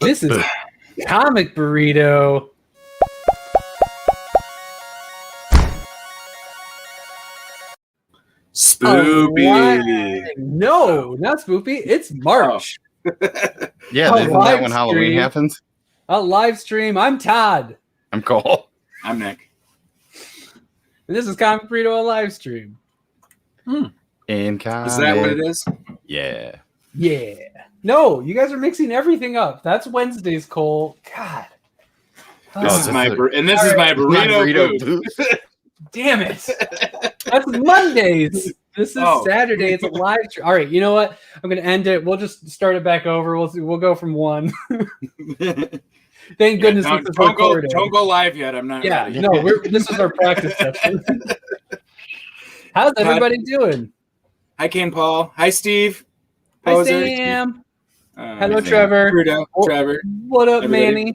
This is Comic Burrito. Spoopy. No, not spoopy. It's March. Yeah, isn't that when Halloween happens? A live stream. I'm Todd. I'm Cole. I'm Nick. And this is Comic Burrito, a live stream. In comic. Is that what it is? Yeah. Yeah. No, you guys are mixing everything up. That's Wednesday's, Cole. God. This is my burrito booth. Damn it. That's Mondays. This is Saturday. It's a live stream. All right, you know what? I'm going to end it. We'll just start it back over. We'll go from one. Thank goodness this is recorded. Don't go live yet. I'm not ready. No, this is our practice session. How's everybody doing? Hi, Kane Paul. Hi, Steve. Hi, Poser. Sam. Hello, Trevor. Trevor. What up, Everybody. Manny?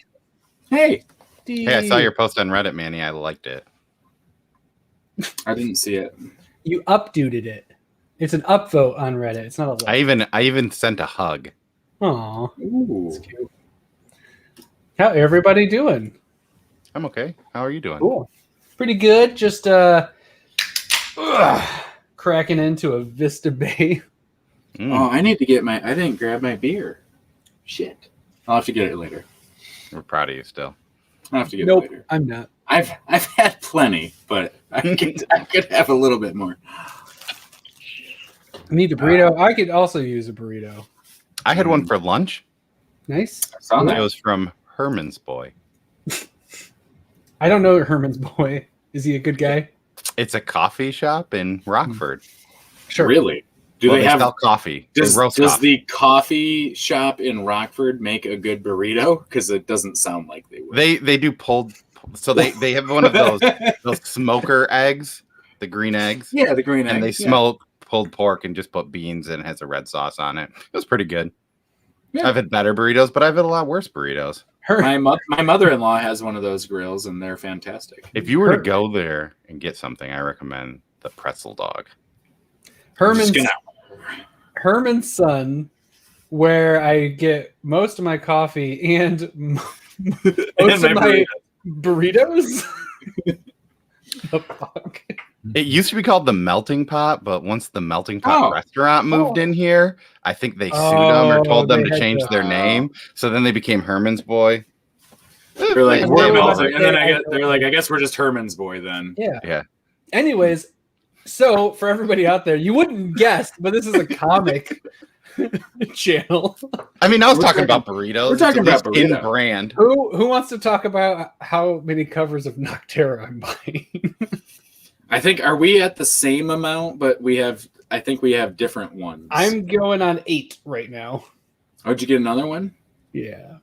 Hey. Hey, I saw your post on Reddit, Manny. I liked it. I didn't see it. You updated it. It's an upvote on Reddit. It's not a like. I even sent a hug. Aw. Ooh. That's cute. How everybody doing? I'm okay. How are you doing? Cool. Pretty good. Just cracking into a Vista Bay. Oh, I didn't grab my beer. Shit. I'll have to get it later. We're proud of you still. I'll have to get it later. I'm not. I've had plenty, but I could have a little bit more. Need a burrito. I could also use a burrito. I had one for lunch. Nice. I saw that. It was from Herman's Boy. I don't know Herman's Boy. Is he a good guy? It's a coffee shop in Rockford. Sure. Really? Do They they have sell coffee? Does coffee. the coffee shop in Rockford make a good burrito? Because it doesn't sound like they would. They do pulled. So they have one of those smoker eggs, the green eggs. Yeah, the green eggs. And they smoke pulled pork and just put beans and it has a red sauce on it. It was pretty good. Yeah. I've had better burritos, but I've had a lot worse burritos. My mother-in-law has one of those grills, and they're fantastic. If you were to go there and get something, I recommend the pretzel dog. Herman's Son, where I get most of my coffee and most of my burritos. The fuck? It used to be called the Melting Pot, but once the Melting Pot restaurant moved in here, I think they sued them or told them to change their name. So then they became Herman's Boy. They're like, we're Melting, and then they're like, I guess we're just Herman's Boy then. Yeah. Anyways, so for everybody out there, you wouldn't guess, but this is a comic channel. I mean, I was talking about burritos. We're talking about burrito. In brand. Who wants to talk about how many covers of Noctera I'm buying? I think, are we at the same amount? But I think we have different ones. I'm going on 8 right now. Oh, did you get another one? Yeah.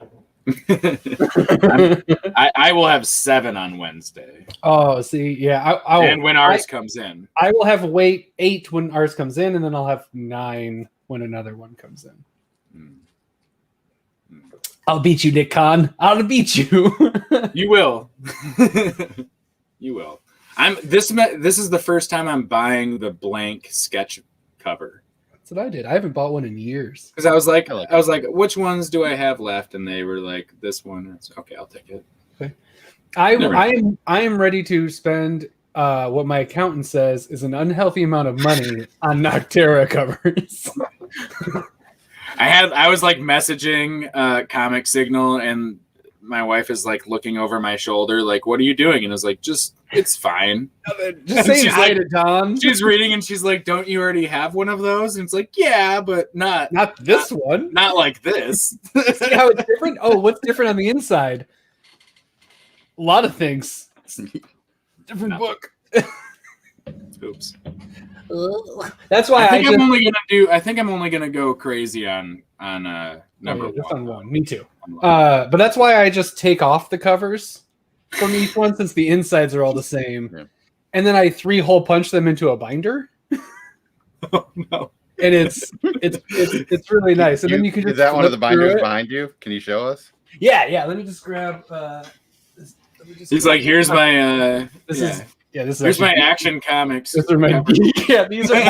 I will have 7 on Wednesday. Oh, see, yeah. And when ours comes in. I will have 8 when ours comes in, and then I'll have 9 when another one comes in. I'll beat you, Nick Khan. I'll beat you. You will. You will. This is the first time I'm buying the blank sketch cover. That's what I did. I haven't bought one in years. Because I was like, which ones do I have left? And they were like, this one. It's okay, I'll take it. Okay. I am ready to spend what my accountant says is an unhealthy amount of money on Noctera covers. I was like messaging Comic Signal, and my wife is like looking over my shoulder, like, what are you doing? And I was like, it's fine. Just say hi to Tom. She's reading and she's like, don't you already have one of those? And it's like, yeah, but not this one. Not like this. See how it's different? Oh, what's different on the inside? A lot of things. Different book. Oops. That's why I think I'm only gonna go crazy on number one. On 1. Me too. But that's why I just take off the covers from each one, since the insides are all the same. Yeah. And then I 3-hole punch them into a binder. Oh no. And it's really nice. And then you can just, is that one of the binders behind you? Can you show us? Yeah. Let me just grab he's like, here's my here's my Action Comics. These are my these are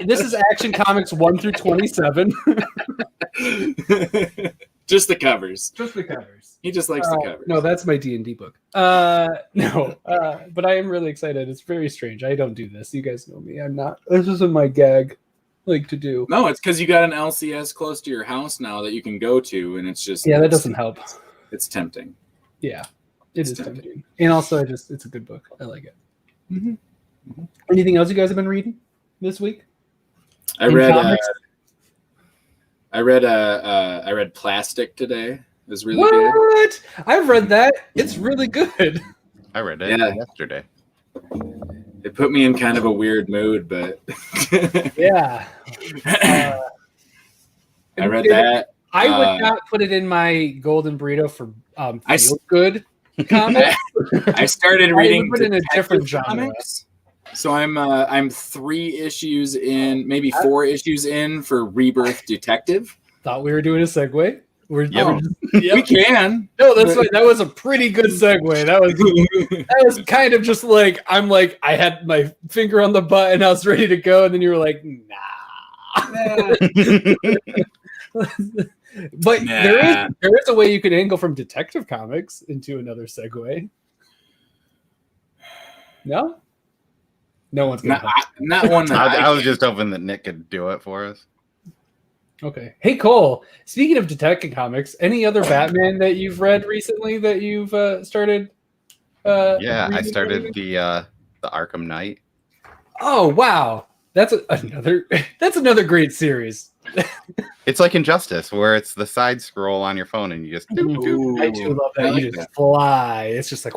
this is Action Comics 1 through 27. Just the covers. Just the covers. He just likes the covers. No, that's my D&D book. No, but I am really excited. It's very strange. I don't do this. You guys know me. I'm not. This isn't my gag. Like to do. No, it's because you got an LCS close to your house now that you can go to, and it's just that doesn't help. It's tempting. Yeah, it's tempting. And also, it's a good book. I like it. Mm-hmm. Anything else you guys have been reading this week? I read Plastic today. It was really good. What? I've read that. It's really good. I read it yesterday. It put me in kind of a weird mood, but yeah. I read that. I would not put it in my golden burrito for feel good comics. I started reading put in a different genre. Comics. So I'm 3 issues in, maybe 4 issues in for Rebirth Detective. Thought we were doing a segue. We can. No, that was a pretty good segue. That was kind of just like I had my finger on the button, I was ready to go, and then you were like, nah. But there is a way you could angle from Detective Comics into another segue. No? No one's gonna help. Not one that I was just hoping that Nick could do it for us. Okay. Hey, Cole, speaking of Detective Comics, any other Batman that you've read recently that you've started? I started the Arkham Knight. Oh, wow. That's another great series. It's like Injustice, where it's the side scroll on your phone and you just I do love that. You just fly. It's just like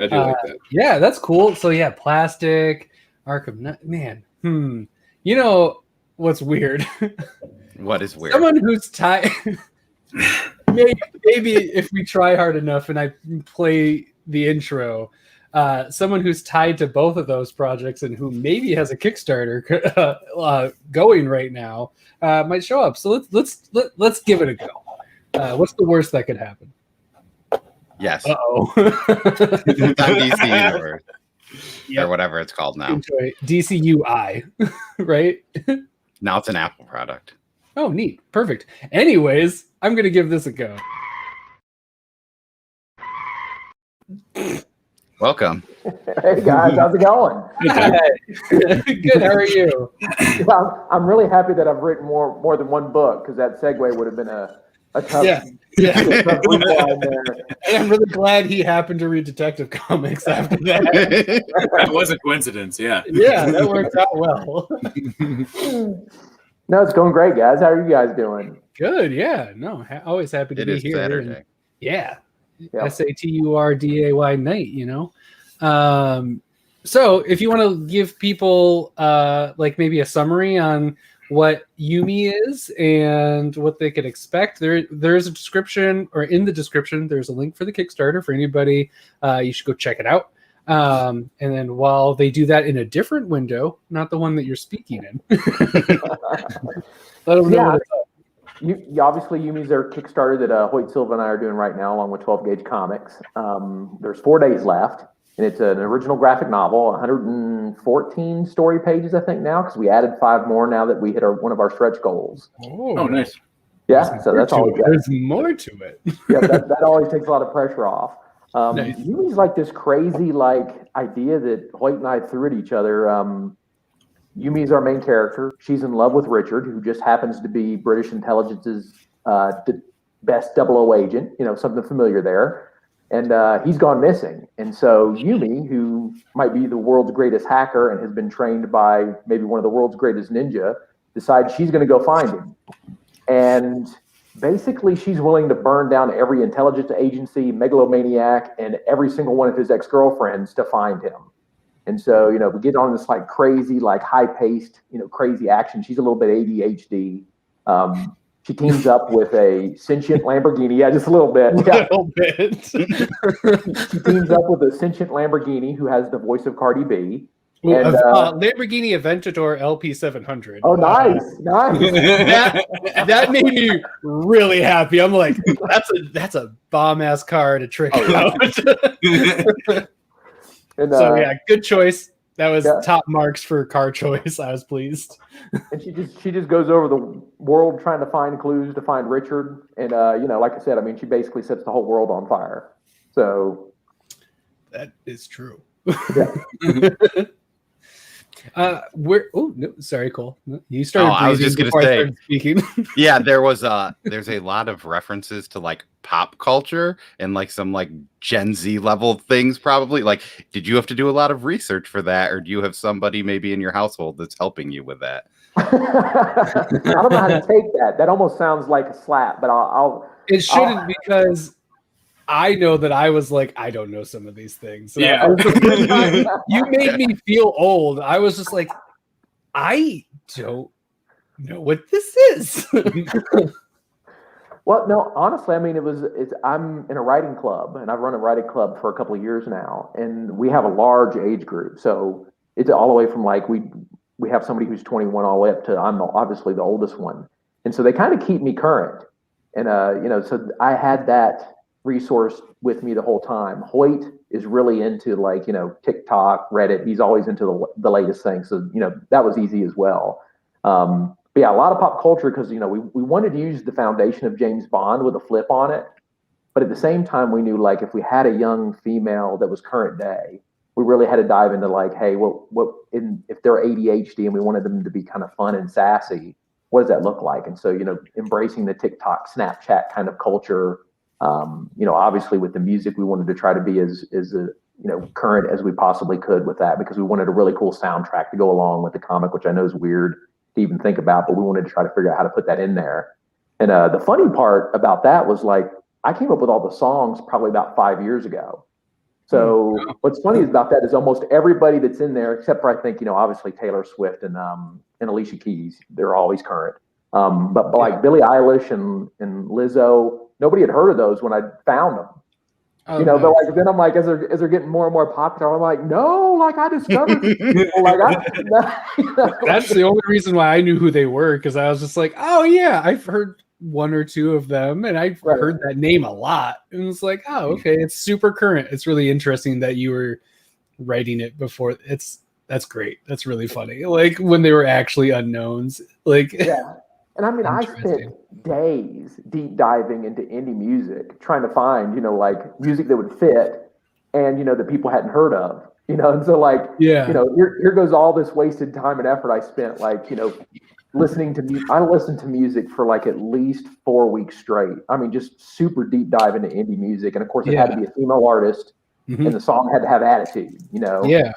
I do like that. Yeah, that's cool. So yeah, Plastic, Arkham Knight. Man. You know what's weird? What is weird? Someone who's tied. maybe if we try hard enough and I play the intro, someone who's tied to both of those projects and who maybe has a Kickstarter going right now might show up. So let's give it a go. What's the worst that could happen? Yes. Uh-oh. It's on DC Universe. Yep. Or whatever it's called now. Enjoy. DCUI, right? Now it's an Apple product. Oh, neat. Perfect. Anyways, I'm going to give this a go. Welcome. Hey guys, how's it going? Hi. Good. How are you? I'm really happy that I've written more than one book, because that segue would have been a tough. Yeah. a tough rewind there. And I'm really glad he happened to read Detective Comics after that. That was a coincidence, yeah. Yeah, that worked out well. No, it's going great, guys. How are you guys doing? Good. Yeah. No, always happy to be here. Saturday. Yeah. Yeah. SATURDAY night, you know. So if you want to give people like maybe a summary on what Yumi is and what they could expect, there's a description, or in the description there's a link for the Kickstarter for anybody. You should go check it out. And then while they do that in a different window, not the one that you're speaking in, let them know what it's up. You obviously, Yumi's their Kickstarter that Hoyt Silva and I are doing right now, along with 12 Gauge Comics. There's 4 days left, and it's an original graphic novel, 114 story pages, I think, now, because we added 5 more now that we hit one of our stretch goals. Oh, nice. Yeah, so that's all. There's more to it. Yeah, that always takes a lot of pressure off. Nice. Yumi's like this crazy idea that Hoyt and I threw at each other. Yumi's our main character. She's in love with Richard, who just happens to be British intelligence's best 00 agent, something familiar there. And he's gone missing. And so Yumi, who might be the world's greatest hacker and has been trained by maybe one of the world's greatest ninja, decides she's going to go find him. And basically she's willing to burn down every intelligence agency, megalomaniac, and every single one of his ex-girlfriends to find him. And so, we get on this crazy, high-paced, crazy action. She's a little bit ADHD. She teams up with a sentient Lamborghini. Yeah, just a little bit. Yeah. A little bit. She teams up with a sentient Lamborghini who has the voice of Cardi B. Well, Lamborghini Aventador LP700. Oh, nice. That made me really happy. I'm like, that's a bomb-ass car to trick out. And, so yeah, good choice. That was top marks for car choice. I was pleased. And she just goes over the world trying to find clues to find Richard. And like I said, I mean, she basically sets the whole world on fire. So that is true. Yeah. Sorry, Cole. You started. I was just gonna say, speaking. Yeah, there's a lot of references to like pop culture and like some like Gen Z level things probably. Like, did you have to do a lot of research for that, or do you have somebody maybe in your household that's helping you with that? I don't know how to take that. That almost sounds like a slap, but I'll. It shouldn't, because I know that I was like, I don't know some of these things. Yeah. You made me feel old. I was just like, I don't know what this is. Well, no, honestly, I mean, I'm in a writing club, and I've run a writing club for a couple of years now, and we have a large age group. So it's all the way from like, we have somebody who's 21 all the way up to, I'm obviously the oldest one. And so they kind of keep me current. And, so I had that resource with me the whole time. Hoyt is really into like, TikTok, Reddit. He's always into the latest thing. So, that was easy as well. But yeah, a lot of pop culture, because, we wanted to use the foundation of James Bond with a flip on it. But at the same time, we knew like if we had a young female that was current day, we really had to dive into like, hey, if they're ADHD and we wanted them to be kind of fun and sassy, what does that look like? And so, embracing the TikTok, Snapchat kind of culture, obviously with the music, we wanted to try to be as current as we possibly could with that, because we wanted a really cool soundtrack to go along with the comic, which I know is weird to even think about, but we wanted to try to figure out how to put that in there. And the funny part about that was like, I came up with all the songs probably about 5 years ago. So what's funny about that is almost everybody that's in there, except for I think, obviously Taylor Swift and Alicia Keys, they're always current. But like Billie Eilish and Lizzo, nobody had heard of those when I found them. But like then I'm like, as they're getting more and more popular, I'm like, no, like I discovered That's the only reason why I knew who they were, because I was just like, oh yeah, I've heard one or two of them, and I've heard that name a lot. And it's like, oh, okay, it's super current. It's really interesting that you were writing it before. That's great. That's really funny. Like when they were actually unknowns. Like And I mean, I spent days deep diving into indie music, trying to find, like music that would fit and, that people hadn't heard of, and so like, here goes all this wasted time and effort I spent, like, listening to music. I listened to music for like at least 4 weeks straight. I mean, just super deep dive into indie music. And of course it had to be a female artist and the song had to have attitude, Yeah.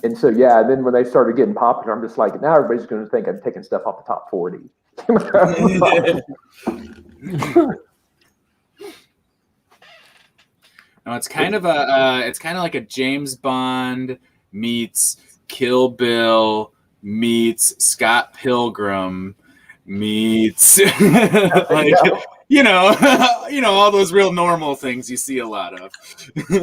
And so, then when they started getting popular, I'm just like, now everybody's going to think I'm taking stuff off the top 40. No, it's kind of like a James Bond meets Kill Bill meets Scott Pilgrim meets like all those real normal things you see a lot of.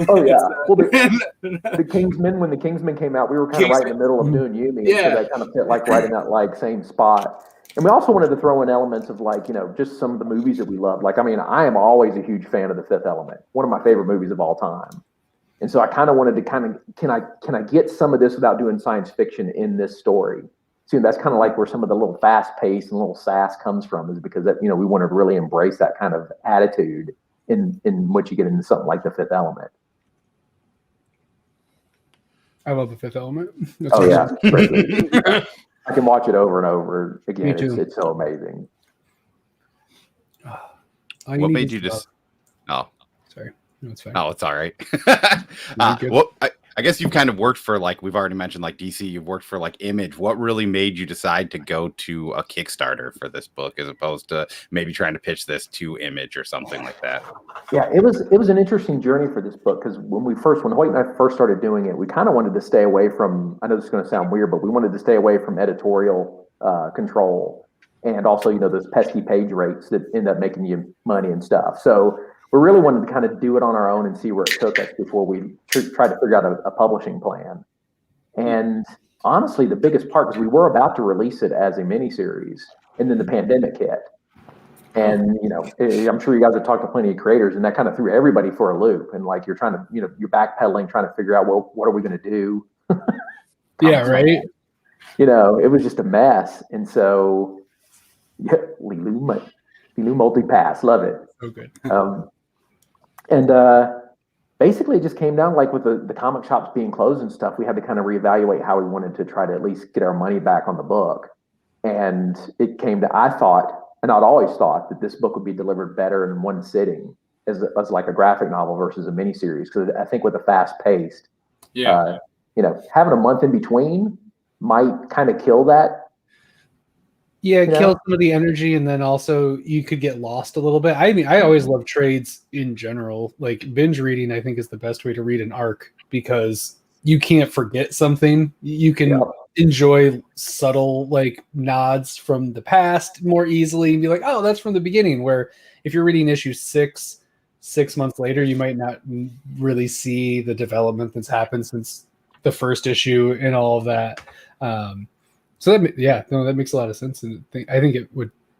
Oh yeah. Well, the Kingsman, when the Kingsman came out, we were kind of right in the middle of doing Yumi, so that kind of fit like right in that like same spot. And we also wanted to throw in elements of like, just some of the movies that we love. Like, I mean, I am always a huge fan of The Fifth Element, one of my favorite movies of all time. And so I kind of wanted to can I get some of this without doing science fiction in this story? So that's kind of like where some of the little fast pace and little sass comes from, is because that, we wanted to really embrace that kind of attitude in what you get into something like The Fifth Element. I love The Fifth Element. Oh yeah. I can watch it over and over again. It's so amazing. What made you just? Oh, sorry. No, it's fine. Oh, it's all right. I guess you've kind of worked for, like, we've already mentioned, like DC. You've worked for like Image. What really made you decide to go to a Kickstarter for this book as opposed to maybe trying to pitch this to Image or something like that? Yeah, it was an interesting journey for this book, because when Hoyt and I first started doing it, we kind of wanted to stay away from, I know this is going to sound weird, but we wanted to stay away from editorial control and also, those pesky page rates that end up making you money and stuff. So we really wanted to kind of do it on our own and see where it took us before we tried to figure out a publishing plan. And honestly, the biggest part, because we were about to release it as a miniseries, and then the pandemic hit. And, I'm sure you guys have talked to plenty of creators, and that kind of threw everybody for a loop. And like, you're trying to, you're backpedaling, trying to figure out, well, what are we going to do? Yeah, right. You know, it was just a mess. And so, yeah, Lilu multi-pass, love it. So good. And basically it just came down like with the comic shops being closed and stuff, we had to kind of reevaluate how we wanted to try to at least get our money back on the book. And it came to, I thought, and I'd always thought that this book would be delivered better in one sitting as like a graphic novel versus a miniseries. Because I think with a fast paced, you know, having a month in between might kind of kill that. Yeah, kill some of the energy, and then also you could get lost a little bit. I mean, I always love trades in general. Like binge reading, I think is the best way to read an arc because you can't forget something. You can enjoy subtle like nods from the past more easily and be like, oh, that's from the beginning. Where if you're reading issue 6 months later, you might not really see the development that's happened since the first issue and all of that. So that makes a lot of sense, and I think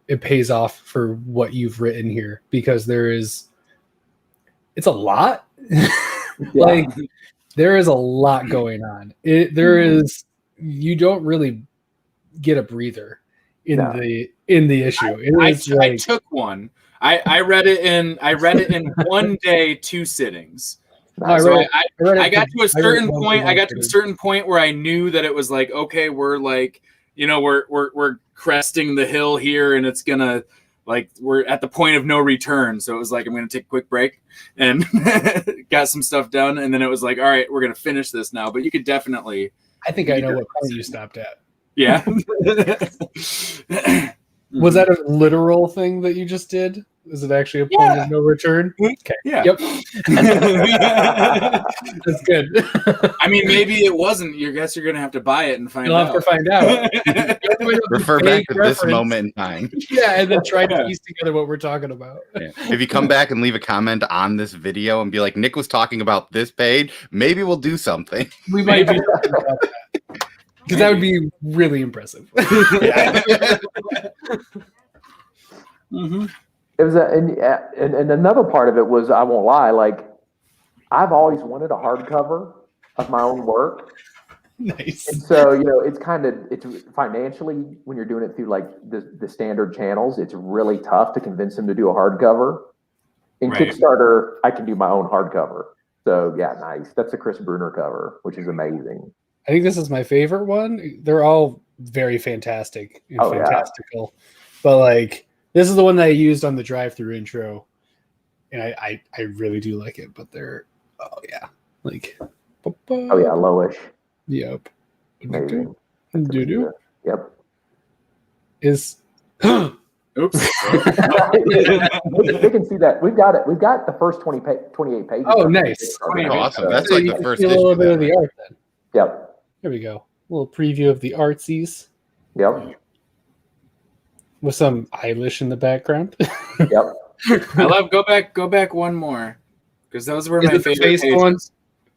it pays off for what you've written here because it's a lot. Like there is a lot going on. You don't really get a breather in the issue. I took one. I read it in 1 day, 2 sittings. So I got to a certain point. I got to a certain point where I knew that it was like, okay, we're like, you know, we're cresting the hill here, and it's gonna like we're at the point of no return. So it was like I'm gonna take a quick break and got some stuff done, and then it was like, all right, we're gonna finish this now. But you could definitely. I think I know what point you stopped at. Yeah. Was that a literal thing that you just did? Is it actually a point of no return? Okay. Yeah. Yep. That's good. I mean, maybe it wasn't. I guess you're gonna have to buy it and find out. You'll have to find out. Refer back to this moment in time. Yeah, and then try to piece together what we're talking about. Yeah. If you come back and leave a comment on this video and be like, Nick was talking about this page, maybe we'll do something. We might do something about that. Because that would be really impressive. Mm-hmm. It was and another part of it was, I won't lie, like I've always wanted a hardcover of my own work. Nice. And so, you know, it's financially, when you're doing it through like the standard channels, it's really tough to convince them to do a hardcover. In Kickstarter, I can do my own hardcover. So yeah, nice. That's a Chris Bruner cover, which is amazing. I think this is my favorite one. They're all very fantastic and fantastical. But like this is the one that I used on the drive-through intro. And I really do like it, but they're lowish. Yep. Amazing. Doo-doo. Yep. Is oops. They can see that. We've got it. We've got the first 28 pages. Oh, nice. Awesome. That's so like you the can first see a little bit of the art then. Yep. There we go. A little preview of the artsies. Yep. With some Eilish in the background. Yep. I love go back one more. Because those were my favorite pages. Ones?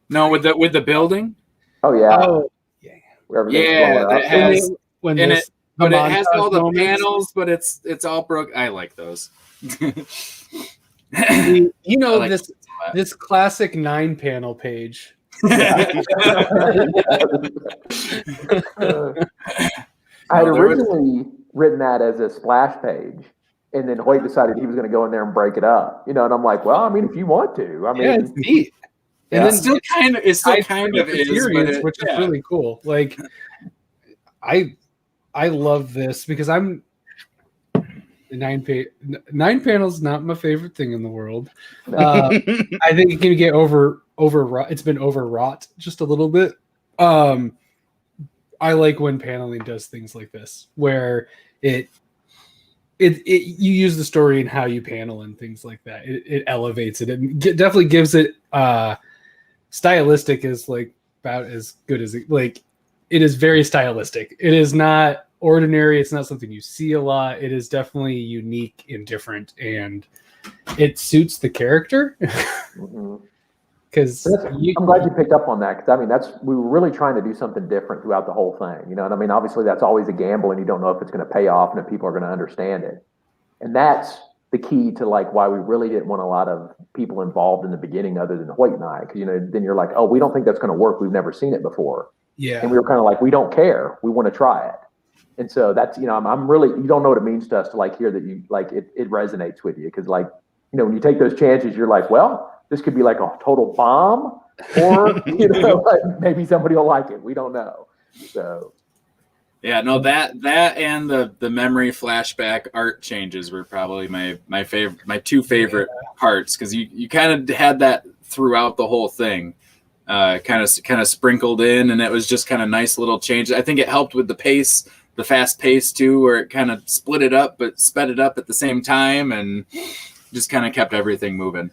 No, with the building. Oh yeah. Oh yeah. That has it has all the moments. panels, but it's all broke. I like those. You know, like this classic 9-panel page. I had originally written that as a splash page, and then Hoyt decided he was going to go in there and break it up. You know, and I'm like, well, I mean, if you want to, I mean, yeah, it's neat. And then still kind of is, which is really cool. Like, I love this because I'm. 9 panels not my favorite thing in the world. I think it can get overwrought. It's been overwrought just a little bit. I like when paneling does things like this, where you use the story and how you panel and things like that. It elevates it. It definitely gives it stylistic is like about as good as it. Like it is very stylistic. It is not ordinary. It's not something you see a lot. It is definitely unique and different, and it suits the character. Because I'm glad you picked up on that, because I mean we were really trying to do something different throughout the whole thing, you know. And I mean, obviously that's always a gamble, and you don't know if it's going to pay off and if people are going to understand it. And that's the key to like why we really didn't want a lot of people involved in the beginning, other than Hoyt and I, because you know, then you're like, oh, we don't think that's going to work. We've never seen it before. Yeah. And we were kind of like, we don't care. We want to try it. And so that's, I'm really, you don't know what it means to us to like hear that you like it resonates with you. Cause like, when you take those chances, you're like, well, this could be like a total bomb or, like maybe somebody will like it. We don't know. So. Yeah, no, that and the memory flashback art changes were probably my favorite, my two favorite parts, because you kind of had that throughout the whole thing, kind of sprinkled in, and it was just kind of nice little changes. I think it helped with the pace, the fast pace too, where it kind of split it up but sped it up at the same time, and just kind of kept everything moving.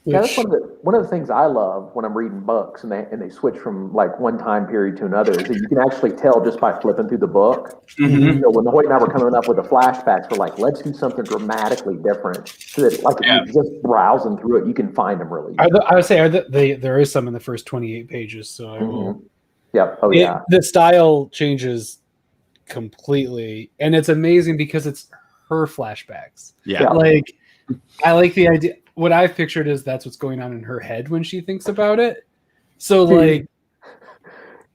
Yeah, that's one of the things I love when I'm reading books and they switch from like one time period to another is that you can actually tell just by flipping through the book. Mm-hmm. When Hoyt and I were coming up with the flashbacks, we're like, let's do something dramatically different so that like if you're just browsing through it, you can find them really. I would say there is some in the first 28 pages, so I will. Yep. Oh yeah. The style changes completely, and it's amazing because it's her flashbacks. Yeah. Like I like the idea. What I've pictured is that's what's going on in her head when she thinks about it. So like,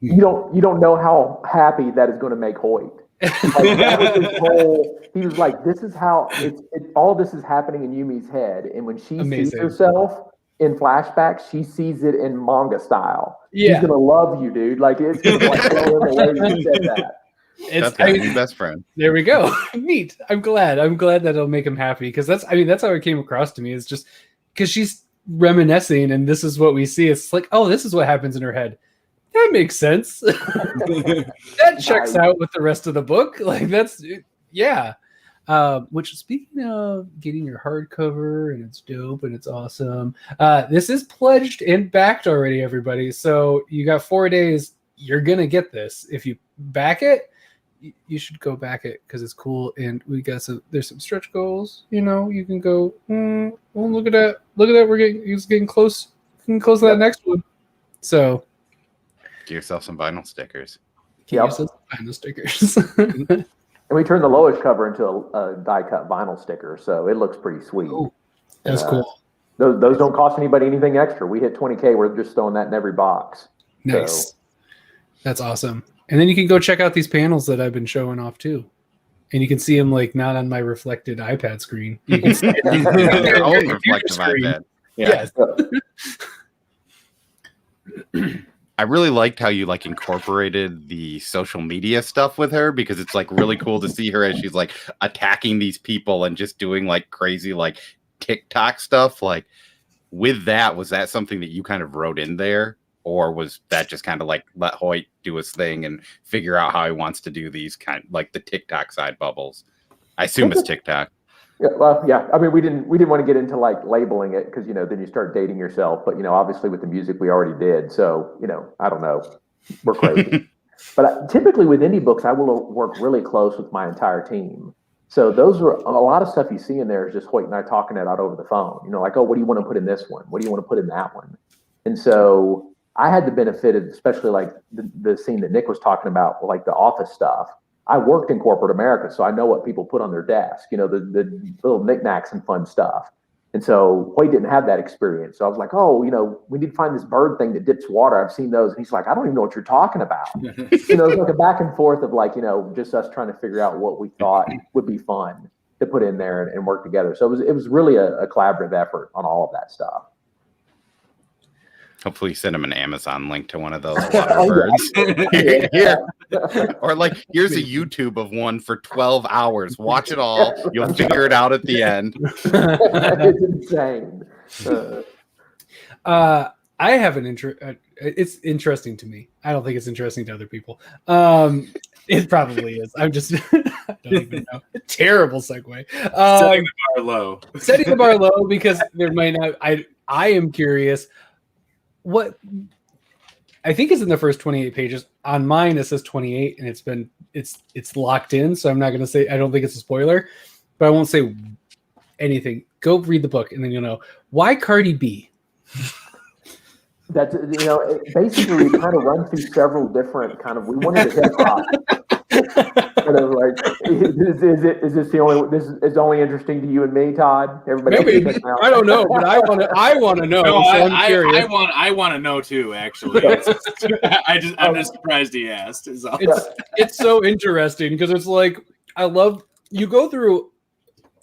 you don't know how happy that is going to make Hoyt. Like, that was his whole. He was like, "This is how all this is happening in Yumi's head." And when she sees herself in flashbacks, she sees it in manga style. Yeah. She's gonna love you, dude. Like it's just like blowing away when you said that. That's my new best friend. There we go. Neat. I'm glad that it'll make him happy, because that's how it came across to me. Is just because she's reminiscing and this is what we see. It's like, oh, this is what happens in her head. That makes sense. That checks out with the rest of the book. Like that's which, speaking of getting your hardcover, and it's dope and it's awesome. This is pledged and backed already, everybody. So you got 4 days. You're gonna get this. If you back it, you should go back it because it's cool. And we got there's some stretch goals. You can go. Oh, look at that! It's getting close. Getting close to that next one. So get yourself some vinyl stickers. Vinyl stickers. And we turned the lowest cover into a die cut vinyl sticker, so it looks pretty sweet. Ooh, that's cool. Those don't cost anybody anything extra. We hit 20K. We're just throwing that in every box. Nice. So. That's awesome. And then you can go check out these panels that I've been showing off too. And you can see them like not on my reflected iPad screen. You can see their own reflective iPad. Yeah. Yes. I really liked how you like incorporated the social media stuff with her, because it's like really cool to see her as she's like attacking these people and just doing like crazy like TikTok stuff. Like with that, was that something that you kind of wrote in there? Or was that just kind of like let Hoyt do his thing and figure out how he wants to do these kind of like the TikTok side bubbles? I assume it's TikTok. Yeah, well, yeah. I mean, we didn't want to get into like labeling it because then you start dating yourself. But obviously with the music we already did, so I don't know, we're crazy. But typically with indie books, I will work really close with my entire team. So those are a lot of stuff you see in there is just Hoyt and I talking it out over the phone. Like, oh, what do you want to put in this one? What do you want to put in that one? And so I had the benefit of, especially like the scene that Nick was talking about, like the office stuff. I worked in corporate America, so I know what people put on their desk, the little knickknacks and fun stuff. And so Hoyt didn't have that experience. So I was like, oh, we need to find this bird thing that dips water. I've seen those. And he's like, I don't even know what you're talking about. It's like a back and forth of like, just us trying to figure out what we thought would be fun to put in there and work together. So it was really a collaborative effort on all of that stuff. Hopefully you send him an Amazon link to one of those water birds. Here. Or like, here's a YouTube of one for 12 hours. Watch it all. You'll figure it out at the end. It's insane. I have an it's interesting to me. I don't think it's interesting to other people. It probably is. I'm just, I don't even know. Terrible segue. Setting the bar low. Setting the bar low because there might not, I am curious. What I think is in the first 28 pages. On mine, it says 28, and it's locked in. So I'm not going to say, I don't think it's a spoiler, but I won't say anything. Go read the book, and then you'll know why Cardi B. That's basically we kind of run through several different we wanted to hip hop. And I was like, is this the only? This is only interesting to you and me, Todd? Everybody else Maybe. check it out? I don't know, but I want to know. No, so I'm curious. I want to know too. Actually, I'm just surprised he asked. Is all. It's so interesting because it's like I love you go through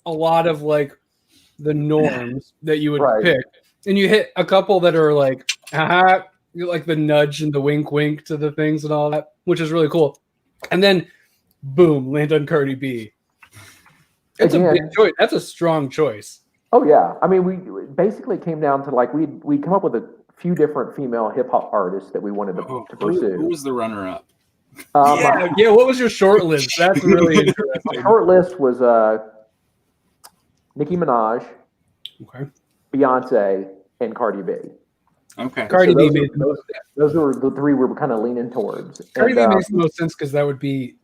a lot of like the norms that you would pick, and you hit a couple that are like, haha, like the nudge and the wink, wink to the things and all that, which is really cool. And then, boom, land on Cardi B. It's a big choice. That's a strong choice. Oh yeah, I mean, we basically came down to like we come up with a few different female hip hop artists that we wanted to pursue. Who was the runner up? Yeah. What was your short list? That's really interesting. My short list was Nicki Minaj, Beyonce, and Cardi B. Okay. Cardi B made those were the three we were kind of leaning towards. Cardi B makes the most sense because that would be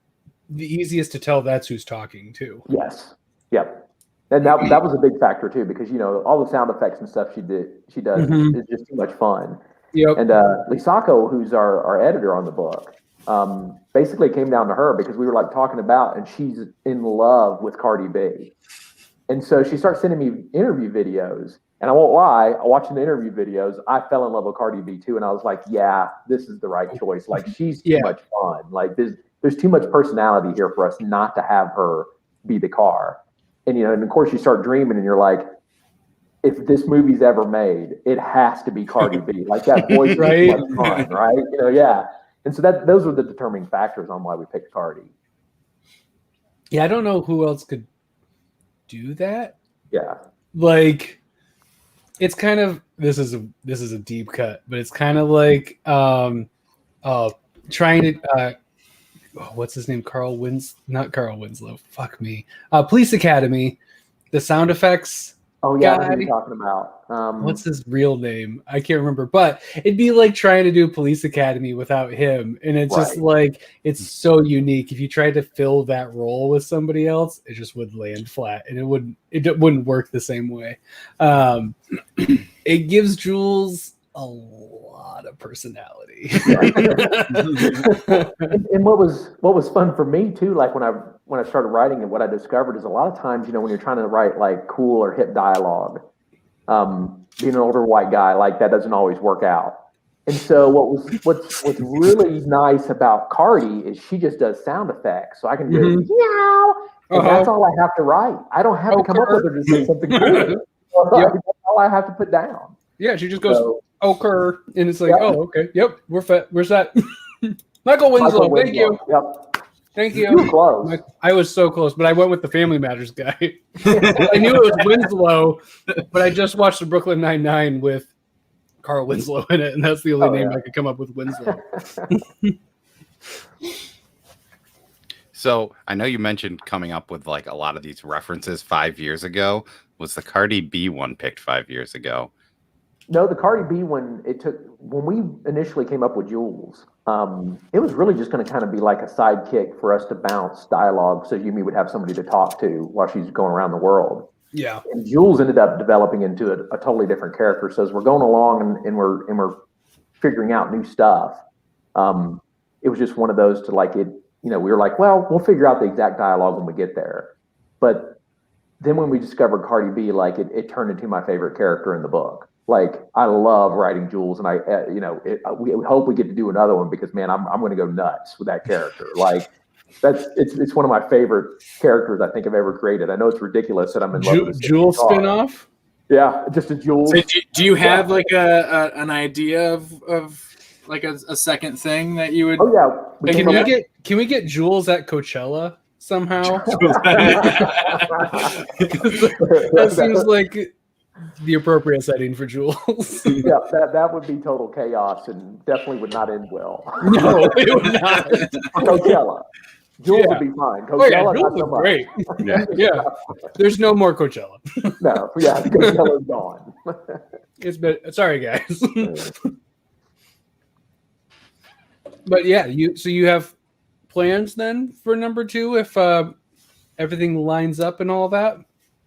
the easiest to tell that's who's talking too. Yes. Yep. And that was a big factor too, because all the sound effects and stuff she does is just too much fun. Yep. And Lisako, who's our editor on the book, basically came down to her because we were like talking about, and she's in love with Cardi B. And so she starts sending me interview videos. And I won't lie, watching the interview videos, I fell in love with Cardi B too. And I was like, yeah, this is the right choice. Like, she's too much fun. Like, there's too much personality here for us not to have her be the car. And, and of course you start dreaming and you're like, if this movie's ever made, it has to be Cardi B. Like, that voice is too much fun, right? Yeah. And so those were the determining factors on why we picked Cardi. Yeah, I don't know who else could do that. Yeah. Like, it's kind of this is a deep cut, but it's kind of like trying to what's his name? Not Carl Winslow. Fuck me. Police Academy, the sound effects. Oh yeah, guy. I know who you're talking about. What's his real name? I can't remember, but it'd be like trying to do Police Academy without him, and it's just like it's so unique. If you tried to fill that role with somebody else, it just would land flat, and it wouldn't work the same way. It gives Jules a lot of personality. And what was fun for me too, like when I started writing it, what I discovered is a lot of times, when you're trying to write like cool or hip dialogue, being an older white guy, like that doesn't always work out. And so what's really nice about Cardi is she just does sound effects. So I can do meow, and that's all I have to write. I don't have to come up with her to say something cool. That's all I have to put down. Yeah, she just goes ochre, and it's like, oh, okay, yep, we're fat. Where's that? Michael Winslow. Thank you. Yep. Thank you. You were close. I was so close, but I went with the Family Matters guy. I knew it was Winslow, but I just watched the Brooklyn Nine-Nine with Carl Winslow in it, and that's the only name I could come up with, Winslow. So I know you mentioned coming up with like a lot of these references 5 years ago. Was the Cardi B one picked 5 years ago? No, the Cardi B one, when we initially came up with Jules, it was really just going to kind of be like a sidekick for us to bounce dialogue so Yumi would have somebody to talk to while she's going around the world. Yeah. And Jules ended up developing into a totally different character. So as we're going along and we're figuring out new stuff, it was just one of those to like it, we were like, well, we'll figure out the exact dialogue when we get there. But then when we discovered Cardi B, like it turned into my favorite character in the book. Like, I love writing Jules, and we hope we get to do another one because, man, I'm going to go nuts with that character. Like, it's one of my favorite characters I think I've ever created. I know it's ridiculous that I'm in love with Jules spinoff. Yeah, just a Jules. So do you have like an idea of like a second thing that you would? Oh yeah. Can we get Jules at Coachella somehow? That seems like the appropriate setting for Jules. Yeah, that would be total chaos and definitely would not end well. No, it would not. Coachella. Jules would be fine. Coachella, Jules not so much. Great. Yeah. There's no more Coachella. No, yeah, Coachella's gone. It's been sorry, guys. But yeah, you have plans then for number 2 if everything lines up and all that?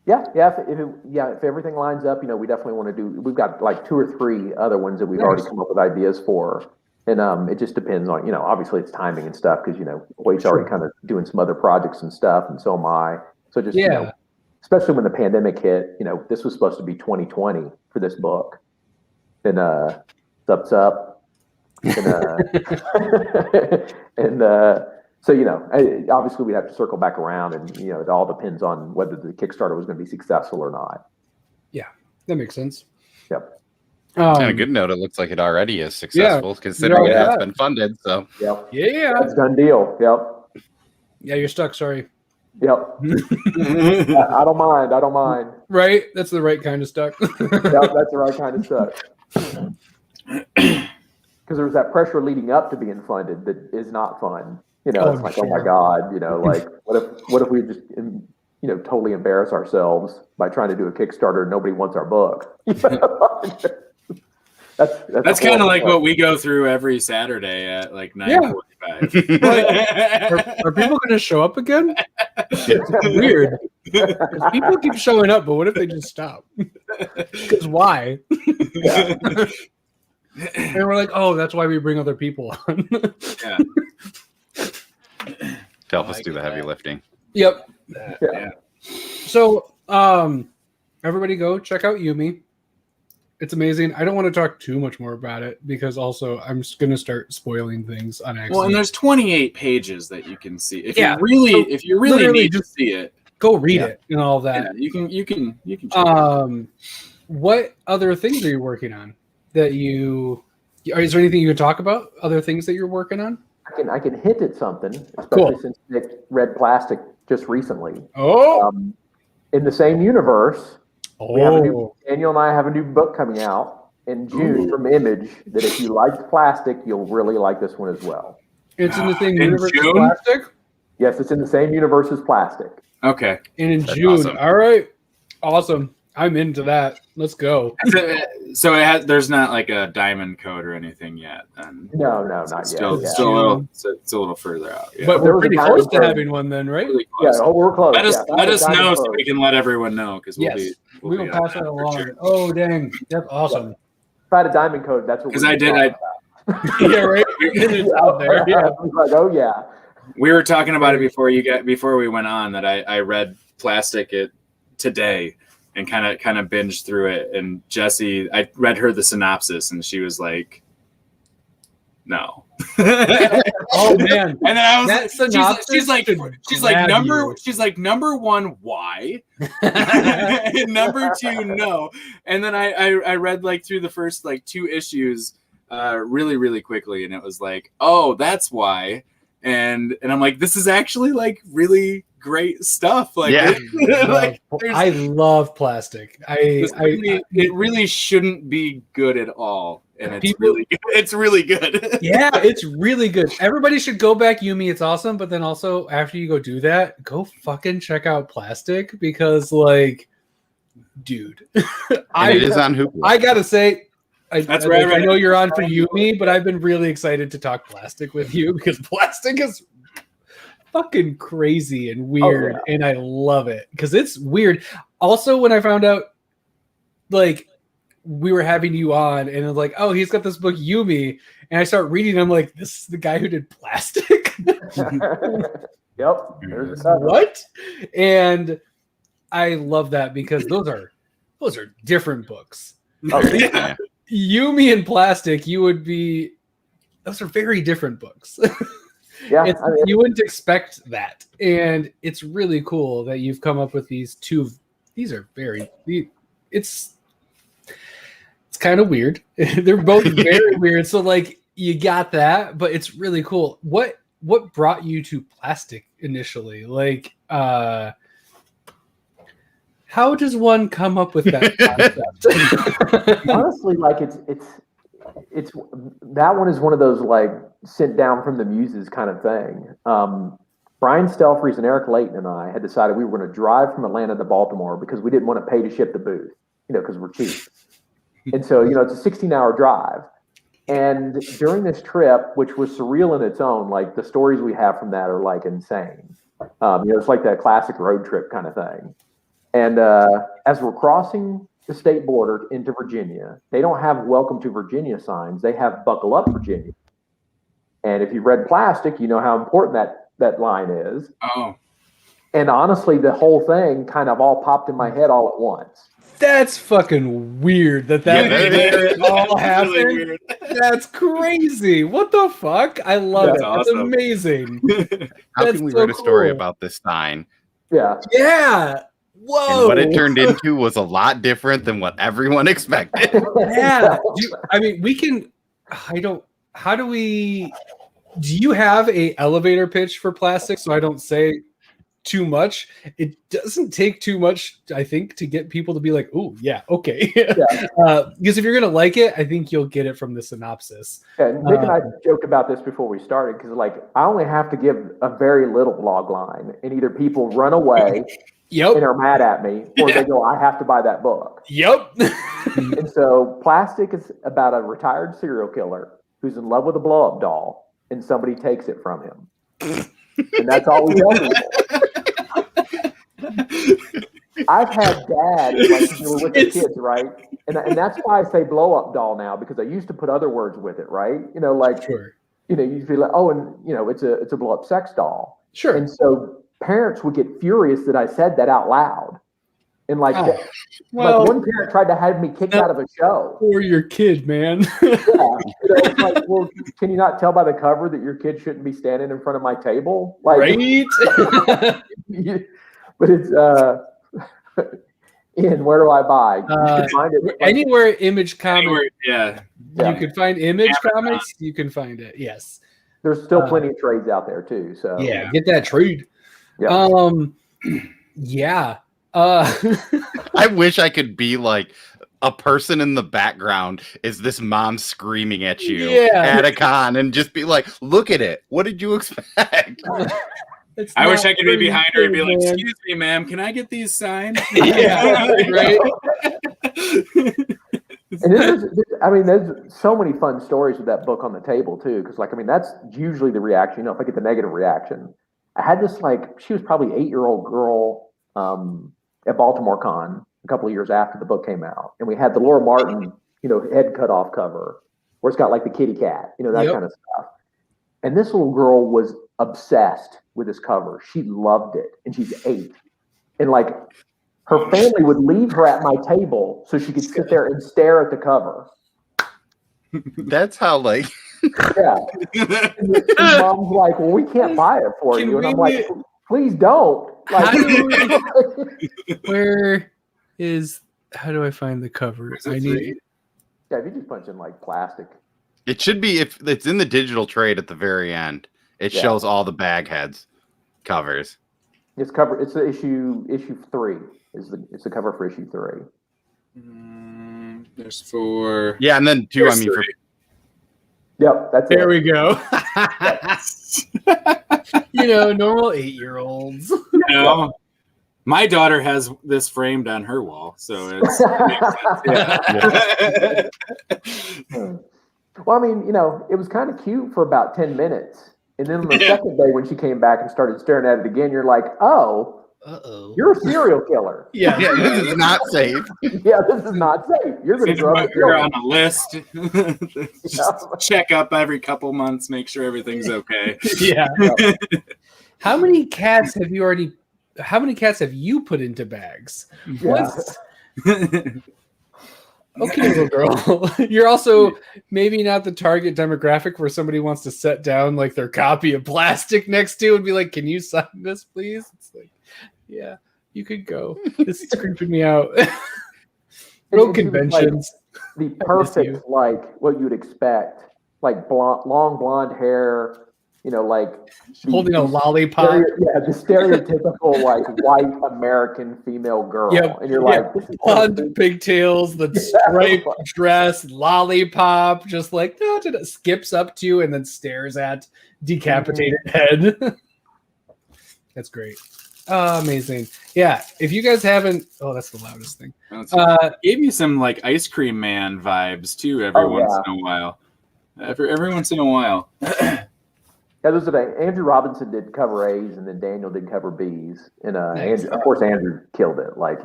Yeah. If everything lines up, we definitely want to do. We've got like 2 or 3 other ones that we've already come up with ideas for, And it just depends on, obviously it's timing and stuff because, Hoyt's already kind of doing some other projects and stuff, and so am I. So just, especially when the pandemic hit, this was supposed to be 2020 for this book. And up. And, so, obviously we'd have to circle back around, and, it all depends on whether the Kickstarter was going to be successful or not. Yeah, that makes sense. Yep. On a good note, it looks like it already is successful considering it has been funded. So it's done deal. Yep. Yeah, you're stuck. Sorry. Yep. I don't mind. Right? That's the right kind of stuck. Yep, that's the right kind of stuck. Because there's that pressure leading up to being funded that is not fun. It's like, oh my God, like what if we just totally embarrass ourselves by trying to do a Kickstarter and nobody wants our book? That's kind of like what we go through every Saturday at like 9:45. Are people going to show up again? It's weird. People keep showing up, but what if they just stop? Because why? Yeah. And we're like, oh, that's why we bring other people on. Yeah. To help us do the heavy lifting. Yep. Yeah. So, everybody go check out Yumi. It's amazing. I don't want to talk too much more about it because also I'm just going to start spoiling things on accident. Well, and there's 28 pages that you can see. If you really need to see it, go read it and all that. Yeah, you can check it out. What other things are you working on that is there anything you can talk about? Other things that you're working on? I can hint at something, especially since Nick read Plastic just recently. Oh, in the same universe, Daniel and I have a new book coming out in June from Image that if you liked Plastic, you'll really like this one as well. It's in the same universe as Plastic? Yes, it's in the same universe as Plastic. Okay. And in June. Awesome. All right. Awesome. I'm into that. Let's go. So there's not like a diamond code or anything yet. No, not yet. Still it's a little further out. Yeah. But we're pretty close to having one then, right? Really yeah, we're close. Let us know so we can let everyone know because we will pass that along. Sure. Oh, dang. That's awesome. Yeah. If I had a diamond code, that's what because I did. Yeah, right. It's out there. Yeah. I was like, oh yeah. We were talking about it before we went on that I read Plastic today. And kind of binged through it. And Jessie, I read her the synopsis, and she was like, "No." Oh man! And then I was she's like number one, why? And number two, no. And then I read like through the first like 2 issues, really really quickly, and it was like, oh, that's why. And I'm like, this is actually like really great stuff. Like, I love Plastic. It really shouldn't be good at all, and it's really good. Yeah, it's really good. Everybody should go back Yumi. It's awesome. But then also after you go do that, go fucking check out Plastic because like, dude, it is on Hoopla. I gotta say. I know you're on for you. Yumi, but I've been really excited to talk Plastic with you because Plastic is fucking crazy and weird, and I love it because it's weird. Also, when I found out, like, we were having you on, and it was like, oh, he's got this book Yumi, and I start reading, and I'm like, this is the guy who did Plastic. Yep. What? And I love that because those are different books. Oh, yeah. Yumi and Plastic, those are very different books. Yeah, you wouldn't expect that. And it's really cool that you've come up with these two. These are it's kind of weird. They're both very weird. So like you got that, but it's really cool. What brought you to Plastic initially? Like, how does one come up with that concept? Honestly, like it's that one is one of those like sent down from the muses kind of thing. Brian Stelfreeze and Eric Layton and I had decided we were going to drive from Atlanta to Baltimore because we didn't want to pay to ship the booth, because we're cheap. And so, it's a 16-hour drive. And during this trip, which was surreal in its own, like the stories we have from that are like insane. It's like that classic road trip kind of thing. And as we're crossing the state border into Virginia, they don't have "Welcome to Virginia" signs. They have "Buckle up, Virginia." And if you've read Plastic, you know how important that line is. Oh. And honestly, the whole thing kind of all popped in my head all at once. That's fucking weird that all happened. Really that's crazy. What the fuck? I love it. That's awesome. Amazing. How can we write a story about this sign? Yeah. Yeah. Whoa. And what it turned into was a lot different than what everyone expected. Yeah. I mean, we can. Do you have a elevator pitch for Plastic so I don't say too much? It doesn't take too much, I think, to get people to be like, "Oh, yeah, okay." Yeah. Because if you're gonna like it, I think you'll get it from the synopsis. Yeah, Nick and I joked about this before we started because, like, I only have to give a very little log line, and either people run away and are mad at me, or they go, "I have to buy that book." Yep. And so, Plastic is about a retired serial killer who's in love with a blow-up doll, and somebody takes it from him. And that's all we tell people. I've had dads, like, you were with the kids, right? And that's why I say blow-up doll now, because I used to put other words with it, right? You know, like, you know, you'd be like, oh, and, you know, it's a blow-up sex doll. Sure. And so parents would get furious that I said that out loud. And like, like one parent tried to have me kicked out of a show. For your kid, man. Yeah. You know, it's like, well, can you not tell by the cover that your kid shouldn't be standing in front of my table? Like, right? But it's Ian, where do I buy? You can find it anywhere Image Comics. Yeah. You can find Image Comics. You can find it. Yes. There's still plenty of trades out there too. So yeah, get that trade. Yeah. Yeah. I wish I could be like a person in the background is this mom screaming at you at a con and just be like, look at it. What did you expect? I wish I could be behind her and be like, excuse me, ma'am, can I get these signed? Right. And there's so many fun stories with that book on the table too. Cause like, I mean, that's usually the reaction, you know, if I get the negative reaction. I had this, like, she was probably 8-year-old girl at Baltimore Con a couple of years after the book came out. And we had the Laura Martin, you know, head cut off cover where it's got like the kitty cat, you know, that kind of stuff. And this little girl was obsessed with this cover. She loved it. And she's 8. And like her family would leave her at my table so she could sit there and stare at the cover. That's how, like, yeah. And mom's like, well, we can't buy it for you. And I'm like, please don't. Like, how do I find the cover? I need. Yeah, if you just punch in like Plastic. It should be, if it's in the digital trade at the very end. It shows all the bag heads covers. It's the issue 3. It's the cover for issue 3. There's 4. Yeah, and then 2. There's I mean, 3. Yep, that's there it. we go. You know, normal 8-year-olds. No, my daughter has this framed on her wall, so it's. Well, I mean, you know, it was kind of cute for about 10 minutes. And then on the second day when she came back and started staring at it again, you're like, oh, you're a serial killer. Yeah, this is not safe. Yeah, this is not safe. You're going to grow up. You're on a list. Just check up every couple months, make sure everything's okay. Yeah. How many cats have you put into bags? Yeah. Okay, little girl. You're also maybe not the target demographic where somebody wants to set down like their copy of Plastic next to and be like, can you sign this, please? It's like, yeah, you could go. This is creeping me out. No conventions. Like the perfect, like what you'd expect, like long blonde hair, you know, like holding a lollipop. The stereotypical like white American female girl. Yep. And you're like, this is blonde pigtails, the striped dress, lollipop, just like skips up to you and then stares at decapitated head. That's great. Amazing. Yeah. If you guys haven't, that's the loudest thing. Gave me some like Ice Cream Man vibes too. Every once in a while. Every once in a while. Yeah, those are Andrew Robinson did cover A's and then Daniel did cover B's. And Andrew, of course, Andrew killed it like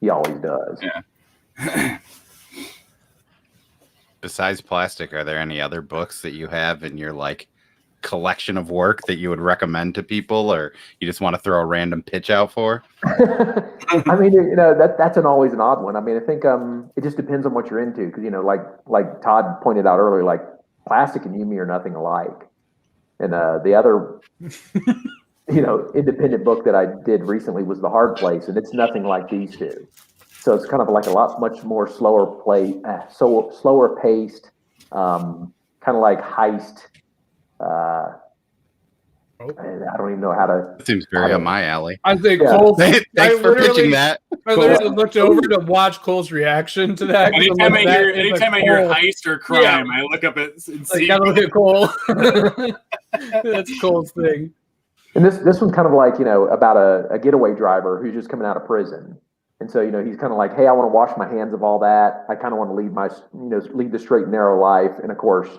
he always does. Yeah. besides Plastic, are there any other books that you have in your like collection of work that you would recommend to people, or you just want to throw a random pitch out for? I mean, that's always an odd one. I mean, I think it just depends on what you're into, because like Todd pointed out earlier, like Plastic and Yumi are nothing alike, and the other independent book that I did recently was The Hard Place, and it's nothing like these two. So it's kind of like much more slower paced, kind of like heist. I don't even know how to. That seems very up my alley. I think Cole. Thanks for pitching that. I literally looked over to watch Cole's reaction to that. Anytime I hear heist or crime, I look up and see. Gotta look at Cole. That's Cole's thing. And this one's kind of like about a getaway driver who's just coming out of prison. And so, he's kind of like, hey, I want to wash my hands of all that. I kind of want to lead the straight and narrow life. And of course,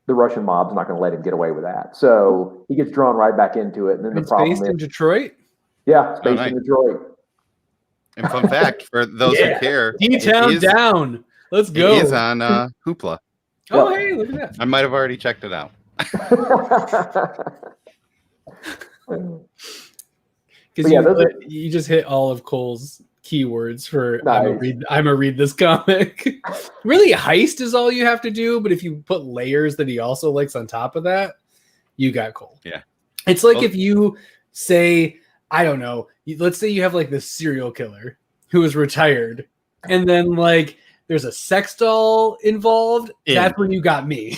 the Russian mob's not going to let him get away with that. So he gets drawn right back into it. And then it's based in Detroit? Yeah, it's based in Detroit. And fun fact, for those who care, D-Town down. Let's go. It is on Hoopla. Oh, hey, look at that. I might have already checked it out. Because you just hit all of Cole's keywords for nice. I'm gonna read this comic. Really, heist is all you have to do, but if you put layers that he also likes on top of that, you got Cole. Yeah. It's like if you say, I don't know, let's say you have like this serial killer who is retired, and then like there's a sex doll involved. That's when you got me.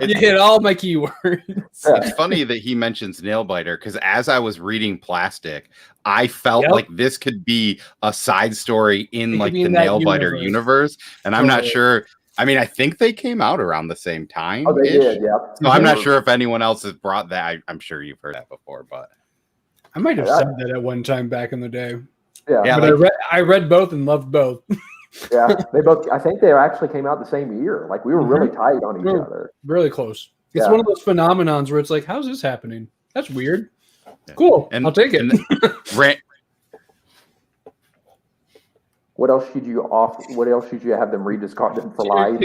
You hit all my keywords. It's funny that he mentions Nailbiter, because as I was reading Plastic, I felt like this could be a side story in like the Nailbiter universe. And I'm not sure. I mean, I think they came out around the same time. Oh, they did, yeah. So I'm not sure if anyone else has brought that. I'm sure you've heard that before, but I might have said that at one time back in the day. Yeah, but I read both and loved both. Yeah, they both. I think they actually came out the same year. Like we were really tight on each other. Really close. It's one of those phenomenons where it's like, how's this happening? That's weird. Cool. I'll take it. What else should you have them read? Discard them for life.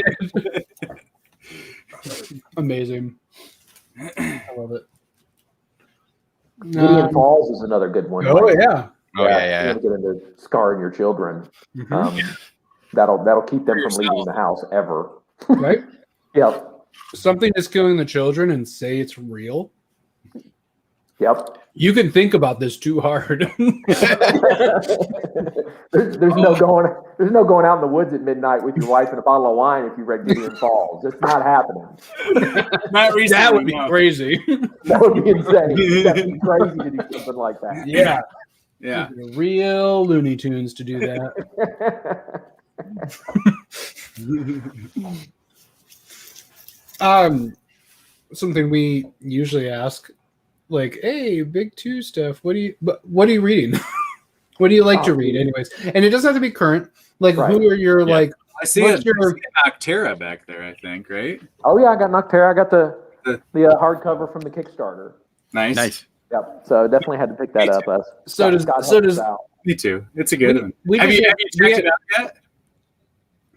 Amazing. I love it. Gideon Falls is another good one. Oh yeah. Yeah. You get into scarring your children. That'll keep them from leaving the house ever. Right? Yep. Something is killing the children and say it's real. Yep. You can think about this too hard. there's no going out in the woods at midnight with your wife and a bottle of wine if you read Gideon Falls. It's not happening. Not recently, that would be crazy. That would be insane. That'd be crazy to do something like that. Yeah. Yeah. Real Looney Tunes to do that. Something we usually ask, like, hey, Big Two stuff. What are you reading? What do you like to read, anyways? And it doesn't have to be current. Like, who are your like? I see Noctera back there. I think, right? Oh yeah, I got Noctera. I got the hardcover from the Kickstarter. Nice. Yep. So definitely had to pick that up. So does me too. It's a good one. Have you checked it out yet?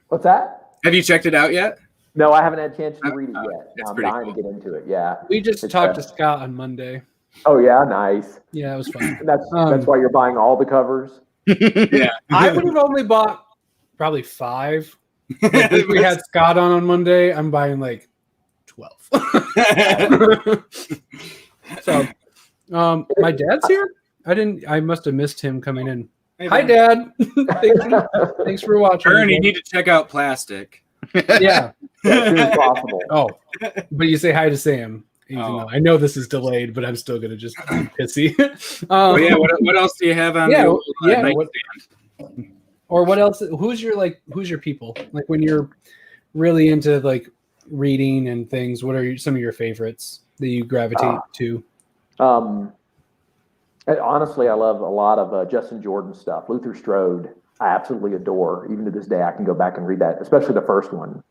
What's that? Have you checked it out yet? No, I haven't had a chance to read it yet. It's I'm pretty dying to get into it. Yeah. We just talked to Scott on Monday. Oh yeah, nice. Yeah, it was fun. That's why you're buying all the covers. Yeah. I would have only bought probably 5. But if we had Scott on Monday, I'm buying like 12. So my dad's here. I must have missed him coming in. Hey, hi, Dad. Thanks for watching. Ernie, you need to check out Plastic. Yeah. As soon as possible. Oh, but you say hi to Sam. Even though I know this is delayed, but I'm still gonna just be pissy. What else do you have on? Or what else? Who's your people? Like when you're really into like reading and things, what are some of your favorites that you gravitate to? Honestly, I love a lot of Justin Jordan stuff. Luther Strode, I absolutely adore. Even to this day, I can go back and read that, especially the first one.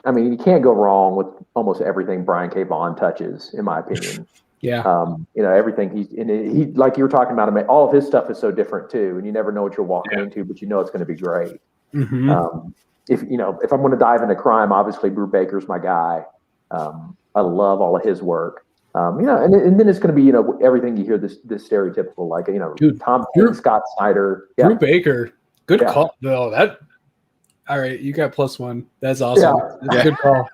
I mean, you can't go wrong with almost everything Brian K. Vaughan touches, in my opinion. Yeah. Everything he like you were talking about, all of his stuff is so different too, and you never know what you're walking into, but you know it's going to be great. Mm-hmm. if I'm going to dive into crime, obviously Brew Baker's my guy. I love all of his work. And then it's going to be everything you hear this stereotypical, like Dude, Tom Hanks, Scott Snyder, Brew Baker, good call. No, that all right. You got +1. That's awesome. That's a good call.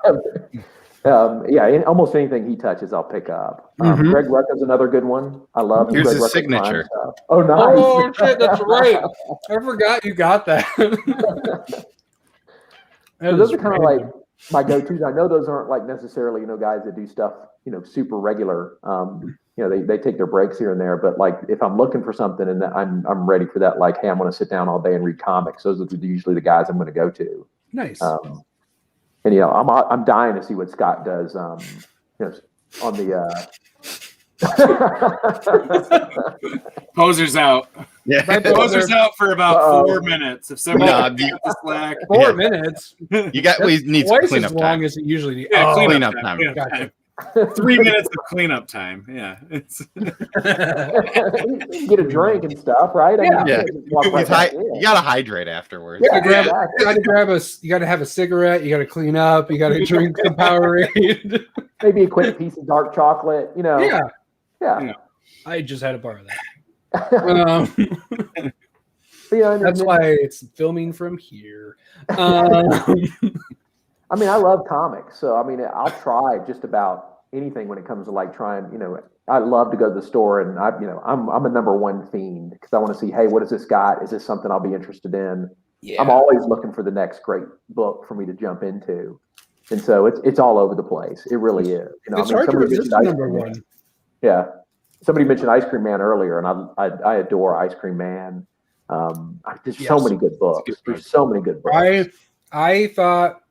And almost anything he touches, I'll pick up. Greg Rucka's another good one. I love Here's Greg his Rucka's signature. stuff. Oh, nice. Oh shit, that's right. I forgot you got that. So those are kind of like my go-tos. I know those aren't like necessarily guys that do stuff super regular. They take their breaks here and there. But like if I'm looking for something and I'm ready for that, like hey, I'm going to sit down all day and read comics. Those are usually the guys I'm going to go to. Nice. And I'm dying to see what Scott does. On the Posers out. Yeah. Posers out for about 4 minutes. If somebody gets the slack, 4 minutes. You got we need some Twice cleanup as long time. as it usually needs. Yeah, Cleanup time. Gotcha. 3 minutes of cleanup time. Yeah, it's get a drink and stuff, right? Yeah. Right You gotta hydrate afterwards. You gotta have a cigarette. You gotta clean up. You gotta drink some Powerade. Maybe a quick piece of dark chocolate. Yeah. I just had to borrow that. That's why it's filming from here. I mean, I love comics, so I mean, I'll try just about anything when it comes to like trying. I love to go to the store, and I'm a #1 fiend because I want to see, hey, what has this got? Is this something I'll be interested in? Yeah. I'm always looking for the next great book for me to jump into, and so it's all over the place. It really is. It's hard to resist #1. Yeah, somebody mentioned Ice Cream Man earlier, and I adore Ice Cream Man. There's so many good books. There's so many good books. I thought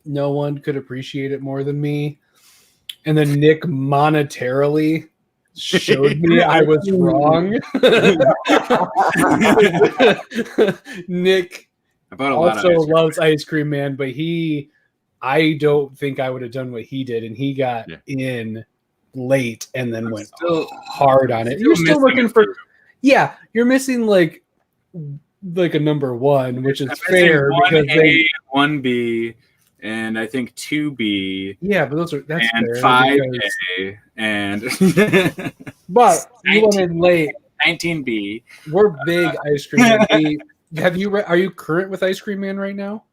no one could appreciate it more than me. And then Nick monetarily showed me I was wrong. Nick also loves Ice Cream Man, but I don't think I would have done what he did. And he got in late and then went hard on it. You're still looking for, you're missing like a #1, which is fair because they 1B. And I think 2B. Yeah, but that's and fair. 5A and but you went in late. 19B. We're big Ice Cream Man. Are you current with Ice Cream Man right now?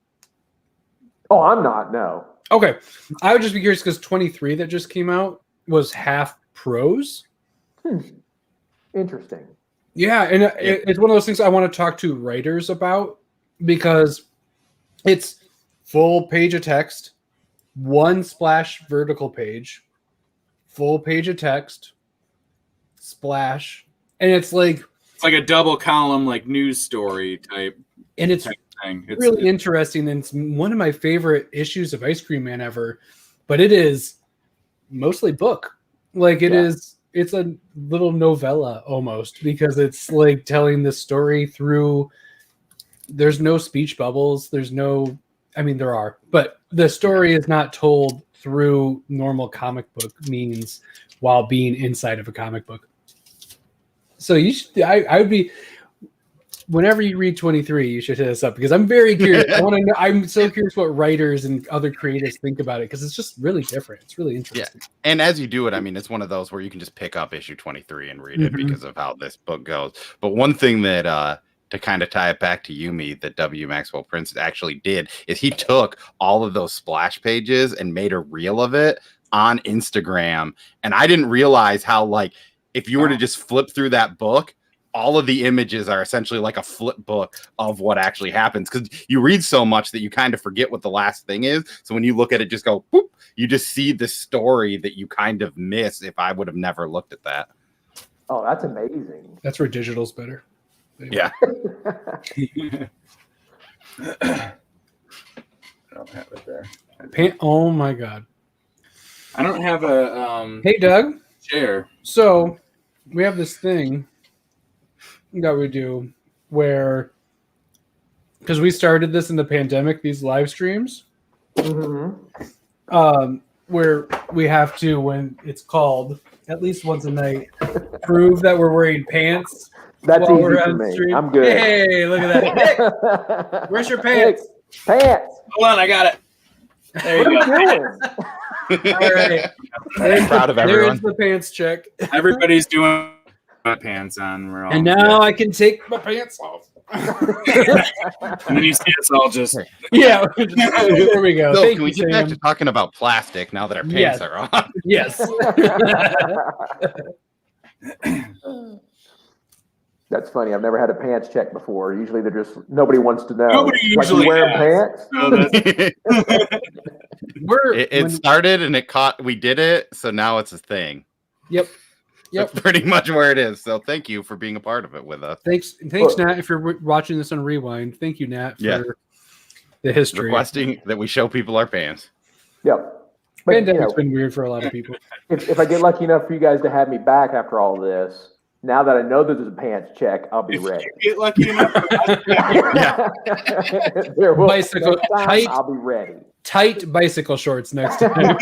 Oh, I'm not. No. Okay, I would just be curious because 23 that just came out was half prose. Interesting. Yeah, and it's one of those things I want to talk to writers about because it's full page of text, 1 splash vertical page, full page of text, splash, and it's like a double column like news story type. And it's thing. It's really interesting, and it's one of my favorite issues of Ice Cream Man ever. But it is mostly book, like it is. It's a little novella almost because it's like telling the story through. There's no speech bubbles. There's no. I mean, there are, but the story is not told through normal comic book means while being inside of a comic book. So you should, I would be, whenever you read 23, you should hit us up because I'm very curious. I want to know, I'm so curious what writers and other creators think about it because it's just really different. It's really interesting. Yeah. And as you do it, I mean, it's one of those where you can just pick up issue 23 and read it because of how this book goes. But one thing that, to kind of tie it back to Yumi, that W. Maxwell Prince actually did is he took all of those splash pages and made a reel of it on Instagram. And I didn't realize how, like, if you were to just flip through that book, all of the images are essentially like a flip book of what actually happens because you read so much that you kind of forget what the last thing is. So when you look at it, just go, boop, you just see the story that you kind of miss if I would have never looked at that. Oh, that's amazing. That's where digital's better. Yeah. I don't have it there. Oh my God. I don't have a Hey Doug. Share. So we have this thing that we do where, because we started this in the pandemic, these live streams, where we have to, when it's called at least once a night, prove that we're wearing pants That's while easy we're for on me. stream. I'm good. Hey, look at that. Nick, where's your pants? Pants. Hold on, I got it. There you What are you go. doing? All right. Proud of everyone. There's the pants check. Everybody's doing pants on. We're all, And now I can take my pants off. and then you see us all just. Yeah, there we go. Bill, Thank can we you, get back Sam. to talking about plastic now that our pants Yes. are on? Yes. That's funny. I've never had a pants check before. Usually they're just nobody wants to know. Nobody like, usually you wearing has. pants? No, that's, It started and it caught. We did it, so now it's a thing. Yep. That's pretty much where it is. So thank you for being a part of it with us. Thanks, Nat. If you're watching this on Rewind, thank you, Nat, for the history. Requesting that we show people our pants. Yep. But, Pandemic's been weird for a lot of people. If I get lucky enough for you guys to have me back after all this, now that I know that there's a pants check, I'll be ready. you get lucky enough. There will, Bicycle next time, tight. I'll be ready. Tight bicycle shorts next time.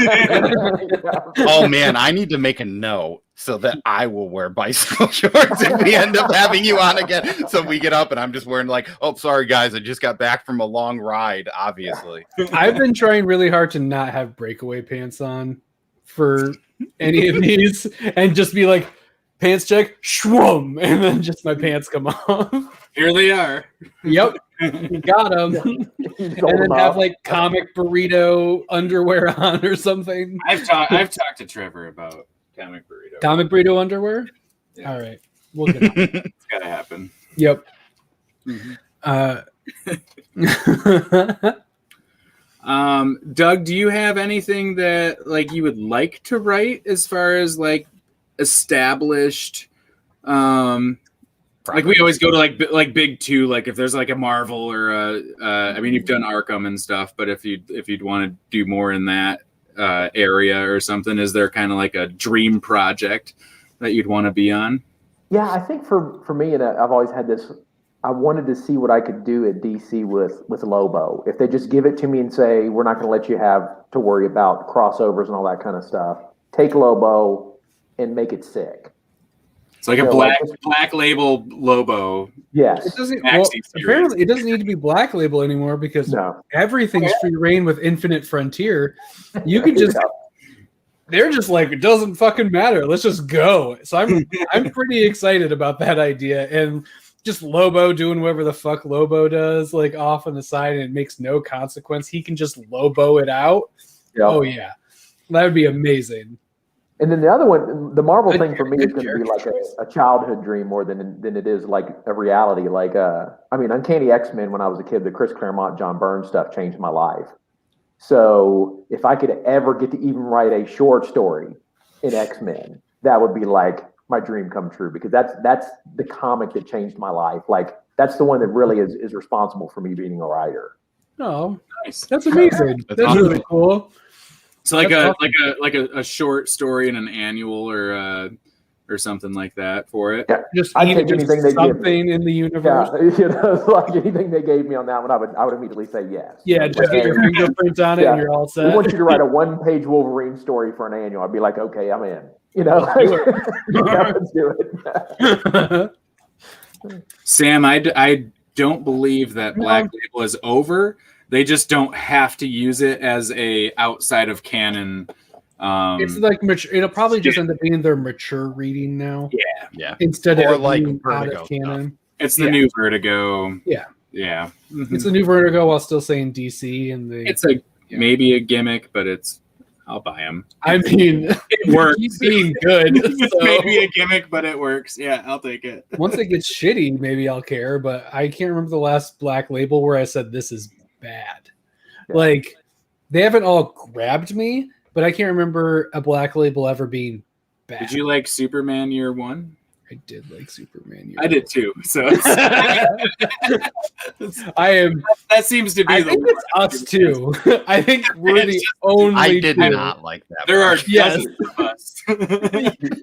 Oh man, I need to make a note so that I will wear bicycle shorts if we end up having you on again. So we get up and I'm just wearing like, oh, sorry guys, I just got back from a long ride, obviously. I've been trying really hard to not have breakaway pants on for any of these and just be like, pants check, shwoom, and then just my pants come off. Here they are. Yep. Got them. And then have like comic burrito underwear on or something. I've talked to Trevor about comic burrito. Comic burrito underwear? Yeah. All right. We'll get on it. It's gotta happen. Yep. Doug, do you have anything that like you would like to write as far as like established like we always go to like big two, like if there's like a Marvel or I mean you've done Arkham and stuff, but if you'd want to do more in that area or something, is there kind of like a dream project that you'd want to be on? Yeah, I think for me, and I've always had this, I wanted to see what I could do at DC with Lobo. If they just give it to me and say, we're not going to let you have to worry about crossovers and all that kind of stuff, take Lobo and make it sick. It's like a black label Lobo. Yes. It doesn't, well, apparently it doesn't need to be Black Label anymore because everything's free reign with Infinite Frontier. You can just they're just like, it doesn't fucking matter. Let's just go. So I'm pretty excited about that idea. And just Lobo doing whatever the fuck Lobo does, like off on the side, and it makes no consequence. He can just Lobo it out. Yep. Oh yeah. That would be amazing. And then the other one, the Marvel thing for me is going to be like a childhood dream more than it is like a reality. Like, I mean, Uncanny X-Men when I was a kid, the Chris Claremont, John Byrne stuff changed my life. So if I could ever get to even write a short story in X-Men, that would be like my dream come true, because that's the comic that changed my life. Like that's the one that really is responsible for me being a writer. Oh, nice. That's amazing. That's awesome. Really cool. So like a short story in an annual or something like that for it. Yeah, just anything something in the universe. Yeah, like anything they gave me on that one, I would immediately say yes. Yeah, just get your fingerprints on it and you're all set. I want you to write a 1-page Wolverine story for an annual. I'd be like, okay, I'm in. You know, let's do it. Sam, I don't believe that Black Label is over. They just don't have to use it as a outside of canon. It's like it'll probably just end up being their mature reading now. Yeah. Instead of like out of canon. It's the new Vertigo. Yeah. Yeah. Mm-hmm. It's the new Vertigo while still saying DC, and it's maybe a gimmick, but I'll buy them. I mean, it works. He's being good. It's maybe a gimmick, but it works. Yeah, I'll take it. Once it gets shitty, maybe I'll care. But I can't remember the last Black Label where I said this is bad. Like they haven't all grabbed me, but I can't remember a Black Label ever being bad. Did you like Superman Year One? I did like Superman Year I did too. So that seems to be. I think it's us too. I think we're the only. I did not like that. There are dozens of us.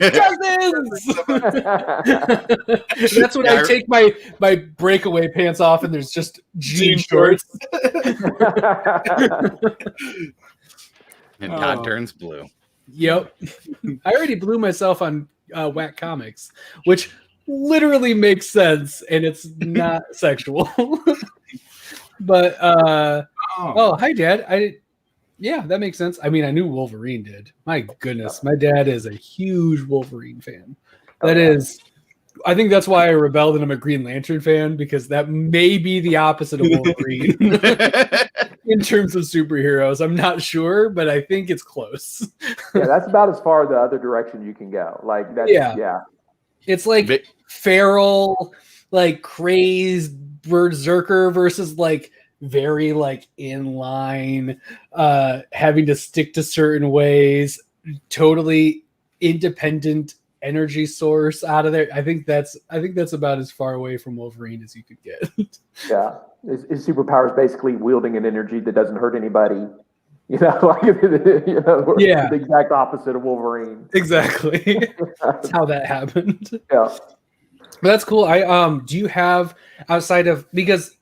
Dozens. That's when I take my breakaway pants off and there's just jean shorts. And Todd turns blue. Yep. I already blew myself on Whack Comics, which literally makes sense, and it's not sexual. But oh, hi, Dad. Yeah, that makes sense. I mean, I knew Wolverine did. My goodness, my dad is a huge Wolverine fan. That is, I think that's why I rebelled and I'm a Green Lantern fan, because that may be the opposite of Wolverine in terms of superheroes. I'm not sure, but I think it's close. Yeah, that's about as far the other direction you can go. Like that's yeah. It's like feral, like crazed berserker versus like very like in line, having to stick to certain ways, totally independent energy source out of there. I think that's about as far away from Wolverine as you could get. Yeah, his superpower is basically wielding an energy that doesn't hurt anybody. You know, like the exact opposite of Wolverine. Exactly. That's how that happened. Yeah, but that's cool. Do you have outside of, because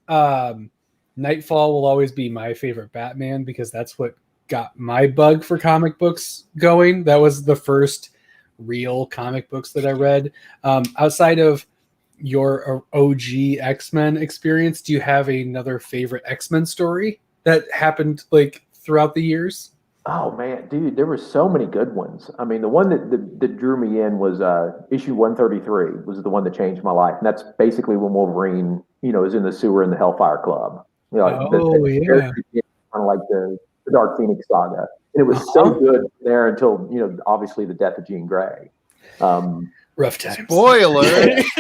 Nightfall will always be my favorite Batman, because that's what got my bug for comic books going. That was the first real comic books that I read. Outside of your OG X-Men experience, do you have another favorite X-Men story that happened like throughout the years? Oh man, dude, there were so many good ones. I mean, the one that drew me in was issue 133 was the one that changed my life, and that's basically when Wolverine, is in the sewer in the Hellfire Club. Yeah, kind of like the Dark Phoenix saga, and it was so good there until obviously the death of Jean Grey. Rough times. Spoiler.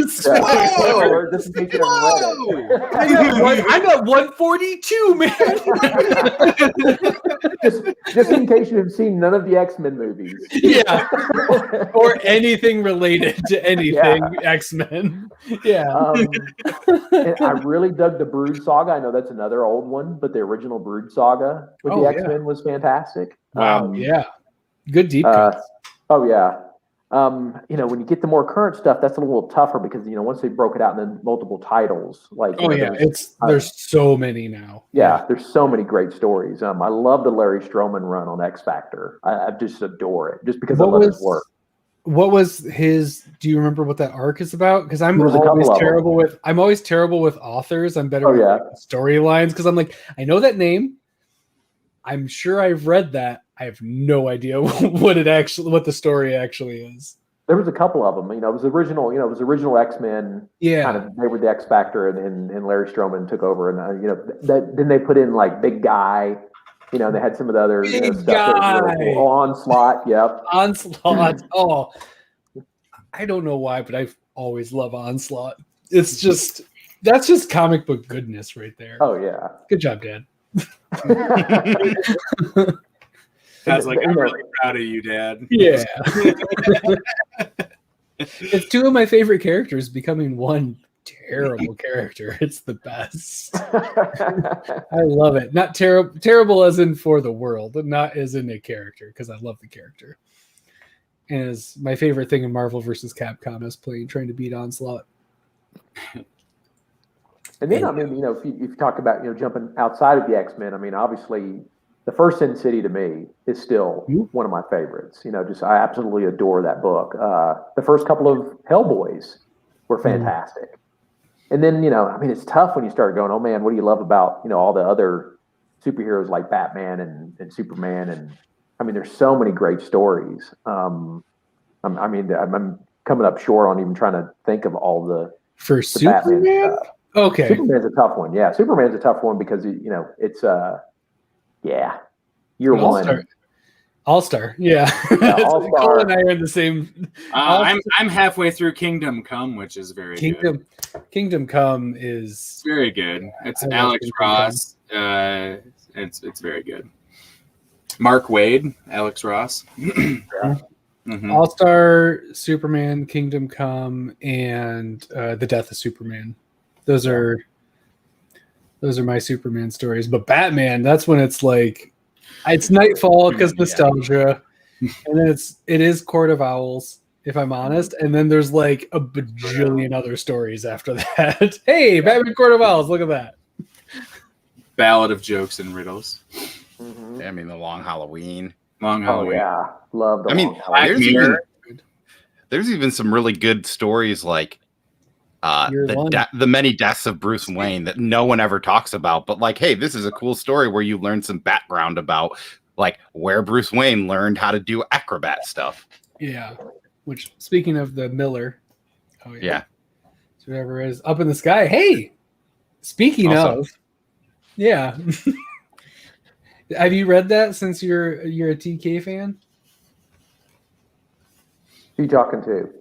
Spoiler. Just in case you haven't read it. I'm at 142, man. just in case you have seen none of the X-Men movies. Yeah. Or anything related to anything X-Men. Yeah. And I really dug the Brood saga. I know that's another old one, but the original Brood saga with the X-Men was fantastic. Wow. Good deep cuts. Oh yeah. When you get the more current stuff, that's a little tougher because once they broke it out and then multiple titles, like there's so many now. Yeah, there's so many great stories. I love the Larry Stroman run on X Factor. I just adore it, just because I love his work. What was his? Do you remember what that arc is about? Because I'm always terrible with authors. I'm better with storylines because I'm like, I know that name. I'm sure I've read that. I have no idea what the story actually is. There was a couple of them. It was original X-Men. Yeah. Kind of, they were the X Factor, and Larry Stroman took over, and then they put in like Big Guy. They had some of the other stuff. Onslaught. Yep. Onslaught. Oh, I don't know why, but I always love Onslaught. That's just comic book goodness right there. Oh yeah. Good job, Dad. Dad's like, I'm really proud of you, Dad. Yeah. It's two of my favorite characters becoming one terrible character. It's the best. I love it. Not terrible as in for the world, not as in a character, because I love the character. And it's my favorite thing in Marvel versus Capcom is trying to beat Onslaught. And then, if you talk about, jumping outside of the X-Men, obviously the first Sin City to me is still one of my favorites. I absolutely adore that book. The first couple of Hellboys were fantastic. And then, it's tough when you start going, oh man, what do you love about, all the other superheroes like Batman and Superman? And there's so many great stories. I'm coming up short on even trying to think of all the Superman Batman stuff. Okay. Superman's a tough one. Yeah, Superman's a tough one because it's year one. All-Star. Yeah. All-Star. Cole and I are in the same. I'm halfway through Kingdom Come, which is very good. Kingdom Come is very good. It's Alex Ross. It's very good. Mark Waid, Alex Ross. Mm-hmm. All-Star, Superman, Kingdom Come, and The Death of Superman. Those are my Superman stories. But Batman, that's when it's like, it's Nightfall because nostalgia, and then it is Court of Owls, if I'm honest. And then there's like a bajillion other stories after that. Hey, Batman Court of Owls, look at that. Ballad of Jokes and Riddles. Mm-hmm. The Long Halloween. Oh yeah, love the Long Halloween. There's even some really good stories like the many deaths of Bruce Wayne that no one ever talks about. But like, hey, this is a cool story where you learn some background about like where Bruce Wayne learned how to do acrobat stuff. Yeah. Which, speaking of the Miller, yeah. Whatever is up in the sky. Hey, speaking of, yeah. Have you read that since you're a TK fan? Who you talking to?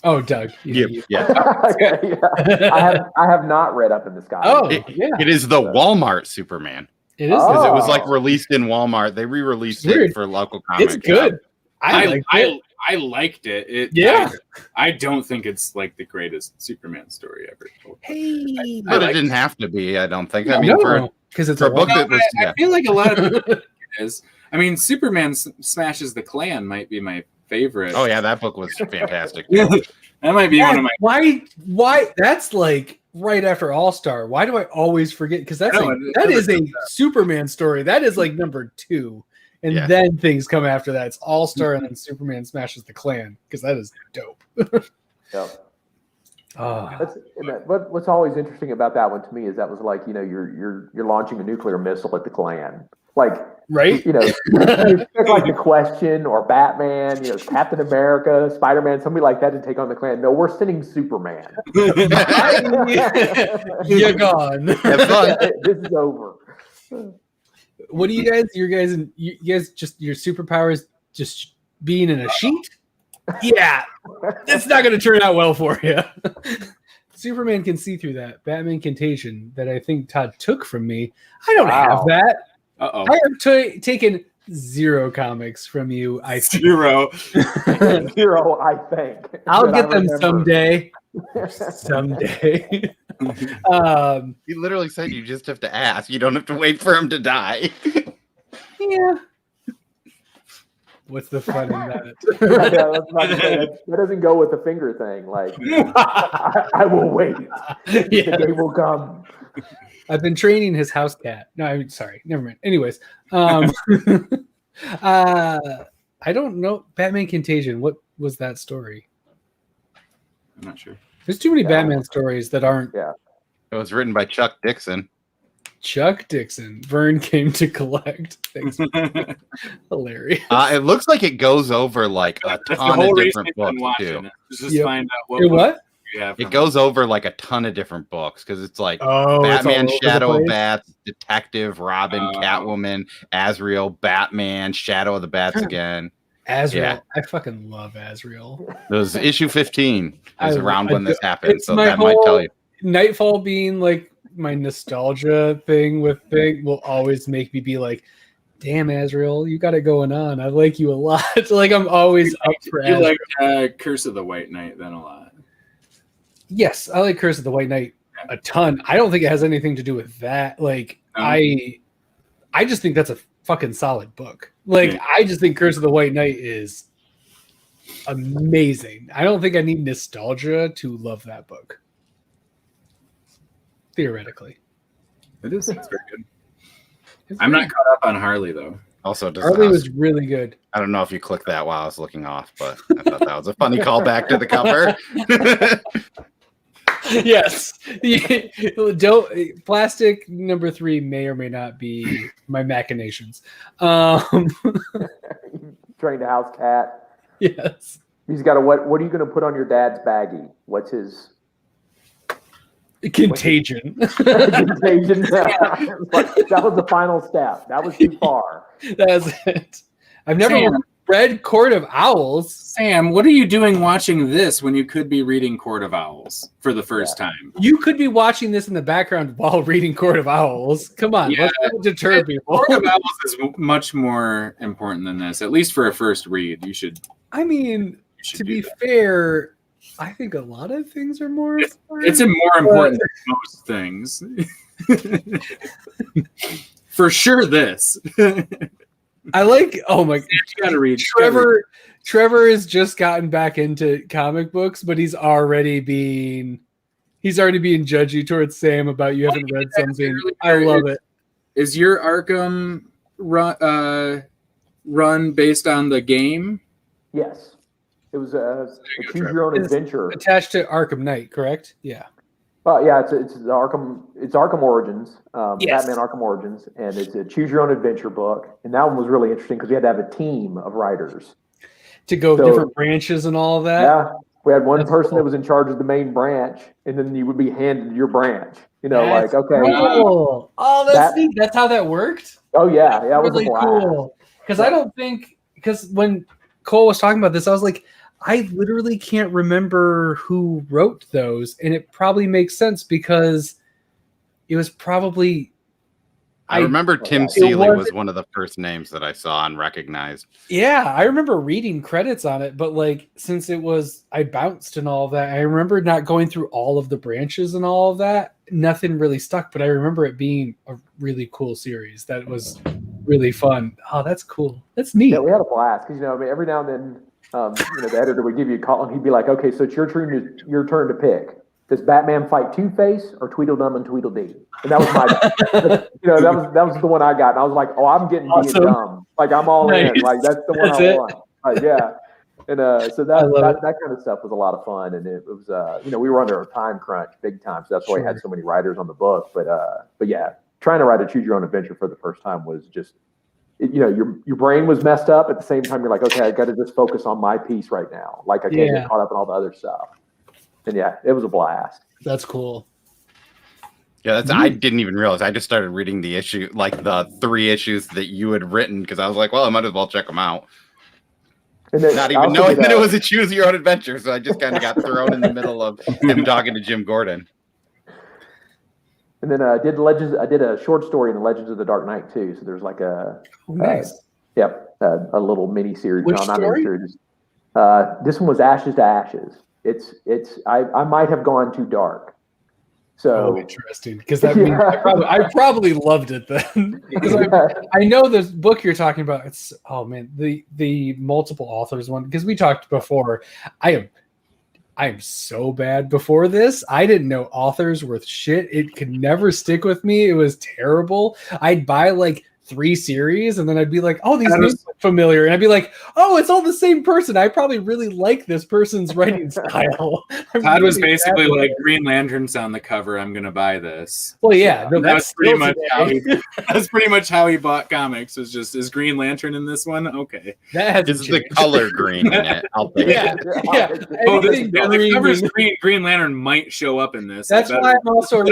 Oh, Doug. Yeah. I have not read Up in the Sky. Oh, it is the Walmart Superman. It is because it was like released in Walmart. They re-released it for local comics. It's good. I liked it. I don't think it's like the greatest Superman story ever told. Hey, but it didn't have to be. I don't think. I mean, because it's a book that was. I feel like a lot of people is. I mean, Superman smashes the Klan might be my favorite. Oh yeah, that book was fantastic. That might be one of my. Why? That's like right after All Star. Why do I always forget? Because that is a Superman story. That is like number 2. And then things come after that. It's All Star, and then Superman smashes the Klan, because that is dope. What's always interesting about that one to me is that was like, you're launching a nuclear missile at the Klan, like right. You expect like the Question or Batman, Captain America, Spider-Man, somebody like that to take on the Klan. No, we're sending Superman. You're gone. This is over. What do you guys? You guys just your superpowers just being in a sheet? Yeah, it's not going to turn out well for you. Superman can see through that. Batman Contagion that I think Todd took from me. I don't have that. Uh-oh. I have taken 0 comics from you. I think. 0. 0, I think. I'll get them someday. Someday. You literally said you just have to ask. You don't have to wait for him to die. Yeah. What's the fun in that? That doesn't go with the finger thing. Like, I will wait. The day will come. I've been training his house cat. No, I'm sorry. Never mind. Anyways, I don't know. Batman Contagion. What was that story? I'm not sure. There's too many Batman stories that aren't. Yeah. It was written by Chuck Dixon. Chuck Dixon. Vern came to collect. Thanks. Hilarious. It looks like it goes over like a ton of different books too. Just find out what you have. It goes over like a ton of different books because it's like Batman, Shadow of Bats, Detective, Robin, Catwoman, Azrael, Batman, Shadow of the Bats again. Azrael. I fucking love Azrael. It was issue 15 is around when this happened, so that might tell you. Nightfall being like my nostalgia thing with Big will always make me be like, damn, Azrael, you got it going on. I like you a lot. Like, I'm always up for Azrael. You like Curse of the White Knight then a lot. Yes, I like Curse of the White Knight a ton. I don't think it has anything to do with that. Like, I just think that's a fucking solid book. Like, I just think Curse of the White Knight is amazing. I don't think I need nostalgia to love that book. Theoretically. It is. It's very good. I'm not caught up on Harley, though. Also, Harley was really good. I don't know if you clicked that while I was looking off, but I thought that was a funny callback to the cover. Yes. Plastic number 3 may or may not be my machinations. Trained a house cat. Yes. He's got a what are you going to put on your dad's baggie? What's his Contagion. Contagion. That was the final step. That was too far. That's it. I've never read Court of Owls. Sam, what are you doing watching this when you could be reading Court of Owls for the first time? You could be watching this in the background while reading Court of Owls. Come on, let's not deter people. Court of Owls is much more important than this, at least for a first read. You should. I mean, to be fair, I think a lot of things are more important. It's more important than most things. For sure, this. I like. Oh my! You gotta read. Trevor has just gotten back into comic books, but he's already being judgy towards Sam about you haven't read something. I love it. Is your Arkham run based on the game? Yes. It was a choose your own adventure attached to Arkham Knight, correct? Yeah. Well, yeah, it's Arkham Origins, Yes. Batman Arkham Origins, and it's a choose your own adventure book. And that one was really interesting because we had to have a team of writers To go different branches and all of that. Yeah, we had one person cool. that was in charge of the main branch, and then you would be handed your branch. You know, That's like okay, cool. Oh, that's neat. That's how that worked. Oh yeah, that was really a blast. cool. Because I don't think when Cole was talking about this, I was like, I literally can't remember who wrote those, and it probably makes sense because it was probably. I remember Tim Seeley was one of the first names that I saw and recognized. Yeah, I remember reading credits on it, but like since it was I bounced and all of that, I remember not going through all of the branches and all of that. Nothing really stuck, but I remember it being a really cool series that was really fun. Oh, that's cool. That's neat. Yeah, we had a blast because I mean, every now and then, the editor would give you a call and he'd be like, "Okay, so it's your turn to pick. Does Batman fight Two-Face or Tweedledum and Tweedledee?" And that was my, that was the one I got. And I was like, "Oh, I'm getting awesome. Dee and Dumb. Like I'm all in. Like that's the one I want." Like, yeah. And so that kind of stuff was a lot of fun. And it was, we were under a time crunch big time. So that's why we had so many writers on the book. But yeah, trying to write a choose your own adventure for the first time was just, your brain was messed up. At the same time, you're like, okay, I got to just focus on my piece right now. Like I can't get caught up in all the other stuff. And yeah, it was a blast. That's cool. Yeah, I didn't even realize. I just started reading the issue, like the 3 issues that you had written, because I was like, well, I might as well check them out. And then, not even knowing that it was a choose your own adventure. So I just kind of got thrown in the middle of him talking to Jim Gordon. And then I did a short story in the Legends of the Dark Knight too. So there's like a little mini series. Which story? This one was Ashes to Ashes. I might have gone too dark. So interesting, because that means I probably loved it then. Because I know the book you're talking about. It's the multiple authors one, because we talked before. I am so bad before this. I didn't know authors worth shit. It could never stick with me. It was terrible. I'd buy like 3 series and then I'd be like, oh, these names look familiar, and I'd be like, oh, it's all the same person. I probably really like this person's writing style. Todd was basically like, Green Lantern's on the cover, I'm gonna buy this. Well, yeah, no, that's pretty much how he bought comics. Was just, is Green Lantern in this one? Okay, this is the color green in it. I'll take it. Oh, the cover's green. Green Lantern might show up in this. That's why I'm also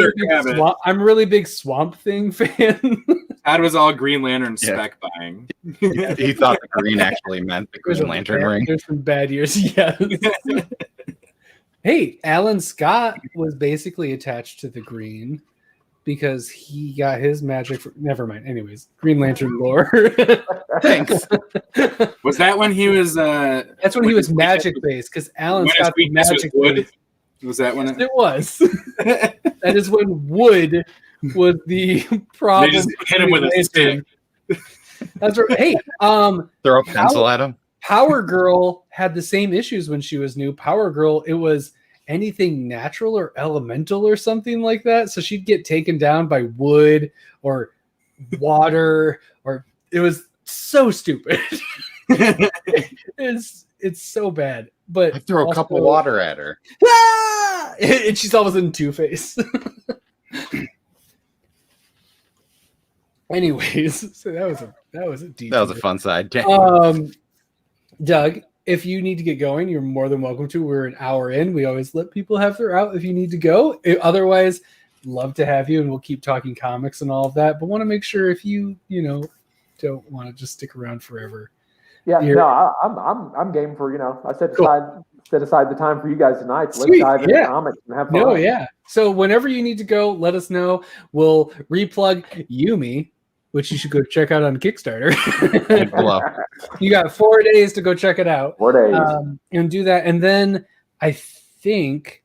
I'm a really big Swamp Thing fan. Todd was all Green Lantern spec buying. He thought the green actually meant the Green Lantern ring. There's some bad years, yes. Hey, Alan Scott was basically attached to the green because he got his magic. Never mind. Anyways, Green Lantern lore. Thanks. Was that when he was? That's when he was magic based, because Alan Scott was magic based. Was that when it was? That is when wood was the problem. They just hit him with a stick. That's right. Hey, throw a pencil at him. Power Girl had the same issues when she was new. Power Girl, it was anything natural or elemental or something like that. So she'd get taken down by wood or water, or it was so stupid. It's so bad. But I throw a cup of water at her. Ah! And she's always in Two-Face. Anyways, so that was a fun side. Doug, if you need to get going, you're more than welcome to. We're an hour in. We always let people have their out if you need to go. Otherwise, love to have you, and we'll keep talking comics and all of that. But want to make sure if you don't want to just stick around forever. Yeah, I'm game for I set aside the time for you guys tonight. So let's dive into comics and have fun. No, yeah. So whenever you need to go, let us know. We'll replug Yumi, which you should go check out on Kickstarter. You got 4 days to go check it out. 4 days. And do that. And then I think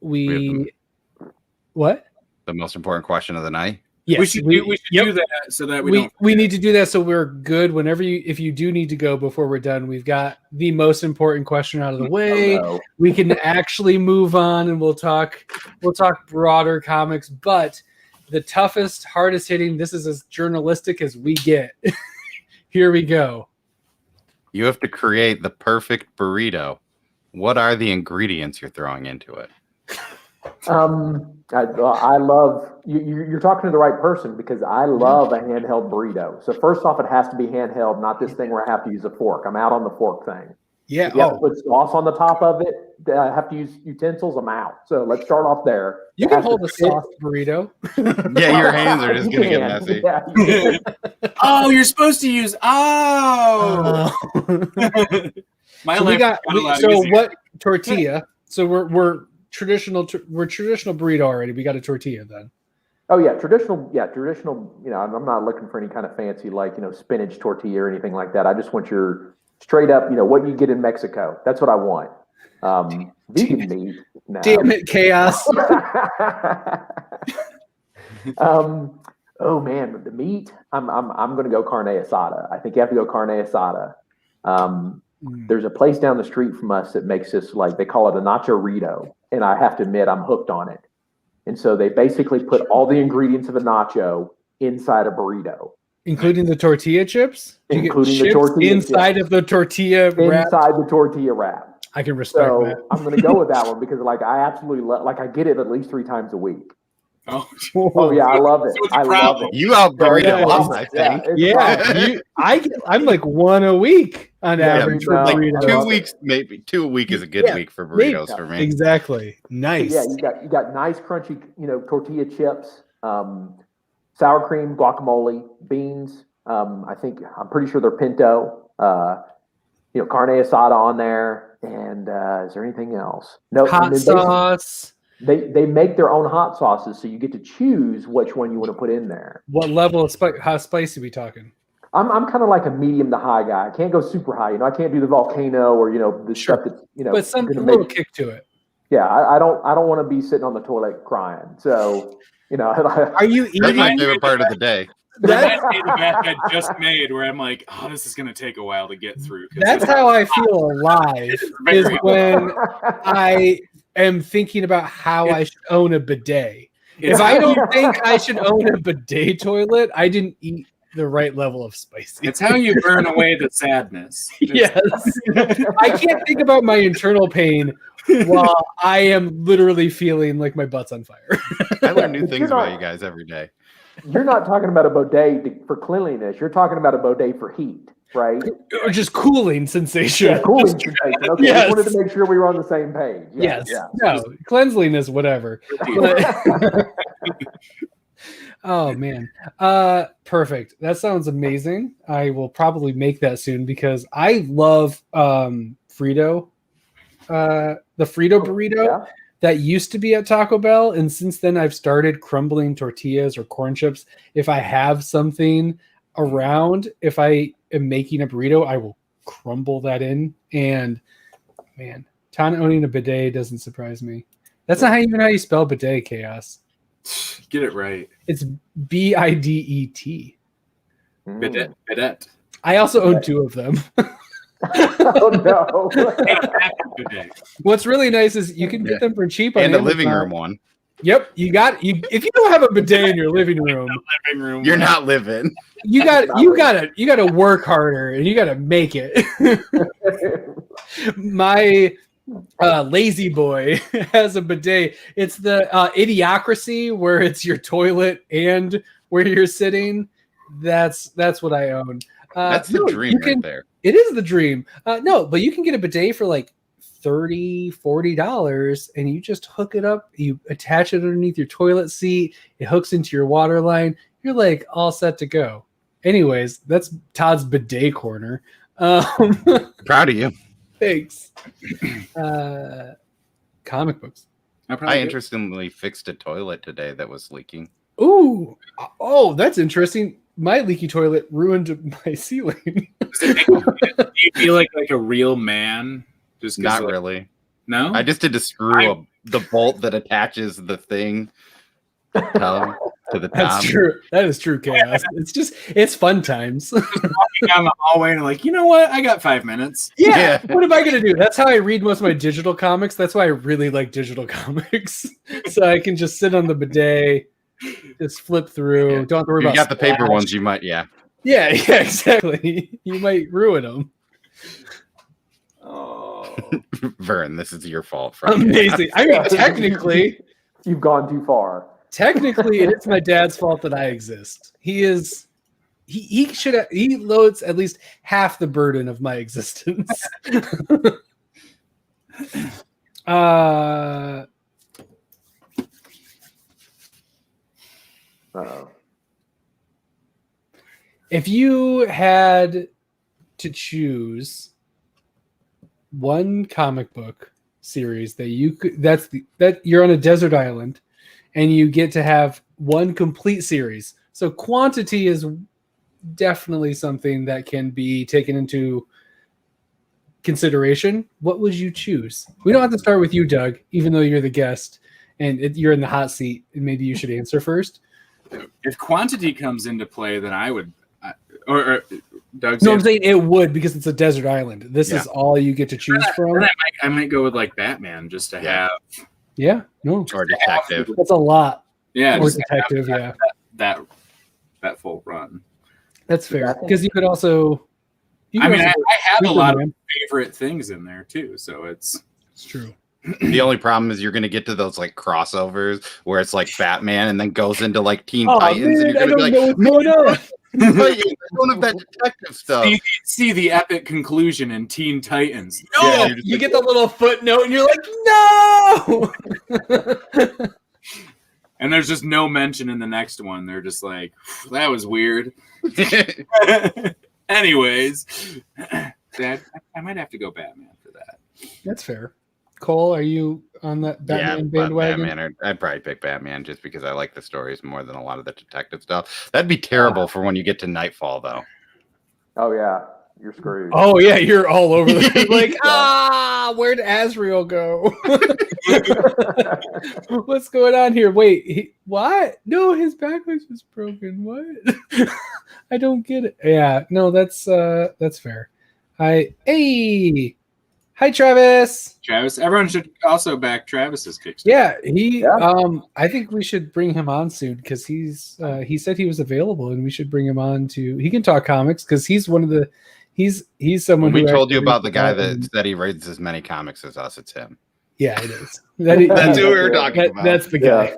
what? The most important question of the night? Yes, we should do that so that we need to do that so we're good. If you do need to go before we're done, we've got the most important question out of the way. Oh, no. We can actually move on, and we'll talk broader comics. But the toughest, hardest hitting, this is as journalistic as we get. Here we go. You have to create the perfect burrito. What are the ingredients you're throwing into it? I love you're talking to the right person because I love a handheld burrito. So first off, it has to be handheld, not this thing where I have to use a fork. I'm out on the fork thing. Yeah. If you have to put sauce on the top of it, I have to use utensils. I'm out. So let's start off there. You can hold a soft burrito. Yeah, your hands are just gonna get messy. Yeah, Oh, you're supposed to use. Oh. My So life got a lot easier. what tortilla? So we're traditional. We're traditional burrito already. We got a tortilla then. Oh yeah, traditional. Yeah, traditional. You know, I'm not looking for any kind of fancy spinach tortilla or anything like that. I just want your straight up. What you get in Mexico. That's what I want. Vegan meat. No. Damn it, chaos. Oh man, the meat. I'm going to go carne asada. I think you have to go carne asada. There's a place down the street from us that makes this, they call it a nacho-rito, and I have to admit I'm hooked on it. And so they basically put all the ingredients of a nacho inside a burrito, including the tortilla chips. Including the tortilla inside chips. of the tortilla wrap. Inside the tortilla wrap. I can respect that. So I'm going to go with that one because I absolutely love. I get it at least 3 times a week. Oh yeah, I love it. I love it. You out burrito us, I think. I'm like 1 a week on average for burritos. 2 weeks, maybe 2 a week is a good week for burritos for me. Exactly. Nice. Yeah, you got nice crunchy, tortilla chips, sour cream, guacamole, beans. I'm pretty sure they're pinto. Carne asada on there, and is there anything else? No, hot sauce. They make their own hot sauces, so you get to choose which one you want to put in there. What level of how spicy are we talking? I'm kind of like a medium to high guy. I can't go super high. I can't do the volcano or the stuff that's But some little kick to it. Yeah, I don't want to be sitting on the toilet crying. So are you eating? That's my favorite part of the day. That's the batch I just made where I'm like, oh, this is going to take a while to get through. That's how I feel alive, is when I am thinking about how I should own a bidet. If I don't think I should own a bidet toilet, I didn't eat the right level of spicy. It's how you burn away the sadness. Yes. I can't think about my internal pain while I am literally feeling like my butt's on fire. I learn new things about you guys every day. You're not talking about a bidet for cleanliness. You're talking about a bidet for heat, right? Or just cooling sensation. Yeah, cooling sensation. Okay, yes. I wanted to make sure we were on the same page. Yes. Yeah. No, cleanliness, whatever. Oh, man. Perfect. That sounds amazing. I will probably make that soon because I love Frito. The Frito burrito. Yeah. That used to be at Taco Bell, and since then I've started crumbling tortillas or corn chips. If I have something around, if I am making a burrito, I will crumble that in. And man, Ton owning a bidet doesn't surprise me. That's not even how you spell bidet, Chaos. Get it right. It's BIDET. Bidet. I also own 2 of them. Oh no! What's really nice is you can get them for cheap. And the living room one. Yep, you got you. If you don't have a bidet in your living room, you're not living. You gotta work harder, and you gotta make it. My lazy boy has a bidet. It's the Idiocracy, where it's your toilet and where you're sitting. That's what I own. That's the dream right there. It is the dream. No, but you can get a bidet for like $30, $40, and you just hook it up. You attach it underneath your toilet seat. It hooks into your water line. You're like all set to go. Anyways, that's Todd's bidet corner. Proud of you. Thanks. Comic books. I interestingly fixed a toilet today that was leaking. Ooh. Oh, that's interesting. My leaky toilet ruined my ceiling. Do you feel like a real man? Just not really. No, I just did to screw the bolt that attaches the thing to the top. That's true. That is true, Chaos. It's fun times. Just walking down the hallway and like, you know what? I got 5 minutes. Yeah. What am I gonna do? That's how I read most of my digital comics. That's why I really like digital comics. So I can just sit on the bidet. Just flip through. Yeah. Don't worry about. You got the paper ones. You might, yeah. Yeah, exactly. You might ruin them. Oh, Vern, this is your fault. Amazing. I mean, technically, you've gone too far. Technically, it's my dad's fault that I exist. He loads at least half the burden of my existence. If you had to choose one comic book series that you could, that you're on a desert island and you get to have one complete series. So quantity is definitely something that can be taken into consideration. What would you choose? We don't have to start with you, Doug, even though you're the guest and you're in the hot seat, and maybe you should answer first. If quantity comes into play, then I would, or Doug's. No, I'm saying it would, because it's a desert island. This is all you get to choose from. I might go with like Batman just to have. Yeah, no, or detective. That's a lot. Yeah, or detective. That full run. That's fair, because you could also. I have a lot of favorite things in there too, so it's true. The only problem is you're going to get to those like crossovers where it's like Batman and then goes into like Teen Titans, and you're going to be like, no, you don't have that detective stuff. See the epic conclusion in Teen Titans. No, yeah, you get the little footnote, and you're like, no. And there's just no mention in the next one. They're just like, that was weird. Anyways, Dad, I might have to go Batman for that. That's fair. Cole, are you on that Batman bandwagon? Batman, I'd probably pick Batman just because I like the stories more than a lot of the detective stuff. That'd be terrible for when you get to Nightfall, though. Oh, yeah. You're screwed. Oh, yeah. You're all over the like, where'd Azrael go? What's going on here? Wait, what? No, his back was just broken. What? I don't get it. Yeah, no, that's fair. Hi, Travis. Travis, everyone should also back Travis's Kickstarter. Yeah, I think we should bring him on soon because he said he was available, and we should bring him on he can talk comics because he's one of the he's someone. When we told you about the guy that said he reads as many comics as us, it's him. Yeah, it is. That's who we were talking about. That's the guy.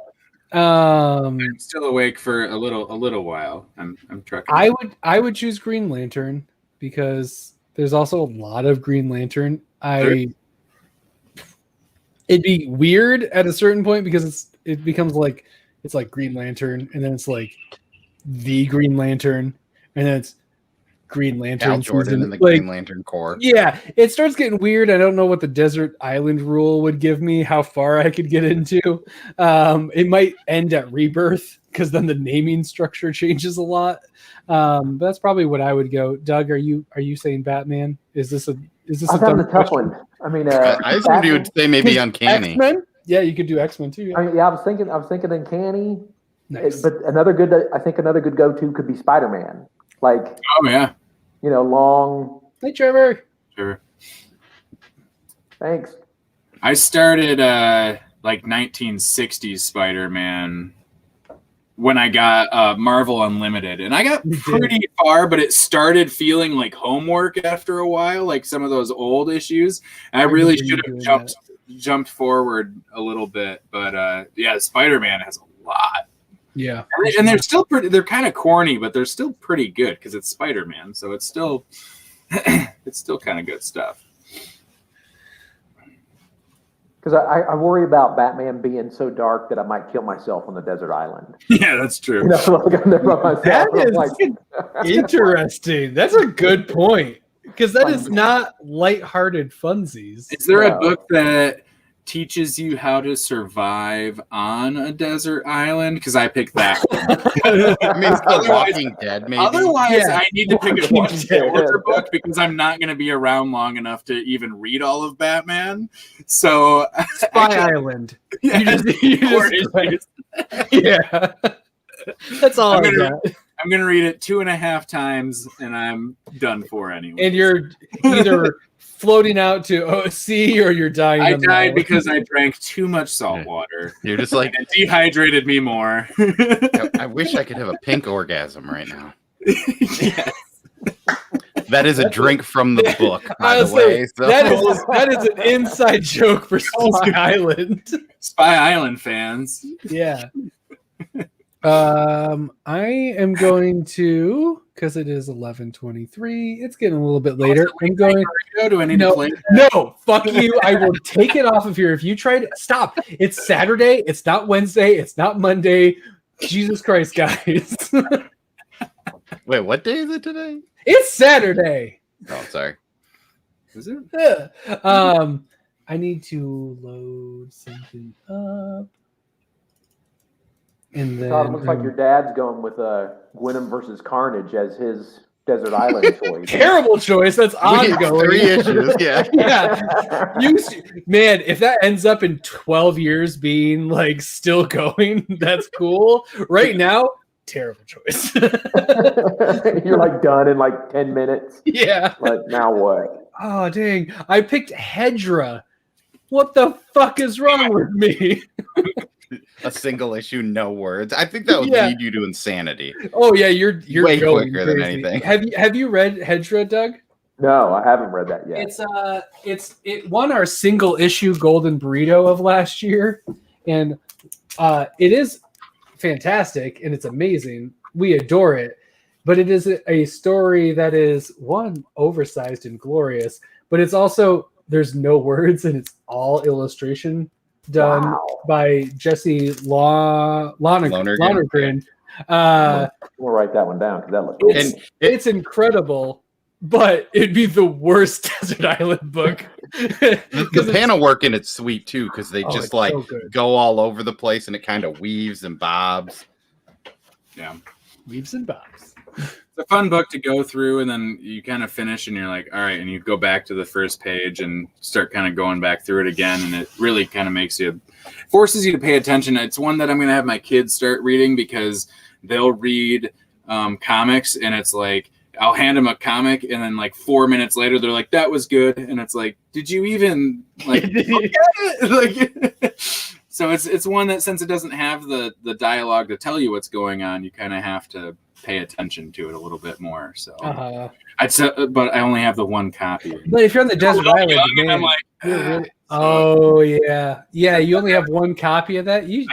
I'm still awake for a little while. I'm trucking. I would choose Green Lantern because there's also a lot of Green Lantern. It'd be weird at a certain point because it becomes like it's like Green Lantern, and then it's like the Green Lantern, and then it's Green Lantern. Hal Jordan and the Green Lantern Corps. Yeah, it starts getting weird. I don't know what the desert island rule would give me, how far I could get into. It might end at Rebirth because then the naming structure changes a lot. But that's probably what I would go. Doug, are you saying Batman? Is this a tough one? I mean, I assumed you would say maybe Uncanny. X-Men? Yeah, you could do X-Men too. Yeah. I was thinking Uncanny. Nice. But another good go-to could be Spider-Man. Like, oh yeah, long. Hey, Trevor. Sure. Thanks. I started like 1960s Spider-Man when I got Marvel Unlimited, and I got pretty far, but it started feeling like homework after a while, like some of those old issues. I really should have jumped forward a little bit, but Spider-Man has a lot. Yeah, and they're still pretty. They're kind of corny, but they're still pretty good because it's Spider-Man, so it's still kind of good stuff. Because I worry about Batman being so dark that I might kill myself on the desert island. Yeah, that's true. Like I'm there by myself. That is interesting. That's a good point because that is not lighthearted funsies. Is there a book that teaches you how to survive on a desert island? Because I picked that one. I mean, The Walking Dead, maybe. Otherwise, I need to pick a much shorter book because I'm not going to be around long enough to even read all of Batman. So, Spy Island. Yeah, yeah. That's all I'm going to read it 2.5 times, and I'm done for anyway. And you're either floating out to sea or you're dying. I died because I drank too much salt water. You're just like, it dehydrated me more. I wish I could have a pink orgasm right now. Yes. That is a drink from the book, by I the was way. saying, that is an inside joke for Spy Island. Spy Island fans. Yeah. I am going to, because it is 11:23. It's getting a little bit later. I'm going. Do I need to play that? No, fuck you. I will take it off of here if you try to stop. It's Saturday. It's not Wednesday. It's not Monday. Jesus Christ, guys. Wait, what day is it today? It's Saturday. Oh, sorry. Is it? I need to load something up. And then Todd, it looks like your dad's going with Gwynnum versus Carnage as his Desert Island choice. terrible choice. That's ongoing. 3 issues, yeah. Yeah. Man, if that ends up in 12 years being like still going, that's cool. Right now, terrible choice. You're like done in like 10 minutes. Yeah. Like, now what? Oh, dang. I picked Hedra. What the fuck is wrong with me? A single issue, no words. I think that would lead you to insanity. Oh yeah, you're way going quicker crazy. than anything. Have you read Hedra, Doug? No, I haven't read that yet. It won our single issue Golden Burrito of last year, and it is fantastic and it's amazing. We adore it, but it is a story that is one oversized and glorious, but it's also there's no words and it's all illustration done by Jesse Lonergan. We'll write that one down because that looks cool. It's incredible, but it'd be the worst Desert Island book. The panel work in it's sweet too because they just like so go all over the place and it kind of weaves and bobs. Yeah, weaves and bobs. It's a fun book to go through, and then you kind of finish, and you're like, all right, and you go back to the first page and start kind of going back through it again, and it really kind of forces you to pay attention. It's one that I'm going to have my kids start reading because they'll read comics, and it's like I'll hand them a comic, and then like 4 minutes later, they're like, "That was good," and it's like, "Did you even like?" Like, so it's one that since it doesn't have the dialogue to tell you what's going on, you kind of have to pay attention to it a little bit more. So but I only have the one copy. But if you're on the desert island, man, I'm like, really, oh yeah, you only have one copy of that. You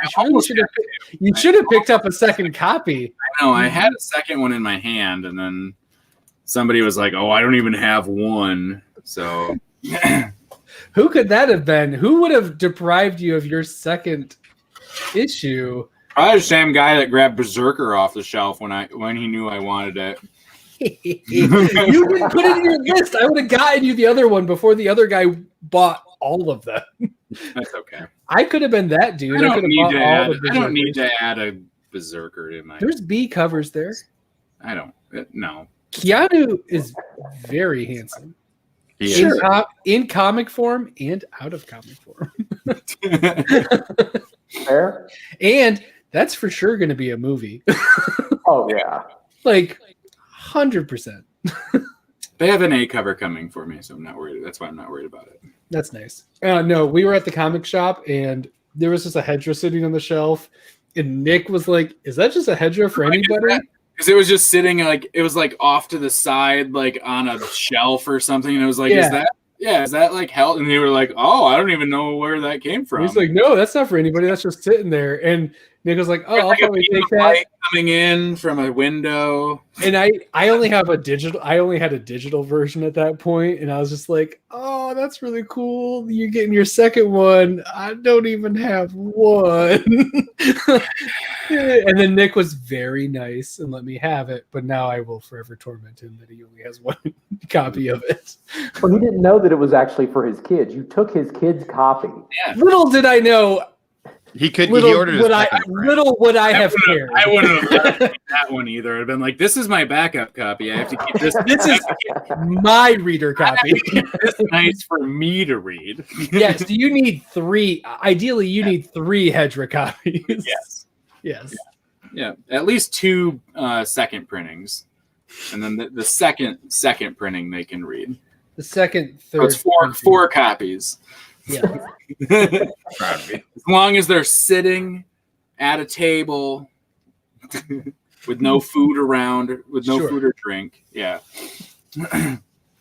should have picked up a second copy. I know I had a second one in my hand, and then somebody was like, "Oh, I don't even have one." So who could that have been? Who would have deprived you of your second issue? Probably the same guy that grabbed Berserker off the shelf when he knew I wanted it. You didn't put it in your list. I would have gotten you the other one before the other guy bought all of them. That's okay. I could have been that dude. I don't need to add a Berserker to my. There's B covers there. I don't. No. Keanu is very handsome. In comic form and out of comic form. Fair. And that's for sure going to be a movie. Oh yeah, like 100%. They have an A cover coming for me, so I'm not worried. That's why I'm not worried about it. That's nice. No, we were at the comic shop and there was just a Hedra sitting on the shelf, and Nick was like, "Is that just a Hedra for anybody?" Because it was just sitting like it was like off to the side, like on a shelf or something, and it was like, "Is that like hell?" And they were like, "Oh, I don't even know where that came from." He's like, "No, that's not for anybody. That's just sitting there." And Nick was like, "Oh, I'll probably take that." Coming in from a window. And I only have a digital. I only had a digital version at that point, and I was just like, "Oh, that's really cool. You're getting your second one. I don't even have one." And then Nick was very nice and let me have it, but now I will forever torment him that he only has one copy of it. Well, he didn't know that it was actually for his kids. You took his kid's copy. Yeah. Little did I know. He ordered little would I have cared. I wouldn't have done that one either. I'd have been like, "This is my backup copy. I have to keep this. This is my reader copy. This is nice for me to read." Yes. Do you need 3? Ideally, you need 3 Hedra copies. Yes. Yeah. At least 2 second printings, and then the second printing they can read. The second, third. So it's 4 copies. Yeah. As long as they're sitting at a table with no food around, with no food or drink. Yeah.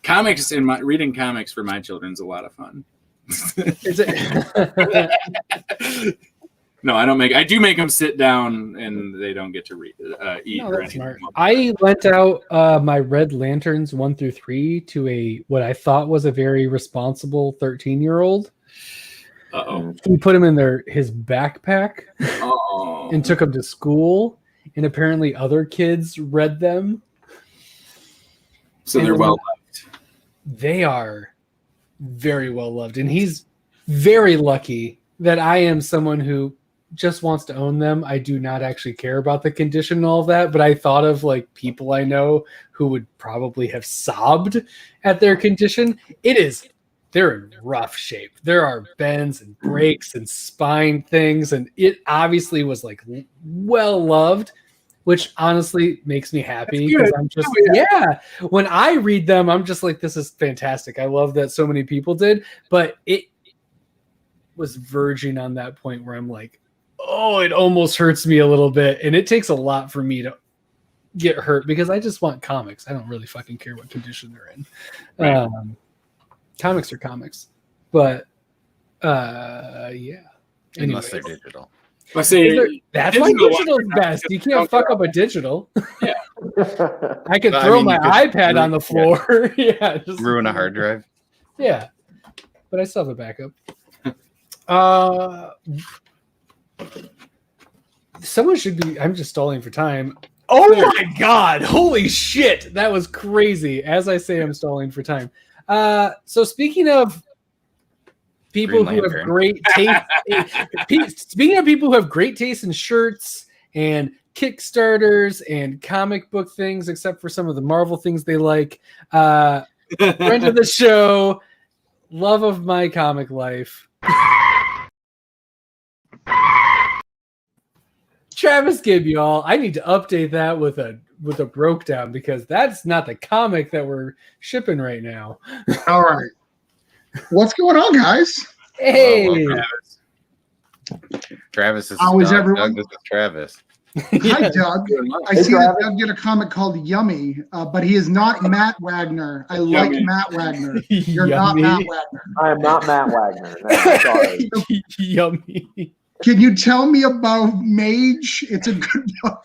Comics reading comics for my children is a lot of fun. Is it? No, I do make them sit down, and they don't get to eat No, or that's anything. smart. I lent out my Red Lanterns 1 through 3 to what I thought was a very responsible 13-year-old. Uh-oh. He put them in his backpack Oh. and took them to school, and apparently other kids read them. So they're well loved. They are very well loved, and he's very lucky that I am someone who just wants to own them. I do not actually care about the condition and all of that, but I thought of like people I know who would probably have sobbed at their condition. They're in rough shape. There are bends and breaks and spine things, and it obviously was like well loved, which honestly makes me happy because I'm just when I read them, I'm just like, this is fantastic. I love that so many people did, but it was verging on that point where I'm like, oh, it almost hurts me a little bit, and it takes a lot for me to get hurt because I just want comics. I don't really fucking care what condition they're in. Right. Comics are comics, but yeah. Unless they're digital. I say that's why digital's best. You can't fuck up a digital. Yeah. I could throw my iPad on the floor. Yeah, just ruin a hard drive. Yeah, but I still have a backup. Someone should be. I'm just stalling for time. Oh my god! Holy shit! That was crazy. As I say, I'm stalling for time. So speaking of people who have great taste, speaking of people who have great taste in shirts and Kickstarters and comic book things, except for some of the Marvel things they like. Friend of the show, love of my comic life. Travis Gibb, y'all. I need to update that with a breakdown because that's not the comic that we're shipping right now. All right. What's going on, guys? Hey. Travis is how is everyone? Doug, this is Travis. Hi, Doug. I see that Doug did a comic called Yummy, but he is not Matt Wagner. I like Matt Wagner. You're not Matt Wagner. I am not Matt Wagner. No, sorry. Yummy. Can you tell me about Mage? It's a good book.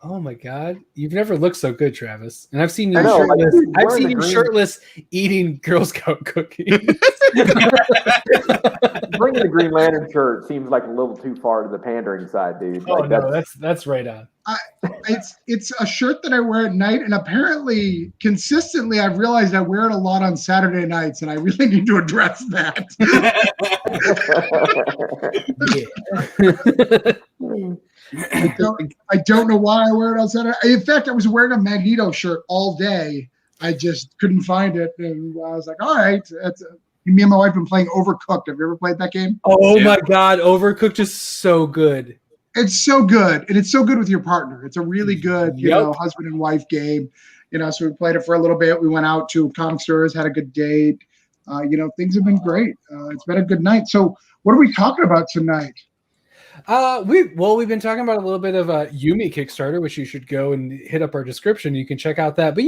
Oh my god, you've never looked so good, Travis. And I've seen you shirtless. I've seen you shirtless eating Girl Scout cookies. Bringing the Green Lantern shirt seems like a little too far to the pandering side, dude. Oh, like, no, that's right on. It's a shirt that I wear at night, and apparently, consistently, I've realized I wear it a lot on Saturday nights, and I really need to address that. I don't know why I wear it on Saturday. In fact, I was wearing a Magneto shirt all day. I just couldn't find it, and I was like, all right, me and my wife have been playing Overcooked. Have you ever played that game? Oh my god, Overcooked is so good. It's so good, and it's so good with your partner. It's a really good, husband and wife game. So we played it for a little bit. We went out to comic stores, had a good date. Things have been great. It's been a good night. So what are we talking about tonight? We've been talking about a little bit of a Yumi Kickstarter, which you should go and hit up our description. You can check out that. But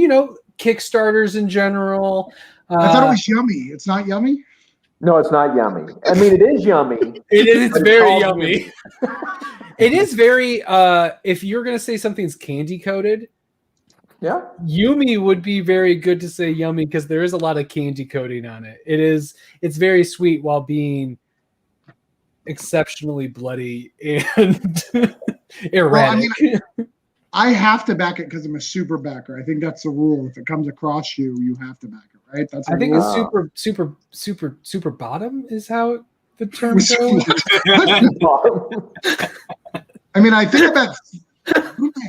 Kickstarters in general. I thought it was Yummy. It's not Yummy? No, it's not Yummy. I mean, it is yummy. It's very yummy. It is very, if you're going to say something's candy coated, yeah, Yumi would be very good to say yummy because there is a lot of candy coating on it. It's very sweet while being exceptionally bloody and erratic. Well, I have to back it because I'm a super backer. I think that's the rule. If it comes across you, you have to back it, right? That's I think it's super bottom is how the term goes. I mean, I think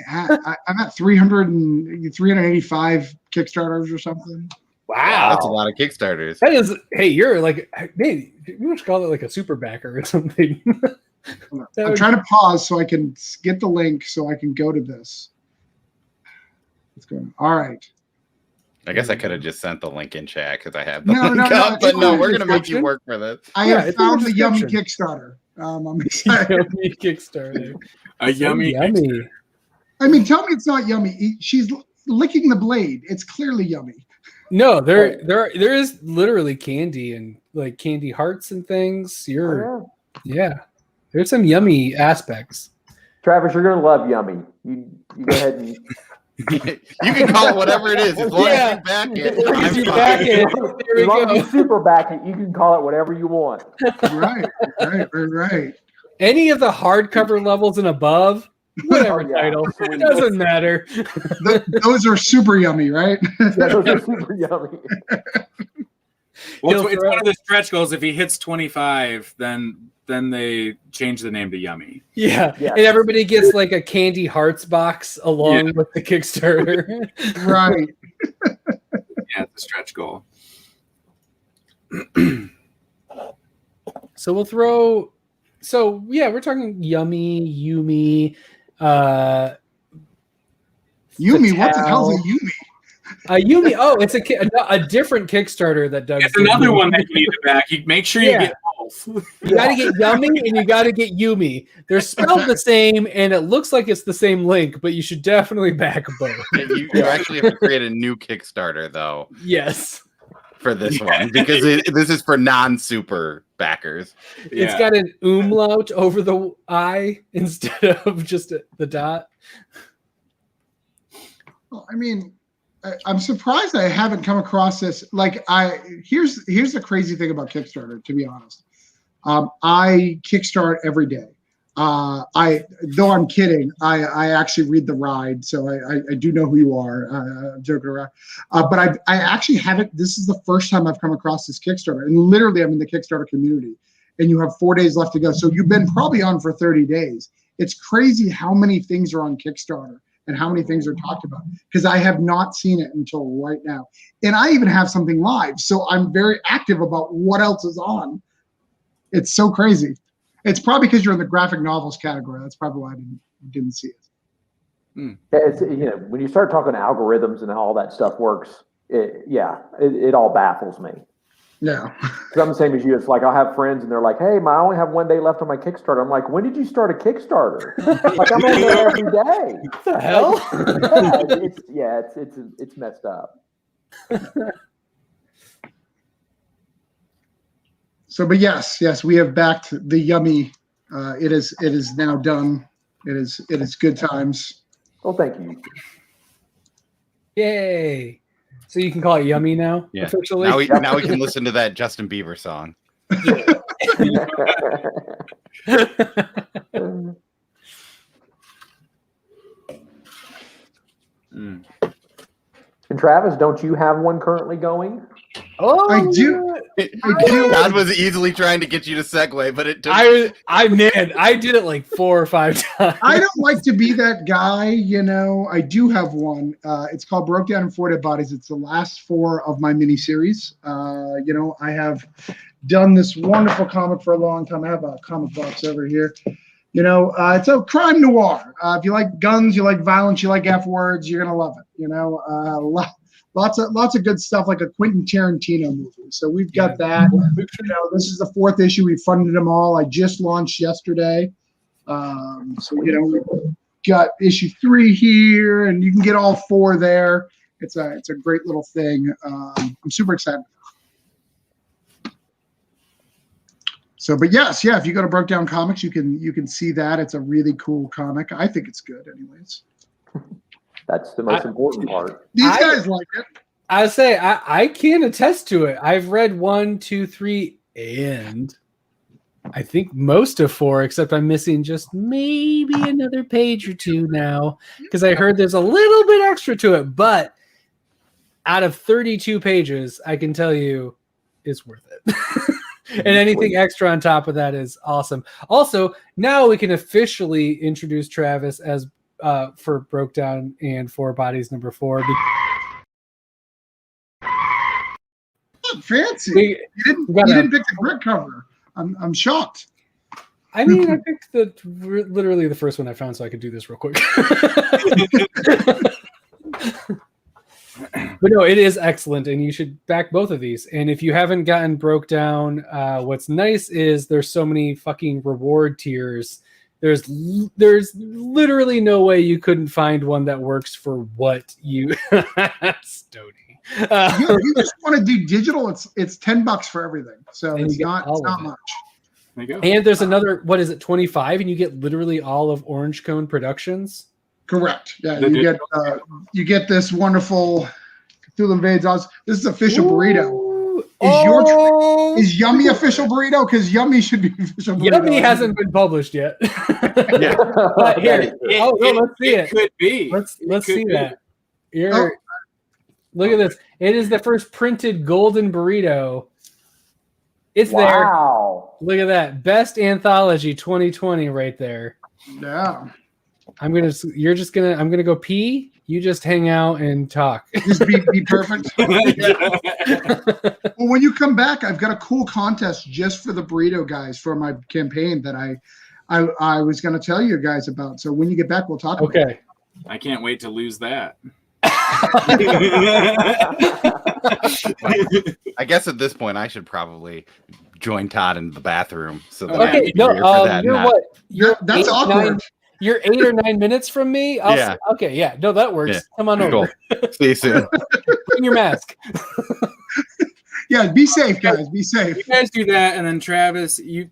I'm at 385 Kickstarters or something. Wow, that's a lot of Kickstarters. That is. Hey, you're like, maybe you should call it like a super backer or something. I'm trying to pause so I can get the link so I can go to this. What's going on? All right. I guess I could have just sent the link in chat because I have the link up, but no, we're going to make you work for this. I have found the Yummy Kickstarter. I'm excited. Yummy Kickstarter. A yummy. I mean, tell me it's not yummy. She's licking the blade. It's clearly yummy. No, there is literally candy and like candy hearts and things. Yeah. There's some yummy aspects. Travis, you're gonna love Yummy. You go ahead and You can call it whatever it is as long as you back it. As you I'm back fine. it. There we as long as go. you super back it, you can call it whatever you want. Right. Any of the hardcover levels and above, whatever Oh, yeah. title, it doesn't matter. Those are super yummy, right? Yeah, those are super yummy. Well, it's one of the stretch goals. If he hits 25, then they change the name to Yummy. Yeah. Yeah. And everybody gets like a candy hearts box along with the Kickstarter. Right. Yeah, the stretch goal. So we'll throw. So yeah, we're talking Yummy, Yumi, Yumi, what the hell's a Yumi? Yumi. Oh, it's a different Kickstarter that Doug. It's another one that you need to back. You make sure you get both. You got to get Yummy and you got to get Yumi. They're spelled the same, and it looks like it's the same link, but you should definitely back both. You actually have to create a new Kickstarter though Yes. for this one because this is for non-super backers. It's got an umlaut over the I instead of just the dot. Well, I mean, I'm surprised I haven't come across this. Like, here's the crazy thing about Kickstarter. To be honest, I kickstart every day. Though I'm kidding, I actually read the ride, so I do know who you are. I'm joking around, but I actually haven't. This is the first time I've come across this Kickstarter, and literally I'm in the Kickstarter community, and you have 4 days left to go. So you've been probably on for 30 days. It's crazy how many things are on Kickstarter and how many things are talked about, because I have not seen it until right now. And I even have something live, so I'm very active about what else is on. It's so crazy. It's probably because you're in the graphic novels category. That's probably why I didn't see it. Yeah, it's, when you start talking algorithms and how all that stuff works, it all baffles me. Yeah. Because I'm the same as you. It's like I'll have friends and they're like, "Hey, I only have 1 day left on my Kickstarter." I'm like, "When did you start a Kickstarter?" Like I'm on there every day. What the hell? It's messed up. So, but yes, we have backed the Yummy. It is now done. It is good times. Well, thank you. Yay! So you can call it Yummy now, Yeah. officially. Now we can listen to that Justin Bieber song. And Travis, don't you have one currently going? Oh, I do. God was easily trying to get you to segue, but it took. I did it like 4 or 5 times. I don't like to be that guy, I do have one. It's called Broke Down in 4 Dead Bodies. It's the last 4 of my miniseries. I have done this wonderful comic for a long time. I have a comic box over here. It's a crime noir. If you like guns, you like violence, you like F words, you're gonna love it. Lots of good stuff, like a Quentin Tarantino movie. So we've got that. This is the 4th issue. We funded them all. I just launched yesterday. We got issue 3 here, and you can get all 4 there. It's a great little thing. I'm super excited. So, but yes, if you go to Broke Down Comics, you can see that. It's a really cool comic. I think it's good, anyways. That's the most important part. These guys like it. I would say I can attest to it. I've read 1, 2, 3, and I think most of 4, except I'm missing just maybe another page or 2 now, because I heard there's a little bit extra to it. But out of 32 pages, I can tell you it's worth it. And anything extra on top of that is awesome. Also, now we can officially introduce Travis as for Broke Down and 4 Bodies number 4. Fancy. You didn't pick the grid cover. I'm shocked. I mean, I picked literally the first one I found, so I could do this real quick. But no, it is excellent, and you should back both of these. And if you haven't gotten Broke Down, what's nice is there's so many fucking reward tiers There's literally no way you couldn't find one that works for what you Stony. You just want to do digital. It's $10 for everything, so it's not much. There you go. And there's another, what is it, 25, and you get literally all of Orange Cone Productions. Correct. Yeah, you get this wonderful Cthulhu Invades Oz. This is official burrito. Is Yummy official burrito? Because Yummy should be official burrito. Yummy hasn't been published yet. Yeah. But here, let's see it. Could be. Let's see that. Here, look at this. It is the first printed golden burrito. It's there. Look at that. Best Anthology 2020 right there. Yeah. I'm gonna go pee. You just hang out and talk. Just be perfect. Well, when you come back, I've got a cool contest just for the burrito guys for my campaign that I was going to tell you guys about. So when you get back, we'll talk about it. I can't wait to lose that. I guess at this point, I should probably join Todd in the bathroom. So that okay, that's awkward. You're 8 or 9 minutes from me. Okay, yeah. No, that works. Yeah. Come on over. Cool. See you soon. Bring your mask. Yeah, be safe, guys. Be safe. You guys do that, and then Travis, you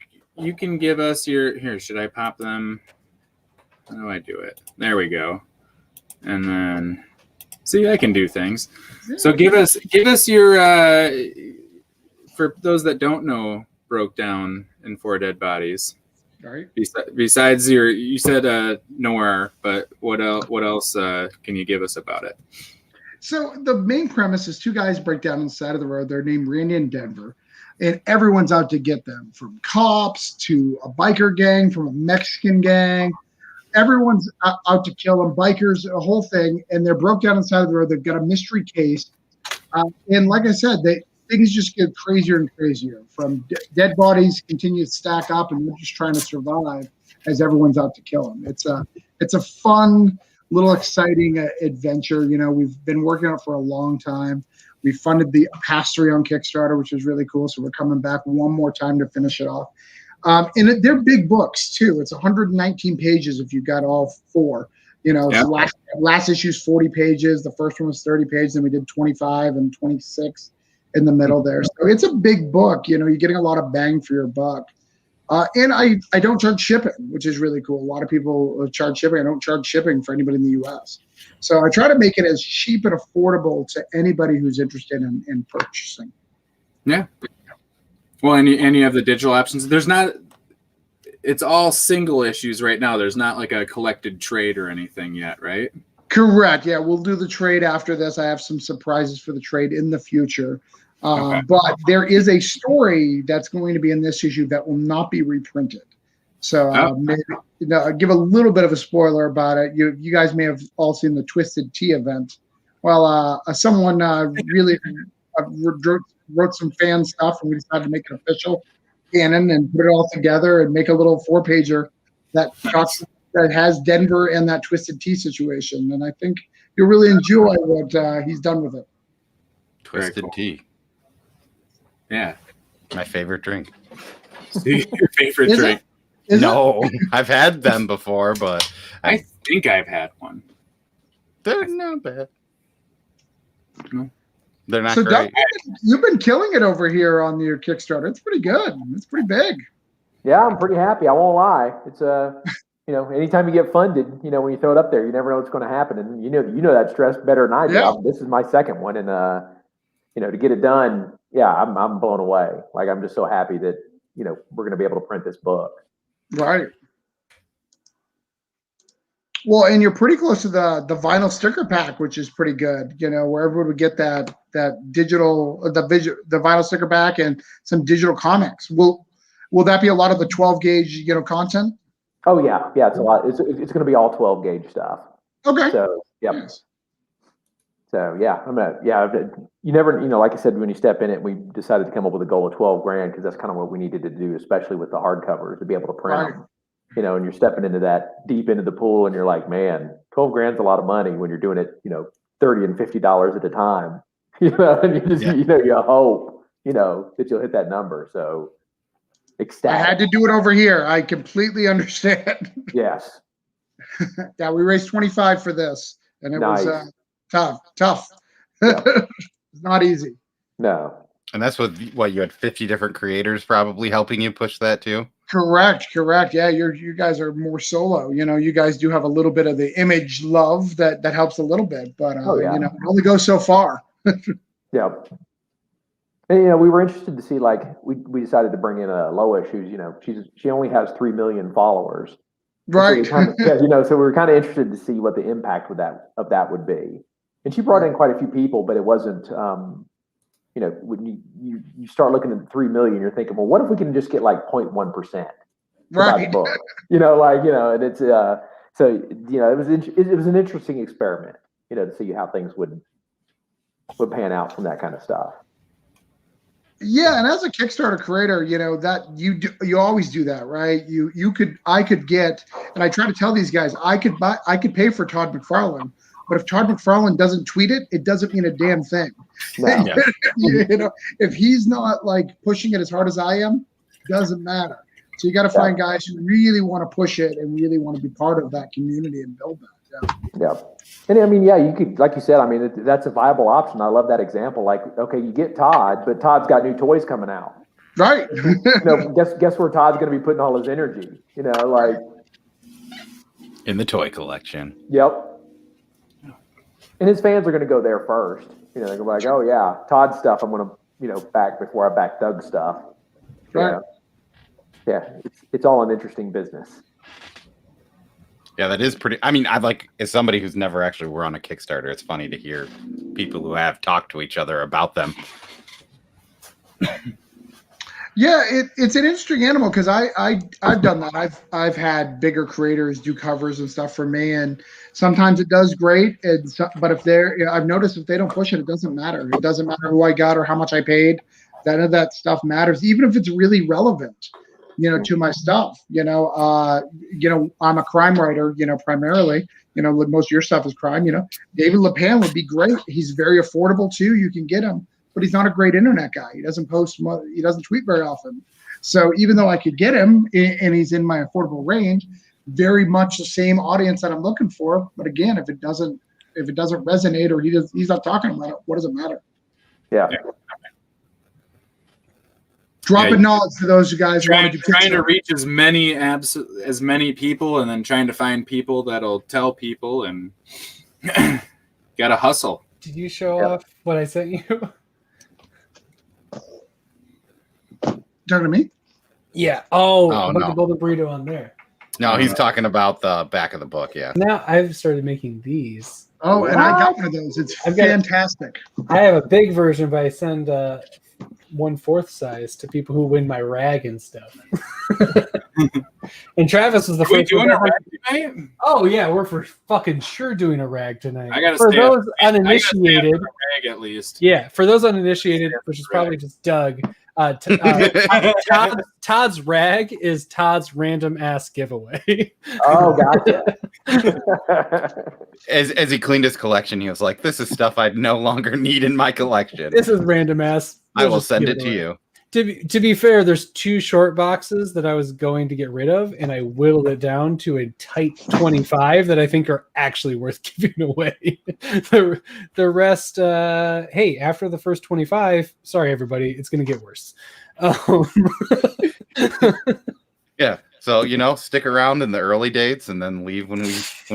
can give us your here. Should I pop them? How do I do it? There we go. And then see, I can do things. So give us your for those that don't know, Broke Down in 4 Dead Bodies. Right. Besides you said noir, but what else can you give us about it? So the main premise is 2 guys break down on the side of the road. They're named Randy and Denver, and everyone's out to get them, from cops to a biker gang, from a Mexican gang. Everyone's out to kill them, bikers, a whole thing, and they're broke down on the side of the road. They've got a mystery case, and like I said, things just get crazier and crazier. From dead bodies continue to stack up, and we're just trying to survive as everyone's out to kill them. It's a fun, little exciting adventure. You know, we've been working on it for a long time. We funded the past 3 on Kickstarter, which was really cool. So we're coming back one more time to finish it off. And they're big books too. It's 119 pages if you got all 4. You know, last issue's 40 pages. The first one was 30 pages, and we did 25 and 26. In the middle there. So it's a big book. You know, you're getting a lot of bang for your buck. And I don't charge shipping, which is really cool. A lot of people charge shipping. I don't charge shipping for anybody in the U.S. So I try to make it as cheap and affordable to anybody who's interested in purchasing. Yeah. Well, and you have the digital options. There's not. It's all single issues right now. There's not like a collected trade or anything yet, right? Correct. Yeah, we'll do the trade after this. I have some surprises for the trade in the future. Okay. But there is a story that's going to be in this issue that will not be reprinted. So maybe, I'll give a little bit of a spoiler about it. You guys may have all seen the Twisted Tea event. Well, someone really wrote some fan stuff, and we decided to make it official canon and put it all together and make a little 4-pager that has Denver and that Twisted Tea situation. And I think you'll really enjoy what he's done with it. Twisted Tea. Yeah. My favorite drink. Your favorite Is drink? No, I've had them before, but I think I've had one. They're not bad. No. They're not So great. Doug, you've been killing it over here on your Kickstarter. It's pretty good. It's pretty big. Yeah, I'm pretty happy. I won't lie. It's you know, anytime you get funded, you know, when you throw it up there, you never know what's going to happen, and you know that stress better than I do. Yeah. This is my 2nd one, and you know, to get it done, yeah, I'm blown away. Like, I'm just so happy that, you know, we're going to be able to print this book. Right. Well, and you're pretty close to the vinyl sticker pack, which is pretty good. You know, where everyone would get that digital, the vinyl sticker pack and some digital comics. Will that be a lot of the 12 gauge, you know, content? Oh yeah, it's a lot. It's going to be all 12 gauge stuff. Okay. So yep. Yes. So yeah, you never, you know, like I said, when you step in it, we decided to come up with a goal of 12 grand because that's kind of what we needed to do, especially with the hardcovers, to be able to print them. You know, and you're stepping into that deep into the pool, and you're like, man, 12 grand's a lot of money when you're doing it, you know, $30 and $50 at a time. You know, and you just, you know, you hope, you know, that you'll hit that number. So, Is it? so yeah, I'm excited. Is it? Yeah. ecstatic. I had to do it over here. I completely understand. Yes. Yeah, we raised 25 for this, and it Nice. was tough. Yep. It's not easy. No. And that's what you had 50 different creators probably helping you push that too. Correct. Yeah, you guys are more solo. You guys do have a little bit of the image love that helps a little bit, but it only goes so far. Yep. And we were interested to see, like, we decided to bring in Lois, who's she only has 3 million followers. Right. So so we were kind of interested to see what the impact of that would be. And she brought in quite a few people, but it wasn't. When you start looking at 3 million, you're thinking, well, what if we can just get like 0.1%? Right. Book? And it's it was an interesting experiment, to see how things would pan out from that kind of stuff. Yeah, and as a Kickstarter creator, that you always do that, right? I could get, and I try to tell these guys, I could pay for Todd McFarlane, but if Todd McFarlane doesn't tweet it, it doesn't mean a damn thing. No. If he's not like pushing it as hard as I am, doesn't matter. So you got to find guys who really want to push it and really want to be part of that community and build that. Yeah. And I mean, you could, like you said, I mean, that's a viable option. I love that example. Like, okay, you get Todd, but Todd's got new toys coming out. Right. Guess where Todd's going to be putting all his energy, like. In the toy collection. Yep. And his fans are going to go there first. They're going to be like, oh, yeah, Todd's stuff I'm going to, back before I back Doug's stuff. Right. Yeah, it's all an interesting business. Yeah, that is pretty. I mean, as somebody who's never actually were on a Kickstarter, it's funny to hear people who have talked to each other about them. Yeah, it's an interesting animal because I've done that. I've had bigger creators do covers and stuff for me, and sometimes it does great. But I've noticed if they don't push it, it doesn't matter. It doesn't matter who I got or how much I paid. None of that stuff matters, even if it's really relevant, to my stuff. I'm a crime writer, primarily. Most of your stuff is crime. David LePan would be great. He's very affordable too. You can get him. But he's not a great internet guy. He doesn't post. He doesn't tweet very often. So even though I could get him and he's in my affordable range, very much the same audience that I'm looking for. But again, if it doesn't resonate or he's not talking about it, what does it matter? Yeah. Dropping knowledge to those guys trying to reach as many people, and then trying to find people that'll tell people, and gotta hustle. Did you show off what I sent you? Talking to me? Yeah. Oh no. The golden burrito on there. No, he's talking about the back of the book. Yeah. Now I've started making these. Oh, and I got one of those. It's fantastic. I have a big version, but I send 1/4 size to people who win my rag and stuff. And Travis was the first. Doing a rag tonight? Oh yeah, we're for fucking sure doing a rag tonight. I gotta for those uninitiated. Rag at least. Yeah, for those uninitiated, which is probably just Doug. Todd's rag is Todd's random ass giveaway. Oh, gotcha. As he cleaned his collection, he was like, "This is stuff I no longer need in my collection. This is random ass. I will send it to you." To be fair, there's 2 short boxes that I was going to get rid of, and I whittled it down to a tight 25 that I think are actually worth giving away. The rest, hey, after the first 25, sorry everybody, it's going to get worse. Yeah, so stick around in the early dates and then leave when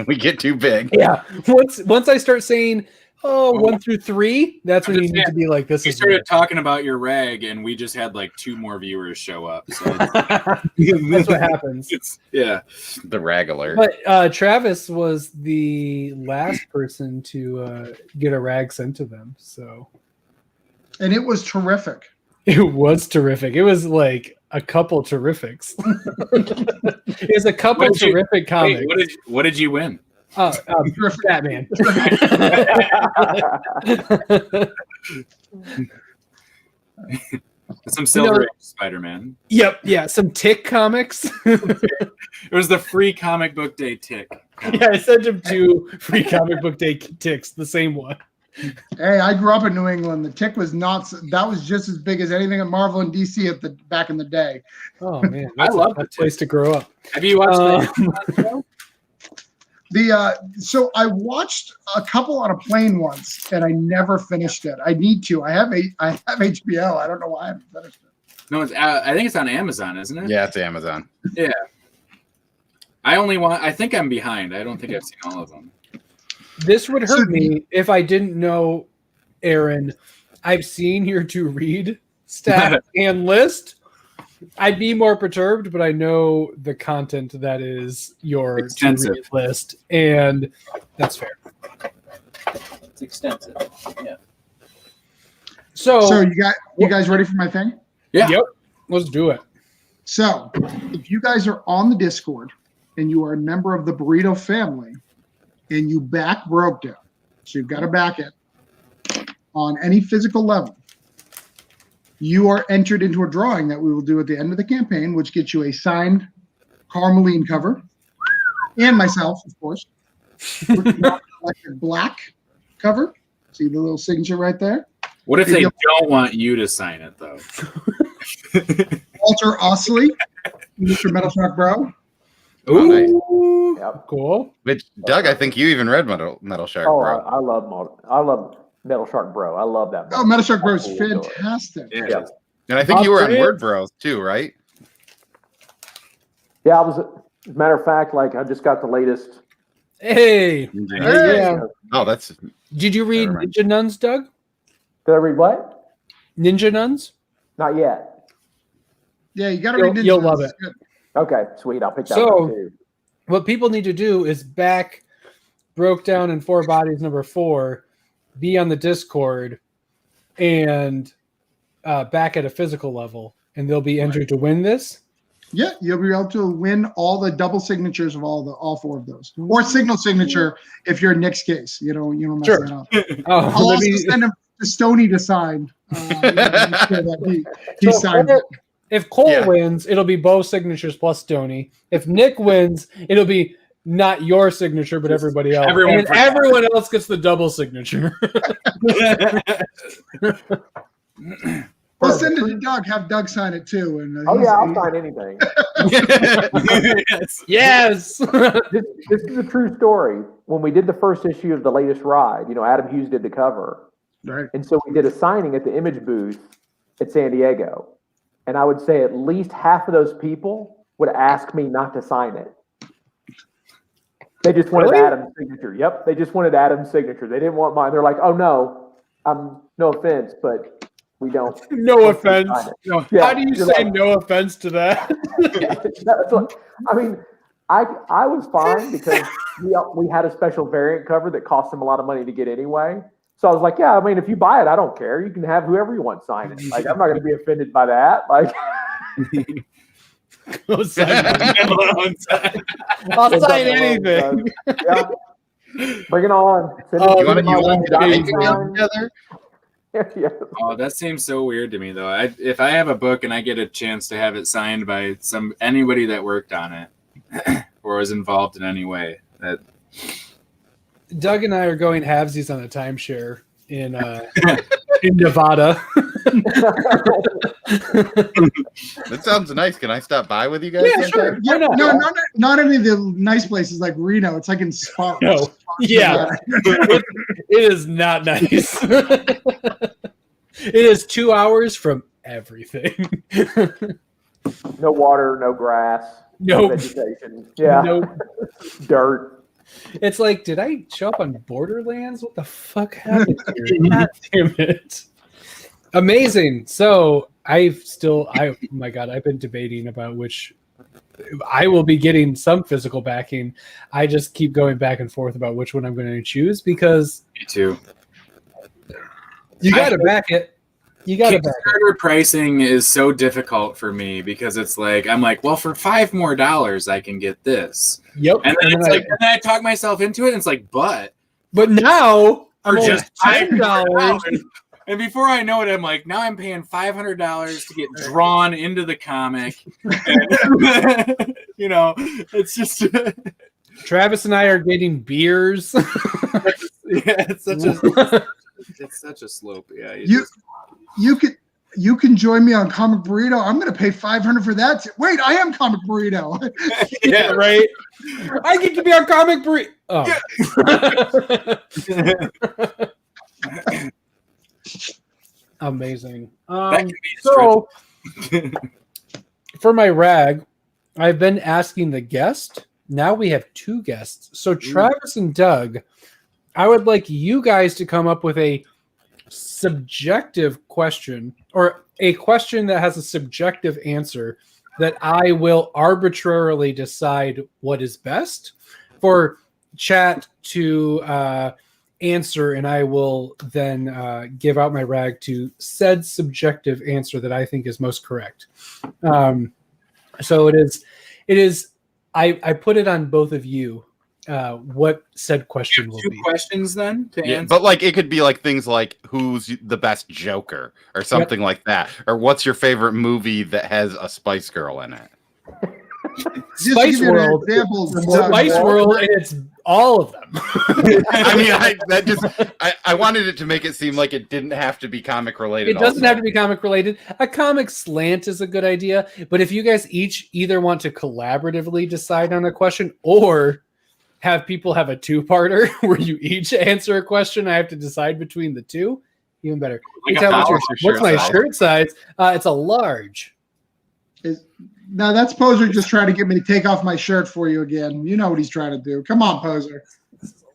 we get too big. Yeah, once I start saying, 1 through 3, that's when you need to be like, this you is started talking about your rag, and we just had like 2 more viewers show up. So that's what happens. Yeah, the rag alert. But Travis was the last person to get a rag sent to them. So, and it was terrific. It was terrific. It was like a couple terrifics. It was a couple terrific comics. Wait, what did you win? Batman. Some Silver Age Spider-Man. Yep, yeah, some Tick comics. It was the free comic book day Tick. Yeah, I sent him 2 free comic book day Ticks, the same one. Hey, I grew up in New England. The Tick was not. That was just as big as anything at Marvel and DC at the back in the day. Oh man, I love that place to grow up. Have you watched the So I watched a couple on a plane once, and I never finished it. I need to. I have HBO. I don't know why I haven't finished it. No, it's, I think it's on Amazon, isn't it? Yeah, it's Amazon. Yeah. I think I'm behind. I don't think I've seen all of them. This would hurt me if I didn't know, Aaron. I've seen your to read stat and list. I'd be more perturbed, but I know the content that is your extensive to read list, and that's fair. It's extensive. Yeah. So you guys ready for my thing? Yeah. Yep. Let's do it. So if you guys are on the Discord and you are a member of the Burrito family and you back Broke Down, so you've got to back it on any physical level, you are entered into a drawing that we will do at the end of the campaign, which gets you a signed Carmeline cover and myself, of course. Like a black cover. See the little signature right there? What if they don't want you to sign it, though? Walter Osley, Mr. Metal Shark Bro. Ooh, Yep. cool. Which, Doug, I think you even read Metal Shark, Oh, bro. I love Metal Shark Bro. I love that. Oh, Metal Shark Bro is fantastic. Yeah. Yeah. And I think you were on Brilliant. Word Bros too, right? Yeah, I was. As a matter of fact, like I just got the latest. Hey. Hey. Yeah. Oh, that's Did you read Never mind. Ninja Nuns, Doug? Did I read what? Ninja Nuns? Not yet. Yeah, you got to read Ninja You'll Nuns. love It's it. good. Okay, sweet. I'll pick that So- one too. What people need to do is back Broke Down in 4 Bodies #4, be on the Discord, and back at a physical level, and they'll be entered to win this. Yeah, you'll be able to win all the double signatures of all 4 of those, or single signature if you're in Nick's case. You don't mess Sure. that up. Oh, I'll let also me- send him to Stoney to sign. Make sure that he So signed Cole- it. if Cole Yeah. wins, it'll be both signatures plus Stoney. If Nick wins, it'll be not your signature, but everybody else. Everyone and for- everyone else gets the double signature. We'll send it to Doug. Have Doug sign it too. And Oh yeah, I'll sign anything. Yes. Yes. This is a true story. When we did the first issue of the latest ride, Adam Hughes did the cover, Right. and so we did a signing at the Image booth at San Diego, and I would say at least half of those people would ask me not to sign it. They just wanted Really? Adam's signature. Yep, they just wanted Adam's signature. They didn't want mine. They're like, "Oh no, no offense, but we don't." No offense. sign it." No. Yeah, How do you you're say like- no offense to that? That's what, I mean, I was fine because we had a special variant cover that cost them a lot of money to get anyway. So I was like, yeah, I mean, if you buy it, I don't care. You can have whoever you want sign it. Like, I'm not going to be offended by that. Like, Go sign it. I'll sign anything. Yeah. Bring it on. Send it Oh, to You want to my way. take it Docusign. together? Yeah. Oh, that seems so weird to me, though. If I have a book and I get a chance to have it signed by anybody that worked on it or was involved in any way, that Doug and I are going halvesies on a timeshare in Nevada. That sounds nice. Can I stop by with you guys? Yeah, sure. sometime? Why not? No, not any of the nice places like Reno. It's like in Sparks. No. Yeah. It is not nice. It is 2 hours from everything. No water, no grass, no Nope. vegetation. Yeah. Nope. Dirt. It's like, did I show up on Borderlands? What the fuck happened here? God damn it. Amazing. So oh my God, I've been debating about which I will be getting some physical backing. I just keep going back and forth about which one I'm going to choose because me too. you got to back it. You got to back it. Kickstarter pricing is so difficult for me because it's like I'm like, well, for $5 more I can get this, Yep. and then it's like, and then I talk myself into it. And it's like, but now I'm for only just $10. And before I know it, I'm like, now I'm paying $500 to get drawn into the comic. And, it's just Travis and I are getting beers. Yeah, it's such a slope. Yeah, you can join me on Comic Burrito. I'm going to pay $500 for that. Wait, I am Comic Burrito. Yeah, right. I get to be on Comic Burrito. Oh. Amazing. So, for my rag, I've been asking the guest. Now we have 2 guests. So Travis and Doug, I would like you guys to come up with a subjective question, or a question that has a subjective answer that I will arbitrarily decide what is best for chat to answer, and I will then give out my rag to said subjective answer that I think is most correct. So it is. I put it on both of you. What said question will be. 2 questions then to answer? But like it could be like things like who's the best Joker or something like that, or what's your favorite movie that has a Spice Girl in it. Spice World, Spice World, and it's all of them. I mean, I wanted it to make it seem like it didn't have to be comic related. It doesn't have to be comic related. A comic slant is a good idea, but if you guys each either want to collaboratively decide on a question or have people have a 2-parter where you each answer a question, I have to decide between the 2. Even better. What's my shirt size? It's a large. Now that's Poser just trying to get me to take off my shirt for you again. You know what he's trying to do. Come on, Poser.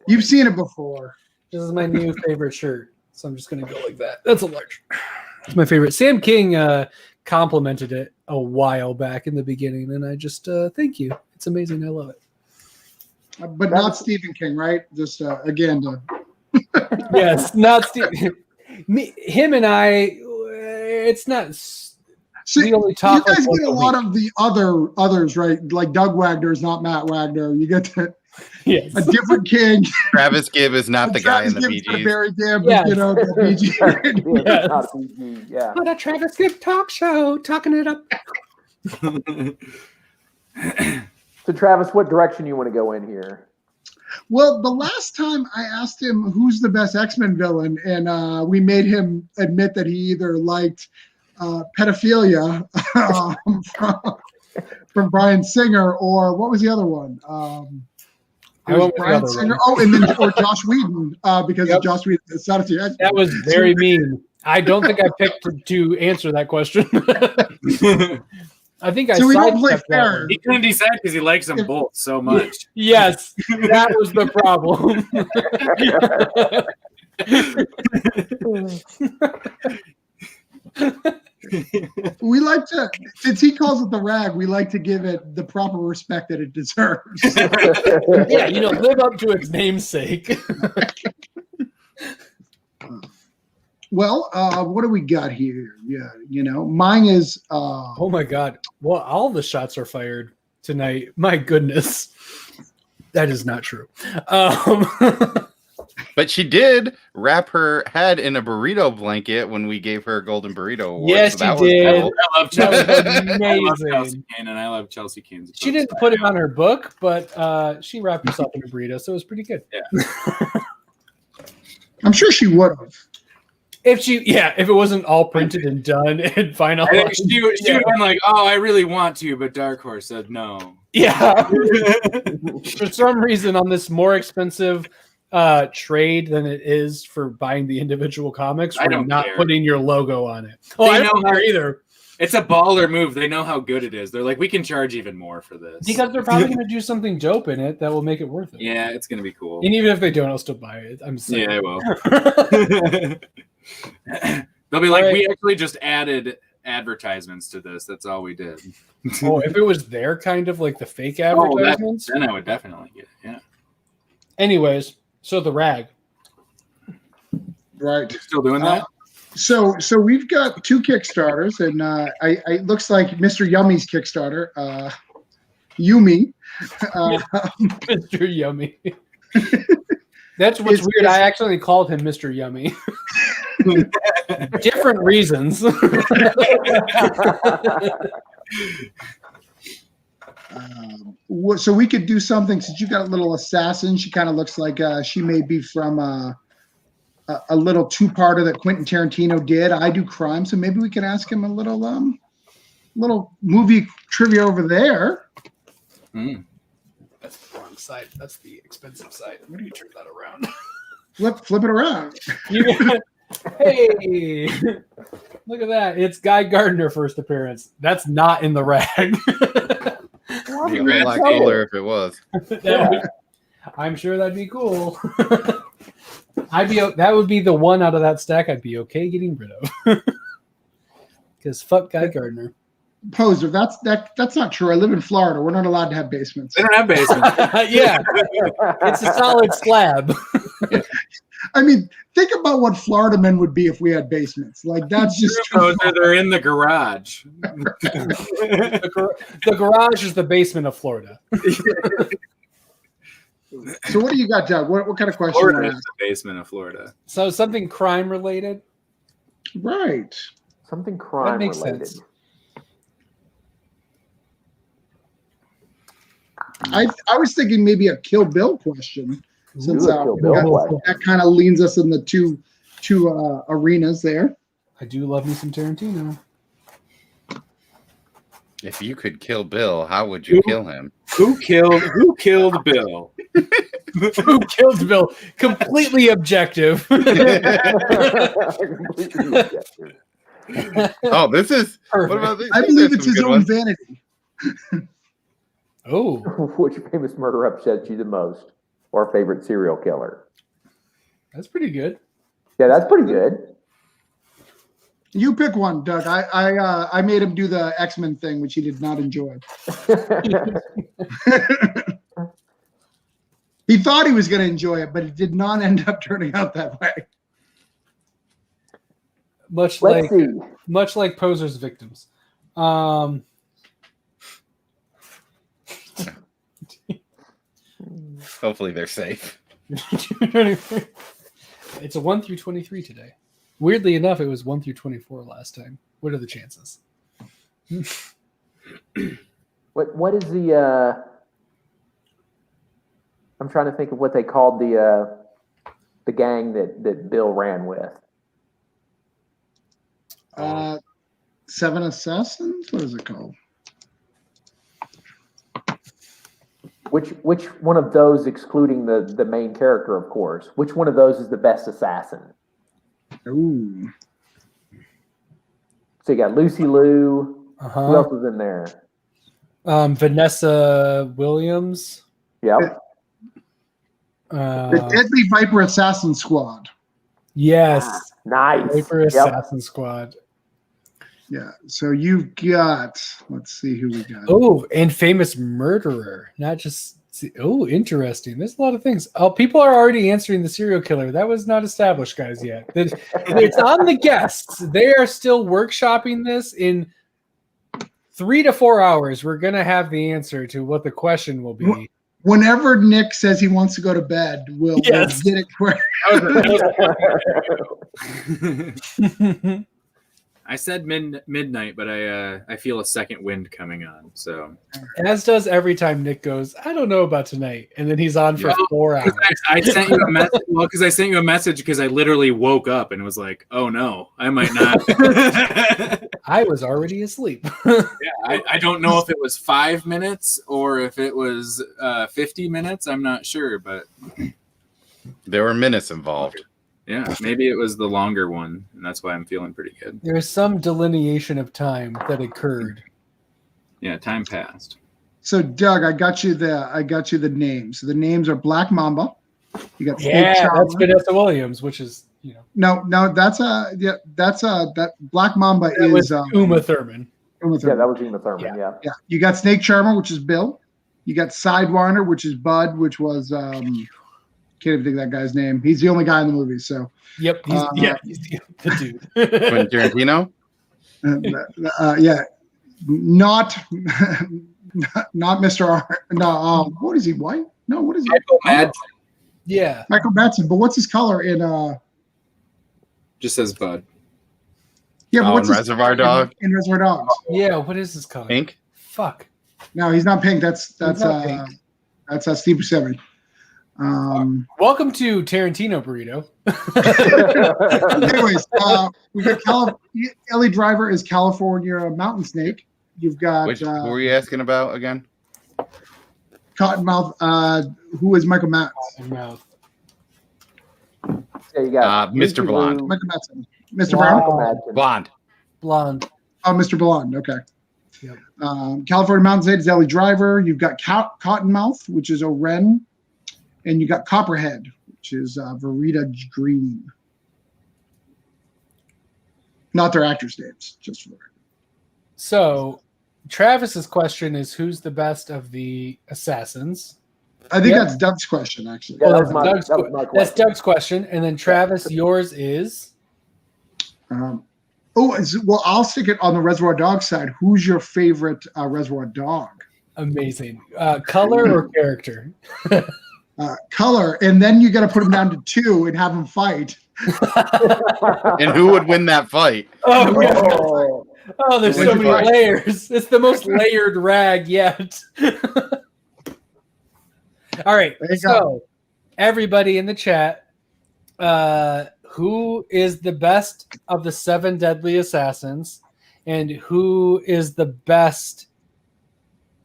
You've seen it before. This is my new favorite shirt, so I'm just going to go like that. That's a large. It's my favorite. Sam King complimented it a while back in the beginning, and I just thank you. It's amazing. I love it. But not Stephen King, right? Just again. Yes, not Stephen. Him and I. It's not. So we only talk. You guys get a lot of the others, right? Like Doug Wagner is not Matt Wagner. You get a different King. Travis Gibb is not the guy in the Bee Gees. Very damn, you know, the Bee Gees. Yeah. What a Travis Gibb talk show, talking it up. So Travis, what direction you want to go in here? Well, the last time I asked him who's the best X-Men villain, and we made him admit that he either liked pedophilia from Bryan Singer, or what was the other one? Bryan Singer. Oh, and then or Josh Whedon, because Josh Whedon is not a That was very mean. I don't think I picked to answer that question. I think I. So we don't play fair. He couldn't decide because he likes them both so much. Yes, that was the problem. We like to, since he calls it the rag, we like to give it the proper respect that it deserves. Yeah, you know, live up to its namesake. Well, what do we got here? Yeah, you know, mine is. Oh my God! Well, all the shots are fired tonight. My goodness, that is not true. But she did wrap her head in a burrito blanket when we gave her a golden burrito award. Yes, so she did. Cool. I love Chelsea. Amazing. I love Chelsea Kane's. She didn't put it on her book, but she wrapped herself in a burrito, so it was pretty good. Yeah. I'm sure she would have. If it wasn't all printed and done and final. I think she would have been like, "Oh, I really want to," but Dark Horse said no. Yeah. For some reason, on this more expensive trade than it is for buying the individual comics, we're not putting your logo on it. Oh, I don't care either. It's a baller move. They know how good it is. They're like, we can charge even more for this. Because they're probably going to do something dope in it that will make it worth it. Yeah, it's going to be cool. And even if they don't, I'll still buy it. I'm saying. Yeah, I will. They'll be like, we actually just added advertisements to this. That's all we did. Oh, if it was their kind of like the fake advertisements? Then I would definitely get it. Yeah. Anyways, so the rag. Right. You're still doing that? So we've got 2 Kickstarters, and it looks like Mr. Yummy's Kickstarter, Yumi. Mr. Yummy. That's what's weird. I actually called him Mr. Yummy. Different reasons. So we could do something since you got a little assassin. She kind of looks like she may be from a little two-parter that Quentin Tarantino did. I do crime, so maybe we can ask him a little movie trivia over there. That's the wrong side. That's the expensive side. What do you turn that around? Flip it around. Hey, look at that. It's Guy Gardner first appearance. That's not in the rag. It'd be a lot cooler if it was. I'm sure that'd be cool. That would be the one out of that stack I'd be okay getting rid of. Because fuck Guy Gardner. Poser, that's not true. I live in Florida. We're not allowed to have basements. They don't have basements. Yeah, it's a solid slab. I mean, think about what Florida men would be if we had basements. Like that's just they're in the garage. The garage is the basement of Florida. So what do you got, Doug? What kind of question? Florida is the basement of Florida. So something crime related, right? Something crime that makes related. sense. I was thinking maybe a Kill Bill question, since Kill Bill question. that kind of leans us in the two arenas there. I do love me some Tarantino. If you could kill Bill, how would you kill him? Who killed Bill? Who killed Bill? Completely objective. Oh, this is. Perfect. What about this? I believe it's his own vanity. Oh, Which famous murder upsets you the most, or favorite serial killer? that's pretty good. Yeah, that's pretty good. You pick one, Doug. I made him do the X-Men thing, which he did not enjoy. He thought he was going to enjoy it, but it did not end up turning out that way. Much Let's see. like Poser's victims. Hopefully they're safe. It's a 1 through 23 today. Weirdly enough, it was 1 through 24 last time. What are the chances? What is the? I'm trying to think of what they called the gang that Bill ran with. 7 Assassins? What is it called? Which one of those, excluding the main character, of course, which one of those is the best assassin? Ooh. So you got Lucy Liu. Uh-huh. Who else was in there? Vanessa Williams. Yep. The Deadly Viper Assassin Squad. Yes. Nice. Viper Assassin Squad. Yeah. So you've got, let's see who we got. Oh, and famous murderer. Not just. Oh, interesting. There's a lot of things. Oh, people are already answering the serial killer. That was not established, guys, yet. It's on the guests. They are still workshopping this. In 3 to 4 hours, we're going to have the answer to what the question will be. Whenever Nick says he wants to go to bed, we'll get it quick. I said midnight, but I feel a second wind coming on. So as does every time Nick goes, I don't know about tonight, and then he's on for 4 hours. I sent you a message. Well, because I sent you a message because I literally woke up and was like, "Oh no, I might not." I was already asleep. Yeah, I don't know if it was 5 minutes or if it was 50 minutes. I'm not sure, but there were minutes involved. Yeah, maybe it was the longer one, and that's why I'm feeling pretty good. There's some delineation of time that occurred. Yeah, time passed. So, Doug, I got you the names. So the names are Black Mamba. You got that's Vanessa Williams, which is no, that Black Mamba is Uma Thurman. Yeah, that was Uma Thurman. Yeah. You got Snake Charmer, which is Bill. You got Sidewinder, which is Bud, which was can't even think of that guy's name. He's the only guy in the movie. So yep, he's the dude. Quentin Tarantino. Yeah, not Mr. R. No, what is he? White? No, what is he? Michael Madsen. Yeah, Michael Madsen. But what's his color in? Just says Bud. Yeah, but what's Reservoir Dogs? In Reservoir Dogs. Yeah, what is his color? Pink. Fuck. No, he's not pink. That's not pink. That's Steve Buscemi. Welcome to Tarantino Burrito. Anyways, we got Ellie Driver is California Mountain Snake. You've got Which, who were you asking about again? Cottonmouth. Who is Michael Matz? Cottonmouth. Yeah, you got Mr. Blonde. Michael Madsen. Mr. Brown. Blonde. Blonde. Oh, Mr. Blonde. Okay. Yep. California Mountain Snake is Ellie Driver. You've got Cottonmouth, which is Oren, and you got Copperhead, which is Verita Green. Not their actors' names, just for the record. So, Travis's question is, who's the best of the assassins? I think that's Doug's question, actually. Yeah, Well, that was my that's question. Doug's question. And then Travis, yours is? Well, I'll stick it on the Reservoir Dogs side. Who's your favorite Reservoir Dog? Amazing. Color or character? Color, and then you got to put them down to 2 and have them fight. And who would win that fight? Oh, there's so many layers. It's the most layered rag yet. All right. So, everybody in the chat, who is the best of the 7 deadly assassins, and who is the best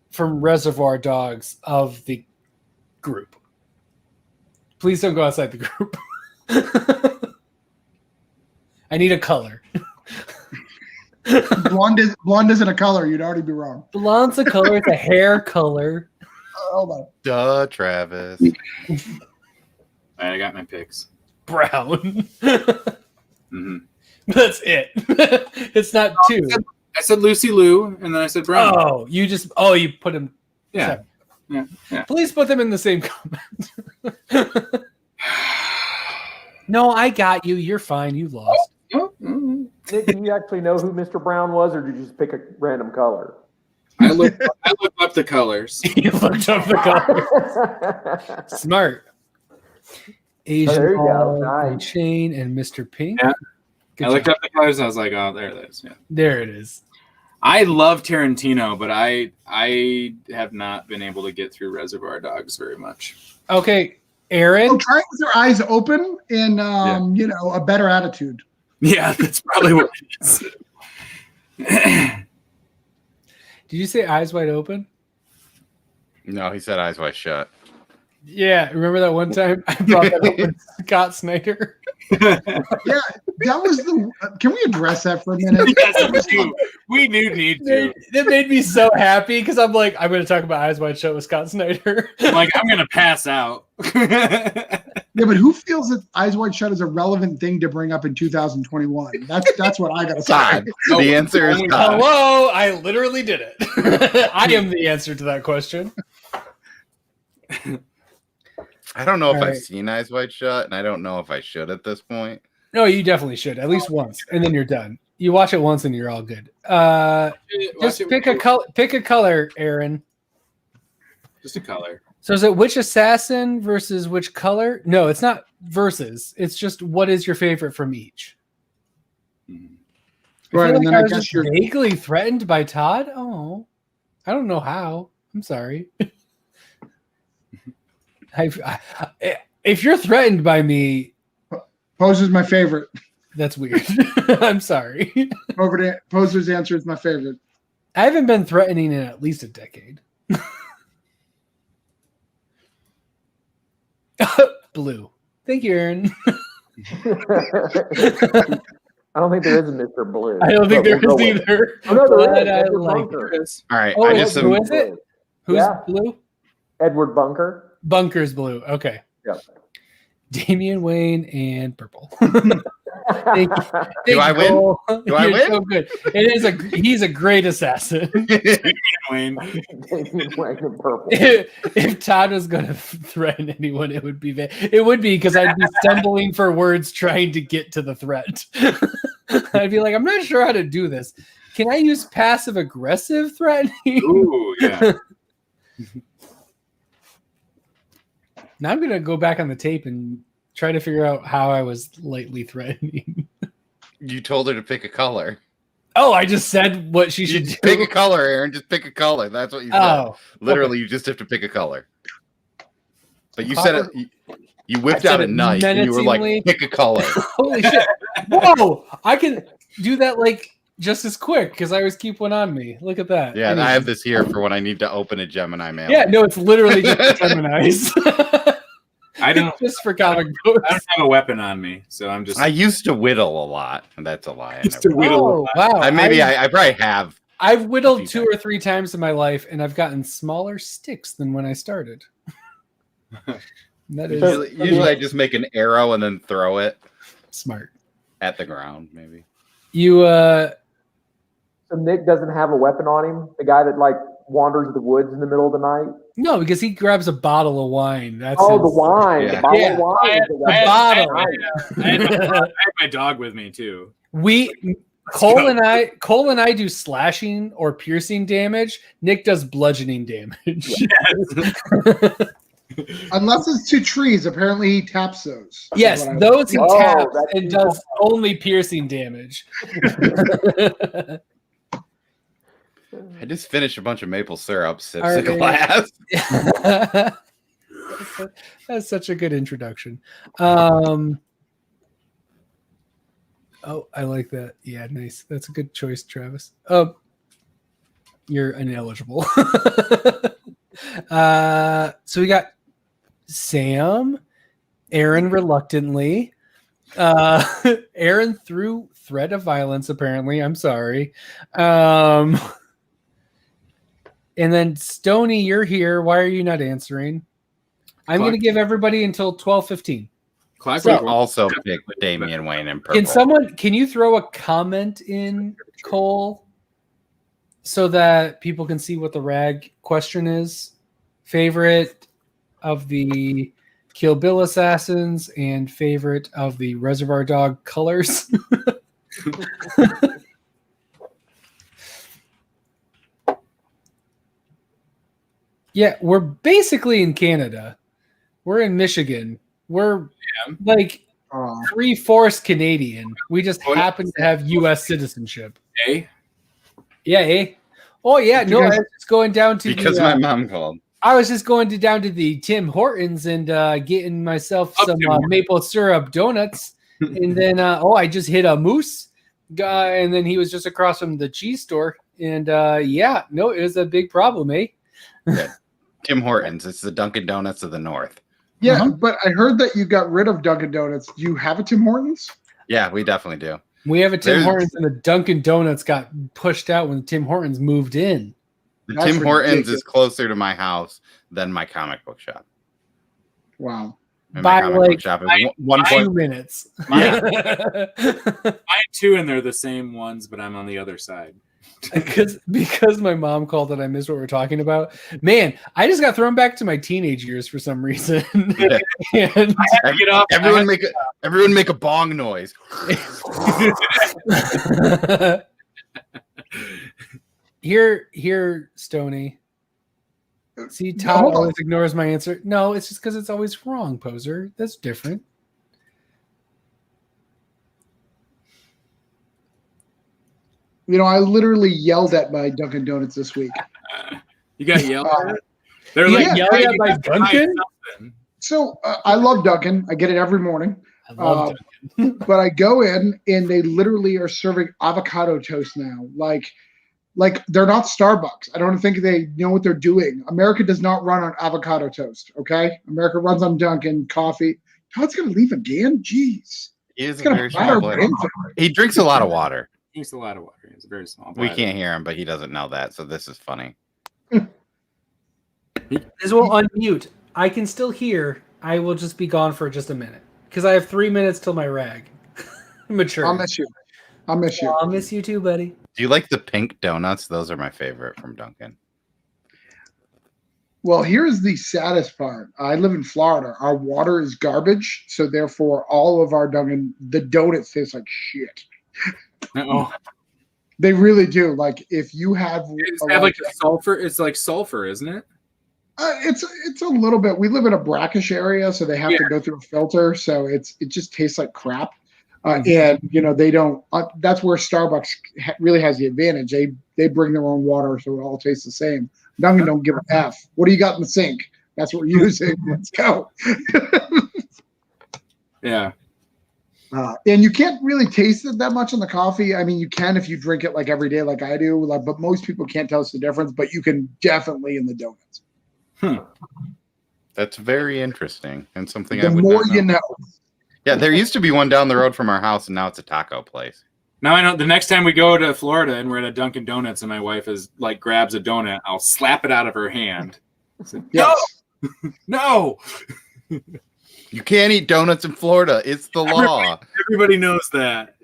from Reservoir Dogs of the group? Please don't go outside the group. I need a color. Blonde isn't a color. You'd already be wrong. Blonde's a color. It's a hair color. Hold on. Duh, Travis. All right, I got my picks. Brown. Mm-hmm. That's it. It's not 2. I said Lucy Liu, and then I said Brown. Oh, you put him. Yeah. 7. Yeah. Please put them in the same comment. No, I got you. You're fine. You lost. Nick, do you actually know who Mr. Brown was, or did you just pick a random color? I looked up the colors. You looked up the color. Smart. Asian there you go. Ball, Nice. Shane, and Mr. Pink. Yeah. Good I looked job. up the colors. And I was like, oh, there it is. Yeah. There it is. I love Tarantino, but I have not been able to get through Reservoir Dogs very much. Okay, Aaron. Try it with your eyes open and a better attitude. Yeah, that's probably what it is. Did you say eyes wide open? No, he said eyes wide shut. Yeah, remember that one time I brought that up with Scott Snyder? Yeah, that was the. Can we address that for a minute? Yes, we do need to. That made me so happy because I'm like, I'm going to talk about Eyes Wide Shut with Scott Snyder. I'm going to pass out. Yeah, but who feels that Eyes Wide Shut is a relevant thing to bring up in 2021? That's what I got to say. Todd. The answer is Todd. Hello, I literally did it. I am the answer to that question. I don't know if All I've right. seen Eyes Wide Shut, and I don't know if I should at this point. No, you definitely should at least once, and then you're done. You watch it once, and you're all good. Just pick a color. Pick a color, Aaron. Just a color. So is it which assassin versus which color? No, it's not versus. It's just what is your favorite from each. Right, and then I I was guess just you're vaguely threatened by Todd. Oh, I don't know how. I'm sorry. If you're threatened by me, Poser's my favorite. that's weird. I'm sorry. Poser's answer is my favorite. I haven't been threatening in at least a decade. Blue. Thank you, Aaron. I don't think there is a Mr. Blue. I don't think there is either. Oh, no, there But is. I Edward like Bunker. it. All right, Oh, I who just is it? Who's Yeah. blue? Edward Bunker. Bunker's blue. Okay. Yep. Damian Wayne and purple. Thank you. Do I win? Cole. Do I You're win? So good. He's a great assassin. Wayne. Damian Wayne in purple. If Todd was going to threaten anyone, it would be because I'd be stumbling for words trying to get to the threat. I'd be like, I'm not sure how to do this. Can I use passive aggressive threatening? Ooh, yeah. Now I'm going to go back on the tape and try to figure out how I was lightly threatening. You told her to pick a color. Oh, I just said what she should do. Pick a color, Aaron. Just pick a color. That's what you said. Oh, Literally, okay. you just have to pick a color. But you said it. You whipped out a it knife, and you were like, menacingly. "Pick a color." Holy shit! Whoa! I can do that like just as quick because I always keep one on me. Look at that. Yeah, Anyway. I have this here for when I need to open a Gemini mail. Yeah, no, it's literally just Gemini's. I don't just for comic books. I don't have a weapon on me, so I'm just. I used to whittle a lot, and that's a lie. Oh, wow! I probably have. I've whittled 2 or 3 times in my life, and I've gotten smaller sticks than when I started. That is usually I just make an arrow and then throw it smart at the ground. Maybe you. So Nick doesn't have a weapon on him. The guy that like wanders the woods in the middle of the night. No, because he grabs a bottle of wine. That's the wine. Yeah. The bottle of wine. The bottle. I had my dog with me too. Cole and I do slashing or piercing damage. Nick does bludgeoning damage. Yes. Unless it's 2 trees, apparently he taps those. Yes, those he taps that's and does only piercing damage. I just finished a bunch of maple syrup. Sips All a glass. That's such a good introduction. Oh, I like that. Yeah, nice. That's a good choice, Travis. Oh, you're ineligible. So we got Sam, Aaron reluctantly, Aaron through threat of violence, apparently. I'm sorry. And then Stoney, you're here. Why are you not answering? I'm going to give everybody until 12:15. So also pick Damian Wayne and purple. Can you throw a comment in, Cole, so that people can see what the rag question is? Favorite of the Kill Bill assassins and favorite of the Reservoir Dog colors. Yeah, we're basically in Canada. We're in Michigan. We're like 3/4 Canadian. We just happen to have U.S. citizenship. Hey? Yeah, eh? Oh, yeah. No, I was just going down to my mom called. I was just going down to the Tim Hortons and getting myself some maple syrup donuts. And then, I just hit a moose guy, and then he was just across from the cheese store. And it was a big problem, eh? Yeah. Tim Hortons. It's the Dunkin' Donuts of the North. Yeah, but I heard that you got rid of Dunkin' Donuts. Do you have a Tim Hortons? Yeah, we definitely do. We have a Tim Hortons, and the Dunkin' Donuts got pushed out when the Tim Hortons moved in. The Tim Hortons is closer to my house than my comic book shop. Wow. And my comic book shop is 2 minutes. Mine too, and they're the same ones, but I'm on the other side. Because my mom called and I missed what we're talking about. Man, I just got thrown back to my teenage years for some reason. And everyone make a bong noise. Here, Stoney. See, Todd always ignores my answer. No, it's just because it's always wrong, poser. That's different. You know, I literally yelled at my Dunkin' Donuts this week. You got yelled at? They're like yelled at by Dunkin'? So I love Dunkin'. I get it every morning. I love Dunkin'. But I go in and they literally are serving avocado toast now. Like they're not Starbucks. I don't think they know what they're doing. America does not run on avocado toast, okay? America runs on Dunkin' coffee. Todd's going to leave again? Jeez. He is a very small player. He drinks a lot of water. He drinks a lot of water. He's a very small player. We can't hear him, but he doesn't know that, so this is funny. This will unmute. I can still hear. I will just be gone for just a minute because I have 3 minutes till my rag. Mature. I'll miss you. I'll miss you too, buddy. Do you like the pink donuts? Those are my favorite from Dunkin'. Well, here's the saddest part. I live in Florida. Our water is garbage, so therefore all of our Dunkin', the donuts taste like shit. Oh, they really do. Like if you have, like sulfur. It's like sulfur, isn't it? It's a little bit. We live in a brackish area, so they have to go through a filter. So it just tastes like crap. And they don't. That's where Starbucks really has the advantage. They bring their own water, so it all tastes the same. Dunkin' don't give an F. What do you got in the sink? That's what we're using. Let's go. Yeah. And you can't really taste it that much on the coffee. I mean, you can if you drink it like every day, like I do. But most people can't tell us the difference. But you can definitely in the donuts. That's very interesting and something The I would more not know. you know. Yeah, there used to be one down the road from our house, and now it's a taco place. Now I know the next time we go to Florida and we're at a Dunkin' Donuts and my wife grabs a donut, I'll slap it out of her hand. Say, Yes. No. You can't eat donuts in Florida. It's the law. Everybody knows that.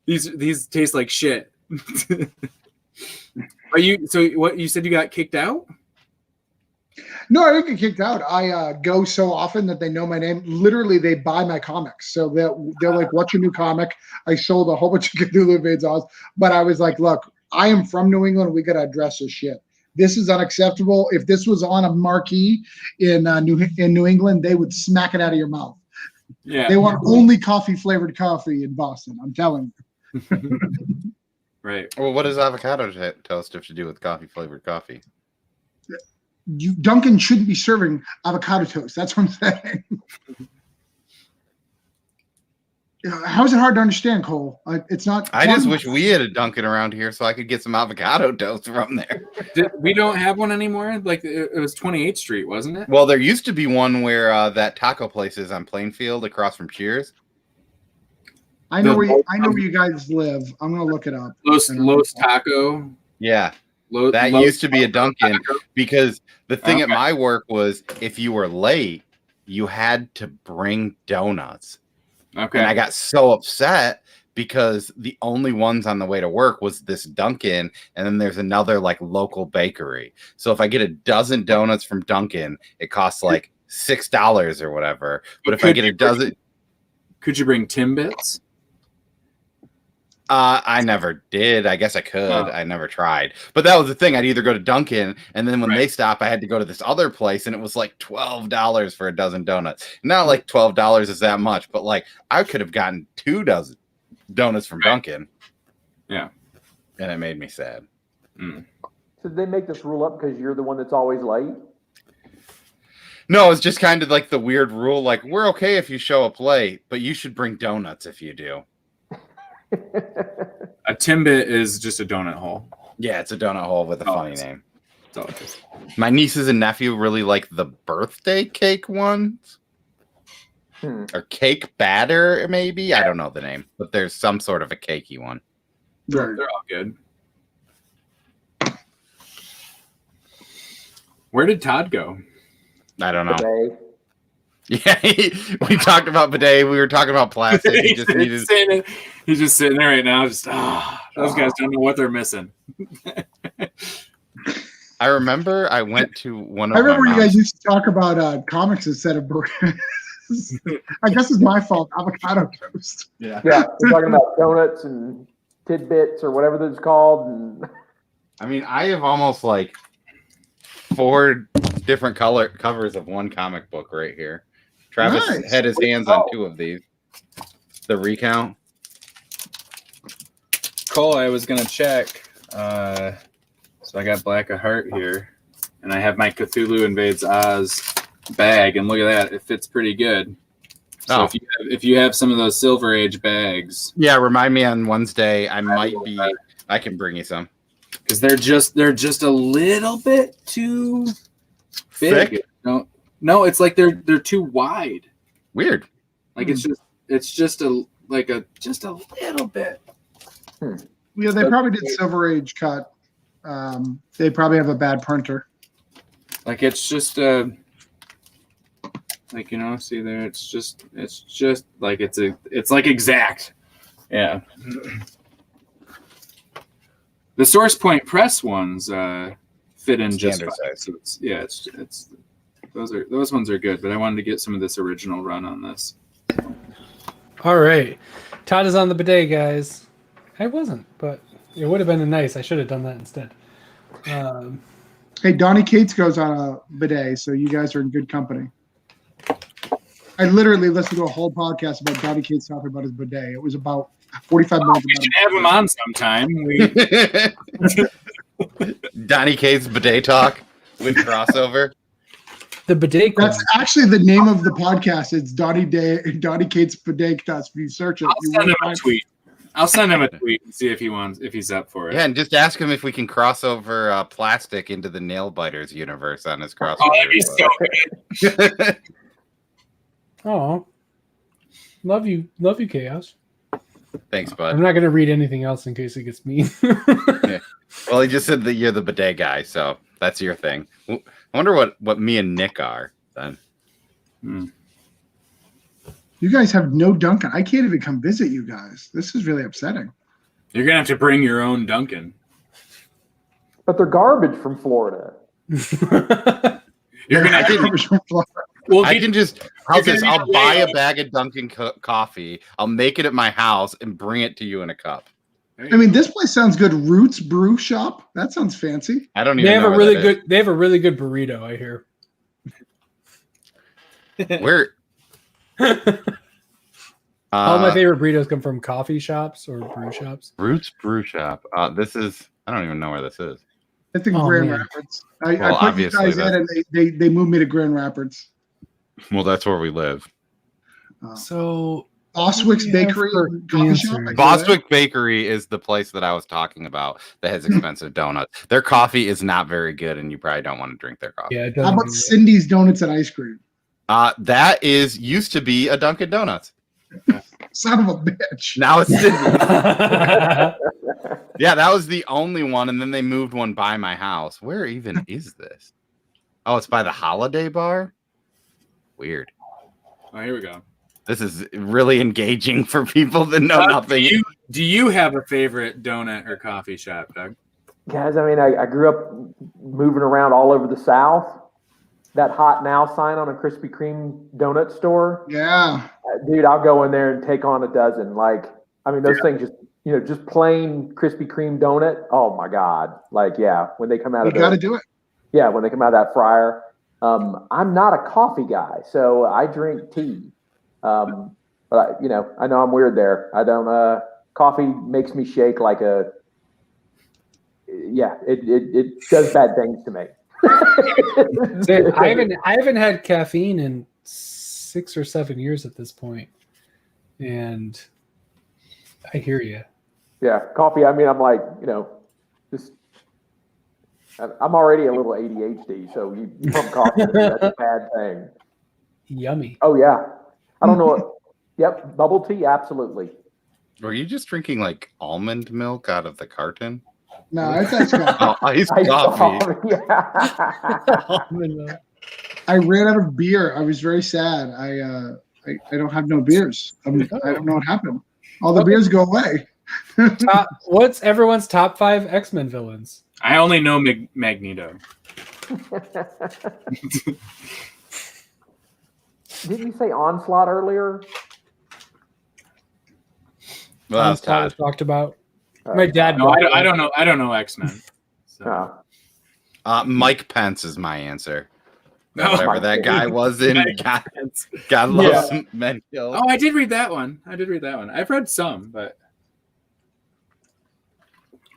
These taste like shit. What you said you got kicked out? No, I didn't get kicked out. I go so often that they know my name. Literally, they buy my comics. So they're like, what's your new comic? I sold a whole bunch of Cthulhu Invades Oz. But I was like, look, I am from New England. We got to address this shit. This is unacceptable. If this was on a marquee in New England, they would smack it out of your mouth. Yeah. They want only coffee-flavored coffee in Boston. I'm telling you. Right. Well, what does avocado toast have to do with coffee-flavored coffee? Dunkin' shouldn't be serving avocado toast. That's what I'm saying. How is it hard to understand, Cole? It's not. I just wish we had a Dunkin' around here so I could get some avocado toast from there. We don't have one anymore? Like it was 28th Street, wasn't it? Well, there used to be one where that taco place is on Plainfield across from Cheers. I know where you guys live. I'm gonna look it up. Los Taco. Yeah. That used to be a Dunkin' because the thing at my work was if you were late, you had to bring donuts. Okay. And I got so upset because the only ones on the way to work was this Dunkin', and then there's another like local bakery. So if I get a dozen donuts from Dunkin', it costs like $6 or whatever. But if I get a dozen, could you bring Timbits? I never did. I guess I could. I never tried. But that was the thing. I'd either go to Dunkin', and then when they stop, I had to go to this other place, and it was like $12 for a dozen donuts. Not like $12 is that much, but like I could have gotten 2 dozen donuts from Dunkin'. Yeah. And it made me sad. Mm. So did they make this rule up because you're the one that's always late? No, it's just kind of like the weird rule. Like, we're okay if you show up late, but you should bring donuts if you do. A Timbit is just a donut hole. Yeah, it's a donut hole with a funny name. That's all it is. My nieces and nephew really like the birthday cake ones. Or cake batter, maybe. I don't know the name, but there's some sort of a cakey one. They're all good. Where did Todd go? I don't know. Today. Yeah, we talked about bidet. We were talking about plastic. He just needed. He's just sitting there right now. Just those guys don't know what they're missing. I remember I went to one of. I remember you guys used to talk about comics instead of burgers. I guess it's my fault. Avocado toast. Yeah. Yeah, we're talking about donuts and tidbits or whatever that's called. And I mean, I have almost like 4 different color covers of one comic book right here. Travis had his hands on 2 of these. The recount. Cole, I was gonna check. So I got Black of Heart here, and I have my Cthulhu Invades Oz bag, and look at that, it fits pretty good. So if you have some of those Silver Age bags, yeah, remind me on Wednesday. I can bring you some because they're just a little bit too big. Thick? No, it's like they're too wide. Weird. Like it's just a little bit. Yeah, they probably did Silver Age cut. They probably have a bad printer. Like it's just like, you know, see there, it's just like it's like exact. Yeah. The Source Point Press ones fit in just fine. So it's those ones are good, but I wanted to get some of this original run on this. All right. Todd is on the bidet, guys. I wasn't, but it would have been nice. I should have done that instead. Hey, Donnie Cates goes on a bidet, so you guys are in good company. I literally listened to a whole podcast about Donnie Cates talking about his bidet. It was about 45 minutes. We should have him on sometime. Donnie Cates bidet talk with crossover. The bidet. That's actually the name of the podcast. It's Donnie Cates bidet talk. If you search it, I'll send him a tweet and see if he's up for it. Yeah, and just ask him if we can cross over plastic into the Nail Biters universe on his crossover. Oh, that'd be so good. Oh, love you, Chaos. Thanks, bud. I'm not gonna read anything else in case it gets mean. Yeah. Well, he just said that you're the bidet guy, so that's your thing. I wonder what me and Nick are then. You guys have no Dunkin'. I can't even come visit you guys. This is really upsetting. You're gonna have to bring your own Dunkin'. But they're garbage from Florida. You're gonna. I'll buy a bag of Dunkin' coffee. I'll make it at my house and bring it to you in a cup. I mean, this place sounds good. Roots Brew Shop. That sounds fancy. I don't even. They have know a really good. They have a really good burrito. I hear. Where? All my favorite burritos come from coffee shops or brew shops. Roots Brew Shop. This is. I don't even know where this is. I think Grand Rapids. I put you guys in, and they moved me to Grand Rapids. Well, that's where we live. So Boswick's Bakery. Boswick Bakery is the place that I was talking about that has expensive donuts. Their coffee is not very good, and you probably don't want to drink their coffee. Yeah. How about Cindy's Donuts and Ice Cream? That used to be a Dunkin' Donuts. Son of a bitch. Now it's Cindy's. Yeah, that was the only one, and then they moved one by my house. Where even is this? Oh, it's by the Holiday Bar? Weird. Oh, here we go. This is really engaging for people that know nothing. Do you have a favorite donut or coffee shop, Doug? Guys, I mean, I grew up moving around all over the South. That Hot Now sign on a Krispy Kreme donut store. Yeah. Dude, I'll go in there and take on a dozen. Like, I mean, those things just plain Krispy Kreme donut. Oh my God. Like, yeah, when they come out of you got to do it. Yeah, when they come out of that fryer. I'm not a coffee guy, so I drink tea. But I know I'm weird there. I don't. Coffee makes me shake like a. Yeah, it does bad things to me. I haven't had caffeine in 6 or 7 years at this point, and I hear you. Yeah, coffee. I mean, I'm like, just. I'm already a little ADHD, so you pump coffee, that's a bad thing. Yummy. Oh yeah, I don't know what. Yep, bubble tea, absolutely. Were you just drinking like almond milk out of the carton? No, it's iced coffee. Iced coffee. Yeah. I ran out of beer. I was very sad. I don't have no beers. I don't know what happened. All the beers go away. What's everyone's top 5 X-Men villains? I only know Magneto. Didn't you say Onslaught earlier? Well, that's Todd. Talked about. My dad. No, I don't know. I don't know X-Men. So. Mike Pence is my answer. No, whatever that guy was in. God loves men killed. Oh, I did read that one. I've read some, but.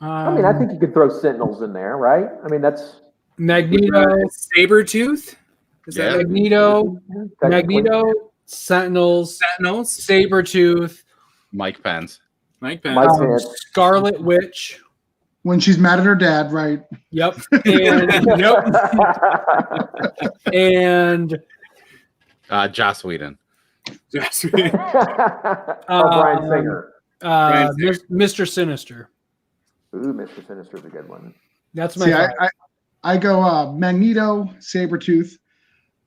I mean, I think you could throw Sentinels in there, right? I mean, that's Magneto, Sabretooth. Is that Magneto, Sentinels, Sabretooth, Mike Pence, Scarlet Witch. When she's mad at her dad, right? Yep. And Joss Whedon. Bryan Singer. Mr. Sinister. Ooh, Mr. Sinister is a good one. That's my I go Magneto, Sabretooth.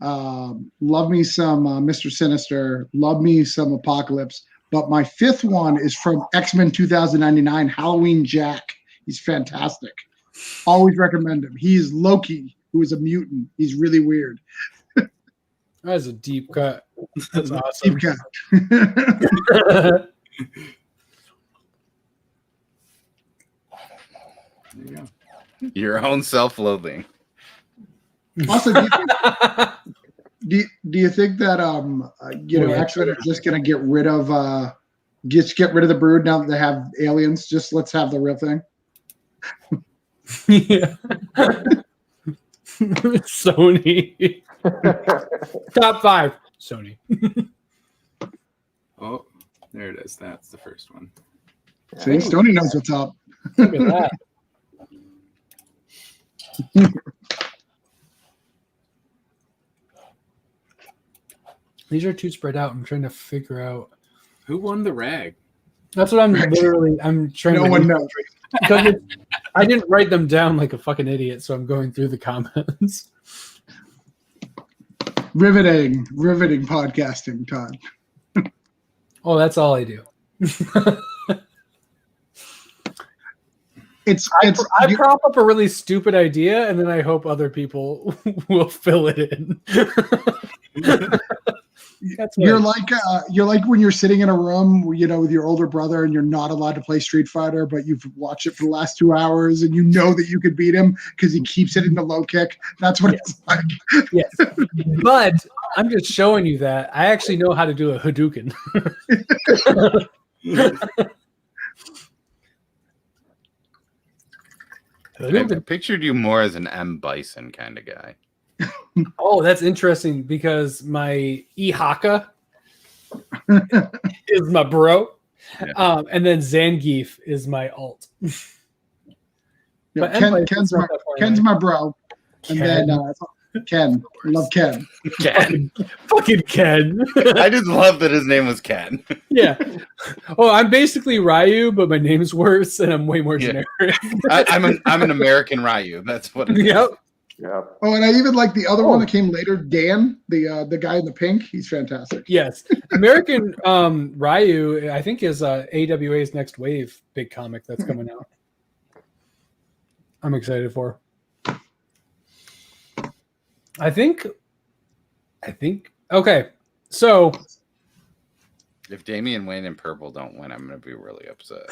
Love me some Mr. Sinister. Love me some Apocalypse. But my 5th one is from X-Men 2099, Halloween Jack. He's fantastic. Always recommend him. He's Loki, who is a mutant. He's really weird. That's a deep cut. That's awesome. Deep cut. There you go. Your own self-loathing. Also, Do you think that X-Men are just gonna get rid of the Brood now that they have aliens? Just let's have the real thing. Yeah. Sony. Top 5. Sony. Oh, there it is. That's the first one. See, Sony knows what's up. Look at that. These are too spread out. I'm trying to figure out Who won the rag? That's what I'm trying. No one knows. Because I didn't write them down like a fucking idiot, so I'm going through the comments. Riveting podcasting, Todd. Oh, that's all I do. I prop up a really stupid idea, and then I hope other people will fill it in. You're like when you're sitting in a room, with your older brother, and you're not allowed to play Street Fighter, but you've watched it for the last 2 hours, and you know that you could beat him because he keeps hitting the low kick. That's what it's like. Yes, but I'm just showing you that I actually know how to do a Hadouken. I pictured you more as an M. Bison kind of guy. Oh, that's interesting because my Ihaka is my bro, and then Zangief is my alt. Yeah, Ken's my bro, and then Ken. I love Ken. Ken. Fucking Ken. I just love that his name was Ken. Yeah. Oh, I'm basically Ryu, but my name's worse, and I'm way more generic. I'm an American Ryu. That's what it is. Yep. Yeah. Oh, and I even like the other one that came later, Dan, the guy in the pink. He's fantastic. Yes. American Ryu, I think, is AWA's Next Wave big comic that's coming out. I'm excited for. I think. Okay, so if Damian Wayne and Purple don't win, I'm going to be really upset.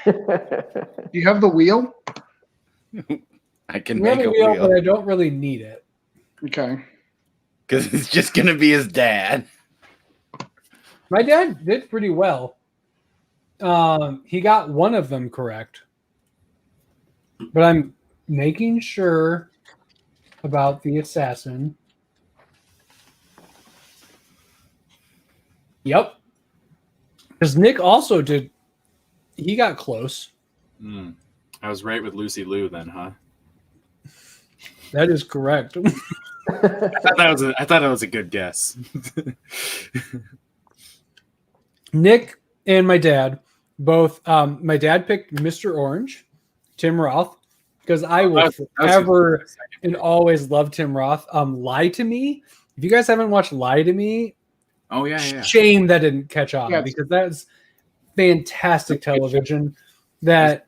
Do you have the wheel? I can make a wheel, but I don't really need it. Okay. Because it's just going to be his dad. My dad did pretty well. He got one of them correct, but I'm making sure about the assassin. Yep. Because Nick also did. He got close. I was right with Lucy Liu then, huh? That is correct. I thought that was a good guess. Nick and my dad both. My dad picked Mr. Orange, Tim Roth, because I will forever and always love Tim Roth. Lie to Me. If you guys haven't watched Lie to Me, oh yeah. Shame that didn't catch on because that's fantastic television that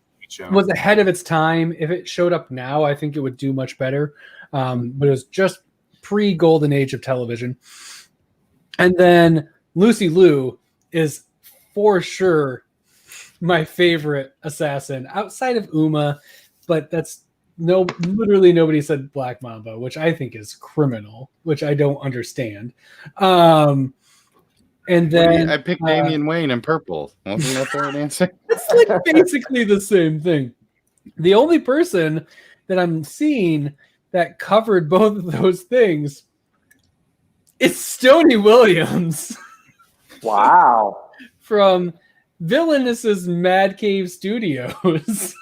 was ahead of its time. If it showed up now, I think it would do much better. But it was just pre-golden age of television. And then Lucy Liu is for sure my favorite assassin outside of Uma, but that's literally nobody said Black Mamba, which I think is criminal, which I don't understand. And then I picked Damian Wayne and Purple. Wasn't that the right answer? It's like basically the same thing. The only person that I'm seeing that covered both of those things is Stoney Williams. Wow. From Villainous's Mad Cave Studios.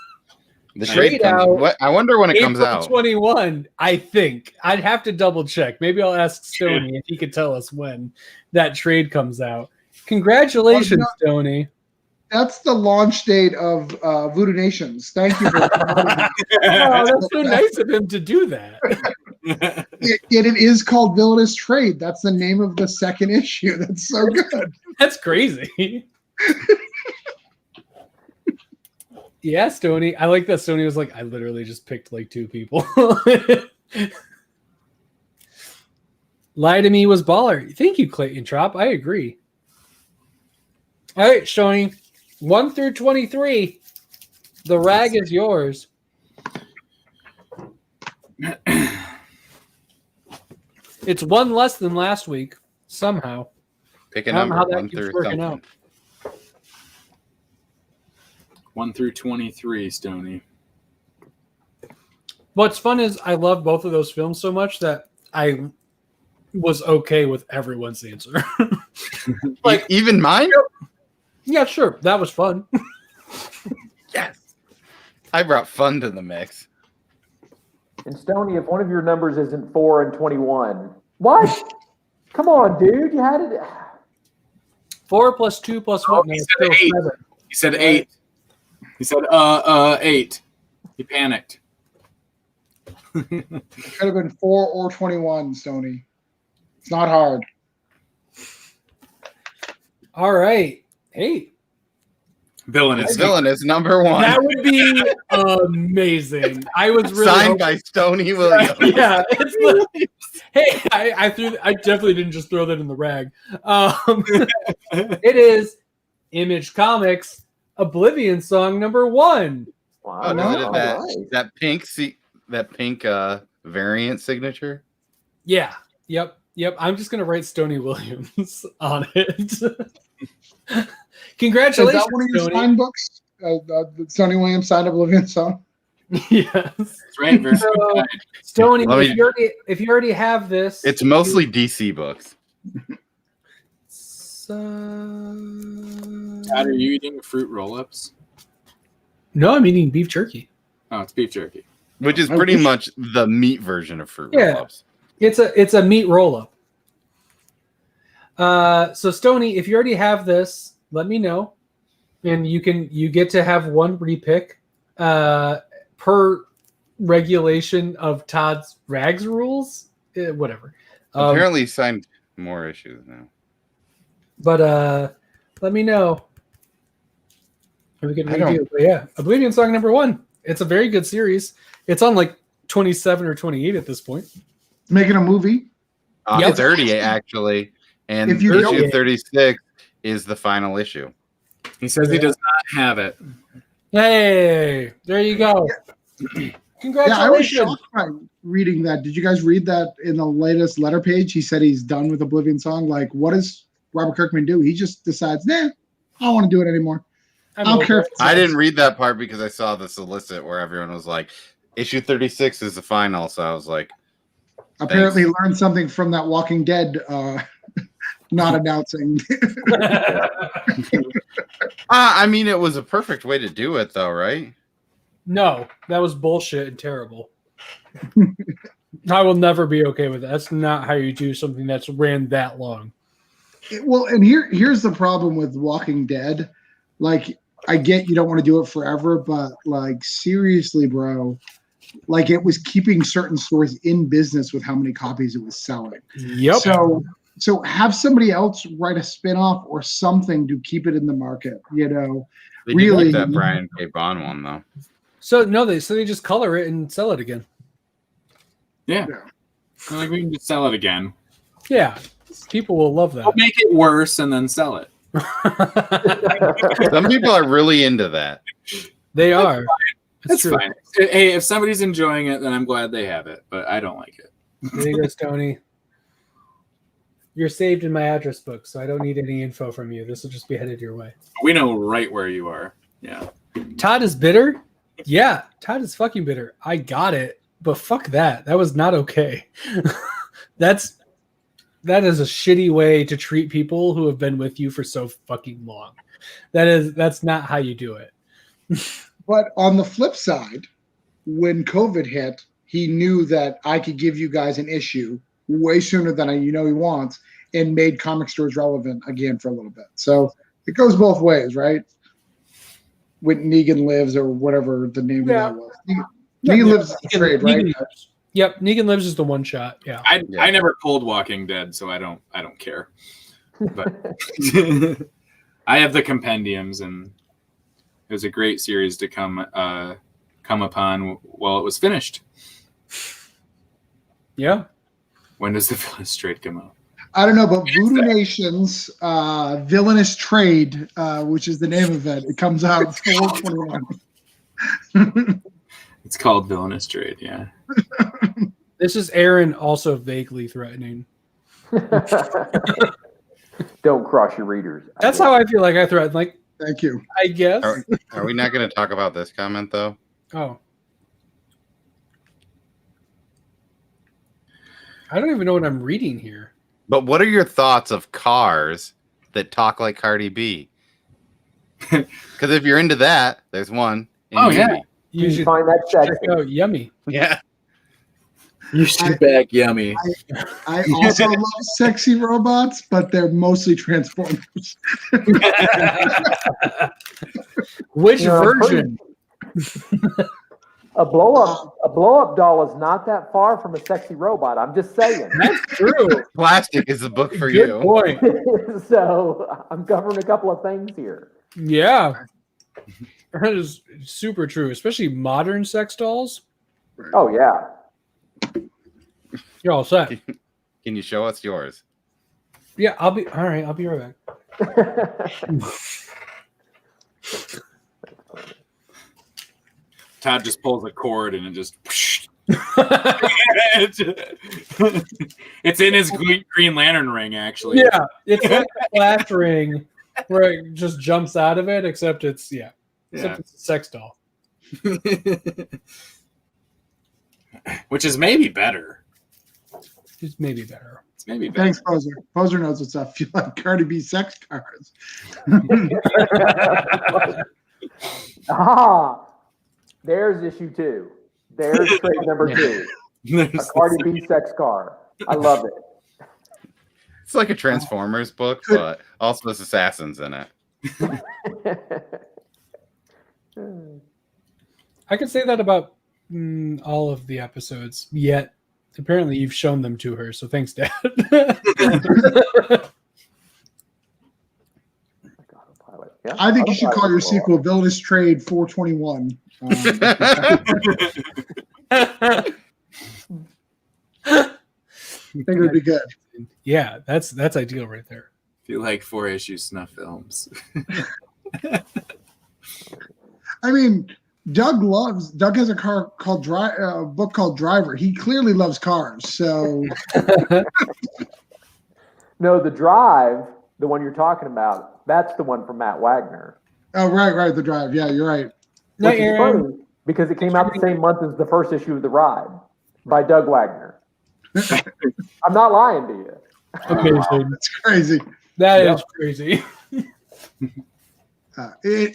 The trade out. I wonder when it comes out. 21, I think. I'd have to double check. Maybe I'll ask Stoney if he could tell us when that trade comes out. Congratulations, Stoney. That's the launch date of Voodoo Nations. Thank you for that. Oh, that's so nice of him to do that. It is called Villainous Trade. That's the name of the second issue. That's so good. That's crazy. Yeah, Stoney. I like that Stoney was like, I literally just picked like 2 people. Lie to Me was baller. Thank you, Clayton Trop. I agree. All right, Stoney. 1 through 23. The rag is yours. It's one less than last week somehow. Pick a I don't know number. how that 1 keeps through working something. out. 1 through 23, Stoney. What's fun is I love both of those films so much that I was okay with everyone's answer. Like even mine? Yeah, sure. That was fun. Yes. I brought fun to the mix. And Stoney, if one of your numbers isn't 4 and 21, what? Come on, dude. You had it. 4 plus 2 plus 1. he No, said it's still 8. 7. He said 8. He said 8. He panicked. It could have been 4 or 21, Stoney. It's not hard. All right. Hey, Villainous. Villainous number 1. that would be amazing. I was really Signed hoping- by Stoney Williams. Yeah. Hey, I definitely didn't just throw that in the rag. It is Image Comics Oblivion Song number 1. Wow. Oh, no, all that, right. that pink variant signature. Yeah. Yep. I'm just gonna write Stoney Williams on it. Congratulations, Is that one of your Stoney. signed books? Stoney Williams signed Oblivion song? Yes. That's right. Very So, good. Stoney, Let me- if you already have this, It's mostly DC books. Todd, are you eating fruit roll-ups? No, I'm eating beef jerky. Oh, it's beef jerky. Which is pretty much the meat version of Fruit Yeah. Roll-Ups. It's a meat roll up. So Stoney, if you already have this, let me know, and you get to have one repick per regulation of Todd's Rags rules. Whatever. Apparently, he signed more issues now. But let me know. We can I don't- redo. But yeah, Oblivion Song number 1. It's a very good series. It's on like 27 or 28 at this point. Making a movie. Yep. 30 actually, and If you issue don't- 36 is the final issue. He says he does not have it. Hey, there you go. Yeah, I was Congratulations. shocked by reading that. Did you guys read that in the latest letter page? He said he's done with Oblivion Song. Like, what does Robert Kirkman do? He just decides, I don't want to do it anymore. I don't care if it's I didn't read that part because I saw the solicit where everyone was like, issue 36 is the final. So I was like, apparently learned something from that Walking Dead not announcing. I mean, it was a perfect way to do it, though, right? No, that was bullshit and terrible. I will never be okay with that. That's not how you do something that's ran that long. Well, and here's the problem with Walking Dead. Like, I get you don't want to do it forever, but like, seriously, bro, like it was keeping certain stores in business with how many copies it was selling. Yep. So have somebody else write a spinoff or something to keep it in the market, They Really? did like that Brian K. Bond one, though. So they just color it and sell it again. Yeah. Yeah. Like we can just sell it again. Yeah. People will love that. We'll make it worse and then sell it. Some people are really into that. They are. That's true. fine. Hey, if somebody's enjoying it, then I'm glad they have it. But I don't like it. There you go, Stoney. You're saved in my address book, so I don't need any info from you. This will just be headed your way. We know right where you are. Yeah. Todd is bitter? Yeah, Todd is fucking bitter. I got it, but fuck that. That was not okay. That is a shitty way to treat people who have been with you for so fucking long. That's not how you do it. But on the flip side, when COVID hit, he knew that I could give you guys an issue way sooner than he wants, and made comic stores relevant again for a little bit. So it goes both ways, right? When Negan Lives, or whatever the name of that was. Negan Lives is the trade, right? Negan Lives. Yep, Negan Lives is the one shot. Yeah. I never pulled Walking Dead, so I don't care. But I have the compendiums, and it was a great series to come upon while it was finished. Yeah. When does the Villainous Trade come out? I don't know, but Voodoo Nation's Villainous Trade, which is the name of it, it comes out 4/21. It's called Villainous Trade, yeah. This is Aaron also vaguely threatening. Don't cross your readers. That's how I feel like I threaten. Like, Thank you. I guess. Are we not going to talk about this comment though? Oh. I don't even know what I'm reading here. But what are your thoughts of cars that talk like Cardi B? Because if you're into that, there's one. Yeah. You should find that sexy. Check out Yummy. Yeah. You should back Yummy. I also love sexy robots, but they're mostly Transformers. Which version? A blow-up doll is not that far from a sexy robot. I'm just saying. That's true. Plastic is the book for Good you. point. So I'm covering a couple of things here. Yeah. That is super true, especially modern sex dolls. Oh, yeah. You're all set. Can you show us yours? Yeah, I'll be right back. Todd just pulls a cord and it just. It's in his Green Lantern ring, actually. Yeah, it's like a flash ring where it just jumps out of it, except it's except it's a sex doll. Which is maybe better. It's maybe better. It's maybe better. Thanks, Poser. Poser knows what's up. You like Cardi B sex cars. There's issue 2. There's trade number 2. A Cardi B sex car. I love it. It's like a Transformers book, but also there's assassins in it. I could say that about all of the episodes, yet apparently you've shown them to her, so thanks, Dad. I think you should call your sequel Villainous Trade 421. I think it would be good. Yeah, that's ideal right there. If you like 4-issue snuff films. I mean, Doug has a book called Driver. He clearly loves cars. So No, the Drive, the one you're talking about, that's the one from Matt Wagner. oh right, the Drive. Yeah, you're right. No, Which is Aaron. funny because it came out the same month as the first issue of The Ride by Doug Wagner. I'm not lying to you. Amazing. That's crazy. That is crazy.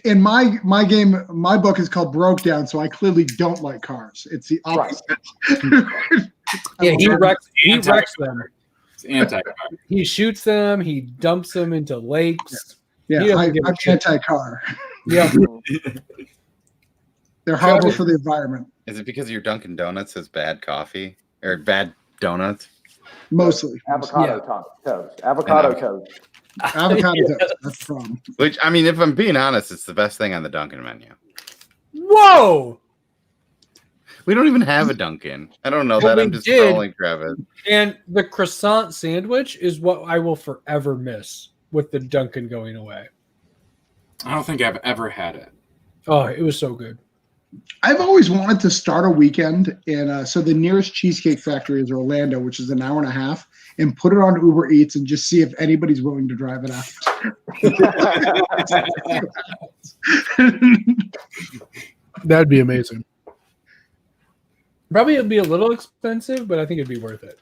In my game, my book is called Broke Down, so I clearly don't like cars. It's the opposite. Yeah, he wrecks them. It's anti. He shoots them. He dumps them into lakes. Yeah, I'm anti-car. Yeah. They're horrible for the environment. Is it because your Dunkin' Donuts has bad coffee or bad donuts? Mostly. Avocado toast. Avocado toast. Avocado toast. That's the problem. Which, I mean, if I'm being honest, it's the best thing on the Dunkin' menu. Whoa! We don't even have a Dunkin'. I don't know Well, that. I'm we just did. trolling Travis. And the croissant sandwich is what I will forever miss with the Dunkin' going away. I don't think I've ever had it. Oh, it was so good. I've always wanted to start a weekend, and so the nearest Cheesecake Factory is Orlando, which is an hour and a half, and put it on Uber Eats and just see if anybody's willing to drive it out. That'd be amazing. Probably it'd be a little expensive, but I think it'd be worth it.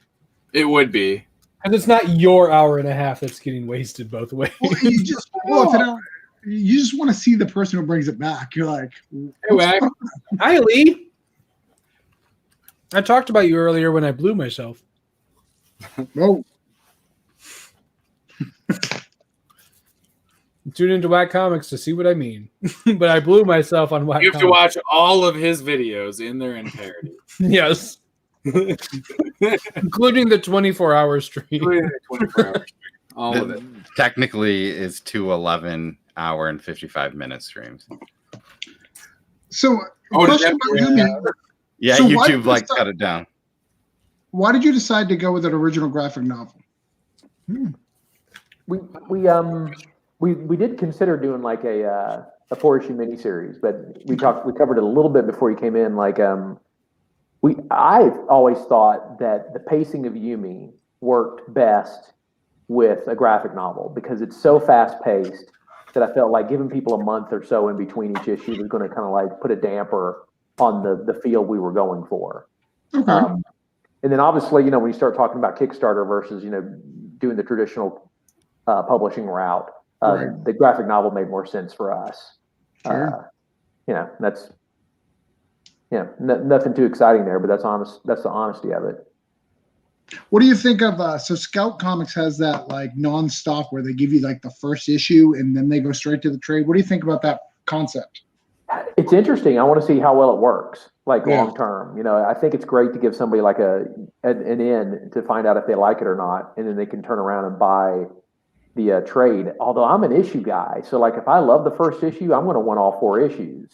It would be. And it's not your hour and a half that's getting wasted both ways. Well, you just want to see the person who brings it back. You're like, Hey, Wag. Hi, Lee. I talked about you earlier when I blew myself. oh, Tune into Whack Comics to see what I mean. But I blew myself on Whack You have to watch all of his videos in their entirety. Yes. Including the 24-hour stream. 24 hours. All of it. Technically, is 2 11-hour and 55-minute streams. so Oh, question did about Yumi. Yeah, So why did YouTube you like stop- cut it down. Why did you decide to go with an original graphic novel? We did consider doing like a 4-issue miniseries, but we covered it a little bit before you came in. Like I've always thought that the pacing of Yumi worked best with a graphic novel because it's so fast paced that I felt like giving people a month or so in between each issue was going to kind of like put a damper on the feel we were going for. Okay. And then obviously, when you start talking about Kickstarter versus, doing the traditional publishing route, Right. the graphic novel made more sense for us. Sure. That's nothing too exciting there, but that's honest. That's the honesty of it. What do you think of so Scout Comics has that like nonstop where they give you like the first issue and then they go straight to the trade? What do you think about that concept? It's interesting. I want to see how well it works, like Yeah. long term. I think it's great to give somebody like an in to find out if they like it or not, and then they can turn around and buy the trade. Although I'm an issue guy, so like if I love the first issue, I'm going to want all 4 issues.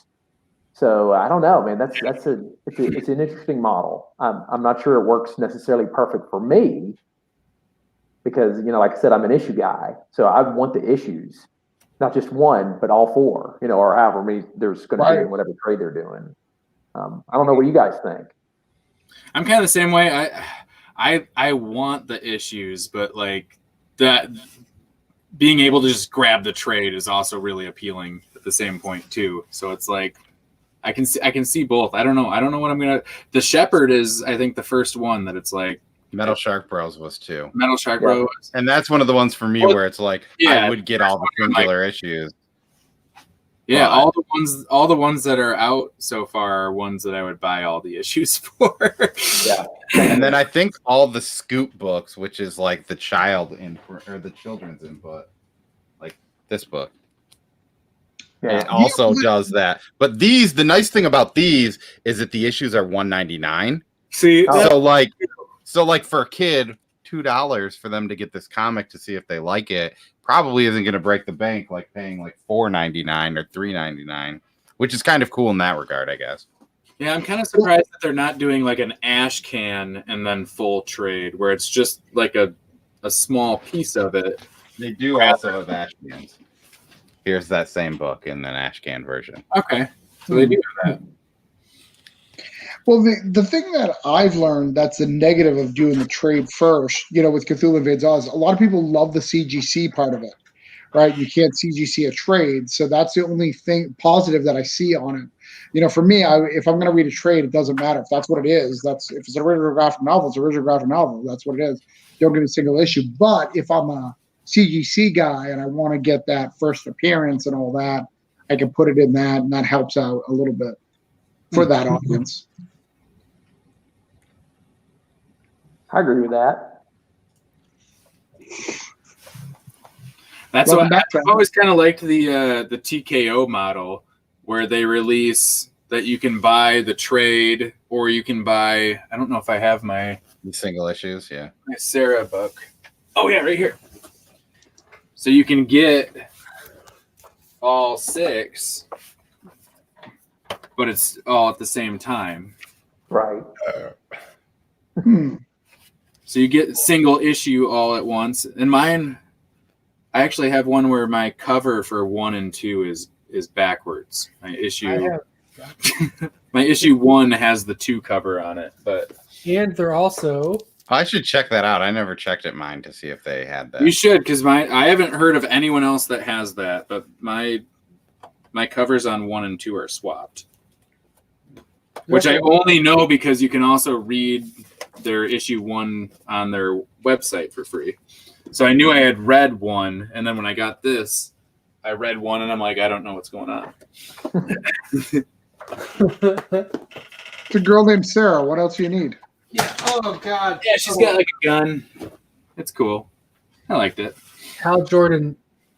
So I don't know, man. It's an interesting model. I'm not sure it works necessarily perfect for me because like I said, I'm an issue guy, so I want the issues, not just one, but all 4. Or however many there's going to be in whatever trade they're doing. I don't know what you guys think. I'm kind of the same way. I want the issues, but like that being able to just grab the trade is also really appealing at the same point too. So it's like I can see both. I don't know what I'm gonna. The Shepherd is I think the first one that it's like Metal Shark Bros was too. Metal Shark Bros. And that's one of the ones for me where it's like I would get all the singular issues. Yeah, all the ones that are out so far are ones that I would buy all the issues for. Yeah. And then I think all the Scoop books, which is like the the children's input, like this book. Yeah. It also does that. But the nice thing about these is that the issues are $1.99. See, so like for a kid, $2 for them to get this comic to see if they like it probably isn't going to break the bank like paying like $4.99 or $3.99, which is kind of cool in that regard, I guess. Yeah, I'm kind of surprised that they're not doing like an ash can and then full trade where it's just like a small piece of it. They do also have ash cans. Here's that same book in an ash can version. Okay, so they do have that. Well, the thing that I've learned that's the negative of doing the trade first, with Cthulhu Invades Oz, a lot of people love the CGC part of it, right? You can't CGC a trade, so that's the only thing positive that I see on it. For me, if I'm going to read a trade, it doesn't matter if that's what it is. If it's an original graphic novel, it's an original graphic novel. That's what it is. Don't get a single issue. But if I'm a CGC guy and I want to get that first appearance and all that, I can put it in that, and that helps out a little bit for that audience. I agree with that. That's what I've always kind of liked the TKO model where they release that you can buy the trade or you can buy. I don't know if I have my single issues. Yeah, my Sarah book. Oh yeah, right here. So you can get all 6, but it's all at the same time. Right. So you get single issue all at once. And mine, I actually have one where my cover for 1 and 2 is backwards. My issue my issue 1 has the 2 cover on it, and they're also. I should check that out. I never checked at mine to see if they had that. You should, because I haven't heard of anyone else that has that, but my covers on 1 and 2 are swapped. Which I only know because you can also read their issue 1 on their website for free. So I knew I had read 1, and then when I got this, I read 1, and I'm like, I don't know what's going on. It's a girl named Sarah. What else do you need? Yeah. Oh God. Yeah, she's got like a gun. It's cool. I liked it. Hal Jordan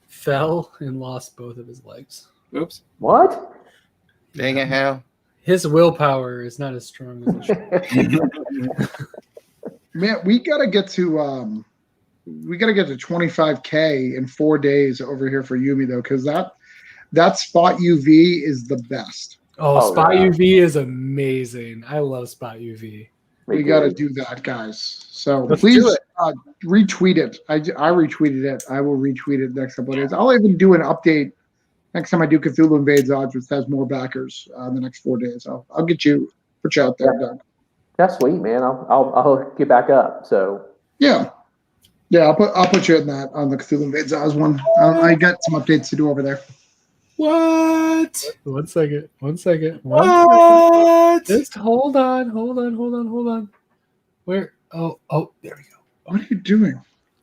fell and lost both of his legs. Oops. What? Dang it, Hal. His willpower is not as strong as it should. Man, we gotta get to 25K in 4 days over here for Yumi though, because that Spot UV is the best. Oh, Spot UV is amazing. I love Spot UV. We got to do that, guys. So Let's please do it. Retweet it. I retweeted it. I will retweet it next couple of days. I'll even do an update next time I do Cthulhu Invades Odds, which has more backers in the next 4 days. I'll put you out there, Doug. That's sweet, man. I'll get back up. So Yeah. I'll put you in that on the Cthulhu Invades Oz one. I got some updates to do over there. What? One second. What? Just hold on. Where? Oh, there we go. What are you doing?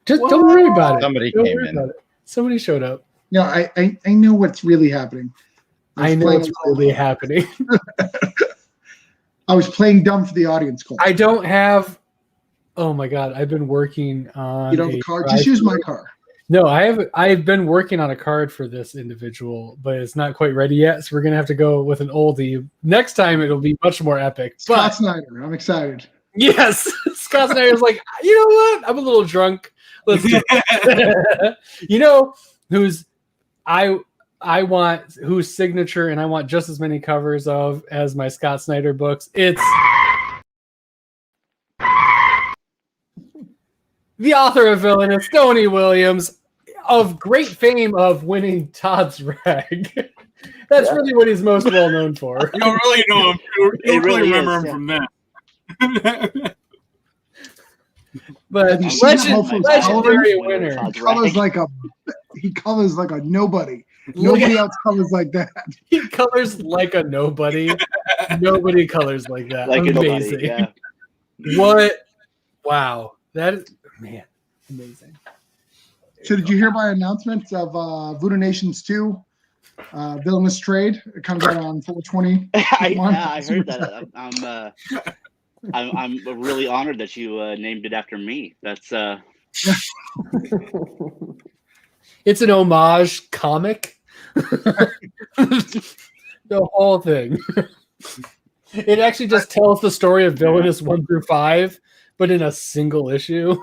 Just don't worry about it. Somebody Don't came worry in. about it. Somebody showed up. No, I know what's really happening. I know what's really happening. I was playing dumb for the audience, Cole. I don't have. Oh my god! I've been working on. You know the car. Just use my car. No, I've been working on a card for this individual, but it's not quite ready yet. So we're gonna have to go with an oldie. Next time it'll be much more epic. Scott Snyder. I'm excited. Yes, Scott Snyder's like, you know what? I'm a little drunk. Let's do it. You know who's whose signature, and I want just as many covers of as my Scott Snyder books. It's the author of Villainous, Stoney Williams, of great fame of winning Todd's Rag. That's really what he's most well known for. You don't really know him. You don't really remember him from that. But legendary winner. He colors like a nobody. Nobody else colors like that. He colors like a nobody. Nobody colors like that. Like amazing. A nobody, yeah. What? Wow. That is, man, amazing. So did you hear my announcement of Voodoo Nations 2 Villainous Trade? It comes out on 4/20. I heard that. I'm really honored that you named it after me. That's It's an homage comic. The whole thing. It actually just tells the story of Villainous 1 through 5, but in a single issue.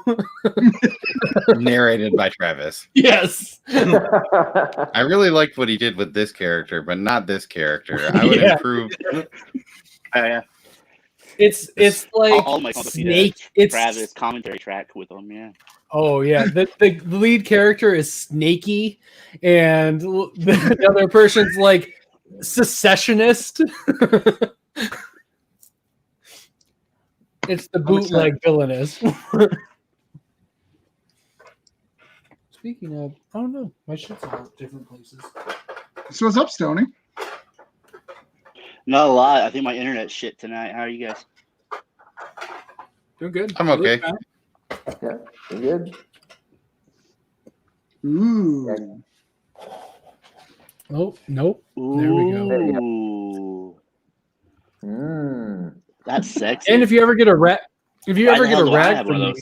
Narrated by Travis. Yes. I really liked what he did with this character, but not this character. I would improve. It's like all my Snake. It's Travis commentary track with them. Yeah. Oh yeah, the lead character is Snaky, and the other person's like secessionist. It's the bootleg Villainous. Speaking of, I don't know, my shit's all different places. So what's up, Stoney? Not a lot. I think my internet's shit tonight. How are you guys? Doing good. I'm okay. Yeah, you're good. Ooh. Oh, nope. Ooh. There we go. There you go. That's sexy. And if you ever get a rag, from me,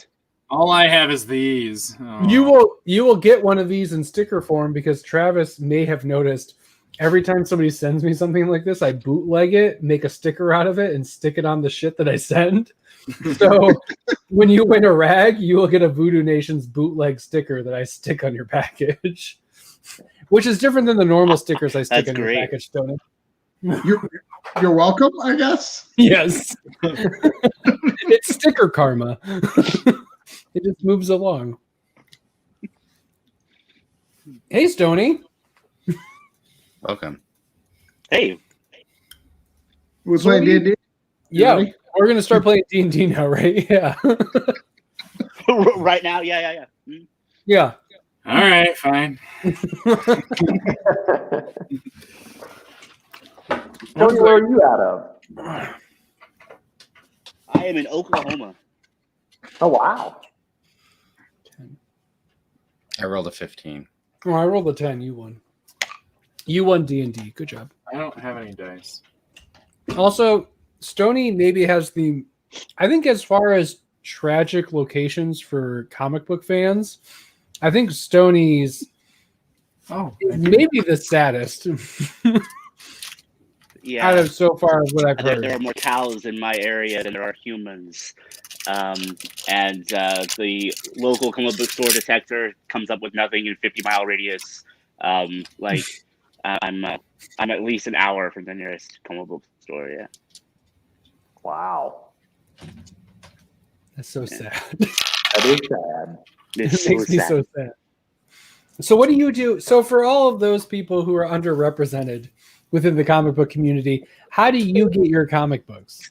all I have is these. Oh. you will get one of these in sticker form, because Travis may have noticed every time somebody sends me something like this, I bootleg it, make a sticker out of it, and stick it on the shit that I send. So when you win a rag, you will get a Voodoo Nations bootleg sticker that I stick on your package, which is different than the normal stickers I stick on your package, Tony. You're welcome, I guess. Yes. It's sticker karma. It just moves along. Hey, Stoney. Welcome. Hey. We're playing D&D? Yeah, we're going to start playing D&D now, right? Yeah. Right now? Yeah. Yeah. All right, fine. Tony, where are you out of? I am in Oklahoma. Oh, wow. I rolled a 15. Oh, I rolled a 10. You won. You won D&D. Good job. I don't have any dice. Also, Stoney maybe has the, I think as far as tragic locations for comic book fans, I think Stoney's is maybe the saddest. Yeah. Out of so far as what I've heard. There are more cows in my area than there are humans. And the local comic book store detector comes up with nothing in 50-mile radius. I'm at least an hour from the nearest comic book store. Yeah. Wow. That's so sad. That is sad. It's It makes me so sad. So what do you do? So for all of those people who are underrepresented within the comic book community, how do you get your comic books?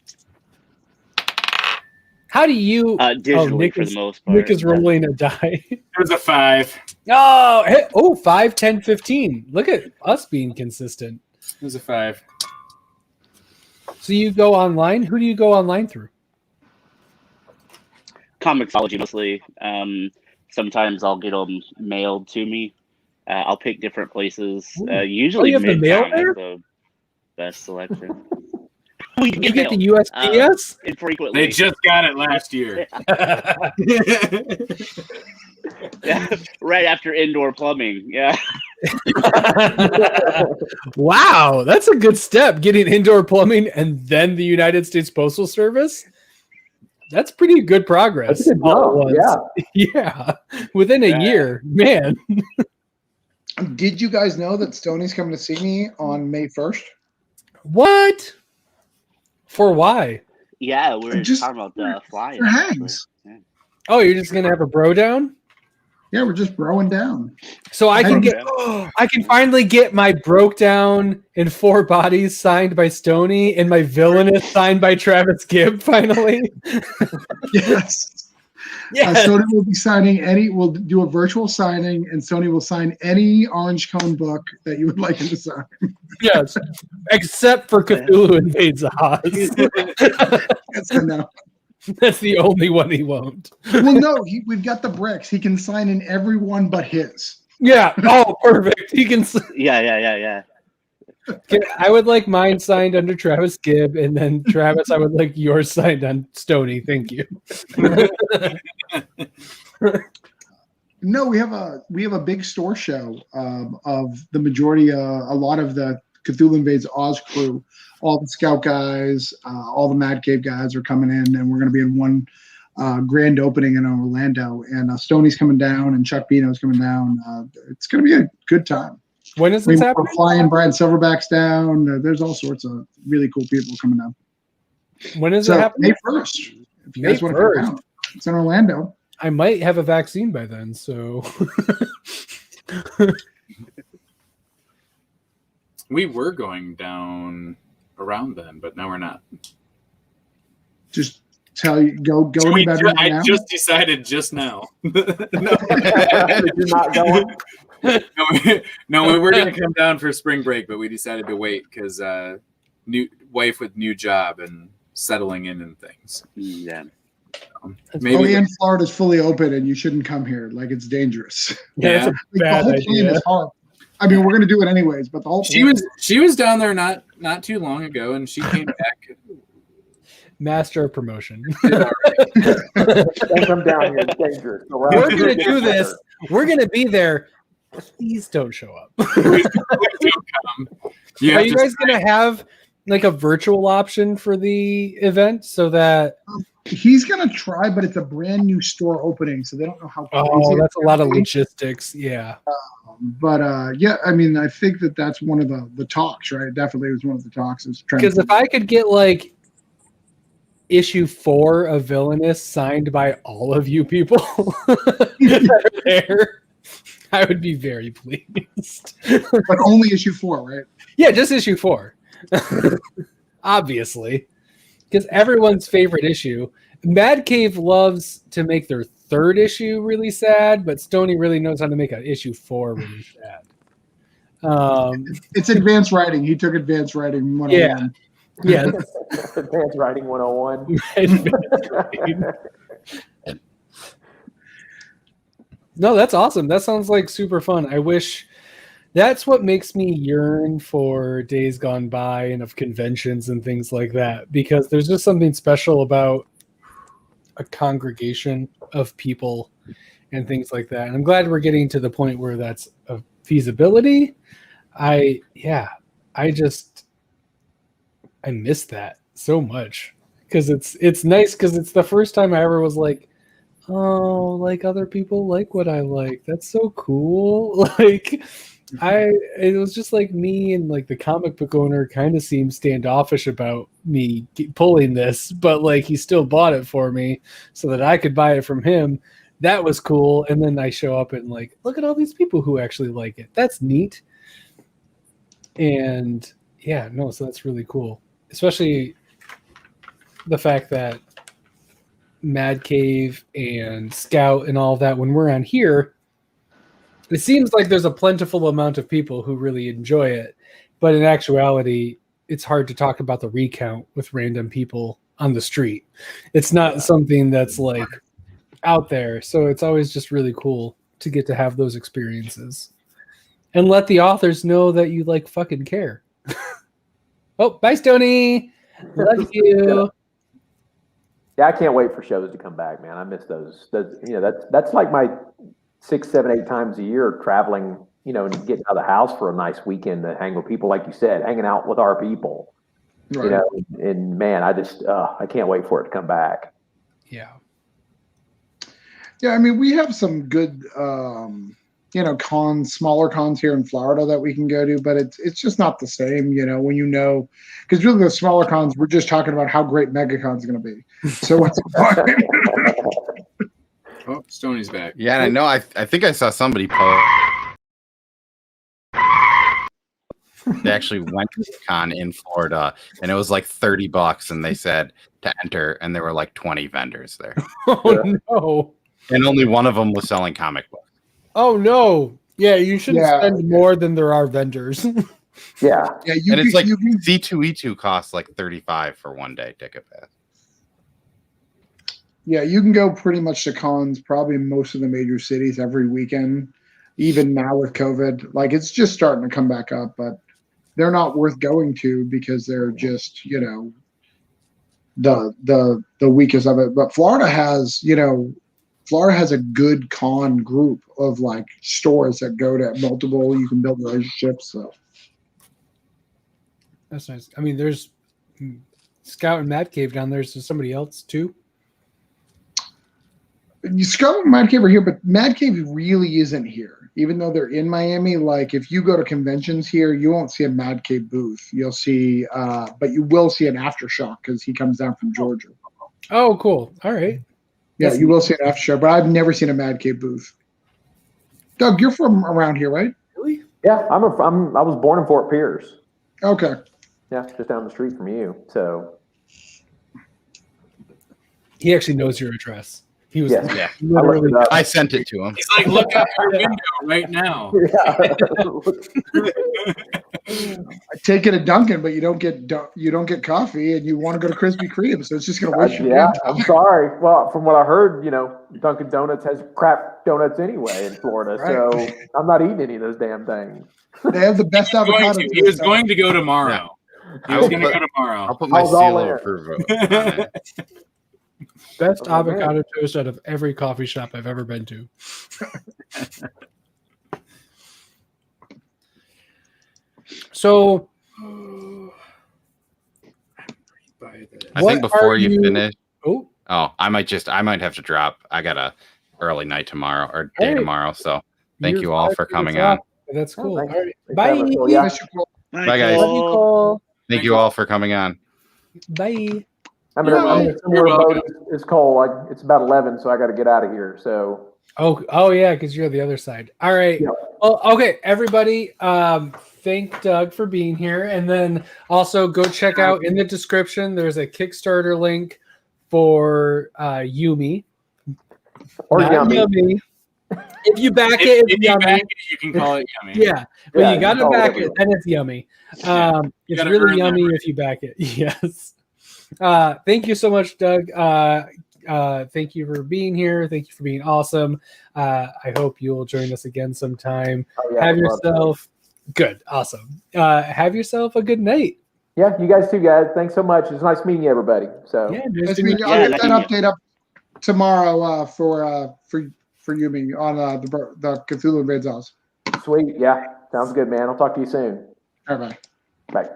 How do you? Digitally Nick for is, the most part. Nick is rolling a die. It was a 5. Oh, hey, 5, 10, 15. Look at us being consistent. It was a 5. So you go online. Who do you go online through? Comixology mostly. Sometimes I'll get them mailed to me. I'll pick different places. Usually, you have the mail Midtown there? has the best selection. You get the USPS? Infrequently. They just got it last year. Right after indoor plumbing. Yeah. Wow, that's a good step. Getting indoor plumbing and then the United States Postal Service. That's pretty good progress. That's a good all job, at once. Yeah. Within a year, man. Did you guys know that Stoney's coming to see me on May 1st? What? For why? Yeah, we're Just talking about the flying. for hangs. Yeah. Oh, you're just gonna have a bro down? Yeah, we're just broing down. So I can finally get my broke down in 4 bodies signed by Stoney and my villainous signed by Travis Gibb finally. Yes. Yes. Stoney will be signing we'll do a virtual signing, and Stoney will sign any Orange Cone book that you would like him to sign. Yes. Except for Cthulhu Invades Oz. Yes, I know. That's the only one he won't. Well, no, we've got the bricks. He can sign in every one but his. Yeah. Oh, perfect. He can. Yeah. I would like mine signed under Travis Gibb, and then Travis, I would like yours signed on Stoney. Thank you. No, we have a big store show of the majority, a lot of the Cthulhu Invades Oz crew. All the Scout guys, all the Mad Cave guys are coming in, and we're going to be in one grand opening in Orlando. And Stoney's coming down, and Chuck Bino's coming down. It's going to be a good time. When is this happening? We're flying Brian Silverback's down. There's all sorts of really cool people coming down. When is it happening? May 1st. If you guys want to come out, it's in Orlando. I might have a vaccine by then, so. We were going down around then, but now we're not. Just go to So bed right now. I just decided just now. You're not going. No, we were going to come down for spring break, but we decided to wait because new wife with new job and settling in and things. Yeah. Maybe and Florida's fully open, and you shouldn't come here. Like, it's dangerous. Yeah, that's a bad the whole idea. plan is hard. I mean, we're going to do it anyways, but the whole she was down there not too long ago, and she came back. Master of promotion. Don't come down here. It's dangerous. So We're going to do this. We're going to be there. Please don't show up. Please don't come. Are you guys going to have like a virtual option for the event so that he's going to try, but it's a brand new store opening, so they don't know how crazy that's a lot of logistics. Yeah. Yeah, I mean, I think that's one of the talks, right? Definitely was one of the talks. Because if I could get like issue 4 of Villainous signed by all of you people that are there, I would be very pleased. But only issue 4, right? Yeah, just issue 4. Obviously. Because everyone's favorite issue. Mad Cave loves to make their 3rd issue really sad, but Stoney really knows how to make an issue 4 really sad. It's advanced writing. He took advanced writing 101. Yeah. Advanced writing 101. No, that's awesome. That sounds like super fun. I wish that's what makes me yearn for Days Gone By and of conventions and things like that, because there's just something special about a congregation of people and things like that. And I'm glad we're getting to the point where that's a feasibility. I miss that so much because it's nice because it's the first time I ever was like, oh, like other people like what I like. That's so cool. Like it was just like me and like the comic book owner kind of seemed standoffish about me pulling this, but like he still bought it for me so that I could buy it from him. That was cool. And then I show up and like, look at all these people who actually like it. That's neat. And yeah, no, so that's really cool. Especially the fact that Mad Cave and Scout and all that, when we're on here, it seems like there's a plentiful amount of people who really enjoy it. But in actuality, it's hard to talk about the recount with random people on the street. It's not something that's like out there. So it's always just really cool to get to have those experiences and let the authors know that you like fucking care. Oh, bye, Stoney. Love you. Yeah, I can't wait for shows to come back, man. I miss those. That's like my 6, 7, 8 times a year traveling, and getting out of the house for a nice weekend to hang with people, like you said, hanging out with our people. Right. And man, I can't wait for it to come back. Yeah. Yeah, I mean, we have some good smaller cons here in Florida that we can go to, but it's just not the same, when because really the smaller cons, we're just talking about how great MegaCon's going to be. So what's the point? Oh, Stoney's back. Yeah, and I know. I think I saw somebody post. They actually went to the con in Florida, and it was like $30, and they said to enter, and there were like 20 vendors there. Oh no! And only one of them was selling comic books. Oh no! Yeah, you shouldn't spend more than there are vendors. Yeah. It's like C2E2 costs like $35 for one day ticket pass. Yeah, you can go pretty much to cons, probably most of the major cities every weekend. Even now with COVID, like it's just starting to come back up, but they're not worth going to because they're just the weakest of it. But Florida has a good con group of like stores that go to multiple. You can build relationships. So that's nice. I mean, there's Scout and Mad Cave down there. Is there somebody else too? Scout and Mad Cave are here, but Mad Cave really isn't here. Even though they're in Miami, like if you go to conventions here, you won't see a Mad Cave booth. You'll see, but you will see an Aftershock because he comes down from Georgia. Oh, cool. All right. Yeah, you will see an Aftershock, but I've never seen a Mad Cave booth. Doug, you're from around here, right? Really? Yeah, I was born in Fort Pierce. Okay. Yeah, just down the street from you. So he actually knows your address. He was literally. I sent it to him. He's like, look out your window right now. I take it at Dunkin', but you don't get coffee, and you want to go to Krispy Kreme, so it's just going to waste your time. I'm sorry. Well, from what I heard, Dunkin' Donuts has crap donuts anyway in Florida, so I'm not eating any of those damn things. They have the best avocado. He was going to go tomorrow. Yeah. He was going to go tomorrow. I'll put my seal of approval on it. Best avocado toast out of every coffee shop I've ever been to. So, I think before you finish. Oh, I might have to drop. I got a early night tomorrow or day tomorrow. So thank you all for coming on. That's cool. All right. Bye. Bye, guys. Love you, Cole. Thank you all for coming on. Bye. I'm in a similar boat as Cole. It's about 11, so I got to get out of here. So. Oh yeah, because you're the other side. All right. Yeah. Well, okay, everybody. Thank Doug for being here, and then also go check out in the description. There's a Kickstarter link for Yumi. Or Yummy. If you back it, it's Yummy. Back it, you can call it Yummy. Yeah, but you got to back it, then it's Yummy. It's really yummy if you back it. Yes. Thank you so much, Doug. Thank you for being here. Thank you for being awesome. I hope you'll join us again sometime. Have yourself good. Awesome. Have yourself a good night. Yeah, you guys too, guys. Thanks so much. It's nice meeting you, everybody. So I'll get that update up tomorrow for Yumi on the Cthulhu Invades Oz. Sweet. Yeah, sounds good, man. I'll talk to you soon. All right, bye.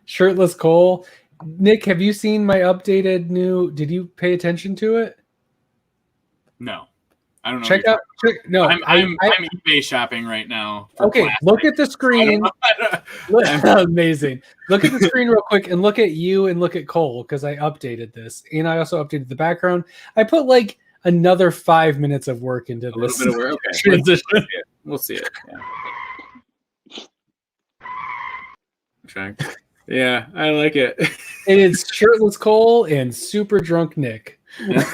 Shirtless Cole. Nick, have you seen my updated did you pay attention to it? No. I don't know. Check out. No, I'm eBay shopping right now. Okay, plastic. Look at the screen. Amazing. Look at the screen real quick and look at you and look at Cole because I updated this and I also updated the background. I put like another 5 minutes of work into this. A little bit of work. Okay. Transition. We'll see it. Yeah. Yeah, I like it. It is shirtless Cole and super drunk Nick. Yeah.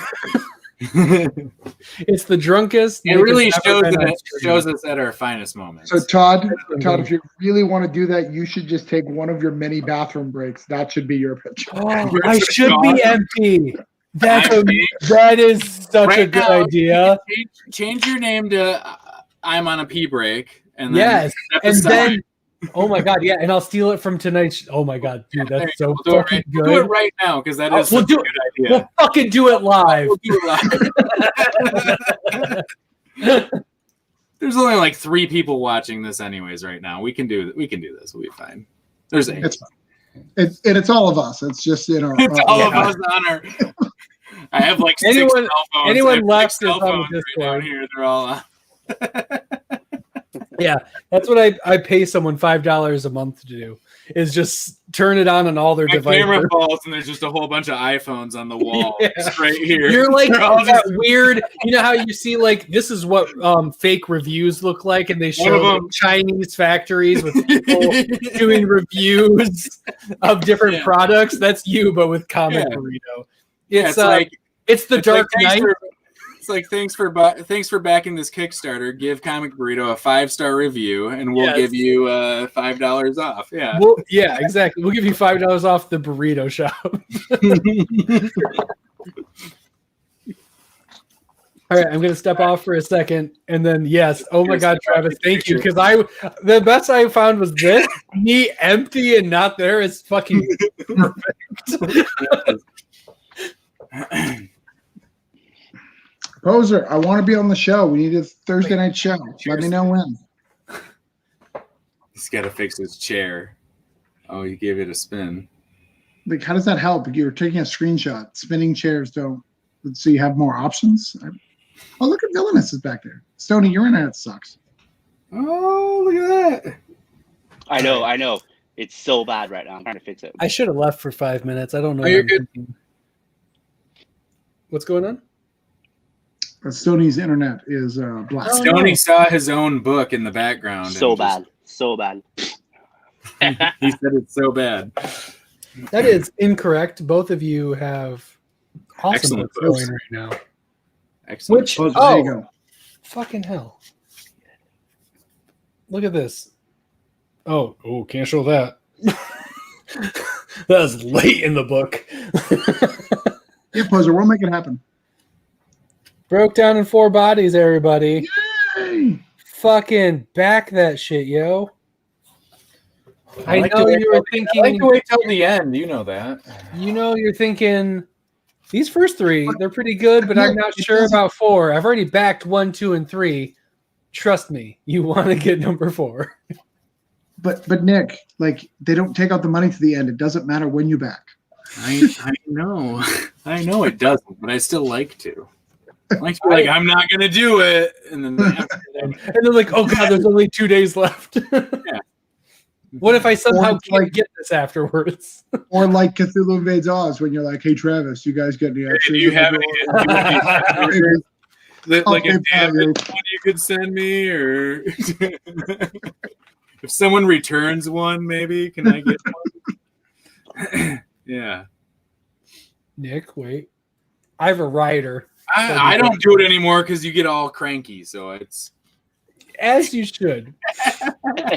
It's the drunkest. It Nick really has ever been on stream. shows us at our finest moments. So Todd, if you really want to do that, you should just take one of your many bathroom breaks. That should be your picture. Oh, I should be empty. That is such a good idea. Change your name to I'm on a pee break. And then Yes, and then oh my god, yeah, and I'll steal it from tonight's. Oh my god, dude, that's so fucking good. Do it right now because that is such a good idea. We'll fucking do it live. We'll do it live. There's only like 3 people watching this, anyways, right now. We can do this. We'll be fine. There's 8. It's fine. It's all of us. It's just It's all of us on our. I have like 6 cell phones. Anyone left is cell on phones the Discord. right down here. They're all on. Yeah, that's what I pay someone $5 a month to do. Is just turn it on all their devices. Camera falls and there's just a whole bunch of iPhones on the wall right here. You're like that weird. You know how you see like this is what fake reviews look like, and they show like, Chinese factories with people doing reviews of different products. That's you, but with Comic Burrito. It's like it's the Dark Knight. It's like thanks for backing this Kickstarter. Give Comic Burrito a 5-star review, and we'll give you $5 off. Yeah, yeah, exactly. We'll give you $5 off the burrito shop. All right, I'm gonna step off for a second, and then yes. Oh my God, Travis, thank you, because the best I found was this me empty and not there is fucking perfect. Poser, I want to be on the show. We need a Thursday night show. Let me know when. He's got to fix his chair. Oh, you gave it a spin. Like, how does that help? You're taking a screenshot. Spinning chairs don't. So you have more options. Oh, look at Villainous is back there. Stoney, your internet sucks. Oh, look at that. I know. It's so bad right now. I'm trying to fix it. I should have left for 5 minutes. I don't know. Oh, you're good. What's going on? Stoney's internet is black. Stoney saw his own book in the background. So bad. He said it's so bad. That is incorrect. Both of you have awesome books going right now. Excellent. Which there you go. Fucking hell. Look at this. Oh, can't show that. That was late in the book. Yeah, Poser, we'll make it happen. Broke down in 4 bodies, everybody. Yay! Fucking back that shit, yo. I know you were thinking. I like to wait till the end. You know that. You know you're thinking these first 3, they're pretty good, but I'm not sure about 4. I've already backed 1, 2, and 3. Trust me, you want to get number 4. But Nick, like they don't take out the money to the end. It doesn't matter when you back. I know. I know it doesn't, but I still like to. I like to be like, I'm not gonna do it, and then they're like, oh God, there's only 2 days left. Yeah. What if I somehow can't get this afterwards? Or like Cthulhu Invades Oz, when you're like, hey Travis, you guys get any extra? Do you have any like a damage one you could send me, or if someone returns one, maybe can I get one? Yeah. Nick, wait. I have a rider. I don't do it anymore because you get all cranky. So it's as you should.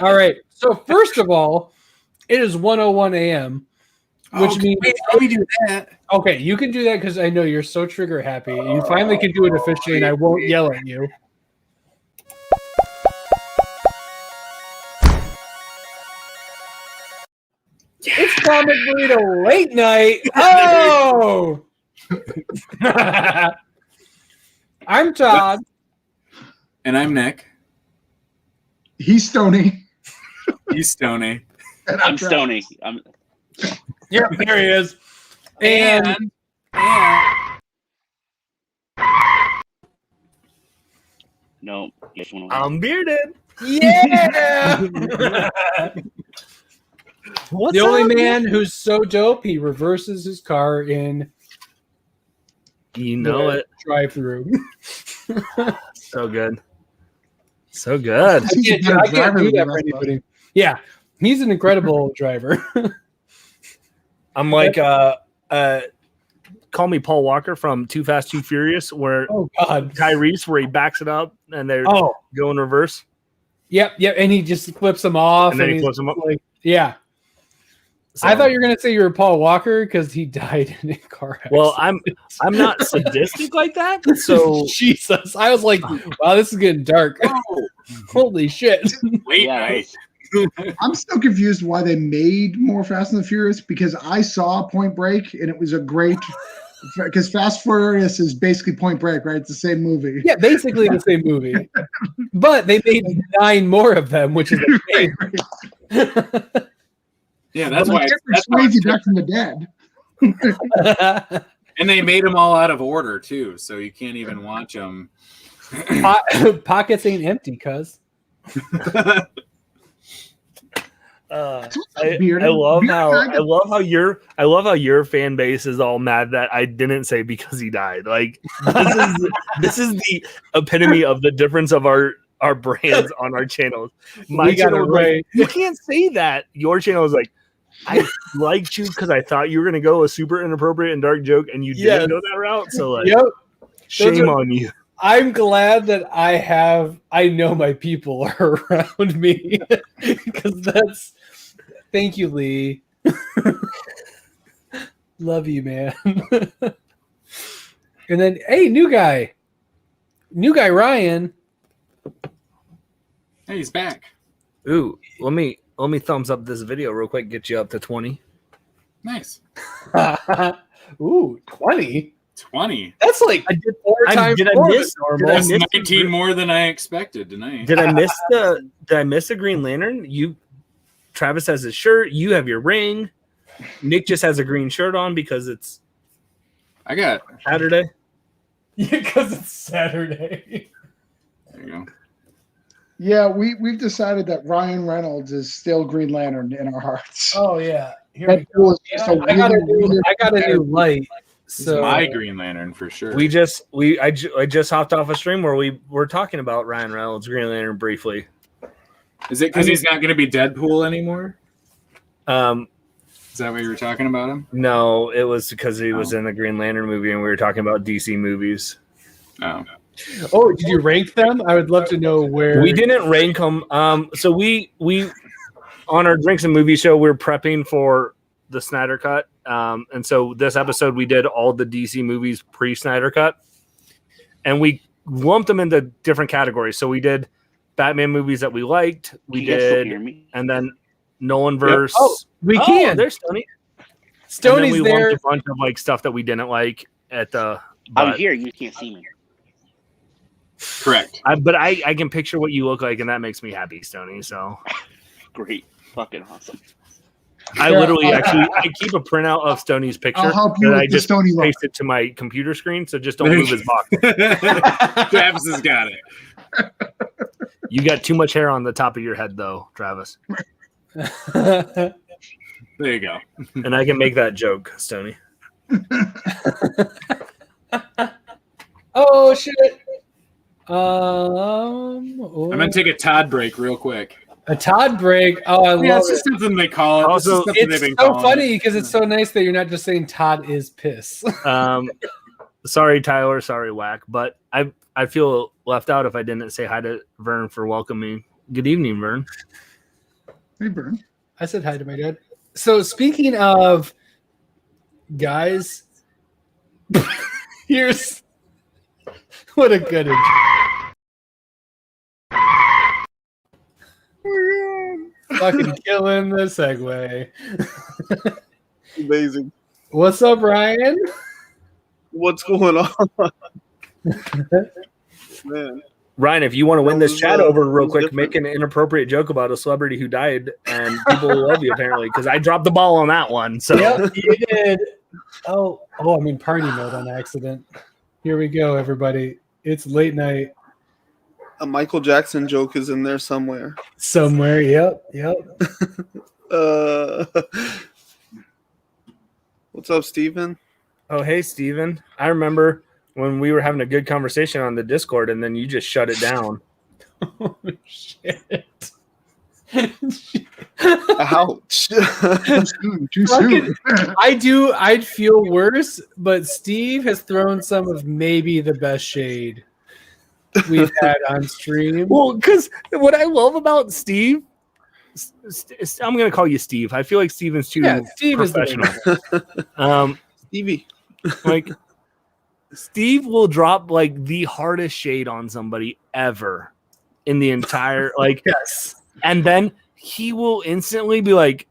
All right. So first of all, it is 1:01 a.m., which means let me do that. Okay, you can do that because I know you're so trigger happy. You finally can do it officially, and I won't yell at you. It's Comic Burrito Late Night. Oh! I'm Todd. And I'm Nick. He's Stoney. He's Stoney. And I'm Stoney. Yeah, there he is. And no, I'm bearded. Yeah. The only man who's so dope, he reverses his car in. You know it. Drive-through. So good. So good. I can't do that for anybody. Yeah, he's an incredible driver. I'm like call me Paul Walker from Too Fast, Too Furious, where Tyrese, where he backs it up and they're going reverse. Yep, and he just flips them off, and then he flips them up. Like, yeah. So, I thought you were gonna say you were Paul Walker because he died in a car accident. Well, I'm not sadistic like that. So Jesus, I was like, wow, this is getting dark. Oh, holy shit! Late night. I'm still confused why they made more Fast and the Furious, because I saw Point Break and it was a great, because Fast Furious is basically Point Break, right? It's the same movie. Yeah, basically the same movie, but they made 9 more of them, which is amazing. Yeah, that's why. That's crazy back from the dead. And they made them all out of order too, so you can't even watch them. Pockets ain't empty, cuz. I love how your fan base is all mad that I didn't say because he died. Like this is the epitome of the difference of our brands on our channels. My channel was like, you can't say that. Your channel is like, I liked you because I thought you were gonna go a super inappropriate and dark joke, and you didn't go that route. So like, shame on you. I'm glad that I know my people are around me because that's. Thank you, Lee. Love you, man. And then, hey, new guy, Ryan. Hey, he's back. Ooh, let me thumbs up this video real quick. Get you up to 20. Nice. Ooh, 20. 20. That's like I did 4 times more than normal. That's 19 more than I expected tonight. Did I miss the Green Lantern? Travis has his shirt. You have your ring. Nick just has a green shirt on because it's Saturday. Yeah, because it's Saturday. There you go. Yeah, we've decided that Ryan Reynolds is still Green Lantern in our hearts. Oh yeah. Here we go. I got a new light. So my Green Lantern for sure. I just hopped off a stream where we were talking about Ryan Reynolds Green Lantern briefly. Is it because he's not going to be Deadpool anymore? Is that what you were talking about him? No, it was because he was in the Green Lantern movie, and we were talking about DC movies. Oh, did you rank them? I would love to know where. We didn't rank them. So we on our Drinks and Movie show, we're prepping for the Snyder Cut. And so this episode, we did all the DC movies pre-Snyder Cut, and we lumped them into different categories. So we did Batman movies that we liked. We did, and then Nolanverse. Yep. Oh, we can. There's Stoney. Stoney's we there. lumped a bunch of like stuff that we didn't like at the. I'm here. You can't see me. Correct. But I can picture what you look like, and that makes me happy, Stoney. So great, fucking awesome. I literally I keep a printout of Stoney's picture. I'll help you with I just Stoney paste it to my computer screen, so just don't move his box. Travis has got it. You got too much hair on the top of your head, though, Travis. There you go. And I can make that joke, Stoney. Oh shit! I'm gonna take a Todd break real quick. A Todd break. Oh, I love it's just something they call it. Also, it's so funny because it's so nice that you're not just saying Todd is piss. Sorry, Tyler. Sorry, Whack. But I feel left out if I didn't say hi to Vern for welcoming. Good evening, Vern. Hey, Vern. I said hi to my dad. So speaking of guys, here's what a good intro. Fucking killing the segue. Amazing. What's up, Ryan? What's going on? Man. Ryan, if you want to win this chat over real quick, make an inappropriate joke about a celebrity who died, and people will love you apparently because I dropped the ball on that one. So yep, you did. Oh, I'm in party mode on accident. Here we go, everybody. It's late night. A Michael Jackson joke is in there somewhere. Somewhere, yep. What's up, Steven? Oh, hey, Steven. I remember when we were having a good conversation on the Discord, and then you just shut it down. Oh, shit. Ouch. Too soon. I'd feel worse, but Steve has thrown some of maybe the best shade we've had on stream. Well, because what I love about Steve, I'm going to call you Steve. I feel like Steven's too professional. Stevie. Like, Steve will drop like the hardest shade on somebody ever in the entire yes. And then he will instantly be like,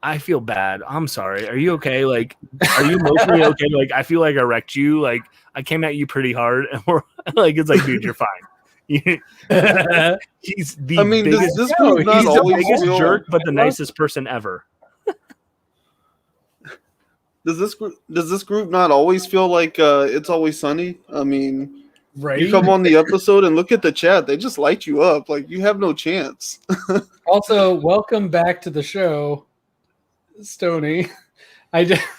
I feel bad. I'm sorry. Are you okay? Like, are you emotionally okay? Like, I feel like I wrecked you. Like, I came at you pretty hard. And we're like, it's like, dude, you're fine. He's the biggest, this group not he's the always biggest feel, jerk, but the nicest person ever. Does this group not always feel like It's Always Sunny? I mean, right? You come on the episode and look at the chat; they just light you up. Like you have no chance. Also, welcome back to the show, Stony. I definitely.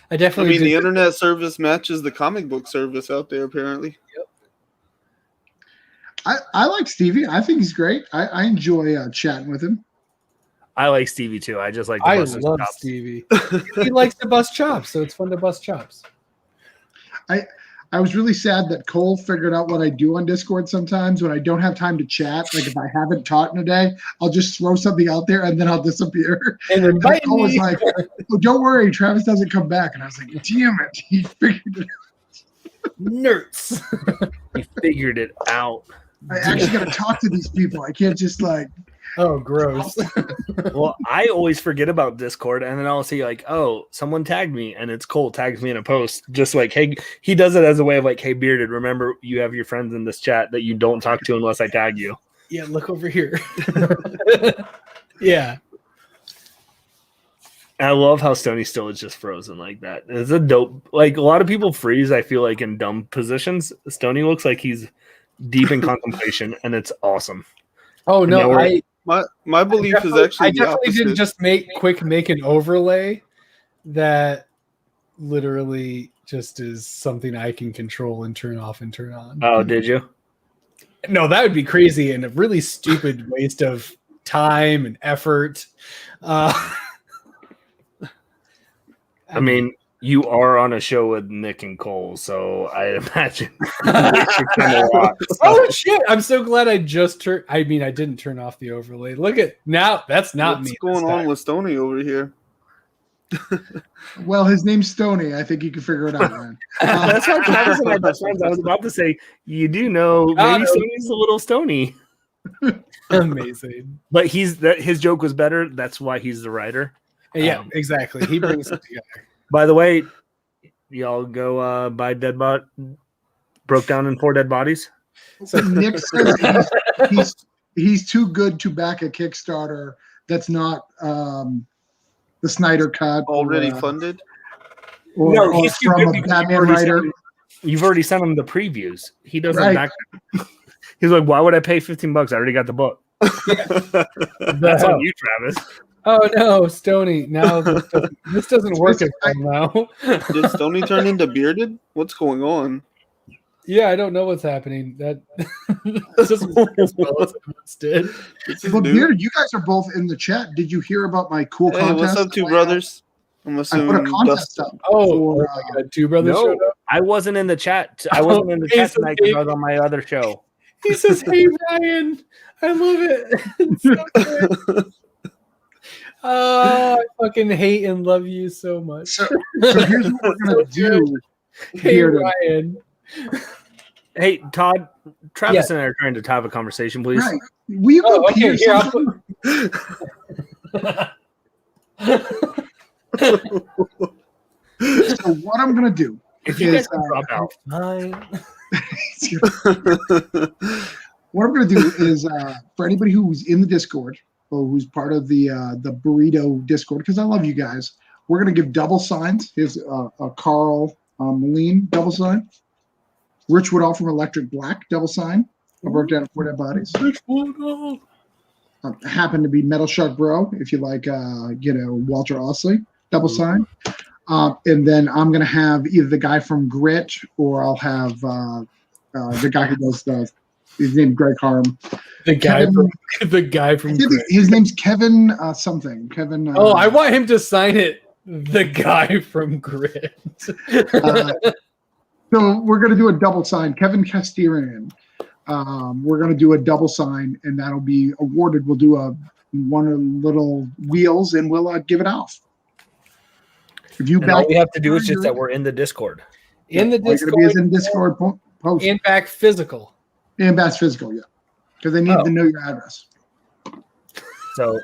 I mean, the internet service matches the comic book service out there, apparently. Yep. I like Stevie. I think he's great. I enjoy chatting with him. I like Stevie too. I just like. I love Stevie. He likes to bust chops, so it's fun to bust chops. I was really sad that Cole figured out what I do on Discord sometimes when I don't have time to chat. Like if I haven't taught in a day, I'll just throw something out there and then I'll disappear. And then Cole was like, "Oh, don't worry, Travis doesn't come back." And I was like, "Damn it, he figured it out." Nerds. He figured it out. I actually got to talk to these people. I can't just like. Oh, gross. Well, I always forget about Discord, and then I'll see like, oh, someone tagged me, and it's Cole tags me in a post. Just like, hey, he does it as a way of like, hey, Bearded, remember you have your friends in this chat that you don't talk to unless I tag you. Yeah, look over here. Yeah. I love how Stony still is just frozen like that. It's a dope. Like a lot of people freeze, I feel like in dumb positions. Stony looks like he's deep in contemplation, and it's awesome. Oh no, my belief is actually I definitely didn't just make an overlay that literally just is something I can control and turn off and turn on. Oh, did you? No, that would be crazy and a really stupid waste of time and effort. I mean, you are on a show with Nick and Cole, so I imagine. Oh shit! I'm so glad I just turned. I mean, I didn't turn off the overlay. Look at now. That's not What's me. What's going on with Stony over here? Well, his name's Stony. I think you can figure it out, man. That's why Travis and I best friends. I was about to say, you do know maybe Stony's a little Stony. Amazing. But his joke was better. That's why he's the writer. Yeah, exactly. He brings it together. By the way, y'all go buy Dead Bot broke down in 4 dead bodies. So Nick says he's too good to back a Kickstarter that's not the Snyder Cut already funded. No, he's too good because Batman writer. You've already sent him the previews. He doesn't back. He's like, why would I pay $15? I already got the book. That's on you, Travis. Oh no, Stony! Now this doesn't work as well now. Did Stony turn into Bearded? What's going on? Yeah, I don't know what's happening. That doesn't work as well as it once did. Well, Bearded, you guys are both in the chat. Did you hear about my cool contest? What's up, two brothers? I'm assuming I put a contest up. Oh my God, two brothers showed up. I wasn't in the chat. I wasn't in the chat tonight because I was on my other show. He says, "Hey Ryan, I love it." It's so good. Oh, I fucking hate and love you so much. So here's what we're gonna do. Hey Ryan. Hey Todd, Travis and I are trying to have a conversation, please. Right. Will you go pee here, So what I'm gonna do if you guys can drop out. What I'm gonna do is for anybody who's in the Discord or who's part of the Burrito Discord, because I love you guys, we're gonna give double signs. Here's a Carl Moline double sign. Rich Woodall from Electric Black double sign. I broke down 4 dead bodies. Rich Woodall. Happened to be Metal Shark Bro, if you like, Walter Osley double sign. And then I'm going to have either the guy from Grit or I'll have the guy who does the His name's Greg Harm. The guy from his name's Kevin something. Kevin. I want him to sign it. The guy from Grid. So we're going to do a double sign. Kevin Casterian. We're going to do a double sign, and that'll be awarded. We'll do one little wheels, and we'll give it off. All we have to do is just that we're in the Discord. In the Discord. Be in Discord post. And back physical. And back physical, yeah. Because they need to know your address. So,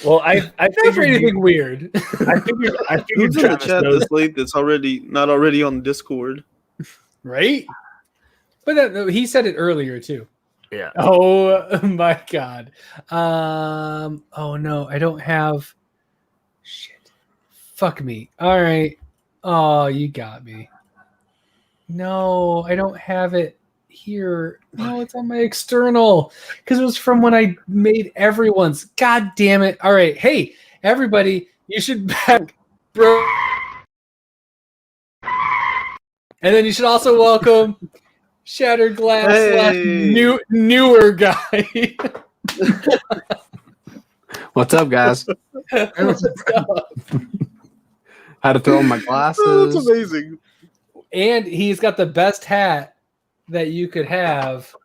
well, I figured anything weird. I figured who's in the chat this late that's not already on Discord. Right? But he said it earlier too. Yeah. Oh my god. Oh no, I don't have. Shit. Fuck me. All right. Oh, you got me. No, I don't have it here. No, it's on my external because it was from when I made everyone's. God damn it. All right. Hey, everybody, you should back bro. And then you should also welcome Shattered Glass newer guy. What's up, guys? What's up? Had to throw on my glasses. Oh, that's amazing. And he's got the best hat that you could have.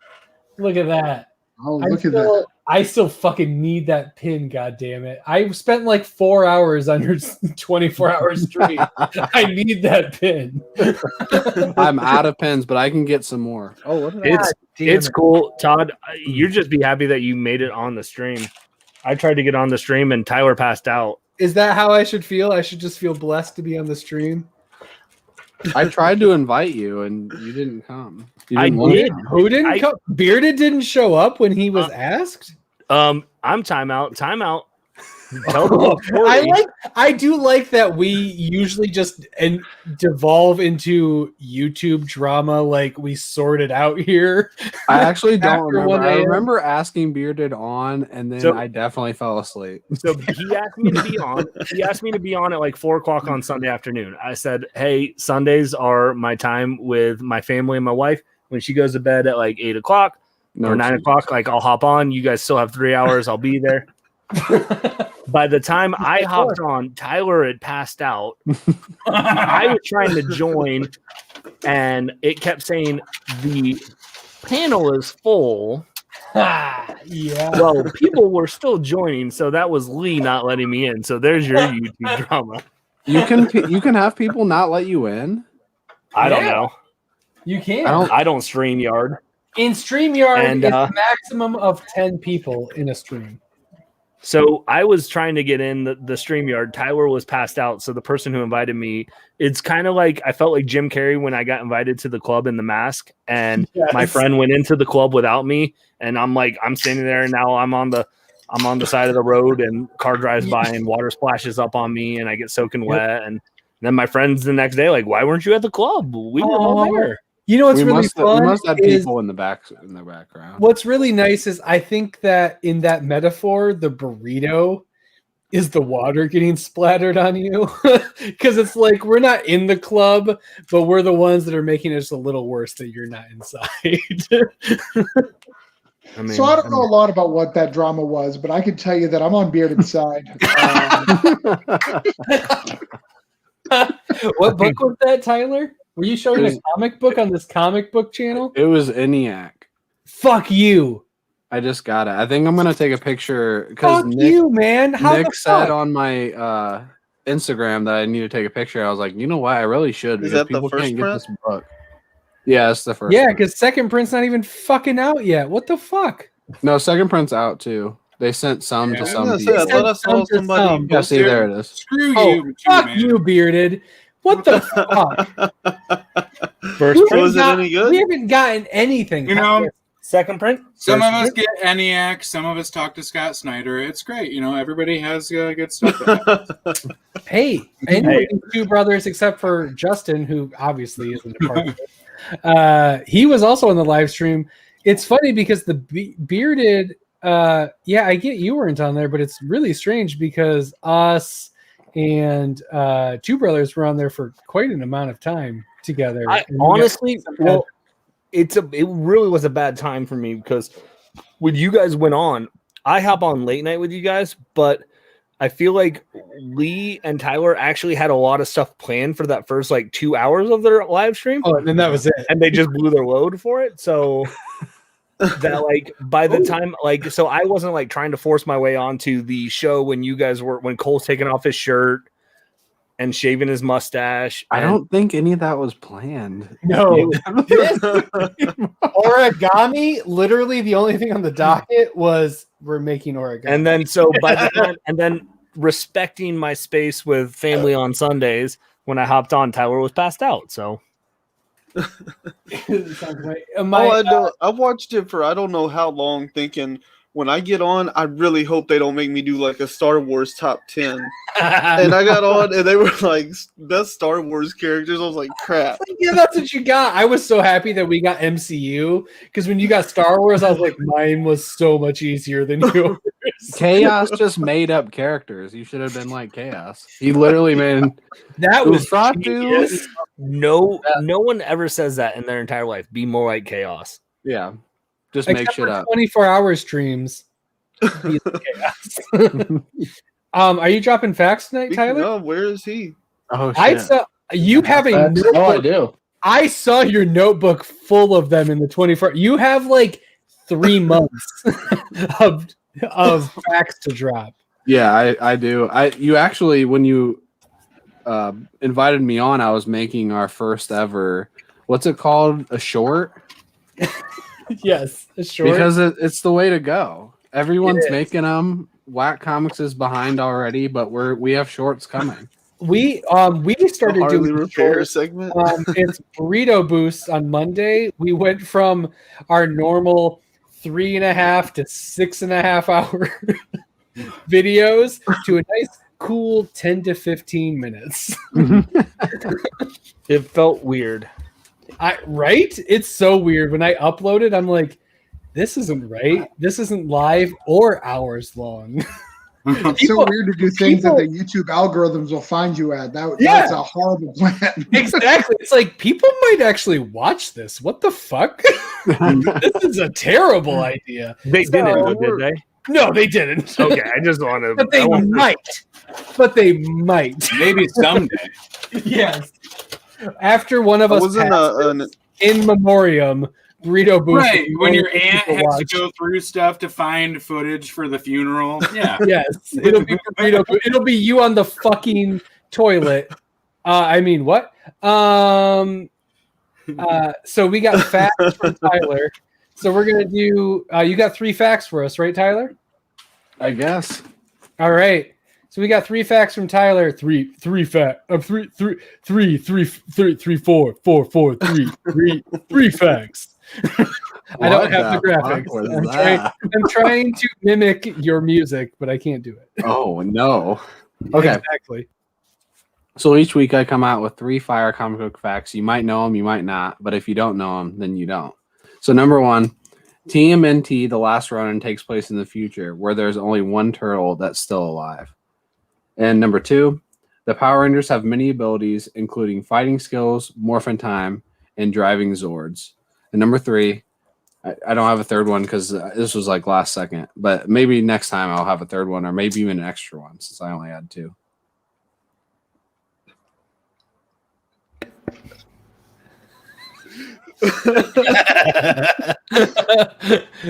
Look at that. Oh, look at that. I still fucking need that pin, goddammit. I spent like 4 hours on your 24-hour stream. I need that pin. I'm out of pins, but I can get some more. Oh, what it's cool. Todd, you'd just be happy that you made it on the stream. I tried to get on the stream and Tyler passed out. Is that how I should feel? I should just feel blessed to be on the stream? I tried to invite you and you didn't come. I did. Who didn't come? Bearded didn't show up when he was asked? I'm timeout. I do like that we usually just devolve into YouTube drama, like we sort it out here. I actually don't remember. I remember asking Bearded on, and then I definitely fell asleep. So he asked me to be on. He asked me to be on at like 4:00 on Sunday afternoon. I said, "Hey, Sundays are my time with my family and my wife. When she goes to bed at like 8:00 or 9:00, like I'll hop on. You guys still have 3 hours. I'll be there." By the time I hopped on, Tyler had passed out. I was trying to join, and it kept saying the panel is full. Yeah. Well, people were still joining, so that was Lee not letting me in. So there's your YouTube drama. You can have people not let you in. I don't know. You can. I don't StreamYard. In StreamYard, it's a maximum of 10 people in a stream. So I was trying to get in the StreamYard. Tyler was passed out. So the person who invited me, it's kind of like I felt like Jim Carrey when I got invited to the club in The Mask, and my friend went into the club without me, and I'm standing there, and now I'm on the side of the road, and car drives by, and water splashes up on me, and I get soaking wet, and then my friends the next day like, why weren't you at the club? We were all there. You know what's really fun? We must have people in the background. What's really nice is I think that in that metaphor, the burrito is the water getting splattered on you, because it's like we're not in the club, but we're the ones that are making it just a little worse that you're not inside. So I don't know a lot about what that drama was, but I can tell you that I'm on Bearded's side. What book was that, Tyler? Were you showing a comic book on this comic book channel? It was ENIAC. Fuck you. I just got it. I think I'm gonna take a picture because Nick said on my Instagram that I need to take a picture. I was like, you know what? I really should. Is that the first print? This book. Yeah, it's the first. Yeah, because second print's not even fucking out yet. What the fuck? No, second print's out too. They sent some to some people. Yeah, see, there it is. Screw you. Fuck you, Bearded. What the fuck? First print, was it any good? We haven't gotten anything. You know, second print. Some of us get ENIAC. Some of us talk to Scott Snyder. It's great. You know, everybody has good stuff. Hey, two brothers except for Justin, who obviously isn't a part of it. He was also on the live stream. It's funny because the Bearded. I get you weren't on there, but it's really strange because us and Two Brothers were on there for quite an amount of time together. it really was a bad time for me because when you guys went on, I hop on late night with you guys, but I feel like Lee and Tyler actually had a lot of stuff planned for that first like 2 hours of their live stream. Oh, and then that was it. And they just blew their load for it. So that like by the time like so I wasn't like trying to force my way onto the show when you guys were when Cole's taking off his shirt and shaving his mustache. I don't think any of that was planned. No. Origami, literally the only thing on the docket was we're making origami. And then so by the time and then respecting my space with family on Sundays, when I hopped on, Tyler was passed out. So I watched it for I don't know how long, thinking when I get on, I really hope they don't make me do like a Star Wars top 10. And I got on, and they were like best Star Wars characters. I was like, crap. Yeah, that's what you got. I was so happy that we got MCU because when you got Star Wars, I was like, mine was so much easier than yours. Chaos just made up characters. You should have been like Chaos. He literally made that was genius. No one ever says that in their entire life. Be more like Chaos. Yeah. Just Except make shit up. 24-hour streams. Are you dropping facts tonight, Tyler? No, where is he? Oh, shit. I saw you have a notebook. Oh, I do. I saw your notebook full of them in the 24. You have like 3 months of facts to drop. Yeah, I do. You actually, when you invited me on, I was making our first ever, what's it called? A short? Yes, a short. Because it's the way to go. Everyone's making them. Whack Comics is behind already, but we have shorts coming. We started doing repair segment. It's Burrito Boosts on Monday. We went from our normal 3.5 to 6.5 hour videos to a nice cool 10 to 15 minutes. It felt weird. Right? It's so weird. When I uploaded, I'm like, this isn't right. This isn't live or hours long. It's so weird to do things that the YouTube algorithms will find you at. That's a horrible plan. Exactly. It's like people might actually watch this. What the fuck? This is a terrible idea. They didn't, did they? No, they didn't. Okay, I just want to. But they might. But they might. Maybe someday. Yes. After one of us passes, in memoriam, Burrito Boost. Right, when your aunt has to go through stuff to find footage for the funeral. Yeah. Yes. It'll be Burrito Boost. It'll be you on the fucking toilet. I mean, what? So we got facts from Tyler. So we're gonna do. You got 3 facts for us, right, Tyler? I guess. All right. So we got 3 facts from Tyler. Three facts. 3 facts. I don't have the graphics. I'm trying to mimic your music, but I can't do it. Oh no. Okay. Exactly. So each week I come out with 3 fire comic book facts. You might know them, you might not, but if you don't know them, then you don't. So number 1, TMNT, The Last Ronin, takes place in the future where there's only one turtle that's still alive. And number 2, the Power Rangers have many abilities, including fighting skills, morphin time, and driving Zords. And number 3, I don't have a third one because this was like last second, but maybe next time I'll have a third one or maybe even an extra one since I only had 2.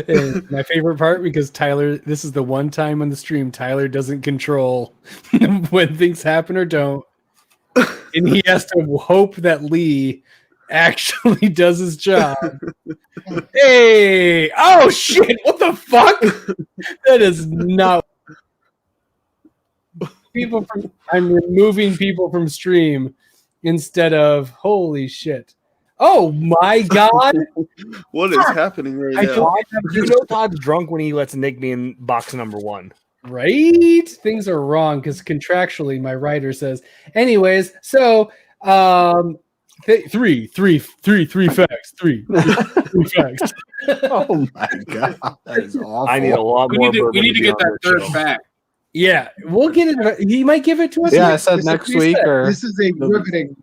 And my favorite part, because Tyler, this is the one time on the stream Tyler doesn't control when things happen or don't, and he has to hope that Lee actually does his job. Hey, oh shit, what the fuck? That is not people from. I'm removing people from stream instead of holy shit. Oh my god! What is happening right now? You know Todd's drunk when he lets Nick be in box number 1. Right? Things are wrong because contractually my writer says. Anyways, so 3 facts. 3 facts. Oh my god, that is awful. I need a lot more. We need to get that third fact. Yeah, we'll get it. He might give it to us. Yeah, I said next week. Or This is a riveting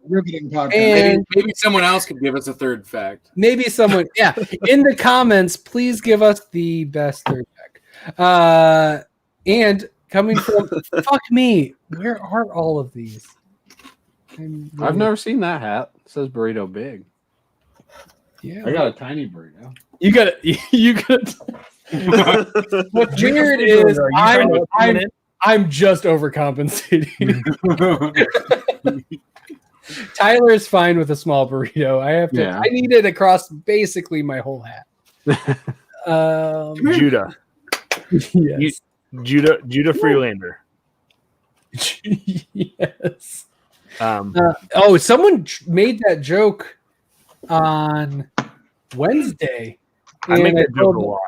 podcast. And maybe someone else could give us a third fact. maybe someone, yeah, in the comments, please give us the best third fact. And coming from fuck me, where are all of these? I've never seen that hat. It says burrito big. Yeah, I got a tiny burrito. you got it. What's weird is I'm just overcompensating. Tyler is fine with a small burrito. I need it across basically my whole hat. Judah. Yes. Judah Freelander. Yes. Someone made that joke on Wednesday. I make that joke a lot.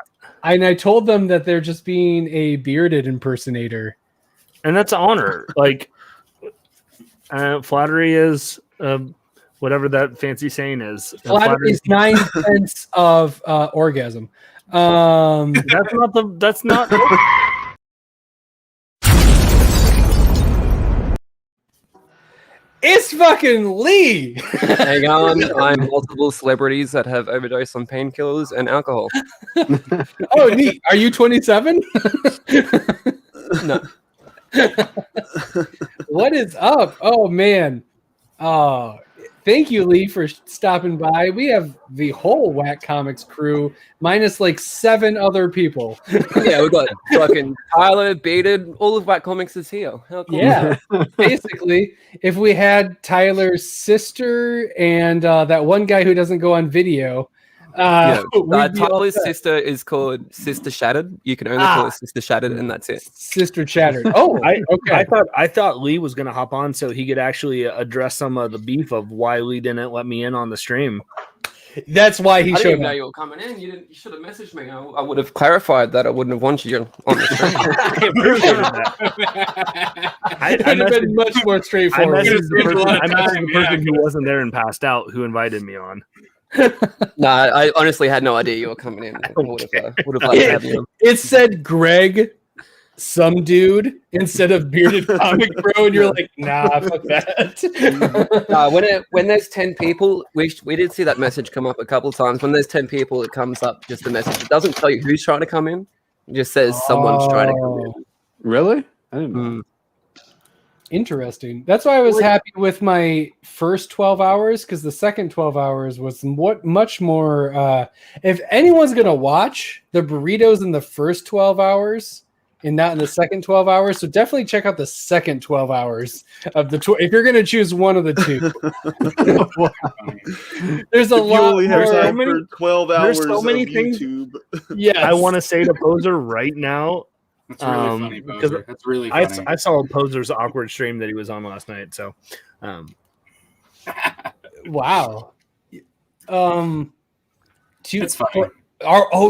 And I told them that they're just being a bearded impersonator. And that's an honor. Like, flattery is whatever that fancy saying is. Flattery is 9/10 of orgasm. That's not. It's fucking Lee. Hang on, I'm multiple celebrities that have overdosed on painkillers and alcohol. Oh, neat. Are you 27? No. What is up? Oh man. Oh, thank you, Lee, for stopping by. We have the whole Whack Comics crew, minus like 7 other people. Yeah, we got fucking Tyler, Bearded, all of Whack Comics is here. How cool. Yeah. Basically, if we had Tyler's sister and that one guy who doesn't go on video. Tyler's sister is called Sister Shattered. You can only call it Sister Shattered, and that's it. Sister Shattered. Oh, okay. I thought Lee was gonna hop on so he could actually address some of the beef of why Lee didn't let me in on the stream. That's why he I showed didn't up. know you were coming in. You should have messaged me. I would have clarified that I wouldn't have wanted you on the stream. I could have been much more straightforward. I messaged the person who wasn't there and passed out who invited me on. No, I honestly had no idea you were coming in. I would have liked to have you. It said Greg, some dude, instead of Bearded Comic Bro, and you're like, nah, fuck that. When there's 10 people, we did see that message come up a couple times. When there's 10 people, it comes up just a message. It doesn't tell you who's trying to come in. It just says someone's trying to come in. Really? I didn't know. Interesting. That's why I was happy with my first 12 hours, because the second 12 hours was much more. If anyone's going to watch the burritos in the first 12 hours and not in the second 12 hours, so definitely check out the second 12 hours of the if you're going to choose one of the two. There's a lot more. So many, 12 hours there's so many of things. YouTube. Yes. I want to say to Poser right now. That's really funny, Poser. That's really funny. I saw Poser's awkward stream that he was on last night. So, wow. It's funny.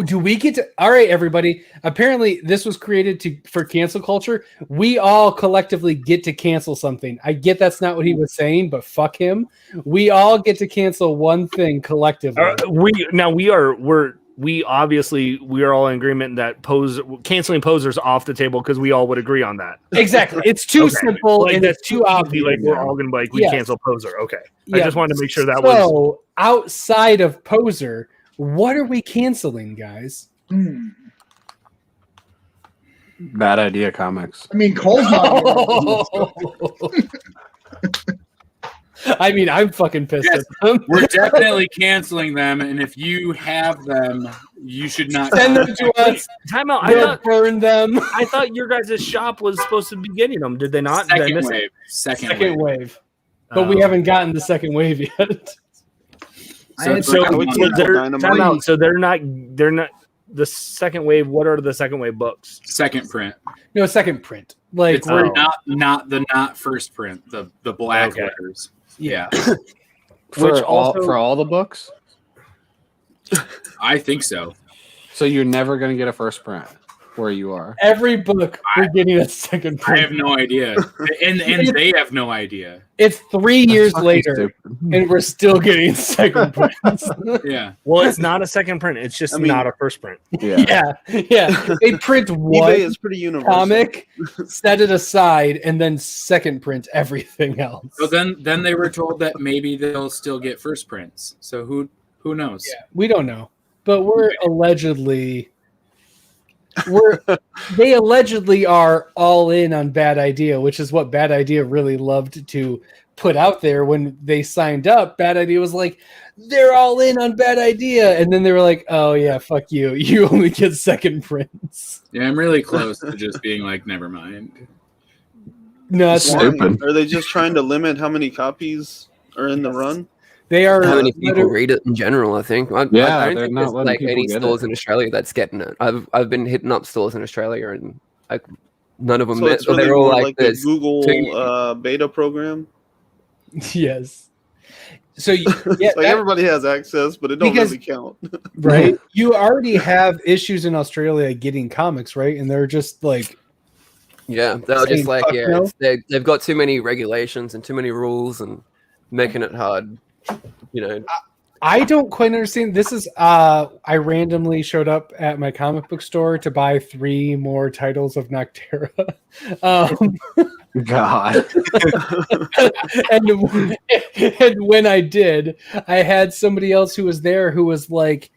Do we get to? All right, everybody. Apparently, this was created for cancel culture. We all collectively get to cancel something. I get that's not what he was saying, but fuck him. We all get to cancel one thing collectively. We obviously are all in agreement that canceling Posers off the table because we all would agree on that. Exactly. It's too simple and it's too obvious. Like we're all gonna be like, we cancel Poser. Okay. Yeah. I just wanted to make sure that was so outside of Poser. What are we canceling, guys? Bad Idea Comics. I mean, Cole's not. I mean, I'm fucking pissed at them. We're definitely canceling them, and if you have them, you should not send them to us. Time out. We'll burn them. I thought your guys' shop was supposed to be getting them. Did they not? Second wave. Second wave. But we haven't gotten the second wave yet. So they're not the second wave. What are the second wave books? Second print. No, second print. Like it's not first print. The black letters. Yeah. For all the books? I think so. So you're never going to get a first print? where you are. Every book we're getting a second I print. have no idea, and they have no idea. It's 3 years fucking later, stupid. and we're still getting second prints. Yeah. Well, it's not a second print. It's just not a first print. Yeah. They print one eBay is pretty universal. comic, set it aside, and then second print everything else. So then they were told that maybe they'll still get first prints. So who knows? Yeah, we don't know, but they allegedly are all in on Bad Idea, which is what Bad Idea really loved to put out there when they signed up. Bad Idea was like, they're all in on Bad Idea, and then they were like, oh yeah, fuck you, you only get second prints. Yeah, I'm really close to just being like, never mind. No, it's Stupid. Are they just trying to limit how many copies are in the run? They are. How many people read it in general? I think. I don't they're think not there's letting like people any get stores it. in Australia that's getting it. I've been hitting up stores in Australia and like none of them. So it's really they're all more like like the this. Google beta program. Yes. So It's like everybody has access, but it don't really count. Right? You already have issues in Australia getting comics, right? And they're just like, yeah, they're just like, fuck yeah, no. they've got too many regulations and too many rules and making it hard. You know, I don't quite understand. This is I randomly showed up at my comic book store to buy 3 more titles of Noctera. God. and when I did, I had somebody else who was there who was like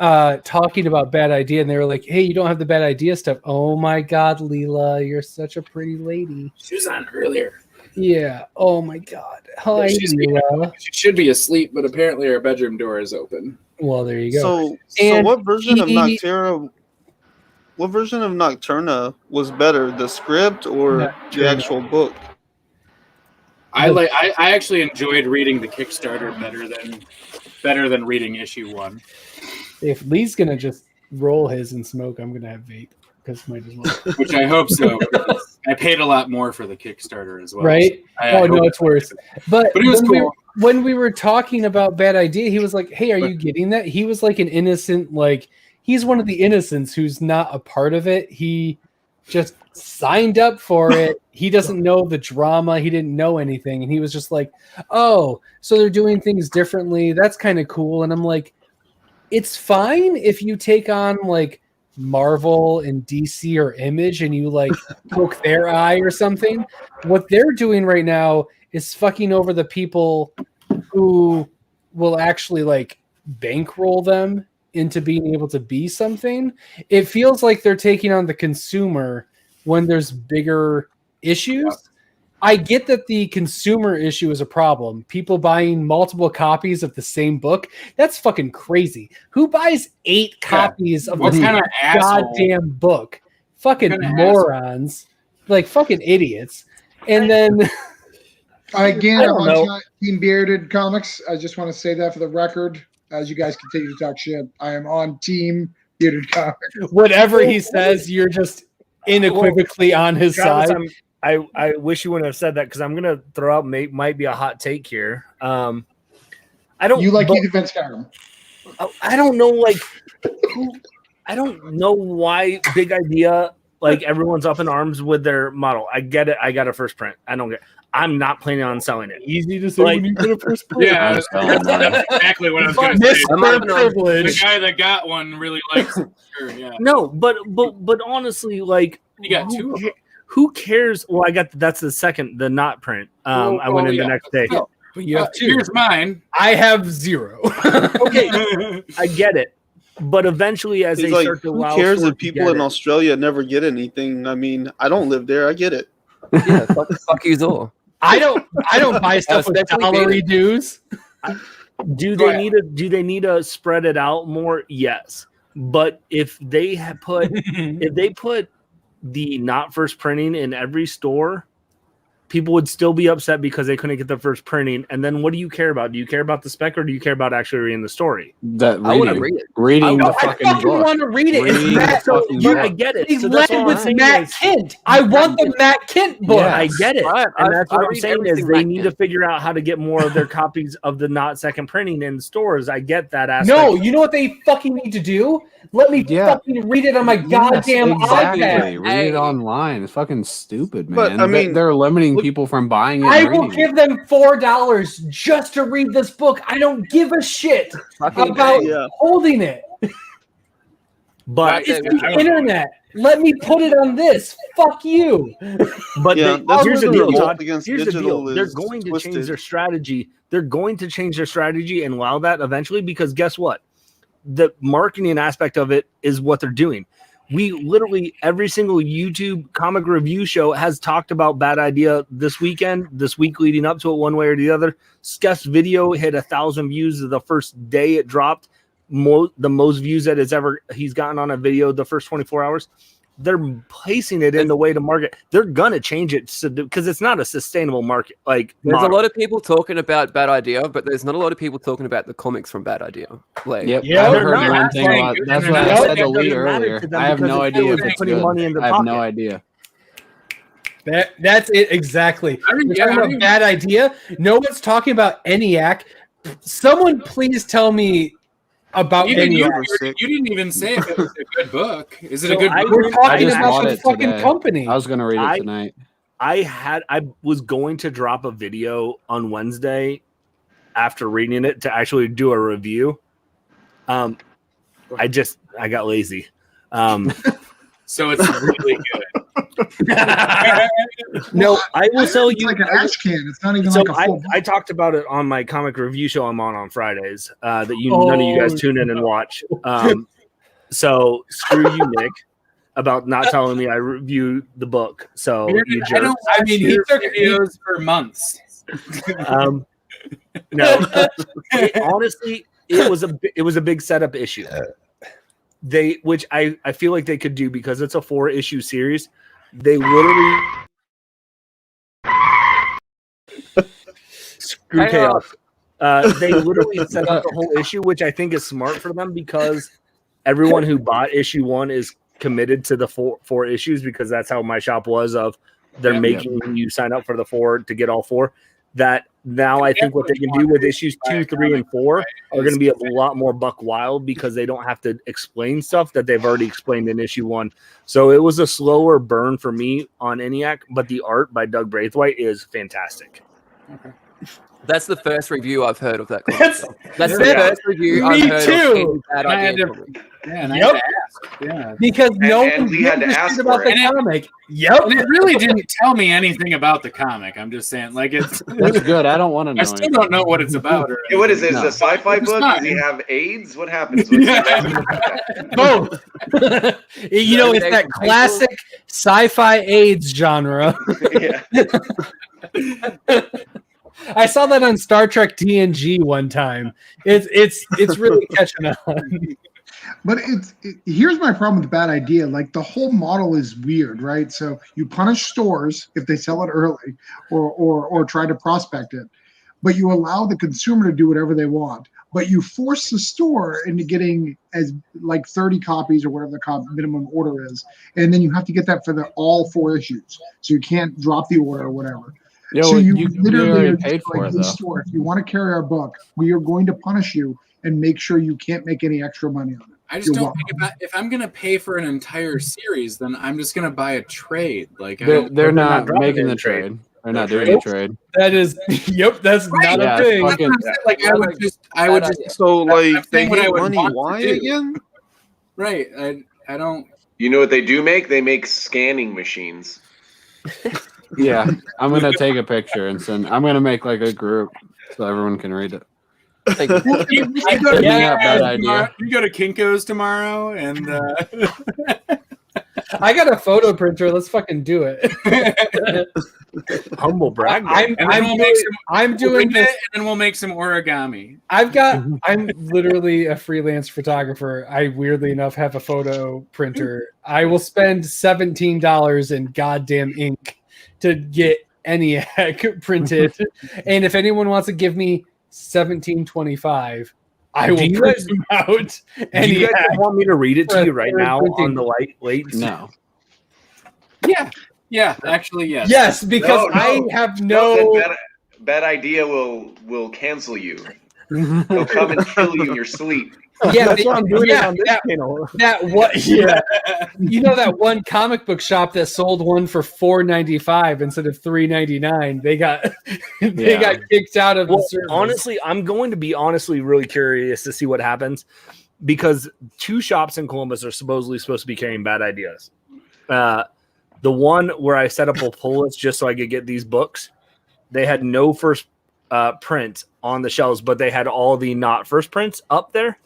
talking about Bad Idea, and they were like, hey, you don't have the Bad Idea stuff. Oh my God, Leela, you're such a pretty lady. She was on earlier. Yeah. Oh my God. Hi, Leela. She should be asleep, but apparently her bedroom door is open. Well, there you go. So And what version of Noctera? What version of Nocturna was better, the script or the actual book? I actually enjoyed reading the Kickstarter better than reading issue 1. If Lee's gonna just roll his and smoke, I'm gonna have vape because might as well. Which I hope so. I paid a lot more for the Kickstarter as well. Right? So no, it's worse. But it was cool. When we were talking about Bad Idea, he was like, hey, are you getting that? He was like an innocent, like, he's one of the innocents who's not a part of it. He just signed up for it. He doesn't know the drama. He didn't know anything. And he was just like, oh, so they're doing things differently. That's kind of cool. And I'm like, it's fine if you take on like Marvel and DC or Image and you like poke their eye or something. What they're doing right now is fucking over the people who will actually like bankroll them into being able to be something. It feels like they're taking on the consumer when there's bigger issues. I get that the consumer issue is a problem. People buying multiple copies of the same book. That's fucking crazy. Who buys 8 copies of the kind of goddamn book? Fucking morons. Like fucking idiots. And then again, I'm on Team Bearded Comics. I just want to say that for the record. As you guys continue to talk shit, I am on Team Bearded Comics. Whatever he says, you're just unequivocally on his Travis, side. I wish you wouldn't have said that because I'm gonna throw out might be a hot take here. I don't. You like Keith Van Skyrim? I don't know. Like, I don't know why Big Idea. Like everyone's up in arms with their model. I get it. I got a first print. I don't get. I'm not planning on selling it. Easy to say when you get a first print. Yeah, that's exactly what I was going to say. The guy that got one really likes it. Sure, yeah. No, but honestly, like you got 2. Who cares? Well, I got that's the second, the not print. I went in the next day. But you have 2. Here's mine. I have 0. Okay, I get it. But eventually, as they start to allow, who cares if people in Australia never get anything? I mean, I don't live there. I get it. Yeah, fuck you all. I don't buy stuff with dollary dues. Do they need to spread it out more? Yes. But if they put the not first printing in every store, people would still be upset because they couldn't get the first printing. And then what do you care about? Do you care about the spec or do you care about actually reading the story? I want to read it. Reading the I fucking fucking book. want to read it. It's Matt, I get it. He So led that's what I'm with saying Matt is- Kent. I want the Matt Kent book. I get it. Right. And that's what I'm read saying is everything they Matt need Kent. to figure out how to get more of their copies of the not second printing in stores. I get that aspect. No, you know what they fucking need to do? Let me fucking read it on my goddamn exactly. iPad. Read it online. It's fucking stupid, man. But, I mean, they're limiting people from buying it. I and will reading give them $4 just to read this book. I don't give a shit Fucking about yeah. holding it. But It's the internet. Let me put it on this. Fuck you. But Yeah, they- that's here's the where the deal, revolt Todd. against Here's the digital deal. They're is going to twisted. change their strategy. They're going to change their strategy and allow that eventually because guess what? The marketing aspect of it is what they're doing. We literally every single YouTube comic review show has talked about Bad Idea this weekend, this week leading up to it, one way or the other. Skeft's video hit 1,000 views the first day it dropped. The most views that he's gotten on a video the first 24 hours. They're placing it in the way to market. They're gonna change it because it's not a sustainable market. Like There's a lot of people talking about Bad Idea, but there's not a lot of people talking about the comics from Bad Idea. Like, Yep. Yeah, I they're heard not. one thing about that's what I Nope. said to Lee It doesn't matter earlier. to them I have because no it's idea if still it's putting good. money in their I have pocket. no idea. That's it exactly. I mean, You're yeah, talking I about mean- Bad Idea. No one's talking about ENIAC. Someone please tell me about Even you, ENIAC. you didn't even say if it was a good book. Is it So a good I- book? We're I talking just about bought the it fucking today. company. I was gonna read I- it tonight. I was going to drop a video on Wednesday after reading it to actually do a review. I got lazy. So it's really good. No, I will tell It's you. like an ash can. It's not even So like a full. I talked about it on my comic review show I'm on Fridays that none of you guys tune in and watch. So screw you, Nick, about not telling me I reviewed the book. So you I don't. I mean, he Your took videos for months. No, honestly, it was a big setup issue. Which I feel like they could do because it's a 4-issue series. They literally screw chaos. They literally set up the whole issue, which I think is smart for them because everyone who bought issue 1 is committed to the four issues because that's how my shop was. Of they're making you sign up for the 4 to get all 4. That now I think what they can do with issues 2, 3, and 4 are going to be a lot more buck wild because they don't have to explain stuff that they've already explained in issue 1. So it was a slower burn for me on ENIAC, but the art by Doug Braithwaite is fantastic. Okay. That's the first review I've heard of that comic. That's the Yeah. first review Me I've heard too. of any Bad I had Idea to- comic. Yeah, and I Yep. had to ask. Yeah. Because no and one we had to gives a ask shit about for the it. comic. Yep. And it really didn't tell me anything about the comic. I'm just saying, like it's. That's good. I don't want to know. I still don't know what it's about. Or Hey, what is this? No. A sci-fi It's book? fine. Does he have AIDS? What happens? What's Both. You know, it's that classic sci-fi AIDS genre. yeah. I saw that on Star Trek TNG one time. It's really catching on. But here's my problem with Bad Idea. Like the whole model is weird, right? So you punish stores if they sell it early or try to prospect it, but you allow the consumer to do whatever they want. But you force the store into getting as like 30 copies or whatever the minimum order is, and then you have to get that for all 4 issues. So you can't drop the order or whatever. Yeah, so well, you you literally already are paid just for like, it, "Hey, though." store, if you want to carry our book, we are going to punish you and make sure you can't make any extra money on it. I just don't think if I'm gonna pay for an entire series, then I'm just gonna buy a trade. Like They're not dropping making any the trade. trade. They're not doing a trade. That is, yep, that's not Yeah, a thing. fucking- like I would just So like I'm they saying what I hate would money. want to Why do. again? right. I don't. You know what they do make? They make scanning machines. Yeah, I'm gonna take a picture and send. I'm gonna make like a group so everyone can read it. Thank you. You go to Yeah, bad Kinko's idea. tomorrow- you go to Kinko's tomorrow, and I got a photo printer. Let's fucking do it. Humble brag. and then we'll make some. I'm We'll doing print it, this. and then we'll make some origami. I'm literally a freelance photographer. I weirdly enough have a photo printer. I will spend $17 in goddamn ink to get ENIAC printed, and if anyone wants to give me 1725, I will print them out. Do you guys want me to read it to you right now on the late? No. Yeah, actually, yes. Yes, because I have no. Bad idea will cancel you. They'll come and kill you in your sleep. Yeah, that's what I'm doing on this channel. You know that one comic book shop that sold one for $4.95 instead of $3.99. They got got kicked out of the service. Honestly, I'm going to be really curious to see what happens because 2 shops in Columbus are supposed to be carrying Bad Ideas. The one where I set up a pull list just so I could get these books, they had no first print on the shelves, but they had all the not first prints up there.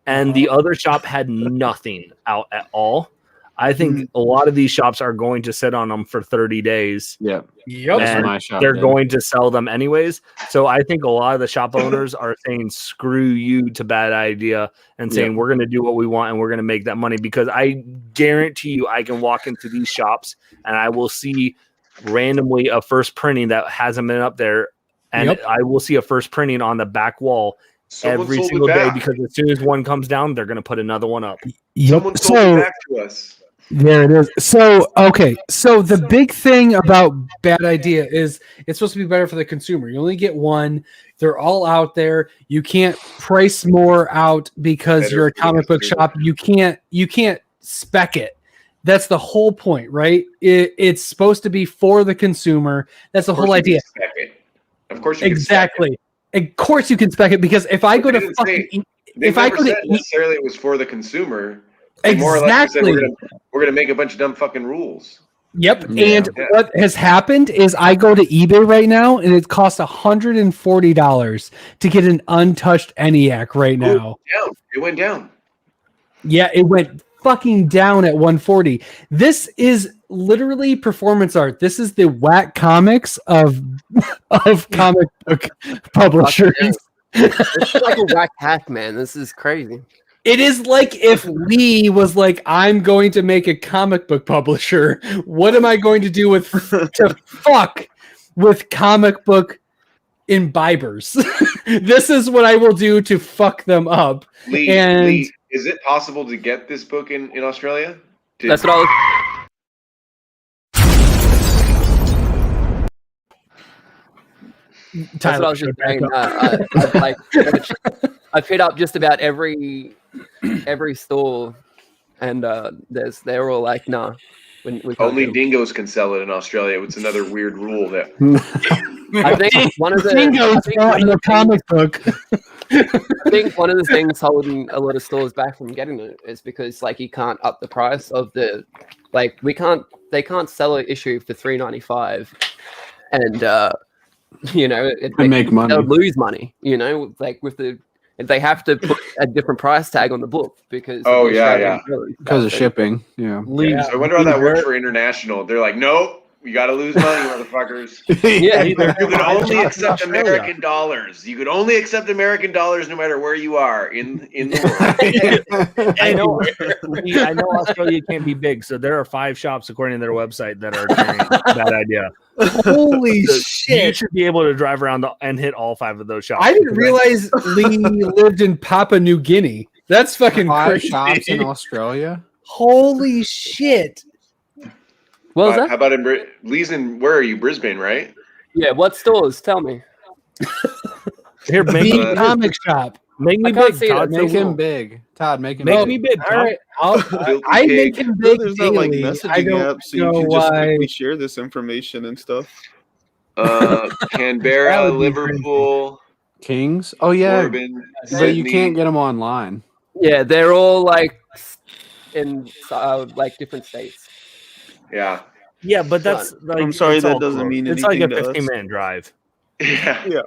And the other shop had nothing out at all. I think a lot of these shops are going to sit on them for 30 days. Yep. And they're going to sell them anyways. So I think a lot of the shop owners are saying, screw you to Bad Idea and saying, we're going to do what we want and we're going to make that money. Because I guarantee you, I can walk into these shops and I will see randomly a first printing that hasn't been up there. And I will see a first printing on the back wall every single day, because as soon as one comes down, they're going to put another one up. Someone sold it back to us. There it is. So, okay. So the big thing about Bad Idea is it's supposed to be better for the consumer. You only get one. They're all out there. You can't price more out because you're a comic book shop. You can't spec it. That's the whole point, right? It's supposed to be for the consumer. That's the whole idea. Of course, exactly. Of course, you can spec it because if I go to fucking, if I go to necessarily it was for the consumer. Exactly. More or less said, we're gonna make a bunch of dumb fucking rules. Yep. And what has happened is I go to eBay right now and it costs $140 to get an untouched ENIAC right now. It went down. Yeah, it went fucking down at 140. This is literally performance art. This is the whack comics of comic book publishers. It's like a whack hack, man. This is crazy. It is like if Lee was like, I'm going to make a comic book publisher. What am I going to do to fuck with comic book imbibers? This is what I will do to fuck them up. Lee, is it possible to get this book in Australia? That's what I was just saying. I've hit up just about every store, and they're all like, "Nah." Only dingoes can sell it in Australia. It's another weird rule that. I think one of the dingoes in the comic book. I think one of the things holding a lot of stores back from getting it is because you can't up the price of the they can't sell an issue for $3.95, and they make money. They'll lose money. They have to put a different price tag on the book because because of shipping. Yeah. So I wonder how that works for international. They're like, nope. You got to lose money, motherfuckers. You can only accept American dollars. You could only accept American dollars no matter where you are in the world. I know Australia can't be big, so there are 5 shops according to their website that are carrying Bad Idea. Holy shit! You should be able to drive around and hit all 5 of those shops. I didn't realize Lee lived in Papua New Guinea. That's fucking 5 crazy. shops in Australia. Holy shit! What was that? How about in Lee's in, where are you? Brisbane, right? Yeah, what stores? Tell me. Here, make the comic shop. Make me big, Todd. Make him big. Todd, make him make big. me big. All right, I make him big. There's not messaging apps so you can just quickly share this information and stuff. Canberra, Liverpool, Kings. Oh yeah, Corbin, but you can't get them online. Yeah, they're all in different states. Yeah. Yeah, but that's I'm sorry, that doesn't mean anything. It's like a to us. 15-man drive. Yeah.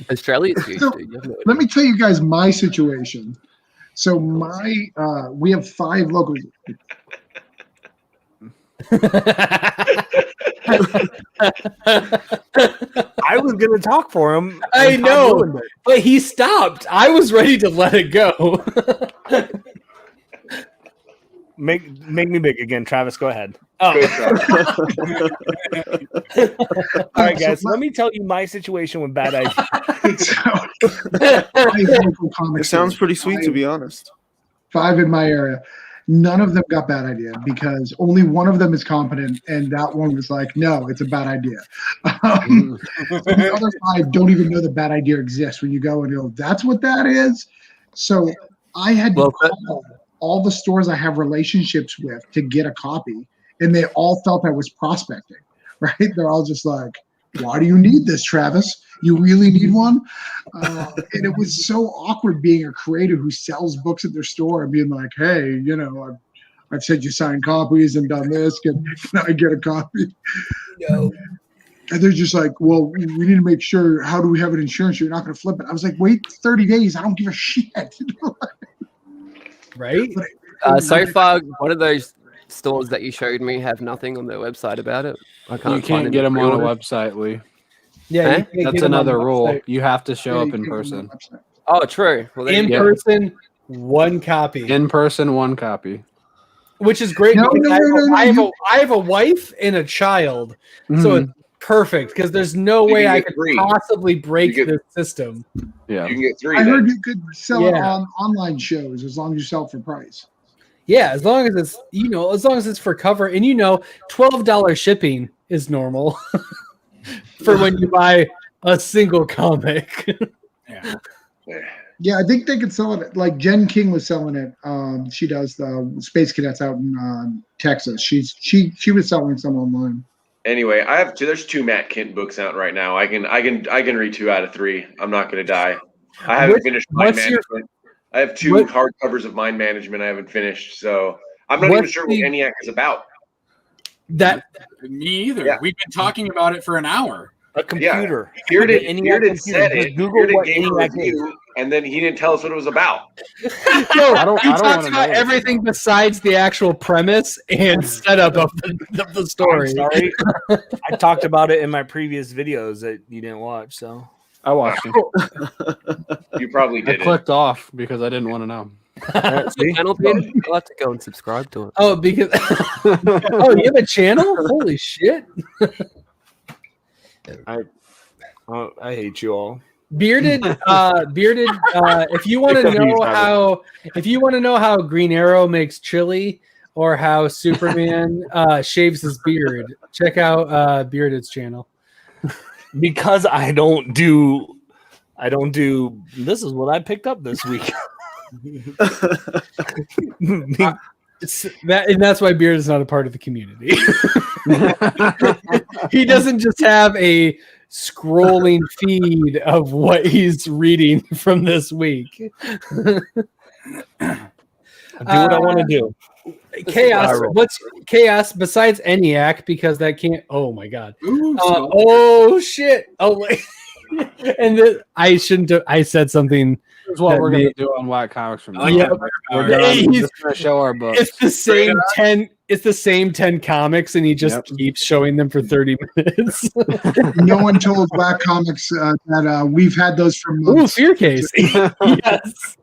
Australia is huge, So, dude. let me tell you guys my situation. So we have 5 locals. I was gonna talk for him. I know, but he stopped. I was ready to let it go. Make me big again, Travis. Go ahead. Go, All right, guys. Let me tell you my situation with Bad Idea. It sounds pretty sweet, to be honest. 5 in my area. None of them got Bad Idea because only one of them is competent, and that one was like, no, it's a bad idea. The other 5 don't even know that Bad Idea exists. When you go and go, that's what that is. So I had to call all the stores I have relationships with to get a copy, and they all felt I was prospecting, right? They're all just like, why do you need this, Travis? You really need one? And it was so awkward being a creator who sells books at their store and being like, hey, you know, I've said you signed copies and done this. Can I get a copy? No. And they're just like, well, we need to make sure, how do we have an insurance? You're not going to flip it. I was like, wait 30 days. I don't give a shit. Right? So far, one of those stores that you showed me have nothing on their website about it. I can't. You can't get them on a website, Lee. Yeah, that's another rule. You have to show up in person. Oh, true. Well, in person, 1 copy. In person, 1 copy. Which is great. I have a wife and a child, so it's perfect because there's no way I could possibly break this system. Yeah, you can get 3. I heard you could sell it on online shows as long as you sell it for price. Yeah, as long as it's as long as it's for cover, and $12 shipping is normal for when you buy a single comic. Yeah, I think they could sell it. Like Jen King was selling it. She does the Space Cadets out in Texas. She was selling some online. Anyway, I have 2. There's 2 Matt Kent books out right now. I can read 2 out of 3. I'm not going to die. I haven't finished Mind Management. I have 2 hardcovers of Mind Management I haven't finished, so I'm not even sure what ENIAC is about. Me either. Yeah. We've been talking about it for an hour. A computer. Yeah. Bearded said it. Bearded gave a review, and then he didn't tell us what it was about. No, you talked about everything besides the actual premise and setup of the story. I'm sorry. I talked about it in my previous videos that you didn't watch, so. I watched them. You probably did. I clicked off because I didn't want to know. Channel pin? I'll have to go and subscribe to it. Oh, because you have a channel? Holy shit! I hate you all. Bearded. If you want to know how Green Arrow makes chili or how Superman shaves his beard, check out Bearded's channel. Because I don't do. This is what I picked up this week. And that's why Beard is not a part of the community. He doesn't just have a scrolling feed of what he's reading from this week. Do what I want to do. Chaos. What's chaos besides ENIAC? Because that can't. Oh my god. Oh shit. Oh wait. And I shouldn't have. I said something. That's what we're gonna do on White Comics from now. Yeah, we're done. We're just gonna show our books. It's the same 10. It's the same 10 comics, and he just keeps showing them for 30 minutes. No one told Black Comics that we've had those for months. Ooh, Fear Case. Yes.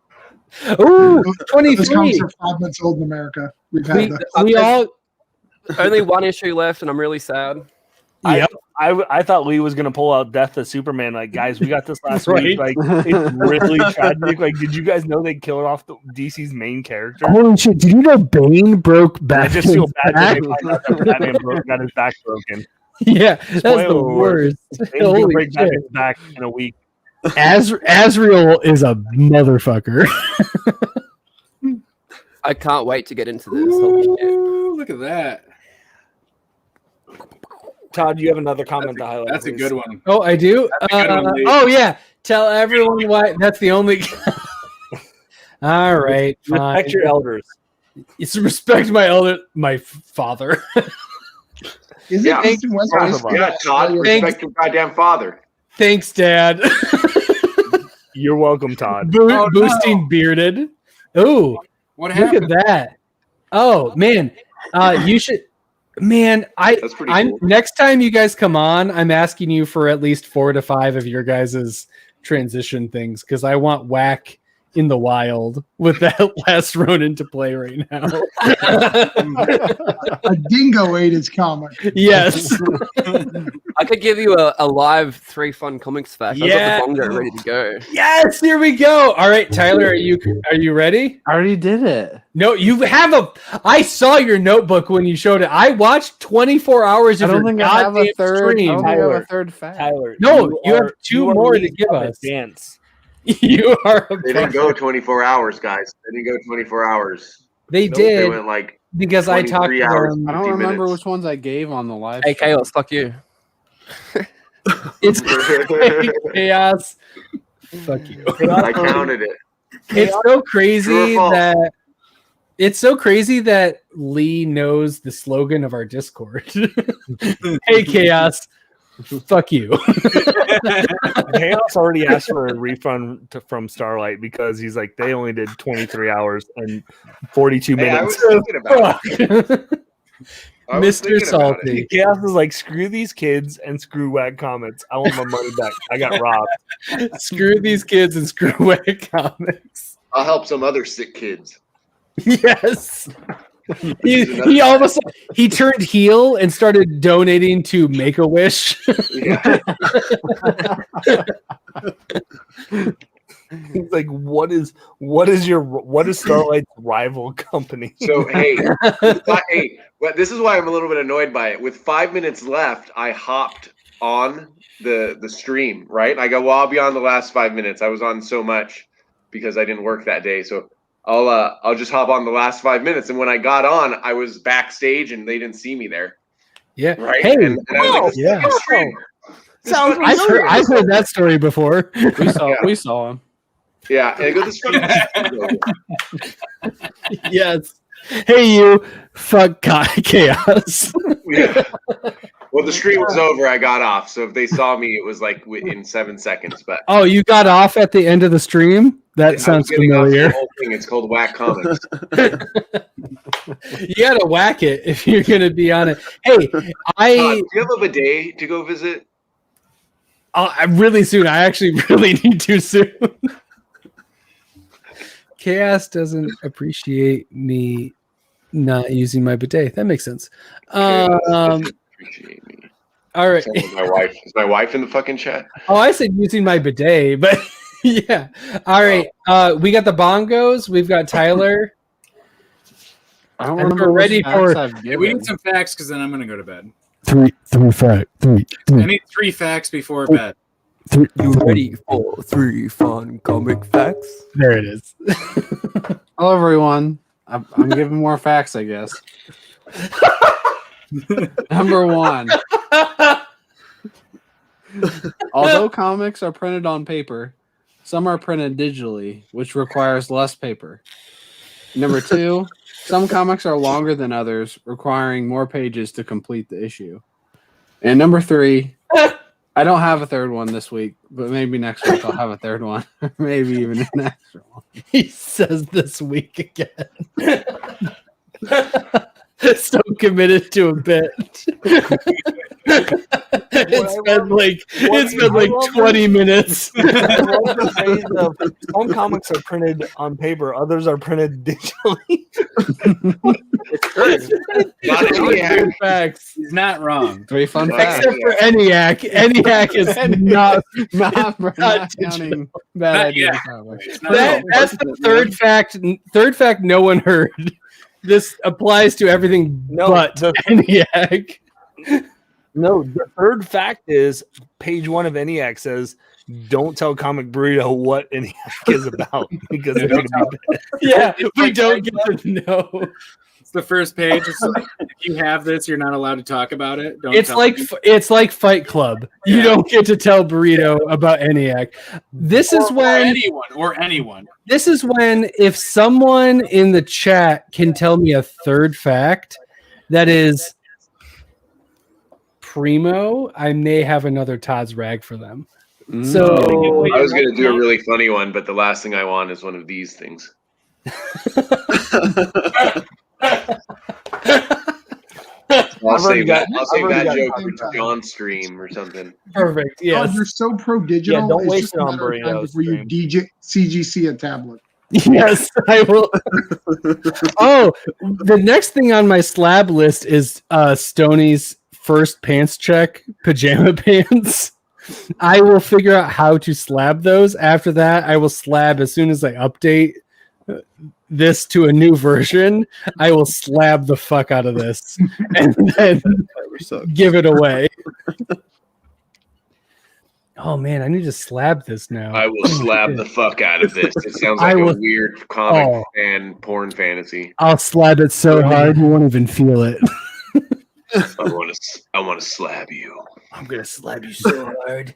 Ooh, 23. Those comics are 5 months old in America. We all only 1 issue left, and I'm really sad. Yep. I thought Lee was gonna pull out Death of Superman. Like, guys, we got this last week. Like, it's really tragic. Like, did you guys know they killed off DC's main character? Holy shit! Did you know Bane broke back? I just feel bad that they find out that Batman got his back broken. Yeah, that's the worst. Holy break Batman's back in a week. Azrael is a motherfucker. I can't wait to get into this. Ooh, look at that. Todd, you have another comment to highlight. That's a good one. Oh, I do? Oh, yeah. Tell everyone why. That's the only. All right. Respect your elders. It's respect my father. Yeah, Todd, respect your goddamn father. Thanks, Dad. You're welcome, Todd. Boosting Bearded. Ooh. What happened? Look at that. Oh, man. You should. Man, cool. Next time you guys come on, I'm asking you for at least 4 to 5 of your guys' transition things because I want Whack in the wild with that last Ronin to play right now. A dingo ate his comic. Yes. I could give you a live 3 fun comics fact. Yeah. I've got the bongo ready to go. Yes, here we go. All right, Tyler, are you ready? I already did it. No, you have I saw your notebook when you showed it. I watched 24 hours of your goddamn stream. I don't think I have a third fact. Tyler, No, you have 2 more to give us. Dance. You are. They didn't go 24 hours, guys. They didn't go 24 hours. They They did went like because I talked to 23 hours. them. I don't 50 remember minutes. which ones I gave on the live. Hey, stream. Chaos, fuck you. It's chaos. Fuck you. I counted it. It's so crazy True or false? that it's so crazy that Lee knows the slogan of our Discord. Hey, Chaos. Fuck you. Chaos already asked for a refund from Starlight because he's like, they only did 23 hours and 42 Hey, I was minutes. thinking about it. I was Mr. thinking about it. Salty. Chaos is like, screw these kids and screw Wag Comments. I want my money back. I got robbed. Screw these kids and screw away comics. I'll help some other sick kids. Yes. He all of a sudden he turned heel and started donating to Make-A-Wish. Yeah. He's like, what is Starlight's rival company? So hey, this is why I'm a little bit annoyed by it. With 5 minutes left, I hopped on the stream, right? I go, well, I'll be on the last 5 minutes. I was on so much because I didn't work that day. So I'll just hop on the last 5 minutes. And when I got on, I was backstage and they didn't see me there. Yeah. Right. Hey. And I was like, Yeah. Sounds I've heard that story before. We saw him. Yeah, and I go the stream. Yes. Hey, you fuck chaos. Yeah. Well, the stream was over. I got off. So if they saw me, it was like in 7 seconds. But Oh, you got off at the end of the stream? That I was sounds getting off the familiar. whole thing. It's called Whack Comics. You gotta whack it if you're gonna be on it. Hey, Do you have a bidet to go visit? I'm really soon. I actually really need to soon. Chaos doesn't appreciate me not using my bidet. That makes sense. Appreciate me. All right. My wife is my wife in the fucking chat. Oh, I said using my bidet, but yeah. All right. We got the bongos. We've got Tyler. I don't And remember we're ready for. Yeah, we need some facts because then I'm gonna go to bed. Three facts. I need 3 facts before bed. You ready for 3 fun comic facts? There it is. Hello, everyone. I'm giving more facts, I guess. Number 1. Although comics are printed on paper, some are printed digitally, which requires less paper. Number 2, some comics are longer than others, requiring more pages to complete the issue. And number 3, I don't have a third one this week, but maybe next week I'll have a third one. Maybe even an extra one. He says this week again. So committed to a bit. It's been like 20 minutes. Some comics are printed on paper, others are printed digitally. Three facts. He's not wrong. 3 fun facts. Except for ENIAC. ENIAC is not counting bad idea. That's the third fact. Third fact no one heard. This applies to everything but ENIAC. No, the third fact is page 1 of ENIAC says, "Don't tell Comic Burrito what ENIAC is about because it's going to be bad." Yeah, we don't get to know. It's the first page. It's like, if you have this, you're not allowed to talk about it. Don't It's tell like me. it's like Fight Club. You don't get to tell Burrito about ENIAC. This is when anyone. This is when if someone in the chat can tell me a third fact that is primo, I may have another Todd's rag for them. So I was going to do a really funny one, but the last thing I want is one of these things. I'll save that joke for John's stream or something. Perfect. Yes. Oh, you're so pro digital. Yeah, don't it's waste just it a on matter of time Burrito's before you CGC a tablet. Yes, I will. Oh, the next thing on my slab list is Stoney's first pants check, pajama pants. I will figure out how to slab those. After that, I will slab as soon as I update this to a new version. I will slab the fuck out of this and then give it away. Oh man, I need to slab this now. I will slab the fuck out of this. It sounds like a weird comic fan porn fantasy. I'll slab it so hard you won't even feel it. I want to slab you. I'm gonna slap you so hard.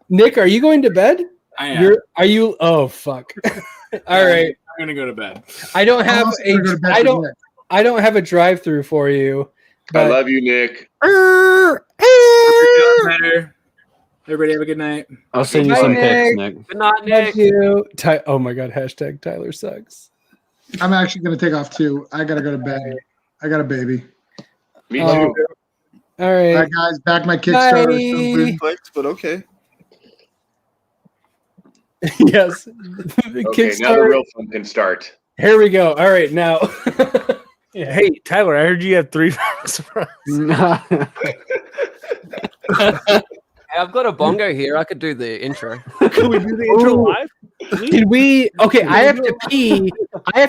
Nick, are you going to bed? I am. Are you? Oh fuck! All right, I'm gonna go to bed. I don't have I don't have a drive-through for you. I love you, Nick. Better. Everybody have a good night. I'll send you some pics, Nick. Good night, Nick. You. Oh my god! Hashtag Tyler sucks. I'm actually gonna take off too. I gotta go to bed. I got a baby. Me too. All right. All right, guys. Back my Kickstarter. Weird clicks, but okay. Yes. Okay, now the real fun can start. Here we go. All right, now. Yeah. Hey, Tyler, I heard you had 3 facts for us. Hey, I've got a bongo here. I could do the intro. Can we do the intro live? Can we? Okay, I have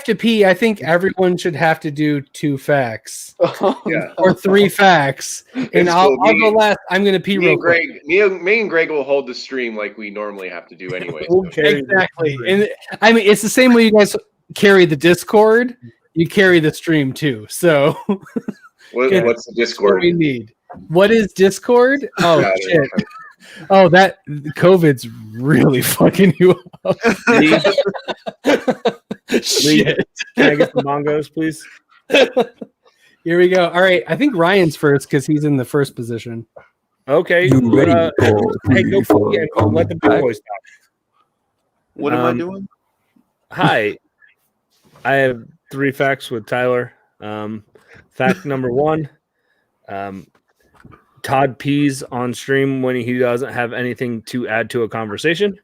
to pee. I think everyone should have to do 2 facts. Yeah. Or 3 facts. And I'll go last. I'm going to pee real quick. Me and Greg will hold the stream like we normally have to do anyway. Exactly. And I mean, it's the same way you guys carry the Discord. You carry the stream too. So what's the Discord? What we need. What is Discord? Oh shit. Oh, that COVID's really fucking you up. Shit. Can I get some mongos, please? Here we go. All right. I think Ryan's first because he's in the first position. Okay. Hey, go let the big boys talk. What am I doing? Hi. I have 3 facts with Tyler. Fact number 1. Todd pees on stream when he doesn't have anything to add to a conversation.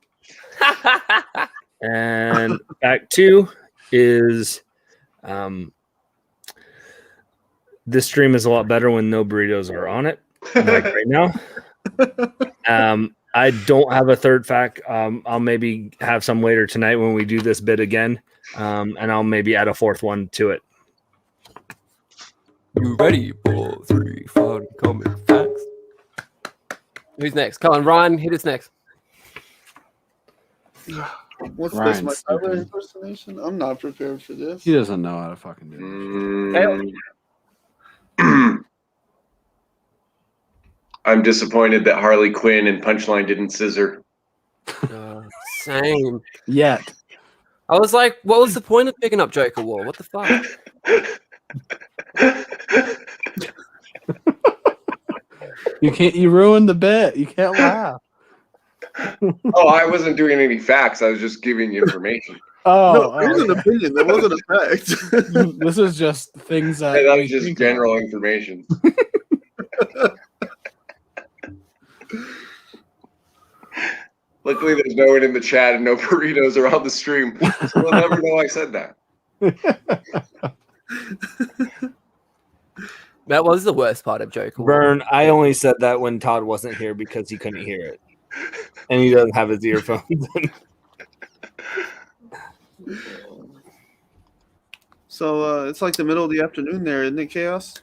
And fact 2 is this stream is a lot better when no burritos are on it, like right now. I don't have a 3rd fact. I'll maybe have some later tonight when we do this bit again, and I'll maybe add a 4th one to it. You ready for 3 fun comic facts? Who's next? Come on, Ryan, hit us next. What's Ryan's this? My Tyler impersonation? I'm not prepared for this. He doesn't know how to fucking do it. I'm disappointed that Harley Quinn and Punchline didn't scissor. Same. Yet. I was like, what was the point of picking up Joker War? What the fuck? You ruined the bit. You can't laugh. Oh, I wasn't doing any facts. I was just giving you information. No, it was an opinion. That wasn't a fact. This is just things that. Hey, that was just general information. Luckily, there's no one in the chat and no burritos are on the stream, so we'll never know I said that. That was the worst part of Joker. Vern, I only said that when Todd wasn't here because he couldn't hear it. And he doesn't have his earphones in. So it's like the middle of the afternoon there, isn't it, Chaos?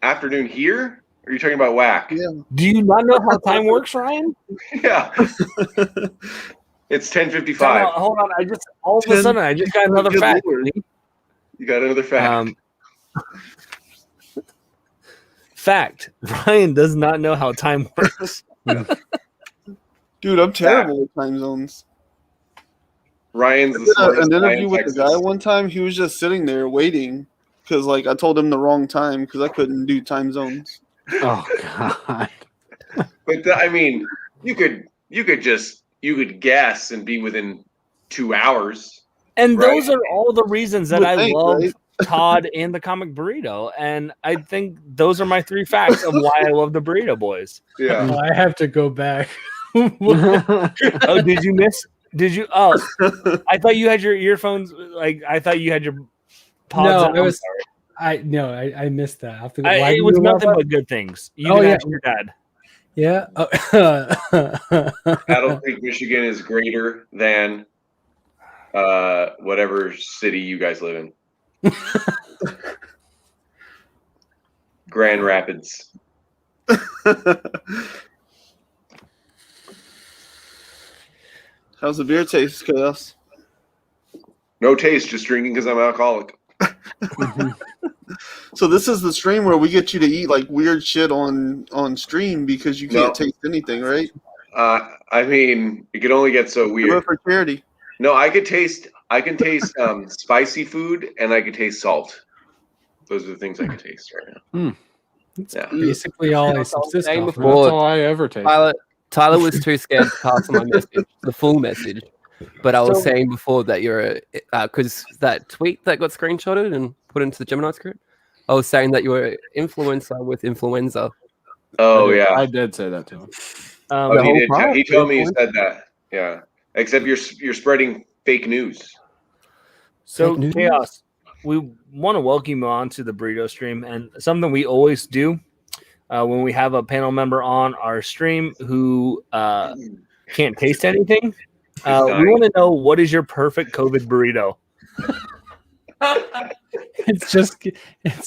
Afternoon here? Or are you talking about whack? Yeah. Do you not know how time works, Ryan? Yeah. It's 10:55. Hold on. All of a sudden, I just got another fact. You got another fact. Fact. Ryan does not know how time works. Dude, I'm terrible with time zones. Ryan's an interview with the guy one time. He was just sitting there waiting because, like, I told him the wrong time because I couldn't do time zones. Oh God! But I mean, you could guess and be within 2 hours. And right? those are all the reasons that I love Todd, and the comic Burrito. And I think those are my 3 facts of why I love the Burrito Boys. Yeah. Oh, I have to go back. Oh, did you miss? Did you? Oh, I thought you had your earphones. Like I thought you had your pods. No, on. I missed that. I have to go, it was nothing but good things. You can ask your dad. Yeah. Battle Creek, Michigan is greater than whatever city you guys live in. Grand Rapids. How's the beer taste, Chaos? No taste, just drinking because I'm alcoholic. So this is the stream where we get you to eat like weird shit on stream because you can't taste anything, right? I mean, it can only get so weird. Do it for charity. No, I can taste spicy food and I can taste salt. Those are the things I can taste right now. Yeah. Basically all I subsist off. That's all I ever taste. Tyler was too scared to pass on my message, the full message. But I was saying before that you're because that tweet that got screenshotted and put into the Gemini script, I was saying that you were an influencer with influenza. Oh yeah, I did say that to him. He told me you said that. Yeah, except you're spreading fake news. So Chaos, we want to welcome you on to the Burrito stream, and something we always do when we have a panel member on our stream who can't taste anything. We want to know, what is your perfect COVID burrito? It's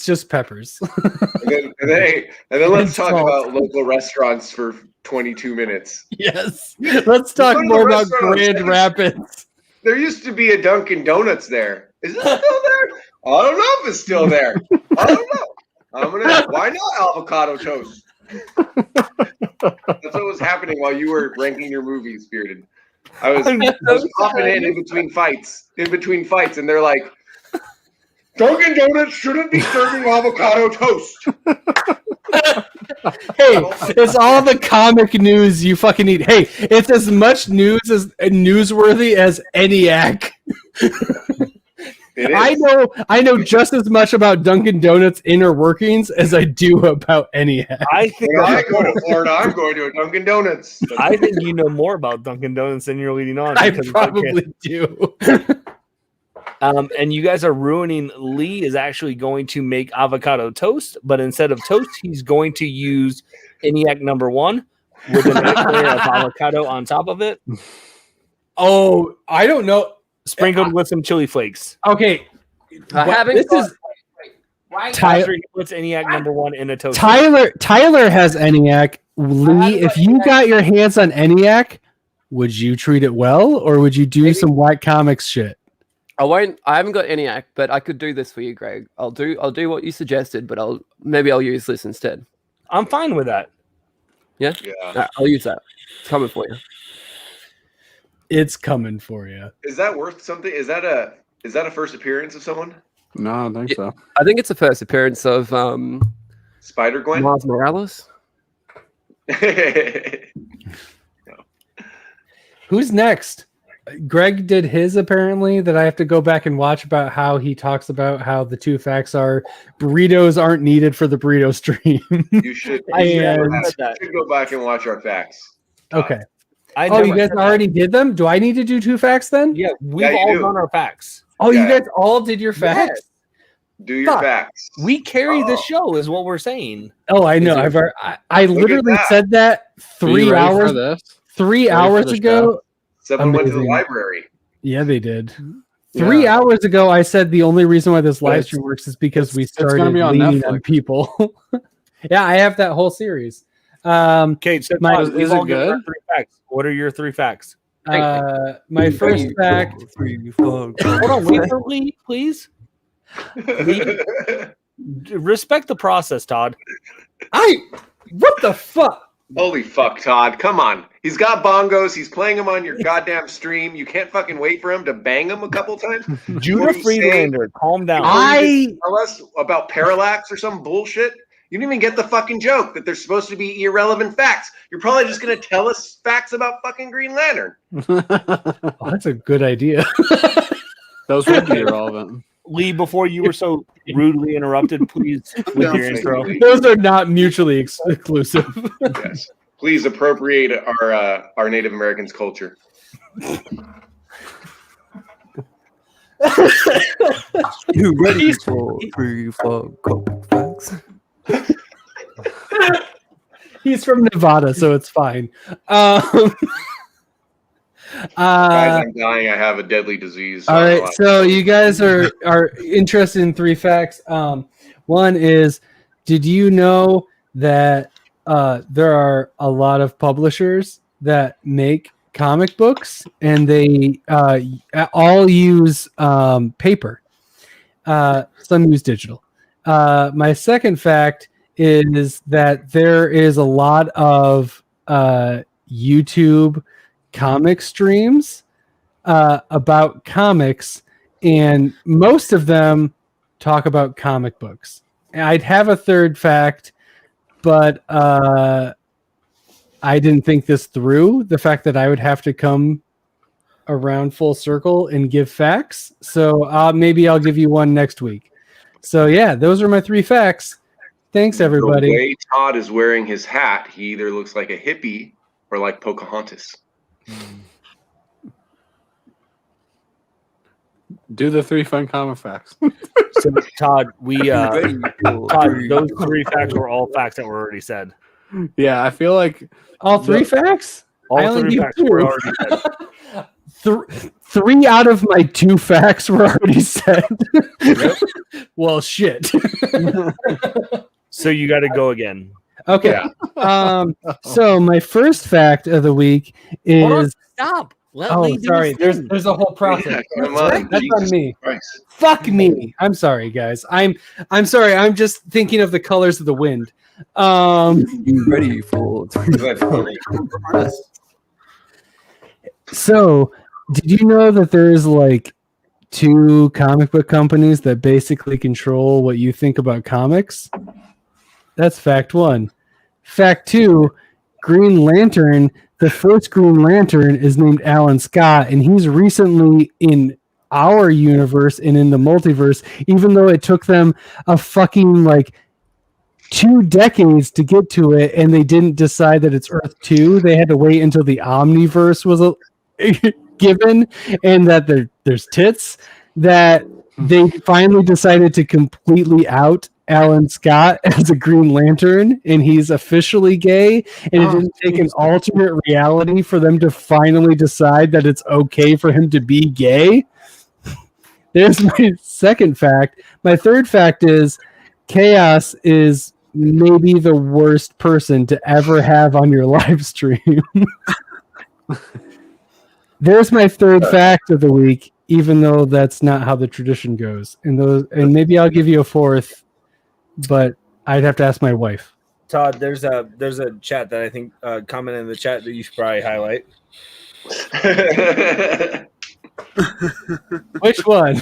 just peppers. and then let's talk about local restaurants for 22 minutes. Yes, let's talk more about Grand Rapids. There used to be a Dunkin' Donuts there. Is it still there? I don't know if it's still there. I don't know. Why not avocado toast? That's what was happening while you were ranking your movies, Bearded. I was popping in between fights, and they're like, Dunkin' Donuts shouldn't be serving avocado toast. Hey, it's all the comic news you fucking need. Hey, it's as much news as newsworthy as ENIAC. I know just as much about Dunkin' Donuts inner workings as I do about ENIAC. I think when I go to Florida, I'm going to a Dunkin' Donuts. I think you know more about Dunkin' Donuts than you're leading on. I probably do. And you guys are ruining. Lee is actually going to make avocado toast, but instead of toast, he's going to use ENIAC #1 with a layer of avocado on top of it. Oh, I don't know. Sprinkled with some chili flakes. Okay. What's ENIAC #1 in a toast? Tyler has ENIAC. Lee, if you got your hands on ENIAC, would you treat it well, or would you do some white comics shit? I haven't got ENIAC, but I could do this for you, Greg. I'll do what you suggested, but I'll use this instead. I'm fine with that. Yeah? Right, I'll use that. It's coming for you. It's coming for you. Is that worth something? Is that a first appearance of someone? No, I don't think so. I think it's the first appearance of Spider-Gwen? Miles Morales. No. Who's next? Greg did his, apparently, that I have to go back and watch, about how he talks about how the 2 facts are burritos aren't needed for the burrito stream. You should go back and watch our facts. Okay. You guys already did them? Do I need to do 2 facts then? Yeah, we've all done our facts. Oh, you guys all did your facts? Yes. Do your facts. We carry the show, is what we're saying. Oh, I know. I literally said that 3 hours. 3 hours ago. Someone went to the library. Yeah, they did. 3 hours ago, I said the only reason why this live stream works is because we started leaning on people. Yeah, I have that whole series. Okay, so is it good? 3 facts. What are your 3 facts? My first fact. Hold on, wait for Lee, please. Lee, respect the process, Todd. What the fuck? Holy fuck, Todd. Come on. He's got bongos. He's playing them on your goddamn stream. You can't fucking wait for him to bang them a couple times. Judah Friedlander, calm down. Tell us about parallax or some bullshit. You didn't even get the fucking joke that they're supposed to be irrelevant facts. You're probably just going to tell us facts about fucking Green Lantern. Oh, that's a good idea. Those would be irrelevant. Lee, before you were so rudely interrupted, please with your intro. Those are not mutually exclusive. Yes. Please appropriate our Native Americans' culture. You ready for 3 fun comic facts? He's from Nevada, so it's fine. Guys, I'm dying. I have a deadly disease. All right, so you guys are interested in 3 facts. One is, did you know that there are a lot of publishers that make comic books, and they all use paper? Some use digital. My second fact is that there is a lot of YouTube comic streams about comics, and most of them talk about comic books. I'd have a third fact, but I didn't think this through, the fact that I would have to come around full circle and give facts. So maybe I'll give you one next week. So yeah, those are my 3 facts. Thanks, everybody. The way Todd is wearing his hat, he either looks like a hippie or like Pocahontas. Do the 3 fun comic facts. So Todd, those 3 facts were all facts that were already said. Yeah, I feel like all 3 facts. All 3 facts were already said. 3 out of my 2 facts were already said. Yep. Well, shit. So you got to go again. Okay. Yeah. So my first fact of the week is. Hold on, stop. Sorry. There's a whole process. That's on me. Christ. Fuck me. I'm sorry, guys. I'm sorry. I'm just thinking of the colors of the wind. You ready for? So, did you know that there's like 2 comic book companies that basically control what you think about comics? That's fact 1. Fact 2, Green Lantern, the first Green Lantern is named Alan Scott, and he's recently in our universe and in the multiverse, even though it took them a fucking like 2 decades to get to it, and they didn't decide that it's Earth 2. They had to wait until the Omniverse was given, and that there's tits, that they finally decided to completely out Alan Scott as a Green Lantern, and he's officially gay, and it didn't take an alternate reality for them to finally decide that it's okay for him to be gay. There's my second fact. My third fact is Chaos is maybe the worst person to ever have on your live stream. There's my third fact of the week, even though that's not how the tradition goes. And maybe I'll give you a fourth, but I'd have to ask my wife. Todd, there's a chat that I think comment in the chat that you should probably highlight. Which one?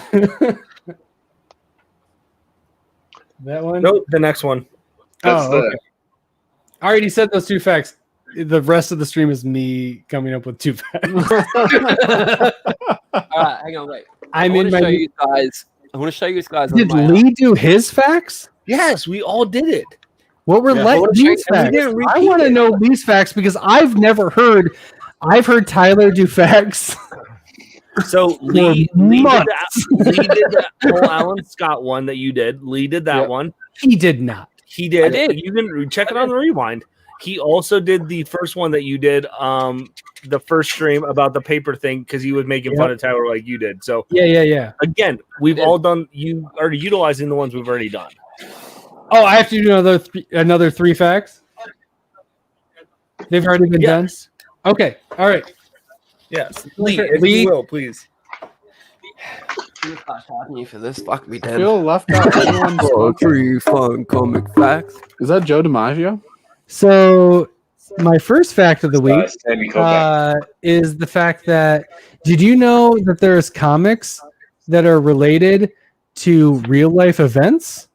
That one? Nope, the next one. Okay. I already said those 2 facts. The rest of the stream is me coming up with 2 facts. All right, hang on, wait. I want to show you guys. Did Lee do his facts? Yes, we all did it. What were Lee's facts? I want to know Lee's facts because I've heard Tyler do facts. So Lee did that whole Alan Scott one that you did. Lee did that one. He did not. He did. You can check it on the rewind. He also did the first one that you did, the first stream about the paper thing, because he was making fun of Tyler like you did. So yeah. Again, we've all done. You are utilizing the ones we've already done. Oh, I have to do another 3 facts. They've already been done. Okay, all right. Yes, Lee, if you will, please. I'm not talking you for this. Fuck me, dead. Phil left out everyone's 3 fun comic facts. Is that Joe DiMaggio? So my first fact of the week is the fact that, did you know that there's comics that are related to real life events?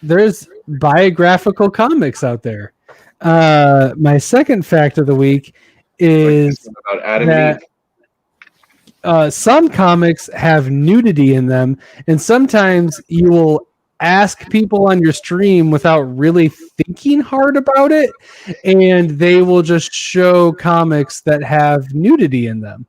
There's biographical comics out there. My second fact of the week is about Adam and Eve. some comics have nudity in them, and sometimes you will ask people on your stream without really thinking hard about it, and they will just show comics that have nudity in them.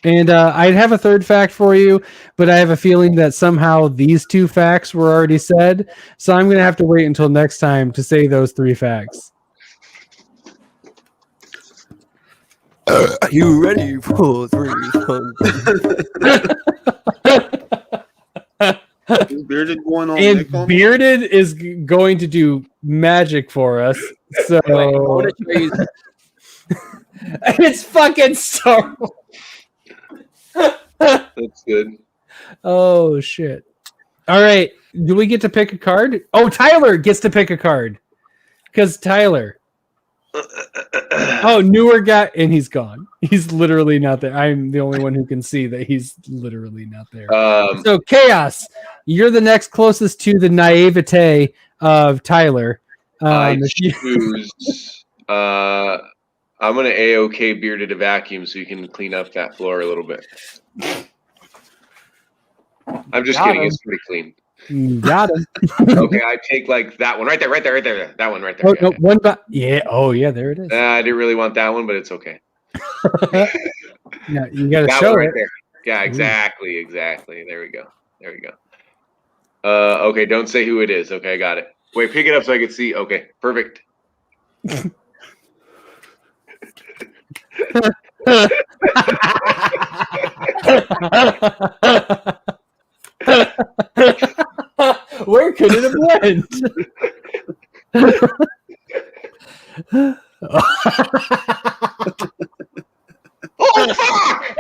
And I'd have a third fact for you, but I have a feeling that somehow these 2 facts were already said, so I'm going to have to wait until next time to say those 3 facts. Are you ready for 3? Is Bearded going on? And Bearded is going to do magic for us. So it's fucking Star Wars. That's good. Oh shit! All right, do we get to pick a card? Oh, Tyler gets to pick a card because Tyler. Oh, newer guy, and he's gone. He's literally not there. I'm the only one who can see that he's literally not there. So Chaos, you're the next closest to the naivete of Tyler. I choose. I'm gonna AOK Bearded a vacuum so you can clean up that floor a little bit. I'm just kidding. It's pretty clean. Got him. Okay, I take like that one right there. That one right there. Oh, no, one yeah. Oh, yeah. There it is. I didn't really want that one, but it's okay. Yeah, you got to that show one right it. there. Yeah, exactly. There we go. Okay, don't say who it is. Okay, I got it. Wait, pick it up so I can see. Okay, perfect. Where could it have went?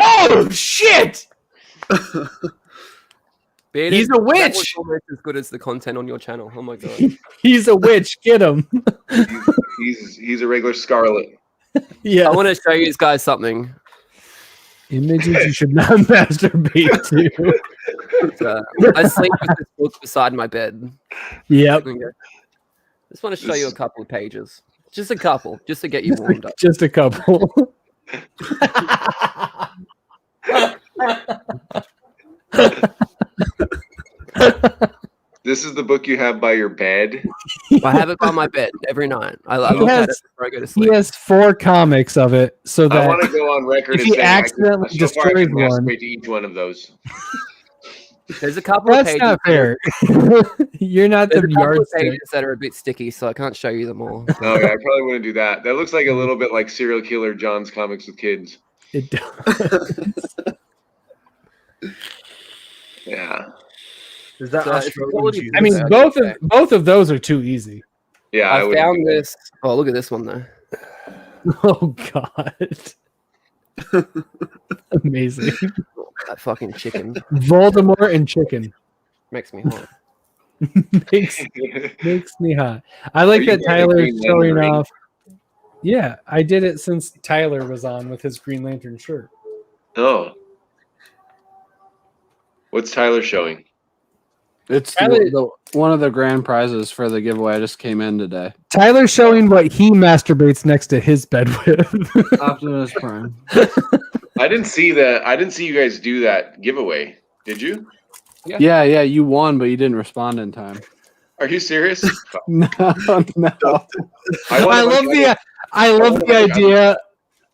Oh shit! He's a witch. That was almost as good as the content on your channel. Oh my god. He's a witch. Get him. He's a regular Scarlet. Yeah. I want to show you guys something. Images you should not masturbate to. I sleep with this book beside my bed. Yep. Just want to show you a couple of pages. Just a couple, just to get you warmed up. Just a couple. This is the book you have by your bed? I have it by my bed every night. I look at it before I go to sleep. He has 4 comics of it, so that I want to go on record if as he saying accidentally destroys one, to each one of those. There's a couple of that's pages. not fair. You're not There's the a couple of yardstick. pages that are a bit sticky, so I can't show you them all. Oh yeah, I probably wouldn't do that. That looks like a little bit like serial killer John's comics with kids. It does. Yeah. Is that I mean, both of those are too easy. Yeah, I found this. Oh, look at this one though. Oh god. Amazing. That fucking chicken. Voldemort and chicken. Makes me hot. makes me hot. I like that Tyler's showing off. Yeah, I did it since Tyler was on with his Green Lantern shirt. Oh. What's Tyler showing? It's one of the grand prizes for the giveaway. I just came in today. Tyler's showing what he masturbates next to his bed with. Optimus Prime. I didn't see that. I didn't see you guys do that giveaway. Did you? Yeah, you won, but you didn't respond in time. Are you serious? No. I love the idea.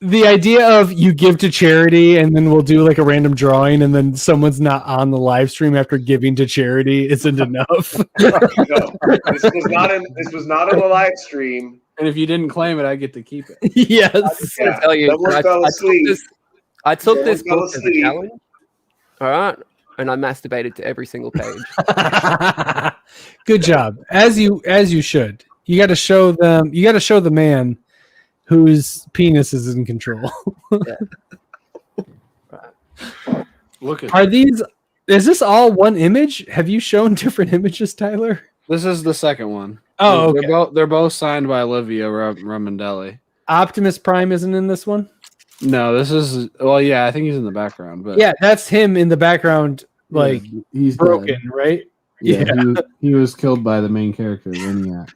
The idea of you give to charity and then we'll do like a random drawing and then someone's not on the live stream after giving to charity isn't enough. No, this was not on the live stream. And if you didn't claim it, I get to keep it. Yes. Yeah. Tell you, I took this book as a asleep. challenge. All right. And I masturbated to every single page. Good job. As you should. You got to show them. You got to show the man whose penis is in control. Look at. Are these? Is this all one image? Have you shown different images, Tyler? This is the second one. Oh, okay. They're both signed by Olivia Ramondelli. Optimus Prime isn't in this one. No, this is. Well, yeah, I think he's in the background, but yeah, that's him in the background, like he's broken, dead. right? Yeah, he was killed by the main character, Maniac.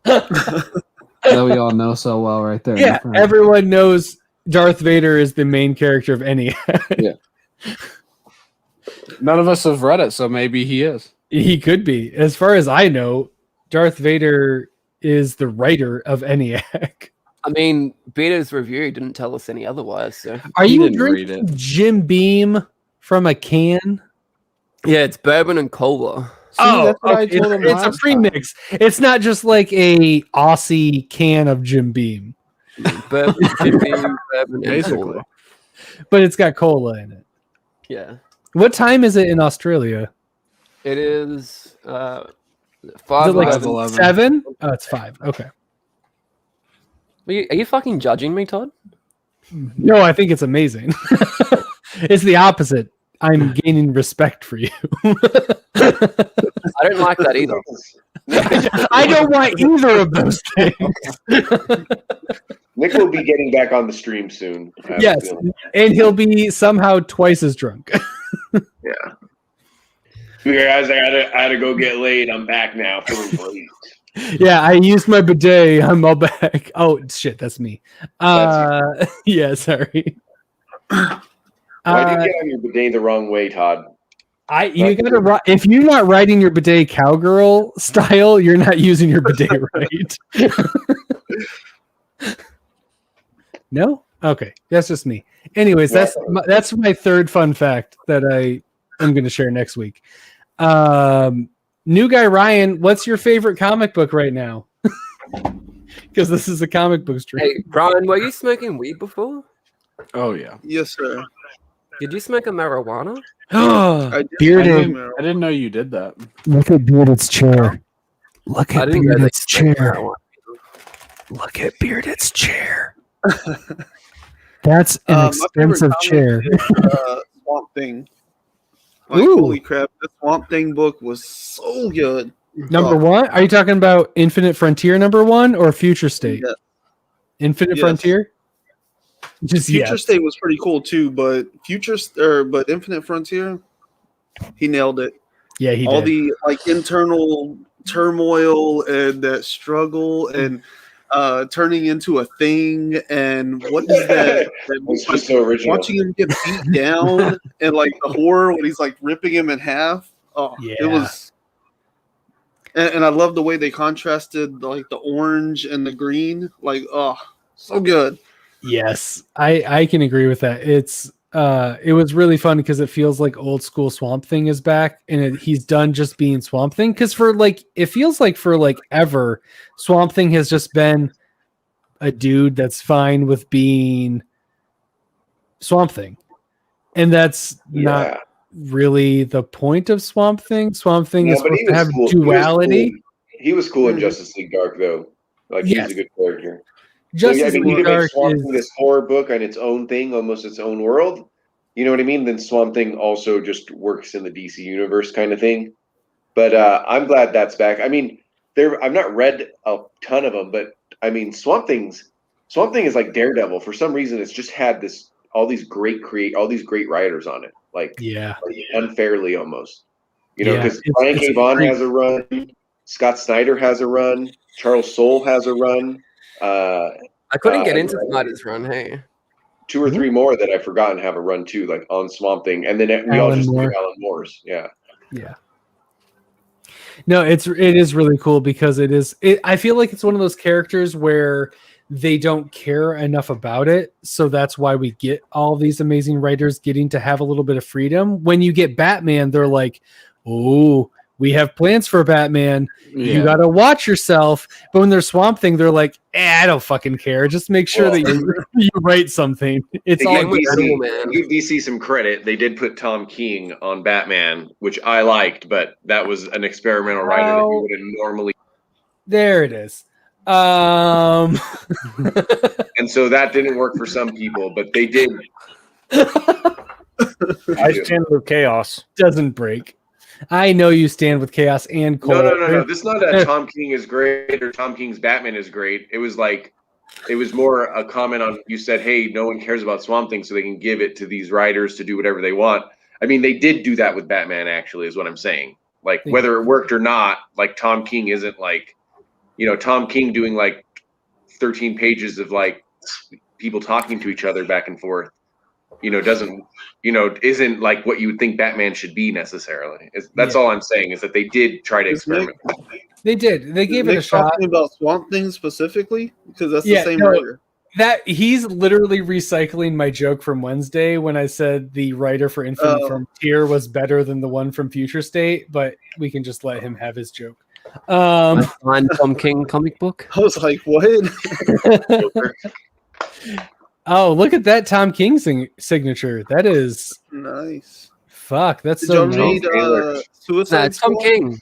That we all know so well, right there. Yeah, everyone knows Darth Vader is the main character of ENIAC. Yeah. None of us have read it, so maybe he is. He could be. As far as I know, Darth Vader is the writer of ENIAC. I mean, Beta's review didn't tell us any otherwise. So. Are you drinking Jim Beam from a can? Yeah, it's bourbon and cola. See, that's what I told him it's a premix. It's not just like a Aussie can of Jim Beam. Bourbon, Jim Beam, bourbon, basically. Cola. But it's got cola in it. Yeah. What time is it in Australia? It is 5 like 11. 7? Oh, it's 5. Okay. Are you fucking judging me, Todd? No, I think it's amazing. It's the opposite. I'm gaining respect for you. I don't like that either. I don't want either of those things. Nick will be getting back on the stream soon. Yes, and he'll be somehow twice as drunk. Yeah. Guys, I had to go get laid. I'm back now. Feeling great. Yeah, I used my bidet. I'm all back. Oh shit, that's me. Yeah, sorry. Why did you get on your bidet the wrong way, Todd? You gotta. If you're not riding your bidet cowgirl style, you're not using your bidet right. No? Okay, that's just me. Anyways, that's my third fun fact that I am going to share next week. New guy Ryan, what's your favorite comic book right now? Because this is a comic book stream. Hey, Brian, were you smoking weed before? Oh yeah. Yes, sir. Did you smoke a marijuana? Bearded. I didn't know you did that. Look at Bearded's chair. Look at Bearded's chair. Look at Bearded's chair. That's an expensive chair. Swamp Thing. Like, holy crap, the Swamp Thing book was so good. Number one? Are you talking about Infinite Frontier number 1 or Future State? Yeah. Infinite Frontier? Just Future State was pretty cool too, but Infinite Frontier, he nailed it. Yeah, he all did. The like internal turmoil and that struggle and turning into a thing, and what is that? It's just so original. Watching him get beat down and like the horror when he's like ripping him in half. Oh, yeah. It was. And I love the way they contrasted like the orange and the green. Like, oh, so good. Yes, I can agree with that. It was really fun because it feels like old school Swamp Thing is back, and he's done just being Swamp Thing. Because it feels like for ever, Swamp Thing has just been a dude that's fine with being Swamp Thing, and that's not really the point of Swamp Thing. Swamp Thing is supposed to have duality. He was cool in Justice League Dark, though. Like he's a good character. Justice League Dark is this horror book on its own thing, almost its own world. You know what I mean? Then Swamp Thing also just works in the DC universe kind of thing. But I'm glad that's back. I mean, I've not read a ton of them, but I mean, Swamp Thing is like Daredevil. For some reason, it's just had all these great writers on it, like unfairly almost. You know, because Brian K. Vaughan has a run, Scott Snyder has a run, Charles Soule has a run. I couldn't get into Snyder's run. Hey, 2 or 3 more that I've forgotten have a run too, like on Swamp Thing, and then we all just do Alan Moore's. Yeah. No, it is really cool because I feel like it's one of those characters where they don't care enough about it, so that's why we get all these amazing writers getting to have a little bit of freedom. When you get Batman, they're like, "Oh, we have plans for Batman. You got to watch yourself." But when they're Swamp Thing, they're like, I don't fucking care. Just make sure that you write something. It's all give DC some credit. They did put Tom King on Batman, which I liked, but that was an experimental writer that you wouldn't normally. There it is. And so that didn't work for some people, but they did. I stand with chaos. Doesn't break. I know you stand with chaos and Cole. No. This is not that Tom King is great or Tom King's Batman is great. It was more a comment on, you said, hey, no one cares about Swamp Thing, so they can give it to these writers to do whatever they want. I mean, they did do that with Batman, actually, is what I'm saying. Like, whether it worked or not, like, Tom King isn't like, Tom King doing like 13 pages of like people talking to each other back and forth, isn't like what you would think Batman should be necessarily. That's all I'm saying is that they did try to experiment. They did. They gave it a shot. Talking about Swamp Thing specifically because that's the same writer. That he's literally recycling my joke from Wednesday when I said the writer for Infinite Frontier was better than the one from Future State, but we can just let him have his joke. Tom King comic book. I was like, what? Oh, look at that Tom King signature. That is nice. Fuck, that's Did so you read Suicide Tom Squad? King.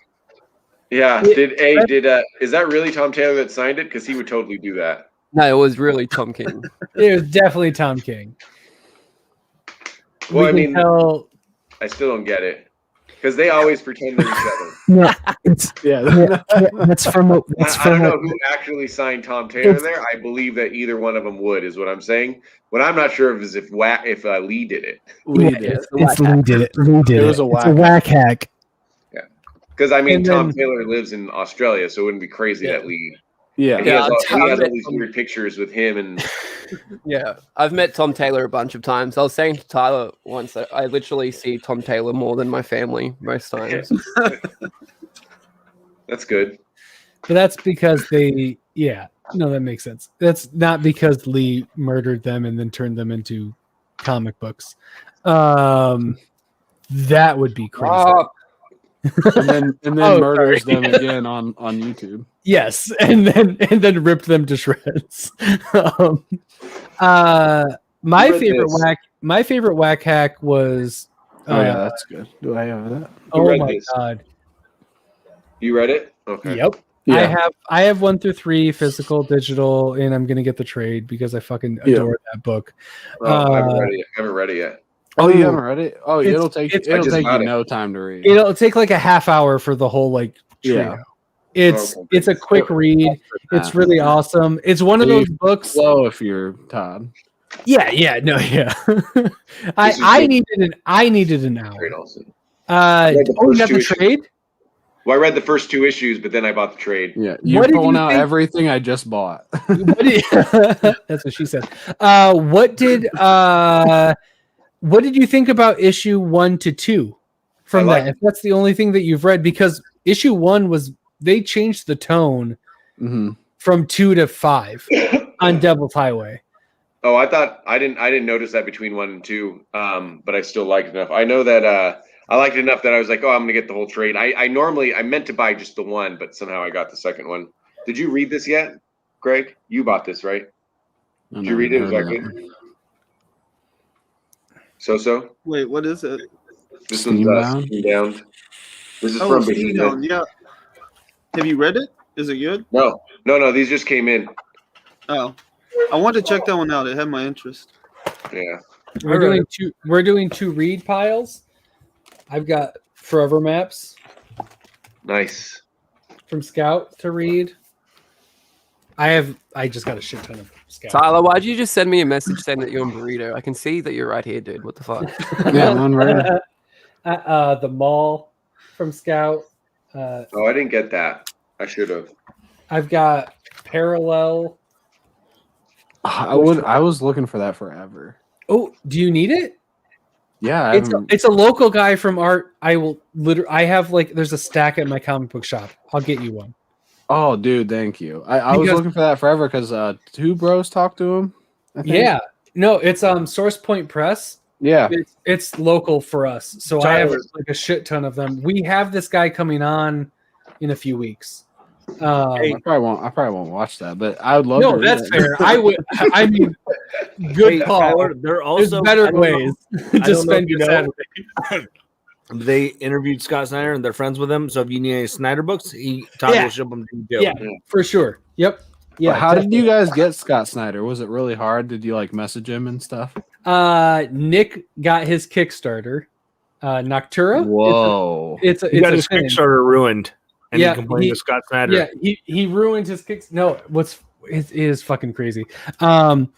Yeah. Is that really Tom Taylor that signed it? Because he would totally do that. No, it was really Tom King. It was definitely Tom King. Well, I mean, I still don't get it because they always pretend they're each other. That's from. I don't know who actually signed Tom Taylor there. I believe that either one of them would, is what I'm saying. What I'm not sure of is if Lee did it. Lee did it. Lee did it. It was a whack hack. Yeah, because I mean, Tom Taylor lives in Australia, so it wouldn't be crazy that Lee. Yeah, he has all these weird pictures with him and. Yeah, I've met Tom Taylor a bunch of times. I was saying to Tyler once that I literally see Tom Taylor more than my family most times. That's good. But that's because that makes sense. That's not because Lee murdered them and then turned them into comic books. That would be crazy. and then murders them again on YouTube. Yes, and then ripped them to shreds. My favorite whack hack was. That's good. Do I have that? Oh my god! You read it? Okay. Yep. Yeah. I have 1 through 3 physical, digital, and I'm gonna get the trade because I fucking adore that book. I haven't read it yet. Oh, you haven't read it? Oh, it'll take you no time to read. It'll take like a half hour for the whole trio. It's a quick read. It's really awesome. It's one of those books. Slow if you're Todd. Yeah. I needed an hour. You got the trade? Well, I read the first 2 issues, but then I bought the trade. Yeah, you're pulling out everything I just bought. That's what she said. What did you think about issue 1 to 2 from that? If that's the only thing that you've read, because issue 1 they changed the tone from 2 to 5 on Devil's Highway. Oh, I didn't notice that between 1 and 2, but I still liked it enough. I know that I liked it enough that I was like, oh, I'm gonna get the whole trade. I meant to buy just the one, but somehow I got the second one. Did you read this yet, Greg? You bought this, right? Did you read it? Was that good? So? Wait, what is it? This one's Steambound. This is from Steambound, yeah. Have you read it? Is it good? No. These just came in. Oh, I want to check that one out. It had my interest. Yeah. We're doing 2 read piles. I've got Forever Maps. Nice. From Scout to read. I just got a shit ton of Scout. Tyler, why'd you just send me a message saying that you're on Burrito? I can see that you're right here, dude. What the fuck? Yeah, I'm on Burrito. The Mall from Scout. I didn't get that. I should have. I've got Parallel. I was looking for that forever. Oh, do you need it? Yeah, it's a local guy from art. I have there's a stack at my comic book shop. I'll get you one. Oh, dude, thank you. I was looking for that forever because 2 bros talked to him. Yeah, no, it's Source Point Press. Yeah, it's local for us, so I have a shit ton of them. We have this guy coming on in a few weeks. I probably won't watch that, but I would love. No, that's fair. I would. I mean, good call. Tyler, there are also better ways to spend your Saturday. They interviewed Scott Snyder and they're friends with him. So if you need any Snyder books, Todd will ship them to you. Yeah, for sure. Yep. Yeah. But how did you guys get Scott Snyder? Was it really hard? Did you message him and stuff? Nick got his Kickstarter. Noctura. Whoa! It's he got his Kickstarter ruined. And he complained to Scott Snyder. Yeah, he ruined his kicks. No, it is fucking crazy. Nick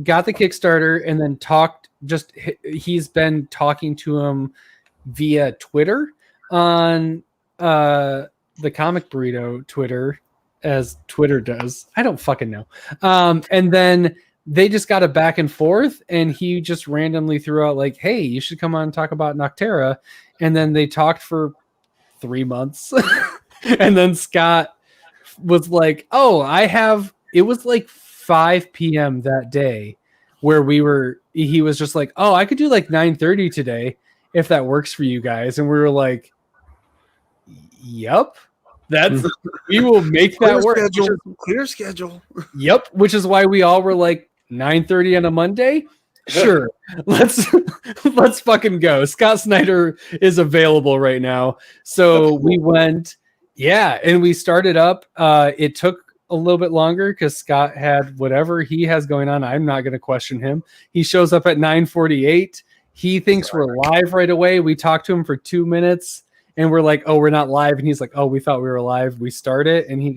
got the Kickstarter and then he's been talking to him via Twitter on the Comic Burrito Twitter as Twitter does. I don't fucking know. And then they just got a back and forth, and he just randomly threw out like, "Hey, you should come on and talk about Noctera." And then they talked for 3 months. And then Scott was like, "Oh, it was like 5 p.m. that day where he was just like, "Oh, I could do like 9:30 today if that works for you guys." And we were like, "Yep. We will make that work." Clear schedule. Yep, which is why we all were like 9:30 on a Monday. Sure, let's fucking go. Scott Snyder is available right now, so we went. Yeah, and we started up. It took a little bit longer because Scott had whatever he has going on. I'm not going to question him. He shows up at 9:48. He thinks we're live right away. We talked to him for 2 minutes. And we're like, "Oh, we're not live." And he's like, "Oh, we thought we were live." We start it, and he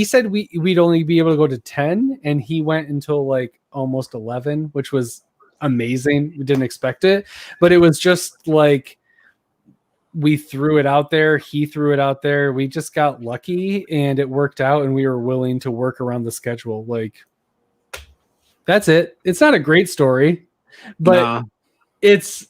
said we'd only be able to go to 10, and he went until like almost 11, which was amazing. We didn't expect it, but it was just like we threw it out there. He threw it out there. We just got lucky, and it worked out, and we were willing to work around the schedule. Like, that's it. It's not a great story, but it's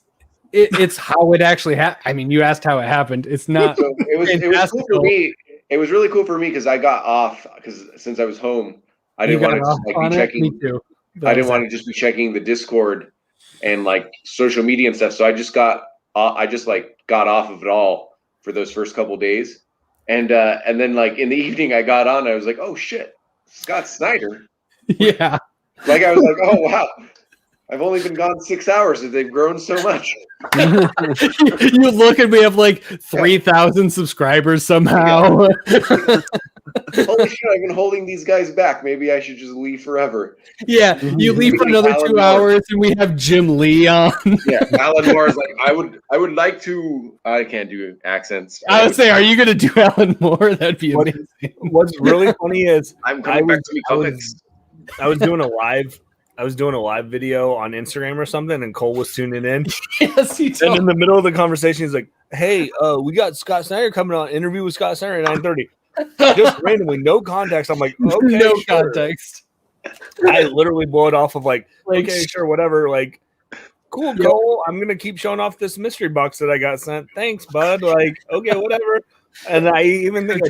how it actually happened. I mean, you asked how it happened. It's not. So it was cool for me. It was really cool for me because I got off because since I was home, I didn't want to just like be checking. Me too. I didn't want to just be checking the Discord and like social media and stuff. So I just got off of it all for those first couple of days, and then like in the evening I got on. I was like, "Oh shit, Scott Snyder." Yeah. Like I was like, "Oh wow." I've only been gone 6 hours and they've grown so much. You look and we have like 3,000 subscribers somehow. Holy shit, I've been holding these guys back. Maybe I should just leave forever. Yeah, you leave for another 2 hours and we have Jim Lee on. Yeah, Alan Moore is like, I would like to. I can't do accents. I would say, are you going to do Alan Moore? That'd be amazing. What's really funny is I'm coming back to me comics. I was doing a live video on Instagram or something, and Cole was tuning in. Yes, he told. And in the middle of the conversation, he's like, "Hey, we got Scott Snyder coming on. Interview with Scott Snyder at 9:30." Just randomly, no context. I'm like, "Okay, no sure." Context. I literally blow it off of like, "Okay, sure, whatever." Like, cool, Cole. I'm gonna keep showing off this mystery box that I got sent. Thanks, bud. Like, okay, whatever. And I even think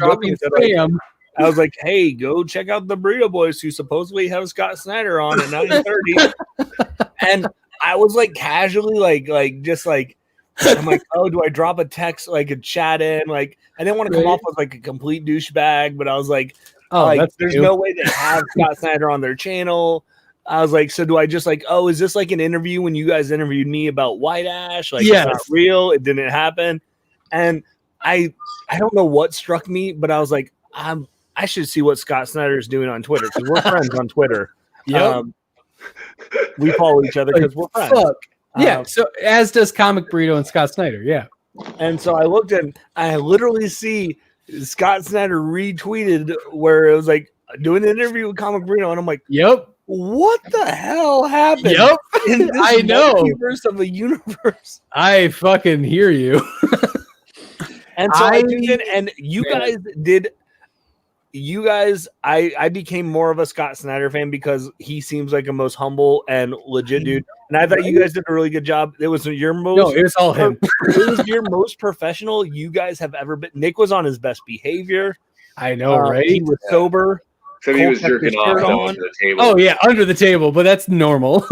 I was like, "Hey, go check out the Burrito Boys who supposedly have Scott Snyder on at 9:30." And I was like casually I'm like, "Oh, do I drop a text, like a chat in?" Like, I didn't want to come off as like a complete douchebag, but I was like, there's no way they have Scott Snyder on their channel. I was like, so do I just like, "Oh, is this like an interview when you guys interviewed me about White Ash? Like, It's not real. It didn't happen." And I don't know what struck me, but I was like, I should see what Scott Snyder is doing on Twitter because we're friends on Twitter. Yep. We follow each other because we're friends. Fuck. Yeah. So as does Comic Burrito and Scott Snyder. Yeah. And so I looked and I literally see Scott Snyder retweeted where it was like doing an interview with Comic Burrito, and I'm like, "Yep, what the hell happened?" Yep, in this I know. Multiverse of the universe. I fucking hear you. And so I tuned in, and you guys did. You guys, I became more of a Scott Snyder fan because he seems like a most humble and legit dude. And I thought you guys did a really good job. It was your most. No, it was all him. It was your most professional you guys have ever been. Nick was on his best behavior. I know, right? He was sober. So he was jerking off under the table. Oh yeah, under the table, but that's normal.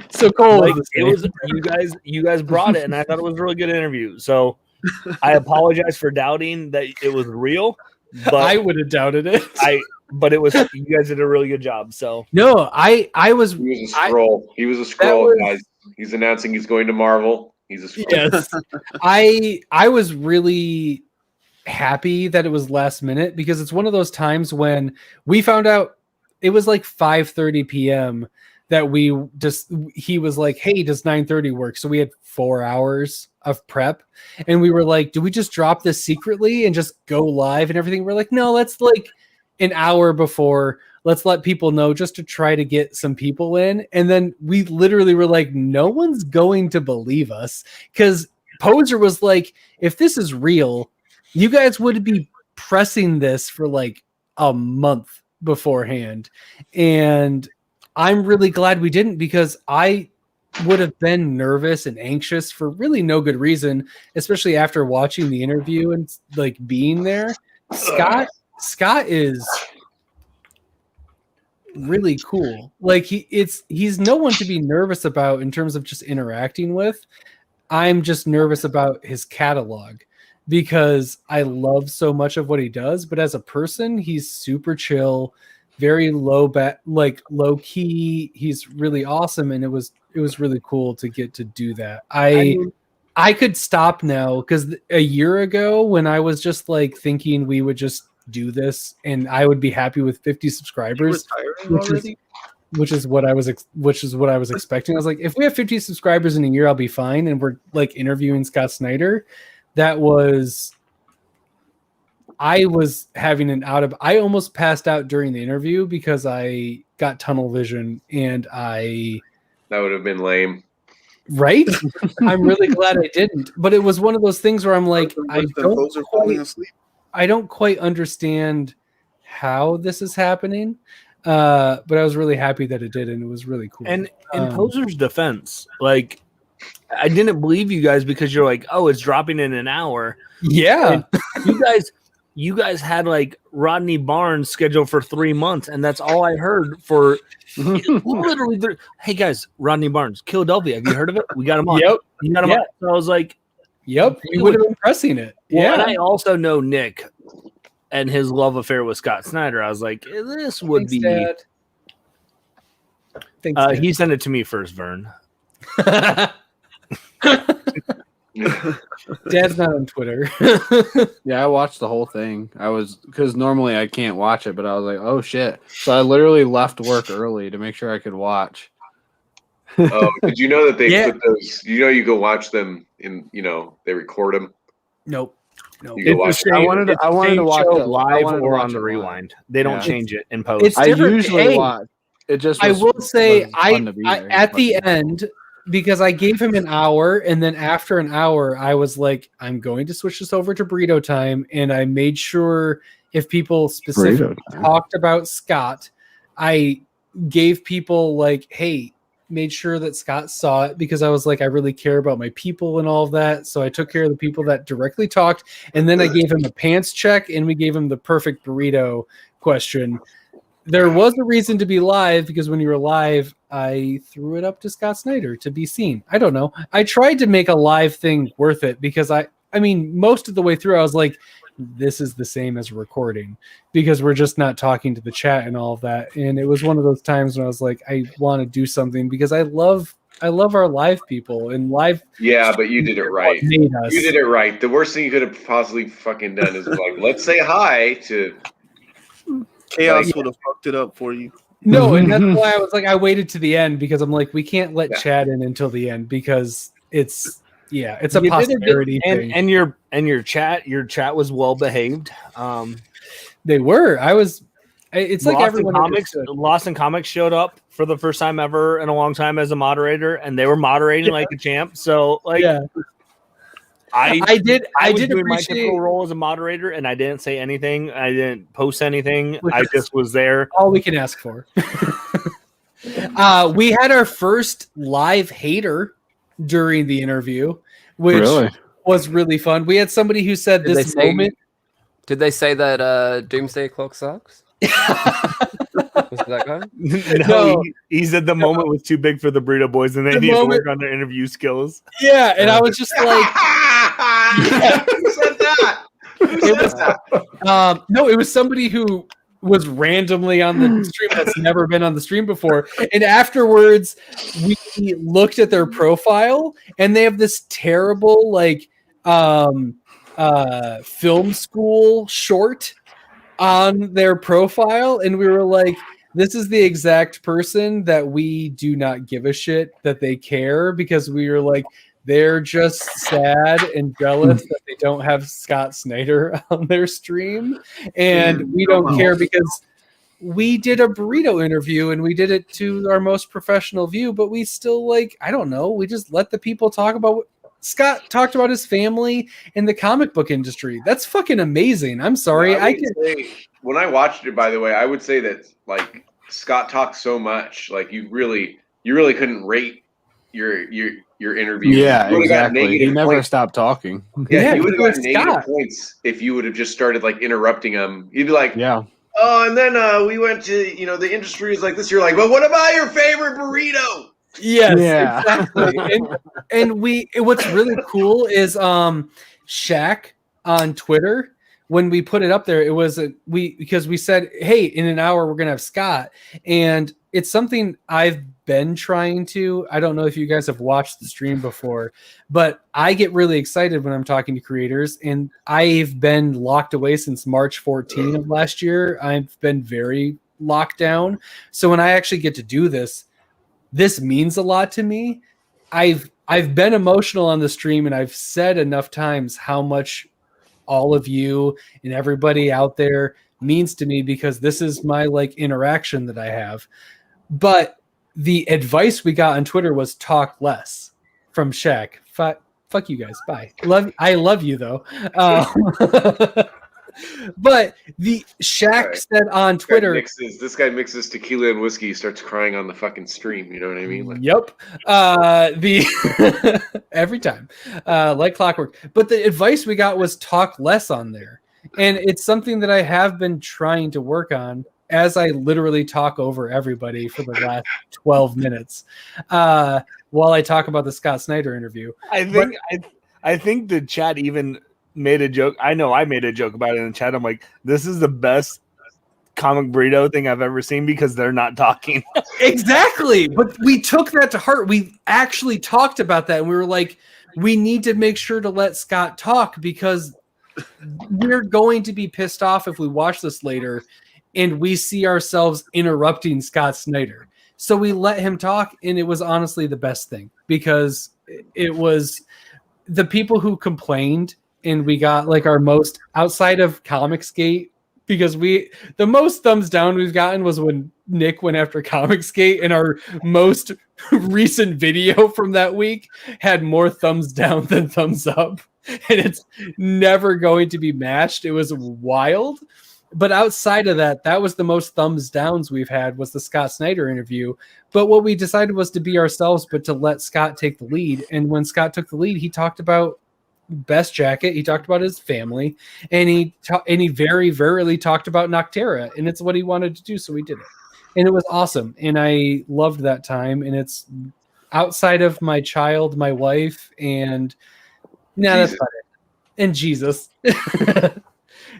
So Cole, like, it was you guys brought it, and I thought it was a really good interview. So I apologize for doubting that it was real. But I would have doubted it. But it was, you guys did a really good job. So no, I was. He was a scroll. He was a scroll, guys. He's announcing he's going to Marvel. He's a scroll. Yes. I was really happy that it was last minute because it's one of those times when we found out it was like 5:30 p.m. that he was like, "Hey, does 9:30 work?" So we had 4 hours of prep, and we were like, "Do we just drop this secretly and just go live and everything?" We're like, "No, let's like an hour before, let's let people know just to try to get some people in." And then we literally were like, "No one's going to believe us," because Poser was like, "If this is real, you guys would be pressing this for like a month beforehand, and I'm really glad we didn't, because I would have been nervous and anxious for really no good reason, especially after watching the interview and like being there. Scott is really cool. Like he's no one to be nervous about in terms of just interacting with. I'm just nervous about his catalog because I love so much of what he does, but as a person, he's super chill, very low key. He's really awesome, and it was really cool to get to do that. I could stop now, because a year ago when I was just like thinking we would just do this and I would be happy with 50 subscribers, which is what I was expecting. I was like, if we have 50 subscribers in a year, I'll be fine. And we're like interviewing Scott Snyder. I was having I almost passed out during the interview because I got tunnel vision, and that would have been lame. Right? I'm really glad I didn't. But it was one of those things where I'm like, I don't quite understand how this is happening. But I was really happy that it did, and it was really cool. And in Poser's defense, like, I didn't believe you guys because you're like, oh, it's dropping in an hour. Yeah. You guys had like Rodney Barnes scheduled for 3 months, and that's all I heard for literally. Hey guys, Rodney Barnes, Philadelphia. Have you heard of it? We got him on. Yep. You got him on. So I was like, yep, we would have been pressing it. Well, yeah. And I also know Nick and his love affair with Scott Snyder. I was like, this would be. Dad. Thanks, Dad. He sent it to me first, Vern. Dad's not on Twitter. Yeah, I watched the whole thing. Because normally I can't watch it, but I was like, oh shit. So I literally left work early to make sure I could watch. Oh, did you know that they put those? You go watch them in. They record them. Nope. You go watch. I wanted to watch it live or on the rewind. They don't change it in post. It's different. I usually watch. It just. I will say at the end, because I gave him an hour, and then after an hour, I was like, I'm going to switch this over to Burrito time, and I made sure if people specifically talked about Scott, I gave people like, hey, made sure that Scott saw it, because I was like, I really care about my people and all of that. So I took care of the people that directly talked, and then I gave him a pants check, and we gave him the perfect burrito question. There was a reason to be live, because when you were live, I threw it up to Scott Snyder to be seen. I don't know. I tried to make a live thing worth it, because I mean, most of the way through, I was like, this is the same as recording, because we're just not talking to the chat and all of that. And it was one of those times when I was like, I want to do something, because I love our live people and live. Yeah, but you did it right. You did it right. The worst thing you could have possibly fucking done is like, let's say hi to. Chaos would have fucked it up for you. No, and that's why I was like, I waited to the end, because I'm like, we can't let Chad in until the end, because it's a posterity thing. And your chat was well behaved. They were. It's like Lost in Comics showed up for the first time ever in a long time as a moderator, and they were moderating like a champ. So like, I did appreciate my typical role as a moderator, and I didn't say anything. I didn't post anything. I just was there. All we can ask for. We had our first live hater during the interview, which was really fun. We had somebody who said Did they say that Doomsday Clock sucks? Was that guy? No, he said the moment was too big for the Burrito Boys, and they need to work on their interview skills. Yeah, and I was just like, who said that? No, it was somebody who was randomly on the stream that's never been on the stream before. And afterwards, we looked at their profile, and they have this terrible like film school short on their profile, and we were like, this is the exact person that we do not give a shit that they care, because we were like, they're just sad and jealous that they don't have Scott Snyder on their stream, and we don't care, because we did a burrito interview and we did it to our most professional view, but we still like, I don't know, we just let the people talk about Scott talked about his family and the comic book industry. That's fucking amazing. I'm sorry. When I watched it, by the way, I would say that like Scott talked so much, like you really couldn't rate your interview. Yeah, exactly. He never stopped talking. Yeah, you would have gotten negative points if you would have just started like interrupting him. You'd be like, yeah. Oh, and then we went to, the industry is like this. You're like, but what about your favorite burrito? Yes, exactly. and what's really cool is Shaq on Twitter, when we put it up there, it was because we said, hey, in an hour we're gonna have Scott, and it's something I've been trying to. I don't know if you guys have watched the stream before, but I get really excited when I'm talking to creators, and I've been locked away since March 14 of last year. I've been very locked down. So when I actually get to do this means a lot to me. I've been emotional on the stream, and I've said enough times how much all of you and everybody out there means to me, because this is my like interaction that I have. But the advice we got on Twitter was talk less from Shaq. Fuck you guys. Bye. I love you though. But the Shaq said on Twitter, this guy mixes tequila and whiskey, starts crying on the fucking stream. You know what I mean? Like, yep. Every time, like clockwork. But the advice we got was talk less on there, and it's something that I have been trying to work on, as I literally talk over everybody for the last 12 minutes while I talk about the Scott Snyder interview. I think the chat even made a joke. I know I made a joke about it in the chat. I'm like, this is the best comic burrito thing I've ever seen, because they're not talking. Exactly. But we took that to heart. We actually talked about that, and we were like, we need to make sure to let Scott talk, because we're going to be pissed off if we watch this later and we see ourselves interrupting Scott Snyder. So we let him talk, and it was honestly the best thing, because it was the people who complained, and we got like our most, outside of Comicsgate, because the most thumbs down we've gotten was when Nick went after Comicsgate, and our most recent video from that week had more thumbs down than thumbs up, and it's never going to be matched. It was wild. But outside of that, that was the most thumbs downs we've had, was the Scott Snyder interview. But what we decided was to be ourselves, but to let Scott take the lead. And when Scott took the lead, he talked about Best Jacket, he talked about his family, and he very rarely talked about Noctera, and it's what he wanted to do, so we did it, and it was awesome, and I loved that time. And it's outside of my child, my wife, and that's about it. And Jesus.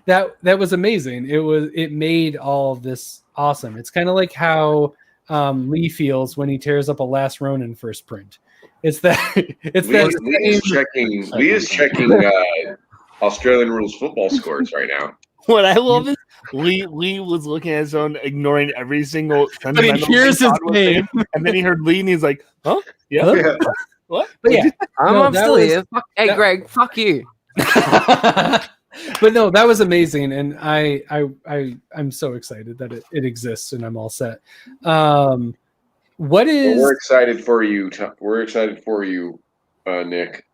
that was amazing. It made all of this awesome. It's kind of like how Lee feels when he tears up a Last Ronin first print. Lee is checking Australian rules football scores right now. What I love is Lee was looking at his own, ignoring every single. But he hears his name, and then he heard Lee, and he's like, "Huh? Yeah. Yeah. What? But yeah, I'm still here. Hey, Greg, fuck you." But no, that was amazing, and I'm so excited that it exists, and I'm all set. We're excited for you. We're excited for you, Nick.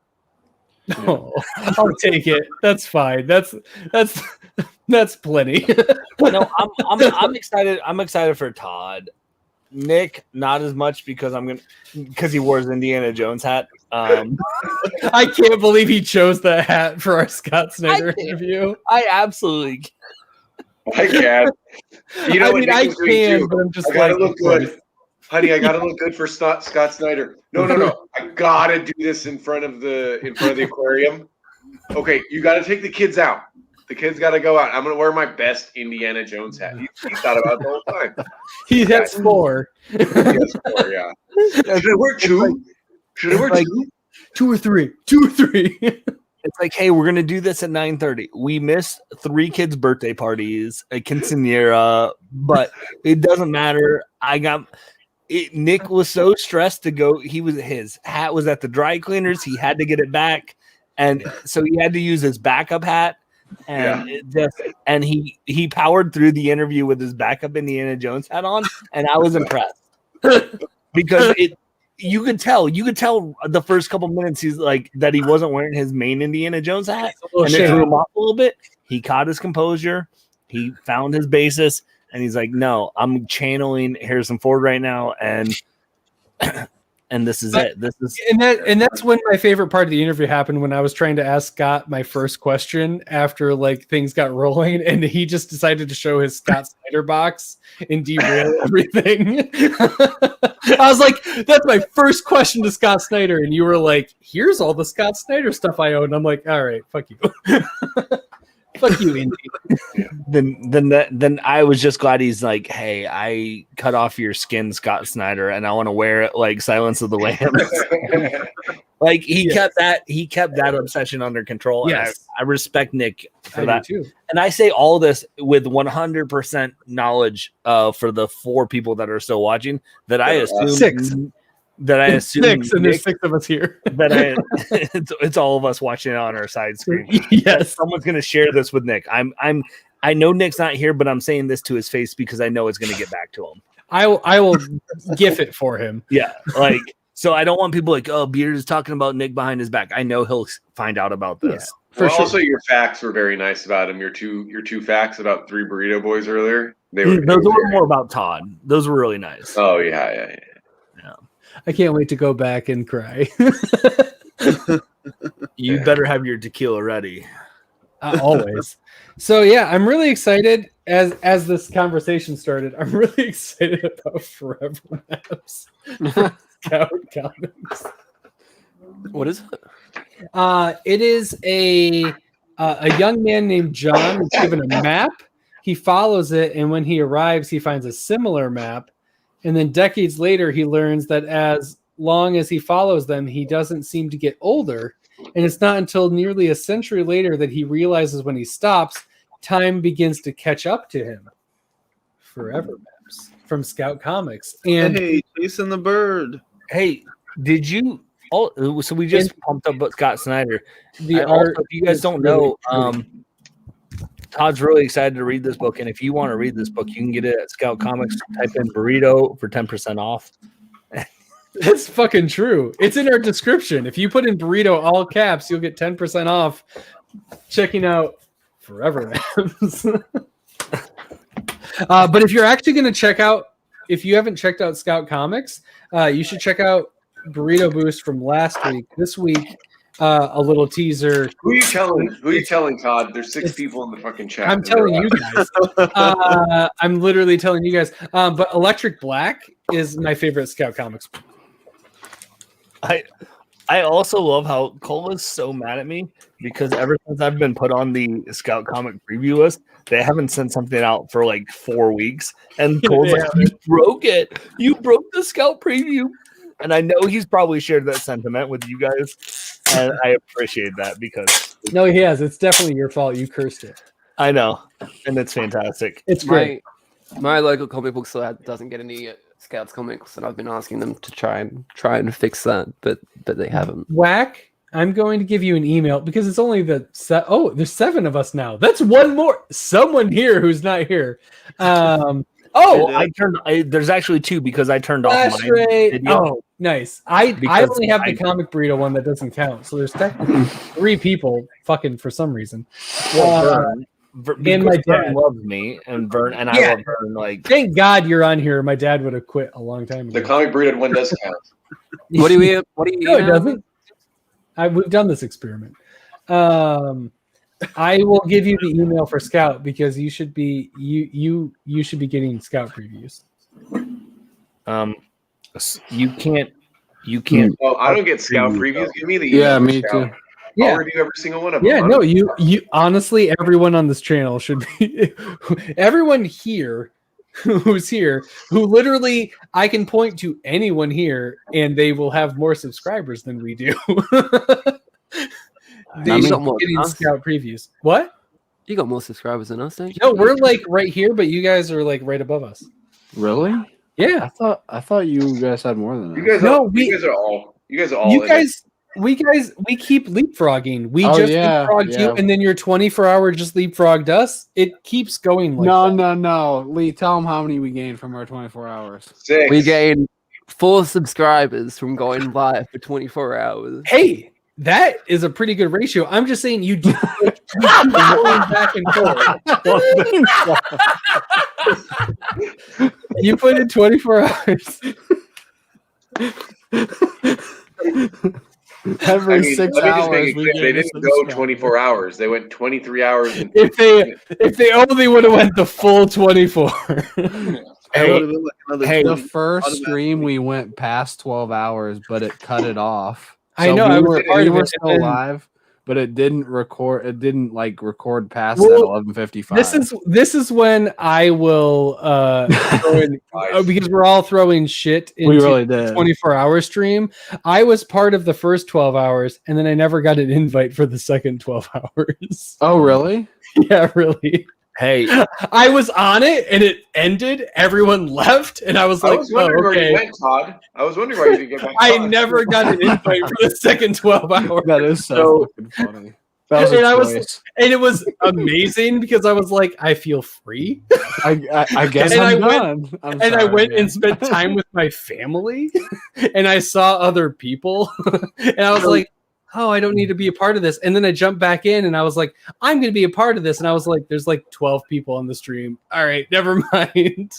Oh, I'll take it. That's fine. That's plenty. No, I'm excited. I'm excited for Todd. Nick, not as much, because he wore his Indiana Jones hat. I can't believe he chose that hat for our Scott Snyder interview. I absolutely can. I can. You know, I can, but I'm just gotta look good. Honey, I gotta look good for Scott Snyder. No. I gotta do this in front of the aquarium. Okay, you gotta take the kids out. The kids gotta go out. I'm gonna wear my best Indiana Jones hat. He thought about it the whole time. He has 4. He has 4, yeah. Should I wear 2? Should I wear 2? 2 or 3? 2 or 3. It's like, hey, we're gonna do this at 9:30. We missed 3 kids' birthday parties, a quinceañera, but it doesn't matter. Nick was so stressed to go. His hat was at the dry cleaners. He had to get it back, and so he had to use his backup hat. And he powered through the interview with his backup Indiana Jones hat on, and I was impressed because you could tell the first couple minutes he's like that he wasn't wearing his main Indiana Jones hat, and it threw him off a little bit. He caught his composure, he found his basis, and he's like, no, I'm channeling Harrison Ford right now, and this is it. This is and that's when my favorite part of the interview happened, when I was trying to ask Scott my first question after like things got rolling, and he just decided to show his Scott Snyder box and derail everything. I was like, that's my first question to Scott Snyder, and you were like, here's all the Scott Snyder stuff I own. I'm like, all right, fuck you. Fuck you, Indy. Then I was just glad he's like, hey, I cut off your skin, Scott Snyder, and I want to wear it like Silence of the Lambs. Like he kept that obsession under control. Yes. And I respect Nick for that too. And I say all this with 100% knowledge for the 4 people that are still watching that I assume 6. That I assume 6, and there's 6 of us here. That it's all of us watching it on our side screen. Yes, someone's gonna share this with Nick. I know Nick's not here, but I'm saying this to his face because I know it's gonna get back to him. I will gif it for him. Yeah, like so I don't want people like, oh, Beard is talking about Nick behind his back. I know he'll find out about this. Yeah, sure. Also, your facts were very nice about him. Your two facts about 3 Burrito Boys earlier. Those were more about Todd. Those were really nice. Oh yeah. I can't wait to go back and cry. You better have your tequila ready. Always. So yeah, I'm really excited as this conversation started. I'm really excited about Forever Maps. Scout Comics. What is it? It is a young man named John is given a map. He follows it, and when he arrives, he finds a similar map. And then decades later, he learns that as long as he follows them, he doesn't seem to get older. And it's not until nearly a century later that he realizes when he stops, time begins to catch up to him. Forever Maps from Scout Comics. And hey, Jason the Bird. Hey, did you? Oh, so we just pumped up about Scott Snyder. The art, if you guys don't know, Todd's really excited to read this book, and if you want to read this book, you can get it at Scout Comics. Type in Burrito for 10% off. That's fucking true. It's in our description. If you put in Burrito all caps, you'll get 10% off checking out Forever Maps. But if you're actually going to check out, if you haven't checked out Scout Comics, you should check out Burrito Boost from last week. This week, a little teaser. Who are you telling, Todd? There's 6 people in the fucking chat. I'm telling you guys. I'm literally telling you guys. But Electric Black is my favorite Scout Comics. I also love how Cole is so mad at me because ever since I've been put on the Scout Comic preview list, they haven't sent something out for like 4 weeks. And Cole's like, you broke it. You broke the Scout preview. And I know he's probably shared that sentiment with you guys. And I appreciate that because... No, he has. It's definitely your fault. You cursed it. I know. And it's fantastic. It's great. My local comic book store doesn't get any Scouts comics, and I've been asking them to try and fix that, but they haven't. Whack, I'm going to give you an email because it's only there's 7 of us now. That's one more. Someone here who's not here. There's actually 2 because I turned off my video. Oh, nice. I only have the Comic Burrito one that doesn't count. So there's technically 3 people fucking for some reason. And my dad loves me, and Vern, and I love Vern. Like, thank God you're on here. My dad would have quit a long time ago. The Comic Burrito one does count. What do you? No, it doesn't. We've done this experiment. I will give you the email for Scout because you should be you should be getting Scout previews. You can't. Oh, I don't get Scout previews. Give me the email. Yeah, me Scout. too. I'll review every single one of them. Yeah, no, you honestly, everyone on this channel should be. Everyone here who's here, who literally I can point to anyone here, and they will have more subscribers than we do. They should be getting Scout previews. What? You got more subscribers than us, don't you? No, we're like right here, but you guys are like right above us. Really? Yeah. I thought you guys had more than us. You guys are all. We keep leapfrogging. We leapfrogged you, and then your 24-hour just leapfrogged us. It keeps going like No. Lee, tell them how many we gained from our 24 hours. 6. We gained 4 subscribers from going live for 24 hours. Hey, that is a pretty good ratio. I'm just saying you do keep going back and forth. You put in 24 hours. Every 6 hours, they didn't go 24 hours. They went 23 hours. If they only would have went the full 24. Hey, the first stream we went past 12 hours, but it cut it off. So I know we were still live, but it didn't record. It didn't record past that 11:55. This is when I will throw in, because we're all throwing shit into we really did 24-hour stream. I was part of the first 12 hours, and then I never got an invite for the second 12 hours. Oh, really? Yeah, really. Hey, I was on it and it ended. Everyone left, and I was like, wondering okay. where you went, Todd. I was wondering why you didn't get back. I never got an invite for the second 12 hours. That is so fucking funny. And it was amazing because I was like, I feel free. I guess and I went and spent time with my family, and I saw other people, and I was like, oh, I don't need to be a part of this. And then I jumped back in and I was like, I'm going to be a part of this. And I was like, there's 12 people on the stream. All right, never mind.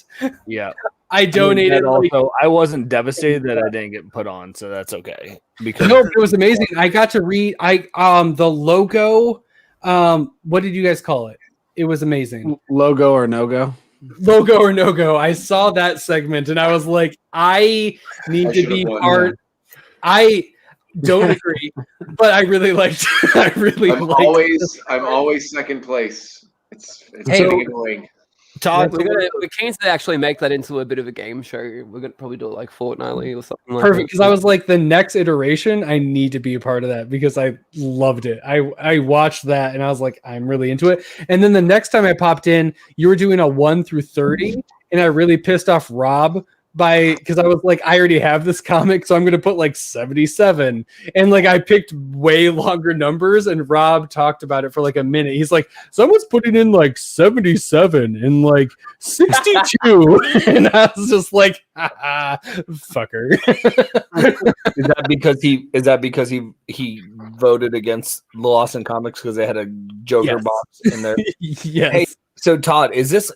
Yeah. I donated. Also, I wasn't devastated that I didn't get put on, so that's okay. Because no, it was amazing. I got to read the logo. What did you guys call it? It was amazing. Logo or no go? Logo or no go. I saw that segment and I was like, I need to be part. I don't agree, but I really liked. I'm always second place. It's getting annoying. Todd, we're keen to actually make that into a bit of a game show. We're gonna probably do it like fortnightly or something. Perfect, because I was like, the next iteration, I need to be a part of that because I loved it. I watched that and I was like, I'm really into it. And then the next time I popped in, you were doing a 1 through 30, and I really pissed off Rob because I was like, I already have this comic, so I'm gonna put 77, and I picked way longer numbers, and Rob talked about it for a minute. He's like, someone's putting in 77 and 62, and I was just like, fucker. Is that because he voted against Lost in Comics because they had a Joker box in there? Yes. Hey, so Todd, is this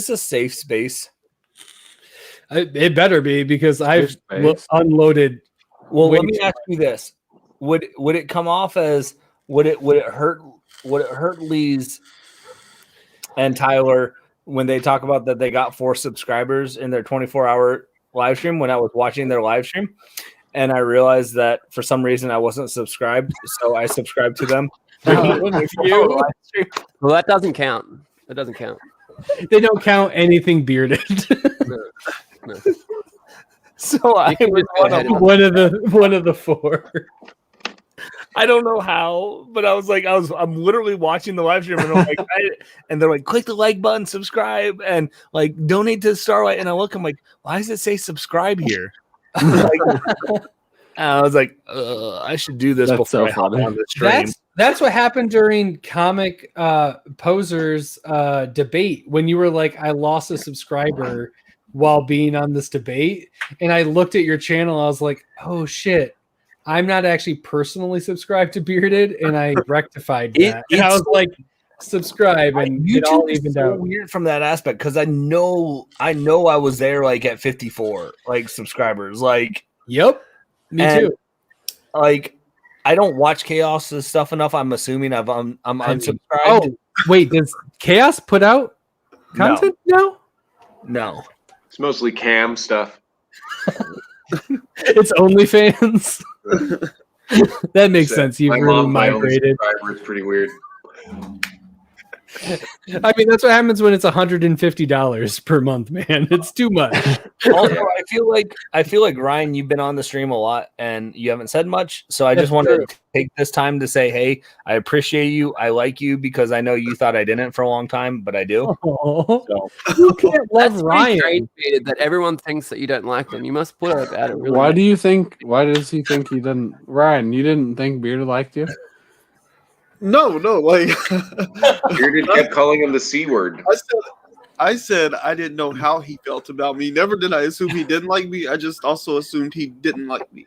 a safe space? It better be, because I've unloaded. Well, let me ask you this: would it come off as would it hurt Lee's and Tyler when they talk about that they got 4 subscribers in their 24-hour live stream when I was watching their live stream, and I realized that for some reason I wasn't subscribed, so I subscribed to them. Well, that doesn't count. That doesn't count. They don't count anything bearded. No. So I was one of the 4. I don't know how, but I'm literally watching the live stream and I'm like, and they're like, click the like button, subscribe, and donate to Starlight. And I'm like, why does it say subscribe here? I was like, I should do this before I hop on the stream. That's what happened during Comic Posers debate when you were like, I lost a subscriber while being on this debate, and I looked at your channel. I was like, oh shit, I'm not actually personally subscribed to Bearded, and I rectified that. And I was like, subscribe, and YouTube it all evened out. Weird from that aspect because I know I was there at 54 subscribers. Yep, me too. I don't watch Chaos's stuff enough. I'm assuming I'm unsubscribed. Oh wait, does Chaos put out content now? No. It's mostly Cam stuff. It's OnlyFans. That makes sense. You've really migrated. It's pretty weird. I mean, that's what happens when it's $150 per month, man. It's too much. Also, I feel like Ryan, you've been on the stream a lot and you haven't said much. So I just wanted to take this time to say, hey, I appreciate you. I like you because I know you thought I didn't for a long time, but I do. So. You can't love Ryan. That everyone thinks that you don't like them. You must put up at it. Really why does he think he didn't? Ryan, you didn't think Bearded liked you? No, Bearded kept calling him the C word. I said I didn't know how he felt about me. Never did I assume he didn't like me. I just also assumed he didn't like me.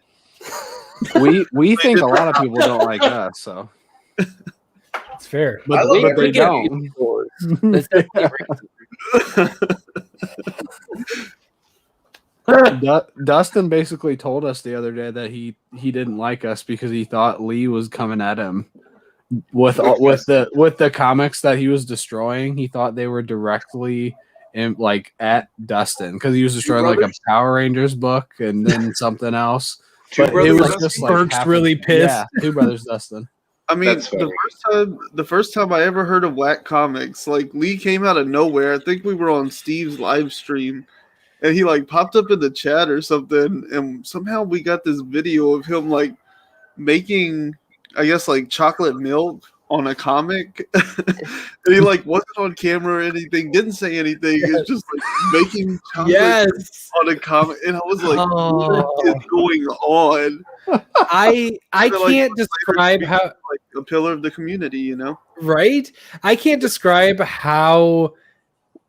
We think a lot of people don't like us, so it's fair. But they don't. Dustin basically told us the other day that he didn't like us because he thought Lee was coming at him with the comics that he was destroying. He thought they were directly at Dustin because he was destroying like a Power Rangers book and then something else. But it was just like Burke's really pissed. Yeah, Two Brothers Dustin. I mean, the first time I ever heard of Whack Comics, like Lee came out of nowhere. I think we were on Steve's live stream, and he like popped up in the chat or something, and somehow we got this video of him like making, I guess, like chocolate milk on a comic. And he like wasn't on camera or anything, didn't say anything. It's just like making chocolate on a comic, and I was like, what is going on? I can't describe how like a pillar of the community, you know? Right? I can't describe how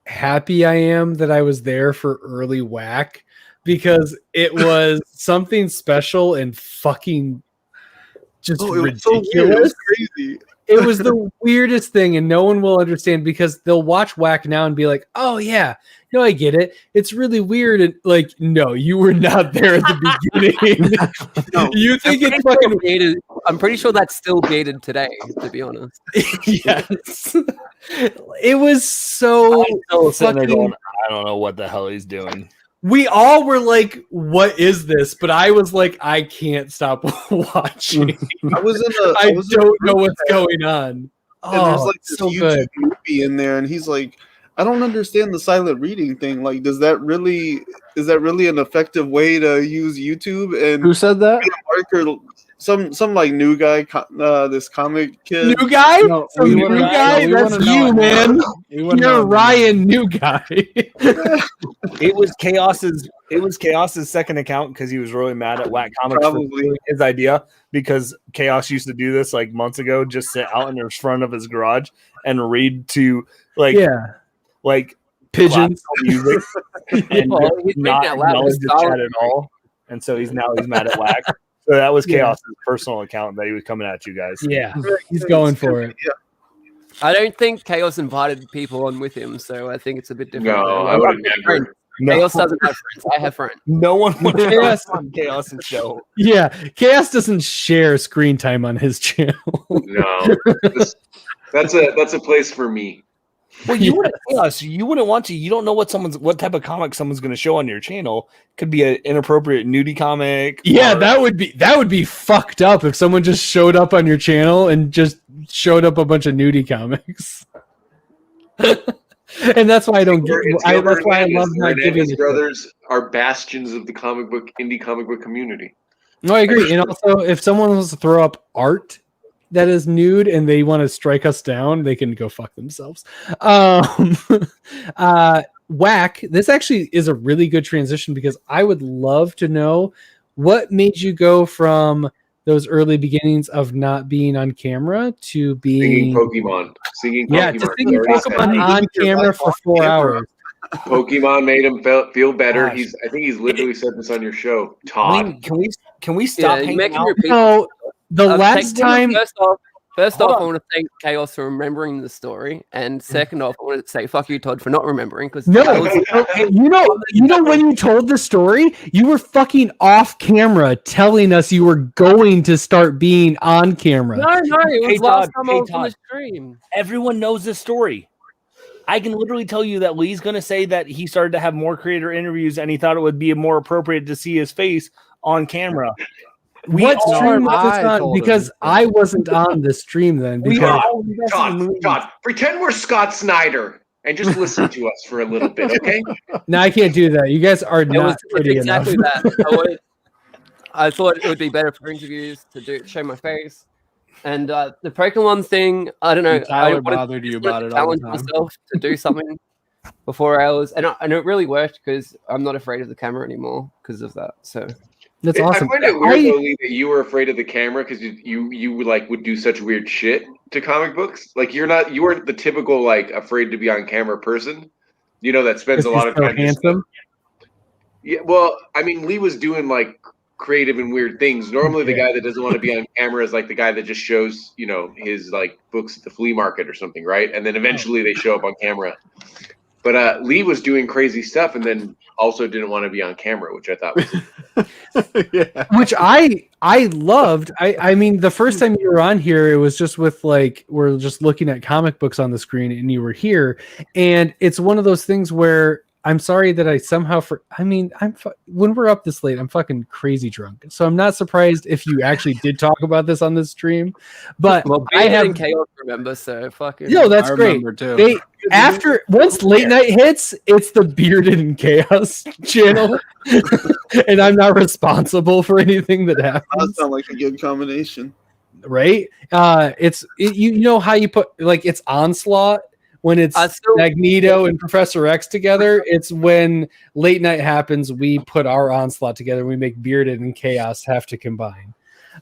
happy I am that I was there for early Whack because it was something special and fucking just ridiculous. So weird. It was crazy. It was the weirdest thing, and no one will understand because they'll watch Whack now and be like, "Oh yeah, no, I get it. It's really weird." And like, no, you were not there at the beginning. No, you think it's fucking gated? I'm pretty sure that's still gated today. To be honest, yes, it was so. Fucking... I don't know what the hell he's doing. We all were like, "What is this?" But I was like, "I can't stop watching." I don't know what's going on. And there's like this YouTube movie in there, and he's like, "I don't understand the silent reading thing. Like, is that really an effective way to use YouTube?" And who said that? Some like new guy, this comic kid. New guy? No, new guy? That's you, man. You're Ryan, new guy. It was Chaos's second account because he was really mad at Whack Comics for his idea because Chaos used to do this like months ago, just sit out in the front of his garage and read to like pigeons music and not acknowledge the chat at all. And so he's mad at Whack. So that was Chaos's personal account that he was coming at you guys. Yeah, he's going for it. Yeah. I don't think Chaos invited people on with him, so I think it's a bit different. No, I would have never. Chaos doesn't have friends. I have friends. No one would Chaos on Chaos's show. Yeah, Chaos doesn't share screen time on his channel. No, that's a place for me. Well, you wouldn't want to. You don't know what type of comic someone's going to show on your channel. Could be an inappropriate nudie comic. Yeah, that would be fucked up if someone just showed up on your channel and just showed up a bunch of nudie comics. And that's why I don't get. That's why I love not giving. Brothers are bastions of the indie comic book community. No, I agree. And also, if someone wants to throw up art that is nude and they want to strike us down, they can go fuck themselves. Whack, this actually is a really good transition because I would love to know what made you go from those early beginnings of not being on camera to being singing Pokemon. To singing Pokemon on camera for 4 hours. Pokemon made him feel better. I think he's literally said this on your show, Todd. Can we stop hanging out? No, the last time. First off, I want to thank Chaos for remembering the story, and second off, I want to say fuck you, Todd, for not remembering. Because you know when you told the story, you were fucking off camera telling us you were going to start being on camera. No, it was last time I was on the stream. Everyone knows this story. I can literally tell you that Lee's going to say that he started to have more creator interviews, and he thought it would be more appropriate to see his face on camera. What stream was this on? Because I wasn't on the stream then. Todd, pretend we're Scott Snyder and just listen to us for a little bit, okay? No, I can't do that. You guys are not pretty exactly enough. That. I thought it would be better for interviews to show my face. And the Pokemon thing, I don't know. Tyler bothered you about it all the time. Myself to do something before hours, and it really worked because I'm not afraid of the camera anymore because of that. So. That's awesome. I find it weird, though, Lee, that you were afraid of the camera because you would do such weird shit to comic books. Like you weren't the typical like afraid to be on camera person. You know, that spends a lot of so time. Handsome. Yeah, well, I mean, Lee was doing like creative and weird things. Normally, the guy that doesn't want to be on camera is like the guy that just shows, you know, his like books at the flea market or something, right? And then eventually they show up on camera. But Lee was doing crazy stuff, and then also didn't want to be on camera, which I thought was Yeah. Which I loved. I mean, the first time you were on here, it was just with like we're just looking at comic books on the screen, and you were here, and it's one of those things where I'm sorry that I somehow when we're up this late, I'm fucking crazy drunk. So I'm not surprised if you actually did talk about this on this stream. But Well, I have chaos, remember, so fucking. No, that's I great. remember too. Once late night hits, it's the Bearded in Chaos channel, and I'm not responsible for anything that happens. That sounds like a good combination, right? You know how you put like it's Onslaught when it's Magneto and Professor X together. It's when late night happens, we put our Onslaught together. We make Bearded and Chaos have to combine.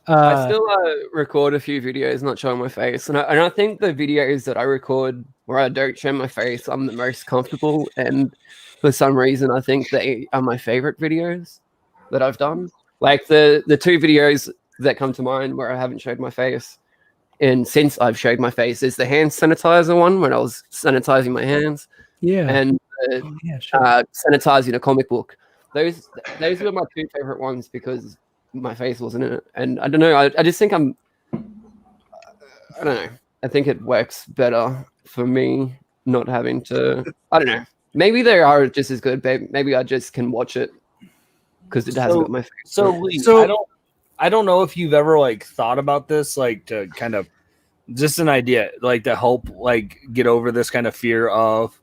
I still record a few videos not showing my face, and I think the videos that I record where I don't show my face, I'm the most comfortable, and for some reason I think they are my favorite videos that I've done. Like the two videos that come to mind where I haven't showed my face, and since I've showed my face, is the hand sanitizer one when I was sanitizing my hands, and sanitizing a comic book. Those were my two favorite ones because my face wasn't in it, and I don't know. I just think I don't know. I think it works better for me not having to. I don't know. Maybe they are just as good. Maybe I just can watch it because it hasn't got my face. So Lee, I don't know if you've ever like thought about this, like to kind of just an idea, like to help like get over this kind of fear of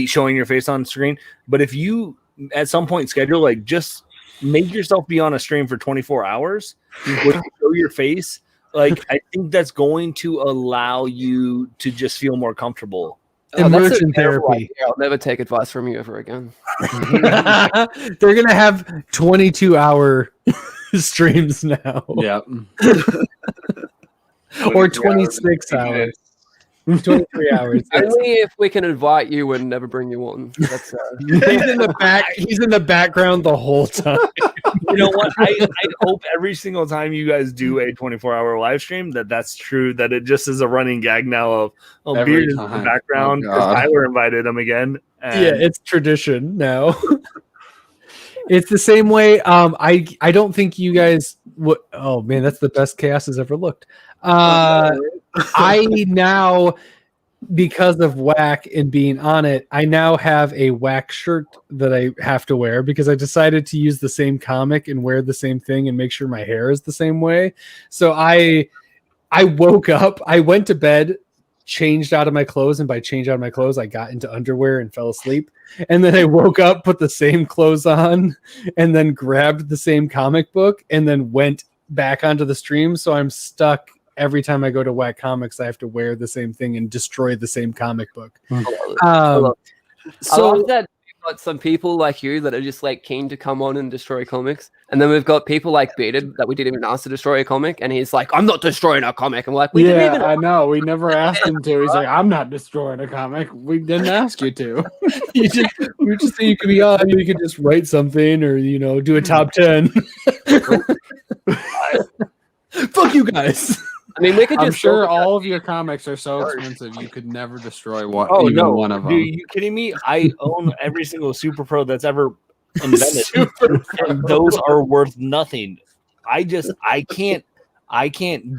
showing your face on screen. But if you at some point schedule like just make yourself be on a stream for 24 hours where you show your face. Like, I think that's going to allow you to just feel more comfortable. Immersion therapy. I'll never take advice from you ever again. They're going to have 22-hour streams now. Yep. Or 26 hours. 23 hours. Only if we can invite you and never bring you on. That's, he's in the back. He's in the background the whole time. You know what? I hope every single time you guys do a 24-hour live stream that's true. That it just is a running gag now of Beard is in the background because Tyler invited him again. Yeah, it's tradition now. It's the same way. I don't think you guys would. Oh man, that's the best Chaos has ever looked. I now, because of Whack and being on it, I now have a Whack shirt that I have to wear because I decided to use the same comic and wear the same thing and make sure my hair is the same way. So I woke up, I went to bed, changed out of my clothes, and by change out of my clothes, I got into underwear and fell asleep. And then I woke up, put the same clothes on, and then grabbed the same comic book, and then went back onto the stream. So I'm stuck. Every time I go to Whack Comics, I have to wear the same thing and destroy the same comic book. I love that we've got some people like you that are just like keen to come on and destroy comics, and then we've got people like Bearded that we didn't even ask to destroy a comic, and he's like, "I'm not destroying a comic." I'm like, didn't even. I know. We never asked him to. He's like, "I'm not destroying a comic." We didn't ask you to. We just say you could be on. You could just write something, or do a top 10. Fuck you guys. I mean, we could. I'm sure all of your comics are so expensive you could never destroy one. One of them. Dude, are you kidding me? I own every single Super Pro that's ever invented, and those are worth nothing. I can't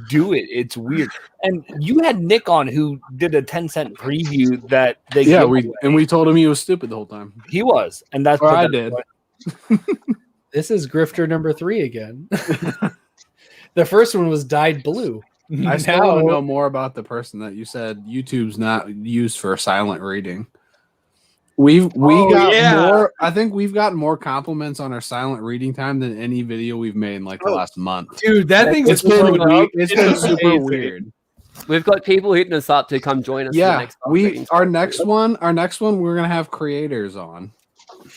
do it. It's weird. And you had Nick on who did a 10-cent preview that they we told him he was stupid the whole time. He was, and that's what I did. This is Grifter number 3 again. The first one was dyed blue. I still want to know more about the person that you said YouTube's not used for silent reading. We got more. I think we've gotten more compliments on our silent reading time than any video we've made in like the last month. Dude, that thing's it's been super weird. We've got people hitting us up to come join us. Yeah, our next one, we're gonna have creators on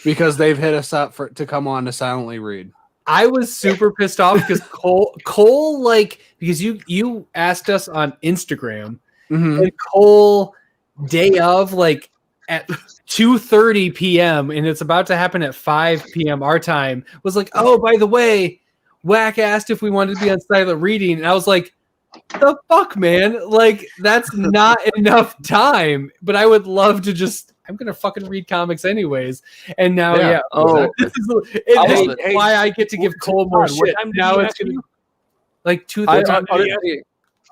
because they've hit us up to come on to silently read. I was super pissed off because Cole, like, because you asked us on Instagram, and Cole, day of, like, at 2:30 p.m. and it's about to happen at 5 p.m. our time, was like, oh, by the way, Whack asked if we wanted to be on silent reading, and I was like, the fuck, man? Like, that's not enough time. But I would love to just. I'm gonna fucking read comics anyways. And now, this is why I get to give Cole more shit. Now it's gonna like 2:30.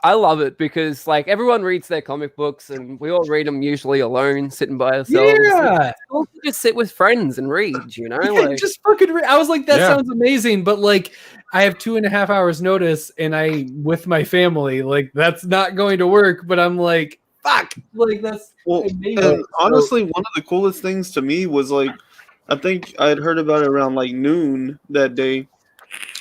I love it because like everyone reads their comic books and we all read them usually alone, sitting by ourselves. Yeah, also just sit with friends and read. You know, like, just fucking read. I was like, that sounds amazing, but like, I have 2.5 hours notice, and I with my family, like that's not going to work. But I'm like, fuck, like that's amazing. And honestly, one of the coolest things to me was like, I think I had heard about it around like noon that day.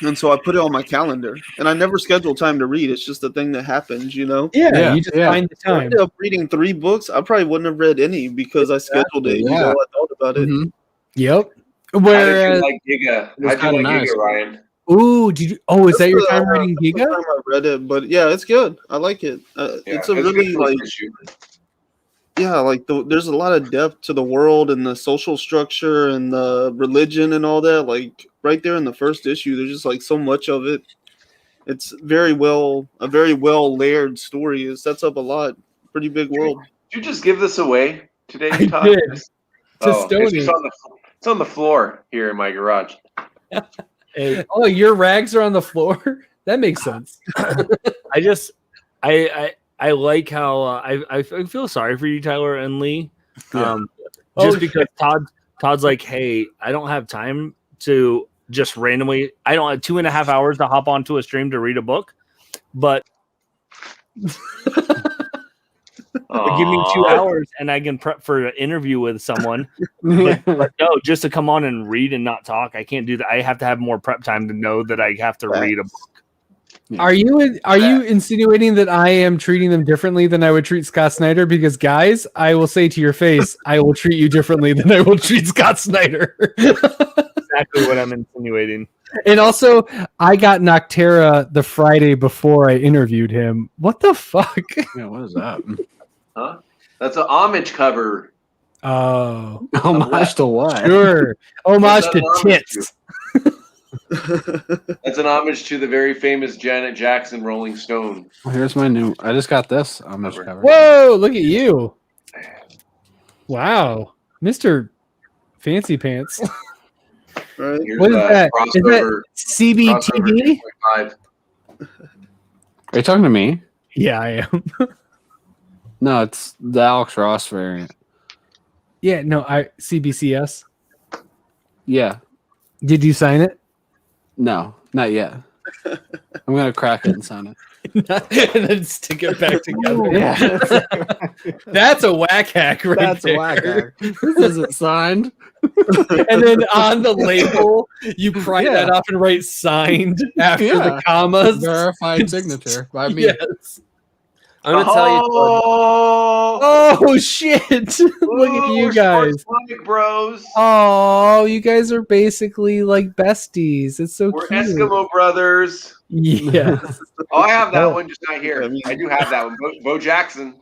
And so I put it on my calendar, and I never schedule time to read. It's just a thing that happens, you know? Yeah. You just find the time. I ended up reading 3 books. I probably wouldn't have read any because I scheduled it. You know, I thought about it. Mm-hmm. Yep. Whereas, how'd you like Giga, Ryan? Ooh, did you? Oh, is that your time reading Giga? I read it, but yeah, it's good. I like it. It's a really like. Yeah, like there's a lot of depth to the world and the social structure and the religion and all that. Like right there in the first issue, there's just like so much of it. It's a very well layered story. It sets up a lot. Pretty big world. Did you just give this away today, Todd? I did. It's on the floor here in my garage. Hey. Oh, your rags are on the floor? That makes sense. I like how I feel sorry for you, Tyler and Lee. Just because Todd's like, hey, I don't have time to just randomly. I don't have 2.5 hours to hop onto a stream to read a book, but give me 2 hours and I can prep for an interview with someone. but no, just to come on and read and not talk, I can't do that. I have to have more prep time to know that I have to read a book. Are you insinuating that I am treating them differently than I would treat Scott Snyder? Because guys, I will say to your face, I will treat you differently than I will treat Scott Snyder. Exactly what I'm insinuating. And also, I got Noctera the Friday before I interviewed him. What the fuck? Yeah, what is that? Huh? That's an homage cover. Oh, homage to what? Sure, homage to tits. That's an homage to the very famous Janet Jackson Rolling Stone. Well, here's my new. I just got this homage cover. Whoa! Look at you! Wow, Mr. Fancy Pants. Right. What is that? Is that CBTV? Are you talking to me? Yeah, I am. No, it's the Alex Ross variant. Yeah, no, CBCS. Yeah. Did you sign it? No, not yet. I'm gonna crack it and sign it. And then stick it back together. Yeah. That's a whack hack right That's there. a whack hack. This isn't signed. And then on the label, you pry that off and write signed after the commas. Verified signature by me. Yes. I'm gonna tell you. Oh shit! Look at you guys, bros. Oh, you guys are basically like besties. It's so We're cute. Eskimo brothers. Yes. Oh, I have that one, just not here. I do have that one. Bo Jackson.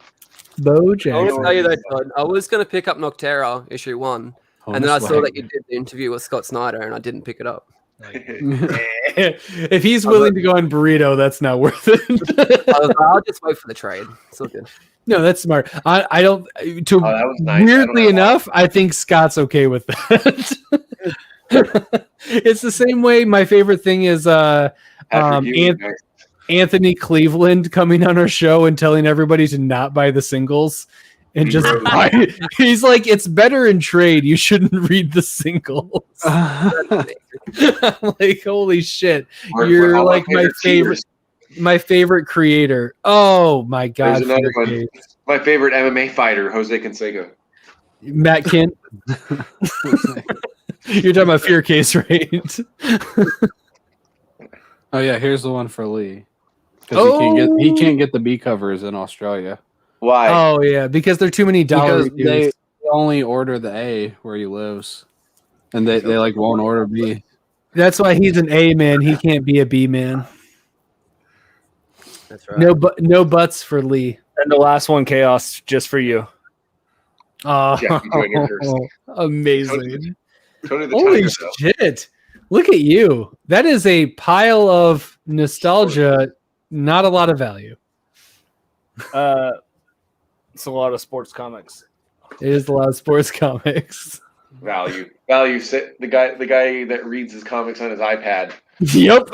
Bo I Jackson. want to tell you that, Todd. I was going to pick up Noctera issue 1, and then I saw that you did the interview with Scott Snyder, and I didn't pick it up. If he's willing to go on Burrito, that's not worth it. I'll just wait for the trade. It's all good. No, that's smart. I don't. Nice. Weirdly enough, I think Scott's okay with that. It's the same way. My favorite thing is Anthony Cleveland coming on our show and telling everybody to not buy the singles and just buy it. He's like, it's better in trade. You shouldn't read the singles. I'm like, holy shit. You're like my favorite creator. Oh my god. My favorite MMA fighter, Jose Canseco. Matt Kent. You're talking about Fear Case, right? Oh yeah, here's the one for Lee. Because he can't get the B covers in Australia. Why? Oh yeah, because there are too many dollars. Because they only order the A where he lives, and they like won't order B. That's why he's an A man. He can't be a B man. That's right. No butts for Lee. And the last one, Chaos, just for you. Jackie Joyner Kersey. Amazing. Tony the Holy Tiger, though. shit. Look at you. That is a pile of nostalgia, not a lot of value. It's a lot of sports comics. It is a lot of sports comics. Value. The guy that reads his comics on his iPad. Yep.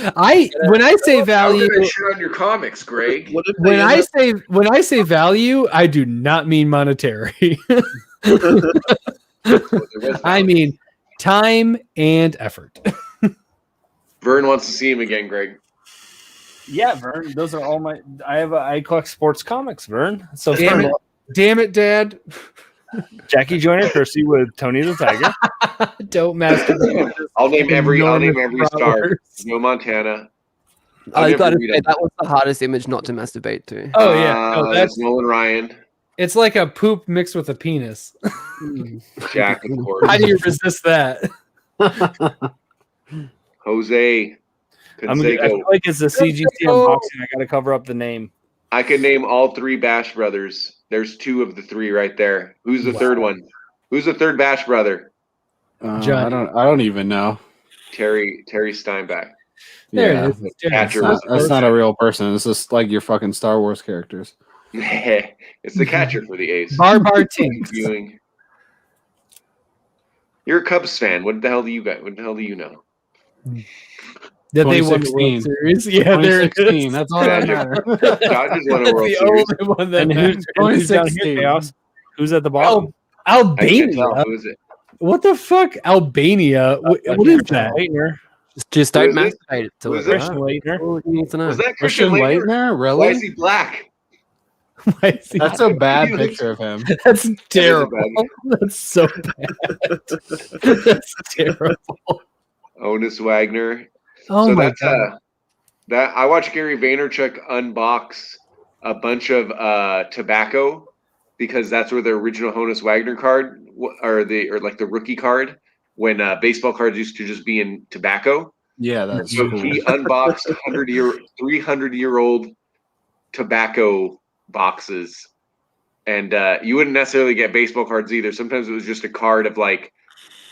When I say value, shit on your comics, Greg. when I say value, I do not mean monetary. I mean time and effort. Vern wants to see him again, Greg. Yeah, Vern. Those are all my. I collect sports comics, Vern. So damn it, Dad. Jackie Joyner Kersey with Tony the Tiger. Don't masturbate. I'll name every star. No Montana. I gotta say that was the hardest image not to masturbate to. Oh yeah, that's Nolan Ryan. It's like a poop mixed with a penis. Jack, of course. How do you resist that? Jose. I feel like it's a CGC unboxing. I gotta cover up the name. I can name all three Bash brothers. There's two of the three right there. Who's the third one? Who's the third Bash brother? I don't even know. Terry Steinbach. There it is. That's not a real person. It's just like your fucking Star Wars characters. It's the catcher for the A's. Barbar Tinks. You're a Cubs fan. What the hell do you got? What the hell do you know? That they won the World Series. Yeah, 2016. That's all that matters. Dodgers won a World Series. And who's down here, Chaos? Who's at the bottom? Albania. Who is it? What the fuck? Albania. What is that? Just don't masturbate it to it. Christian Leitner. Was that Christian Leitner? Really? Why is he black? That's a bad picture of him. That's terrible. That's so bad. That's terrible. Onus Wagner. Oh so my that's god! That I watched Gary Vaynerchuk unbox a bunch of tobacco because that's where the original Honus Wagner card or like the rookie card when baseball cards used to just be in tobacco. Yeah, that's so cool. He unboxed 300-year-old tobacco boxes, and you wouldn't necessarily get baseball cards either. Sometimes it was just a card of like.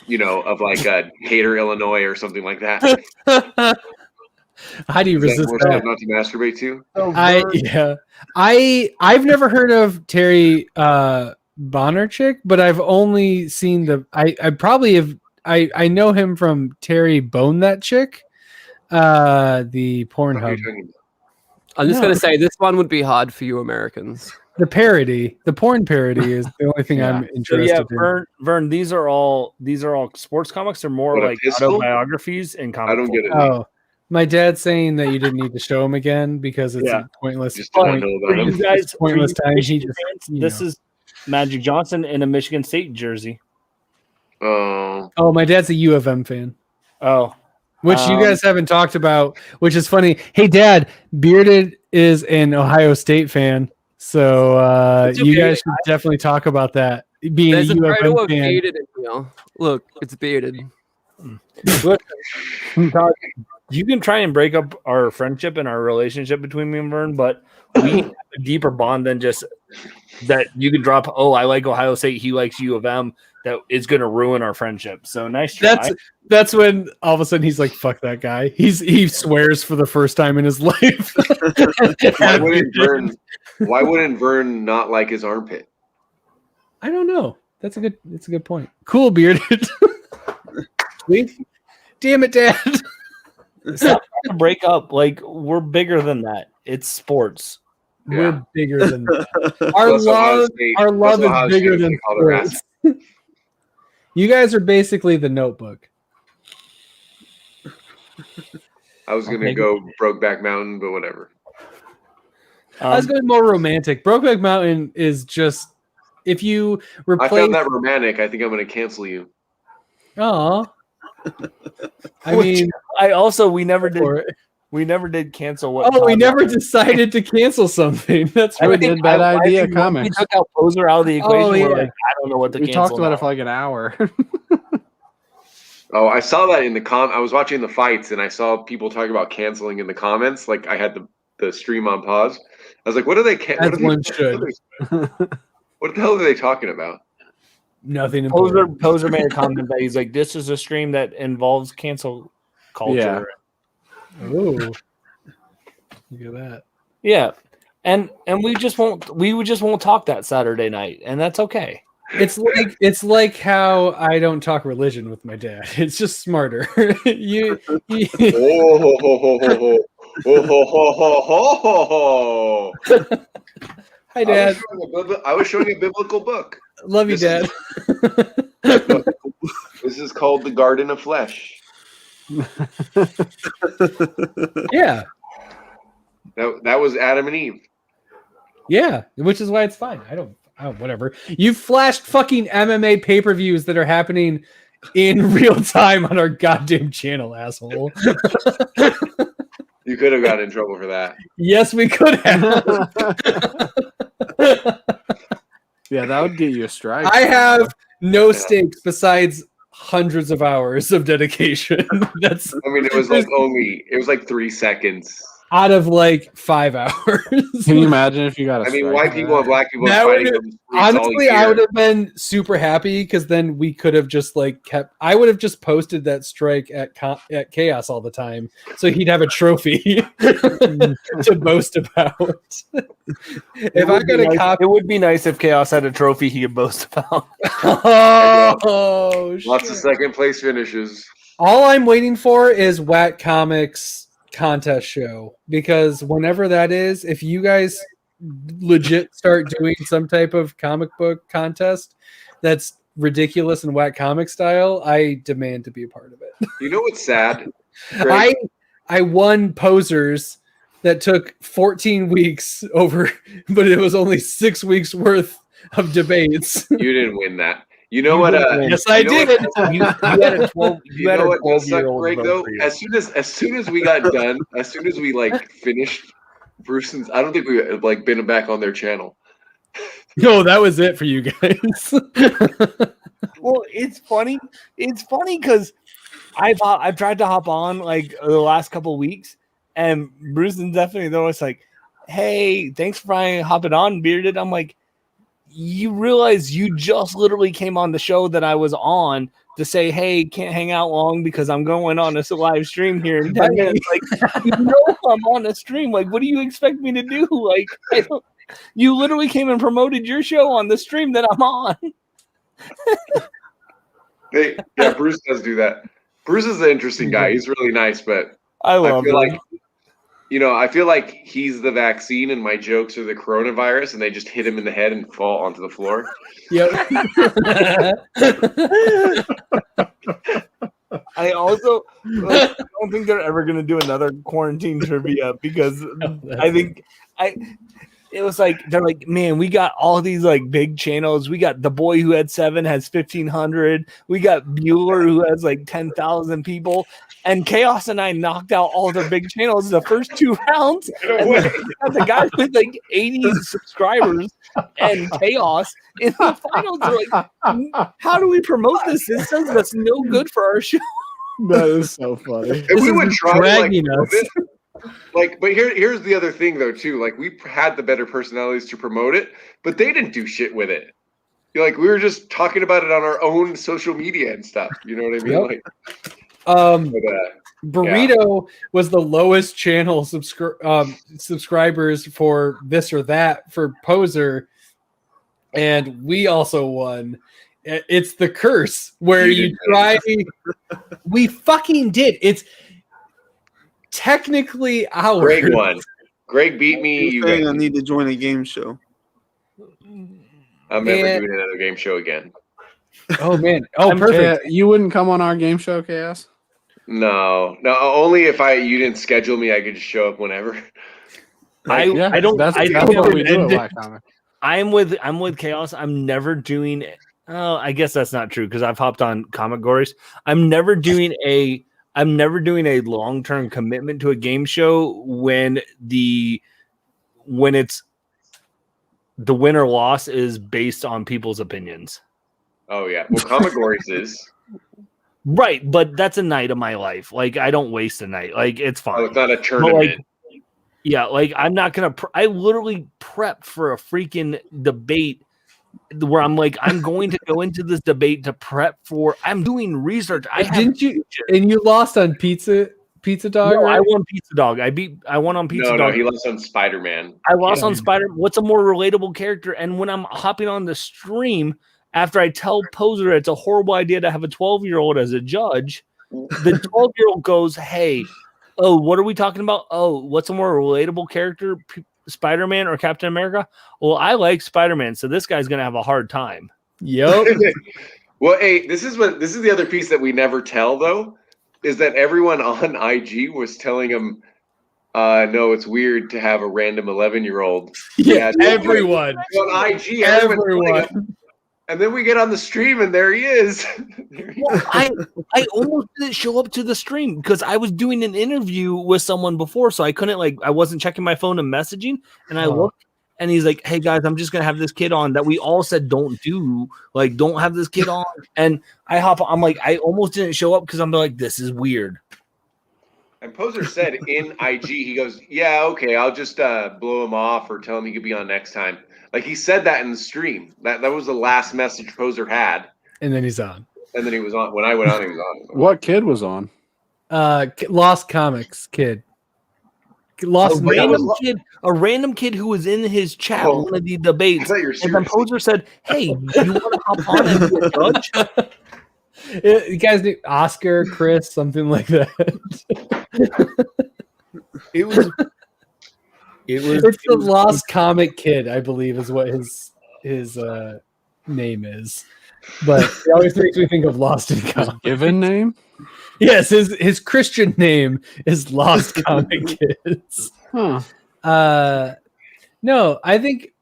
Hater, Illinois, or something like that. How do you resist that? Not to masturbate to? I've never heard of Terry Bonnerchick, but I've only seen I probably have. I know him from Terry Bone That Chick, the Pornhub. I'm just gonna say this one would be hard for you Americans. The porn parody is the only thing I'm interested in. Vern, these are all sports comics or more like autobiographies and comics. I don't get it. Oh, my dad's saying that you didn't need to show him again because it's a pointless. Pointless time. This is Magic Johnson in a Michigan State jersey. Oh, my dad's a U of M fan. Oh, which you guys haven't talked about, which is funny. Hey, Dad, Bearded is an Ohio State fan. So you guys should definitely talk about that. Being There's a a photo of fan. Bearded in here. Look, it's Bearded. Look, you can try and break up our friendship and our relationship between me and Vern, but we have a deeper bond than just that. You can drop. Oh, I like Ohio State. He likes U of M. That is going to ruin our friendship. So nice try. That's when all of a sudden he's like, "Fuck that guy." He swears for the first time in his life. Why wouldn't Vern not like his armpit? I don't know. That's a good point. Cool, Bearded. Damn it, Dad. Stop trying to break up. Like, we're bigger than that. It's sports. We're bigger than that. Our love is bigger than sports. You guys are basically the Notebook. I was gonna go Brokeback Mountain, but whatever. I was going more romantic. Brokeback Mountain is just if you replace. I found that romantic. I think I'm going to cancel you. Oh, we never did cancel what. Oh, we never decided to cancel something. That's really a bad idea. Comics. We took out Poser out of the equation. Oh, yeah. We're like, I don't know what to cancel. We talked about now. it for like an hour. Oh, I saw that in the I was watching the fights and I saw people talking about canceling in the comments. Like I had the stream on pause. I was like, what are they? As one should. What the hell are they talking about? Nothing Poser made a comment that he's like, this is a stream that involves cancel culture. Yeah. Ooh. Look at that. Yeah. And we just won't talk that Saturday night, and that's okay. It's like how I don't talk religion with my dad. It's just smarter. Hi, Dad. I was showing a biblical book. Love you, Dad. This is called the Garden of Flesh. Yeah. That was Adam and Eve. Yeah, which is why it's fine. Whatever. You flashed fucking MMA pay-per-views that are happening in real time on our goddamn channel, asshole. You could have gotten in trouble for that. Yes, we could have. Yeah, that would get you a strike. I have no stakes besides hundreds of hours of dedication. That's. I mean, it was like 3 seconds. Out of like 5 hours. Can you imagine if you got a white people and black people fighting. Honestly, I would have been super happy because then we could have just like I would have just posted that strike at Chaos all the time, so he'd have a trophy to boast about. If I got a copy, it would be nice if Chaos had a trophy he could boast about. Oh, lots of second place finishes. All I'm waiting for is Watt Comics contest show, because whenever that is, if you guys legit start doing some type of comic book contest that's ridiculous and Watt Comic style, I demand to be a part of it. You know what's sad? I won posers that took 14 weeks over, but it was only 6 weeks worth of debates. You didn't win that. You know what? Yes, I did. You had a 12. You had a 12-year-old Greg, though. As soon as we got done, as soon as we like finished Bruce's, I don't think we like been back on their channel. No, that was it for you guys. Well, it's funny. It's funny because I've tried to hop on like the last couple of weeks, and Bruce and Stephanie, they're always like, "Hey, thanks for hopping on, Bearded." I'm like, you realize you just literally came on the show that I was on to say, hey, can't hang out long because I'm going on a live stream here in 10 minutes. Like, I'm on a stream. Like, what do you expect me to do? Like, you literally came and promoted your show on the stream that I'm on. Yeah, Bruce does do that. Bruce is an interesting guy. He's really nice, but I feel like, I feel like he's the vaccine and my jokes are the coronavirus, and they just hit him in the head and fall onto the floor. Yep. I also don't think they're ever going to do another quarantine trivia because it was like, they're like, man, we got all these like big channels. We got the boy who had 7 has 1,500. We got Bueller who has like 10,000 people. And Chaos and I knocked out all the big channels the first 2 rounds. And then the guy with like 80 subscribers and Chaos in the finals. They're like, how do we promote this? This says that's no good for our show. That is so funny. And we would try dragging us. But here's the other thing though too. Like, we had the better personalities to promote it, but they didn't do shit with it. Like, we were just talking about it on our own social media and stuff. You know what I mean? Yep. Like, Burrito was the lowest channel subscribers for this or that for Poser, and we also won. It's the curse where you try. We fucking did. It's technically ours. Greg won. Greg beat me. I need to join a game show. I'm never doing another game show again. Oh man! Oh, perfect. You wouldn't come on our game show, Chaos? No. Only if you didn't schedule me, I could just show up whenever. I don't. That's I what we do at Black Comic. I'm with Chaos. I'm never doing. Oh, I guess that's not true because I've hopped on Comic Gories. I'm never doing a long-term commitment to a game show when it's the win or loss is based on people's opinions. Oh yeah, well, Comic Gories is right, but that's a night of my life. Like, I don't waste a night. Like, it's fine. Oh, it's not a tournament. Yeah, like I'm not gonna. I literally prepped for a freaking debate where I'm like, I'm going to go into this debate to prep for. I'm doing research. Didn't you? And you lost on Pizza Dog. No, right? I won Pizza Dog. I won on Pizza Dog. No, he lost on Spider-Man. I lost on Spider. What's a more relatable character? And when I'm hopping on the stream, after I tell Poser it's a horrible idea to have a 12-year-old as a judge, the 12-year-old goes, "Hey, oh, what are we talking about? Oh, what's a more relatable character, Spider-Man or Captain America? Well, I like Spider-Man, so this guy's gonna have a hard time." Yep. Well, hey, this is the other piece that we never tell though, is that everyone on IG was telling him, no, it's weird to have a random 11-year-old. Yeah, everyone on IG, everyone. And then we get on the stream, and there he is. Well, I almost didn't show up to the stream because I was doing an interview with someone before, so I couldn't I wasn't checking my phone and messaging. And I looked, and he's like, "Hey guys, I'm just gonna have this kid on that we all said don't have this kid on." And I hop on. I'm like, I almost didn't show up because I'm like, this is weird. And Poser said in IG, he goes, "Yeah, okay, I'll just blow him off or tell him he could be on next time." Like he said that in the stream. That was the last message Poser had. And then he's on. And then he was on. When I went on, he was on. What kid was on? Lost Comics kid. A random kid who was in his chat one of the debates. And then Poser said, "Hey, you want to hop on and be a judge?" You guys need Oscar, Chris, something like that. It's the Lost Comic Kid, I believe, is what his name is. But it always makes me think of Lost in Comic. Given name? Yes, his Christian name is Lost Comic Kids. Huh. No, I think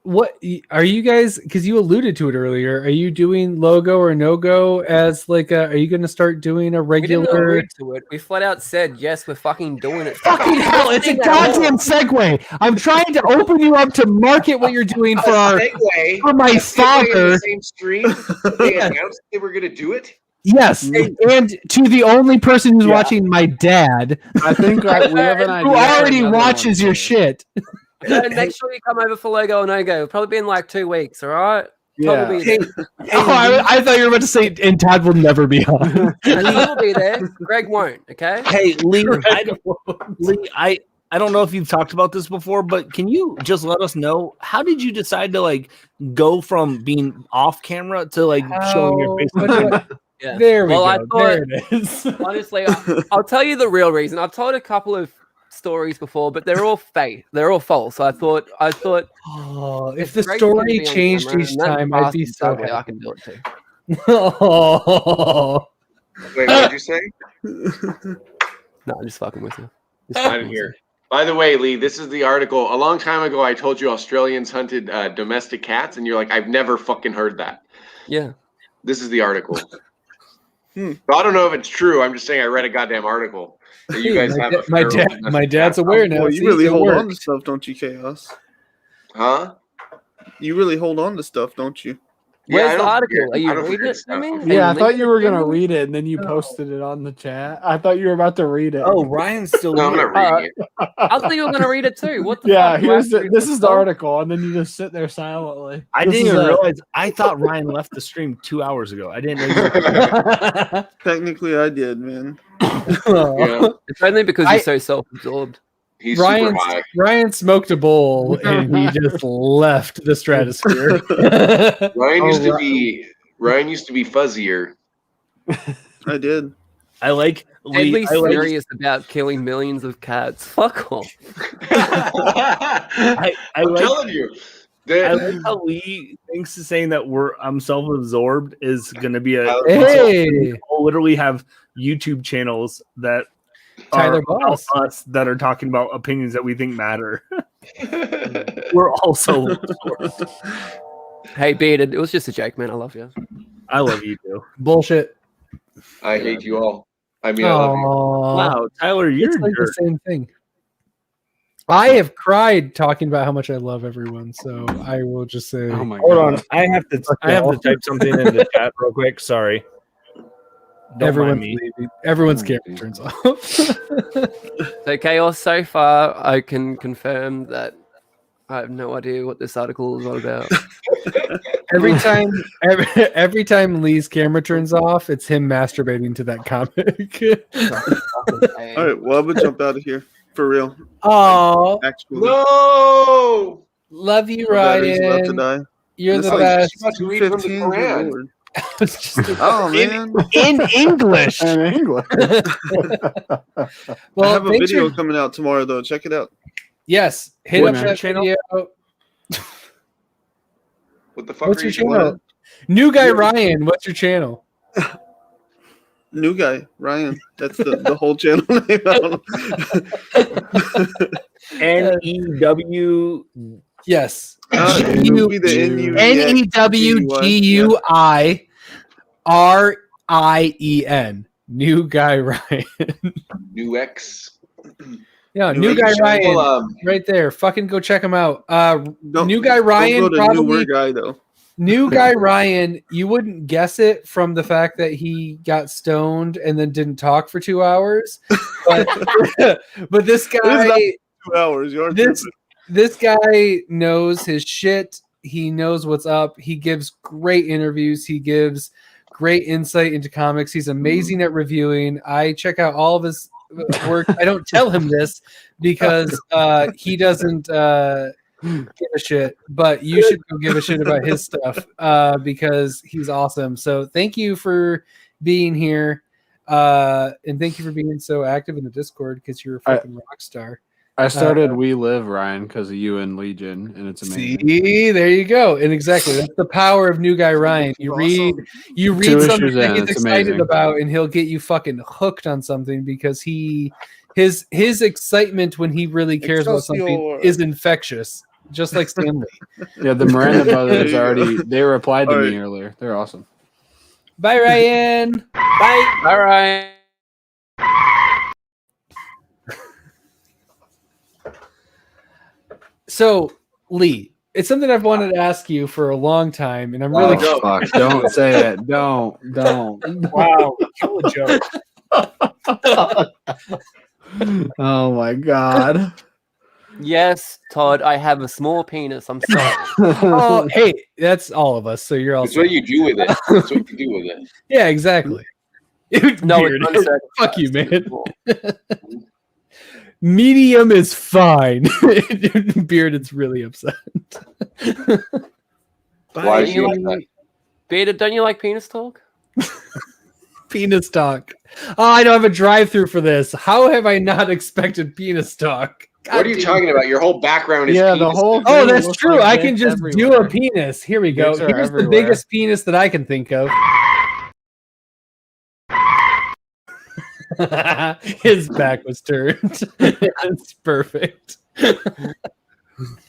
what are you guys, because you alluded to it earlier, are you doing logo or no-go as are you going to start doing a regular? We didn't allude to it. We flat out said, yes, we're fucking doing it. Fucking hell, it's a goddamn segue. I'm trying to open you up to market what you're doing for for my father. The same stream, they announced they were going to do it. Yes, and to the only person who's watching, my dad. I think we have an idea. Who already watches your shit. Make sure you come over for Lego or No-Go. It'll probably be in 2 weeks, all right? Yeah. I thought you were about to say, and Todd will never be on. He will be there. Greg won't, okay? Hey, Lee, I don't know if you've talked about this before, but can you just let us know, how did you decide to go from being off camera to showing your face? Yeah. There we go. I thought, there it is. Honestly, I'll tell you the real reason. I've told a couple of stories before, but they're all fake. They're all false. I thought. Oh, if the story changed each time, I'd be so happy. I can do it too. Oh. Wait, what did you say? No, I'm just fucking with you. I didn't hear. By the way, Lee, this is the article. A long time ago, I told you Australians hunted domestic cats, and you're like, I've never fucking heard that. Yeah. This is the article. So I don't know if it's true. I'm just saying I read a goddamn article. That you guys have my dad's aware now. Well, you really hold on to stuff, don't you, Chaos? Huh? You really hold on to stuff, don't you? Where's the article? Are you reading it to me? Yeah, I thought you were going to read it, and then you posted it on the chat. I thought you were about to read it. Oh, Ryan's still No, I'm not reading it. I thought you were going to read it too. What the Yeah, fuck? this is the article, and then you just sit there silently. I didn't even realize. I thought Ryan left the stream 2 hours ago. I didn't know. Technically, I did, man. Yeah. It's only because you're so self-absorbed. He's super high. Ryan smoked a bowl and he just left the stratosphere. Ryan used to be fuzzier. I did. I like Deadly serious about killing millions of cats. Fuck off. I'm telling you. I like how Lee thinks saying that I'm self-absorbed is going to be a. Hey, I'll literally have YouTube channels that Tyler are Boss us that are talking about opinions that we think matter. We're also. Hey, Bearded, it was just a joke, man. I love you. I love you too. Bullshit. I hate you all. I mean, I love you. Wow, Tyler, you're it's like the same thing. I have cried talking about how much I love everyone, so I will just say, oh my hold God. on. I have to type something in the chat real quick. Sorry. Everyone's leaving. Everyone's camera turns off. So Chaos, so far I can confirm that I have no idea what this article is all about. every time Lee's camera turns off, it's him masturbating to that comic. All right, well, I'm gonna jump out of here for real. Oh, no! Love you, My battery's about to Ryan. die. You're This the is best. About to read from the 2:15, Quran. Lord. Oh man, in English. In English. Well, I have a thanks video for- coming out tomorrow though. Check it out. Yes, hit What up that channel? video. What the fuck What's are your you doing? channel? New guy Ryan. What's your channel? New guy, Ryan. That's the whole channel name. I don't know. NEW. Yes. It'll be the NEWGUIRIEN. New guy Ryan. New X. Yeah, New new guy X. Ryan. Well, Right there. Fucking go check him out. New guy Don't Ryan. go to Probably newer guy though. new guy Ryan. You wouldn't guess it from the fact that he got stoned and then didn't talk for 2 hours. But, but this guy. 2 hours. You're This guy knows his shit. He knows what's up. He gives great interviews. He gives great insight into comics. He's amazing at reviewing. I check out all of his work. I don't tell him this because he doesn't give a shit, but you should go give a shit about his stuff because he's awesome. So thank you for being here. And thank you for being so active in the Discord because you're a fucking rock star. I started We Live, Ryan, because of you and Legion, and it's amazing. See, there you go. And exactly, that's the power of new guy Ryan. You read Two something issues that in, he's it's excited amazing. about, and he'll get you fucking hooked on something because his excitement when he really cares about something Excelsior. is infectious, just like Stanley. Yeah, the Miranda brothers There you already they replied to All me right. earlier. They're awesome. Bye, Ryan. Bye. All right. So, Lee, it's something I've wanted to ask you for a long time, and I'm really Oh, fuck. Don't say it. Don't. Wow, kill a joke. Oh my god. Yes, Todd, I have a small penis. I'm sorry. Oh, hey, that's all of us. So you're all That's what you do with it. That's what you do with it. yeah, exactly. No, Weird. it's uncircumcised. Fuck you, man. Medium is fine. Bearded's really upset. Why is Don't you you like that? like, Beta, don't you like penis talk? Penis talk. Oh, I don't have a drive-through for this. How have I not expected penis talk? God What are you damn. talking about? Your whole background is Yeah, the penis. whole- Oh, It that's looks true. like I can dicks just do everywhere. a penis. Here we go. Dicks are Here's the everywhere. biggest penis that I can think of. His back was turned. It's perfect.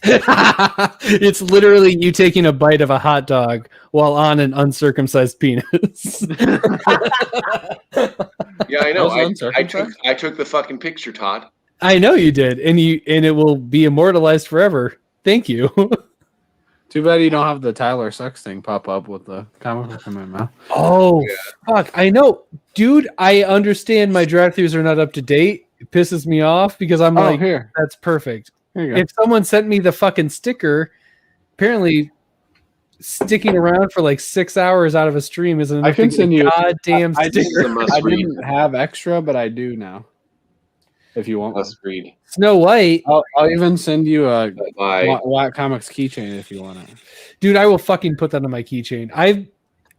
It's literally you taking a bite of a hot dog while on an uncircumcised penis. Yeah, I know. Those I uncircumcised? took the fucking picture, Todd. I know you did, and it will be immortalized forever. Thank you. Too bad you don't have the Tyler Sucks thing pop up with the comic book in my mouth. Oh, fuck. I know. Dude, I understand my drive-thrus are not up to date. It pisses me off because I'm like, here. that's perfect. Here you go. If someone sent me the fucking sticker, apparently sticking around for like 6 hours out of a stream isn't enough I can to get send a you. goddamn I sticker. didn't have extra, but I do now. If you want, one. Must read. Snow White. I'll even send you a Bye. Watt Comics keychain if you want it. Dude, I will fucking put that on my keychain. Hey,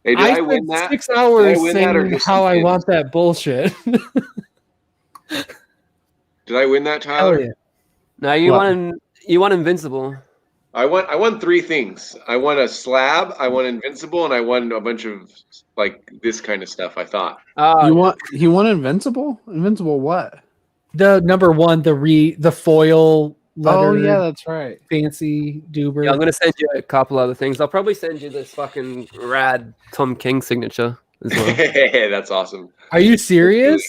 did I spent win that? 6 hours Did I win that or saying just how some I kids? want that bullshit. Did I win that, Hell Tyler? yeah. No, you What? won Invincible. I won 3 things. I won a slab, I won Invincible, and I won a bunch of like this kind of stuff. I thought. He won Invincible? Invincible what? The number one, the foil letter. Oh yeah, that's right. Fancy Duber. Yeah, I'm gonna send you a couple other things. I'll probably send you this fucking rad Tom King signature as well. That's awesome. Are you serious?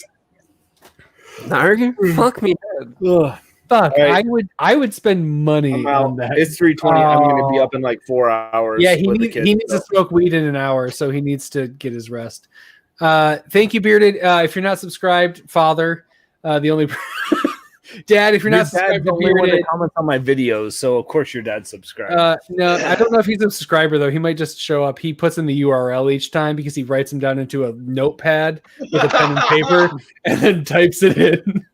No, fuck me, dead. Ugh, fuck. All right. I would spend money I'm on out. that. It's 3:20. I'm going to be up in like 4 hours. Yeah, he with the needs, kids, he needs so. to smoke weed in an hour, so he needs to get his rest. Thank you, Bearded. If you're not subscribed, Father, the only Dad, if you're Your not dad's subscribed the to only one that Bearded, comments on my videos, so of course your dad's subscribed. no, I don't know if he's a subscriber though. He might just show up. He puts in the URL each time because he writes them down into a notepad with a pen and paper and then types it in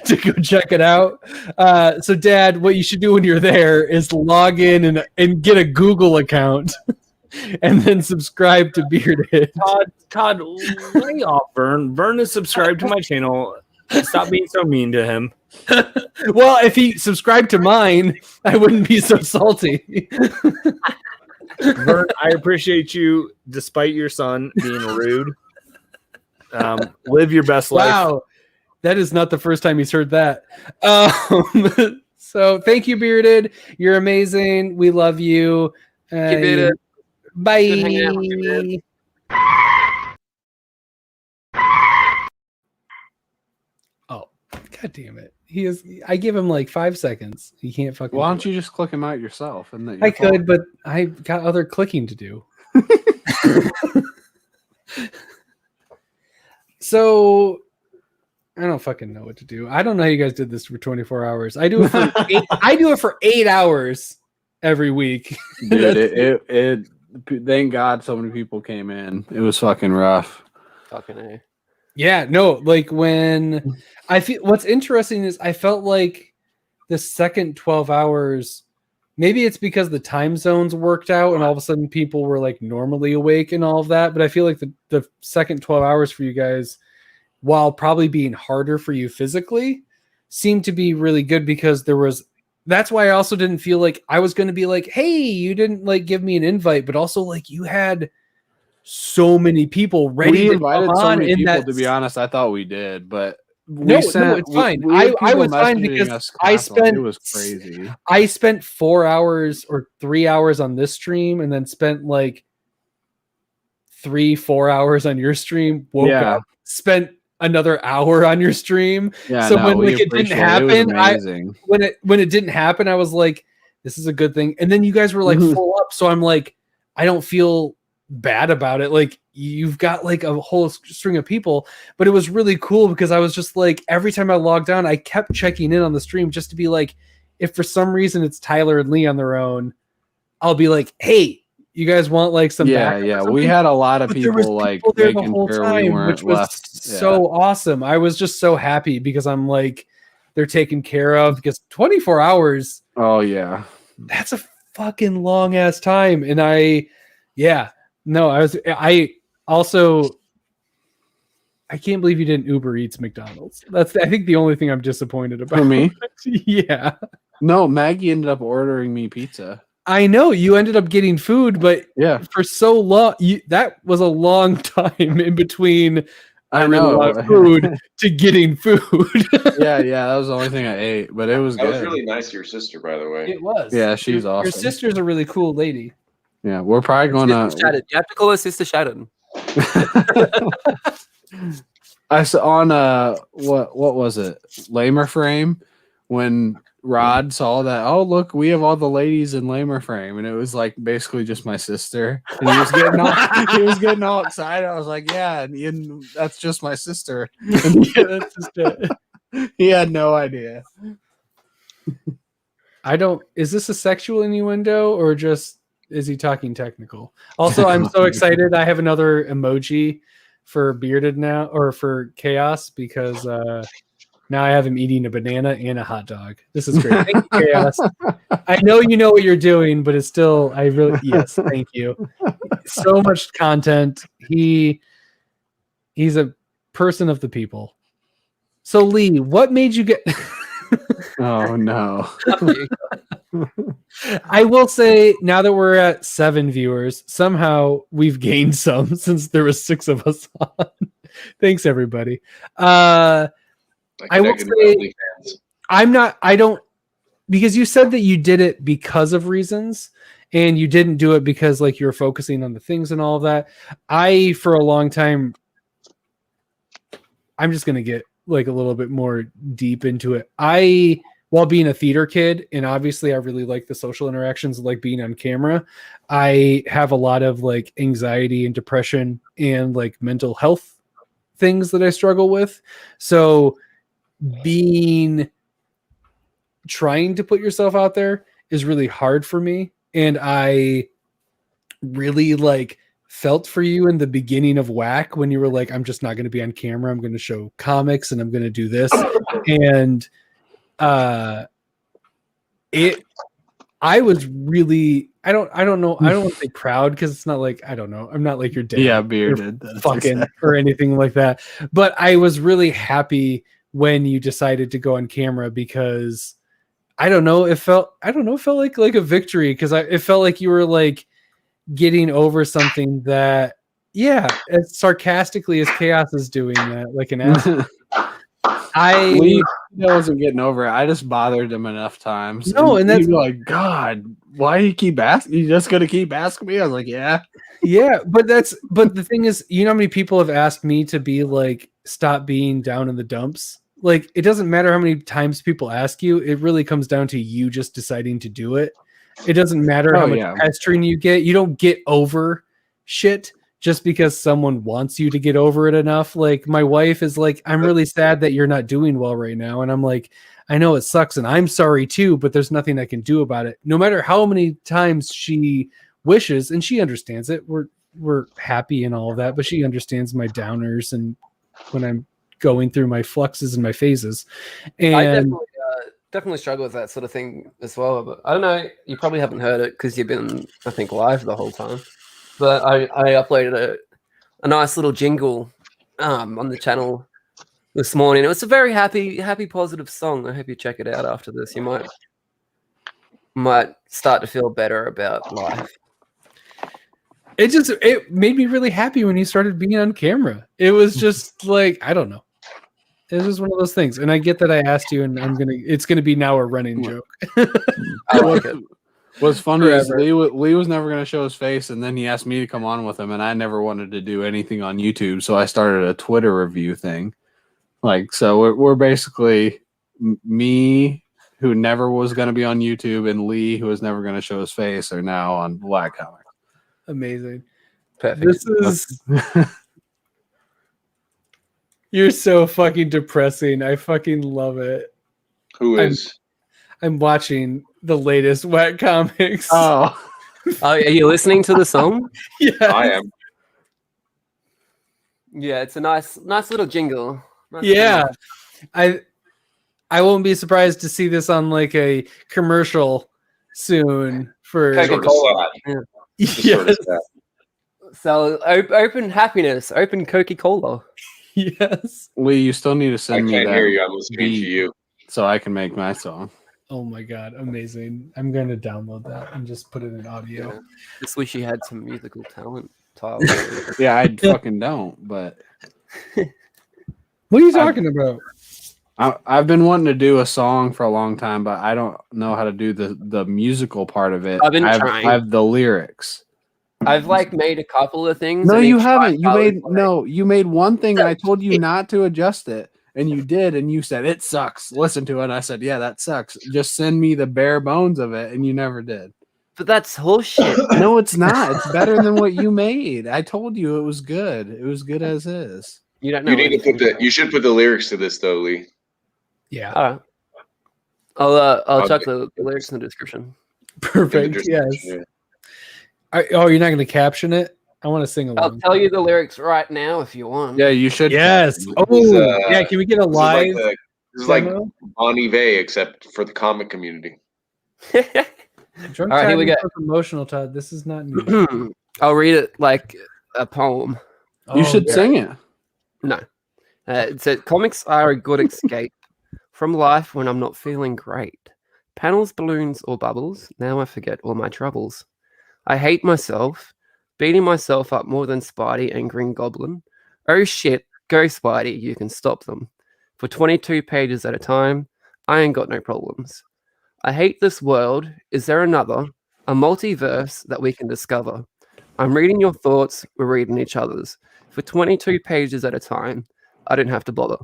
to go check it out. So, Dad, what you should do when you're there is log in and get a Google account and then subscribe to Bearded. Todd, lay off Vern. Vern is subscribed to my channel. Stop being so mean to him. Well, if he subscribed to mine, I wouldn't be so salty. Vern, I appreciate you despite your son being rude. Live your best life. Wow. That is not the first time he's heard that. So thank you, Bearded. You're amazing. We love you. Bearded. Bye. Oh, God damn it. I give him like 5 seconds. He can't fucking. Why don't you just click him out yourself? And I could, but I got other clicking to do. So I don't fucking know what to do. I don't know how you guys did this for 24 hours. I do it for I do it for 8 hours every week. Dude, it thank God so many people came in. It was fucking rough. Fucking A. Yeah, no, like when I feel what's interesting is I felt like the second 12 hours, maybe it's because the time zones worked out and all of a sudden people were like normally awake and all of that. But I feel like the second 12 hours for you guys, while probably being harder for you physically, seemed to be really good because that's why I also didn't feel like I was going to be like, hey, you didn't like give me an invite, but also like you had so many people ready to come on in people, that. To be honest, I thought we did, but no, it's fine. I was fine because it was crazy. I spent 4 hours or 3 hours on this stream and then spent like 3-4 hours on your stream. Woke up, spent another hour on your stream. Yeah, so when like it didn't happen, when it didn't happen, I was like, this is a good thing. And then you guys were like full up, so I'm like, I don't feel bad about it. Like you've got like a whole string of people, but it was really cool because I was just like, every time I logged on, I kept checking in on the stream just to be like, if for some reason it's Tyler and Lee on their own, I'll be like, hey, you guys want like some backup? We had a lot of people like there the whole time, which was so awesome. I was just so happy because I'm like, they're taken care of because 24 hours. Oh yeah, that's a fucking long ass time. And I can't believe you didn't Uber Eats McDonald's. That's I think the only thing I'm disappointed about. For me? Yeah. No, Maggie ended up ordering me pizza. I know you ended up getting food, but for so long, that was a long time in between. I really want food to getting food. yeah, that was the only thing I ate, but it was good. That was really nice of your sister, by the way. It was. Yeah, she's awesome. Your sister's a really cool lady. Yeah, we're probably going to. You have to call her Sister Shannon. I saw on what was it? Lamer Frame when Rod saw that. Oh look, we have all the ladies in Lamer Frame, and it was like basically just my sister. And he was getting all excited. I was like, yeah, and that's just my sister. And that's just it. He had no idea. Is this a sexual innuendo or just is he talking technical? Also, I'm so excited. I have another emoji for Bearded now, or for Chaos, because now I have him eating a banana and a hot dog. This is great. Thank you, Chaos. I know you know what you're doing, but it's still, yes, thank you. So much content. He's a person of the people. So Lee, what made you get... Oh no. I will say, now that we're at 7 viewers, somehow we've gained some since there was 6 of us on. Thanks everybody. I will say because you said that you did it because of reasons and you didn't do it because like you were focusing on the things and all of that. For a long time, I'm just going to get like a little bit more deep into it. While being a theater kid, and obviously I really like the social interactions, like being on camera, I have a lot of like anxiety and depression and like mental health things that I struggle with. So being trying to put yourself out there is really hard for me. And I really like felt for you in the beginning of WAC when you were like, I'm just not going to be on camera. I'm going to show comics and I'm going to do this. And I was really, I don't know. I don't want to say proud because it's not like, I don't know. I'm not like your dad. Yeah, bearded. Fucking or anything like that. But I was really happy when you decided to go on camera because I don't know. It felt like a victory because it felt like you were like getting over something that, yeah, as sarcastically as Chaos is doing that, like an ass. Lee wasn't getting over it. I just bothered him enough times. No, and that's like, God, why do you keep asking? You just gonna keep asking me? I was like, yeah. But the thing is, you know how many people have asked me to be like, stop being down in the dumps? Like, it doesn't matter how many times people ask you, it really comes down to you just deciding to do it. It doesn't matter how much pestering you get. You don't get over shit just because someone wants you to get over it enough. Like, my wife is like, I'm really sad that you're not doing well right now. And I'm like, I know it sucks and I'm sorry too, but there's nothing I can do about it. No matter how many times she wishes, and she understands it. We're happy and all of that, but she understands my downers and when I'm going through my fluxes and my phases. And I definitely struggle with that sort of thing as well. But I don't know, you probably haven't heard it because you've been, I think, live the whole time. But I uploaded a nice little jingle on the channel this morning. It was a very happy, positive song. I hope you check it out after this. You might start to feel better about life. It made me really happy when you started being on camera. It was just like, I don't know. It was just one of those things. And I get that I asked you, and it's gonna be now a running joke. I like it. What's funny is Lee was never going to show his face, and then he asked me to come on with him, and I never wanted to do anything on YouTube, so I started a Twitter review thing. Like, so we're basically me, who never was going to be on YouTube, and Lee, who was never going to show his face, are now on Black Comic. Amazing. Perfect. This is... You're so fucking depressing. I fucking love it. Who is? I'm watching the latest Wet Comics. Oh, are you listening to the song? Yeah, I am. Yeah, it's a nice little jingle. Yeah, I won't be surprised to see this on like a commercial soon for Coca-Cola. Yes. So open happiness, open Coca-Cola. Yes. Lee, you still need to send me that. I can't hear you. I'm listening to you. So I can make my song. Oh my god, amazing. I'm going to download that and just put it in audio. Yeah. Just wish you had some musical talent, Tyler. Yeah, I fucking don't, but... What are you talking about? I've been wanting to do a song for a long time, but I don't know how to do the musical part of it. I've been trying. I have the lyrics. I've like made a couple of things. No, you haven't. You made one thing, and I told you not to adjust it. And you did, and you said, it sucks. Listen to it. And I said, yeah, that sucks. Just send me the bare bones of it, and you never did. But that's horseshit. No, it's not. It's better than what you made. I told you it was good. It was good as is. You don't know. You need to put you should put the lyrics to this though, Lee. Yeah. I'll chuck the lyrics in the description. Perfect. Yes. Yeah. You're not going to caption it? I want to sing along. I'll tell you the lyrics right now if you want. Yeah, you should. Yes. Yeah. Can we get a live? This is like Bon Iver, except for the comic community. All right, here we go. Emotional, Todd. This is not new. I'll read it like a poem. You should sing it. No. It says, comics are a good escape from life when I'm not feeling great. Panels, balloons, or bubbles. Now I forget all my troubles. I hate myself. Beating myself up more than Spidey and Green Goblin. Oh shit, go Spidey, you can stop them. For 22 pages at a time, I ain't got no problems. I hate this world. Is there another? A multiverse that we can discover. I'm reading your thoughts, we're reading each other's. For 22 pages at a time, I don't have to bother.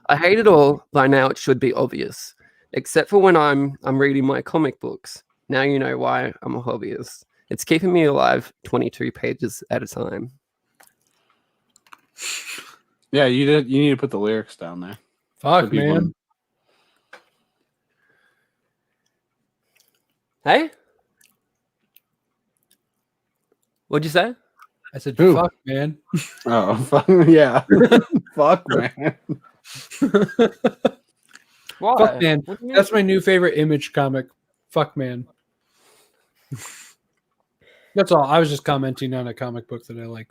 I hate it all, by now it should be obvious. Except for when I'm reading my comic books. Now you know why I'm a hobbyist. It's keeping me alive 22 pages at a time. Yeah, you need to put the lyrics down there. Fuck, man. Hey? What'd you say? I said, Who? fuck, man. Oh, fuck, yeah. Fuck, man. Why? Fuck, man. What do you mean? That's my new favorite Image comic. Fuck, man. That's all. I was just commenting on a comic book that I like.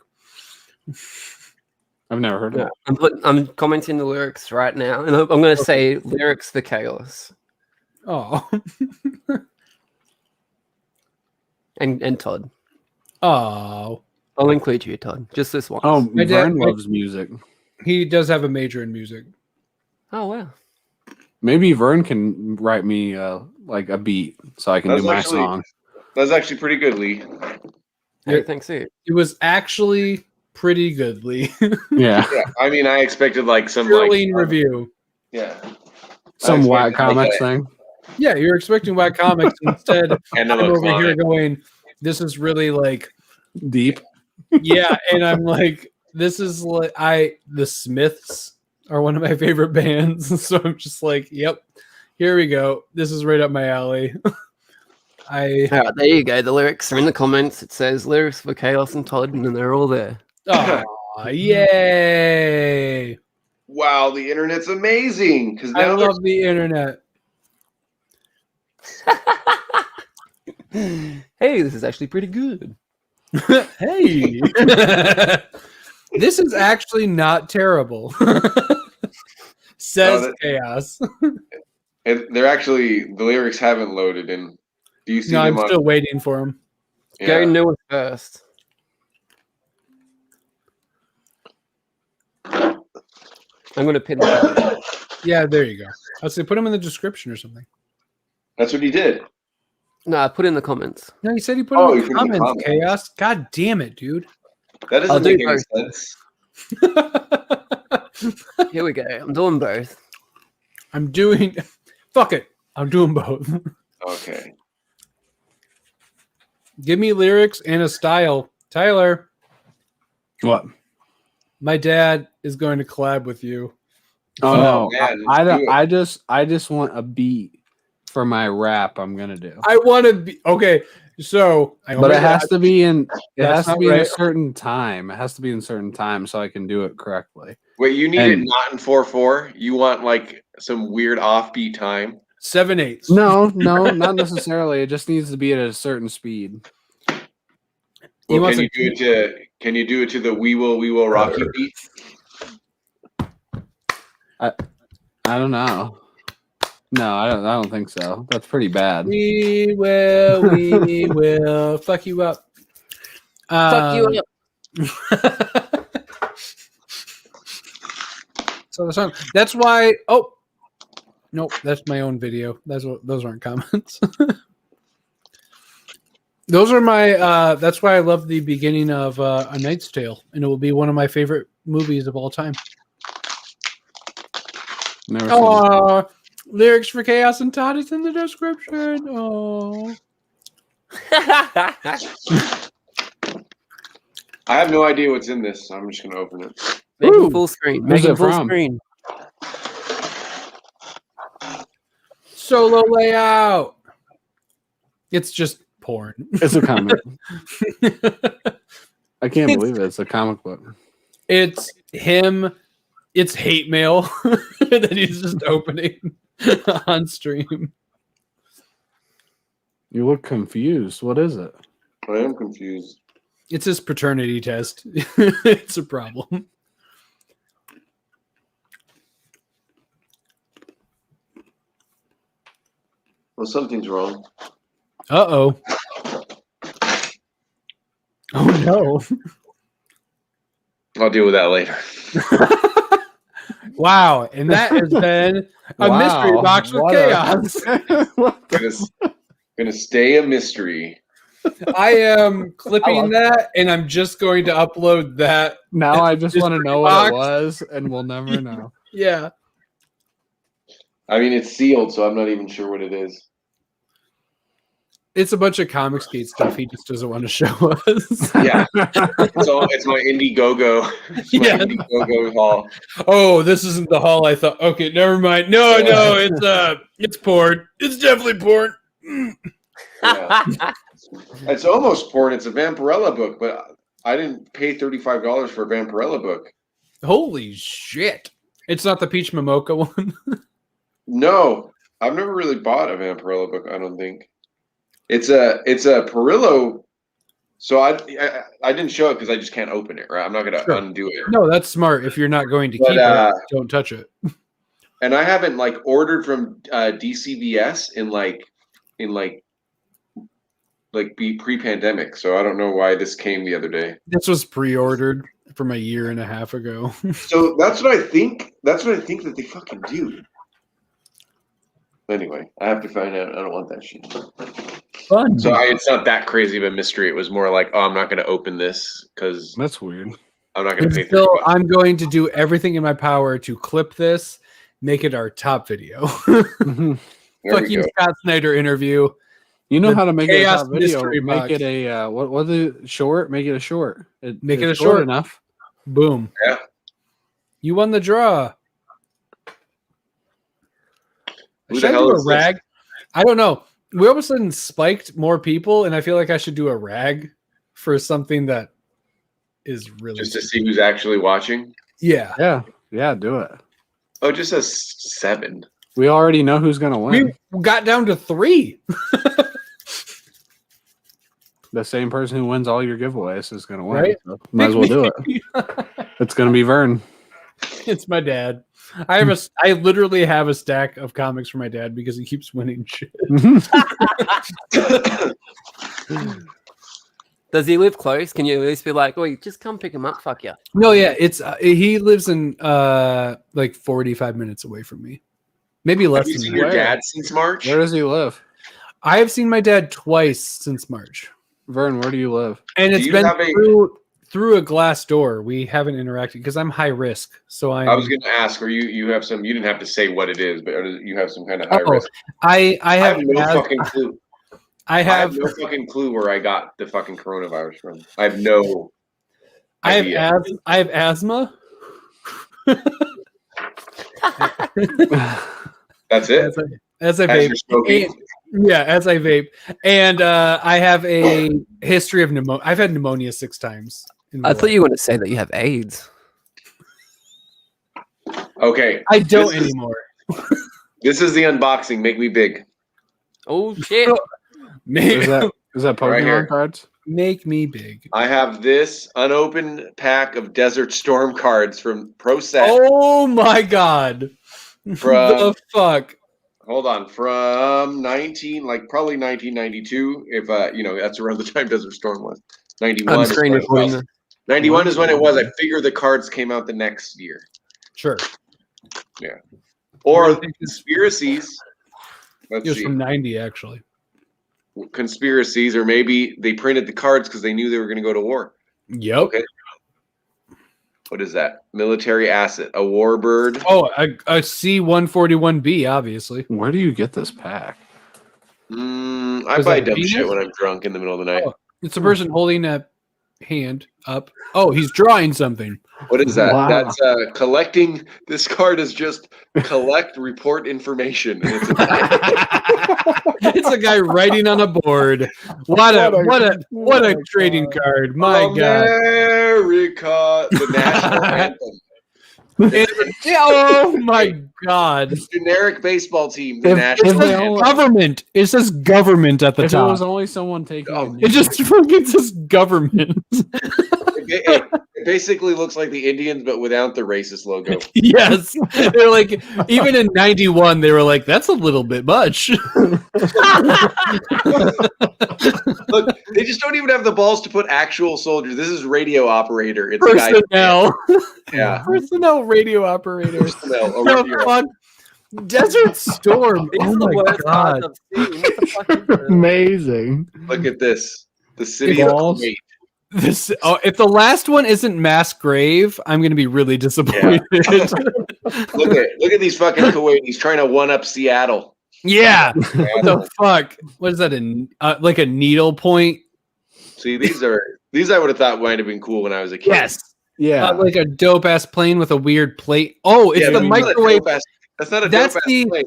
I've never heard of it. I'm commenting the lyrics right now, and I'm going to say lyrics for chaos. Oh. And Todd. Oh. I'll include you, Todd. Just this one. Oh, My Vern dad- loves music. He does have a major in music. Oh, wow. Maybe Vern can write me like a beat so I can That's do my actually- song. That's actually pretty good, Lee. Hey, thanks, Sid. It was actually pretty good, Lee. Yeah. Yeah, I mean, I expected like some Sterling review. Yeah, Some I whack expected, comics like, thing. Yeah, you're expecting whack comics. Instead, And I'm I'm a over here comic. going, this is really like, Deep. yeah. And I'm like, this is like, the Smiths are one of my favorite bands. So I'm just like, yep, here we go. This is right up my alley. All right, there you go. The lyrics are in the comments. It says lyrics for Chaos and Todd, and they're all there. Oh, yay. Wow, the internet's amazing. Because I now love the internet. Hey, this is actually pretty good. Hey. This is actually not terrible. Says Chaos. they're actually the lyrics haven't loaded in. Do you see No, them? I'm still waiting for them. Go new first. I'm going to pin that. Yeah, there you go. I'll say put them in the description or something. That's what he did. No, put in the comments. No, you said you put Oh, them you in the put 'em in the comments, comments. Chaos. God damn it, dude. That I'll doesn't do make any both. sense. Here we go. I'm doing both. I'm doing. Fuck it. I'm doing both. Okay. Give me lyrics and a style. Tyler, What? my dad is going to collab with you. Oh, Oh, no. man, I let's do it. I just want a beat for my rap I'm gonna do. I want to be okay. So, But it has to be in That's not in a right. certain time. It has to be in a certain time so I can do it correctly. Wait, you need it And- not in 4/4. You want like some weird offbeat time. 7/8. No, not necessarily. It just needs to be at a certain speed. Well, wants can you do it to the We Will Rock You beat? I don't know. No, I don't think so. That's pretty bad. We will fuck you up. Fuck you up. So the song. That's why. Oh, nope. That's my own video. Those aren't comments. Those are my. That's why I love the beginning of A Knight's Tale, and it will be one of my favorite movies of all time. Never seen it. Oh, lyrics for Chaos and Todd is in the description. Oh. I have no idea what's in this, so I'm just gonna open it. Make Ooh. it full screen. Who's Make it it full from? screen. Solo layout. It's just porn. It's a comic. I can't believe it. It's a comic book. It's him. It's hate mail that he's just opening on stream. You look confused. What is it? I am confused. It's his paternity test. It's a problem. Well, something's wrong. Uh-oh. Oh, no. I'll deal with that later. Wow. And that has been a mystery box with What chaos. Gonna stay a mystery. I am clipping that, and I'm just going to upload that. Now I just want to know what box. it was, and we'll never know. Yeah. I mean, it's sealed, so I'm not even sure what it is. It's a bunch of Comicsgate stuff he just doesn't want to show us. Yeah. It's my Indiegogo. It's my Yeah. Indiegogo haul. Oh, this isn't the haul I thought. Okay, never mind. No, it's porn. It's definitely porn. Yeah. It's almost porn. It's a Vampirella book, but I didn't pay $35 for a Vampirella book. Holy shit! It's not the Peach Momoka one. No, I've never really bought a Vampirella book. I don't think it's a Perillo. So I didn't show it because I just can't open it. Right, I'm not gonna undo it. No, that's smart. If you're not going to keep it, don't touch it. And I haven't like ordered from DCBS in pre-pandemic, so I don't know why this came the other day. This was pre-ordered from a year and a half ago. So that's what I think. That's what I think that they fucking do. Anyway, I have to find out. I don't want that shit. Fun. So it's not that crazy of a mystery. It was more like, oh, I'm not going to open this because that's weird. I'm not going to pay. Still, I'm going to do everything in my power to clip this, make it our top video. Fucking Scott Snyder interview. You know how to make it a top video. Mystery Make box. it a what the short? Make it a short. Make it a short short enough. Boom. Yeah. You won the draw. Who Should the I hell do is a rag? I don't know. We all of a sudden spiked more people, and I feel like I should do a rag for something that is really just to see who's actually watching. Yeah. Yeah. Do it. Oh, it just says 7. We already know who's gonna win. We got down to 3. The same person who wins all your giveaways is gonna win. Right? So might as well do it. It's gonna be Vern. It's my dad. I literally have a stack of comics for my dad because he keeps winning shit. Does he live close? Can you at least be like, "Oh, just come pick him up, fuck you"? No, yeah, it's he lives in like 45 minutes away from me, maybe less. Have you than seen that. your dad since March? Where does he live? I have seen my dad twice since March. Vern, where do you live? And it's you been have through a glass door. We haven't interacted because I'm high risk. So I was going to ask, or you have some? You didn't have to say what it is, but you have some kind of high risk. I have no fucking clue. I have no fucking clue where I got the fucking coronavirus from. I have no. I idea. have asthma. That's it. As I As vape. you're smoking? Yeah, as I vape. And I have a history of pneumonia. I've had pneumonia 6 times. I thought you were going to say that you have AIDS. Okay. I don't anymore. This is the unboxing. Make me big. Oh shit! Is that Pokemon Right here. cards? Make me big. I have this unopened pack of Desert Storm cards from Pro Set. Oh my god! From the fuck? Hold on, from probably 1992. If that's around the time Desert Storm was. 91. I'm screen recording. 91 is when it was. I figure the cards came out the next year. Sure. Yeah. Or conspiracies. Let's It was see. from 90, actually. Conspiracies, or maybe they printed the cards because they knew they were going to go to war. Yep. Okay. What is that? Military asset. A warbird. Oh, a C-141B, obviously. Where do you get this pack? I Was buy that dumb penis? shit when I'm drunk in the middle of the night. Oh, it's a person holding a hand up. Oh, he's drawing something. What is that? Wow. That's collecting. This card is just collect report information. And it's It's a guy writing on a board. What a trading card. My god. America, the national anthem. Oh my god. The generic baseball team, the It national says anthem. government. It says government at the If it top. was only someone taking It just fucking says government. It basically looks like the Indians, but without the racist logo. Yes. They're like, even in 91, they were like, that's a little bit much. Look, they just don't even have the balls to put actual soldiers. This is radio operator. It's a guy. Personnel. Yeah. Personnel radio operator. Personnel, a No, radio. fuck. Desert Storm. These Oh are the my worst god. cards I've seen. What the fuck is this? Amazing. Look at this. The city of Balls. Kuwait. If the last one isn't mass grave, I'm going to be really disappointed. Look at these fucking Kuwaitis trying to one up Seattle. Yeah. What the fuck? What is that? Like a needle point? See, these I would have thought might have been cool when I was a kid. Yes. Yeah. Like a dope ass plane with a weird plate. Oh, it's Yeah, the that's microwave. That's not a That's dope ass the- plane.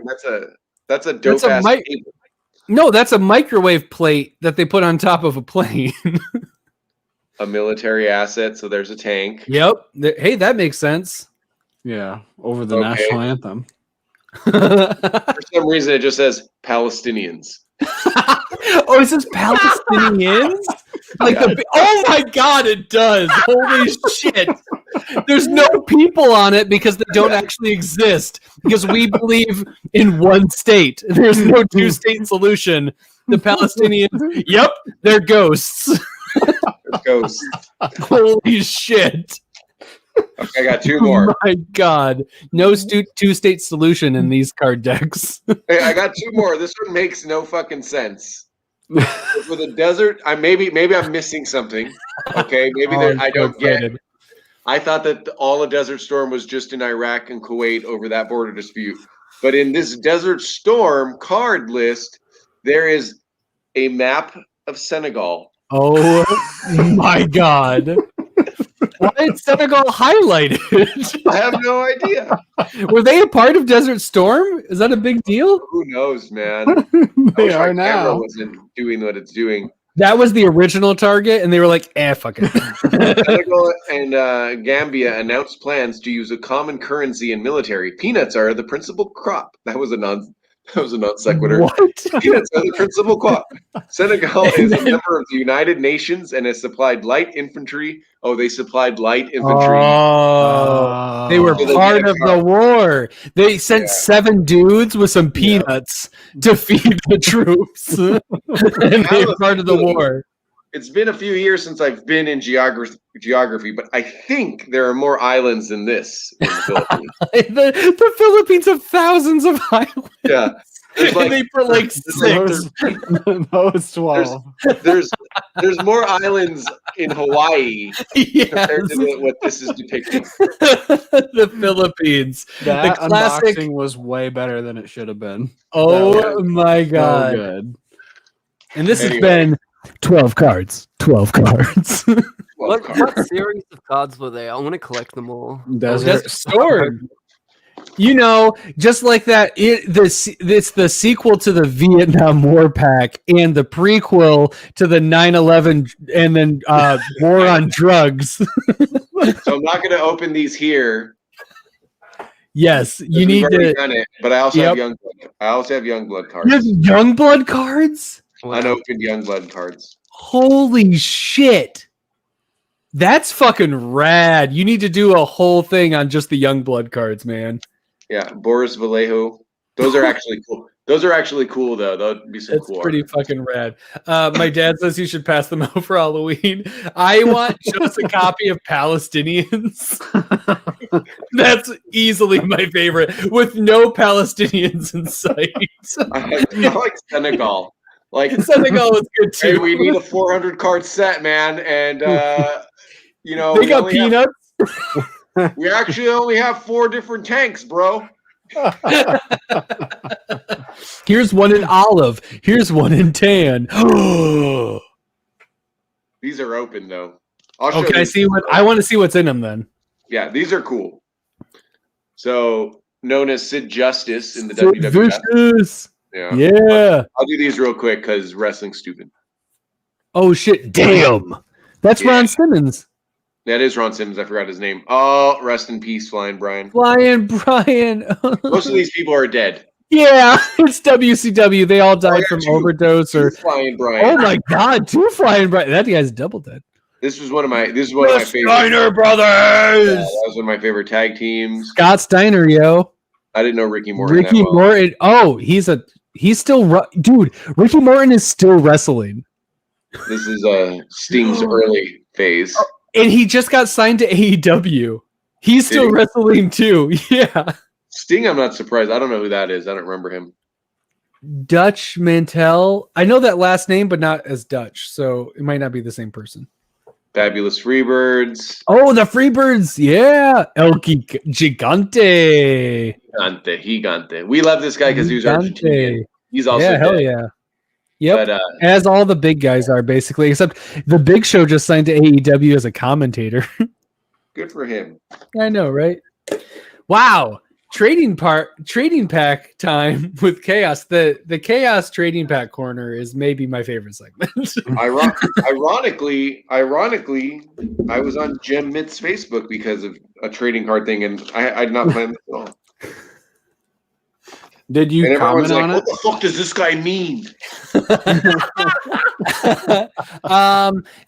That's a dope That's a ass mic- cable. No, that's a microwave plate that they put on top of a plane. A military asset, so there's a tank. Yep. Hey, that makes sense. Yeah, over the national anthem. For some reason, it just says Palestinians. Oh, it says Palestinians? Like oh my God, it does. Holy shit. There's no people on it because they don't actually exist. Because we believe in one state. There's no two-state solution. The Palestinians, yep, they're ghosts. Ghosts. Holy shit. Okay, I got two more. Oh my God. No two-state solution in these card decks. Hey, I got two more. This one makes no fucking sense. For the desert, maybe I'm missing something. Okay, maybe I don't get it. I thought that all of Desert Storm was just in Iraq and Kuwait over that border dispute. But in this Desert Storm card list, there is a map of Senegal. Oh my God. Why is Senegal highlighted? I have no idea. Were they a part of Desert Storm? Is that a big deal? Who knows, man? They are now. Camera wasn't doing what it's doing. That was the original target, and they were like, fuck it. Senegal and Gambia announced plans to use a common currency in military. Peanuts are the principal crop. That was a non sequitur. What? Peanuts are the principal crop. Senegal is a member of the United Nations and has supplied light infantry. Oh, they supplied light infantry. Oh, they were part of the war. They sent 7 dudes with some peanuts to feed the troops. And they were part of the war. It's been a few years since I've been in geography, but I think there are more islands than this in the Philippines. The Philippines have thousands of islands. Yeah. Like, they put like 6. Most 12. There's more islands in Hawaii compared to what this is depicting. The Philippines. That the classic unboxing was way better than it should have been. Oh my God. So good. And this has been 12 cards. 12 cards. What series of cards were they? I want to collect them all. Desert Storm. You know, just like that, it's the sequel to the Vietnam War pack and the prequel to the 9/11 and then War on Drugs. So I'm not going to open these here. Yes, you need to. Done it, but I also have Youngblood. I also have Youngblood cards. You have Youngblood cards? Unopened Youngblood cards. Holy shit! That's fucking rad. You need to do a whole thing on just the Youngblood cards, man. Yeah, Boris Vallejo. Those are actually cool. Those are actually cool, though. That'd be some cool. That's pretty fucking rad. My dad says you should pass them out for Halloween. I want just a copy of Palestinians. That's easily my favorite, with no Palestinians in sight. I like Senegal. Like Senegal is good too. Hey, we need a 400 card set, man, and you know they got peanuts. We actually only have 4 different tanks, bro. Here's one in olive. Here's one in tan. These are open though. Okay, I want to see what's in them then. Yeah, these are cool. So known as Sid Justice in the WWF. Vicious. Yeah. I'll do these real quick because wrestling's stupid. Oh shit! Damn, that's Ron Simmons. That is Ron Simmons. I forgot his name. Oh, rest in peace, Flying Brian. Flying Brian. Most of these people are dead. Yeah, it's WCW. They all died from overdose or Flying Brian. Oh my God, 2 Flying Brian. That guy's double dead. This was one of my favorite. Steiner brothers. Yeah, that was one of my favorite tag teams. Scott Steiner, yo. I didn't know Ricky Morton. Ricky Morton. Oh, he's still dude. Ricky Morton is still wrestling. This is Sting's early phase. And he just got signed to AEW. He's still wrestling too. Yeah. Sting, I'm not surprised. I don't know who that is. I don't remember him. Dutch Mantel. I know that last name, but not as Dutch. So it might not be the same person. Fabulous Freebirds. Oh, the Freebirds. Yeah. El Gigante. Gigante. We love this guy because he was Argentinian. He's also hell yeah. Yep, but, as all the big guys are basically, except the Big Show just signed to AEW as a commentator. Good for him. I know, right? Wow. trading pack time with Chaos. The Chaos trading pack corner is maybe my favorite segment. Ironically, I was on Jim Mitt's Facebook because of a trading card thing, and I did not plan this at all. Did you and everyone's comment like, on what the fuck does this guy mean?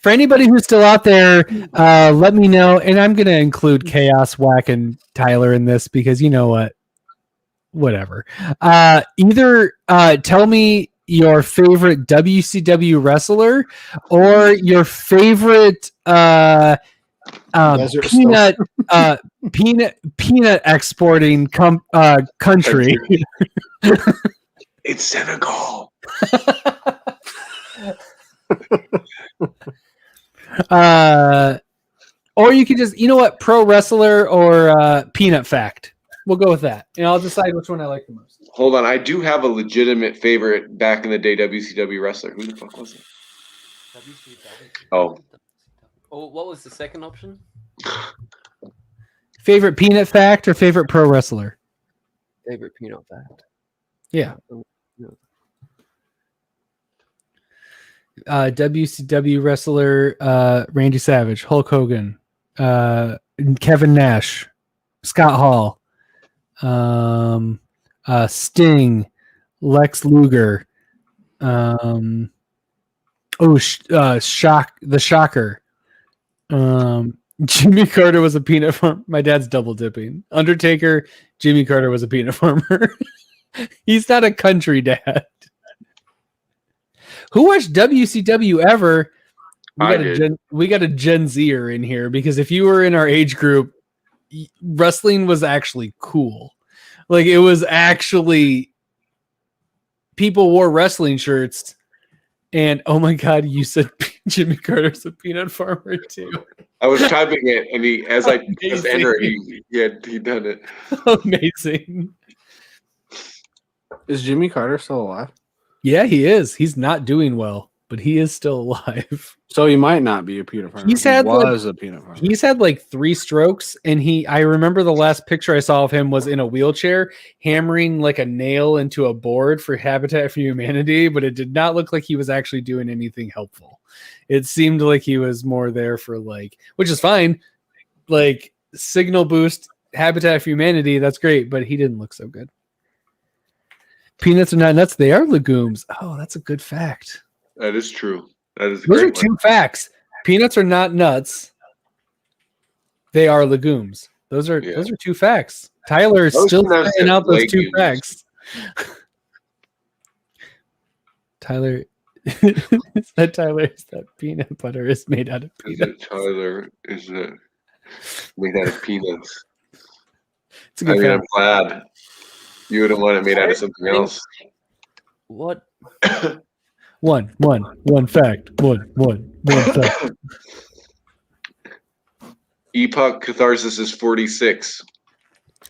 For anybody who's still out there, let me know. And I'm going to include Chaos, Whack, and Tyler in this because you know what? Whatever. Either tell me your favorite WCW wrestler or your favorite peanut exporting country. It's Senegal. Or you could just, you know what, pro wrestler or peanut fact. We'll go with that, and I'll decide which one I like the most. Hold on, I do have a legitimate favorite back in the day WCW wrestler. Who the fuck was it? Oh, what was the second option? Favorite peanut fact or favorite pro wrestler? Favorite peanut fact. Yeah. WCW wrestler Randy Savage, Hulk Hogan, Kevin Nash, Scott Hall, Sting, Lex Luger, the Shocker. Jimmy Carter was a peanut farmer. My dad's double dipping. Undertaker, Jimmy Carter was a peanut farmer. He's not a country dad. Who watched WCW ever? We got a Gen Zer in here because if you were in our age group, wrestling was actually cool. Like it was actually people wore wrestling shirts, and oh my god, you said Jimmy Carter's a peanut farmer too. I was typing it, and as I pressed enter, he'd done it. Amazing. Is Jimmy Carter still alive? Yeah, he is. He's not doing well, but he is still alive. So he might not be a peanut farmer. He's had like 3 strokes, and I remember the last picture I saw of him was in a wheelchair, hammering like a nail into a board for Habitat for Humanity, but it did not look like he was actually doing anything helpful. It seemed like he was more there for which is fine, like signal boost, Habitat for Humanity, that's great, but he didn't look so good. Peanuts are not nuts, they are legumes. Oh, that's a good fact. That is true. Those are 2 facts. Peanuts are not nuts. They are legumes. Those are 2 facts. Tyler is still saying out those 2 facts. Tyler Tyler is that peanut butter is made out of peanuts. Tyler is made out of peanuts. It's a good fact. I'm glad you wouldn't want it made out of something else. What? One fact. One fact. Epoch Catharsis is 46.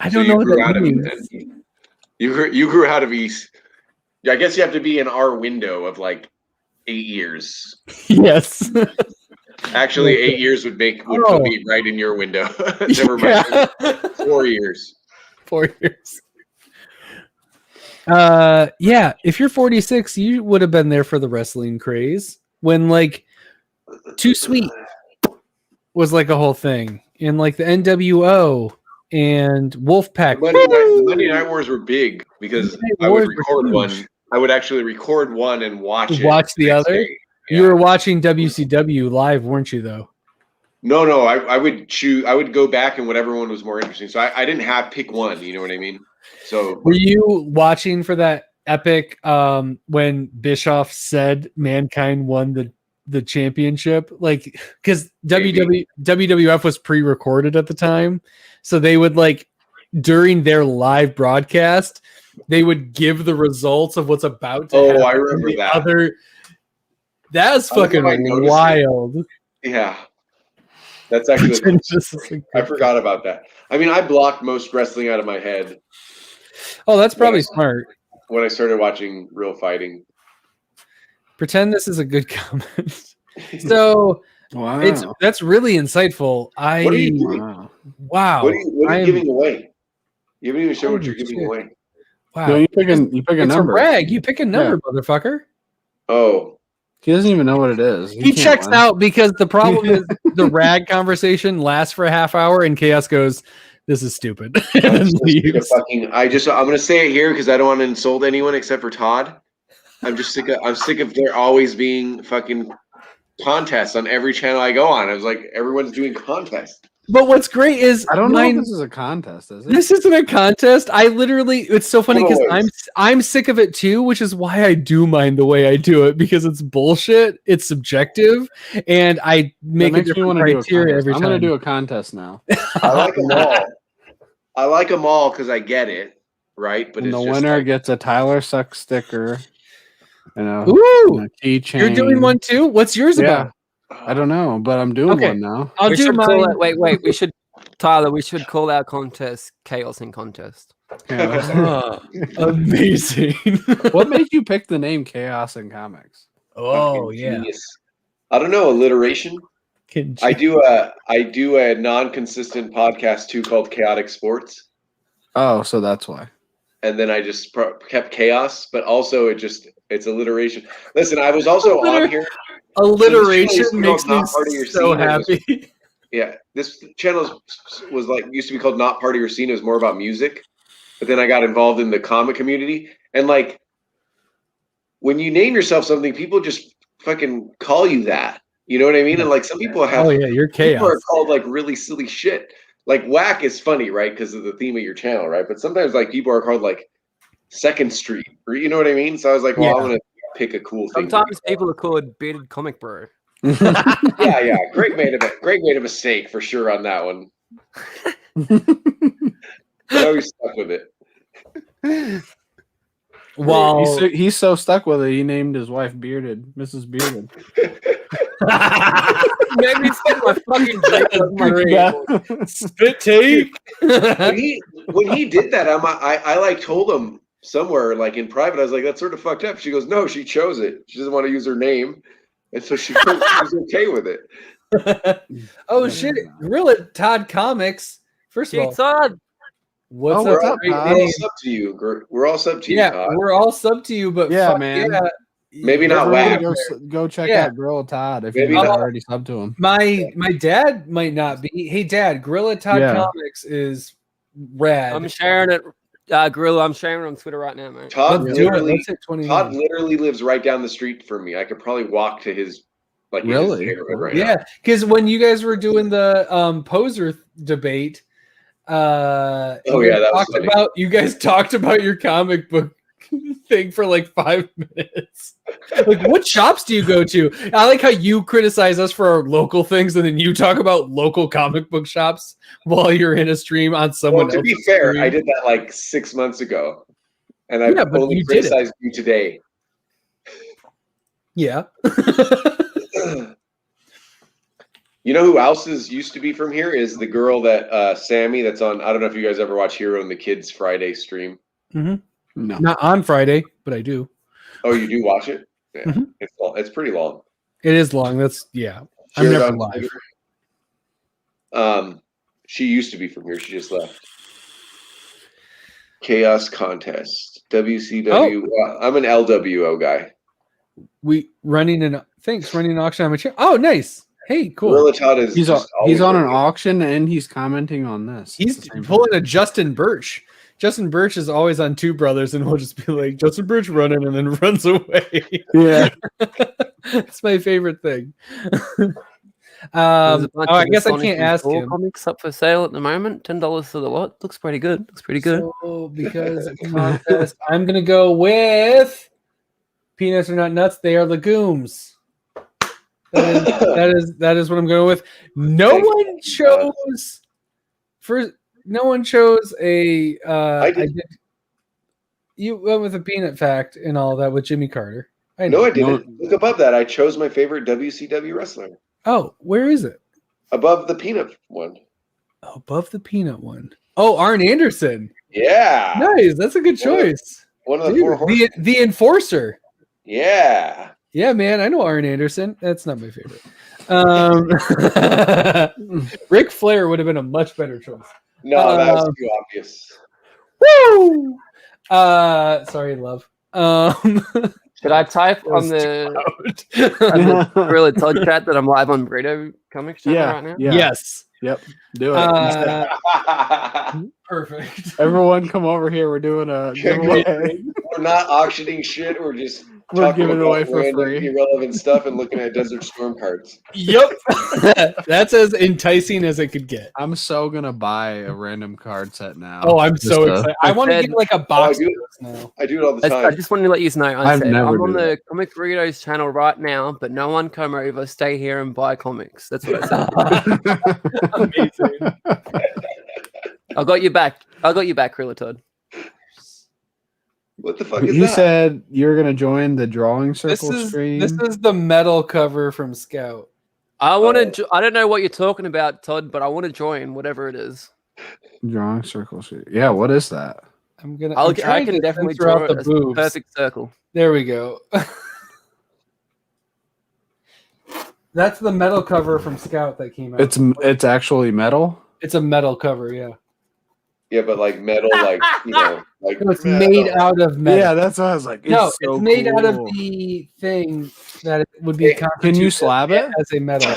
I don't know what that means. You grew out of East. I guess you have to be in our window of 8 years. Yes. Actually, 8 years would put me right in your window. Never mind. 4 years. 4 years. If you're 46, you would have been there for the wrestling craze when Too Sweet was a whole thing, and the NWO and Wolfpack. The Monday Night Wars were big because I would record one. I would actually record one and watch the other. Yeah. You were watching WCW live, weren't you? Though. No. I would choose. I would go back and whatever one was more interesting. So I didn't have pick one. You know what I mean? So were you watching for that epic when Bischoff said Mankind won the championship? Because WWF was pre-recorded at the time, so they would during their live broadcast they would give the results of what's about to happen. I remember that. That's fucking wild. Yeah. That's actually I forgot about that. I mean, I blocked most wrestling out of my head. Oh, that's probably smart. When I started watching real fighting. Pretend this is a good comment. So wow. That's really insightful. What are you doing? Wow. What are you giving away? You haven't even shown what you're giving away. Wow. No, you pick a number. It's a rag. You pick a number, motherfucker. Oh. He doesn't even know what it is. He checks out because the problem is the rag conversation lasts for a half hour and Chaos goes, "This is stupid." I'm gonna say it here because I don't want to insult anyone except for Todd. I'm sick of there always being fucking contests on every channel I go on. I was like, everyone's doing contests. But what's great is I don't know if this is a contest, is it? This isn't a contest. It's so funny because I'm sick of it too, which is why I do mine the way I do it, because it's bullshit, it's subjective, and I make a different criteria every time. I'm gonna do a contest now. I like them all. I like them all because I get it, right? But and the winner gets a Tyler Suck sticker. Ooh, a keychain. You're doing one too? What's yours about? I don't know, but I'm doing one now. I'll do mine. Wait. We should call our contest Chaos in Contest. Amazing. What made you pick the name Chaos in Comics? Oh, yeah. Genius. I don't know, alliteration. I do a non-consistent podcast too called Chaotic Sports. Oh, so that's why. And then I just kept Chaos, but also it's alliteration. Listen, I was also on here. Alliteration makes me so happy. Yeah, this channel was used to be called Not Part of Your Scene. It was more about music, but then I got involved in the comic community, and when you name yourself something, people just fucking call you that. You know what I mean? And some people have. Oh yeah, you're Chaos. People are called really silly shit. Whack is funny, right? Because of the theme of your channel, right? But sometimes people are called Second Street, or you know what I mean? So I was like, well, I'm gonna pick a cool thing. Sometimes people are called Bearded Comic Bro. Yeah. Greg made a mistake for sure on that one. I always stuck with it. Wow, he's so stuck with it. He named his wife Bearded, Mrs. Bearded. Made me spit my fucking drink. Spit take. when he did that, I told him somewhere in private. I was like, that's sort of fucked up. She goes, no, she chose it. She doesn't want to use her name, and so she's okay with it. Oh shit! Gorilla Todd Comics. First of all, Todd. What's up? We're all sub to you. We're all sub to you. Todd. We're all sub to you, but man. Yeah. Maybe not Whack. Go check out Gorilla Todd if you're not already sub to him. My dad might not be. Hey, Dad, Gorilla Todd Comics is rad. I'm sharing it. Gorilla, I'm sharing it on Twitter right now, man. Todd literally lives right down the street from me. I could probably walk to his his neighborhood right now. Yeah, because when you guys were doing the poser debate, you guys talked about your comic book thing for 5 minutes. What shops do you go to? I like how you criticize us for our local things and then you talk about local comic book shops while you're in a stream on someone else's to be fair, stream. I did that 6 months ago, and I've only criticized you today. Yeah. You know who else used to be from here is the girl that Sammy that's on. I don't know if you guys ever watch Hero and the Kids Friday stream. Mm-hmm. No, not on Friday, but I do. Oh, you do watch it? Yeah, mm-hmm. It's pretty long. It is long. I'm never live. She used to be from here. She just left. Chaos Contest, WCW. I'm an LWO guy. Running an auction on my chair. Oh, nice. Hey, cool. Gorilla Todd is he's on an auction and he's commenting on this. He's pulling a Justin Birch. Justin Birch is always on Two Brothers, and we'll just be like, Justin Birch running, and then runs away. Yeah. It's my favorite thing. I guess I can't ask him. Comics up for sale at the moment. $10 for the lot. Looks pretty good. So, because of contest, I'm going to go with Peanuts Are Not Nuts. They are legumes. That is what I'm going with. No one chose a. I did. You went with a peanut fact and all that with Jimmy Carter. No, I didn't. Look above that. I chose my favorite WCW wrestler. Oh, where is it? Above the peanut one. Oh, above the peanut one. Oh, Arn Anderson. Yeah. Nice. That's a good choice. One of the four horsemen. The Enforcer. Yeah. Yeah, man. I know Arn Anderson. That's not my favorite. Ric Flair would have been a much better choice. No, that was too obvious. Woo! Sorry, love. Should I type on the Gorilla Todd chat that I'm live on Burrito Comics channel right now? Yeah. Yes. Yep. Do it. Perfect. Everyone come over here. We're doing a giveaway. We're not auctioning shit. We're just We're talking giving it about away for random, free. irrelevant stuff and looking at Desert Storm cards. Yep. That's as enticing as it could get. I'm so gonna buy a random card set now. Oh, I'm so excited. I want to get like a box of this now. I do it all the time. I just wanted to let you know. I've never I'm on do the Comic Burritos channel right now, but no one come over. Stay here and buy comics. That's what I said. Amazing. I got you back. Gorilla Todd. What the fuck is You that? said you're gonna join the drawing circle stream. This is the metal cover from Scout. I want to. I don't know what you're talking about, Todd, but I want to join whatever it is. Drawing circle stream. Yeah, what is that? I can definitely draw the boobs. Perfect circle. There we go. That's the metal cover from Scout that came out. It's actually metal. It's a metal cover, yeah. Yeah, but like metal, like like No, it's made out of metal. Yeah, that's what I was like. No, so it's made out of cool. the thing that it would be. Can you slab it as a metal?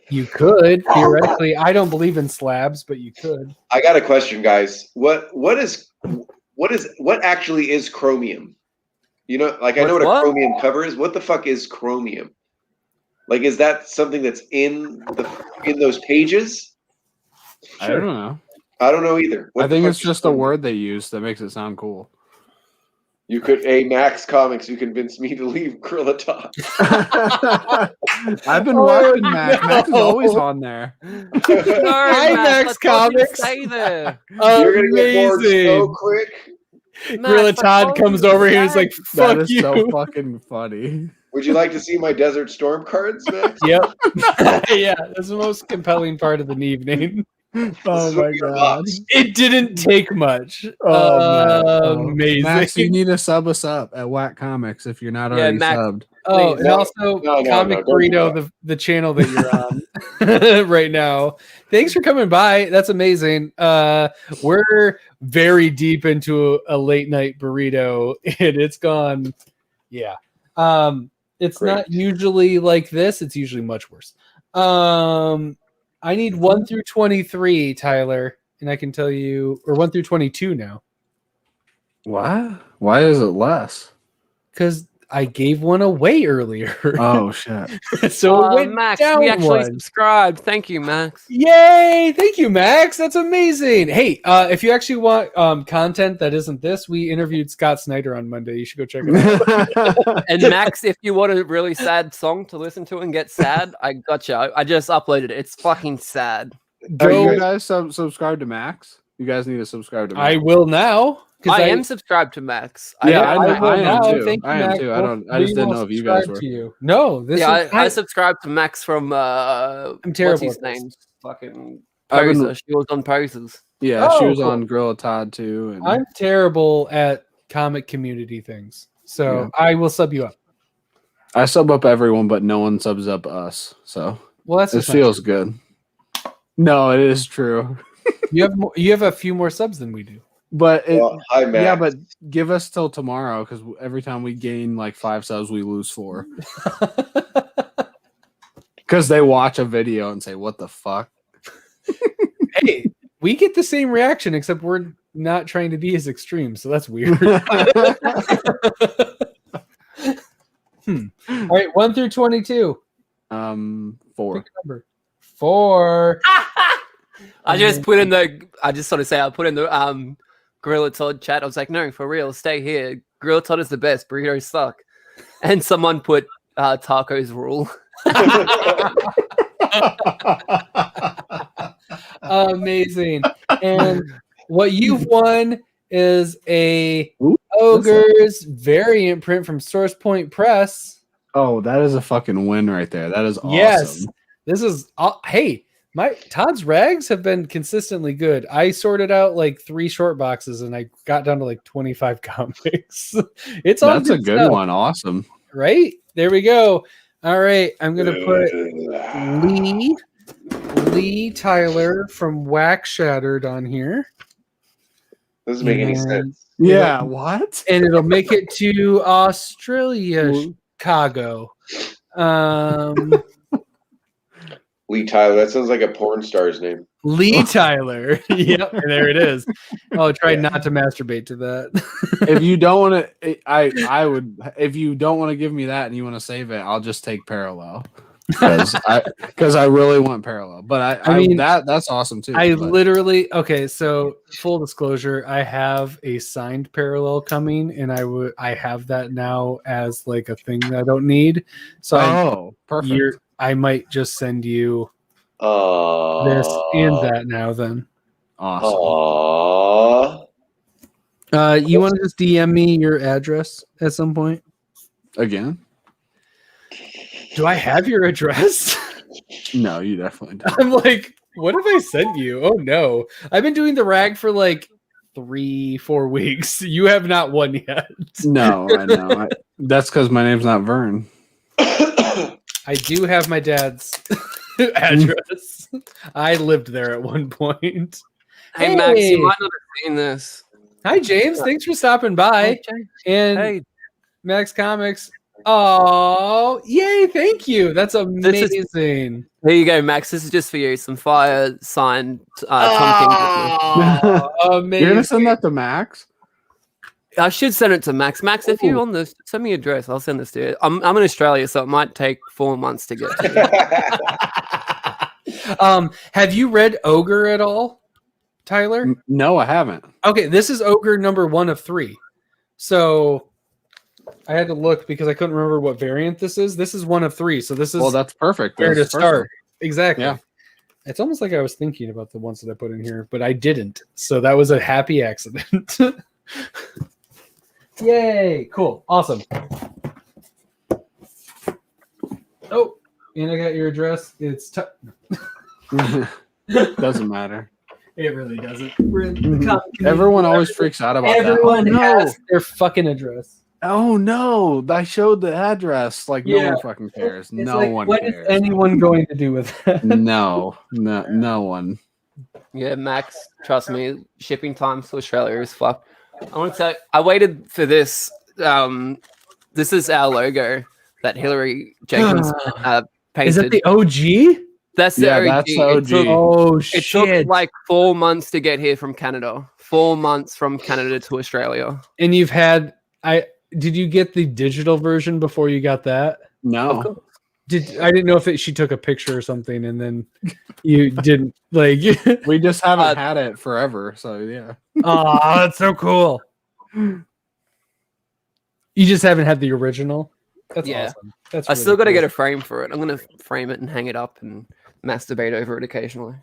You could theoretically. I don't believe in slabs, but you could. I got a question, guys. What actually is chromium? You know, like I know what a chromium cover is. What the fuck is chromium? Like, is that something that's in those pages? I don't know. I don't know either. I think it's just a word they use that makes it sound cool. You could, Max Comics, you convinced me to leave Gorilla Talk. I've been watching Max. No. Max is always on there. Hi, Max Comics. Stay there. You're going to get bored so quick. Gorilla Todd comes over here and is like, fuck that is you. So fucking funny. Would you like to see my Desert Storm cards, Max? Yep. Yeah, that's the most compelling part of the evening. Oh my god! It didn't take much. Amazing. Max, you need to sub us up at Whack Comics if you're not already subbed. Oh, and also Comic Burrito, the channel that you're on right now. Thanks for coming by. That's amazing. We're very deep into a late night burrito, and it's gone. Yeah. It's Great. Not usually like this. It's usually much worse. I need 1 through 23, Tyler, and I can tell you, or 1 through 22 now. What? Why is it less? Because I gave one away earlier. Oh shit! So it went Max, down we actually one. subscribed. Thank you, Max. Yay! Thank you, Max. That's amazing. Hey, if you actually want content that isn't this, we interviewed Scott Snyder on Monday. You should go check it out. And Max, if you want a really sad song to listen to and get sad, I gotcha. I just uploaded it. It's fucking sad. Are you guys subscribe to Max? You guys need to subscribe to Max. I will now. I am subscribed to Max. Yeah, I am too. Thank you, I am Max. too. I just didn't know if you guys were. To you. No, I subscribed to Max from I'm terrible. What's his name? Fucking Poser. She was on Posers. Yeah, she was on Gorilla Todd too. And I'm terrible at comic community things, so I will sub you up. I sub up everyone, but no one subs up us. So it feels good. No, it is true. You have a few more subs than we do. But hi, Max. Yeah, but give us till tomorrow because every time we gain like 5 subs, we lose 4. Because they watch a video and say, "What the fuck?" Hey, we get the same reaction, except we're not trying to be as extreme, so that's weird. All right, 1 through 22. 4. Pick a number. 4. I just put in the. I just sort of say I put in the Gorilla Todd chat. I was like, no, for real, stay here. Gorilla Todd is the best. Burritos suck. And someone put tacos rule. Amazing. And what you've won is a Ogre's variant print from Source Point Press. Oh, that is a fucking win right there. That is awesome. Yes. This is hey, my Todd's rags have been consistently good. I sorted out like 3 short boxes and I got down to like 25 comics. It's all That's a good one. Awesome. Right? There we go. All right. I'm going to put Lee Tyler from Whack Shattered on here. Doesn't make any sense. Yeah, what? And it'll make it to Australia, Chicago. Lee Tyler. That sounds like a porn star's name. Lee Tyler. Yep, there it is. Oh, try not to masturbate to that. If you don't want to, I would. If you don't want to give me that and you want to save it, I'll just take Parallel because I really want Parallel. But I mean that's awesome too. Literally so full disclosure, I have a signed Parallel coming, and I have that now as like a thing that I don't need. So perfect. I might just send you this and that now. Then awesome. You want to just DM me your address at some point? Again? Do I have your address? No, you definitely don't. I'm like, what have I sent you? Oh no. I've been doing the rag for like 3-4 weeks. You have not one yet. No, I know. That's because my name's not Vern. I do have my dad's address. I lived there at one point. Hey, Max, you might not have seen this. Hi, James. Thanks for stopping by. And Max Comics. Oh, yay. Thank you. That's amazing. Here you go, Max. This is just for you. Some fire signed Tom King. Amazing. You're going to send that to Max? I should send it to Max. Max, if you're on this, send me your address. I'll send this to you. I'm in Australia, so it might take 4 months to get to you. Have you read Ogre at all, Tyler? No, I haven't. Okay, this is Ogre number 1 of 3. So I had to look because I couldn't remember what variant this is. This is 1 of 3. So this is that's perfect. Where to start? Exactly. Yeah. It's almost like I was thinking about the ones that I put in here, but I didn't. So that was a happy accident. Yay! Cool. Awesome. Oh, and I got your address. It's doesn't matter. It really doesn't. Everyone always freaks out about everyone that. has their fucking address. Oh no! I showed the address. Like no one fucking cares. It's no like, one what cares. What is anyone going to do with that? No one. Yeah, Max, trust me, shipping times to Australia is fuck. I want to say I waited for this. This is our logo that Hillary Jenkins painted. Is that the OG? That's the OG. That's the OG. It took like 4 months to get here from Canada. 4 months from Canada to Australia. And you've had did you get the digital version before you got that? No. I didn't know if she took a picture or something and then you didn't like. We just haven't had it forever, so yeah. Oh, that's so cool. You just haven't had the original. That's awesome. That's I still got to get a frame for it. I'm gonna frame it and hang it up and masturbate over it occasionally.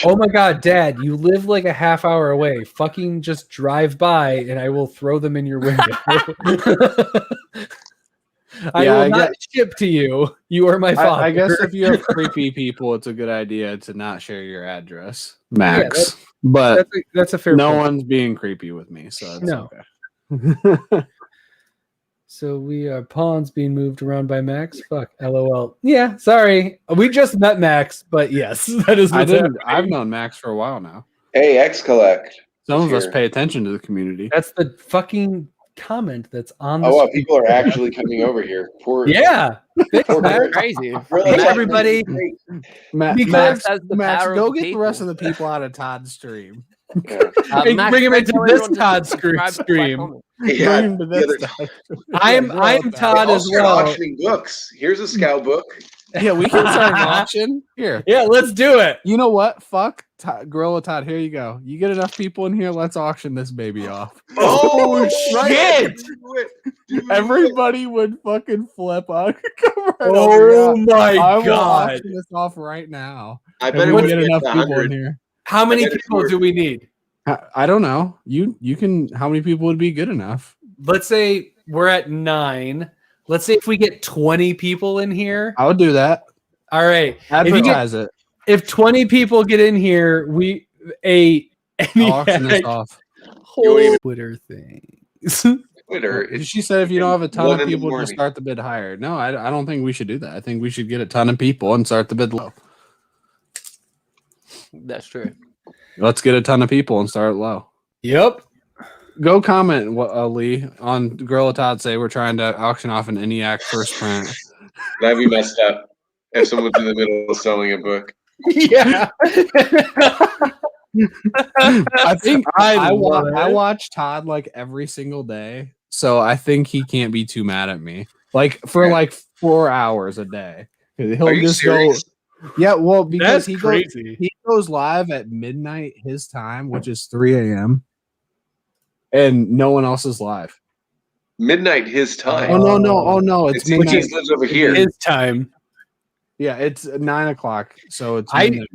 Oh my god, Dad! You live like a half hour away. Fucking just drive by, and I will throw them in your window. I will not ship to you. You are my father. I guess if you have creepy people, it's a good idea to not share your address, Max. But that's a fair. No point. one's being creepy with me, so it's okay. So we are pawns being moved around by Max. Fuck, LOL. Yeah, sorry. We just met Max, but yes, that is. I've known Max for a while now. Hey, X-Collect. Some of us pay attention to the community. That's the fucking comment that's on the wow, people are actually coming over here. Yeah. That's crazy. Everybody. Max, go get the rest of the people out of Todd's stream. Max, bring him into this Todd stream. Yeah, I'm Todd as well. Auctioning books. Here's a scout book. Yeah, we can start an auction. Here. Yeah, let's do it. You know what? Fuck Gorilla Todd. Here you go. You get enough people in here. Let's auction this baby off. Oh shit! Everybody would fucking flip out. Oh my god! I will auction this off right now. I bet we get enough people in here. How many people do we need? I don't know. You can. How many people would be good enough? Let's say we're at 9. Let's say if we get 20 people in here, I would do that. All right, advertise it. If 20 people get in here, auction this off. Whole Twitter things. Twitter. She said if you don't have a ton of people, just start the bid higher. No, I don't think we should do that. I think we should get a ton of people and start the bid low. That's true. Let's get a ton of people and start low. Yep. Go comment, Lee, on Gorilla Todd say we're trying to auction off an ENIAC first print. That'd be messed up if someone's in the middle of selling a book. Yeah. I think I watch Todd like every single day, so I think he can't be too mad at me. Like for like 4 hours a day. He'll just serious? go. Yeah, well, because That's he goes live at midnight his time, which is 3 a.m. and no one else is live. Midnight his time. Oh no! It's midnight. He lives over here. His time. Yeah, it's 9 o'clock. So it's I did.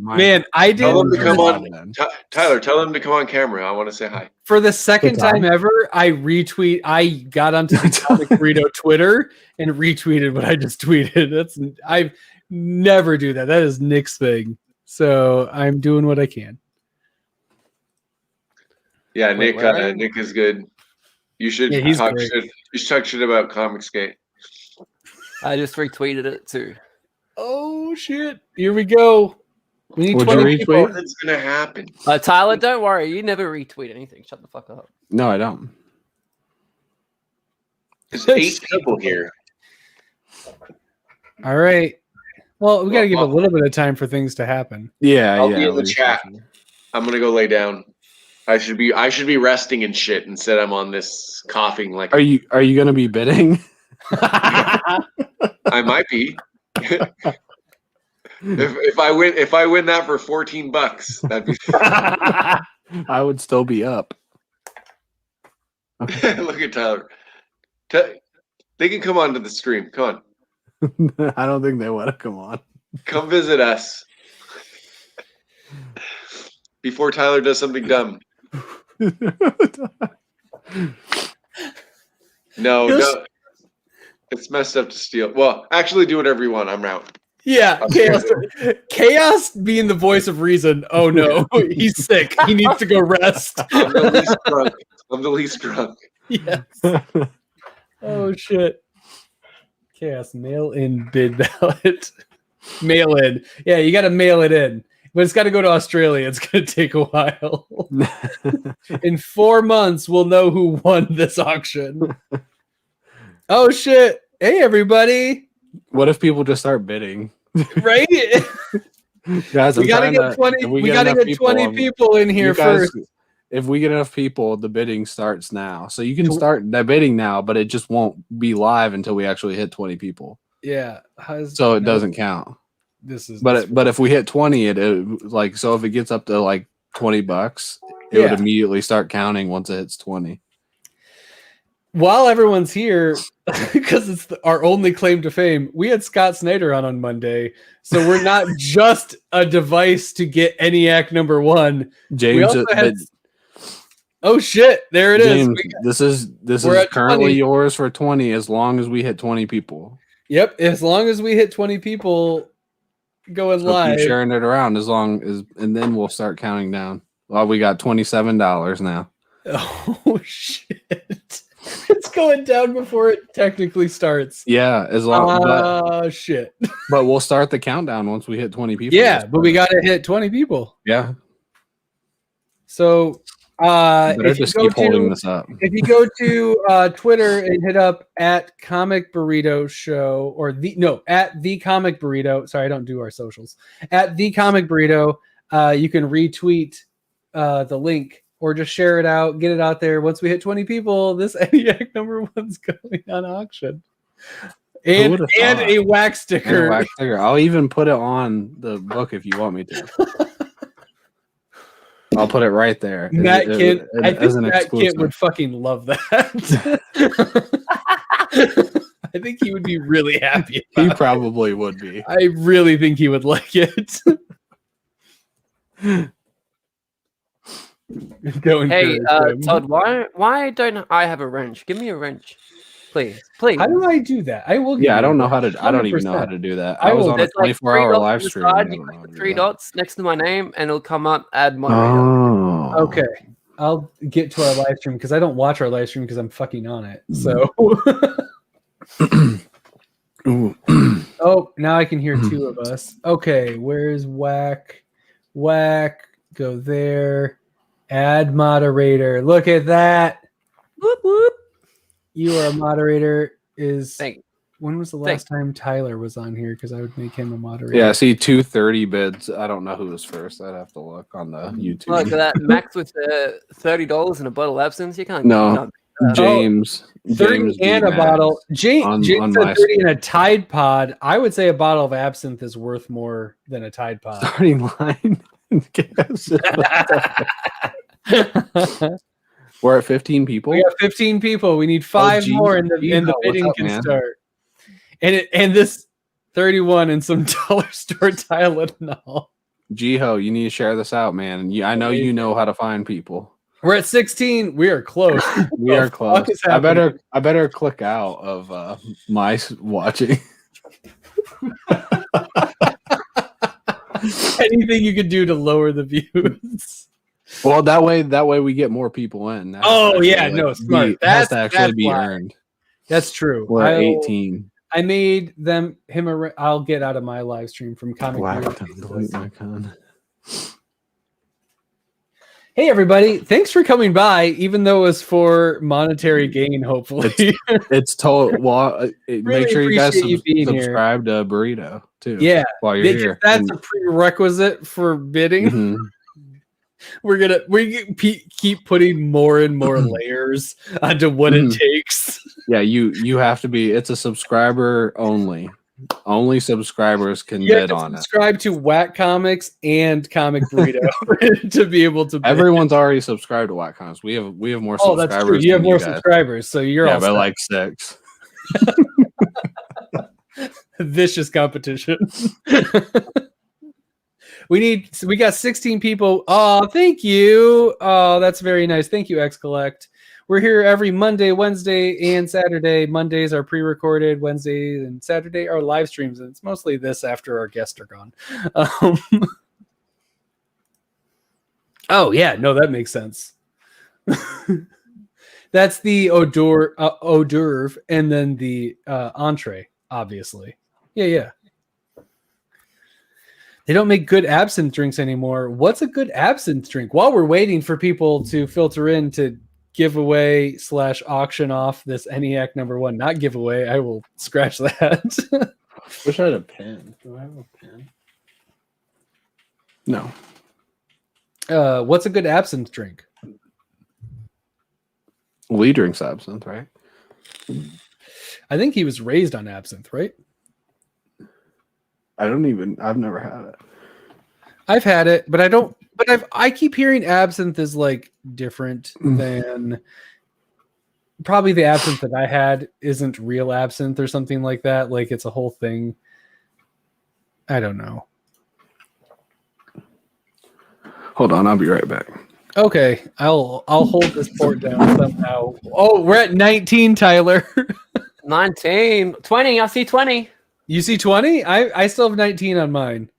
Tell him to come on. Tyler, tell him to come on camera. I want to say hi. For the second time ever, I got onto the Comic Burrito Twitter and retweeted what I just tweeted. I never do that. That is Nick's thing. So I'm doing what I can. Yeah, Nick is good. You should talk shit. You should talk shit about Comicsgate. I just retweeted it too. Oh shit! Here we go. We need Would 20 you people. retweet? What's gonna happen? Tyler, don't worry. You never retweet anything. Shut the fuck up. No, I don't. There's 8 people here. All right. Well, we got to give a little bit of time for things to happen. Yeah, I'll be in the chat. I'm gonna go lay down. I should be resting and shit. Instead, I'm on this coughing like. Are you gonna be bidding? I might be. if I win that for $14, that'd be. I would still be up. Okay. Look at Tyler. They can come onto the stream. Come on. I don't think they want to come on. Come visit us before Tyler does something dumb. No. It's messed up to steal. Well, actually, do whatever you want. I'm out. Yeah, chaos being the voice of reason. Oh no, he's sick. He needs to go rest. I'm the least drunk. Yes. Oh shit. Chaos, mail in bid ballot. Mail in. Yeah, you got to mail it in. But it's got to go to Australia. It's going to take a while. In 4 months, we'll know who won this auction. Oh, shit. Hey, everybody. What if people just start bidding? Right? Guys, we got to get 20, we gotta get 20 people in here first. If we get enough people, the bidding starts now. So you can start that bidding now, but it just won't be live until we actually hit 20 people. Yeah. So it doesn't count. But if we hit 20, so if it gets up to like $20, it would immediately start counting once it hits 20. While everyone's here, because it's our only claim to fame, we had Scott Snyder on Monday, so we're not just a device to get ENIAC #1. James, oh shit! There it James, is. This is currently yours for 20 as long as we hit 20 people. Yep, as long as we hit 20 people going live. Keep sharing it around and then we'll start counting down. Well, we got $27 now. Oh shit! It's going down before it technically starts. Yeah, as long. Shit! But we'll start the countdown once we hit 20 people. Yeah, but we got to hit 20 people. Yeah. So. If just keep holding this up. If you go to Twitter and hit up at Comic Burrito Show at the Comic Burrito. Sorry, I don't do our socials. At the Comic Burrito, you can retweet the link or just share it out, get it out there. Once we hit 20 people, this ENIAC #1's going on auction. And a wax sticker. I'll even put it on the book if you want me to. I'll put it right there. Matt Kent, I think Matt Kent would fucking love that. I think he would be really happy. He probably would be. I really think he would like it. Hey, Todd, why don't I have a wrench? Give me a wrench, please. How do I do that? I will. I don't know how to. I don't even know how to do that. I was on a 24-hour live stream. You click 3 dots next to my name, and it'll come up. Add moderator. Okay, I'll get to our live stream because I don't watch our live stream because I'm fucking on it. So. Oh, now I can hear 2 of us. Okay, where's Whack? Whack, go there. Add moderator. Look at that. Whoop, whoop. You are a moderator. When was the last time Tyler was on here? Because I would make him a moderator. Yeah, I see 230 bids. I don't know who was first. I'd have to look on the YouTube. Look at that. Max with $30 and a bottle of absinthe. You can't. No, James. 30 and a bottle. James said 30 and a Tide Pod. I would say a bottle of absinthe is worth more than a Tide Pod. Starting line. We're at 15 people. We got 15 people. We need 5 more, and the bidding can start. And this 31 and some dollar store Tylenol. Jiho, you need to share this out, man. I know you know how to find people. We're at 16. We are close. We are close. I better click out of my watching. Anything you could do to lower the views. Well, that way we get more people in. Smart. That has to actually be earned. That's true. We're at 18. I made I'll get out of my live stream from Comic. Hey everybody, thanks for coming by, even though it was for monetary gain, hopefully. It's total. Well, really make sure you guys subscribe to Burrito too. Yeah, while you're here. That's a prerequisite for bidding. Mm-hmm. We keep putting more and more layers onto what it takes. Yeah, you have to be. It's a subscriber only. Only subscribers can bid on it. Subscribe to Whack Comics and Comic Burrito to be able to bid. Everyone's already subscribed to Whack Comics. We have more subscribers. That's true. You have more subscribers, so you're all by like 6. Vicious competition. We got 16 people. Oh, thank you. Oh, that's very nice. Thank you, XCollect. We're here every Monday, Wednesday, and Saturday. Mondays are pre-recorded. Wednesdays and Saturday are live streams, and it's mostly this after our guests are gone. Oh yeah, no, that makes sense. That's the hors d'oeuvre, and then the entree, obviously. Yeah. They don't make good absinthe drinks anymore. What's a good absinthe drink? While we're waiting for people to filter in to give away / auction off this ENIAC #1, not giveaway. I will scratch that. Wish I had a pen. Do I have a pen? No. What's a good absinthe drink? Lee drinks absinthe, right? I think he was raised on absinthe, right? I've never had it. I've had it, but I don't. But I keep hearing absinthe is like different than probably the absinthe that I had isn't real absinthe or something like that. Like it's a whole thing. I don't know. Hold on, I'll be right back. Okay, I'll hold this port down somehow. Oh, we're at 19, Tyler. 19, 20. I see 20. You see 20? I still have 19 on mine.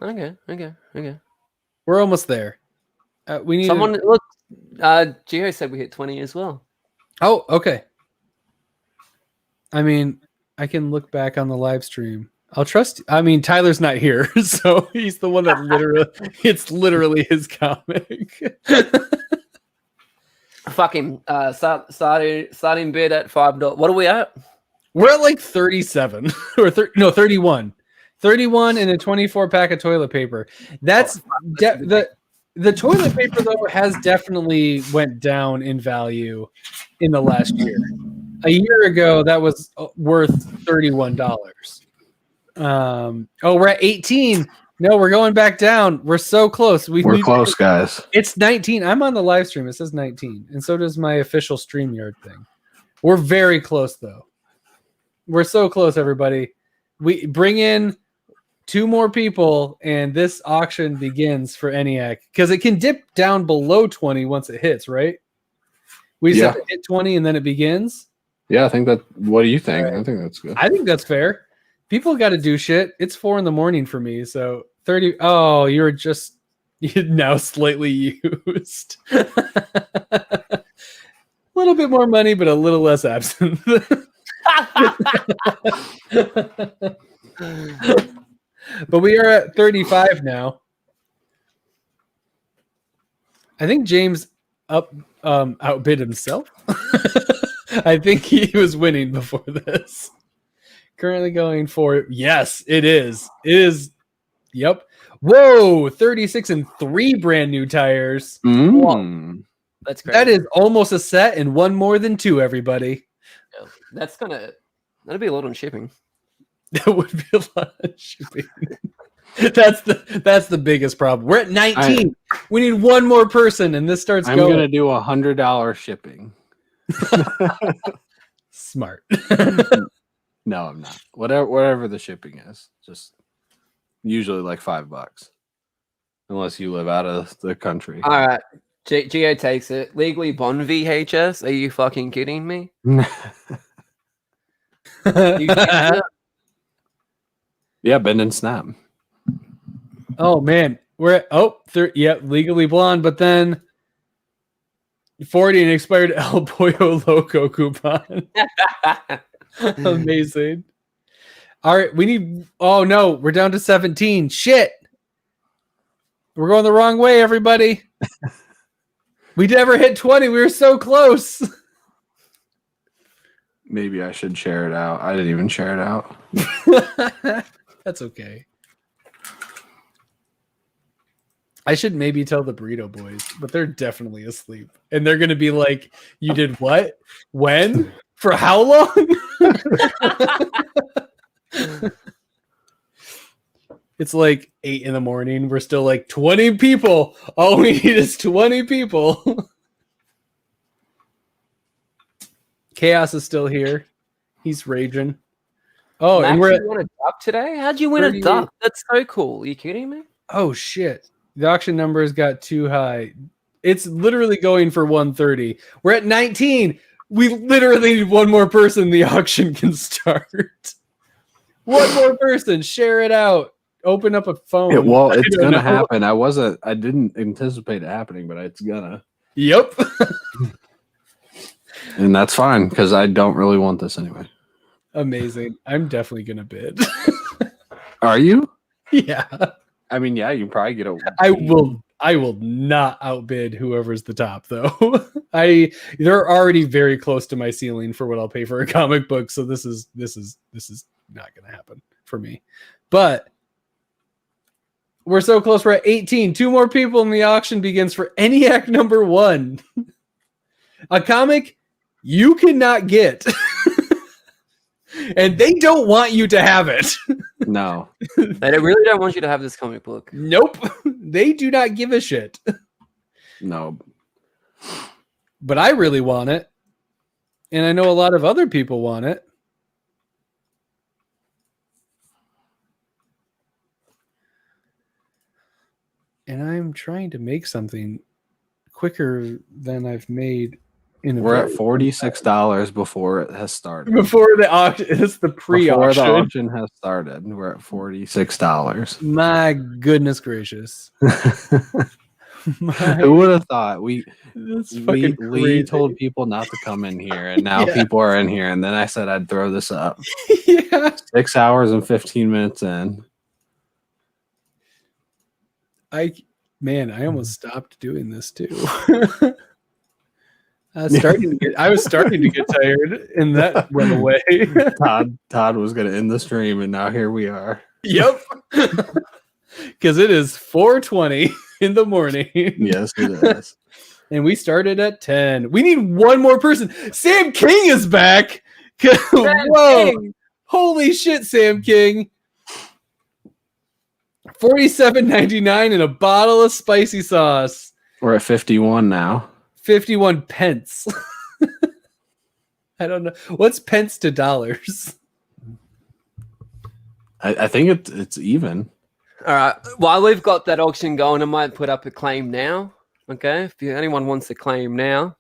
Okay. We're almost there. We need someone look. Gio said we hit 20 as well. Oh, okay. I mean, I can look back on the live stream. I'll trust. I mean, Tyler's not here, so he's the one that it's literally his comic. Fucking starting bid at $5. What are we at? We're at like 37 or 31. 31 and a 24 pack of toilet paper. That's the toilet paper though has definitely went down in value in the last year. A year ago, that was worth $31. We're at 18. No, we're going back down. We're so close. We're close, guys. It's 19. I'm on the live stream. It says 19, and so does my official StreamYard thing. We're very close, though. We're so close, everybody. We bring in 2 more people, and this auction begins for ENIAC because it can dip down below 20 once it hits, right? We just have to hit 20 and then it begins. Yeah, I think that. What do you think? Right. I think that's good. I think that's fair. People got to do shit. It's 4 a.m. for me, so 30. Oh, you're now slightly used. A little bit more money, but a little less absinthe. But we are at 35 now. I think James outbid himself. I think he was winning before this. Currently going for yes, it is. It is. Yep. Whoa, 36 and 3 brand new tires. Whoa. That's great. That is almost a set and one more than 2, everybody. Yeah, that'll be a lot on shipping. That would be a lot of shipping. That's the biggest problem. We're at 19. We need one more person, and this starts I'm going. I'm gonna do $100 shipping. Smart. No, I'm not. Whatever the shipping is, just usually like $5, unless you live out of the country. All right, Geo takes it. Legally Bond VHS? Are you fucking kidding me? Yeah, Bend and Snap. Oh man, we're at Legally Blonde, but then 40 and expired El Pollo Loco coupon. Amazing. All right, we need. Oh no, we're down to 17. Shit, we're going the wrong way, everybody. We never hit 20. We were so close. Maybe I should share it out. I didn't even share it out. That's okay. I should maybe tell the Burrito Boys, but they're definitely asleep. And they're going to be like, you did what? When? For how long? It's like 8 in the morning. We're still like 20 people. All we need is 20 people. Chaos is still here. He's raging. Oh, Max, and we're you won a duck today? How'd you win a duck? That's so cool. Are you kidding me? Oh shit. The auction numbers got too high. It's literally going for 130. We're at 19. We literally need one more person. The auction can start. One more person. Share it out. Open up a phone. Yeah, well, it's gonna happen. I didn't anticipate it happening, but it's gonna. Yep. And that's fine because I don't really want this anyway. Amazing. I'm definitely gonna bid. Are you? Yeah. I mean, yeah, you can probably get a. I will not outbid whoever's the top though. They're already very close to my ceiling for what I'll pay for a comic book, so this is not gonna happen for me. But we're so close. We're at 18. 2 more people and the auction begins for ENIAC number 1. A comic you cannot get. And they don't want you to have it. No. They really don't want you to have this comic book. Nope. They do not give a shit. No. But I really want it. And I know a lot of other people want it. And I'm trying to make something quicker than I've made in a We're at $46 before it has started. Before the auction, it's the pre-auction. Before the auction has started, we're at $46. My goodness gracious! Who would have thought? Lee crazy. told people not to come in here, and now people are in here. And then I said I'd throw this up. Yeah, 6 hours and 15 minutes in. I almost stopped doing this too. I was starting to get tired, and that went away. Todd was going to end the stream, and now here we are. Yep, because it is 4:20 in the morning. Yes, it is. And we started at 10. We need one more person. Sam King is back. Whoa! King. Holy shit, Sam King! $47.99 and a bottle of spicy sauce. We're at 51 now. 51 pence. I don't know. What's pence to dollars? I think it's even. All right. While we've got that auction going, I might put up a claim now. Okay. If anyone wants to claim now,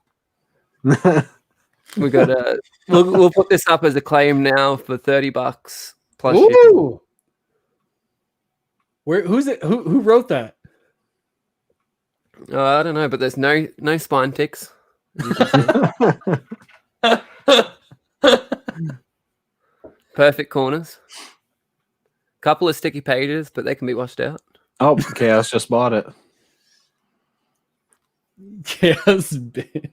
we got a. We'll put this up as a claim now for $30 plus shipping. Who's it? Who wrote that? I don't know, but there's no spine ticks. Perfect corners. Couple of sticky pages, but they can be washed out. Oh, Chaos just bought it. Chaos bin.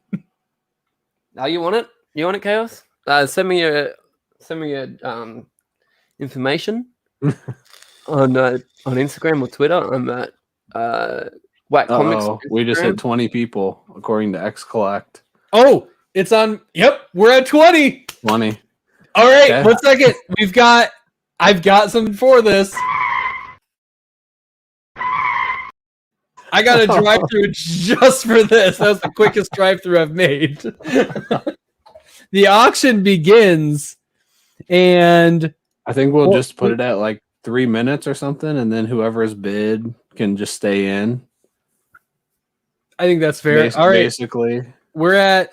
Oh, you want it? You want it, Chaos? Send me your information on Instagram or Twitter. I'm at Whack Comics. We just hit 20 people according to X Collect. Oh, it's on. Yep, we're at 20. 20. All right, okay. 1 second. I've got something for this. I got a drive-through just for this. That was the quickest drive-through I've made. The auction begins, and I think we'll just put it at like 3 minutes or something, and then whoever's bid can just stay in. I think that's fair. All right. Basically, we're at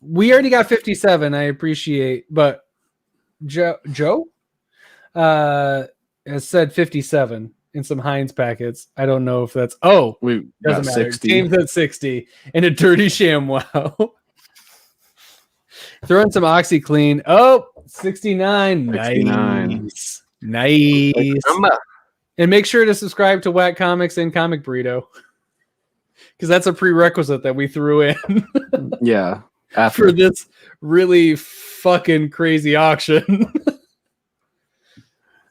we already got 57. I appreciate, but Joe has said 57 in some Heinz packets. I don't know if that's we doesn't got matter. 60. James at 60 and a dirty ShamWow. Throw in some OxyClean. 69. 69. Nice. And make sure to subscribe to Whack Comics and Comic Burrito, because that's a prerequisite that we threw in. Yeah. For this really fucking crazy auction.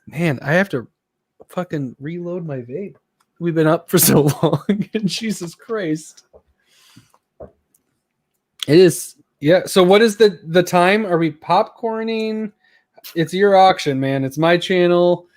Man, I have to fucking reload my vape. We've been up for so long. Jesus Christ. It is. Yeah. So what is the time? Are we popcorning? It's your auction, man. It's my channel.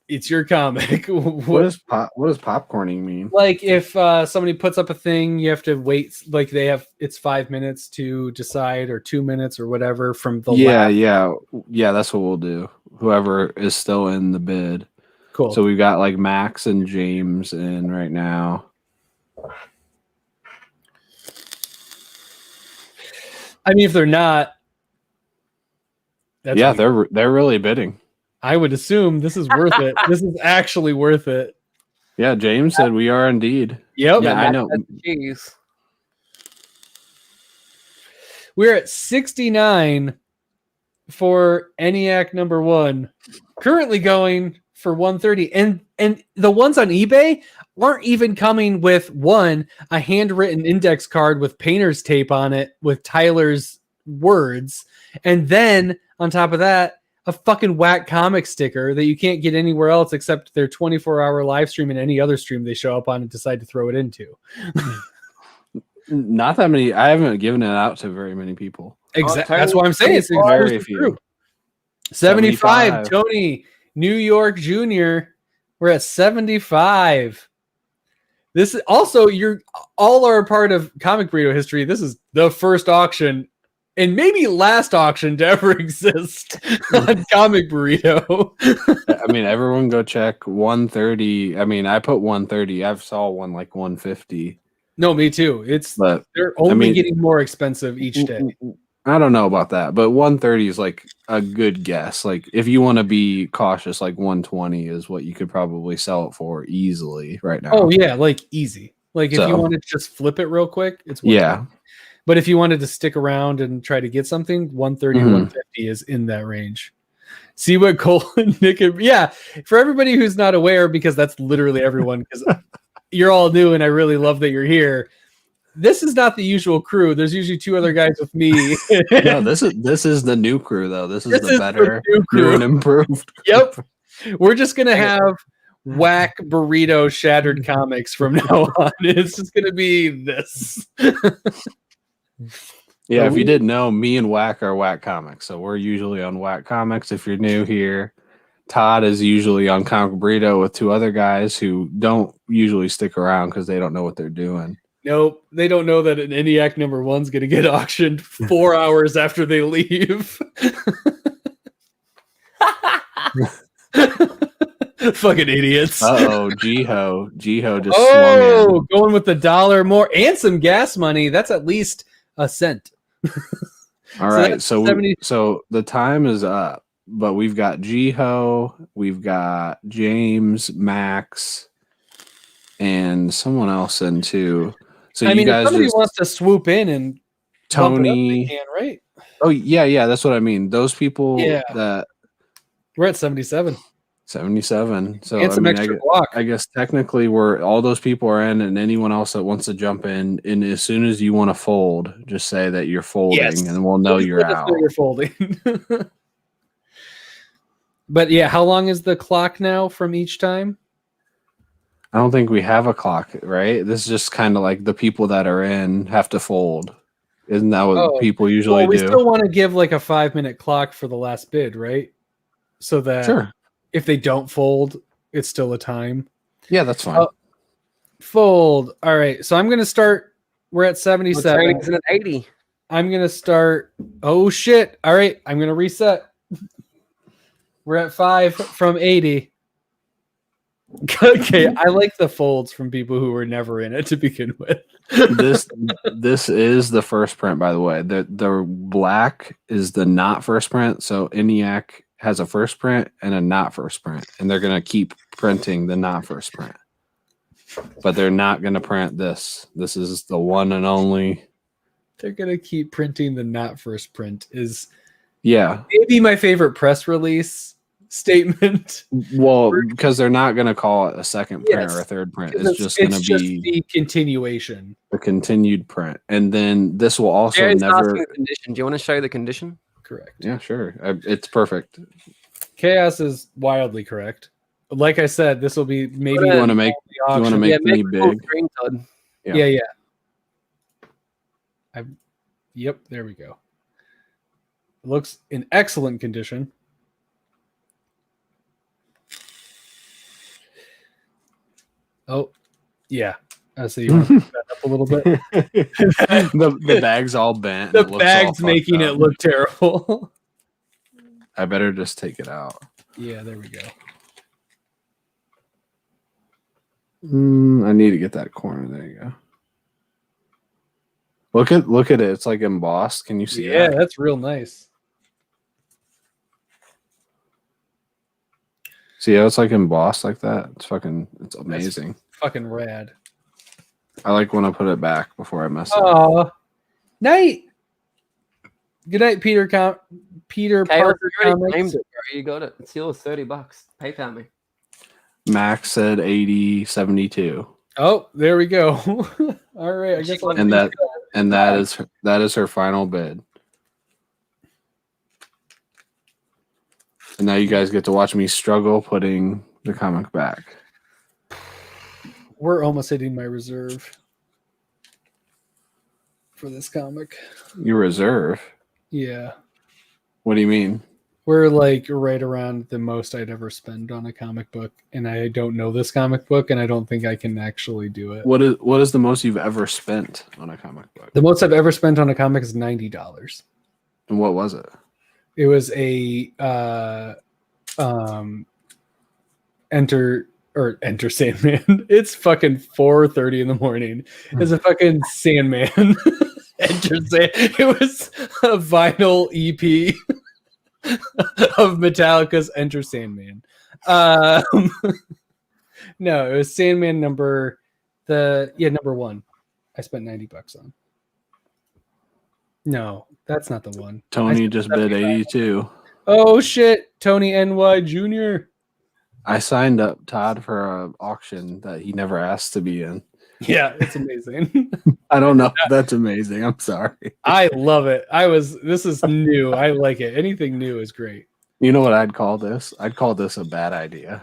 It's your comic. What does popcorning mean? Like if somebody puts up a thing, you have to wait. Like it's 5 minutes to decide, or 2 minutes, or whatever from the yeah. That's what we'll do. Whoever is still in the bid. Cool. So we've got like Max and James in right now. I mean, if they're not, they're really bidding. I would assume this is worth it. This is actually worth it. Yeah, James said we are indeed. Yep. Yeah, I know. Jeez. We're at 69 for ENIAC number 1. Currently going for 130. And the ones on eBay weren't even coming with a handwritten index card with painter's tape on it with Tyler's words. And then on top of that, a fucking Whack comic sticker that you can't get anywhere else except their 24-hour live stream and any other stream they show up on and decide to throw it into. Not that many. I haven't given it out to very many people. Exactly. That's what I'm saying. It's very few. 75. Tony, New York Jr. We're at 75. This is also all are a part of Comic Burrito history. This is the first auction and maybe last auction to ever exist on Comic Burrito. I mean, everyone go check 130. I mean, I put 130. I saw one like 150. No, me too. They're only getting more expensive each day. I don't know about that, but 130 is like a good guess. Like if you want to be cautious, like 120 is what you could probably sell it for easily right now. Oh yeah, like easy. Like if you wanted to just flip it real quick, it's 120. But if you wanted to stick around and try to get something, 130, 150 is in that range. See what Cole and Nick for everybody who's not aware, because that's literally everyone, because you're all new and I really love that you're here. This is not the usual crew. There's usually 2 other guys with me. No, this is the new crew though. This is the better, new and improved. Yep. We're just gonna have Whack Burrito Shattered Comics from now on. It's just gonna be this. Yeah, if you didn't know, me and Whack are Whack Comics. So we're usually on Whack Comics. If you're new here, Todd is usually on Comic Burrito with 2 other guys who don't usually stick around because they don't know what they're doing. Nope, they don't know that an ENIAC number 1's going to get auctioned 4 hours after they leave. Fucking idiots. Jiho just swung in. Going with the $1 more and some gas money. That's at least a cent. All right, so the time is up, but we've got Jiho, we've got James, Max, and someone else in too. So I mean, guys if somebody wants to swoop in and Tony, can, right? Oh yeah, that's what I mean. Those people that we're at 77. 77. So And some extra block. I guess technically all those people are in, and anyone else that wants to jump in. And as soon as you want to fold, just say that you're folding, and we'll know you're out. You're folding. But yeah, how long is the clock now from each time? I don't think we have a clock, right? This is just kind of like the people that are in have to fold. Isn't that what people usually do? We still want to give like a 5-minute clock for the last bid, right? So that if they don't fold, it's still a time. Yeah, that's fine. Fold. All right. So I'm going to start. We're at 77. It's at 80. I'm going to start. Oh, shit. All right. I'm going to reset. We're at 5 from 80. Okay, I like the folds from people who were never in it to begin with. This is the first print, by the way. The black is the not first print. So ENIAC has a first print and a not first print, and they're gonna keep printing the not first print, but they're not gonna print this. This is the one and only. They're gonna keep printing the not first print. Is maybe my favorite press release statement. Well, because they're not going to call it a second print or a third print. It's just going to be the continuation, the continued print, and then this will also never. Condition. Do you want to show the condition? Correct. Yeah, sure. It's perfect. Chaos is wildly correct. Like I said, this will be maybe. You want to make me big? Yeah. Yep. There we go. It looks in excellent condition. Oh, yeah. So you want to put that up a little bit? the bag's all bent. The bag's making it look terrible. I better just take it out. Yeah, there we go. I need to get that corner. There you go. Look at it. It's like embossed. Can you see that? Yeah, that's real nice. See how it's like embossed like that? It's amazing. That's fucking rad. I like when I put it back before I mess it up. Night. Good night, Peter. Peter Parker. You got it. It's yours. $30. PayPal me. Max said 80.72. Oh, there we go. All right. I guess that is her final bid. And now you guys get to watch me struggle putting the comic back. We're almost hitting my reserve for this comic. You reserve? Yeah. What do you mean? We're like right around the most I'd ever spend on a comic book, and I don't know this comic book, and I don't think I can actually do it. What is the most you've ever spent on a comic book? The most I've ever spent on a comic is $90. And what was it? It was a Enter Sandman. It's fucking 4:30 in the morning. It's a fucking Sandman. Enter Sandman. It was a vinyl EP of Metallica's Enter Sandman. No, it was Sandman number 1. I spent $90 on. No, that's not the one. Tony just bid 82. Oh shit, Tony NY Jr. I signed up Todd for an auction that he never asked to be in. Yeah, it's amazing. I don't know. That's amazing. I'm sorry. I love it. This is new. I like it. Anything new is great. You know what I'd call this? I'd call this a bad idea.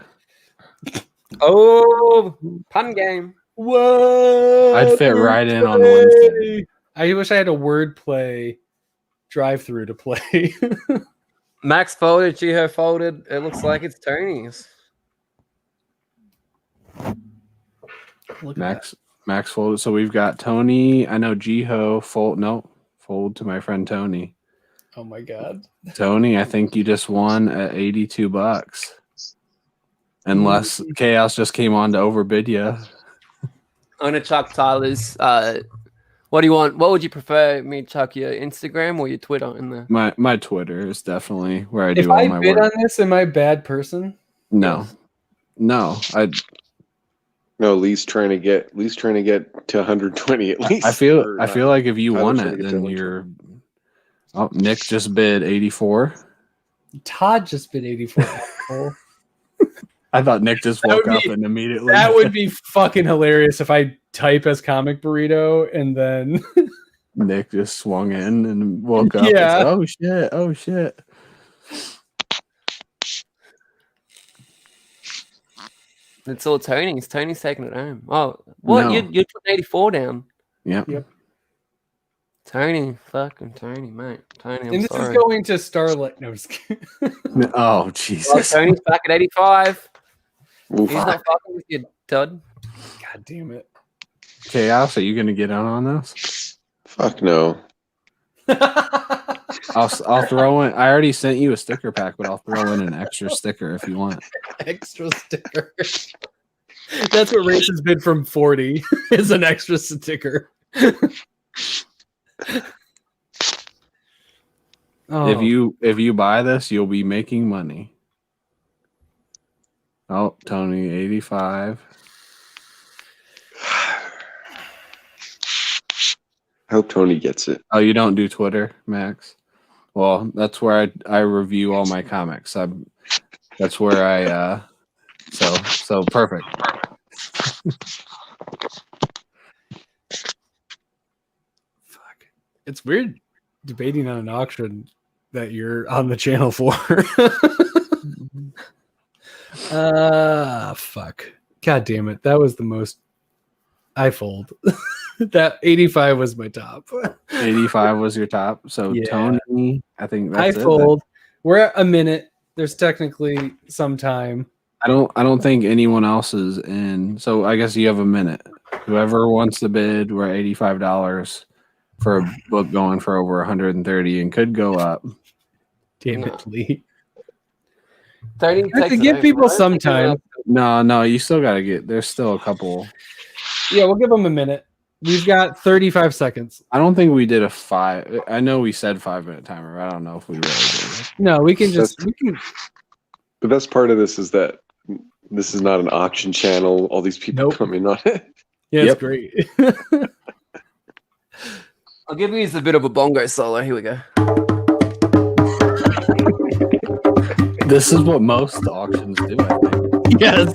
Oh, pun game. Whoa. I'd fit right in on Wednesday. I wish I had a wordplay drive-through to play. Max folded, Jiho folded. It looks like it's Tony's. Max folded. So we've got Tony. I know Jiho fold to my friend Tony. Oh my god. Tony, I think you just won at $82. Unless Chaos just came on to overbid you. I'm gonna chuck Tyler's. What do you want? What would you prefer me to chuck, your Instagram or your Twitter in there? My Twitter is definitely where I do all my work. If I bid on this, am I a bad person? No. No, Lee's trying to get to 120 at least. I feel like if you won it, then you're. Oh, Nick just bid 84. Todd just bid 84. I thought Nick just woke up and immediately. That would be fucking hilarious if I type as Comic Burrito and then Nick just swung in and woke up. Yeah. And said, oh shit! Oh shit! It's all Tony's. Tony's taking it home. Oh, what? No. You're putting 84 down. Yep. Tony, fucking Tony, mate. Tony, I'm and this sorry. is going to Starlight. No, I'm just kidding. Oh Oh, Jesus! Tony's back at 85. Oof. He's not fucking with you, Todd. God damn it. Chaos, are you gonna get on this? Fuck no. I'll throw in. I already sent you a sticker pack, but I'll throw in an extra sticker if you want. Extra sticker. That's what race has been from 40 is an extra sticker. Oh. If you buy this, you'll be making money. Oh, Tony, 85. I hope Tony gets it. Oh, you don't do Twitter, Max? Well, that's where I review all my comics. That's where I so perfect. Fuck. It's weird debating on an auction that you're on the channel for. Fuck. God damn it. That was the most I fold. That 85 was my top. 85 was your top. So Yeah. Tony, I think that's I it. fold. We're at a minute. There's technically some time. I don't think anyone else is in. So I guess you have a minute. Whoever wants to bid, we're at $85 for a book going for over 130 and could go up. Damn it, Lee. Tony I have to give people some time. No, you still got to get. There's still a couple. Yeah, we'll give them a minute. We've got 35 seconds. I don't think we did a 5. I know we said 5-minute timer. But I don't know if we really did. No, we can That's- just we can. The best part of this is that this is not an auction channel. All these people come in on it. Yeah, Yep. it's great. I'll give you a bit of a bongo solo. Here we go. This is what most auctions do, I think. Yes,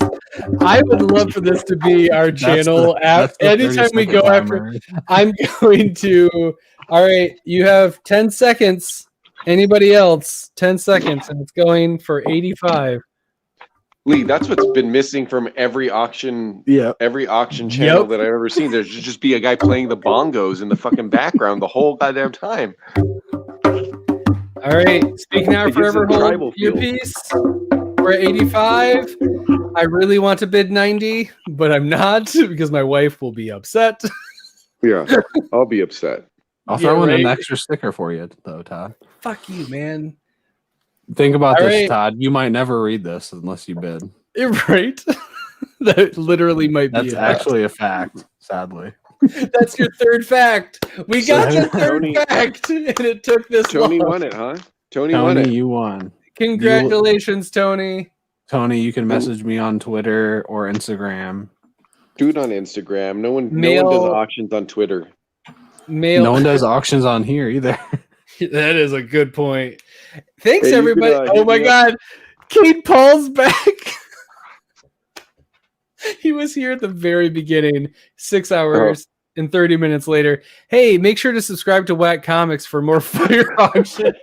I would love for this to be our channel. That's the Anytime we 30-second go timer. after, I'm going to. All right, you have 10 seconds. Anybody else? 10 seconds, and it's going for 85. Lee, that's what's been missing from every auction. Yeah. Every auction channel Yep. that I've ever seen. There's just be a guy playing the bongos in the fucking background the whole goddamn time. All right, speak now or It gives forever it a hold tribal your feel. piece. We're at 85. I really want to bid 90, but I'm not because my wife will be upset. Yeah, I'll be upset. I'll throw in an right. extra sticker for you, though, Todd. Fuck you, man. Think about All this, right. Todd. You might never read this unless you bid. Right? That literally might be That's it. actually a fact, sadly. That's your third fact. We got So, the third Tony- fact, and it took this Tony long. won it, huh? Tony won Tony, it. you won. Congratulations, Tony. Tony, you can message me on Twitter or Instagram. Do it on Instagram. No one Mail- does auctions on Twitter. Mail. No one does auctions on here either. That is a good point. Thanks, Hey, you everybody. could, Oh hit my me up. God. Kate Paul's back. He was here at the very beginning, 6 hours and 30 minutes later. Hey, make sure to subscribe to Whack Comics for more fire auctions.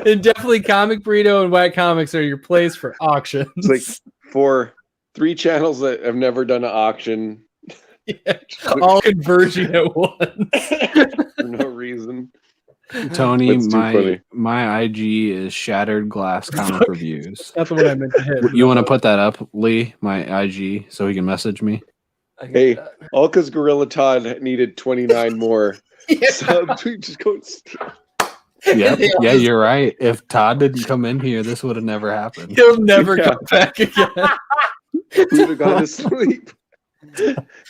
And definitely Comic Burrito and Whack Comics are your place for auctions. It's like for 3 channels that have never done an auction Yeah, all converging at once. for no reason. Tony, That's too funny. my IG is Shattered Glass Comic Reviews. That's what I meant to hit. You want to put that up, Lee? My IG, so he can message me. Hey, all because Gorilla Todd needed 29 more. So we just go. Yep. Yeah, you're right. If Todd didn't come in here, this would have never happened. He'll never Yeah. come back again. We would have gone to sleep.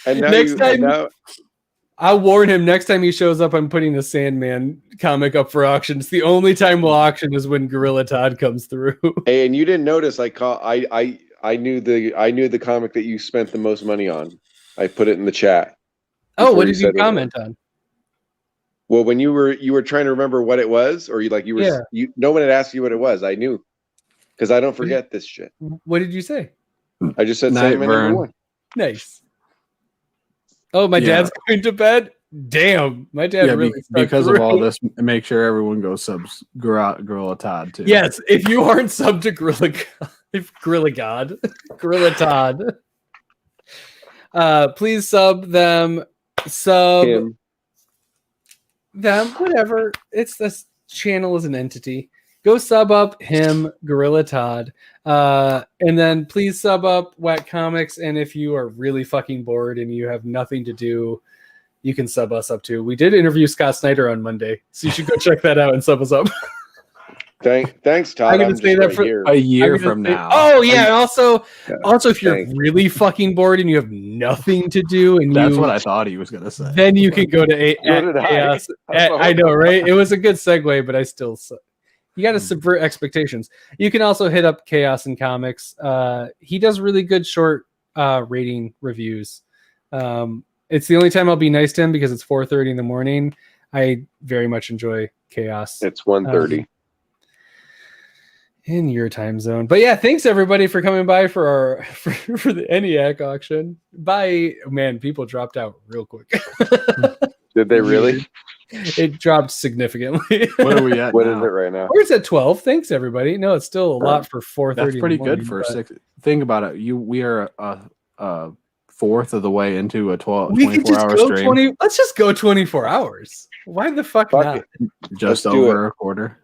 And now Next you, time- and now, I'll warn him next time he shows up, I'm putting the Sandman comic up for auction. It's the only time we'll auction is when Gorilla Todd comes through. hey, and you didn't notice. I knew the comic that you spent the most money on. I put it in the chat. Oh, before what did you said it. comment on? Well, when you were trying to remember what it was, or no one had asked you what it was. I knew. because I don't forget this shit. What did you say? I just said Night, Sandman Vern. number 1. Nice. Oh, my dad's going to bed? Damn, my dad really because of all this, make sure everyone goes subs Gorilla Todd too. Yes, if you aren't sub to Gorilla Todd, please sub them. Sub them, whatever. It's this channel is an entity. Go sub up him, Gorilla Todd. And then please sub up Whack Comics. And if you are really fucking bored and you have nothing to do, you can sub us up too. We did interview Scott Snyder on Monday, so you should go check that out and sub us up. Thanks, Todd. I'm going to say that for a year from now. Oh yeah, and also if you're really fucking bored and you have nothing to do, and that's what I thought he was going to say. Then you can go to Chaos. I know, right? It was a good segue, but I still. You got to subvert expectations. You can also hit up Chaos and Comics. He does really good short rating reviews. It's the only time I'll be nice to him because it's 4:30 in the morning. I very much enjoy Chaos. It's 1:30 in your time zone. But yeah, thanks everybody for coming by for the ENIAC auction. Bye, man. People dropped out real quick. Did they really? It dropped significantly. What are we at? What is it right now? We're at 12. Thanks everybody. No, it's still a lot for 4:30. That's pretty good for 6. Think about it. We are a fourth of the way into a 24-hour stream. Let's just go 24 hours. Why the fuck not? Just over a quarter.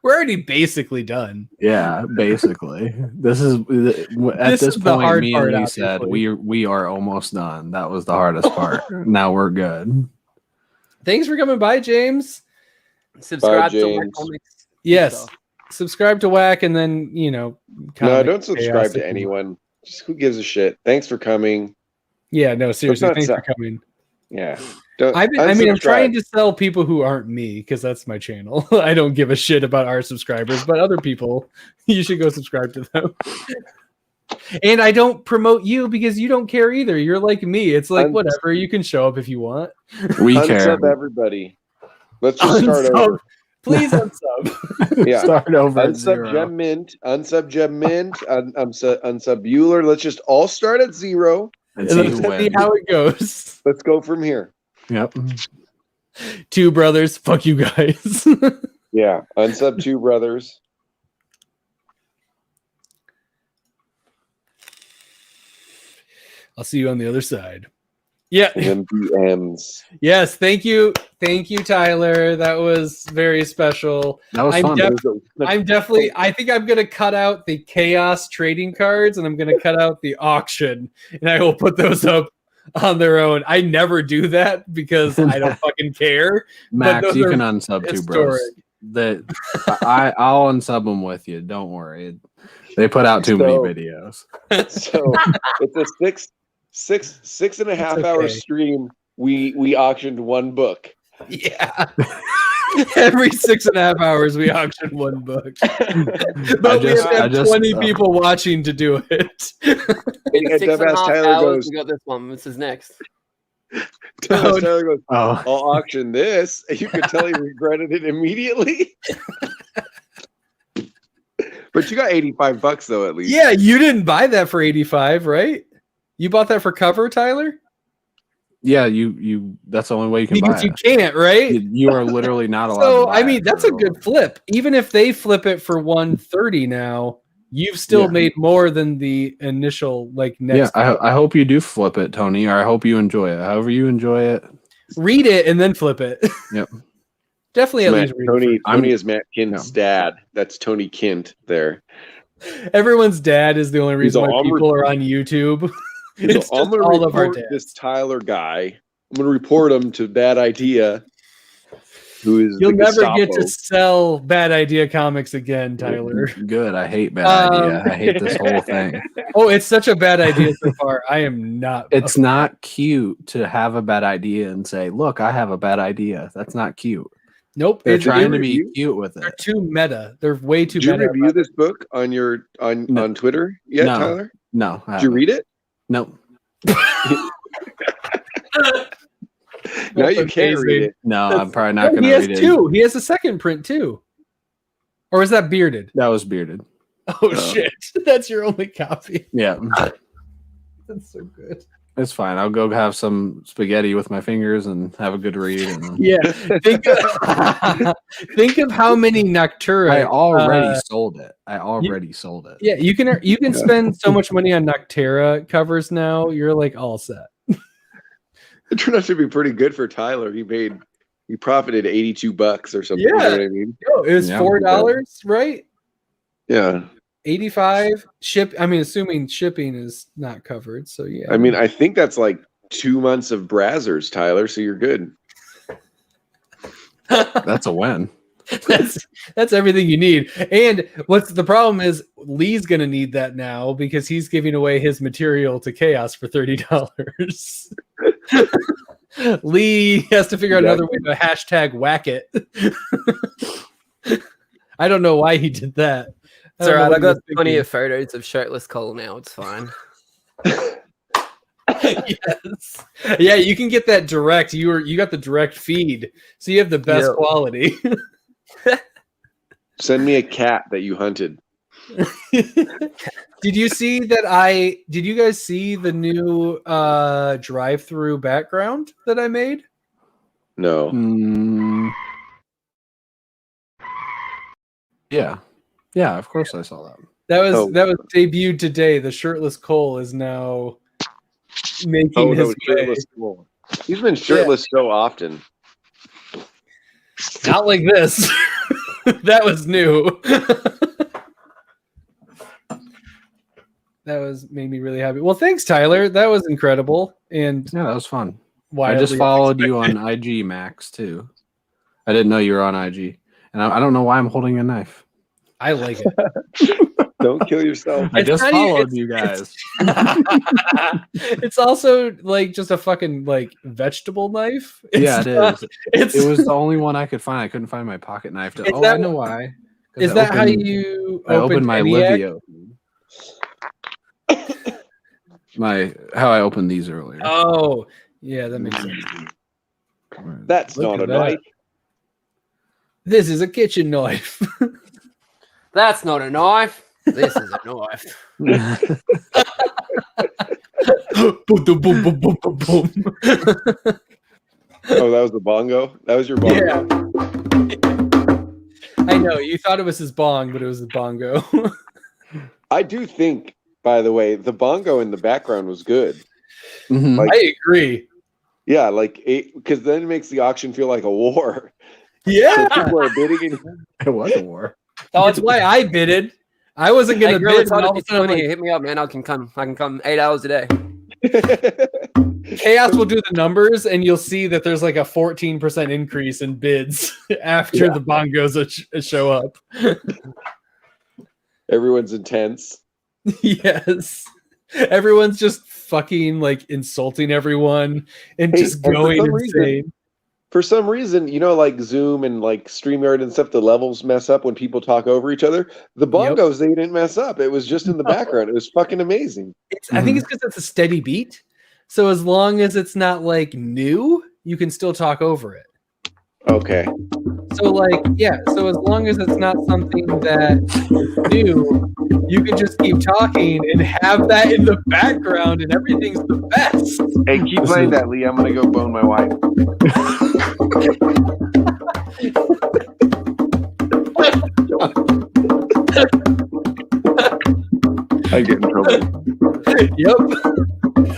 We're already basically done. Yeah, basically. This is at this point. Me and Lee said we are almost done. That was the hardest part. Now we're good. Thanks for coming by, James. Subscribe to Whack Comics. Yes, subscribe to Whack, and then no, don't subscribe to anyone. Just who gives a shit? Thanks for coming. Yeah, no, seriously, thanks for coming. Yeah. I'm trying to sell people who aren't me because that's my channel. I don't give a shit about our subscribers, but other people, you should go subscribe to them. And I don't promote you because you don't care either. You're like me. It's like whatever. You can show up if you want. We care. Unsub everybody. Let's just start over. Please unsub. Yeah. Start over. Unsub Gem Mint. Unsub Gem Mint. Unsub Bueller. Let's just all start at 0. And see how it goes. Let's go from here. Yep. 2 brothers. Fuck you guys. Yeah. Unsub 2 brothers. I'll see you on the other side. Yeah. MPMs. Yes. Thank you. Thank you, Tyler. That was very special. That was fun. I'm definitely, I think I'm going to cut out the Chaos trading cards and I'm going to cut out the auction and I will put those up on their own. I never do that because I don't fucking care. Max, you can unsub too, bros. I'll unsub them with you. Don't worry. They put out too many videos. So it's a 6.5 hour stream. We auctioned 1 book. Yeah. Every 6.5 hours we auction 1 book. But we have 20 people watching to do it. In 6.5 hours, we got this one. This is next. Tyler goes, I'll auction this. You could tell he regretted it immediately. But you got $85 though, at least. Yeah, you didn't buy that for 85, right? You bought that for cover, Tyler? Yeah, you. That's the only way you can because buy you can't, right? You are literally not allowed. So to buy I mean, that's a good flip. Even if they flip it for 130 now, you've still made more than the initial next. Yeah, I hope you do flip it, Tony. Or I hope you enjoy it. However you enjoy it, read it and then flip it. Yep. Definitely at least read Tony is Matt Kint's dad. That's Tony Kint there. Everyone's dad is the only reason why people are on YouTube. It's I'm going to report this Tyler guy. I'm going to report him to Bad Idea. You'll never get to sell Bad Idea comics again, Tyler. Good. I hate Bad Idea. I hate this whole thing. Oh, it's such a bad idea so far. I am not. It's not cute to have a bad idea and say, "Look, I have a bad idea." That's not cute. Nope. They're trying to be cute with it. They're too meta. They're way too meta. Did you review this book on your on Twitter yet, Tyler? No. Did you read it? No. Now you can't read it. No, I'm probably not going to read it. He has 2. He has a second print too. Or is that bearded? That was bearded. Oh shit! That's your only copy. Yeah, that's so good. It's fine. I'll go have some spaghetti with my fingers and have a good read. And Yeah, think of how many Noctura. I already sold it. Sold it. Yeah, you can spend so much money on Noctura covers now. You're like all set. It turned out to be pretty good for Tyler. He profited $82 or something. Yeah, you know what I mean? Yo, it was $4, right? Yeah. 85 ship. I mean, assuming shipping is not covered. So yeah. I mean, I think that's like 2 months of Brazzers, Tyler. So you're good. That's a win. That's everything you need. And what's the problem is Lee's gonna need that now because he's giving away his material to Chaos for $30. Lee has to figure out another way to hashtag whack it. I don't know why he did that. It's all right. I got plenty of photos of shirtless Cole now. It's fine. Yes. Yeah, you can get that direct. You got the direct feed, so you have the best quality. Send me a cat that you hunted. Did you see that? Did you guys see the new drive-through background that I made? No. Yeah. Yeah, of course I saw that. That was debuted today. The shirtless Cole is now making his way. Shirtless Cole. He's been shirtless so often. Not like this. That was new. That made me really happy. Well, thanks, Tyler. That was incredible. And yeah, that was fun. I just followed you on IG, Max, too. I didn't know you were on IG. And I don't know why I'm holding a knife. I like it. Don't kill yourself. I just followed you guys. It's also like just a fucking like vegetable knife. Yeah, it is. It was the only one I could find. I couldn't find my pocket knife. I know why. Is that how you opened my Livia? How I opened these earlier. Oh, yeah, that makes sense. That's not a knife. This is a kitchen knife. That's not a knife. This is a knife. Boom, boom, boom, boom, boom, boom, boom. Oh, that was the bongo? That was your bongo? Yeah. I know. You thought it was his bong, but it was the bongo. I do think, by the way, the bongo in the background was good. Mm-hmm. Like, I agree. Yeah, because then it makes the auction feel like a war. Yeah. So people are bidding It was a war. That's why I bidded. I wasn't gonna bid. Hit me up, man. I can come 8 hours a day. Chaos will do the numbers, and you'll see that there's like a 14% increase in bids after the bongos show up. Everyone's intense. Yes. Everyone's just fucking like insulting everyone and just going insane. For some reason, like Zoom and like StreamYard and stuff, the levels mess up when people talk over each other. The bongos, they didn't mess up. It was just in the background. It was fucking amazing. I think it's because it's a steady beat. So as long as it's not like new, you can still talk over it. Okay. So so as long as it's not something that's new, you can just keep talking and have that in the background and everything's the best. Hey, keep playing that, Lee. I'm going to go bone my wife. I get in trouble. Yep.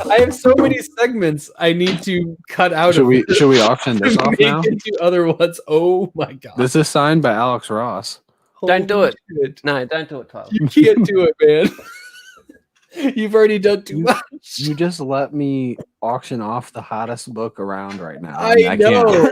I have so many segments I need to cut out. Should we auction this off now? Into other ones. Oh my god! This is signed by Alex Ross. Don't do it. No, don't do it, Tyler. You can't do it, man. You've already done too much. You just let me auction off the hottest book around right now. I know,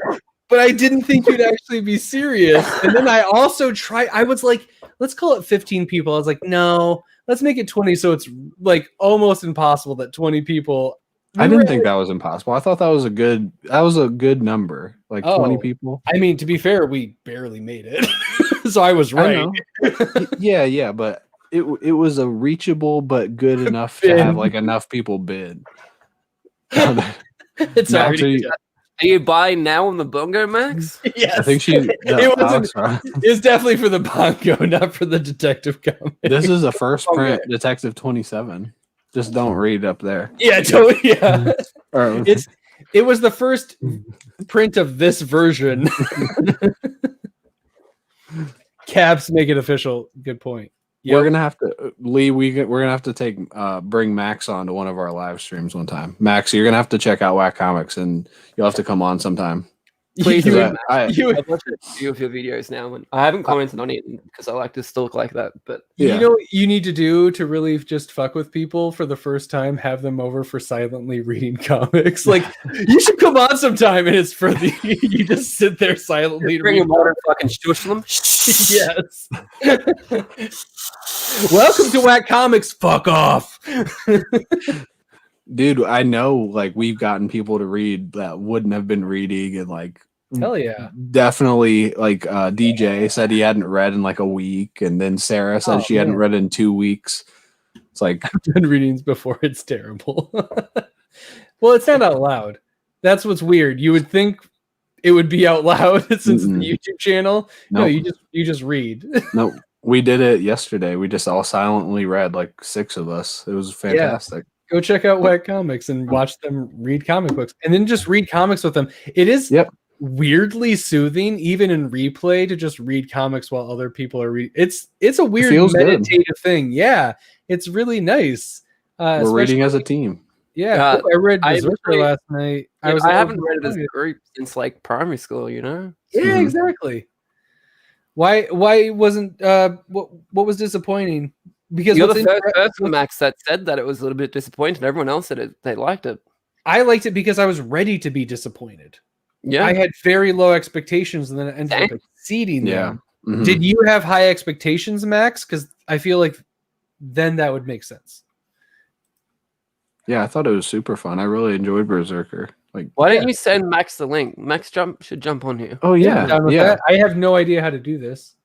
but I didn't think you'd actually be serious. And then I also I was like, let's call it 15 people. I was like, no, let's make it 20. So it's like almost impossible that 20 people. I didn't think that was impossible. I thought that was a good number. Like 20 people. I mean, to be fair, we barely made it. So I was right. Yeah, but it was a reachable but good enough to have like enough people bid. It's already Are you buying now on the bongo, Max? Yes. I think she. It's definitely for the bongo, not for the detective comic. This is a first print Detective 27. Just don't read up there. Yeah, totally. Yeah. Or- It was the first print of this version. Caps make it official. Good point. We're gonna have to, Lee. We're gonna have to bring Max on to one of our live streams one time. Max, you're gonna have to check out Whack Comics, and you'll have to come on sometime. Please do. I've watched a few of your videos now, and I haven't commented on it because I like to stalk like that. But you know what you need to do to really just fuck with people for the first time? Have them over for silently reading comics. Like, you should come on sometime, and it's for the you just sit there silently. Bring them on and fucking shush them. Yes. Welcome to Whack Comics. Fuck off. Dude, I know, like, we've gotten people to read that wouldn't have been reading, and like, hell yeah, definitely. Like, DJ said he hadn't read in like a week, and then Sarah said she hadn't read in 2 weeks. It's like, I've done readings before. It's terrible. Well, it's not out loud. That's what's weird. You would think it would be out loud since it's the YouTube channel. No, you just read. No, we did it yesterday. We just all silently read, like 6 of us. It was fantastic. Yeah. Go check out Whack Comics and watch them read comic books, and then just read comics with them. It is weirdly soothing, even in replay, to just read comics while other people are reading. It's a weird meditative thing. Yeah, it's really nice. We're reading as a team. Yeah, I read Berserker last night. I haven't read it as a group since like primary school. You know? Yeah, exactly. Why wasn't what was disappointing? Because you're the first person, Max, that said that it was a little bit disappointing. Everyone else said they liked it. I liked it because I was ready to be disappointed. Yeah, I had very low expectations, and then it ended up exceeding them. Mm-hmm. Did you have high expectations, Max? Because I feel like then that would make sense. Yeah, I thought it was super fun. I really enjoyed Berserker. Like, why don't you send Max the link? Max should jump on here. Oh yeah. I have no idea how to do this.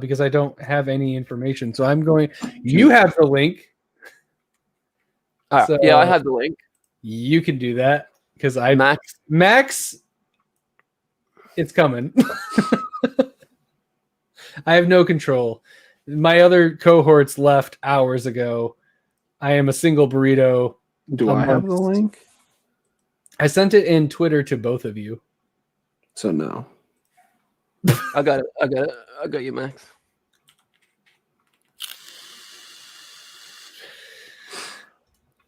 Because I don't have any information. So I'm going, you have the link. So, yeah, I have the link. You can do that because Max, it's coming. I have no control. My other cohorts left hours ago. I am a single burrito. Do I have the link? I sent it in Twitter to both of you. So no. I got it. I got you, Max.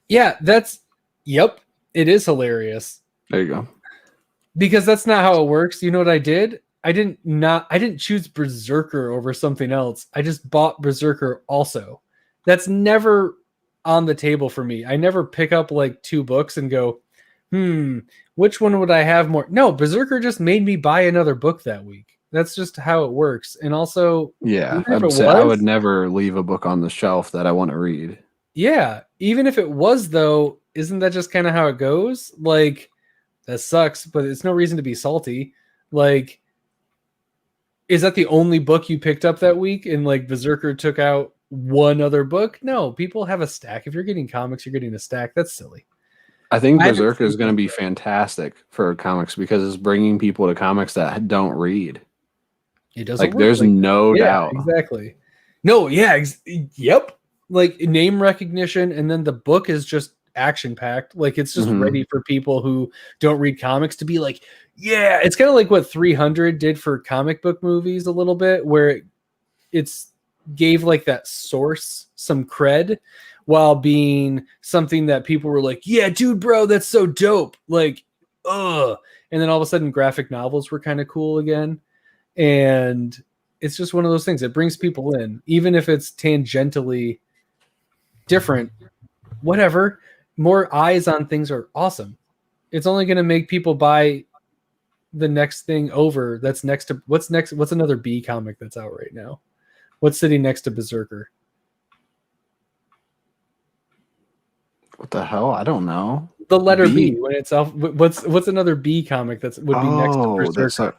Yeah, yep. It is hilarious. There you go. Because that's not how it works. You know what I did? I didn't choose Berserker over something else. I just bought Berserker also. That's never on the table for me. I never pick up like 2 books and go, which one would I have more? No, Berserker just made me buy another book that week. That's just how it works. And also, yeah, I would never leave a book on the shelf that I want to read. Yeah, even if it was, though, isn't that just kind of how it goes? Like, that sucks, but it's no reason to be salty. Like, is that the only book you picked up that week? And like Berserker took out one other book? No, people have a stack. If you're getting comics, you're getting a stack. That's silly. I think Berserker is going to be fantastic for comics because it's bringing people to comics that don't read. It doesn't like there's no doubt. Exactly. No, yeah, yep. Like name recognition, and then the book is just action packed. Like it's just ready for people who don't read comics to be like, yeah. It's kind of like what 300 did for comic book movies a little bit, where it's gave like that source some cred while being something that people were like, yeah, dude, bro, that's so dope. Like, and then all of a sudden graphic novels were kind of cool again. And it's just one of those things. It brings people in, even if it's tangentially different, whatever. More eyes on things are awesome. It's only going to make people buy the next thing over that's next to what's next. What's another B comic that's out right now? What's sitting next to Berserker? What the hell? I don't know. The letter B when it's off. What's another B comic would be next to Berserker?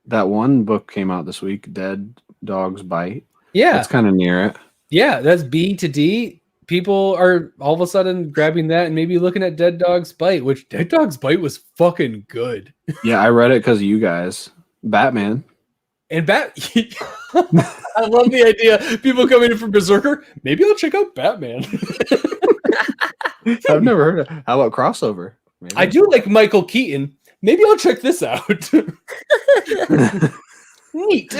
That one book came out this week, Dead Dog's Bite. Yeah. That's kind of near it. Yeah, that's B to D. people are all of a sudden grabbing that and maybe looking at Dead Dog's Bite, which Dead Dog's Bite was fucking good. Yeah, I read it because of you guys. Batman. And I love the idea. People coming in from Berserker. Maybe I'll check out Batman. I've never heard of. How about crossover? Maybe. I do like Michael Keaton. Maybe I'll check this out. Neat.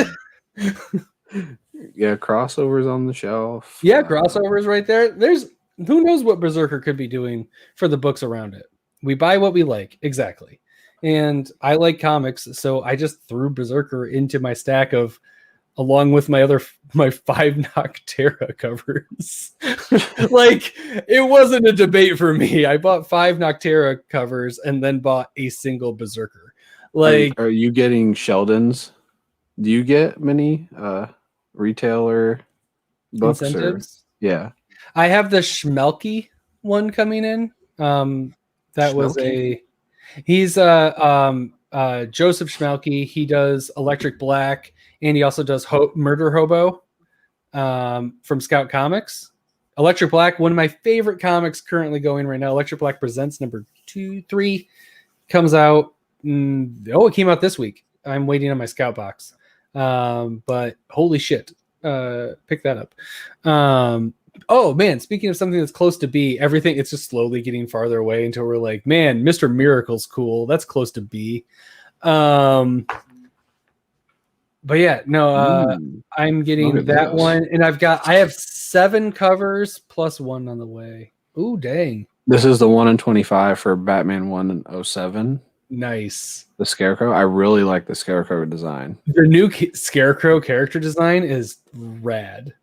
Yeah, crossovers on the shelf. Yeah, crossovers right there. There's who knows what Berserker could be doing for the books around it. We buy what we like. Exactly. And I like comics, so I just threw Berserker into my stack of, along with my 5 Noctera covers. Like, it wasn't a debate for me. I bought 5 Noctera covers and then bought a single Berserker. Like, are you getting Sheldon's? Do you get many retailer books? Incentives? Yeah. I have the Schmelke one coming in. That was he's Joseph Schmelke. He does Electric Black, and he also does Murder Hobo from Scout Comics. Electric Black, one of my favorite comics currently going right now. Electric Black Presents number 3 comes out. It came out this week. I'm waiting on my Scout box. But holy shit, pick that up. Oh man, speaking of something that's close to B, everything, it's just slowly getting farther away until we're like, man, Mr. Miracle's cool. That's close to B. But yeah, no, I'm getting that one, and I have 7 covers plus 1 on the way. Ooh, dang. This is the 1 in 25 for Batman 107. Nice. The Scarecrow. I really like the Scarecrow design. The new Scarecrow character design is rad.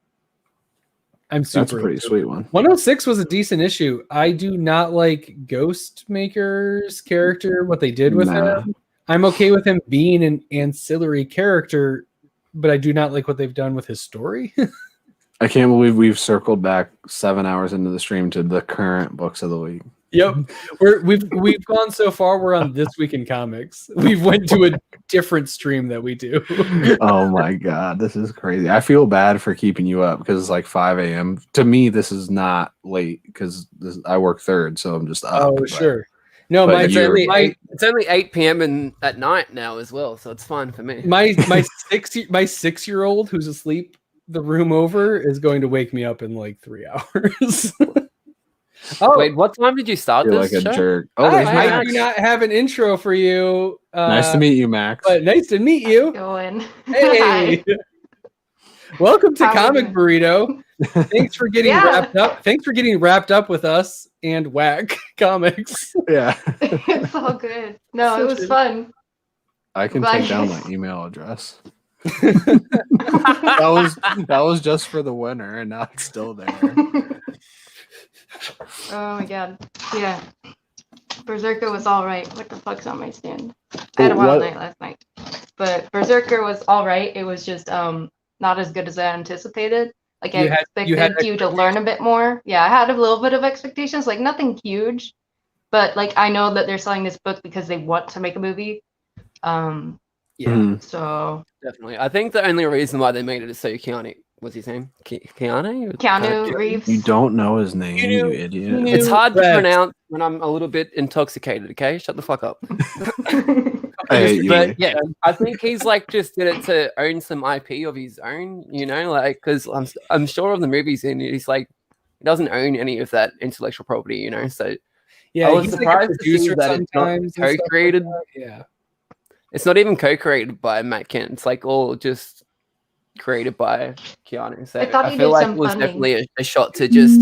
That's a pretty sweet one. 106 was a decent issue. I do not like Ghostmaker's character, what they did with him. I'm okay with him being an ancillary character, but I do not like what they've done with his story. I can't believe we've circled back 7 hours into the stream to the current books of the week. Yep, we've gone so far. We're on This Week in Comics. We've went to a different stream that we do. Oh my god, this is crazy. I feel bad for keeping you up because it's like 5 a.m. To me, this is not late because I work third, so I'm just up. Oh, sure. No, it's only 8 p.m. at night now as well, so it's fine for me. My 6-year-old who's asleep the room over is going to wake me up in like 3 hours. Oh wait, what time did you start You're this like a show? jerk. I do not have an intro for you. Nice to meet you, Max. But nice to meet you. Going. Hey. Welcome to Comic Burrito. Thanks for getting wrapped up. Thanks for getting wrapped up with us and Whack Comics. Yeah. It's all good. No, it was fun. I can take down my email address. that was just for the winner, and now it's still there. Oh my god. Yeah. Berserker was alright. What the fuck's on my stand? I had a wild night last night. But Berserker was alright. It was just not as good as I anticipated. Like I expected you to learn a bit more. Yeah, I had a little bit of expectations, like nothing huge. But like I know that they're selling this book because they want to make a movie. Yeah. So definitely. I think the only reason why they made it is so Keanu. What's his name? Keanu Reeves. You don't know his name, you idiot. It's hard to pronounce when I'm a little bit intoxicated, okay? Shut the fuck up. But yeah, I think he's like just did it to own some IP of his own, you know, like because I'm sure of the movies and he's like he doesn't own any of that intellectual property, you know. So yeah, I was surprised to see that it's not co-created. Like yeah, it's not even co-created by Matt Kent. It's like all just created by Keanu. So I feel like it was definitely a shot to just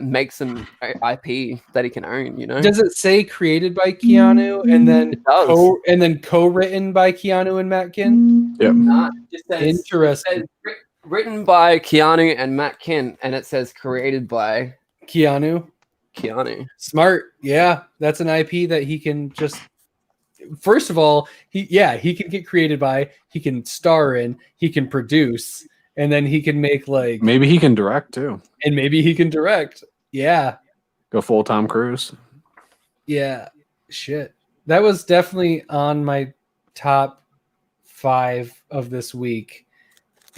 make some IP that he can own, you know. Does it say created by Keanu and then co-written by Keanu and Matt Kent? Yep. Just says, interesting. It says, written by Keanu and Matt Kent, and it says created by Keanu. Smart. Yeah, that's an IP that he can just. First of all, he can get created by, he can star in, he can produce, and then he can make like maybe he can direct too. And maybe he can direct. Yeah. Go full Tom Cruise. Yeah. Shit. That was definitely on my top 5 of this week.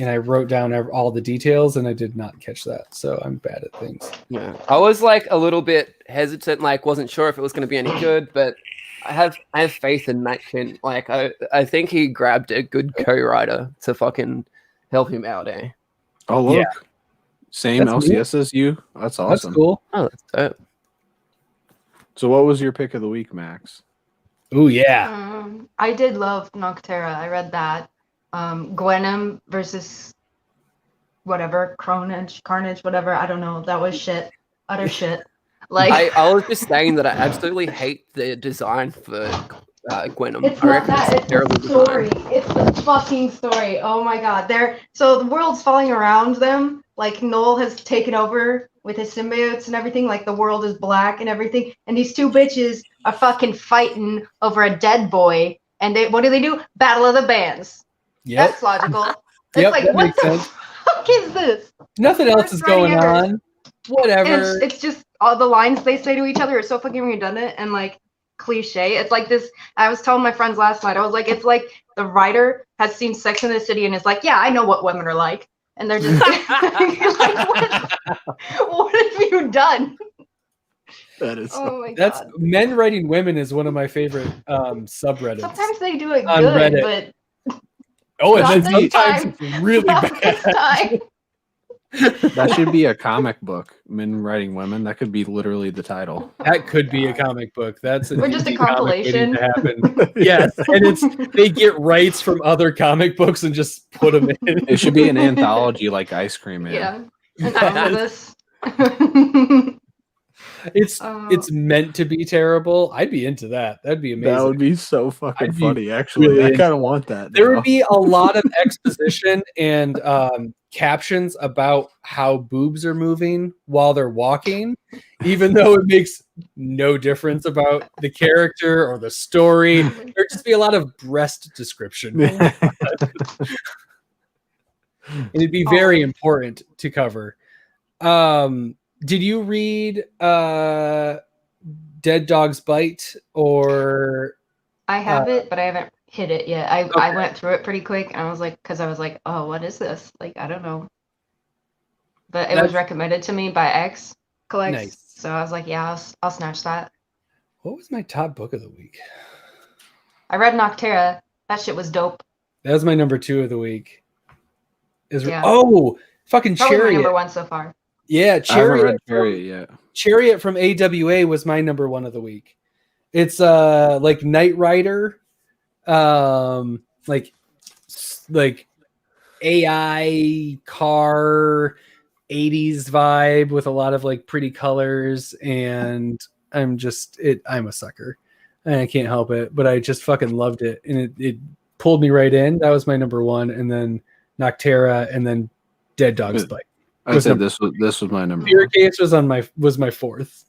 and I wrote down all the details, and I did not catch that. So I'm bad at things. Yeah, I was like a little bit hesitant, like wasn't sure if it was going to be any good, but I have faith in Matt Kent. Like I think he grabbed a good co-writer to fucking help him out. Oh look, same that's LCS as you. That's awesome. That's cool. Oh, that's dope. So what was your pick of the week, Max? Oh yeah, I did love Noctera. I read that. Gwenem versus whatever, Carnage, whatever. I don't know. That was shit. Utter shit. Like I was just saying that I absolutely hate the design for Gwenem. It's not that. It's the story. It's the fucking story. Oh my god. So the world's falling around them. Like Noel has taken over with his symbiotes and everything. Like the world is black and everything. And these two bitches are fucking fighting over a dead boy. And what do? Battle of the Bands. Yeah, that's logical. It's like, what the fuck is this? Nothing else is going on. Whatever. It's just all the lines they say to each other are so fucking redundant and like cliche. It's like this. I was telling my friends last night. I was like, it's like the writer has seen Sex and the City and is like, yeah, I know what women are like, and they're just like, what have you done? That is. Oh my That's god. men writing women is one of my favorite subreddits. Sometimes they do it on good, Reddit. but and then sometimes it's really bad. That should be a comic book. Men writing women. That could be literally the title. That could be a comic book. That's or just a compilation. To happen. Yes, and they get rights from other comic books and just put them in. It should be an anthology like Ice Cream Man. Yeah, an omnibus. It's meant to be terrible. I'd be into that. That'd be amazing. That would be so fucking funny. Actually, I kind of want that. There would be a lot of exposition and captions about how boobs are moving while they're walking, even though it makes no difference about the character or the story. There'd just be a lot of breast description. And it'd be very important to cover. Did you read Dead Dog's Bite or? I have it, but I haven't hit it yet. I went through it pretty quick, and I was like, oh, what is this? Like, I don't know. But it was recommended to me by X Collects, nice. So I was like, yeah, I'll snatch that. What was my top book of the week? I read Noctera. That shit was dope. That was my number 2 of the week. Yeah. Oh, fucking Probably Chariot. my number 1 so far. Yeah, Chariot. Chariot, Chariot from AWA was my number 1 of the week. It's like Knight Rider, like AI car 80s vibe with a lot of like pretty colors, and I'm a sucker. And I can't help it, but I just fucking loved it, and it pulled me right in. That was my number 1, and then Noctera, and then Dead Dog's Bite. I said this was my number. Fear Case was my 4th.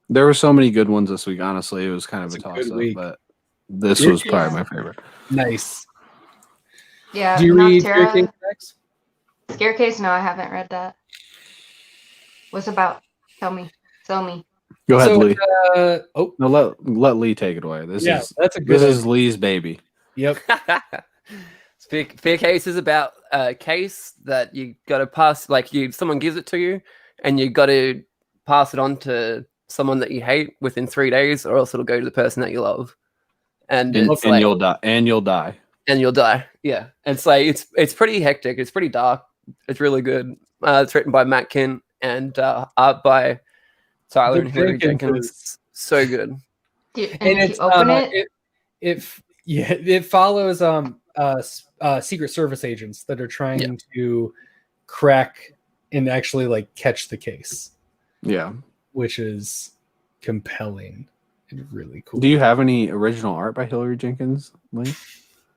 There were so many good ones this week. Honestly, it was kind of a toss-up, but this was probably my favorite. Nice. Yeah. Do you read Fear Case next? Scarecase? No, I haven't read that. What's it about? Tell me. Go ahead, Lee. No, let Lee take it away. This is Lee's baby. Yep. Fear Case is about a case that you got to pass. Like someone gives it to you, and you got to pass it on to someone that you hate within 3 days, or else it'll go to the person that you love. And you'll die. And you'll die. Yeah. And it's like it's pretty hectic. It's pretty dark. It's really good. It's written by Matt Kent and art by Tyler and Hilary Jenkins. So good. And if you open it follows Secret Service agents that are trying to crack and actually like catch the case. Yeah. Which is compelling and really cool. Do you have any original art by Hilary Jenkins, Lee?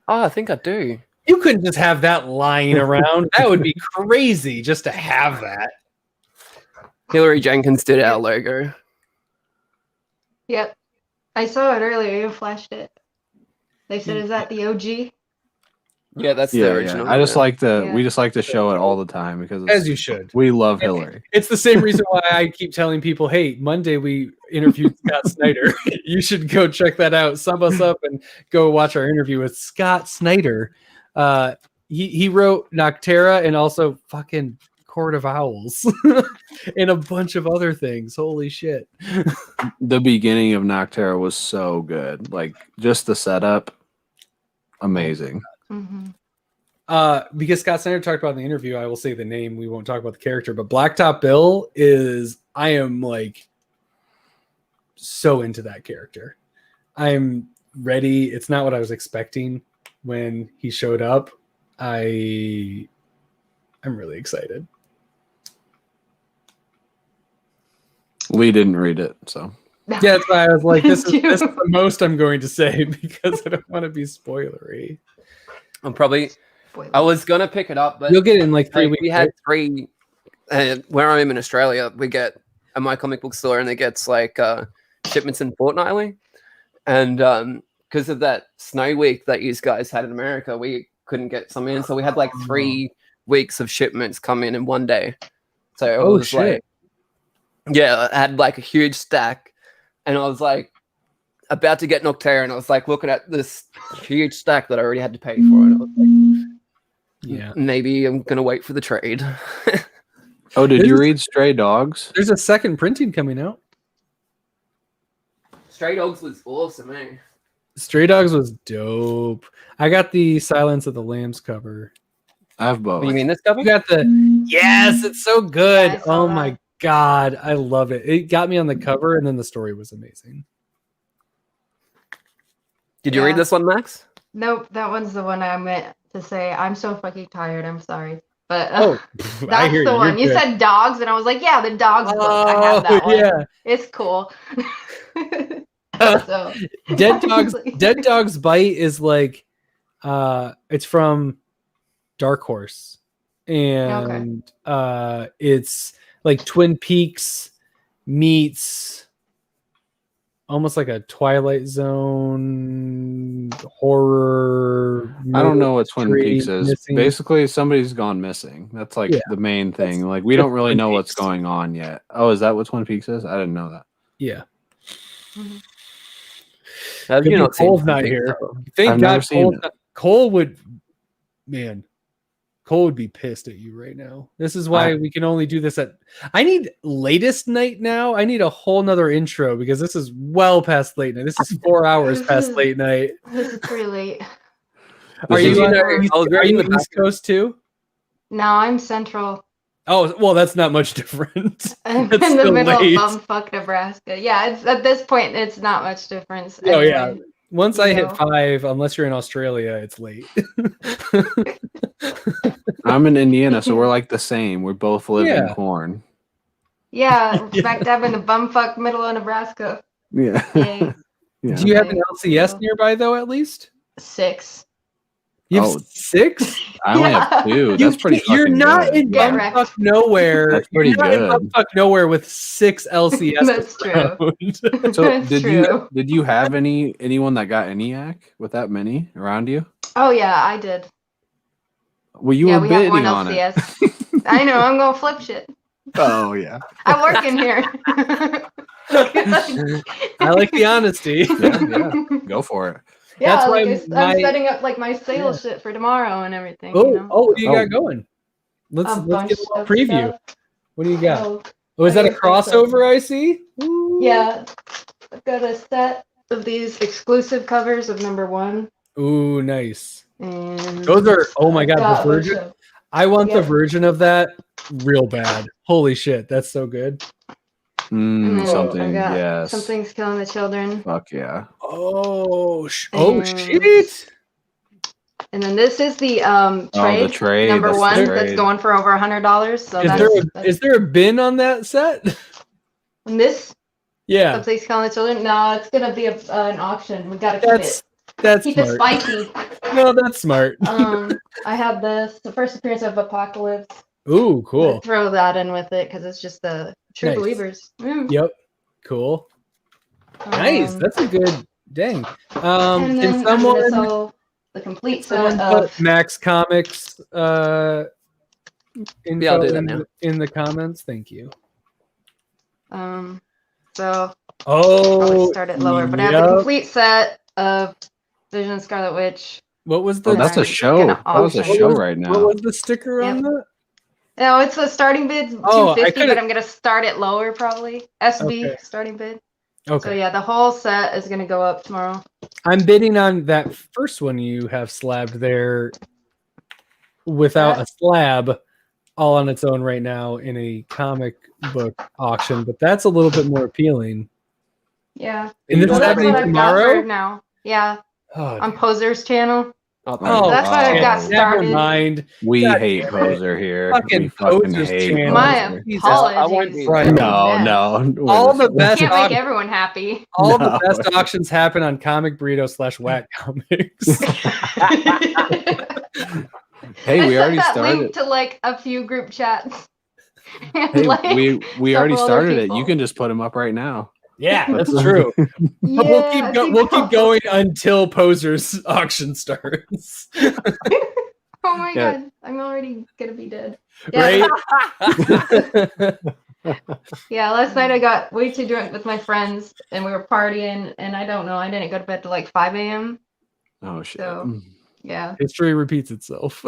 Oh, I think I do. You couldn't just have that lying around. That would be crazy just to have that. Hilary Jenkins did our logo. Yep. I saw it earlier. You flashed it. They said, is that the OG? Yeah, that's the original. I just like we just like to show it all the time because as you should. We love Hillary. It's the same reason why I keep telling people, hey, Monday we interviewed Scott Snyder. You should go check that out. Sub us up and go watch our interview with Scott Snyder. he wrote Noctera and also fucking Court of Owls and a bunch of other things. Holy shit. The beginning of Noctera was so good. Like just the setup, amazing. Mm-hmm. Because Scott Snyder talked about in the interview, I will say the name, we won't talk about the character, but Blacktop Bill I am like so into that character. I'm ready. It's not what I was expecting when he showed up. I'm really excited. We didn't read it, so yeah, that's why I was like, this is the most I'm going to say because I don't want to be spoilery. I was gonna pick it up, but you'll get it in like 3 weeks. We had 3 where I'm in Australia, we get at my comic book store, and it gets like shipments in fortnightly, and because of that snow week that you guys had in America, we couldn't get some in, so we had like 3 weeks of shipments come in one day. So it was shit. I had like a huge stack, and I was like about to get Noctera, and I was like looking at this huge stack that I already had to pay for, and I was like, yeah, maybe I'm gonna wait for the trade. Oh, did you read Stray Dogs? There's a second printing coming out. Stray Dogs was awesome, eh? Stray Dogs was dope. I got the Silence of the Lambs cover. I have both. You mean this cover? You got the yes, it's so good. Yeah, I saw that. My god, I love it. It got me on the cover, and then the story was amazing. Did you read this one, Max? Nope, that one's the one I meant to say. I'm so fucking tired. I'm sorry. But I that's hear the one. You good. said dogs, and I was like, yeah, the dogs book. I have that one. Yeah. It's cool. So. Dead Dog's Bite is like it's from Dark Horse. And it's like Twin Peaks meets almost like a Twilight Zone horror. I don't know what Twin Peaks is. Missing. Basically, somebody's gone missing. That's like the main thing. Like we don't really know what's going on yet. Oh, is that what Twin Peaks is? I didn't know that. Yeah. Mm-hmm. Have you not seen Cole's not here. Thank God Cole would be pissed at you right now. This is why we can only do this I need latest night now. I need a whole nother intro because this is well past late night. This is 4 hours past late night. This is pretty late. Are you East Coast too? No, I'm Central. Oh, well, that's not much different. I'm in the middle of bumfuck Nebraska. Yeah, it's at this point, it's not much difference. Oh, yeah. Once I hit 5, unless you're in Australia, it's late. I'm in Indiana, so we're like the same. We both live in corn. Yeah, smack dab in the bumfuck middle of Nebraska. Yeah. Do you have an LCS nearby, though, at least? 6. You have 6? I only have 2. That's pretty You're not good. in bumfuck nowhere. That's pretty You're not good. in bumfuck nowhere with 6 LCS. That's true. So That's true. did you have anyone that got ENIAC with that many around you? Oh yeah, I did. Well, you were we have one bidding on it. LCS. I know, I'm gonna flip shit. Oh yeah. I work in here. I like the honesty. Yeah. Go for it. Yeah, That's why I'm setting up like my sales shit for tomorrow and everything. Oh, you know? what do you got going? Let's get a little preview. What do you got? Oh, is that a crossover I see? Ooh. Yeah. I've got a set of these exclusive covers of #1. Ooh, nice. And those are oh my god, the version. of, I want the version of that real bad. Holy shit, that's so good. Something's killing the children. Fuck yeah. Oh shit. And then this is the the trade #1 that's going for over $100. So is there a bin on that set? And this? Yeah. Something's killing the children. No, it's gonna be an auction. We gotta keep it spicy. No, that's smart. I have the first appearance of Apocalypse. Ooh, cool. Throw that in with it because it's just the true believers. Yep. Cool. Nice. That's a good dang. And then can someone the complete set put Max Comics I'll do that now. in the comments? Thank you. So I'll start it lower, but I have the complete set of Vision, Scarlet Witch, What was the? Oh, that's a show. That was a show right now. What was the sticker on that? No, it's the starting bid $250, but I'm gonna start it lower probably. SB starting bid. Okay. So yeah, the whole set is gonna go up tomorrow. I'm bidding on that first one you have slabbed there without a slab, all on its own right now in a comic book auction, but that's a little bit more appealing. Yeah. And this is happening tomorrow? Now. Yeah. Oh, on Poser's channel. Oh, that's why I got started. Never mind. We hate Poser here. Fucking Poser's channel. My apologies. No. All the best. You can't make everyone happy. All the best auctions happen on Comic Burrito /Whack Comics. Hey, we already that started. link to like a few group chats. Hey, like, we already started it. You can just put them up right now. Yeah, that's true. Yeah, we'll keep going until Poser's auction starts. Oh my Yeah. god, I'm already gonna be dead. Yeah. Right? Yeah, last night I got way too drunk with my friends and we were partying, and I don't know, I didn't go to bed till like 5 a.m. Oh shit. So yeah, History repeats itself.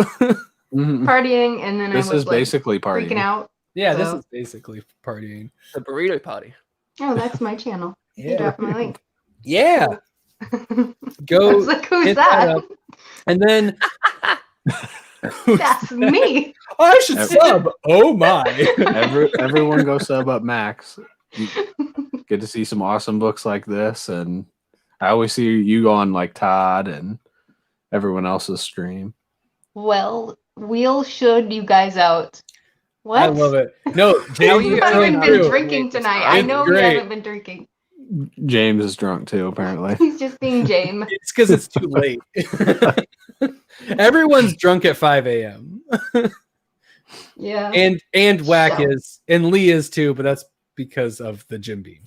partying, and then This I was is basically freaking partying. out. Yeah, this So- is basically partying. The burrito party. Oh, that's my channel. You Yeah. dropped my link. Yeah. I Go. was like, who's hit that? up. And then That's me. I should sub. Oh my. Everyone go sub up Max. You get to see some awesome books like this, and I always see you go on like Todd and everyone else's stream. Well, we'll should you guys out. What? I love it. No, James You is haven't drunk even been too. drinking tonight. I It's know we great. haven't been drinking. James is drunk too, apparently. He's just being James. It's because it's too late. Everyone's drunk at 5 a.m. Yeah. And Whack is, and Lee is too, but that's because of the Jim Beam.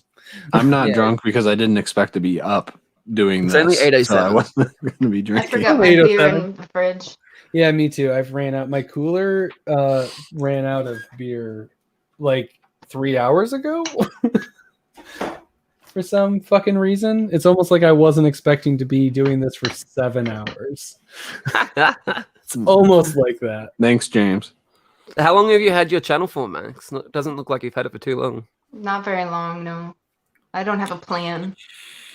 I'm not drunk because I didn't expect to be up doing It's this. only 8:07. So I wasn't going to be I drinking. forgot my beer in the fridge. Yeah, me too. I've ran out. My cooler ran out of beer like 3 hours ago. For some fucking reason. It's almost like I wasn't expecting to be doing this for 7 hours. It's almost like that. Thanks, James. How long have you had your channel for, Max? It doesn't look like you've had it for too long. Not very long, no. I don't have a plan.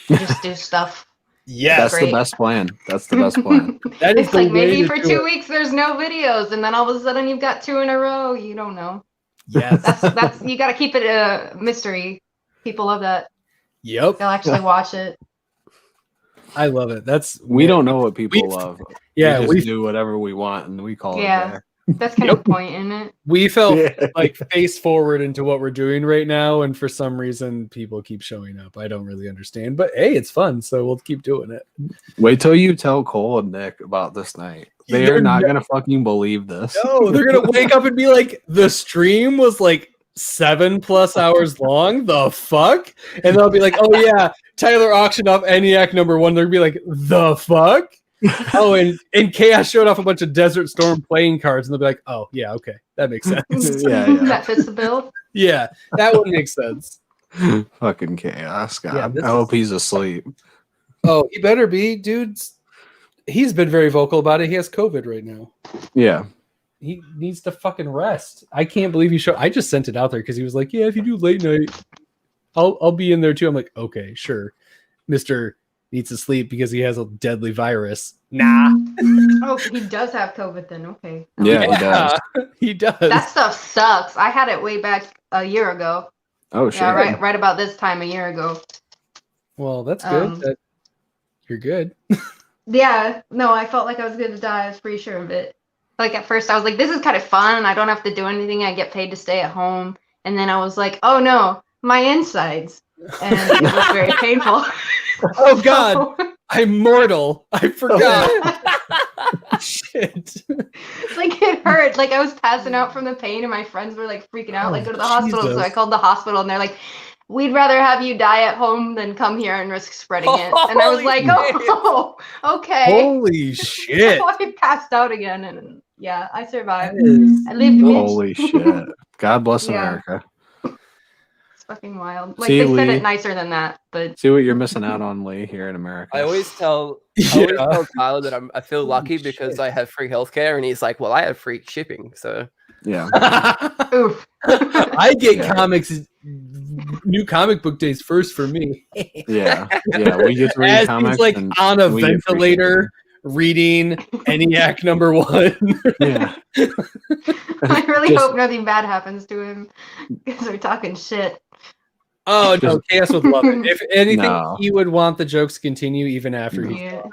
I just do stuff. Yeah, that's the best plan. That's the best plan. That is It's like the way maybe to for do 2 it. weeks there's no videos, and then all of a sudden you've got 2 in a row. You don't know. Yes. That's you got to keep it a mystery. People love that. Yep. They'll actually watch it. I love it. That's We don't know what people love. Yeah, we we- just do whatever we want, and we call it Yeah. there. That's kind of the point, isn't it? We fell Yeah. like face forward into what we're doing right now, and for some reason people keep showing up. I don't really understand, but hey, it's fun, so we'll keep doing it. Wait till you tell Cole and Nick about this night. They They're are not no- going to fucking believe this. No, they're gonna wake up and be like, the stream was like 7+ hours long. The fuck? And they'll be like, oh yeah, Tyler auctioned off ENIAC #1. They'll be like, the fuck? Oh, and Chaos showed off a bunch of Desert Storm playing cards, and they'll be like, oh yeah, okay, that makes sense. That fits the bill. Yeah, that would make sense. Fucking chaos, God. Yeah, this I hope he's asleep. Oh, he better be, dude. He's been very vocal about it. He has COVID right now. Yeah. He needs to fucking rest. I can't believe he showed. I just sent it out there because he was like, "Yeah, if you do late night, I'll be in there too." I'm like, "Okay, sure." Mister needs to sleep because he has a deadly virus. Nah. Oh, he does have COVID then. Okay. Yeah, he does. He does. That stuff sucks. I had it way back a year ago. Oh shit. Yeah, right about this time a year ago. Well, that's good. That you're good. Yeah, no, I felt like I was gonna die. I was pretty sure of it. Like at first, I was like, "This is kind of fun. I don't have to do anything. I get paid to stay at home." And then I was like, "Oh no, my insides," and it was very painful. Oh God, I'm mortal. I forgot. Shit. Like it hurt. Like I was passing out from the pain, and my friends were like freaking out. Like go to the hospital. So I called the hospital, and they're like, "We'd rather have you die at home than come here and risk spreading it." And I was like, "Oh, okay." Holy shit. So I passed out again, and yeah, I survived. That is- I lived. Mitch. Holy shit. God bless Yeah. America. fucking wild. Like See, they said Lee. it nicer than that, but See what you're missing out on, Lee, here in America. I always tell Tyler that I feel lucky because I have free healthcare, and he's like, "Well, I have free shipping." So yeah, oof. I get comics, new comic book days first for me. yeah. We get to read As comics he's like and on a we get free ventilator reading ENIAC #1. Yeah. I really Just- hope nothing bad happens to him because we're talking shit. Oh no, Chaos would love it. If anything, No. he would want the jokes to continue even after he's Yeah. gone.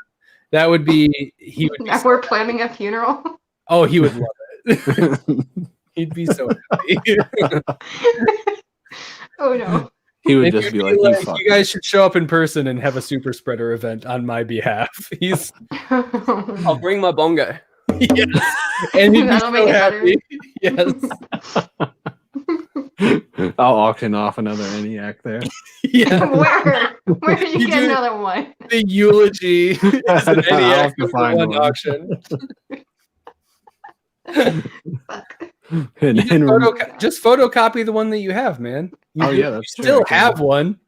That would be he would. Be Now we're planning a funeral. Oh, he would love it. He'd be so happy. Oh no. He would And just he'd be like, "You fuck." you guys should show up in person and have a super spreader event on my behalf. He's I'll bring my bongo. yes, and he'd be That'll so make it happy. Yes, I'll auction off another ENIAC there. yeah. Where did you You get do- another one? The eulogy is an I'll have ENIAC to find #1 one. auction. And then- Just photocopy the one that you have, man. You Oh, yeah, that's true. still I can- have one.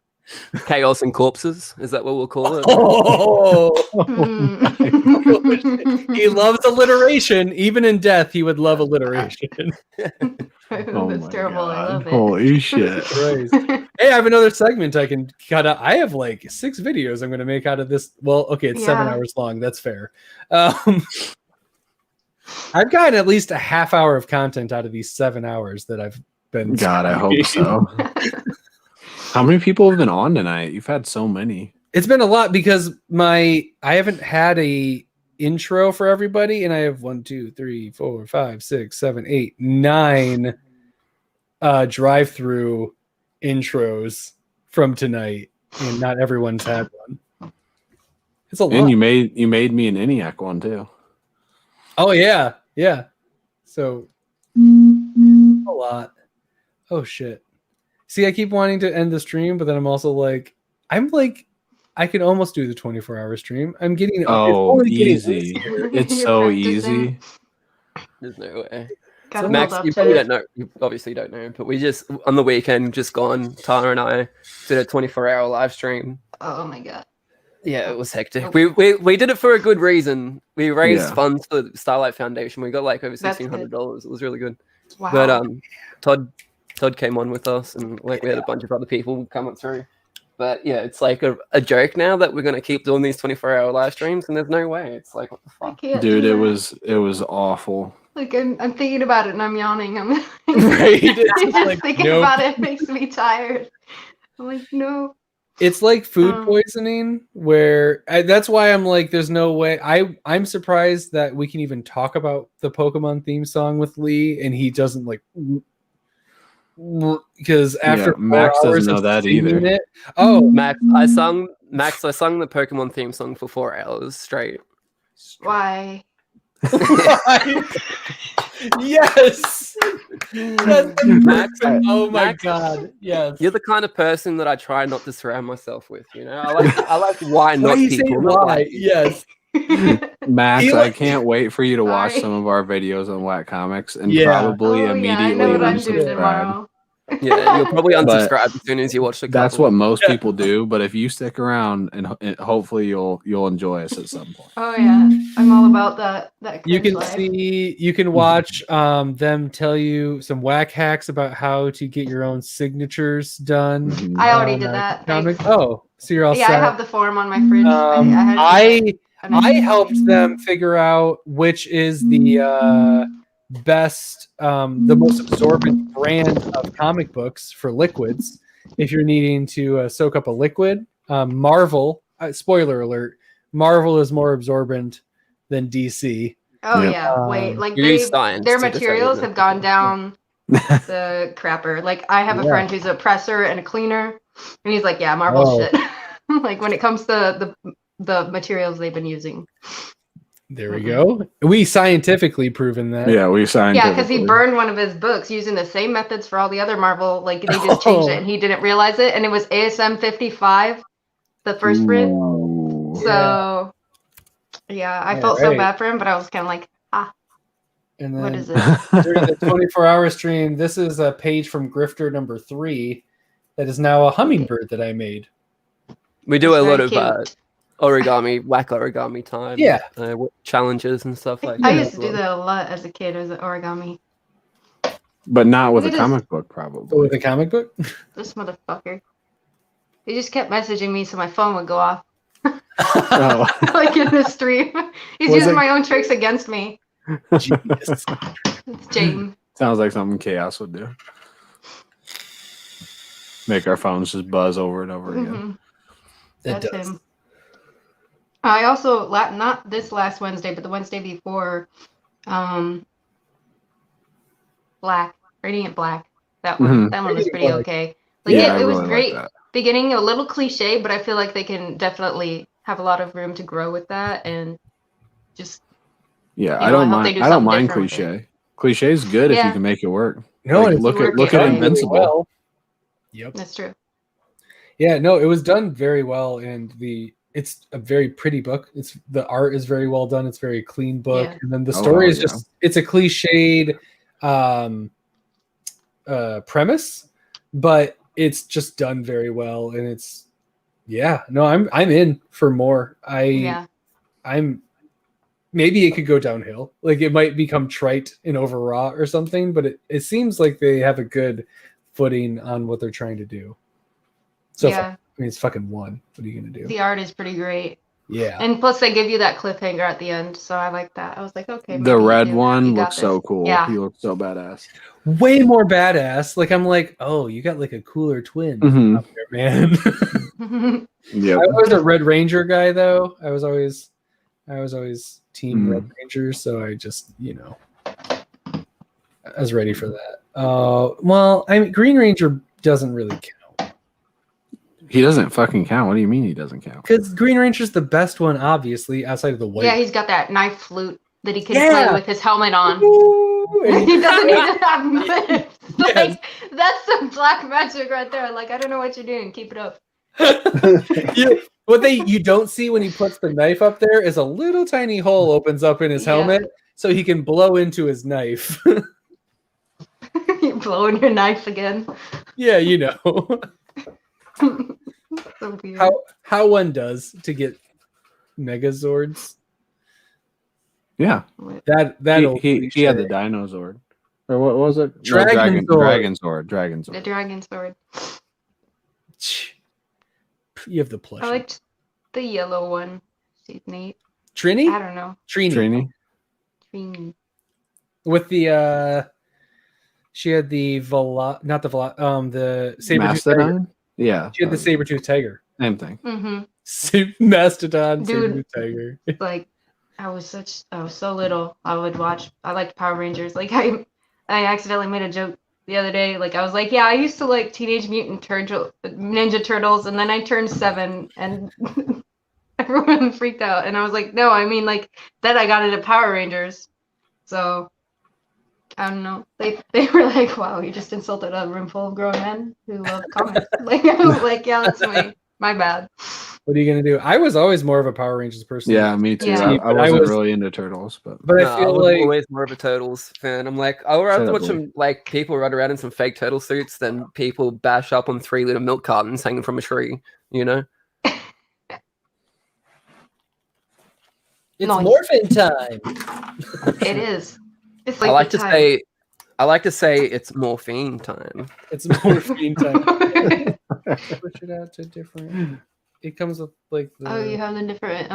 Chaos and corpses. Is that what we'll call it? Oh, Hmm. he loves alliteration. Even in death, he would love alliteration. Oh That's my terrible. I God. love it. Holy shit. Christ. Hey, I have another segment I can cut out. I have like 6 videos I'm going to make out of this. Well, okay, it's 7 Yeah. hours long. That's fair. I've gotten at least a half hour of content out of these 7 hours that I've been. God, I hope so. How many people have been on tonight? You've had so many. It's been a lot because I haven't had a intro for everybody, and I have 1, 2, 3, 4, 5, 6, 7, 8, 9 drive-through intros from tonight, and not everyone's had one. It's a lot. And you made me an ENIAC one too. Oh yeah. So a lot. Oh shit. See, I keep wanting to end the stream, but then I'm also like, I can almost do the 24-hour stream. I'm getting it's Oh, only getting easy. easier. It's You're so practicing. easy. There's no way. Gotta Max, build up you to probably it. don't know. You obviously don't know, but we just on the weekend just gone. Tyler and I did a 24-hour live stream. Oh my god. Yeah, it was hectic. We did it for a good reason. We raised Yeah. funds for the Starlight Foundation. We got like over That's $1,600. It was really good. Wow. But Todd came on with us, and like we had a bunch of other people coming through. But yeah, it's like a joke now that we're gonna keep doing these 24-hour live streams, and there's no way. It's like, what the I fuck? can't Dude, do it that. was awful. Like I'm thinking about it and I'm yawning. I'm Right? It's just like, thinking nope. about it makes me tired. I'm like, no. It's like food poisoning, where that's why I'm like, there's no way. I'm surprised that we can even talk about the Pokemon theme song with Lee, and he doesn't like, because after Yeah, Max 4 doesn't hours know of that either. singing it, oh, Max, I sung the Pokemon theme song for 4 hours straight. Why? yes, that's Max, oh my Max, god, yes. You're the kind of person that I try not to surround myself with. You know, I like why not Why you say people. not why? like people. Yes. Max, He I like- can't wait for you to watch Sorry. some of our videos on Whack Comics and Yeah. probably Oh yeah, I immediately know what I'm doing unsubscribe. tomorrow. Yeah, you'll probably But unsubscribe as soon as you watch the. That's couple. what most people do, but if you stick around and hopefully you'll enjoy us at some point. Oh yeah, I'm all about that. You cringe can life. you can watch them tell you some whack hacks about how to get your own signatures done. Mhm. I already on, did that. Comic. Thanks. Oh, so you're all Yeah, set. I have the form on my fridge. I helped them figure out which is the best, the most absorbent brand of comic books for liquids. If you're needing to soak up a liquid, Marvel. Spoiler alert: Marvel is more absorbent than DC. Oh yeah, wait, like You use science their to decide materials that. have gone down the crapper. Like I have a Yeah. friend who's a presser and a cleaner, and he's like, yeah, Marvel Oh. shit. Like when it comes to the materials they've been using. There we go. We scientifically proven that. Yeah, we signed. Yeah, because he burned one of his books using the same methods for all the other Marvel. Like they just changed it, and he didn't realize it. And it was ASM 55, the first print. So yeah, I felt so Alright. bad for him, but I was kind of like, And then what is it? during the 24-hour stream, this is a page from Grifter number 3. that is now a hummingbird that I made. We do a lot very of cute. origami, whack origami time. Yeah. Challenges and stuff like I that. used to do that a lot as a kid as an origami. But not with a Look at comic book, probably. With a comic book? This motherfucker. He just kept messaging me so my phone would go off. Oh. Like in the stream. He's Was using it- my own tricks against me. Genius. It's James. Sounds like something Chaos would do. Make our phones just buzz over and over again. Mhm. That That's does. him. I also, not this last Wednesday, but the Wednesday before, Black, Radiant Black. That one. Mhm. That one was pretty Radiant okay. Like Yeah, I it was really like great. that. Beginning a little cliche, but I feel like they can definitely have a lot of room to grow with that and just Yeah, You I know, don't I hope they mind. do I don't something mind different with cliche. Cliche is good if you Yeah. can make it work. No, Like, it's look work at look it at right. Invincible. Well. Yep. that's true. Yeah, no, it was done very well, and it's a very pretty book. The art is very well done. It's a very clean book, Yeah. and then the Oh, story hell is just it's a cliched premise, but it's just done very well, and it's I'm in for more. Yeah. I'm maybe it could go downhill. Like it might become trite and overwrought or something, but it seems like they have a good footing on what they're trying to do. So Yeah. far, I mean, it's fucking one. What are you gonna do? The art is pretty great. Yeah. And plus they give you that cliffhanger at the end, so I like that. I was like, okay. The maybe you red do. one You got looks so this. cool. Yeah. He looks so badass. Way more badass. Like I'm like, oh, you got like a cooler twin Mhm. out there, man. Yep. I was a Red Ranger guy though. I was always team Mhm. Red Ranger, so I just, I was ready for that. Well, I mean, Green Ranger doesn't really count He doesn't fucking count. What do you mean he doesn't count? because Green Ranger's the best one, obviously, outside of the white. Yeah, he's got that knife flute that he can Yeah. play with his helmet on. Ooh, and He doesn't need to have mitts. Yes. Like, that's some black magic right there. Like, I don't know what you're doing. Keep it up. What you don't see when he puts the knife up there is a little tiny hole opens up in his Yeah. helmet so he can blow into his knife. You're blowing your knife again. Yeah, you know. So weird. How one does to get Megazords. Yeah. That He had the Dinozord. Or what was it? Dragon Zord. Dragon The Zord. dragon sword. You have the plush. I liked the yellow one. She's neat. Trini? I don't know. Trini. Trini. With the she had the the saber-tooth tiger. Mastodon? Yeah. She had the saber-tooth tiger. Same thing. Mm-hmm. Mastodon, Dude. saber-tooth tiger. Like, I was so little. I liked Power Rangers. Like, I accidentally made a joke the other day. Like, I was like, yeah, I used to like Teenage Mutant Ninja Turtles, and then I turned 7, and everyone freaked out. And I was like, no, I mean, like, then I got into Power Rangers. So, I don't know. They were like, wow, you just insulted a room full of grown men who love comics. Like, I was like, yeah, that's my bad. What are you gonna do? I was always more of a Power Rangers person. Yeah, me too. Yeah. I wasn't really into turtles, but I feel was like always more of a Turtles fan. I'm like, I would rather Shut up, watch boy. some like people run around in some fake turtle suits than people bash up on 3-liter milk cartons hanging from a tree. You know? it's Nice. morphin time. It is. It's like I like the to time. say it's morphine time. It's morphine time. Push it out to different. It comes with like the. Oh, you have the different.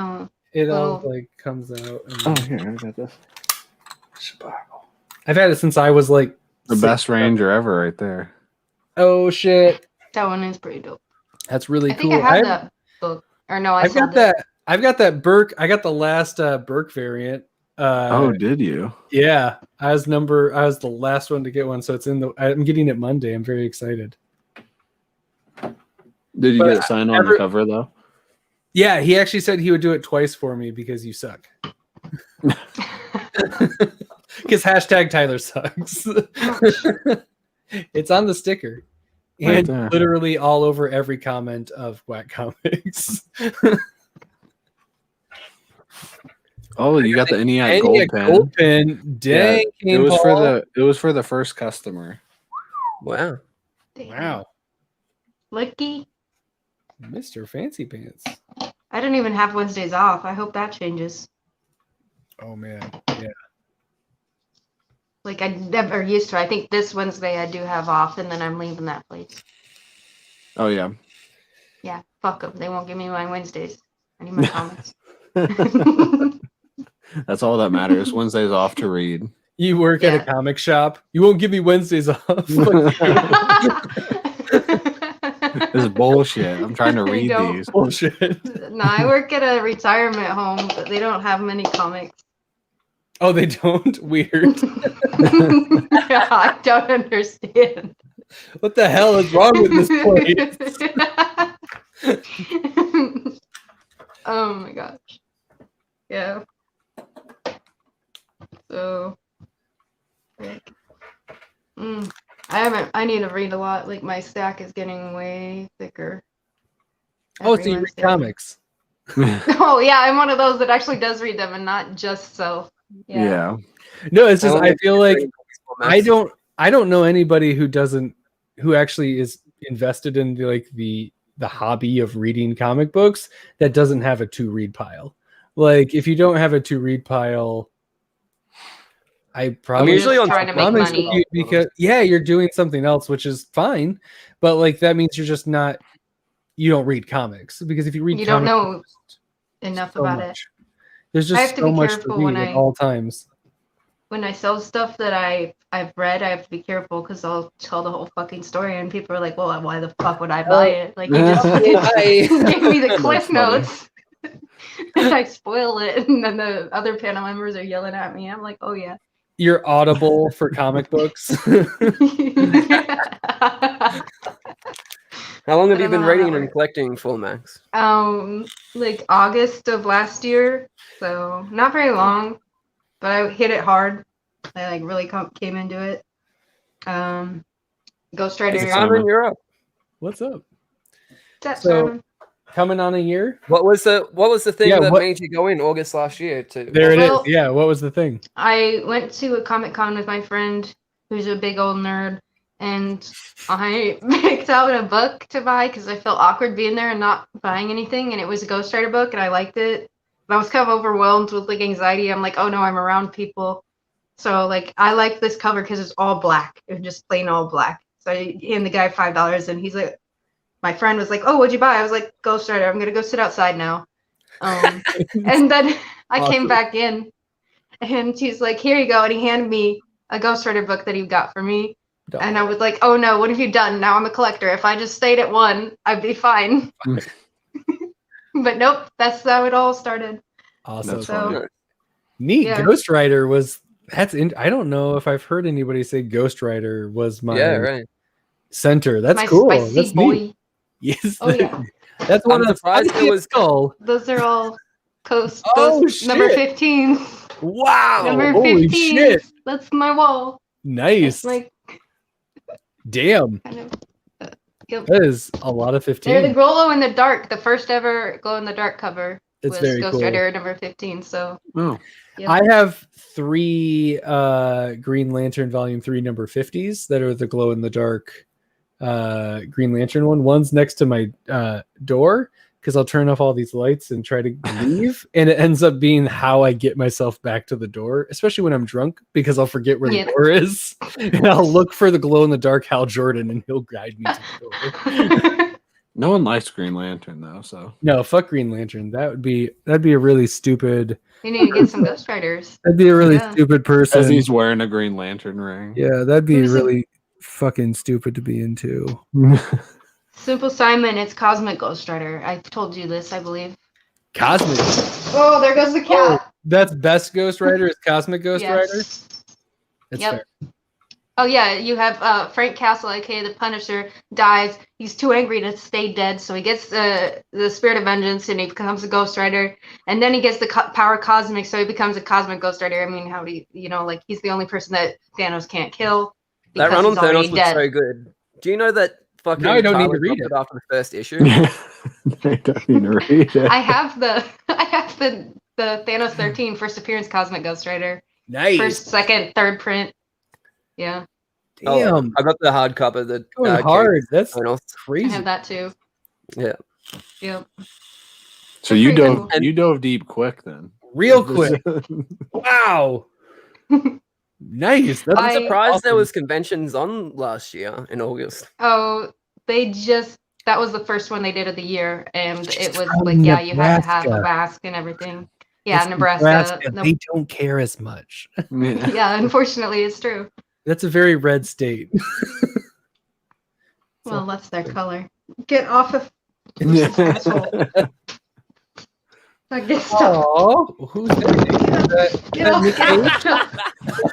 It all little- like comes out. And oh, here, I got this. I've had it since I was like The best Ranger ever, right there. Oh shit, That one is pretty dope. that's really I think cool. I have that book. Or no, I've got that. I've got that Burke. I got the last Burke variant. Oh, did you? Yeah, I was the last one to get one, so it's in the. I'm getting it Monday. I'm very excited. Did you But get it signed on the cover though? Yeah, he actually said he would do it twice for me because you suck. Because hashtag Tyler sucks. It's on the sticker. Right And there. literally all over every comment of Whack Comics. Oh, you got the ENIAC gold pen. Dang, it was Paul. for the first customer. Wow. Wow. Lucky. Mr. Fancy Pants. I don't even have Wednesdays off. I hope that changes. Oh man, yeah. Like I never used to. I think this Wednesday I do have off, and then I'm leaving that place. Oh yeah. Yeah, fuck them. They won't give me my Wednesdays. I need my comics. That's all that matters. Wednesday's off to read. You work at a comic shop. You won't give me Wednesdays off. This is bullshit. I'm trying to read these. Bullshit. No, I work at a retirement home, but they don't have many comics. Oh, they don't? Weird. I don't understand. What the hell is wrong with this place? Oh my gosh. Yeah. So, like, I need to read a lot. Like, my stack is getting way thicker. Oh, so you read comics. Oh, yeah, I'm one of those that actually does read them and not just self. Yeah. No, it's just I feel like I don't know anybody who actually is invested in the hobby of reading comic books that doesn't have a to read pile. Like if you don't have a to read pile, I probably usually on trying to make money because you're doing something else, which is fine, but like that means you don't read comics, because if you read you comics, don't know enough about it. There's just so much to read at all times. When I sell stuff that I've read, I have to be careful because I'll tell the whole fucking story, and people are like, "Well, why the fuck would I buy it? Like, you just gave me the cliff notes, and I spoil it, and then the other panel members are yelling at me. I'm like, oh yeah." You're Audible for comic books. How long have you been reading and collecting full, Max? Like August of last year, so not very long, but I hit it hard. I like really came into it. Ghost Rider. Simon, you're up. What's up? So coming on a year. What was the thing that made you go in August last year? There it is. Yeah, what was the thing? I went to a Comic-Con with my friend who's a big old nerd, and I picked out a book to buy because I felt awkward being there and not buying anything, and it was a Ghost Rider book, and I liked it. But I was kind of overwhelmed with like anxiety. I'm like, oh no, I'm around people. So like I liked this cover because it's all black. It was just plain all black. So I hand the guy $5, and he's like, my friend was like, oh, what'd you buy? I was like, Ghost Rider. I'm gonna go sit outside now. And then I came back in, and he's like, here you go, and he handed me a Ghost Rider book that he got for me. And I was like, oh no, what have you done? Now I'm a collector. If I just stayed at one, I'd be fine. But nope, that's how it all started. Awesome. So, neat. yeah. Ghost Rider I don't know if I've heard anybody say Ghost Rider was my center. That's my cool. spicy That's boy. neat. Yes. Oh yeah. That's one of the surprised skull. Those are all Ghost shit. number 15. Wow. Number Holy 15. shit. That's my wall. Nice. It's like damn. kind of, yep. That is a lot of 15. They're the glow in the dark. The first ever glow in the dark cover It's was very Ghost cool. Rider number 15. So yep. I have 3 Green Lantern Volume 3 number 50s that are the glow in the dark Green Lantern one. One's next to my door because I'll turn off all these lights and try to leave, and it ends up being how I get myself back to the door, especially when I'm drunk, because I'll forget where the door is, and I'll look for the glow in the dark Hal Jordan, and he'll guide me to the door. No one likes Green Lantern though, so no, fuck Green Lantern. That'd be a really stupid. You need to get some Ghost Riders. That'd be a really stupid person. As he's wearing a Green Lantern ring. Yeah, that'd be really fucking stupid to be into. Simple Simon, it's Cosmic Ghost Rider. I told you this, I believe. Cosmic. Oh, there goes the cat. That's best Ghost Rider is Cosmic Ghost Rider. That's fair. Oh yeah, you have Frank Castle, aka the Punisher, dies. He's too angry to stay dead, so he gets the Spirit of Vengeance, and he becomes a Ghost Rider. And then he gets the power Cosmic, so he becomes a Cosmic Ghost Rider. I mean, how do you know, like he's the only person that Thanos can't kill. That run on Thanos was so good. Do you know that fucking now I don't need to Tyler read dropped it after the first issue? I don't need to read it. I have the Thanos 13 first appearance Cosmic Ghost Rider. Nice. First, second, third print. Yeah. Damn, I got the hardcover. The going hard. That's I crazy. have that too. Yeah. Yep. So you dove deep quick then. Real quick. Wow. Nice. I'm surprised there was conventions on last year in August. Oh, that was the first one they did of the year, and it was like, yeah, you had to have a mask and everything. Yeah, It's Nebraska. They don't care as much. Yeah, unfortunately, it's true. That's a very red state. Well, that's their color. Get off of. I guess. Oh, who's that? Get off.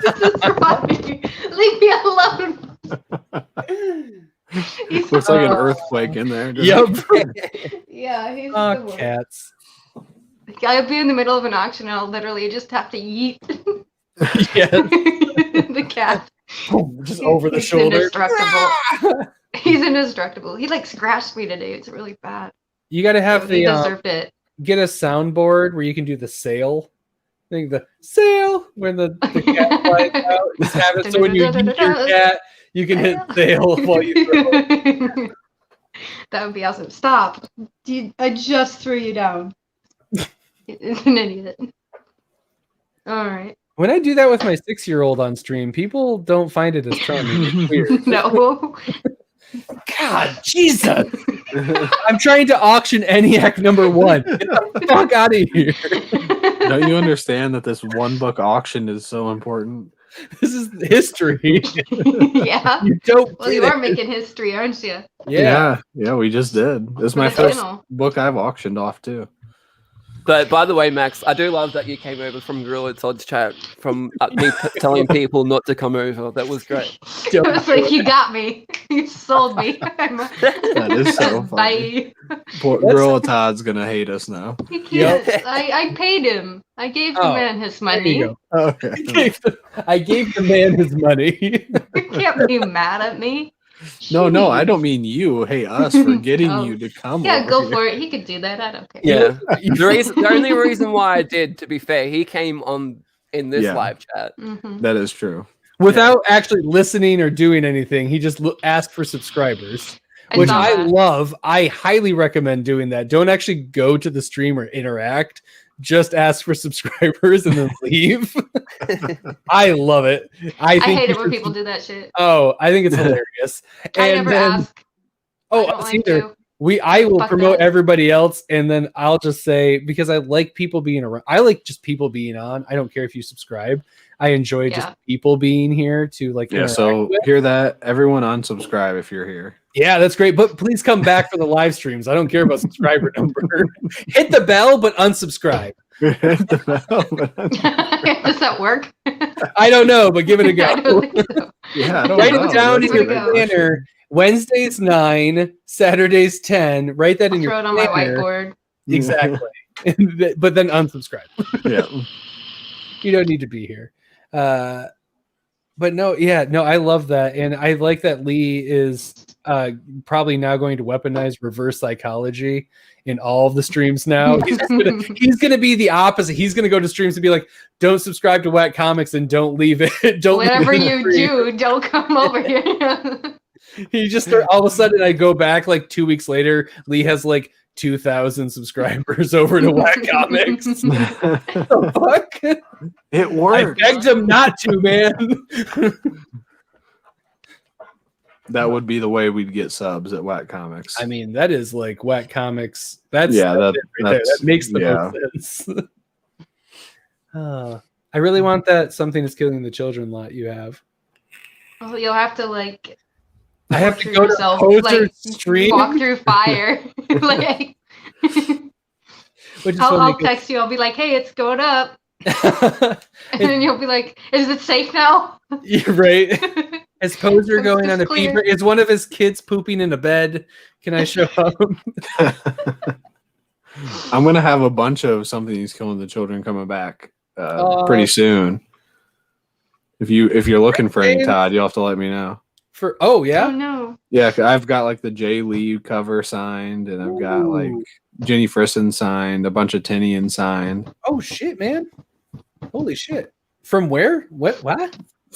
This is Ronnie. Leave me alone. Looks like an earthquake in there. Yep. Yeah, he's oh, the one. Cats. I'll be in the middle of an auction and I'll literally just have to yeet Yes. the cat. Just over the shoulder. Indestructible. He's indestructible. He like scratched me today. It's really bad. You got to have He deserved it. Get a soundboard where you can do the sail. I think the sail when the cat flies out. Just have it so when you yeet your cat, you can hit sail while you throw it. That would be awesome. Stop. I just threw you down. It's an idiot. All right. When I do that with my 6-year-old on stream, people don't find it as charming. It's weird. No. God, Jesus! I'm trying to auction ENIAC #1. Get the fuck out of here! Don't you understand that this one book auction is so important? This is history. Yeah. You don't. Well, you are making history, aren't you? Yeah, we just did. This is my first book I've auctioned off too. But by the way, Max, I do love that you came over from Gorilla Todd's chat from me telling people not to come over. That was great. It was like, you got me. You sold me. That is so funny. Poor Gorilla Todd's gonna hate us now. He can't. I paid him. I gave the man his money. Okay. I gave the man his money. You can't be mad at me. No, I don't mean you. Hey, us for getting you to come. Yeah, go for it. He could do that. I don't care. Yeah. The only reason why I did, to be fair, he came on in this live chat. Mm-hmm. That is true. Without actually listening or doing anything, he just asked for subscribers, which I love. I highly recommend doing that. Don't actually go to the stream or interact. Just ask for subscribers and then leave. I love it. I hate it when people do that shit. Oh, I think it's hilarious. I never ask. Oh, us either. I will promote everybody else, and then I'll just say, because I like people being around. I like just people being on. I don't care if you subscribe. I enjoy just people being here to like. Yeah. So hear that, everyone unsubscribe if you're here. Yeah, that's great. But please come back for the live streams. I don't care about subscriber number. Hit the bell, but unsubscribe. Does that work? I don't know, but give it a go. I don't think so. Yeah, I don't write know. it down in your planner. Wednesdays 9, Saturdays 10. Write that in your planner. Throw it on my whiteboard. Exactly. But then unsubscribe. Yeah. You don't need to be here. But no, I love that. And I like that Lee is probably now going to weaponize reverse psychology in all of the streams now. He's gonna be the opposite. He's gonna go to streams and be like, don't subscribe to Whack Comics and don't leave it. Whatever you do, don't come over here. He just all of a sudden I go back like 2 weeks later, Lee has like 2,000 subscribers over to Whack Comics. The fuck? It worked. I begged him not to, man. That would be the way we'd get subs at Whack Comics. I mean, that is like Whack Comics. That makes the most sense. I really want that Something is Killing the Children lot you have. Well, you'll have to like. I have to go to Poser Stream. Walk through fire. Like, I'll text you. I'll be like, "Hey, it's going up," and then you'll be like, "Is it safe now?" You're right. Is Poser going on a fever? Is one of his kids pooping in a bed? Can I show up? I'm gonna have a bunch of Something is Killing the Children coming back pretty soon. If you're looking for any, Todd, you'll have to let me know. Oh no. Yeah, I've got like the Jay Lee cover signed, and I've got like Jenny Frisson signed, a bunch of Tinian signed. Oh shit, man! Holy shit! From where? What?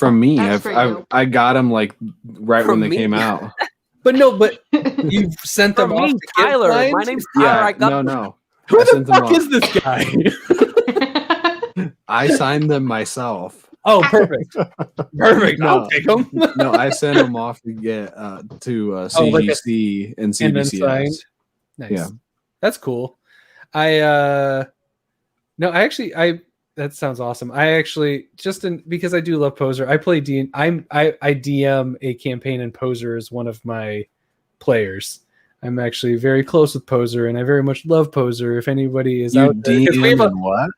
From me, That's pretty dope. I got them like right From when they me? came out. But you've sent them From off me, to get Tyler. signed? My name's Tyler. I got them. No. Who I the sent them fuck off. is this guy? I signed them myself. Oh, perfect. Perfect. I'll take them. No, I sent them off to get to CGC and and then CBCS. signed. Nice. Yeah, that's cool. That sounds awesome. I actually because I do love Poser. I play I DM a campaign, and Poser is one of my players. I'm actually very close with Poser, and I very much love Poser. If anybody is out there, what?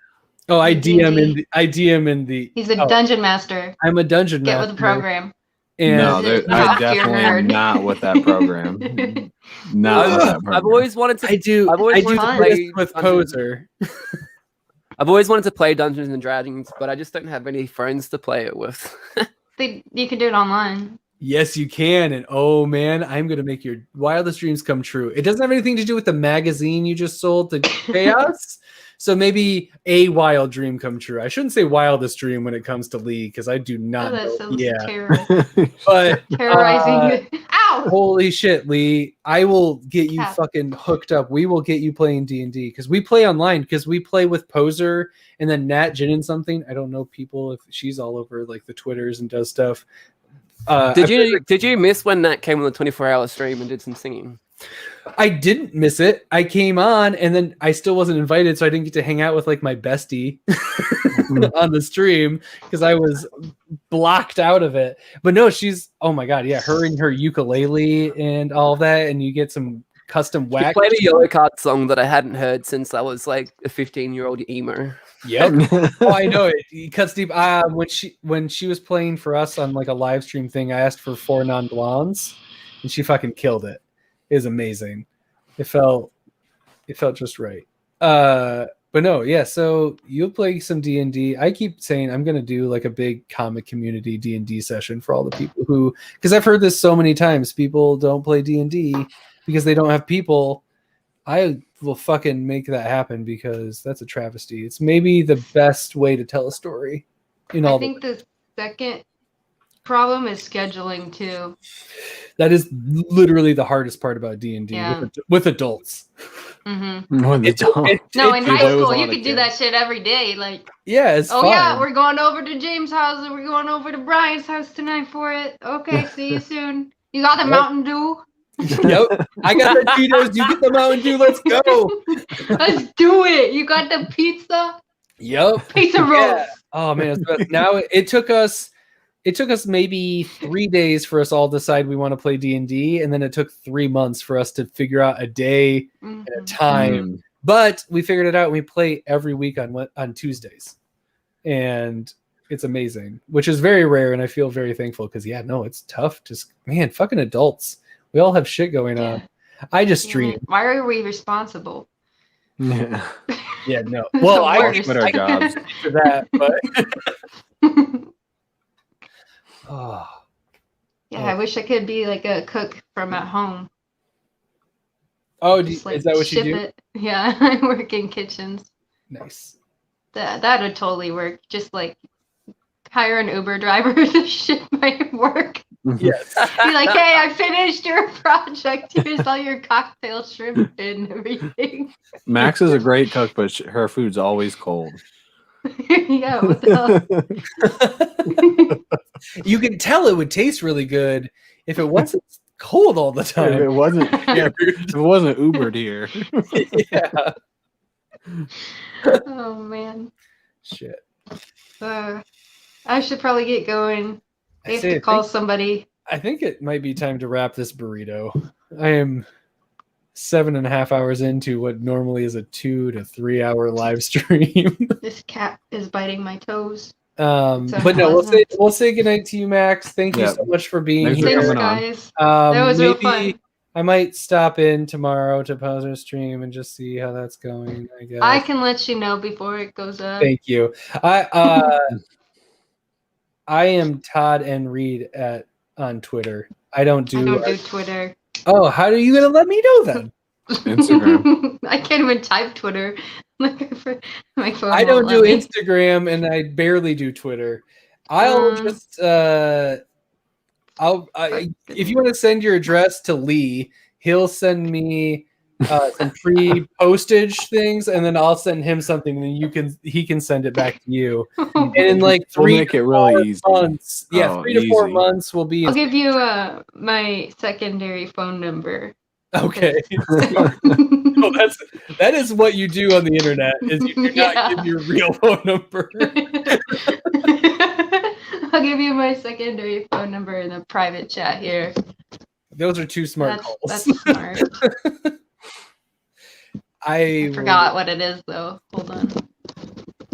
Oh, I DM in the. He's a dungeon master. I'm a dungeon master. Get with the program. And no, I definitely am not with that program. I've always wanted to. I do play with Poser. I've always wanted to play Dungeons and Dragons, but I just don't have any friends to play it with. You can do it online. Yes, you can. And oh man, I'm gonna make your wildest dreams come true. It doesn't have anything to do with the magazine you just sold to Chaos. So maybe a wild dream come true. I shouldn't say wildest dream when it comes to Lee, because I do not know. Terrible. But terrorizing you. Ow! Holy shit, Lee. I will get you fucking hooked up. We will get you playing D&D because we play online, because we play with Poser and then Nat Jin and something. I don't know people if she's all over like the Twitters and does stuff. Did you miss when Nat came on the 24-hour stream and did some singing? I didn't miss it. I came on and then I still wasn't invited, so I didn't get to hang out with like my bestie on the stream because I was blocked out of it. But no, she's oh my god, yeah, her and her ukulele and all that, and you get some custom wax. She played a Yellow Card song that I hadn't heard since I was like a 15-year-old emo. Yep. Oh, I know it. It cuts deep. When she was playing for us on like a live stream thing, I asked for 4 non-blondes, and she fucking killed it. It was amazing. It felt just right. But no, yeah. So you'll play some D&D. I keep saying I'm gonna do like a big comic community D&D session for all the people who, because I've heard this so many times. People don't play D&D because they don't have people. I will fucking make that happen because that's a travesty. It's maybe the best way to tell a story. I think the second problem is scheduling too. That is literally the hardest part about D&D with adults. Mm-hmm. No, in high school you could do that shit every day. Like, yeah, it's fun. Yeah, we're going over to James' house and we're going over to Brian's house tonight for it. Okay, see you soon. You got the Mountain Dew? Yep, I got the Cheetos. You get the Mountain Dew. Let's go. Let's do it. You got the pizza? Yep. Pizza rolls. Yeah. Oh man, now it took us maybe 3 days for us all to decide we want to play D&D, and then it took 3 months for us to figure out a day at a time. But we figured it out, and we play every week on Tuesdays, and it's amazing, which is very rare, and I feel very thankful because it's tough. Just fucking adults. We all have shit going on. I just stream. Why are we responsible? Yeah. Yeah, no. Well, I quit our jobs for that, but I wish I could be like a cook from at home. Oh, is that what you do? Yeah, I work in kitchens. Nice. That would totally work. Just like hire an Uber driver to ship my work. Yes. Be like, hey, I finished your project. Here's all your cocktail shrimp and everything. Max is a great cook, but her food's always cold. Yeah, what the hell? You can tell it would taste really good if it wasn't cold all the time. If it wasn't Ubered here. Yeah. Oh man. Shit. I should probably get going. I have to call somebody. I think it might be time to wrap this burrito. I am 7.5 hours into what normally is a 2 to 3 hour live stream. This cat is biting my toes. But no, we'll say goodnight to you, Max. Thank you so much for being here. Thanks, guys. That was real fun. I might stop in tomorrow to pause our stream and just see how that's going. I guess I can let you know before it goes up. Thank you. I am Todd and Reed on Twitter. I don't do Twitter. Oh, how are you gonna let me know then? Instagram. I can't even type Twitter. My phone I don't do Instagram, and I barely do Twitter. I'll just if you want to send your address to Lee, he'll send me some pre-postage things, and then I'll send him something, and he can send it back to you. And in like 3 to 4 months, 3 to 4 months will be. I'll give you my secondary phone number. Okay. That is what you do on the internet. Is you do not give your real phone number. I'll give you my secondary phone number in the private chat here. Those are 2 smart calls. That's smart. I forgot what it is though. Hold on.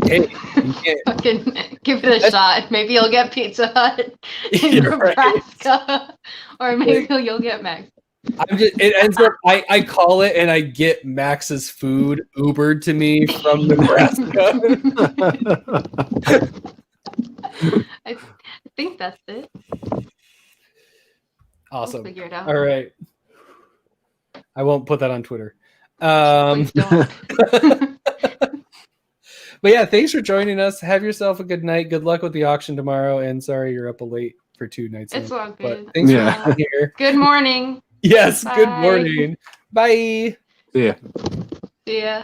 Hey, fucking give it a shot. Maybe you'll get Pizza Hut in Nebraska, or maybe you'll get Max. It ends up I call it and I get Max's food Ubered to me from Nebraska. I think that's it. Awesome. We'll figure it out. All right. I won't put that on Twitter. Please don't. But yeah, thanks for joining us. Have yourself a good night. Good luck with the auction tomorrow. And sorry you're up late for 2 nights. It's all good. But thanks for being here. Good morning. Yes, Bye. good morning. Bye. See ya. See ya.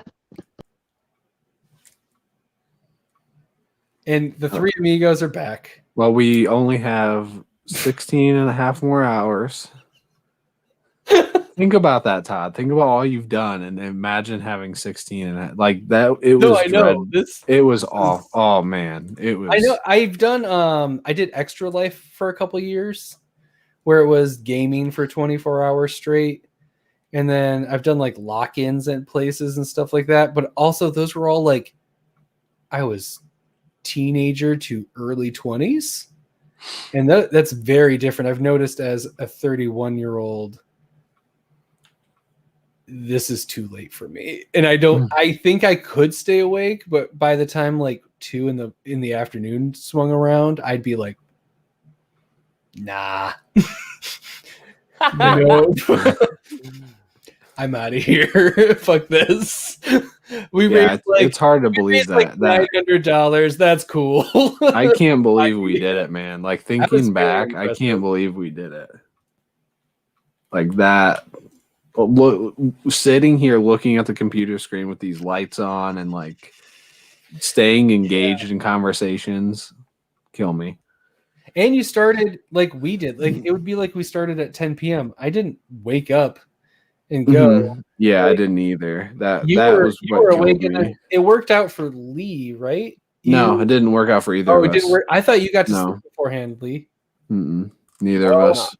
And the 3 amigos are back. Well, we only have 16 and a half more hours. Think about that, Todd. Think about all you've done, and imagine having 16 and like that. It was. I know this. It was off. Oh man, it was. I know. I've done. I did Extra Life for a couple years, where it was gaming for 24 hours straight, and then I've done like lock-ins at places and stuff like that. But also, those were all like, I was teenager to early 20s, and that's very different. I've noticed as a 31-year-old. This is too late for me, and I think I could stay awake, but by the time like 2 in the afternoon swung around, I'd be like, nah. Nope. I'm out of here. Fuck this. It's hard to believe that $900. That's cool. I can't believe we did it, man. Like thinking back, I can't believe we did it. Like that. Look, sitting here looking at the computer screen with these lights on and like staying engaged in conversations, kill me. And you started like we did. Like it would be like we started at 10 p.m. I didn't wake up and go. Mm-hmm. Yeah, like, I didn't either. That was you were awake, and it worked out for Lee, right? No, it didn't work out for either of us. It didn't work. I thought you got to sleep beforehand, Lee. Neither of us.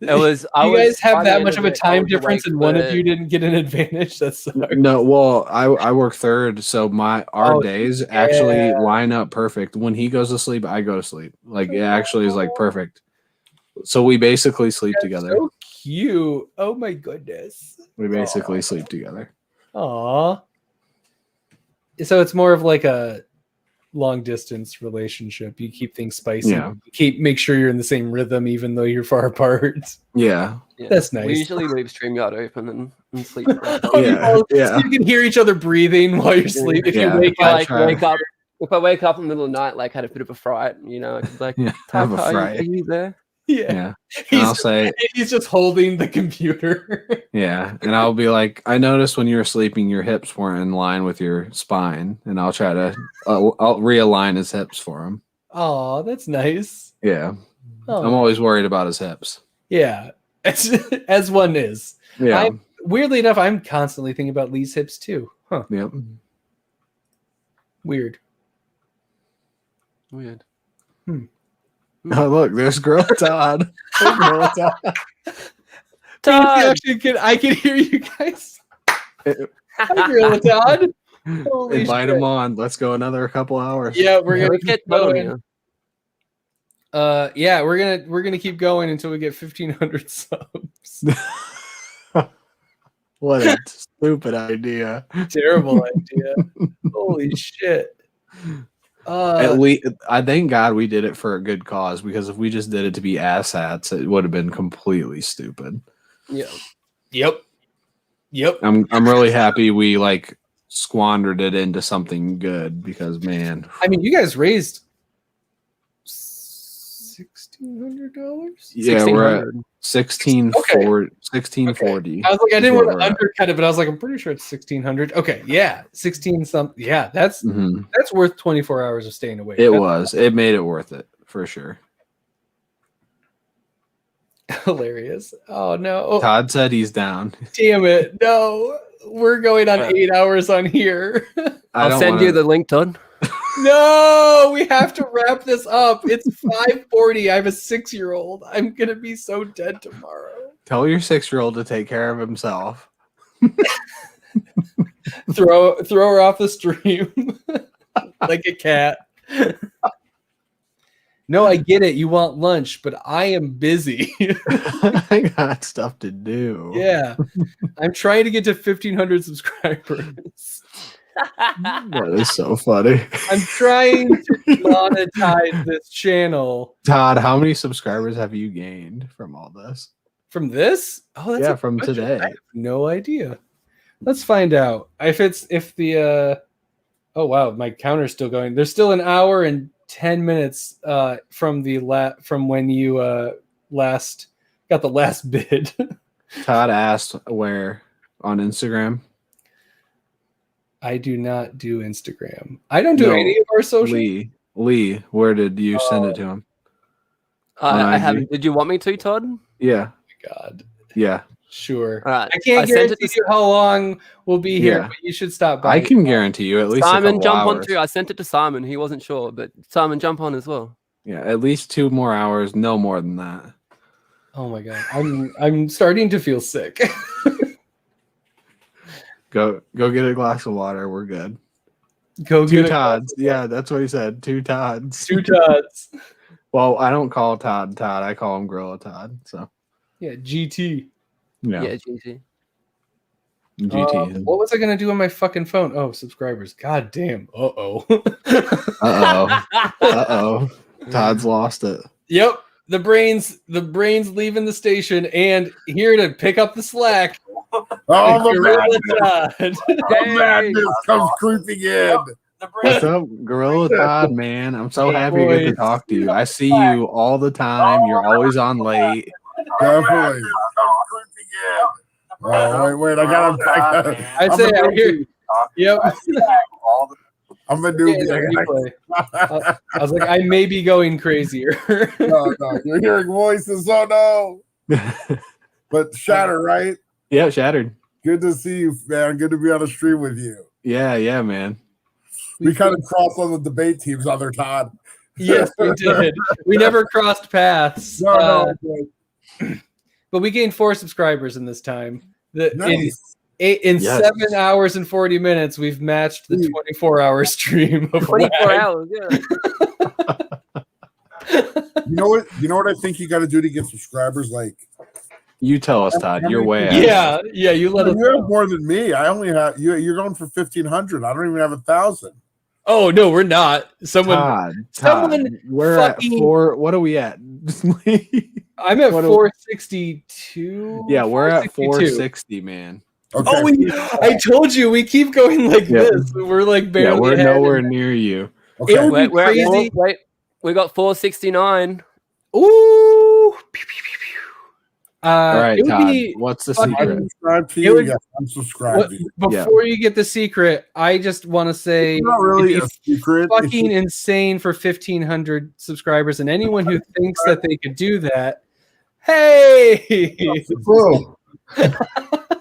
It was. You guys have that much of a time difference, and one of you didn't get an advantage. That's no. Well, I work third, so our days actually line up perfect. When he goes to sleep, I go to sleep. Like it actually is like perfect. So we basically sleep together. So cute. Oh my goodness. We basically sleep together. Aw. So it's more of like a long distance relationship. You keep things spicy. Yeah. Make sure you're in the same rhythm even though you're far apart. Yeah. That's nice. We usually leave StreamYard open and sleep. So you can hear each other breathing while you're sleeping. If you wake up. If I wake up in the middle of the night, like had a bit of a fright, you know, like have a fright. Are you there? Yeah. I'll say he's just holding the computer. Yeah. And I'll be like, I noticed when you were sleeping, your hips weren't in line with your spine. And I'll try to I'll realign his hips for him. Oh, that's nice. Yeah. I'm always worried about his hips. Yeah. As one is. Yeah. Weirdly enough, I'm constantly thinking about Lee's hips too. Huh. Yep. Weird. Oh, look, there's Girl Todd. Todd. I can hear you guys. Hi, Girl Todd. Invite him on. Let's go another couple hours. Yeah, we're gonna keep going. We're gonna keep going until we get 1,500 subs. What a stupid idea. Terrible idea. Holy shit. At least I thank God we did it for a good cause, because if we just did it to be asshats, it would have been completely stupid. Yeah. Yep. I'm really happy we like squandered it into something good, because man, I mean, you guys raised $1,600. Yeah, we're at 1640. I was like, I didn't want to undercut it, but I was like, I'm pretty sure it's 1,600. Okay, yeah, 16 something. Yeah, that's worth 24 hours of staying awake. It made it worth it for sure. Hilarious. Oh no. Todd said he's down. Damn it. No. We're going on 8 hours on here. I'll send you the link, Todd. No, we have to wrap this up. It's 5:40. I have a 6-year-old. I'm gonna be so dead tomorrow. Tell your 6-year-old to take care of himself. Throw her off the stream like a cat. No, I get it. You want lunch, but I am busy. I got stuff to do. Yeah. I'm trying to get to 1,500 subscribers. That is so funny. I'm trying to monetize this channel. Todd, how many subscribers have you gained from all this? From this? Oh, that's from today. I have no idea. Let's find out. Oh wow, my counter's still going. There's still an hour and 10 minutes from when you last got the last bid. Todd asked where on Instagram. I do not do Instagram. I don't do any of our social. Lee, where did you send it to him? I haven't. Did you want me to, Todd? Yeah. Oh my God. Yeah. Sure. All right. I can't guarantee you how long we'll be here, but you should stop by. I can guarantee you at least Simon, jump hours. on too. I sent it to Simon. He wasn't sure, but Simon, jump on as well. Yeah, at least 2 more hours. No more than that. Oh my God. I'm starting to feel sick. Go get a glass of water. We're good. Go get 2 Todds. Yeah, that's what he said. 2 Todds. 2 Todds. Well, I don't call Todd. I call him Gorilla Todd. So yeah, GT. Yeah, GT. GT. What was I gonna do on my fucking phone? Oh, subscribers. God damn. Uh-oh. Uh-oh. Todd's lost it. Yep. The brains leaving the station and here to pick up the slack. Oh, the madness comes creeping in. What's up, Gorilla Todd, man? I'm so happy to get to talk to you. I see you all the time. You're always on late. Definitely. Oh, wait, I got him. I'd say I hear. Yep. I'm a newbie. I was like, I may be going crazier. No, you're hearing voices. Oh no. But Shatter, right? Yeah, Shattered. Good to see you, man. Good to be on a stream with you. Yeah, man. We kind of crossed on the debate teams, other Todd. Yes, we did. We never crossed paths. No. But we gained 4 subscribers in this time. Nice. In 7 hours and 40 minutes, we've matched the 24-hour stream of 24 hours, yeah. You know what I think you got to do to get subscribers? Like, you tell us, Todd. You're way out. Yeah. You let us. You have more than me. I only have you. You're going for 1,500. I don't even have 1,000. Oh no, we're not. Todd, we're at 4. What are we at? I'm at 462. Yeah, we're at 460, man. Okay. Oh, I told you we keep going like this. We're like barely. Yeah, we're ahead. nowhere near you. Okay. It would be crazy. Wait, we got 469. Ooh. All right, Todd. Be what's the secret? Subscribe to you. Yes, I'm subscribed. Before you get the secret, I just want to say it's not really a secret. Fucking insane for 1,500 subscribers, and anyone who thinks that they could do that, hey.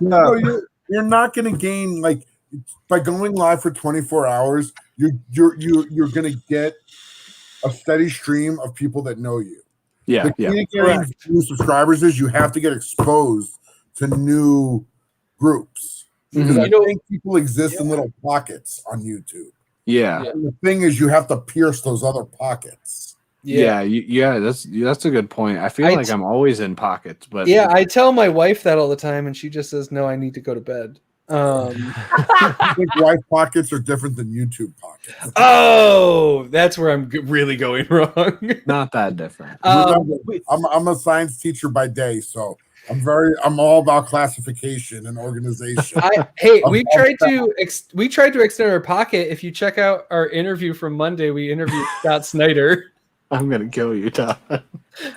No, you're not going to gain like by going live for 24 hours. You're going to get a steady stream of people that know you. Yeah, getting new subscribers is you have to get exposed to new groups. Because I think people exist in little pockets on YouTube. Yeah. And the thing is, you have to pierce those other pockets. Yeah, that's a good point. I feel like I'm always in pockets, but I tell my wife that all the time, and she just says, "No, I need to go to bed." I think wife pockets are different than YouTube pockets. Oh, that's where I'm really going wrong. Not that different. I'm a science teacher by day, so I'm all about classification and organization. We tried to extend our pocket. If you check out our interview from Monday, we interviewed Scott Snyder. I'm gonna kill you, Todd.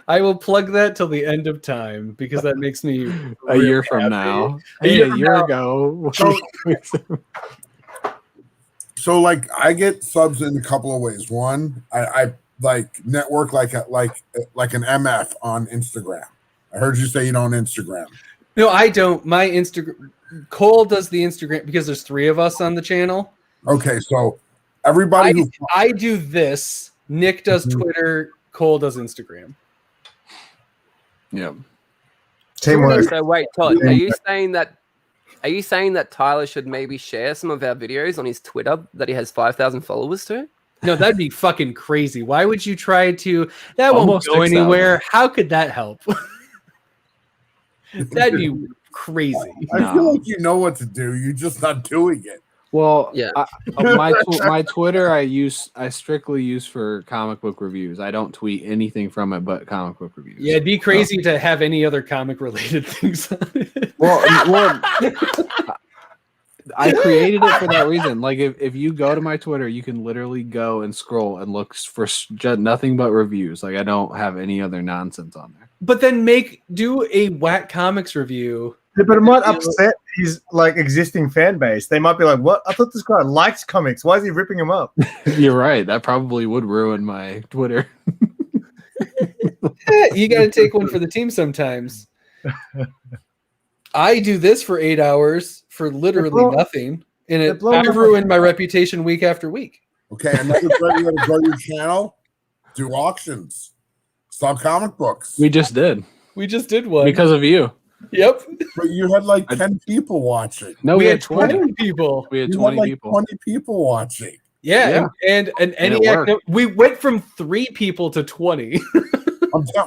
I will plug that till the end of time because that makes me a really year from happy. now. Hey, a year ago. So like I get subs in a couple of ways. One, I like network like an MF on Instagram. I heard you say you don't Instagram. No, I don't. My Instagram. Cole does the Instagram because there's 3 of us on the channel. Okay, so everybody I do this. Nick does Twitter. Cole does Instagram. Yeah. So wait, Todd, are you saying that Tyler should maybe share some of our videos on his Twitter that he has 5,000 followers to? No, that'd be fucking crazy. Why would you try to? That Almost won't go 6,000. anywhere. How could that help? That'd be crazy. I feel like you know what to do. You're just not doing it. Well, yeah. My Twitter I strictly use for comic book reviews. I don't tweet anything from it but comic book reviews. Yeah, it'd be crazy to have any other comic related things on it. Well, I created it for that reason. Like, if you go to my Twitter, you can literally go and scroll and look for nothing but reviews. Like, I don't have any other nonsense on there. But then do a Whack Comics review. Yeah, but it might upset his like existing fan base. They might be like, "What? I thought this guy likes comics. Why is he ripping him up?" You're right. That probably would ruin my Twitter. You got to take one for the team sometimes. I do this for 8 hours for literally nothing, and I've ruined my reputation week after week. Okay, another way you got to grow your channel: do auctions, sell comic books. We just did one because of you. Yep. But you had like 10 people watching. No, we had 20 people. We had You 20 like people. 20 people watching. Yeah. And ENIAC, we went from 3 people to 20.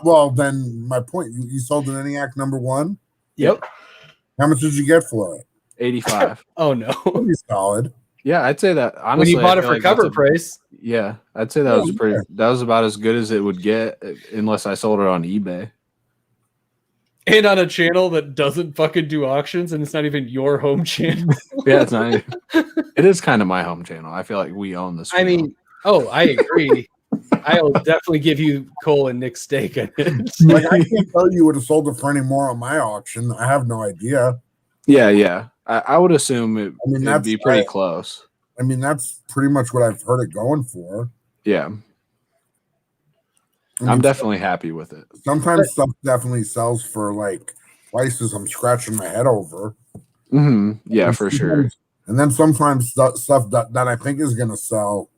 Well, then my point, you sold an ENIAC #1? Yep. How much did you get for it? 85. Oh no. Pretty solid. Yeah, I'd say that honestly. When you bought I it feel for like cover that's price. Yeah, I'd say that was pretty. That was about as good as it would get, unless I sold it on eBay. And on a channel that doesn't fucking do auctions, and it's not even your home channel. Yeah, it's not. It is kind of my home channel. I feel like we own this. I mean, I agree. I'll definitely give you Cole and Nick's stake on it. Like, I can't tell you would have sold it for any more on my auction. I have no idea. Yeah. I would assume it'd be pretty close. I mean, that's pretty much what I've heard it going for. Yeah. I'm definitely happy with it. Sometimes stuff definitely sells for like prices I'm scratching my head over. Mm-hmm. Yeah, for sure. And then sometimes stuff that I think is going to sell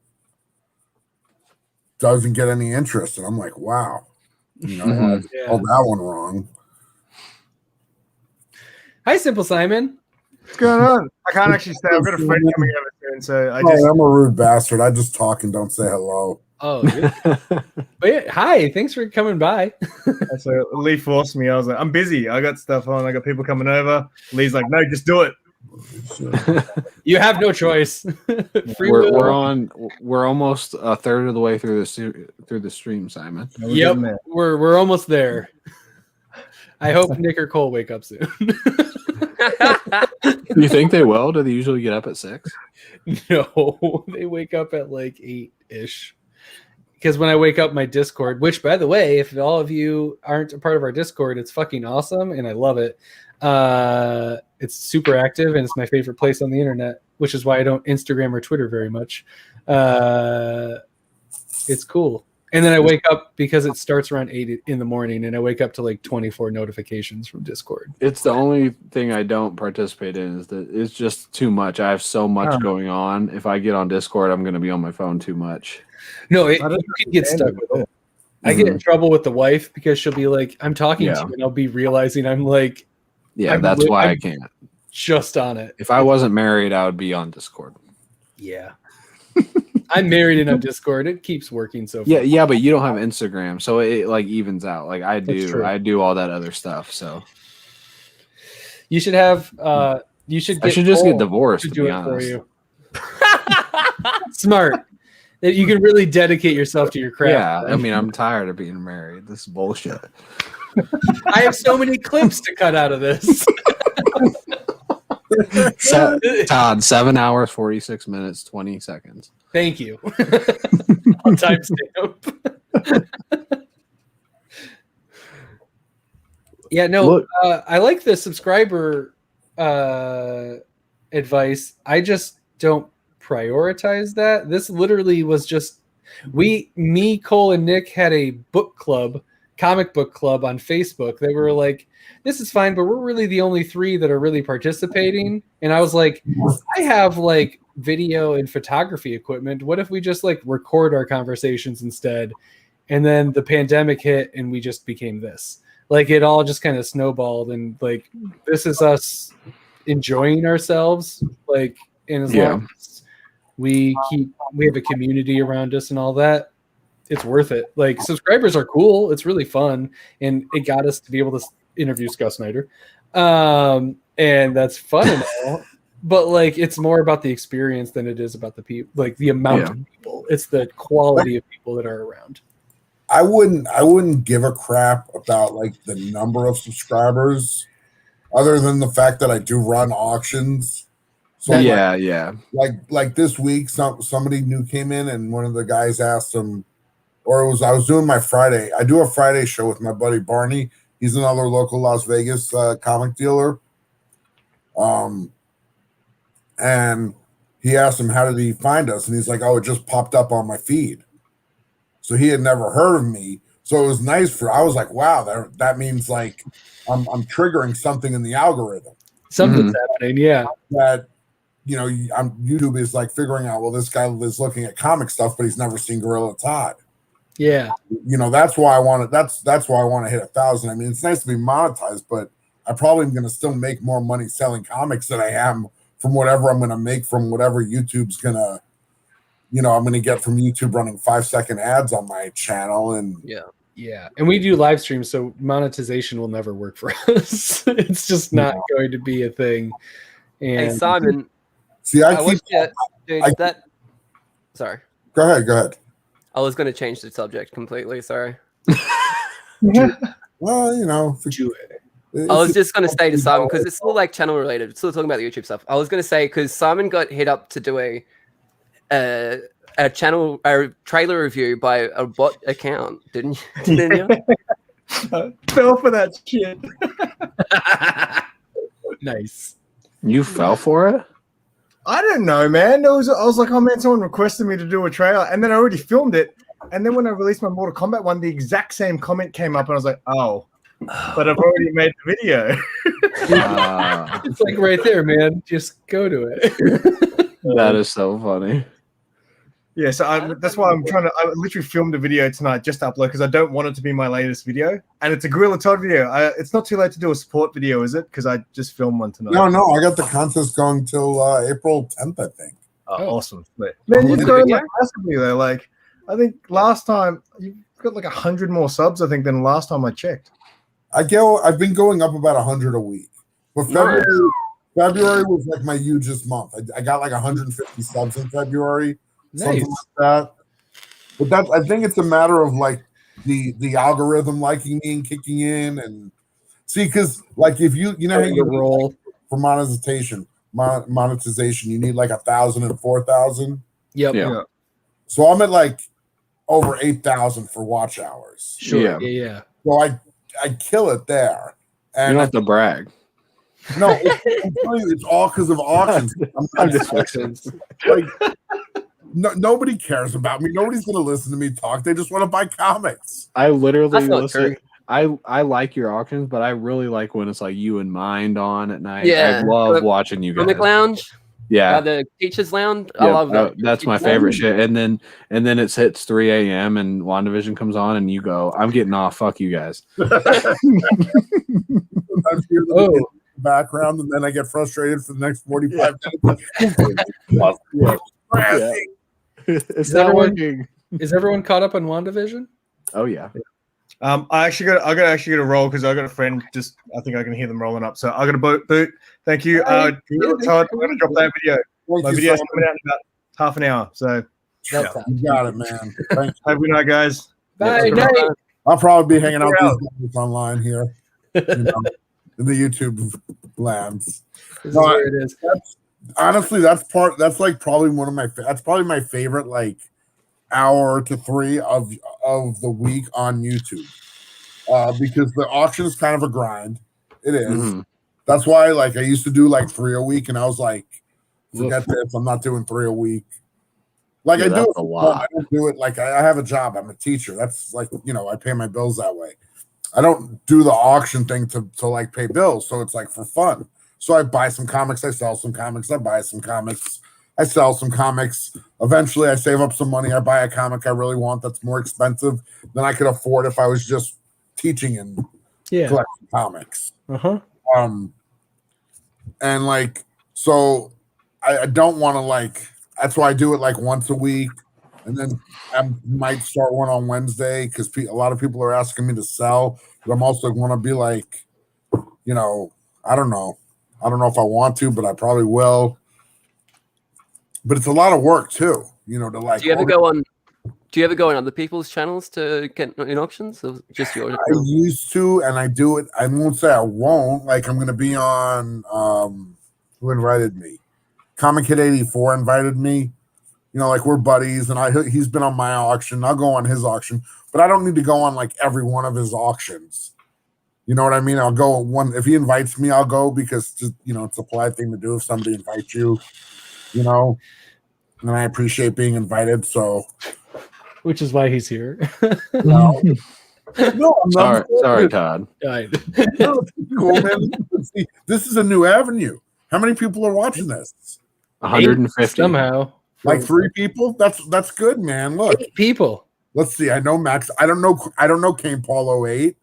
doesn't get any interest. And I'm like, wow, I held that one wrong. Hi, Simple Simon. What's going on? I can't actually say. I've got a friend coming over soon, so I'm a rude bastard. I just talk and don't say hello. Oh, but yeah, hi, thanks for coming by. So Lee forced me. I was like, I'm busy. I got stuff on. I got people coming over. Lee's like, no, just do it. You have no choice. We're almost a third of the way through the stream, Simon. Yep, we're almost there. I hope Nick or Cole wake up soon. You think they will? Do they usually get up at 6? No, they wake up at like 8-ish. Because when I wake up my Discord, which by the way, if all of you aren't a part of our Discord, it's fucking awesome and I love it. It's super active and it's my favorite place on the internet, which is why I don't Instagram or Twitter very much. It's cool. And then I wake up because it starts around 8 in the morning and I wake up to like 24 notifications from Discord. It's the only thing I don't participate in is that it's just too much. I have so much going on. If I get on Discord, I'm going to be on my phone too much. No, you can get stuck with it. I get in trouble with the wife because she'll be like, I'm talking to you and I'll be realizing I'm like, that's why I can't. Just on it. If I wasn't married, I would be on Discord. Yeah. I'm married and on Discord. It keeps working so far. Yeah, but you don't have Instagram, so it like evens out. Like I do. I do all that other stuff. So you should have I should just get divorced to be honest. For you. Smart. You can really dedicate yourself to your craft. Yeah, I mean, I'm tired of being married. This is bullshit. I have so many clips to cut out of this. Todd, 7 hours, 46 minutes, 20 seconds. Thank you. On timestamp. Yeah, no, I like the subscriber advice. I just don't prioritize that. This literally was just me, Cole, and Nick had a book club, comic book club on Facebook. They were like, this is fine, but we're really the only 3 that are really participating. And I was like, I have like video and photography equipment. What if we just like record our conversations instead? And then the pandemic hit and we just became this. Like it all just kind of snowballed, and like this is us enjoying ourselves. Like, and as long as we have a community around us and all that, it's worth it. Like subscribers are cool. It's really fun, and it got us to be able to interview Scott Snyder, and that's fun and all. But like, it's more about the experience than it is about the people. Like the amount of people. It's the quality of people that are around. I wouldn't give a crap about like the number of subscribers, other than the fact that I do run auctions. So like this week, somebody new came in, and one of the guys asked him, or I was doing my Friday. I do a Friday show with my buddy Barney. He's another local Las Vegas comic dealer. And he asked him, how did he find us? And he's like, oh, it just popped up on my feed. So he had never heard of me. So it was nice I was like, wow, that means like I'm triggering something in the algorithm. Something's happening, yeah. That, you know, YouTube is like figuring out, well, this guy is looking at comic stuff, but he's never seen Gorilla Todd. Yeah. You know, that's why I want to hit 1,000. I mean, it's nice to be monetized, but I probably am going to still make more money selling comics than I am from whatever I'm going to make from whatever YouTube's going to, you know, I'm going to get from YouTube running 5-second ads on my channel. And yeah. And we do live streams, so monetization will never work for us. It's just not going to be a thing. And hey, Simon. See, sorry. Go ahead. I was going to change the subject completely. Sorry. Well, you know, I was just going to say to Simon, because it's still like channel related. It's still talking about the YouTube stuff. I was going to say, because Simon got hit up to do a trailer review by a bot account, didn't you? Fell for that shit. Nice. You fell for it? I don't know, man. I was like, oh man, someone requested me to do a trailer, and then I already filmed it. And then when I released my Mortal Kombat one, the exact same comment came up, and I was like, oh, but I've already made the video. It's like right there, man. Just go to it. That is so funny. Yeah, so that's why I literally filmed a video tonight just to upload, because I don't want it to be my latest video. And it's a Gorilla Todd video. It's not too late to do a support video, is it? Because I just filmed one tonight. No, I got the contest going till April 10th, I think. Oh, awesome. Man, you've grown like massively though. Like, I think last time, you've got like 100 more subs, I think, than last time I checked. I've been going up about 100 a week. But February was like my hugest month. I got like 150 subs in February. Something like that. But I think it's a matter of like the algorithm liking me and kicking in, and see, because like if you know how you roll for monetization, you need like 1,000 and 4,000. Yep. Yeah. So I'm at like over 8,000 for watch hours. Sure. Yeah. So I kill it there. And you don't have to brag. No, I'm telling you, it's all because of auctions. I'm just like. Nobody cares about me. Nobody's going to listen to me talk. They just want to buy comics. I literally listen. I like your auctions, but I really like when it's like you and Mind on at night. Yeah, I love watching you guys. Comic Lounge. Yeah, the Teachers Lounge. I love that. That's my favorite shit. And then it hits 3 a.m. and WandaVision comes on, and you go, "I'm getting off. Fuck you guys." Background, and then I get frustrated for the next 45 minutes. It's not working. Is everyone caught up on WandaVision? Oh yeah. I got to roll because I got a friend. I think I can hear them rolling up. So I got a boot. Thank you. I'm going to drop that video. My video's coming out in about half an hour. So you got it, man. Thank you. Have a good night, guys. Bye. I'll probably be hanging out with these guys online here, in the YouTube lands. This is where it is. Honestly, that's probably my favorite like hour to 3 of of the week on YouTube because the auction is kind of a grind. It is. Mhm. That's why, like, I used to do like 3 a week, and I was like, forget this. I'm not doing 3 a week. Like, Yeah, I do that's it a for lot. fun. I don't do it like I have a job. I'm a teacher. That's like, I pay my bills that way. I don't do the auction thing to like pay bills. So it's like for fun. So I buy some comics, I sell some comics, I buy some comics, I sell some comics. Eventually I save up some money, I buy a comic I really want that's more expensive than I could afford if I was just teaching and collecting comics. And like, so I don't want to like, that's why I do it like once a week. And then I might start one on Wednesday because a lot of people are asking me to sell, but I'm also going to be like, I don't know. I don't know if I want to, but I probably will. But it's a lot of work too, to like. Do you ever go on other people's channels to get in auctions, or just yours? I used to, and I do it. I won't say I won't. Like, I'm going to be on. Who invited me? Comic Kid 84 invited me. Like, we're buddies, and he's been on my auction. I'll go on his auction, but I don't need to go on like every one of his auctions. You know what I mean? I'll go one if he invites me. I'll go because it's a polite thing to do if somebody invites you. And I appreciate being invited. So, which is why he's here. No, I'm not. Sorry, Todd. No, it's cool, man. This is a new avenue. How many people are watching this? 150 somehow. Like 3 people? That's good, man. Look, 8 people. Let's see. I know Max. I don't know Kane Paul 08.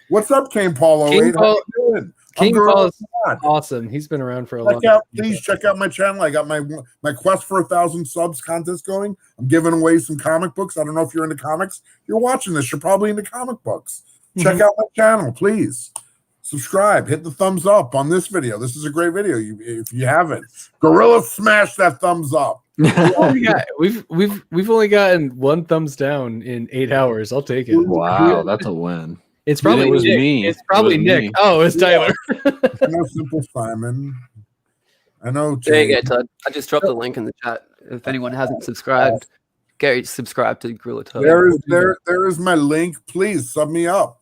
What's up, Kane Paul 08? How you doing? King Paul is awesome. He's been around for a long time. Please check out my channel. I got my quest for 1,000 subs contest going. I'm giving away some comic books. I don't know if you're into comics. You're watching this. You're probably into comic books. Check out my channel, please. Subscribe. Hit the thumbs up on this video. This is a great video. If you haven't, Gorilla smash that thumbs up. We've only gotten 1 thumbs down in 8 hours. I'll take it. Wow, that's a win. It's probably was Nick. me. It's probably Nick. Me. Oh, it's Tyler. I know Simple Simon. I know. There you go, Todd. I just dropped the link in the chat. If anyone hasn't subscribed, go subscribe to Gorilla Todd. There is my link. Please sub me up.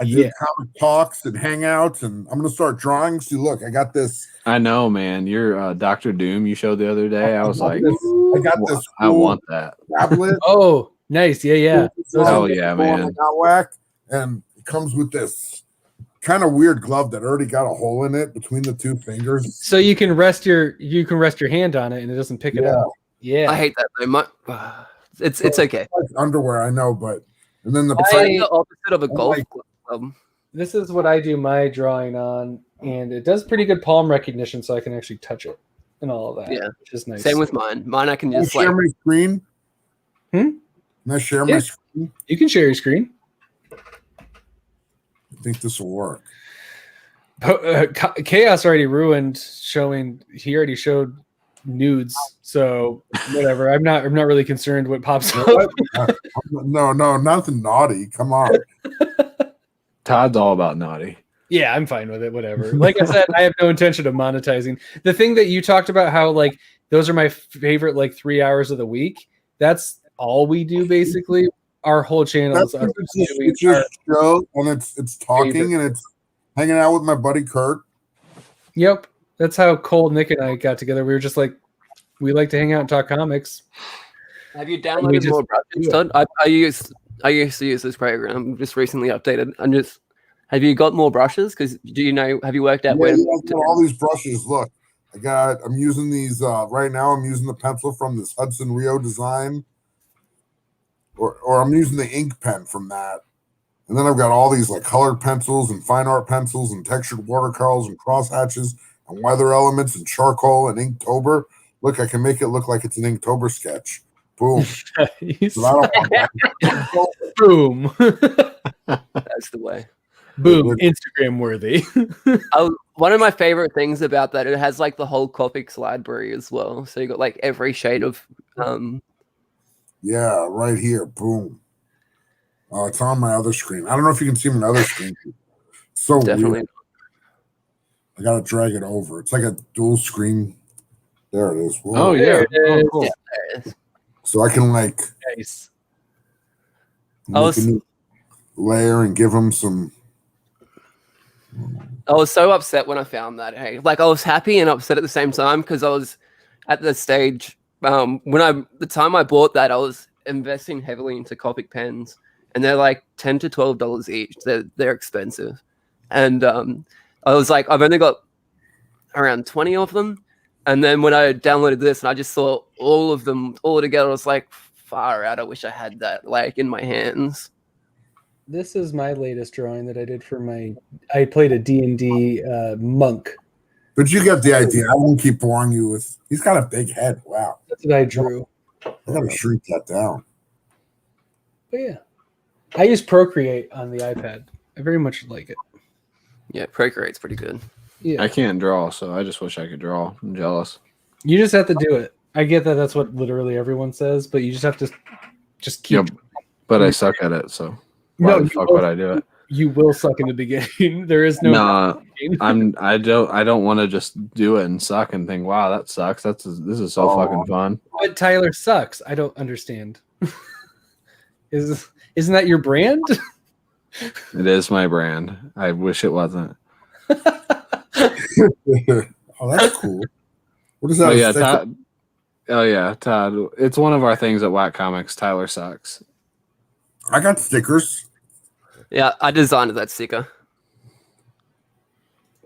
I do comic talks and hangouts, and I'm gonna start drawing. See, look, I got this. I know, man. Your Dr. Doom you showed the other day. I was like, I got this. I want that. Tablet. Oh, nice. Yeah. Oh yeah, man. I got whack, and it comes with this kind of weird glove that already got a hole in it between the 2 fingers. So you can rest your hand on it, and it doesn't pick it up. Yeah. I hate that though. It's okay. Like underwear, I know, but and then it's like the opposite of a golf club. This is what I do my drawing on, and it does pretty good palm recognition, so I can actually touch it and all of that. Yeah, which is nice. Same with mine. Mine I can just share my screen. Can I share my screen? You can share your screen. I think this will work. Chaos already ruined showing. He already showed nudes, so whatever. I'm not really concerned what pops up. No, nothing naughty. Come on. Todd's all about naughty. Yeah, I'm fine with it. Whatever. Like I said, I have no intention of monetizing. The thing that you talked about, how like those are my favorite like 3 hours of the week. That's all we do basically. Our whole channel is it's just show, and it's talking, and it's hanging out with my buddy Kurt. Yep, that's how Cole, Nick, and I got together. We were just like, we like to hang out and talk comics. Have you downloaded more brushes, Todd? I used to use this program, just recently updated. Have you got more brushes? Because have you worked out where all these brushes? Look, I'm using these right now. I'm using the pencil from this Hudson Rio design, or I'm using the ink pen from that. And then I've got all these like colored pencils and fine art pencils and textured watercolors and crosshatches and weather elements and charcoal and Inktober. Look, I can make it look like it's an Inktober sketch. Boom. Boom. That's the way. Boom. Instagram worthy. One of my favorite things about that, it has like the whole Copics library as well. So you got like every shade of yeah, right here. Boom. Oh, it's on my other screen. I don't know if you can see my other screen. So definitely weird. I gotta drag it over. It's like a dual screen. There it is. Whoa. Oh yeah. There it is. Oh, cool. Yeah, there it is. So I can like nice. Make a new layer and give them some. I was so upset when I found that. Hey, like I was happy and upset at the same time because I was at the stage the time I bought that I was investing heavily into Copic pens, and they're like $10 to $12 each. They're expensive, and I was like, I've only got around 20 of them, and then when I downloaded this and I just saw all of them all together, I was like, far out. I wish I had that like in my hands. This is my latest drawing that I did for I played a D&D monk. But you get the idea. I won't keep boring you with. He's got a big head. Wow. That's what I drew. I gotta shrink that down. But yeah, I use Procreate on the iPad. I very much like it. Yeah, Procreate's pretty good. Yeah. I can't draw, so I just wish I could draw. I'm jealous. You just have to do it. I get that that's what literally everyone says, but you just have to just keep. Yep. But I suck at it, so why the fuck would I do it? You will suck in the beginning. There is no. I don't want to just do it and suck and think, wow, that sucks. This is so fucking fun. But Tyler sucks. I don't understand. Isn't that your brand? It is my brand. I wish it wasn't. Oh, that's cool. What is that? Oh yeah, Todd. Oh yeah, Todd. It's one of our things at Whack Comics. Tyler sucks. I got stickers. Yeah, I designed that sticker.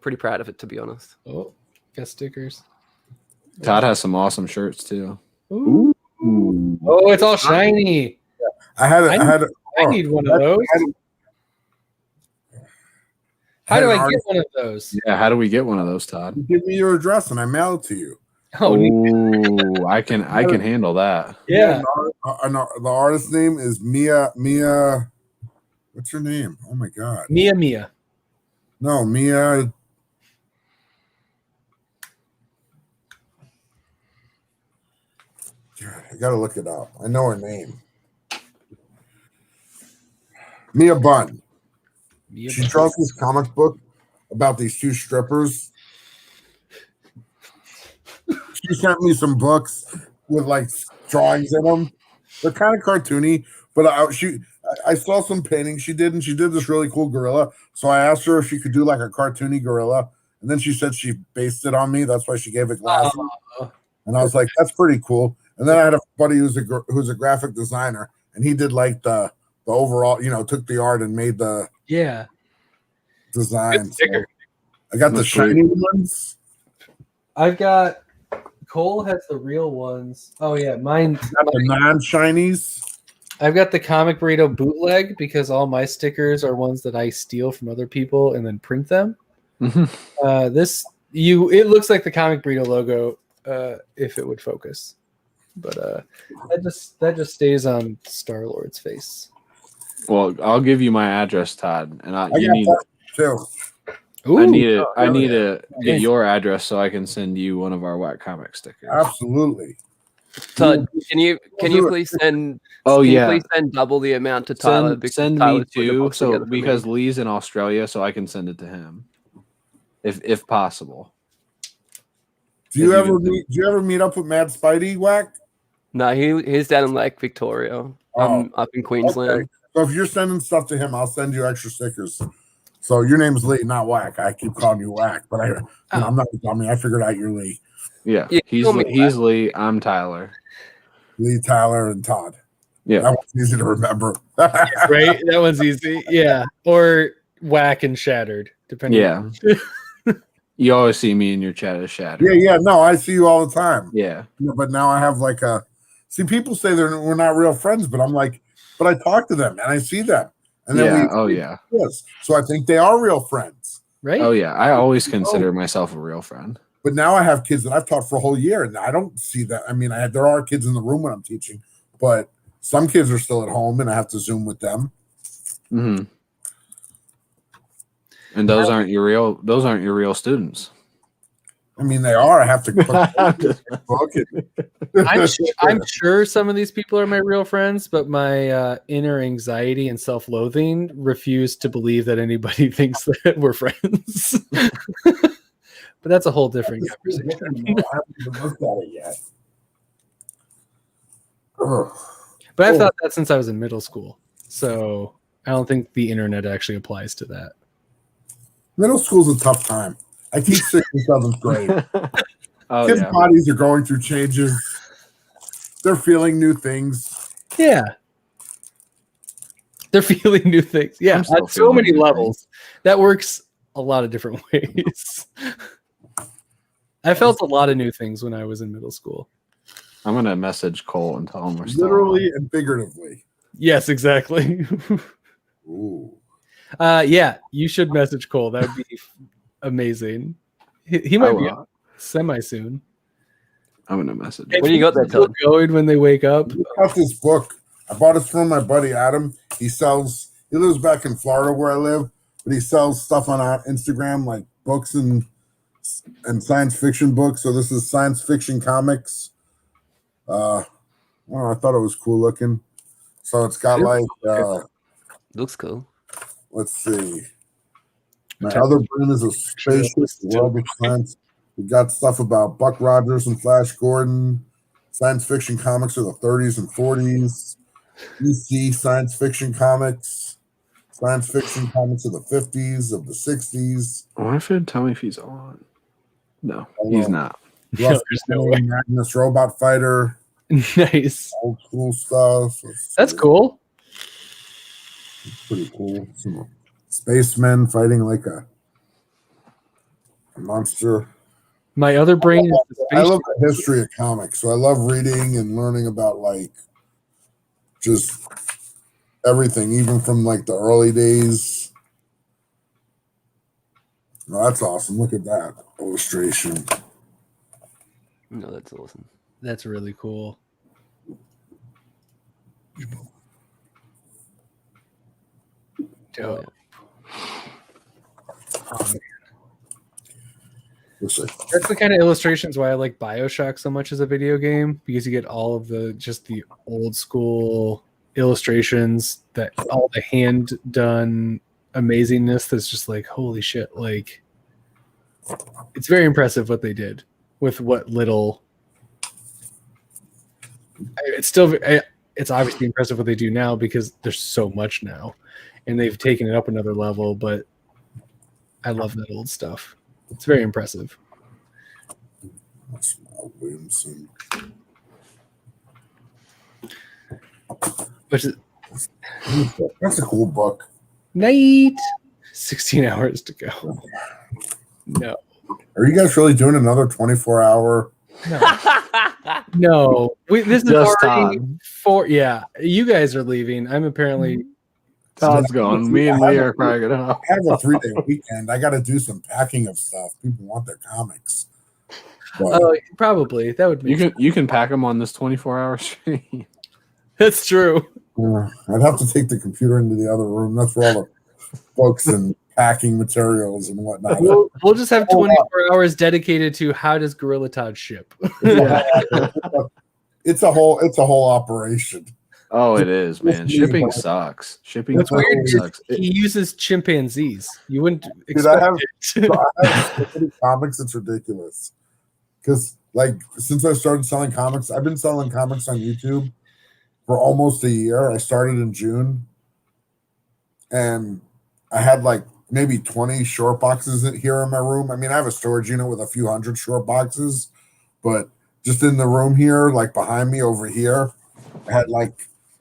Pretty proud of it, to be honest. Oh, got stickers. Todd has some awesome shirts too. Ooh. Oh, it's all shiny. I need one of those. How do I get one of those? Yeah, how do we get one of those, Todd? Give me your address and I mail it to you. Oh, I can handle that. Yeah. The artist's name is Mia. What's her name? Oh my god. Mia. No, Mia. God, I gotta look it up. I know her name. Mia Bunn. She draws this comic book about these two strippers. She sent me some books with like drawings in them. They're kind of cartoony, but I saw some paintings she did, and she did this really cool gorilla. So I asked her if she could do like a cartoony gorilla, and then she said she based it on me. That's why she gave it glasses. And I was like, that's pretty cool. And then I had a buddy who's a graphic designer, and he did like the overall, took the art and made the design. So I got the shiny ones. I've got Cole has the real ones. Oh yeah, mine got the non-shinies. I've got the Comic Burrito bootleg because all my stickers are ones that I steal from other people and then print them. It looks like the Comic Burrito logo if it would focus, but that just stays on Star-Lord's face. Well, I'll give you my address, Todd, and I need too. I need to get your address so I can send you one of our Whack Comic stickers. Absolutely. Todd, can you please send? Please send double the amount to Tyler. Send me too, because Lee's in Australia, so I can send it to him, if possible. Do you ever meet up with Mad Spidey, Whack? No, he's down in Lake Victoria. I'm up in Queensland. Okay. So if you're sending stuff to him, I'll send you extra stickers. So your name's Lee, not Whack. I keep calling you Whack, but I'm not dummy. I figured out you're Lee. Yeah, he's Lee. I'm Tyler. Lee, Tyler, and Todd. Yeah, that one's easy to remember. Right, that one's easy. Yeah, or Whack and Shattered, depending. Yeah, you always see me in your chat as Shattered. Yeah. No, I see you all the time. Yeah, but now I have like people say we're not real friends, but I'm like, but I talk to them and I see them. And then so I think they are real friends. Right? Oh yeah. I always consider myself a real friend. But now I have kids that I've taught for a whole year and I don't see that. I mean, there are kids in the room when I'm teaching, but some kids are still at home and I have to Zoom with them. Mm-hmm. And those aren't your real students. I mean, they are. I have to book it. I'm sure some of these people are my real friends, but my inner anxiety and self-loathing refuse to believe that anybody thinks that we're friends. But that's a whole different conversation. I haven't looked at it yet. But I've thought that since I was in middle school. So I don't think the internet actually applies to that. Middle school's a tough time. I teach 6th and 7th grade. Kids' yeah. bodies are going through changes. They're feeling new things. Yeah. They're feeling new things. Yeah, on so many levels. That works a lot of different ways. I felt a lot of new things when I was in middle school. I'm going to message Cole and tell him we're still literally and figuratively. Yes, exactly. Ooh. Yeah, you should message Cole. That would be amazing. He might be semi soon. I'm going to message. What do you got there, Todd? Going when they wake up. I got this book. I bought it from my buddy Adam. He lives back in Florida where I live, but he sells stuff on Instagram, like books and science fiction books. So this is science fiction comics. I thought it was cool looking. So it's got looks cool. Let's see. My other brain is a spaceship. World of science. We got stuff about Buck Rogers and Flash Gordon. Science fiction comics of the 30s and 40s. DC science fiction comics. Science fiction comics of the 50s, of the 60s. I wonder if it'd tell me if he's on. No, he's not. No, there's no way. Magnus Robot Fighter. Nice. Old school stuff. That's cool. It's pretty cool. Some spacemen fighting like a monster. My other brain is the space. I love the history of comics, so I love reading and learning about like just everything, even from like the early days. Oh, that's awesome. Look at that illustration. No, that's awesome. That's really cool. Dope. That's the kind of illustrations why I like BioShock so much as a video game, because you get all of the old school illustrations, that all the hand done amazingness that's just like, holy shit, like it's very impressive what they did with what little. It's obviously impressive what they do now because there's so much now and they've taken it up another level, but I love that old stuff. It's very impressive. Williamson. Which is, that's a cool book. Night. 16 hours to go. No. Are you guys really doing another 24-hour? No. This is Just already Todd. 4. Yeah. You guys are leaving. I'm apparently. Todd's going. Me and Lee are probably going to. I have a 3-day weekend. I got to do some packing of stuff. People want their comics. But, Probably. That would make You can pack them on this 24-hour stream. That's true. I'd have to take the computer into the other room. That's where all the books and packing materials and whatnot. We'll just have 24 hours dedicated to how does Gorilla Todd ship. It's a whole operation. Oh, it is, man. Shipping sucks. Shipping What's weird sucks. is he uses chimpanzees. You wouldn't Dude, expect I it. have so many comics. It's ridiculous. Because since I started selling comics, I've been selling comics on YouTube for almost a year. I started in June, and I had maybe 20 short boxes here in my room. I mean, I have a storage unit with a few hundred short boxes, but just in the room here, behind me over here, I had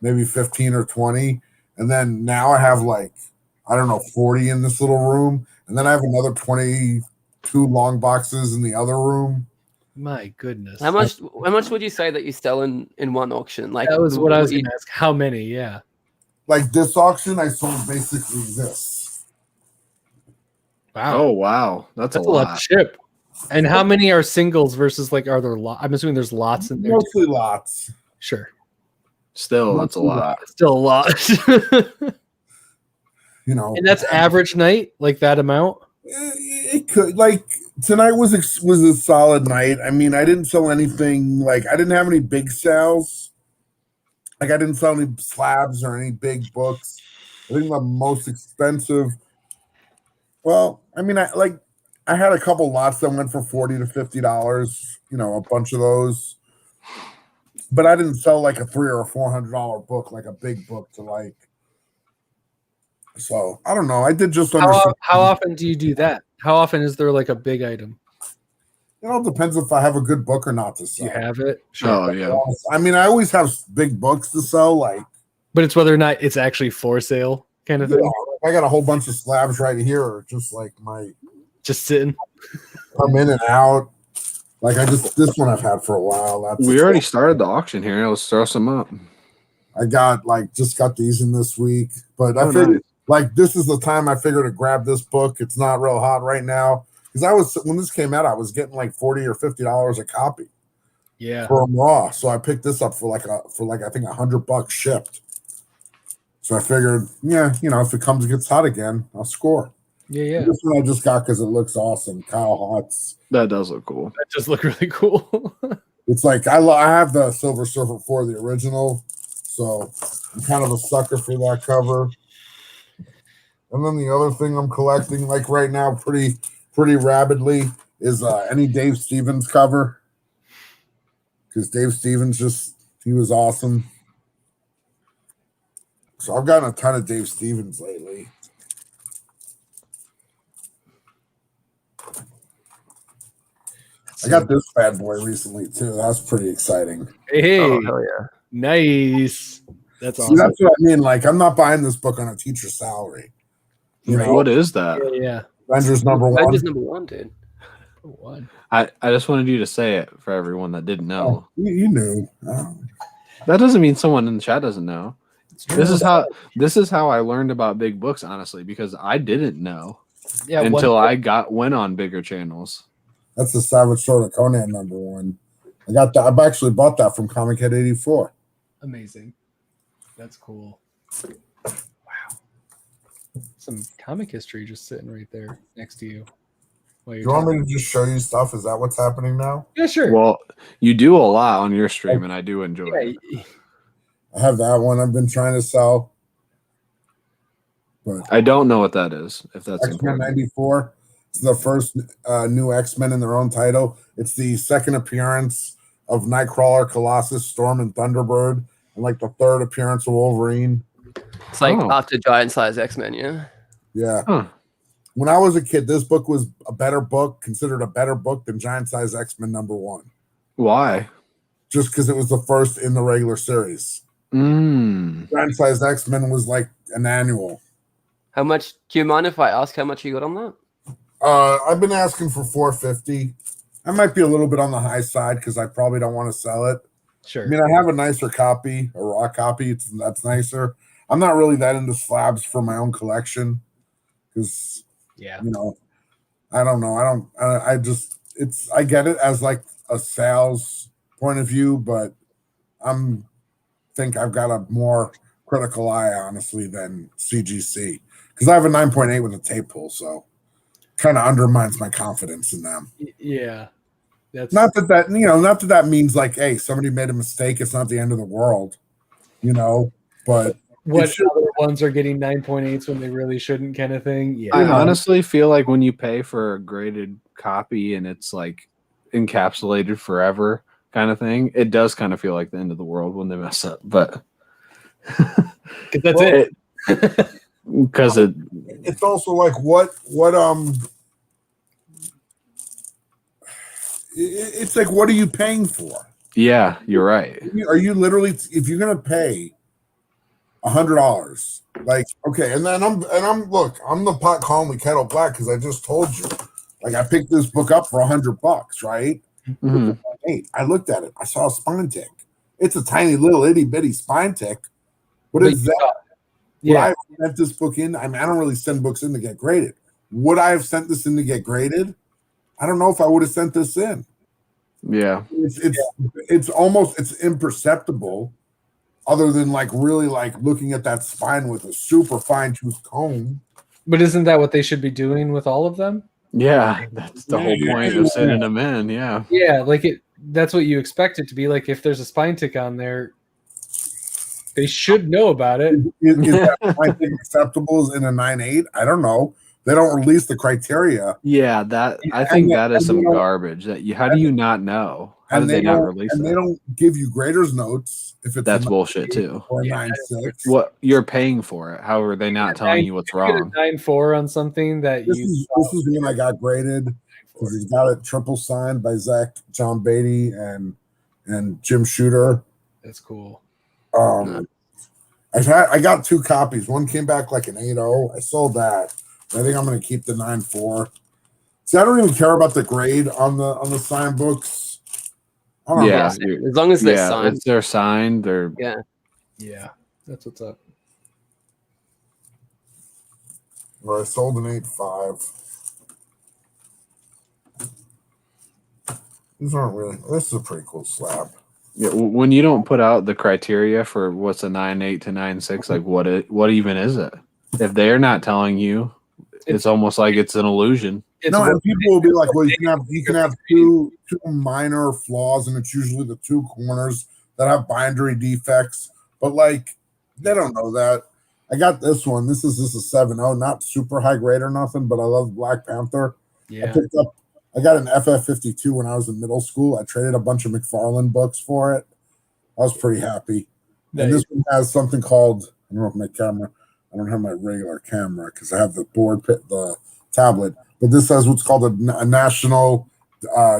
maybe 15 or 20. And then now I have 40 in this little room. And then I have another 22 long boxes in the other room. My goodness. How much would you say that you sell in one auction? That was what I was going to ask. How many? Yeah. This auction, I sold basically this. Wow. Oh, wow. That's a lot. to ship. And how many are singles versus are there lots? I'm assuming there's lots in there. Mostly lots. Sure. Still, that's a lot. Still a lot. And that's average night, that amount? It could. Tonight was a solid night. I mean, I didn't sell anything. I didn't have any big sales. I didn't sell any slabs or any big books. I think the most expensive. Well, I mean, I had a couple lots that went for $40 to $50. A bunch of those. But I didn't sell a $300 or $400 book, a big book to So I don't know. I did just How often do you do that? How often is there like a big item? It all depends if I have a good book or not to sell. You have it? Sure. Oh yeah. I mean, I always have big books to sell, but it's whether or not it's actually for sale, kind of thing. I got a whole bunch of slabs right here, just sitting. Come in and out. This one I've had for a while. We already started the auction here. Let's throw some up. I got just got these in this week, but I figured this is the time I figured to grab this book. It's not real hot right now because when this came out, I was getting $40 or $50 a copy. Yeah. For them raw, so I picked this up for I think $100 shipped. So I figured, if it gets hot again, I'll score. Yeah. This one I just got because it looks awesome. Kyle Hotz. That does look cool. That does look really cool. It's I have the Silver Surfer 4, the original, so I'm kind of a sucker for that cover. And then the other thing I'm collecting right now pretty rapidly is any Dave Stevens cover. Because Dave Stevens he was awesome. So I've gotten a ton of Dave Stevens lately. I got this bad boy recently too. That's pretty exciting. Hey, hell yeah. Nice. That's awesome. That's what I mean. I'm not buying this book on a teacher's salary. What is that? Yeah. Avengers number 1. Avengers number 1, dude. One. I just wanted you to say it for everyone that didn't know. You knew. That doesn't mean someone in the chat doesn't know. This is how I learned about big books, honestly, because I didn't know until I went on bigger channels. That's the Savage Sword of Conan number 1. I got that. I've actually bought that from Comic Head 84. Amazing. That's cool. Wow. Some comic history just sitting right there next to you. Do you want me to just show you stuff? Is that what's happening now? Yeah, sure. Well, you do a lot on your stream, and I do enjoy it. I have that one I've been trying to sell. But I don't know what that is, if that's X-Men 94. It's the first new X-Men in their own title. It's the second appearance of Nightcrawler, Colossus, Storm, and Thunderbird, and the third appearance of Wolverine. It's after Giant Size X-Men, yeah? Yeah. Huh. When I was a kid, this book was considered a better book than Giant Size X-Men number 1. Why? Just because it was the first in the regular series. Giant Size X-Men was an annual. How much? Do you mind if I ask how much you got on that? I've been asking for $450. I might be a little bit on the high side because I probably don't want to sell it. Sure. I mean, I have a nicer copy, a raw copy. That's nicer. I'm not really that into slabs for my own collection because, I don't know. I get it as a sales point of view, but think I've got a more critical eye, honestly, than CGC because I have a 9.8 with a tape pull, so kind of undermines my confidence in them. Yeah, that's not that means hey, somebody made a mistake. It's not the end of the world, But what other ones are getting 9.8s when they really shouldn't, kind of thing. Yeah, I honestly feel like when you pay for a graded copy and it's encapsulated forever, kind of thing, it does kind of feel like the end of the world when they mess up. But that's it. Because it's also it's what are you paying for? Yeah, you're right. Are you literally, if you're gonna pay $100, okay, and then I'm the pot calling the kettle black because I just told you, I picked this book up for $100, right? Mm-hmm. I looked at it. I saw a spine tick. It's a tiny little itty bitty spine tick. What is that? Would I have sent this book in? I mean, I don't really send books in to get graded. Would I have sent this in to get graded? I don't know if I would have sent this in. Yeah. It's almost imperceptible other than really looking at that spine with a super fine tooth comb. But isn't that what they should be doing with all of them? Yeah, that's the whole point of sending them in. Yeah. Yeah, that's what you expect it to be. If there's a spine tick on there, they should know about it. Is that spine tick acceptable in a 9.8? I don't know. they don't release the criteria. Yeah, that I think that is some garbage. How do you not know? How did they not release that? And they don't give you graders notes if it's that's bullshit too. Or 9.6. What you're paying for it? How are they not telling you what's wrong? 9.4 on something that this is when I got graded because he's got it triple signed by Zach, John Beatty, and Jim Shooter. That's cool. I got 2 copies. One came back like an 8.0. I sold that. I think I'm going to keep the 9.4. See, I don't even care about the grade on the signed books. I don't know. As long as they're signed. If they're signed, they're yeah. That's what's up. Well, I sold an 8.5. These aren't really. This is a pretty cool slab. Yeah, when you don't put out the criteria for what's a 9.8 to 9.6, like what even is it? If they're not telling you, it's almost like it's an illusion. And people will be like, "Well, you can have two minor flaws, and it's usually the 2 corners that have bindery defects." But like, they don't know that. I got this one. This is a 7.0, not super high grade or nothing, but I love Black Panther. Yeah. I got an FF52 when I was in middle school. I traded a bunch of McFarlane books for it. I was pretty happy. Nice. And this one has something called, I don't know if my camera, I don't have my regular camera because I have the the tablet, but this has what's called a national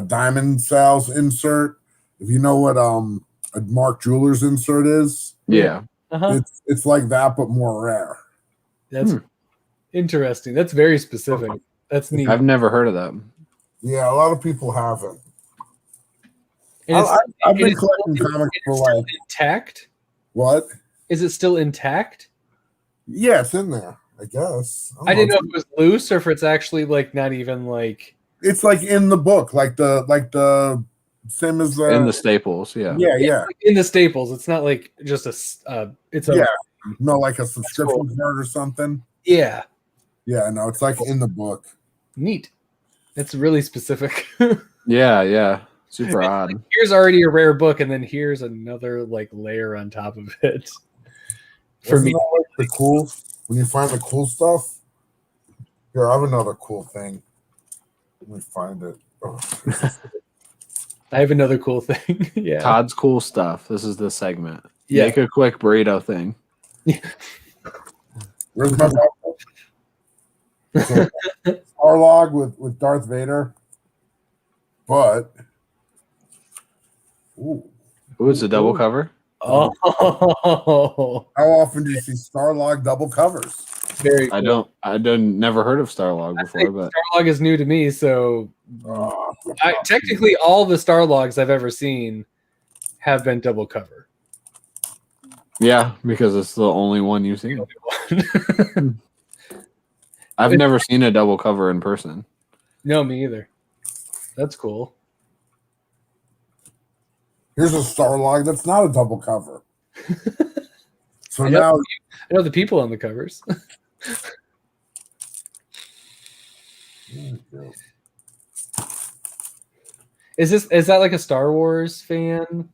diamond sales insert. If you know what a Mark Jewelers insert is. Yeah. It's like that, but more rare. That's interesting. That's very specific. That's neat. I've never heard of that. Yeah, a lot of people haven't. I've been collecting comics for like intact. What? Is it still intact? Yeah, it's in there. I guess. I didn't know if it was loose or if it's actually like not even like. It's like in the book, like the same as in the staples. Yeah. Yeah. In the staples, it's not like just it's a no, like a subscription card or something. Yeah. Yeah, no, it's like in the book. Neat. That's really specific. Yeah. Super odd. Like, here's already a rare book, and then here's another like layer on top of it. For me, like the cool when you find the cool stuff. Here, I have another cool thing. Let me find it. Oh. I have another cool thing. Yeah. Todd's cool stuff. This is the segment. Yeah. Make a quick burrito thing. Where's my Starlog with Darth Vader? But it's a double cover. Oh, how often do you see Starlog double covers? Very. Cool. I don't. Never heard of Starlog before, but Starlog is new to me. So, technically, all the Starlogs I've ever seen have been double cover. Yeah, because it's the only one you've seen. I've never seen a double cover in person. No, me either. That's cool. Here's a Starlog that's not a double cover. So I now know the people on the covers. Is that like a Star Wars fan?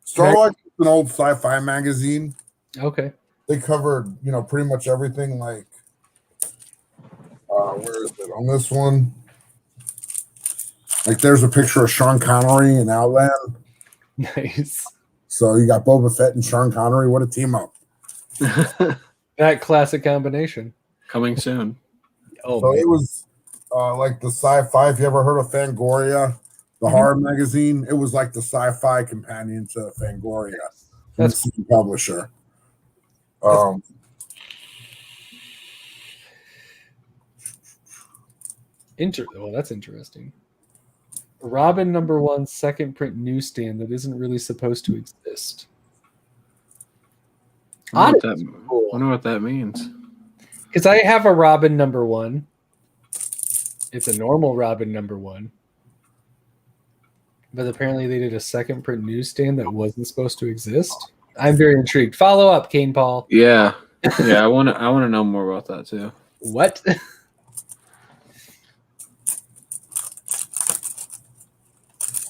Starlog is an old sci-fi magazine. Okay. They covered, pretty much everything. Like, where is it on this one? Like, there's a picture of Sean Connery in Outland. Nice. So you got Boba Fett and Sean Connery. What a team up! That classic combination coming soon. Oh, so it was like the sci-fi. If you ever heard of Fangoria, the horror magazine, it was like the sci-fi companion to Fangoria. That's the publisher. That's interesting. Robin #1 second print newsstand that isn't really supposed to exist. I wonder what that means. Because I have a Robin #1. It's a normal Robin #1. But apparently they did a second print newsstand that wasn't supposed to exist. I'm very intrigued. Follow up, Kane Paul. Yeah. I want to know more about that too. What?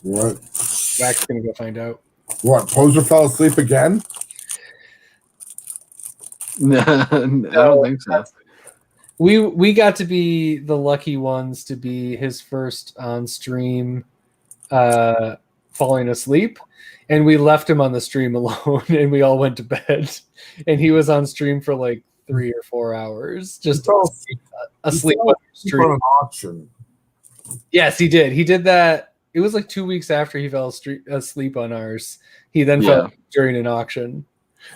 What? Zach's gonna go find out. What? Poser fell asleep again? No, I don't think so. We got to be the lucky ones to be his first on stream falling asleep, and we left him on the stream alone and we all went to bed, and he was on stream for like 3 or 4 hours just asleep on the stream. An auction. Yes, he did. He did that. It was like 2 weeks after he fell asleep on ours. He then fell during an auction.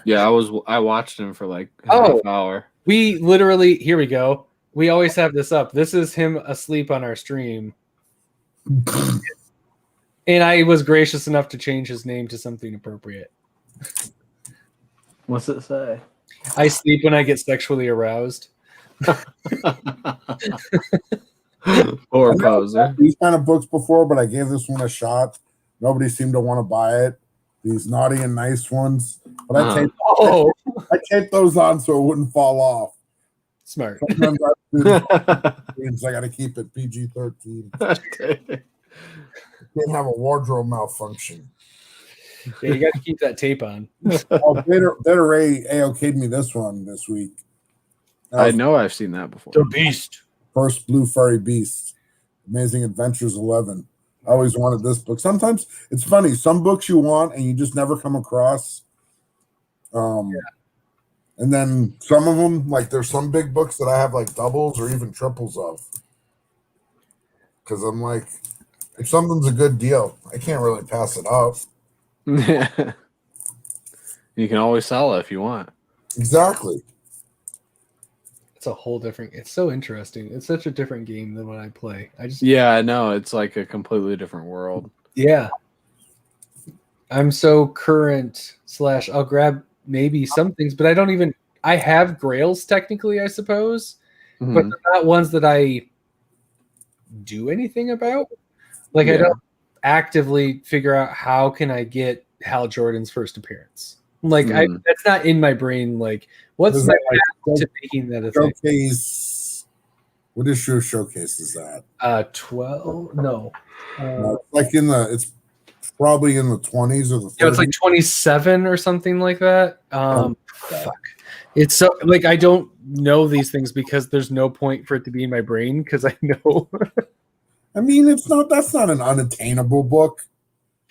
Yeah, I watched him for like a half hour. We literally, here we go. We always have this up. This is him asleep on our stream. And I was gracious enough to change his name to something appropriate. What's it say? I sleep when I get sexually aroused. Or poser. These kind of books before, but I gave this one a shot. Nobody seemed to want to buy it. These naughty and nice ones. But I taped those on so it wouldn't fall off. Smart. Sometimes I got to keep it PG-13. Can't have a wardrobe malfunction. Yeah, you got to keep that tape on. Better Ray AOK'd me this one this week. I know I've seen that before. The Beast. First Blue Furry Beast. Amazing Adventures 11. I always wanted this book. Sometimes it's funny. Some books you want and you just never come across. And then some of them, like there's some big books that I have like doubles or even triples of. Because I'm like, if something's a good deal, I can't really pass it up. You can always sell it if you want. Exactly. It's a whole different. It's so interesting. It's such a different game than when I play. Yeah, I know. It's like a completely different world. Yeah. I'm so current / I'll grab maybe some things, but I don't even. I have grails technically, I suppose, but they're not ones that I do anything about. Like I don't actively figure out how can I get Hal Jordan's first appearance. Like that's not in my brain. Like what's my path to making that a showcase? What issue showcase is that? 12? No. Like it's probably in the 20s or the 30s. Yeah, it's like 27 or something like that. Fuck. It's so like I don't know these things because there's no point for it to be in my brain because I know. I mean, that's not an unattainable book.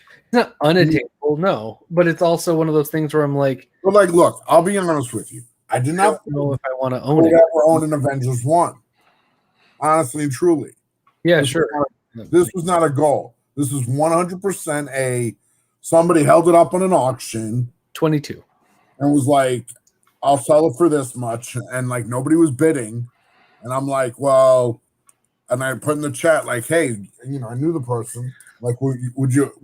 It's not unattainable, no. But it's also one of those things where I'm like, well, like, look, I'll be honest with you. I do not know if I want to own it. Ever own an Avengers 1. Honestly and truly. Yeah, sure. This was not a goal. This is 100% somebody held it up on an auction. 22. And was like, I'll sell it for this much. And like nobody was bidding. And I'm like, well, and I put in the chat, like, hey, I knew the person. Like, would you do you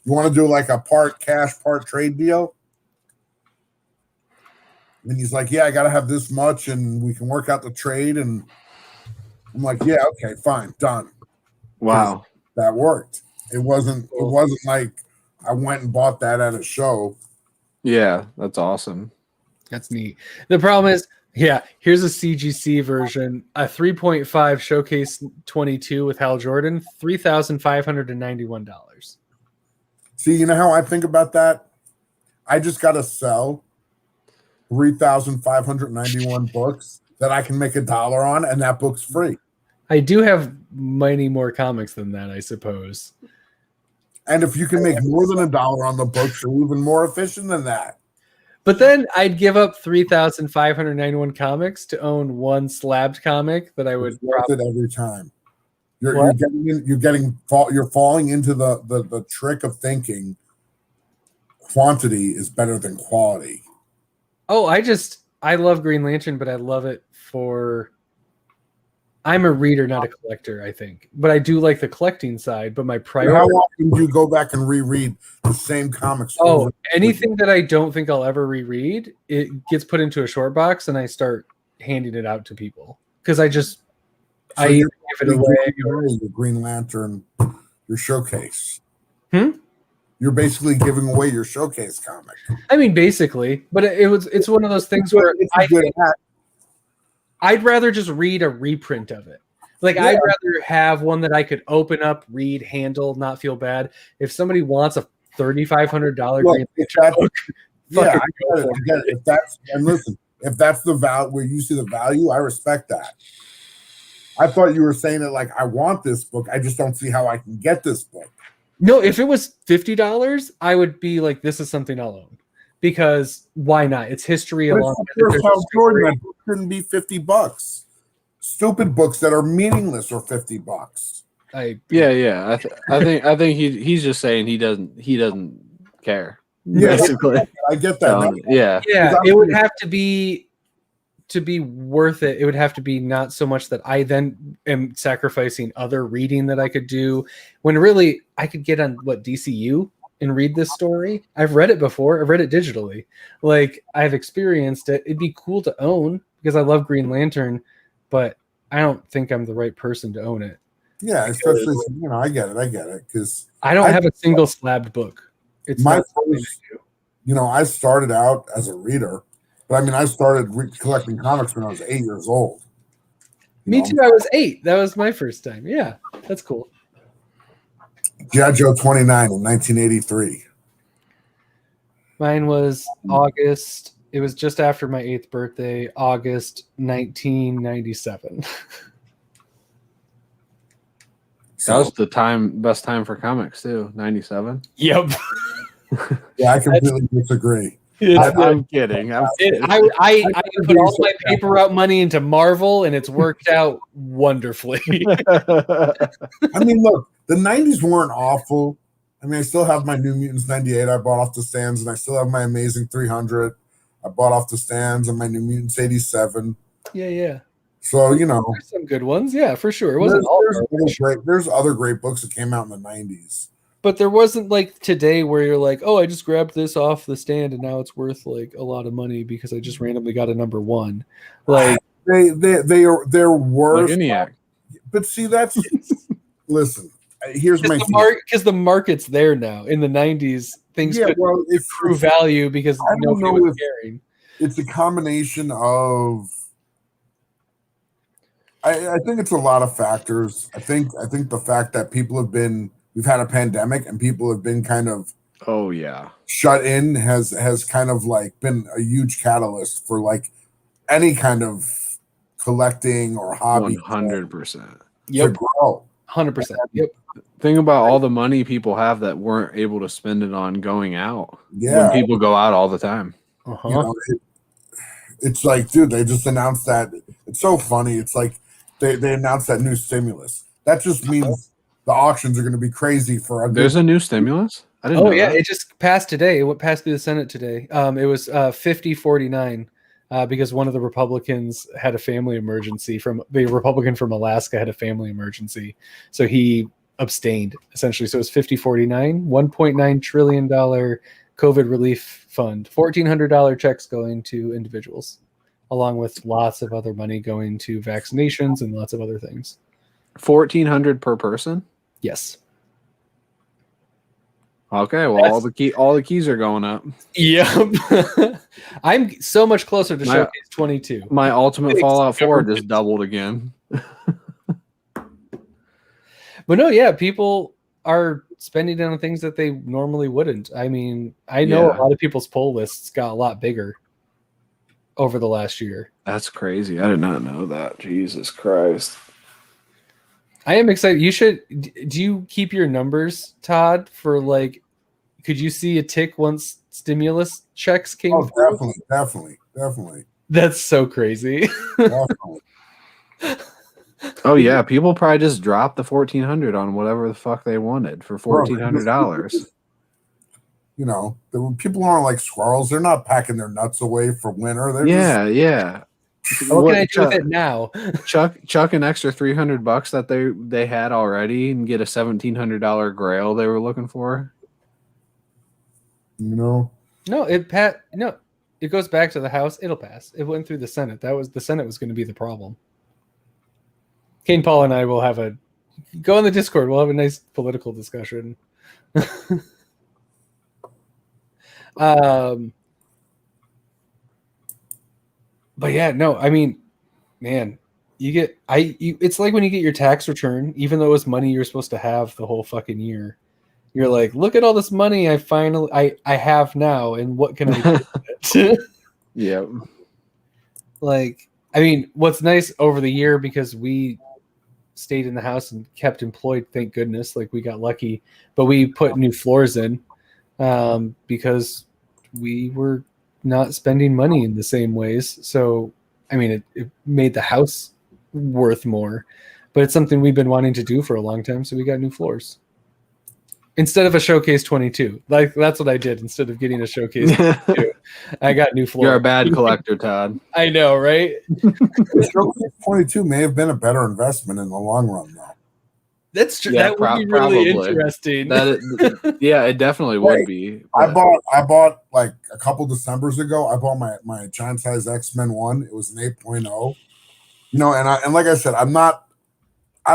want to do like a part cash, part trade deal? And he's like, yeah, I got to have this much and we can work out the trade. And I'm like, yeah, okay, fine, done. Wow. That worked. It wasn't like I went and bought that at a show. Yeah, that's awesome. That's neat. The problem is, here's a CGC version, a 3.5 Showcase 22 with Hal Jordan, $3,591. See, you know how I think about that? I just got to sell 3,591 books that I can make $1 on, and that book's free. I do have many more comics than that, I suppose. And if you can make more than $1 on the books, you're even more efficient than that. But then I'd give up 3,591 comics to own one slabbed comic that I would it every time. You're falling into the trick of thinking quantity is better than quality. Oh, I love Green Lantern, but I love it for. I'm a reader, not a collector, I think. But I do like the collecting side. But my priority. How often do you go back and reread the same comics? Oh, anything that I don't think I'll ever reread, it gets put into a short box and I start handing it out to people. Because I give it away. Your Green Lantern, your showcase. You're basically giving away your showcase comic. I mean, basically. But it's one of those things where I'd rather just read a reprint of it. Like, I'd rather have one that I could open up, read, handle, not feel bad. If somebody wants a $3,500 Green Lantern book, I get it. And listen, If that's the value where you see the value, I respect that. I thought you were saying it like I want this book. I just don't see how I can get this book. No, if it was $50, I would be like, this is something I'll own. Because why not? It's history But along it's the first Jordan, that book shouldn't be $50. Stupid books that are meaningless are $50. I think he's just saying he doesn't care. Yeah, basically. I get that. Yeah. It would have to be worth it. It would have to be not so much that I then am sacrificing other reading that I could do, when really I could get on DCU and read this story. I've read it before. I've read it digitally. Like, I've experienced it. It'd be cool to own because I love Green Lantern, but I don't think I'm the right person to own it. Yeah, especially, I get it because I don't have a single slabbed book. It's my not first, I started out as a reader, but I mean, I started collecting comics when I was 8 years old. Me too. I was 8. That was my first time. Yeah, that's cool. G.I. Joe 29 in 1983. Mine was August. It was just after my 8th birthday, August 1997. That was the best time for comics too. 97. Yep. Yeah, I completely disagree. I'm kidding. I put all my paper route money into Marvel, and it's worked out wonderfully. I mean, look, the 90s weren't awful. I mean, I still have my New Mutants 98 I bought off the stands, and I still have my Amazing 300 I bought off the stands, and my New Mutants 87. Yeah. So, There's some good ones. Yeah, for sure. It wasn't all there's other great books that came out in the 90s. But there wasn't like today where you're like, oh, I just grabbed this off the stand and now it's worth like a lot of money because I just randomly got a number 1. Like they're worth. Like, but see, that's listen. Here's my because the market's there now. In the 90s, things could improve value because nobody was caring. It's a combination of. I think it's a lot of factors. I think the fact that we've had a pandemic and people have been kind of shut in has kind of like been a huge catalyst for like any kind of collecting or hobby. 100%. Yep. 100%. Yep. Think about all the money people have that weren't able to spend it on going out. Yeah. When people go out all the time. It's like, dude, they just announced that. It's so funny. It's like they announced that new stimulus. That just means the auctions are going to be crazy for. There's a new stimulus? I didn't know that. It just passed today. It passed through the Senate today. It was 50-49 because one of the Republicans had a family emergency. The Republican from Alaska had a family emergency, so he abstained essentially. So it was 50-49, $1.9 trillion COVID relief fund, $1,400 checks going to individuals, along with lots of other money going to vaccinations and lots of other things. $1,400 per person? Yes. Okay, well, all the keys are going up. Yep. I'm so much closer to Showcase 22. My Ultimate Fallout 4 just doubled again. But no, yeah, people are spending on things that they normally wouldn't. I mean, I know a lot of people's pull lists got a lot bigger over the last year. That's crazy. I did not know that. Jesus Christ. I am excited. You should. Do you keep your numbers, Todd? For like, could you see a tick once stimulus checks came? Oh, definitely. That's so crazy. Definitely. Oh yeah, people probably just dropped the $1,400 on whatever the fuck they wanted for $1,400. People aren't like squirrels. They're not packing their nuts away for winter. They're yeah. What can I do with it now? Chuck an extra $300 that they had already and get a $1,700 Grail they were looking for. No, it goes back to the House. It'll pass. It went through the Senate. The Senate was going to be the problem. Kane Paul and I will go on the Discord. We'll have a nice political discussion. But yeah, no, I mean, man, it's like when you get your tax return, even though it's money you're supposed to have the whole fucking year, you're like, look at all this money I have now, and what can I do with it? Yeah. Like, I mean, what's nice over the year, because we stayed in the house and kept employed, thank goodness, like we got lucky, but we put new floors in because we were not spending money in the same ways. So, I mean, it made the house worth more, but it's something we've been wanting to do for a long time. So we got new floors instead of a Showcase 22. Like, that's what I did. Instead of getting a Showcase 22, I got new floors. You're a bad collector, Todd. I know, right? Showcase 22 may have been a better investment in the long run, though. That's true. That would be really interesting. Yeah, it definitely would be. I bought like a couple Decembers ago. I bought my giant size X-Men 1. It was an 8.0. You know, and like I said, I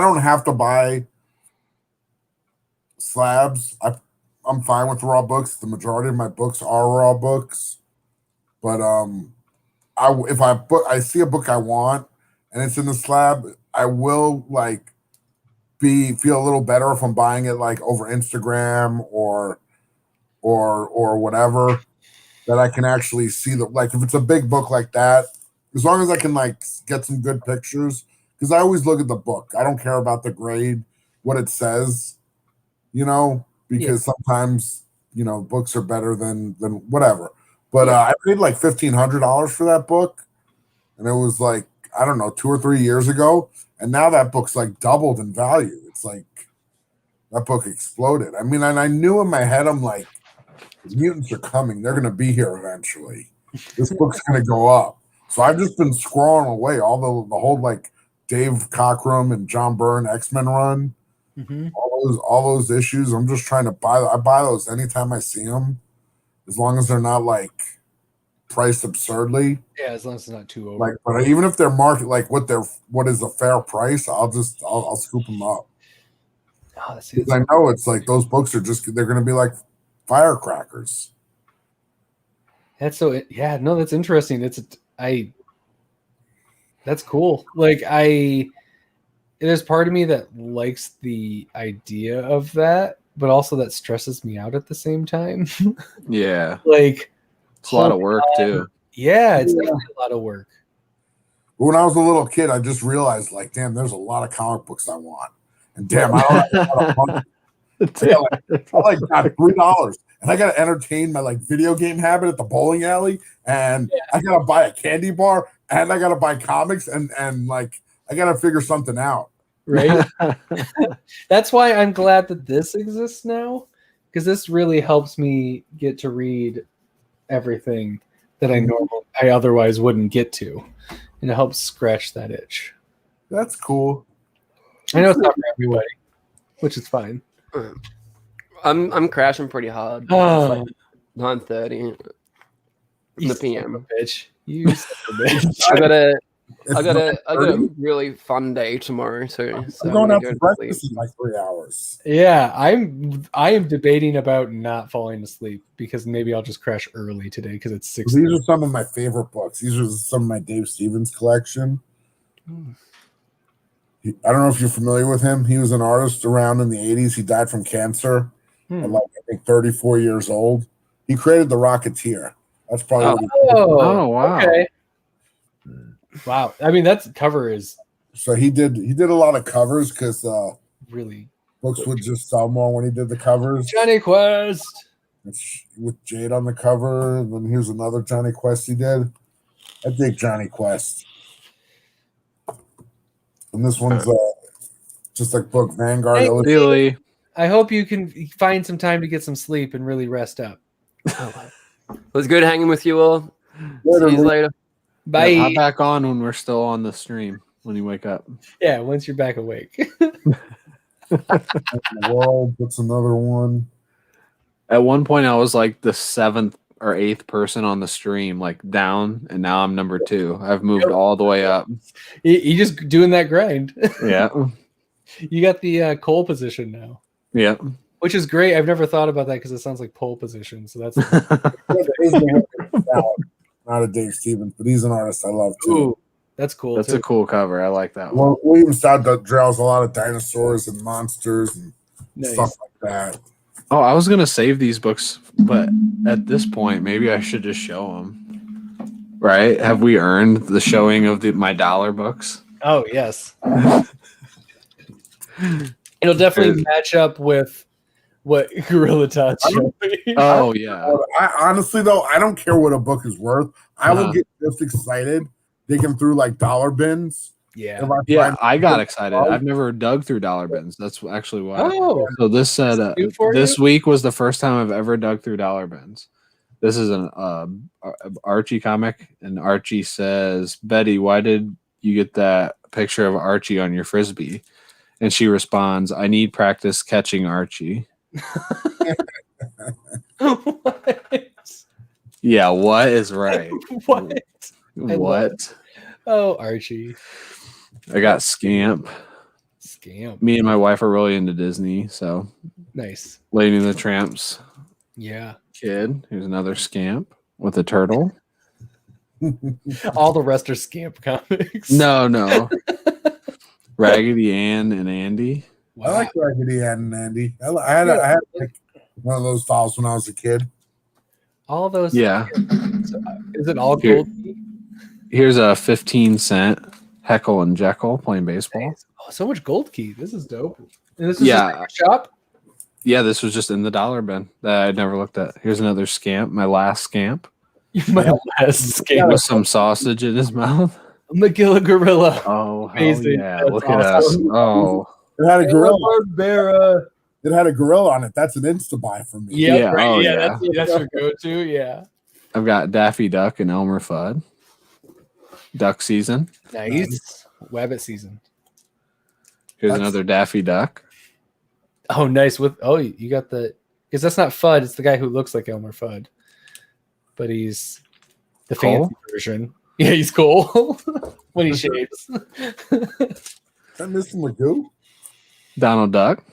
don't have to buy slabs. I'm fine with raw books. The majority of my books are raw books, but if I see a book I want and it's in the slab, I will like feel a little better if I'm buying it like over Instagram or whatever, that I can actually see like if it's a big book like that, as long as I can like get some good pictures, because I always look at the book. I don't care about the grade, what it says, you know, because sometimes, you know, books are better than whatever. But I paid like $1,500 for that book, and it was like, I don't know, 2 or 3 years ago. And now that book's like doubled in value. It's like that book exploded. I mean, and I knew in my head, I'm like, the mutants are coming. They're going to be here eventually. This book's going to go up. So I've just been scrolling away all the whole like Dave Cockrum and John Byrne X-Men run, all those issues. I'm just trying to I buy those anytime I see them, as long as they're not like priced absurdly. Yeah, as long as it's not too over. Like, but even if they're market like what is a fair price, I'll scoop them up. Oh, because I know it's like those books are they're going to be like firecrackers. That's that's interesting. That's cool. Like there's part of me that likes the idea of that, but also that stresses me out at the same time. Yeah. Like, it's a lot of work too. Yeah, it's definitely a lot of work. But when I was a little kid, I just realized, like, damn, there's a lot of comic books I want. And damn, I don't have a lot of money. I got $3. And I got to entertain my like video game habit at the bowling alley. And I got to buy a candy bar. And I got to buy comics. And like, I got to figure something out. Right? That's why I'm glad that this exists now. Because this really helps me get to read everything that I otherwise wouldn't get to, and it helps scratch that itch. That's cool. I know it's not for everybody, which is fine. I'm crashing pretty hard. It's like 9:30 in the PM. Bitch, you son of a bitch. I got a really fun day tomorrow too. So I'm going out to breakfast in like 3 hours. Yeah, I am debating about not falling asleep because maybe I'll just crash early today because it's 6. These are some of my favorite books. These are some of my Dave Stevens collection. I don't know if you're familiar with him. He was an artist around in the 80s. He died from cancer at like I think 34 years old. He created The Rocketeer. That's probably what he did. Oh wow. Okay. Wow. I mean, that's cover is. So he did a lot of covers because really books would just sell more when he did the covers. Johnny Quest with Jade on the cover, and then here's another Johnny Quest he did. I dig Johnny Quest. And this one's just like book Vanguard. Hey, really, I hope you can find some time to get some sleep and really rest up. It was good hanging with you all. See you later. Bye. Yeah, hop back on when we're still on the stream when you wake up. Yeah, once you're back awake. World, that's another one. At one point, I was like the 7th or 8th person on the stream, like down, and now I'm number 2. I've moved all the way up. You just doing that grind. Yeah. You got the pole position now. Yeah. Which is great. I've never thought about that because it sounds like pole position. So that's not a Dave Stevens, but he's an artist I love too. Ooh, that's cool. That's a cool cover. I like that one. Well, William Stout draws a lot of dinosaurs and monsters and stuff like that. Oh, I was gonna save these books, but at this point, maybe I should just show them. Right? Have we earned the showing of my dollar books? Oh yes. It'll definitely match up with what Gorilla Todd's showing. Oh yeah. I honestly though, I don't care what a book is worth. I will get just excited digging through like dollar bins. Yeah. Yeah, I got excited. I've never dug through dollar bins. That's actually why. Oh. So this said this week was the first time I've ever dug through dollar bins. This is an Archie comic, and Archie says, "Betty, why did you get that picture of Archie on your Frisbee?" And she responds, "I need practice catching Archie." What? Yeah, what is right? What? What? Oh, Archie. I got Scamp. Scamp. Me and my wife are really into Disney, so nice. Lady and the Tramps. Yeah. Kid. Here's another Scamp with a turtle. All the rest are Scamp comics. No. Raggedy Ann and Andy. Wow. I like Raggedy Ann and Andy. I had like one of those dolls when I was a kid. All those. Yeah. Is it all gold? Here's a 15-cent Heckle and Jekyll playing baseball. Oh, so much gold key. This is dope. And this is just a shop? Yeah, this was just in the dollar bin that I'd never looked at. Here's another Scamp, my last Scamp. My last Scamp. With some sausage in his mouth. Magilla Gorilla. Oh, amazing. Yeah, look at us. Oh. It had a gorilla. Barbara. It had a gorilla on it. That's an insta buy for me. Yep, Yeah, right. oh, Yeah, yeah. that's your go-to. Yeah. I've got Daffy Duck and Elmer Fudd. Duck season. Nice. Wabbit season. Here's another Daffy Duck. Oh, nice. You got the, because that's not Fudd. It's the guy who looks like Elmer Fudd, but he's the fancy version. Yeah, he's cool when he shaves. Is that Mr. Magoo? Donald Duck.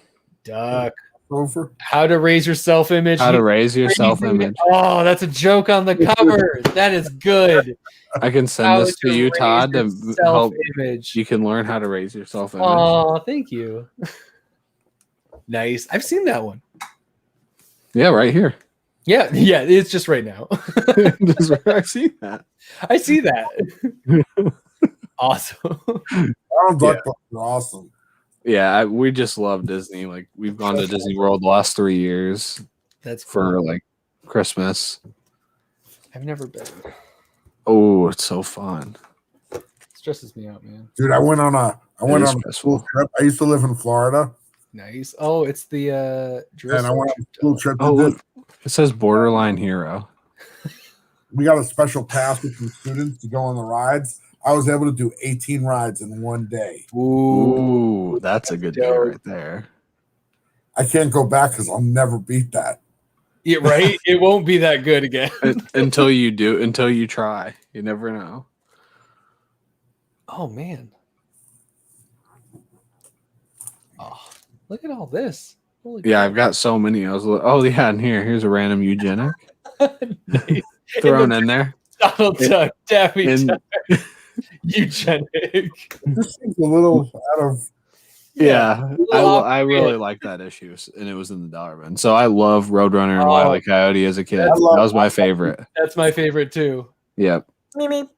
Duck. Over. How to raise your self-image. How to raise your self-image. Oh, that's a joke on the cover. That is good. I can send this to you, Todd, to help self-image. you can learn how to raise your self-image. Oh, thank you. Nice. I've seen that one. Yeah, right here. Yeah, it's just right now. I see that. I see that. Awesome. Donald Duck books are awesome. Yeah, we just love Disney. Like we've gone to Disney World the last 3 years. That's for like Christmas. I've never been. Oh, it's so fun. It stresses me out, man. Dude, I went on a school trip. I used to live in Florida. Nice. Oh, it's the and I went on a school trip. It says Borderline Hero. We got a special pass with some students to go on the rides. I was able to do 18 rides in one day. Ooh, that's a good day right there. I can't go back because I'll never beat that. Yeah, right? It won't be that good again. Until you try. You never know. Oh, man. Oh, look at all this. Holy yeah, I've got so many. And here's a random eugenic. Nice. Thrown in there. Donald Duck, Daffy Duck, eugenic. This seems a little out of. Yeah, I really like that issue, and it was in the dollar bin. So I love Roadrunner and Wile E. Coyote as a kid. That was my favorite. That's my favorite too. Yep. When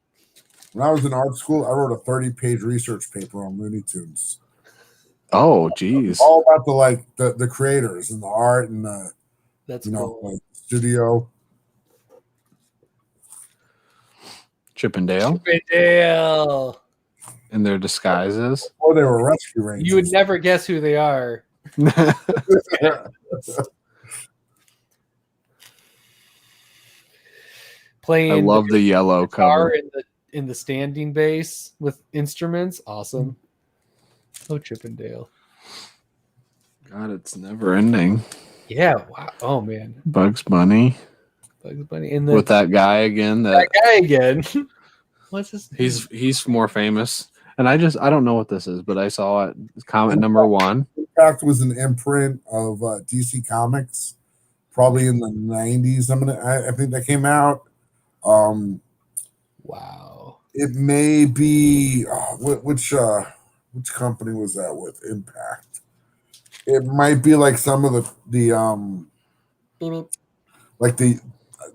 I was in art school, I wrote a 30-page research paper on Looney Tunes. Oh, geez. All about the creators and the art and the cool. studio. Chip and Dale. In their disguises. Oh, they were rescue rangers. You would never guess who they are. Playing. I love the yellow cover in the standing bass with instruments. Awesome. Oh, Chip and Dale. God, it's never ending. Yeah. Wow. Oh man. Bugs Bunny. With that guy again. That guy again. What's his name? He's more famous. And I don't know what this is, but I saw it. Comment number 1. Impact was an imprint of DC Comics, probably in the 90s. I think that came out. Wow. It may be which company was that with Impact? It might be like some of the like the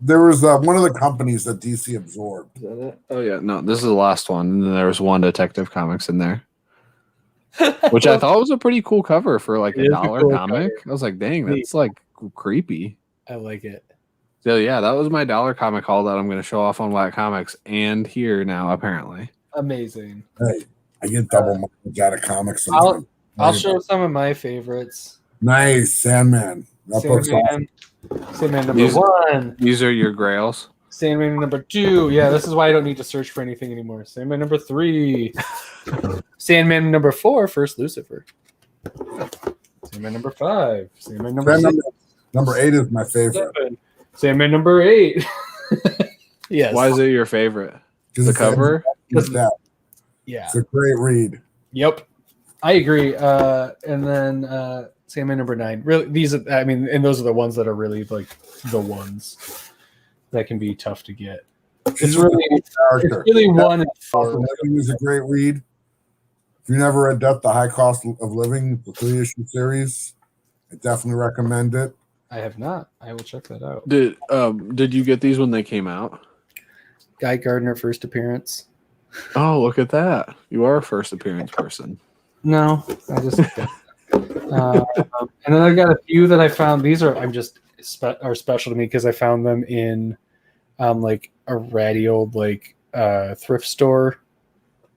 there was one of the companies that DC absorbed. Is that it? Oh yeah, no, this is the last one. And then there was one Detective Comics in there, which I thought was a pretty cool cover for like a dollar cool comic. Cover. I was like, dang, that's like creepy. I like it. So yeah, that was my dollar comic haul that I'm going to show off on Black Comics and here now apparently. Amazing. Hey, I get double mileage out of comics. I'll show some of my favorites. Nice, Sandman. That book's awesome. Sandman number 1. These are your grails. Sandman number 2. Yeah, this is why I don't need to search for anything anymore. Sandman number 3. Sandman number 4. First Lucifer. Sandman number 5. Sandman number 6. Number 8 is my favorite. 7. Sandman number 8. Yes. Why is it your favorite? The cover? Yeah. It's a great read. Yep. I agree. And then Sandman number 9. Really, these are, I mean, and those are the ones that are really like the ones that can be tough to get. It's really one and four. Living is a great read. If you never read Death, the High Cost of Living, the 3-issue series, I definitely recommend it. I have not. I will check that out. Did you get these when they came out? Guy Gardner first appearance. Oh, look at that! You are a first appearance person. No, I just. And then I've got a few that I found. These are are special to me because I found them in like a ratty old like thrift store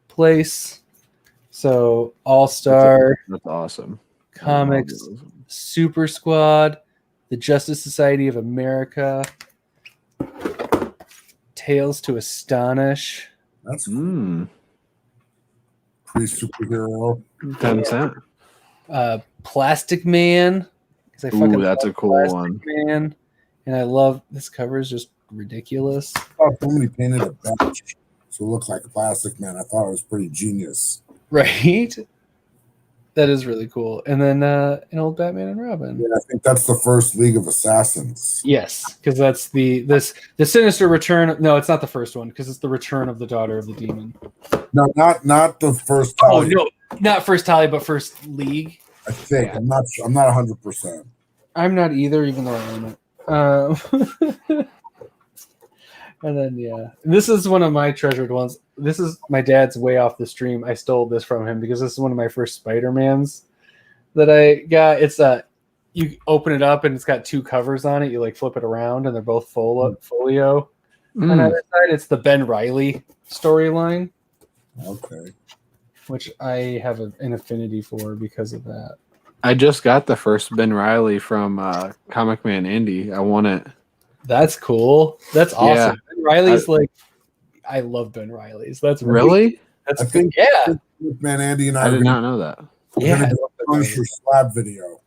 place. So All Star. That's awesome. Comics, Super Squad, the Justice Society of America, Tales to Astonish. That's pretty superhero. 10 cents. Plastic Man. Ooh, that's a cool one. Man. And I love this cover is just ridiculous. Oh, somebody painted a bench so it looks like Plastic Man. I thought it was pretty genius. Right? That is really cool. And then an old Batman and Robin. Yeah, I think that's the first League of Assassins. Yes, because that's the sinister return. No, it's not the first one because it's the return of the daughter of the demon. No, not the first Talia. Oh no, not first Talia, but first League. I think I'm not 100%. I'm not either, even though I own it. And then this is one of my treasured ones. This is my dad's way off the stream. I stole this from him because this is one of my first Spider-Mans that I got. It's you open it up and it's got 2 covers on it. You like flip it around and they're both folio. On the other side, it's the Ben Reilly storyline. Okay. Which I have an affinity for because of that. I just got the first Ben Reilly from Comic Man Indie. I want it. That's cool. That's awesome. Yeah. Ben Reilly's I love Ben Reilly's. That's really. I think Man Andy and I did not know that. Yeah, Punisher slab video.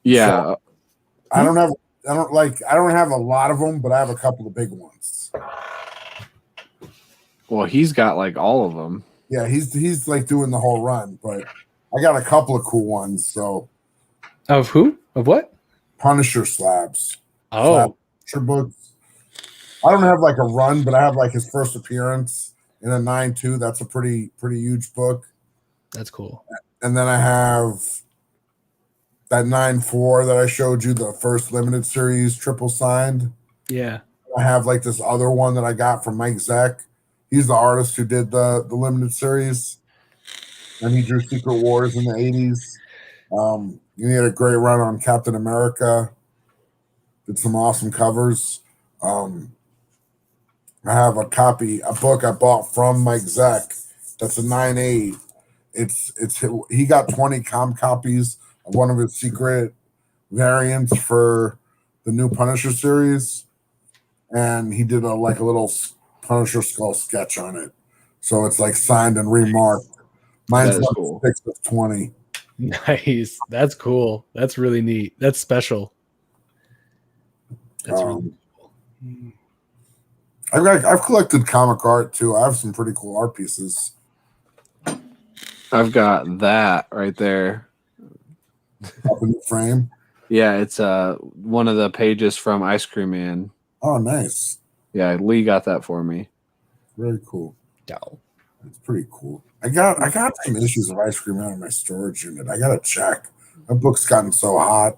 Yeah, so, I don't have a lot of them, but I have a couple of big ones. Well, he's got like all of them. Yeah, he's like doing the whole run, but I got a couple of cool ones. So, of who? Of what? Punisher slabs. Oh, Punisher books. I don't have like a run, but I have like his first appearance in a 9-2. That's a pretty huge book. That's cool. And then I have that 9-4 that I showed you, the first limited series triple signed. Yeah. I have like this other one that I got from Mike Zeck. He's the artist who did the limited series. And he drew Secret Wars in the 80s. He had a great run on Captain America. Did some awesome covers. I have a book I bought from Mike Zeck. That's a 9.8. He got 20 copies of one of his secret variants for the new Punisher series, and he did a little Punisher skull sketch on it. So it's like signed and remarked. Mine's cool. 6 of 20. Nice. That's cool. That's really neat. That's special. That's really cool. I've collected comic art too. I have some pretty cool art pieces. I've got that right there. Up in the frame. Yeah, it's one of the pages from Ice Cream Man. Oh, nice. Yeah, Lee got that for me. Very cool. Oh. It's pretty cool. I got some issues of Ice Cream Man in my storage unit. I gotta check. That book's gotten so hot.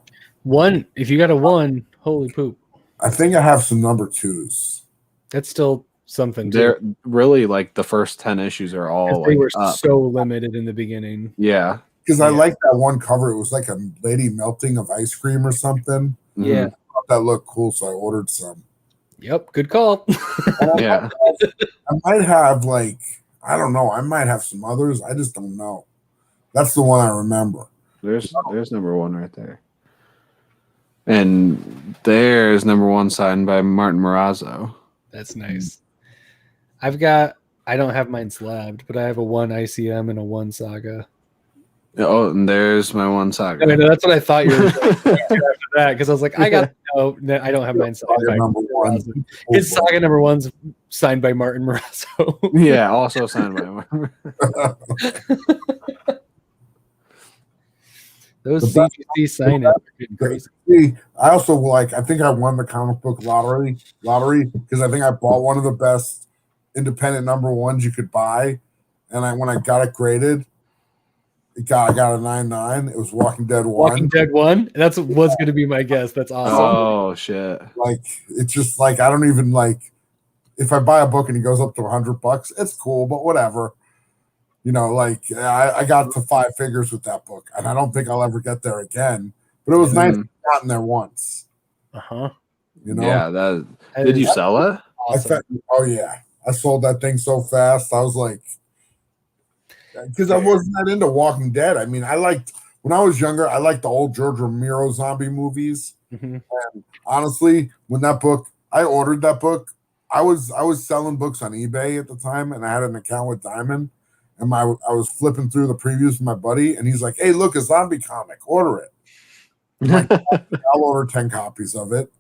If you got a 1, holy poop. I think I have some number 2s. That's still something. They're really like the first 10 issues are all they like were up. so limited in the beginning. Yeah. Because I like that one cover. It was like a lady melting of ice cream or something. Yeah. I thought that looked cool, so I ordered some. Yep, good call. Yeah. I might have like, I don't know. I might have some others. I just don't know. That's the one I remember. There's number 1 right there. And there's number 1 signed by Martin Morazzo. That's nice. I don't have mine slabbed, but I have a 1 ICM and a 1 Saga. Oh, and there's my 1 Saga. I mean, that's what I thought you were after that, because I was like, I don't have mine signed by number 1. His Saga number 1's signed by Martin Morazzo. Yeah, also signed by Martin. Those CGC sign-ups are getting crazy. I also I think I won the comic book lottery because I think I bought one of the best independent number 1s you could buy, and when I got it graded, I got a 9.9. It was Walking Dead 1. Walking Dead 1? That's what was going to be my guess. That's awesome. Oh shit! Like it's just like I don't even like if I buy a book and he goes up to $100, it's cool, but whatever. You know, like I got to 5 figures with that book, and I don't think I'll ever get there again. But it was nice to have gotten there once. Uh-huh. You know? Yeah. Did you sell it? Awesome. Oh yeah, I sold that thing so fast. I was like, because I wasn't that into Walking Dead. I mean, when I was younger, I liked the old George Romero zombie movies. Mm-hmm. And honestly, when I ordered that book, I was selling books on eBay at the time, and I had an account with Diamond. And I was flipping through the previews with my buddy, and he's like, "Hey, look, a zombie comic. Order it." I'm like, I'll order 10 copies of it.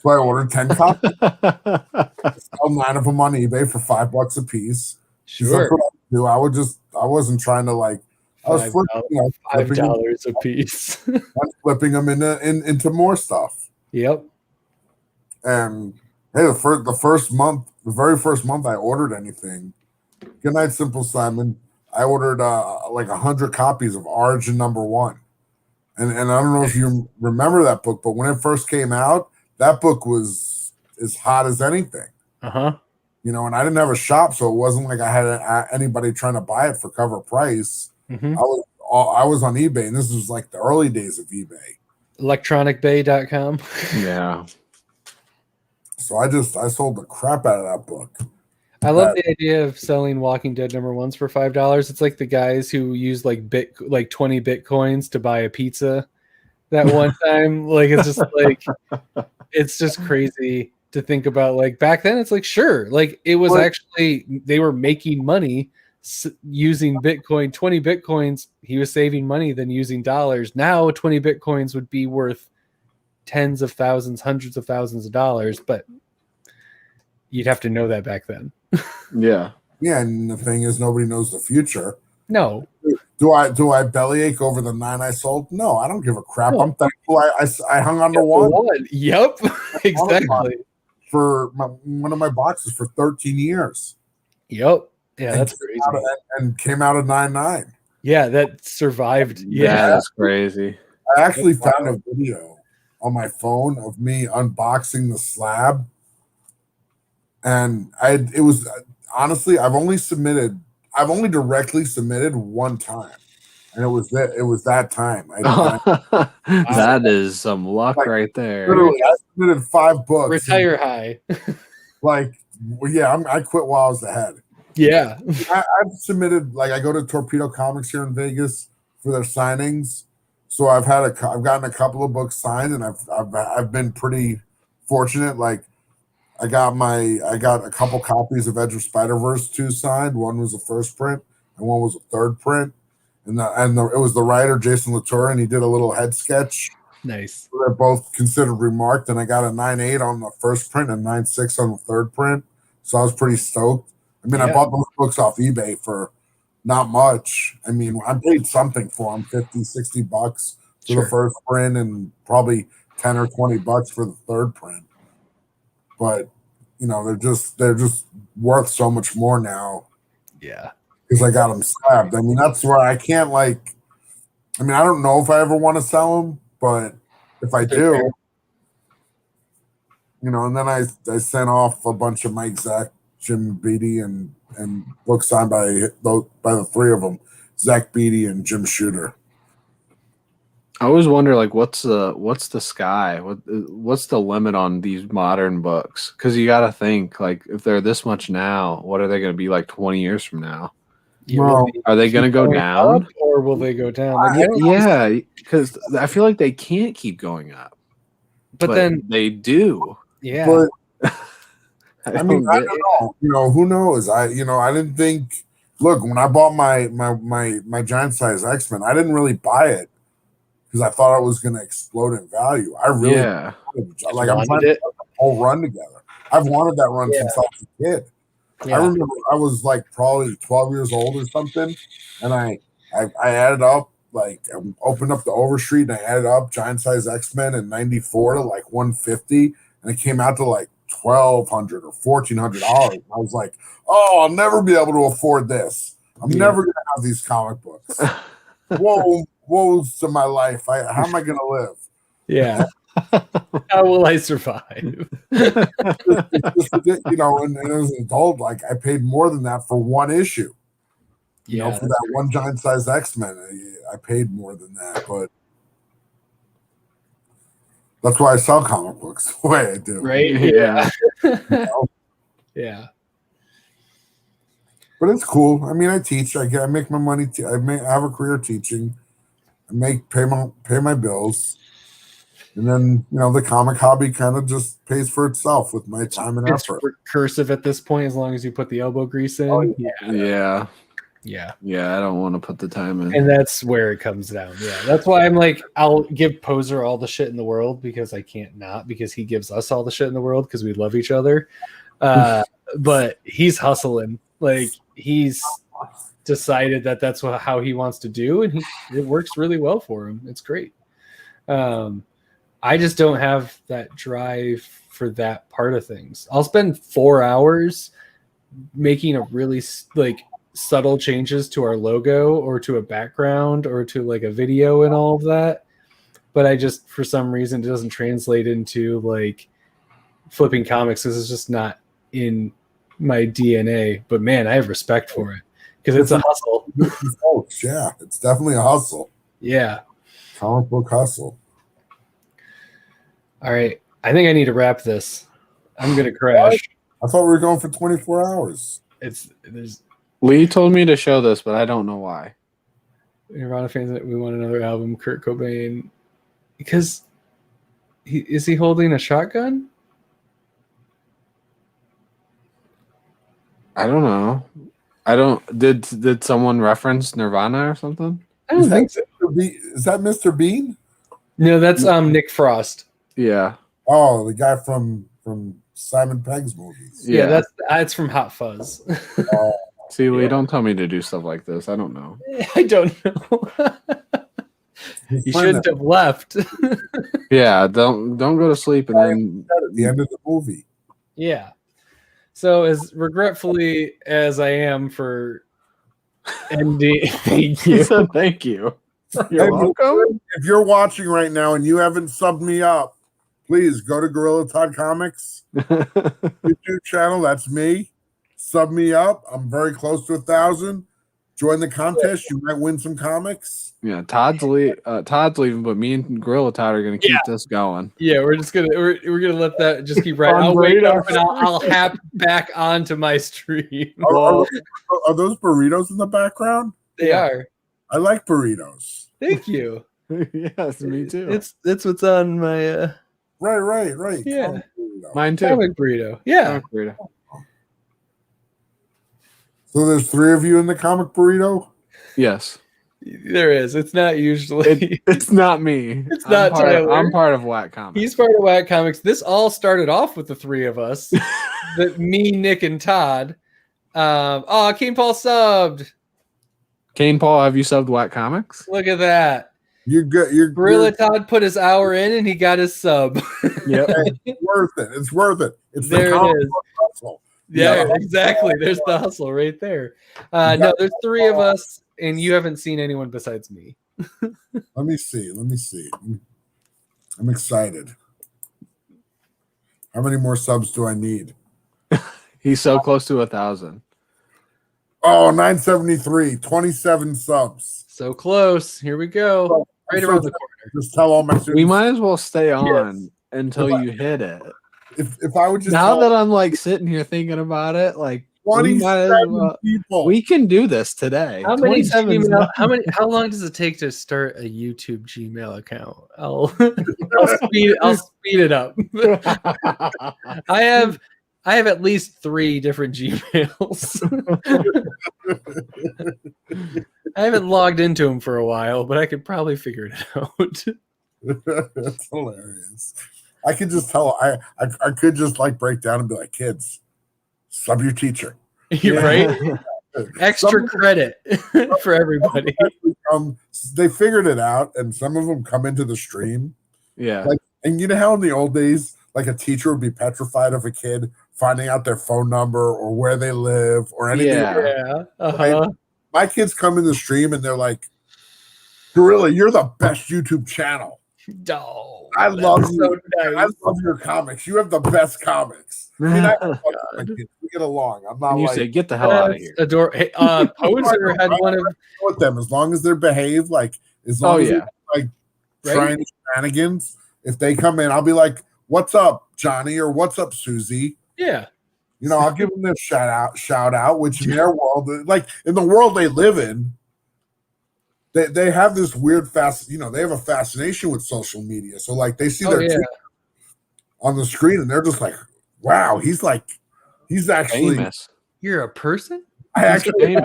So I ordered 10 copies. Sell 9 of them on eBay for $5 a piece. Sure. I wasn't trying to like. I was flipping, $5 a piece. I'm flipping them into more stuff. Yep. And hey, the very first month I ordered anything. Good night, Simple Simon. I ordered like 100 copies of Origin number 1. And I don't know if you remember that book, but when it first came out, that book was as hot as anything. Uh-huh. You know, and I didn't have a shop, so it wasn't like I had anybody trying to buy it for cover price. Mm-hmm. I was on eBay, and this was like the early days of eBay. Electronicbay.com. Yeah. So I sold the crap out of that book. I love the idea of selling Walking Dead number 1s for $5. It's like the guys who use like 20 Bitcoins to buy a pizza that one time. Like it's just crazy to think about. Like back then, it's like sure, like it was actually they were making money using Bitcoin. 20 Bitcoins, he was saving money than using dollars. Now 20 Bitcoins would be worth tens of thousands, hundreds of thousands of dollars, but you'd have to know that back then. Yeah. Yeah, and the thing is, nobody knows the future. No. Do I bellyache over the 9 I sold? No, I don't give a crap. No. I'm thankful I hung on to 1. Yep, exactly. For one of my boxes for 13 years. Yep. Yeah, that's crazy. And came out of 9.9. Yeah, that survived. Yeah, that's crazy. I actually found a video on my phone of me unboxing the slab. And it was honestly, I've only directly submitted 1 time, and it was that time. That is some luck right there. Literally, I submitted 5 books. Retire high. I quit while I was ahead. Yeah, I've submitted I go to Torpedo Comics here in Vegas for their signings, so I've gotten a couple of books signed, and I've been pretty fortunate. Like. I got a couple copies of Edge of Spider-Verse 2 signed. One was a first print, and one was a third print. And it was the writer Jason Latour, and he did a little head sketch. Nice. They're both considered remarked, and I got a 9.8 on the first print and 9.6 on the third print. So I was pretty stoked. I mean, I bought those books off eBay for not much. I mean, I paid something for them, $50, $60 for the first print, and probably $10 or $20 for the third print. But you know, they're just worth so much more now. Yeah, because I got them slabbed. I mean, that's where I can't I don't know if I ever want to sell them, but if I do, and then I sent off a bunch of Mike, Zach, Jim Beatty, and books signed by the three of them, Zach Beatty and Jim Shooter. I always wonder, like, what's the sky? What's the limit on these modern books? Because you got to think, like, if they're this much now, what are they going to be like 20 years from now? Well, are they going to go down, or will they go down? Like, yeah, because I feel like they can't keep going up, but then they do. Yeah, but I don't know. Who knows? I didn't think. Look, when I bought my giant size X-Men, I didn't really buy it because I thought it was going to explode in value. I really, I'm trying to put the whole run together. I've wanted that run since I was a kid. Yeah. I remember I was like probably 12 years old or something, and I added up, like, I opened up the Overstreet and I added up giant size X-Men in '94 to like 150, and it came out to like $1,200 or $1,400. I was like, oh, I'll never be able to afford this. I'm never going to have these comic books. Woes to my life. How am I going to live? Yeah. How will I survive? And as an adult, like, I paid more than that for one issue. For that one giant size X-Men, I paid more than that, but that's why I sell comic books the way I do. Right? Yeah. Yeah. But it's cool. I mean, I teach. I make my money. I have a career teaching. I pay my bills. And then, the comic hobby kind of just pays for itself with my time and It's effort. recursive at this point, as long as you put the elbow grease in. Oh, Yeah. I don't want to put the time in. And that's where it comes down. Yeah. That's why I'm like, I'll give Poser all the shit in the world because I can't not, because he gives us all the shit in the world because we love each other. But he's hustling. Like, he's decided that that's how he wants to do, and it works really well for him. It's great. I just don't have that drive for that part of things. I'll spend 4 hours making a really subtle changes to our logo or to a background or to like a video and all of that. But I just, for some reason, it doesn't translate into like flipping comics because it's just not in my DNA. But man, I have respect for it because it's a hustle. Yeah, it's definitely a hustle. Yeah. Comic book hustle. All right. I think I need to wrap this. I'm going to crash. I thought we were going for 24 hours. Lee told me to show this, but I don't know why. Nirvana fans that we want another album, Kurt Cobain. Because is he holding a shotgun? I don't know. Did someone reference Nirvana or something? I don't think so. Is that Mr. Bean? No, that's Nick Frost. Yeah. Oh, the guy from Simon Pegg's movies. Yeah, that's from Hot Fuzz. See, Lee, don't tell me to do stuff like this. I don't know. I don't know. You shouldn't have left. Yeah, don't go to sleep and then at the end of the movie. Yeah. So as regretfully as I am for ending, thank you. So thank you. You're welcome. If you're watching right now and you haven't subbed me up, please go to Gorilla Todd Comics YouTube channel. That's me. Sub me up. I'm very close to 1,000. Join the contest. You might win some comics. Yeah, Todd's leaving, but me and Gorilla Todd are gonna keep this going. Yeah, we're gonna let that just keep right. I'll wake up and I'll hop back onto my stream. Are those burritos in the background? They are. I like burritos. Thank you. Yes, me too. It's what's on my Right. Yeah. Mine too. Comic burrito. Yeah. Comic burrito. So there's 3 of you in the comic burrito? Yes. There is. It's not usually. It's not me. It's not Tyler. I'm part of Whack Comics. He's part of Whack Comics. This all started off with the 3 of us. Me, Nick, and Todd. Kane Paul subbed. Kane Paul, have you subbed Whack Comics? Look at that. You're good. Gorilla Todd put his hour in and he got his sub. Yep. It's worth it. It's there the it is. hustle. Yeah, exactly. There's the hustle right there. No, there's 3 of us, and you haven't seen anyone besides me. Let me see. I'm excited. How many more subs do I need? He's so close to 1,000. Oh, 973, 27 subs. So close. Here we go. Right around the corner. Just tell all my students. We might as well stay on until you hit it. If I would just now that I'm like sitting here thinking about it, like 27 people. We can do this today. How many Gmail, how long does it take to start a YouTube Gmail account? I'll speed it up. I have at least 3 different Gmails. I haven't logged into them for a while, but I could probably figure it out. That's hilarious. I could just tell. I could just like break down and be like, kids, sub your teacher. You're right. Extra credit for everybody. They figured it out, and some of them come into the stream. Yeah. Like, and you know how in the old days, like a teacher would be petrified of a kid finding out their phone number or where they live or anything. Yeah. Right? My kids come in the stream and they're like, Gorilla, you're the best YouTube channel. Oh, I love you. So nice. I love your comics. You have the best comics. I mean, we get along. I'm not you like say, get the hell out of here. Hey, Poser had one of with them as long as they're behaved, like as long as they're like trying shenanigans. If they come in, I'll be like, "What's up, Johnny?" or "What's up, Susie?" Yeah. You know, I'll give them this shout out, which in their world, like in the world they live in, they have this weird they have a fascination with social media. So like they see their kid on the screen and they're just like, wow, he's actually famous. You're a person? I actually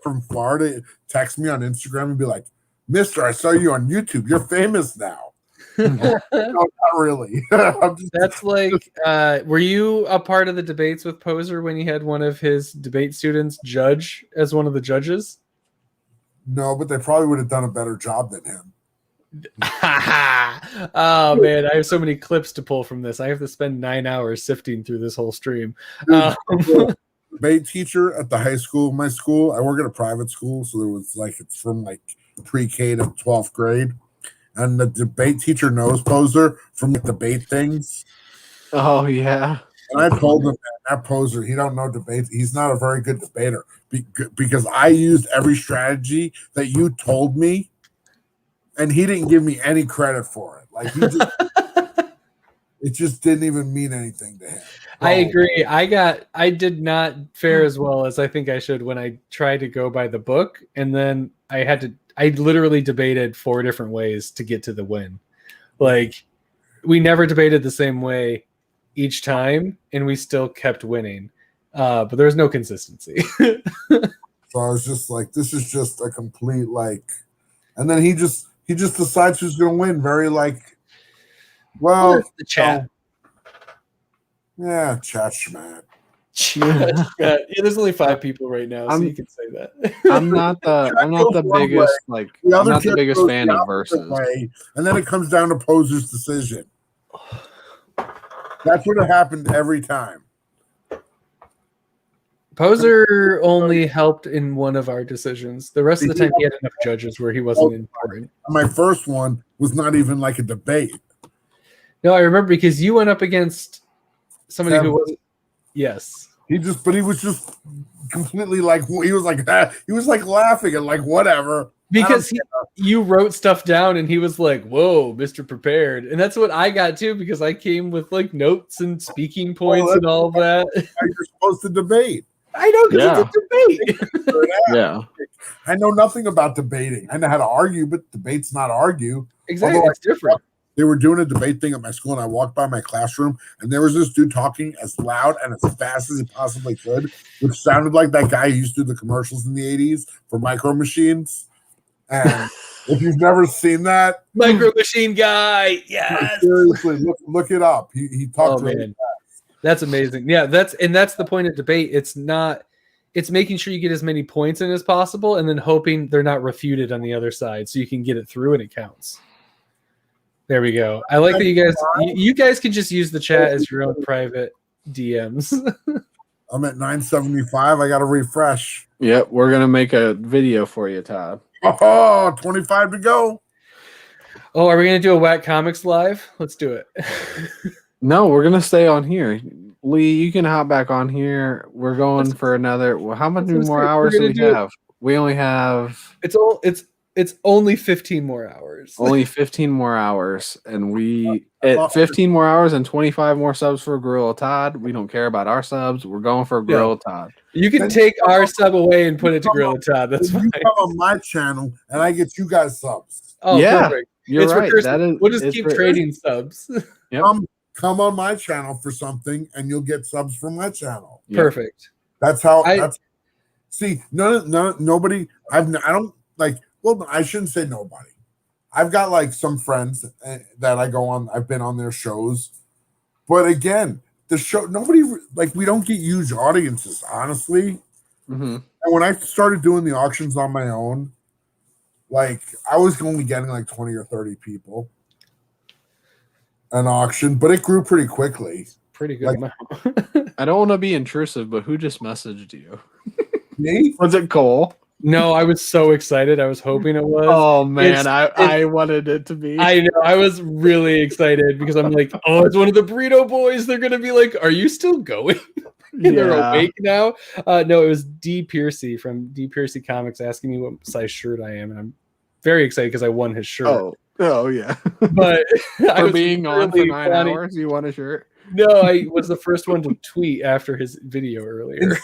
from Florida text me on Instagram and be like, Mister, I saw you on YouTube. You're famous now. No, not really. That's like, were you a part of the debates with Poser when he had one of his debate students judge as one of the judges? No, but they probably would have done a better job than him. Oh man, I have so many clips to pull from this. I have to spend 9 hours sifting through this whole stream. Debate teacher at the high school, my school. I work at a private school, so there was like it's from like pre-K to 12th grade. And the debate teacher knows Poser from debate things. Oh, yeah. And I told him that Poser, he don't know debates. He's not a very good debater because I used every strategy that you told me, and he didn't give me any credit for it. Like, it just didn't even mean anything to him. I agree. I did not fare as well as I think I should when I tried to go by the book, and then I literally debated 4 different ways to get to the win. Like, we never debated the same way each time, and we still kept winning. But there was no consistency. So I was just like, this is just a complete like, and then he just decides who's going to win. Very like, well, the chat. Yeah, chat schmat. Yeah, there's only 5 people right now, so you can say that. I'm not the biggest like I'm not the biggest fan of verses. And then it comes down to Poser's decision. That's what happened every time. Poser only helped in one of our decisions. The rest of the time he had enough judges where he wasn't important. My first one was not even like a debate. No, I remember because you went up against somebody who wasn't. Yes. He was just completely like, he was like laughing and like, whatever. Because you wrote stuff down and he was like, whoa, Mr. Prepared. And that's what I got too, because I came with like notes and speaking points and all that. You're supposed to debate. I know, because it's a debate. Yeah. I know nothing about debating. I know how to argue, but debate's not argue. Exactly. It's different. They were doing a debate thing at my school, and I walked by my classroom, and there was this dude talking as loud and as fast as he possibly could, which sounded like that guy who used to do the commercials in the 80s for Micro Machines. And if you've never seen that, Micro Machine guy, yes. Seriously, look it up. He talked really fast. That's amazing. Yeah, that's the point of debate. It's making sure you get as many points in as possible, and then hoping they're not refuted on the other side, so you can get it through and it counts. There we go. I like that you guys can just use the chat as your own private DMs. I'm at 975. I got to refresh. Yep, we're going to make a video for you, Todd. Oh, 25 to go. Oh, are we going to do a Whack Comics live? Let's do it. No, we're gonna stay on here. Lee, you can hop back on here. We're going for another. How many more hours do we have? We only have. It's only 15 more hours. Only 15 more hours, and we at 15 more hours and 25 more subs for Gorilla Todd. We don't care about our subs. We're going for Gorilla Todd. You can take our sub away and put it to Gorilla Todd. That's fine. You come on my channel, and I get you guys subs. Oh, yeah, perfect. You're right. We'll just keep trading subs. Yep. Come on my channel for something, and you'll get subs from my channel. Perfect. That's how. See, nobody. I don't like. Well, I shouldn't say nobody. I've got like some friends that I go on. I've been on their shows, but again, the show nobody like. We don't get huge audiences, honestly. Mm-hmm. And when I started doing the auctions on my own, like I was only getting like 20 or 30 people an auction, but it grew pretty quickly. Pretty good amount. I don't want to be intrusive, but who just messaged you? Me? Was it Cole? No, I was so excited. I was hoping it was. Oh man, I wanted it to be. I know. I was really excited because I'm like, oh, it's one of the Burrito boys. They're gonna be like, are you still going? And they're awake now. No, it was D Piercy from D Piercy Comics asking me what size shirt I am, and I'm very excited because I won his shirt. Oh yeah. But for being on for 9 hours, you won a shirt. No, I was the first one to tweet after his video earlier.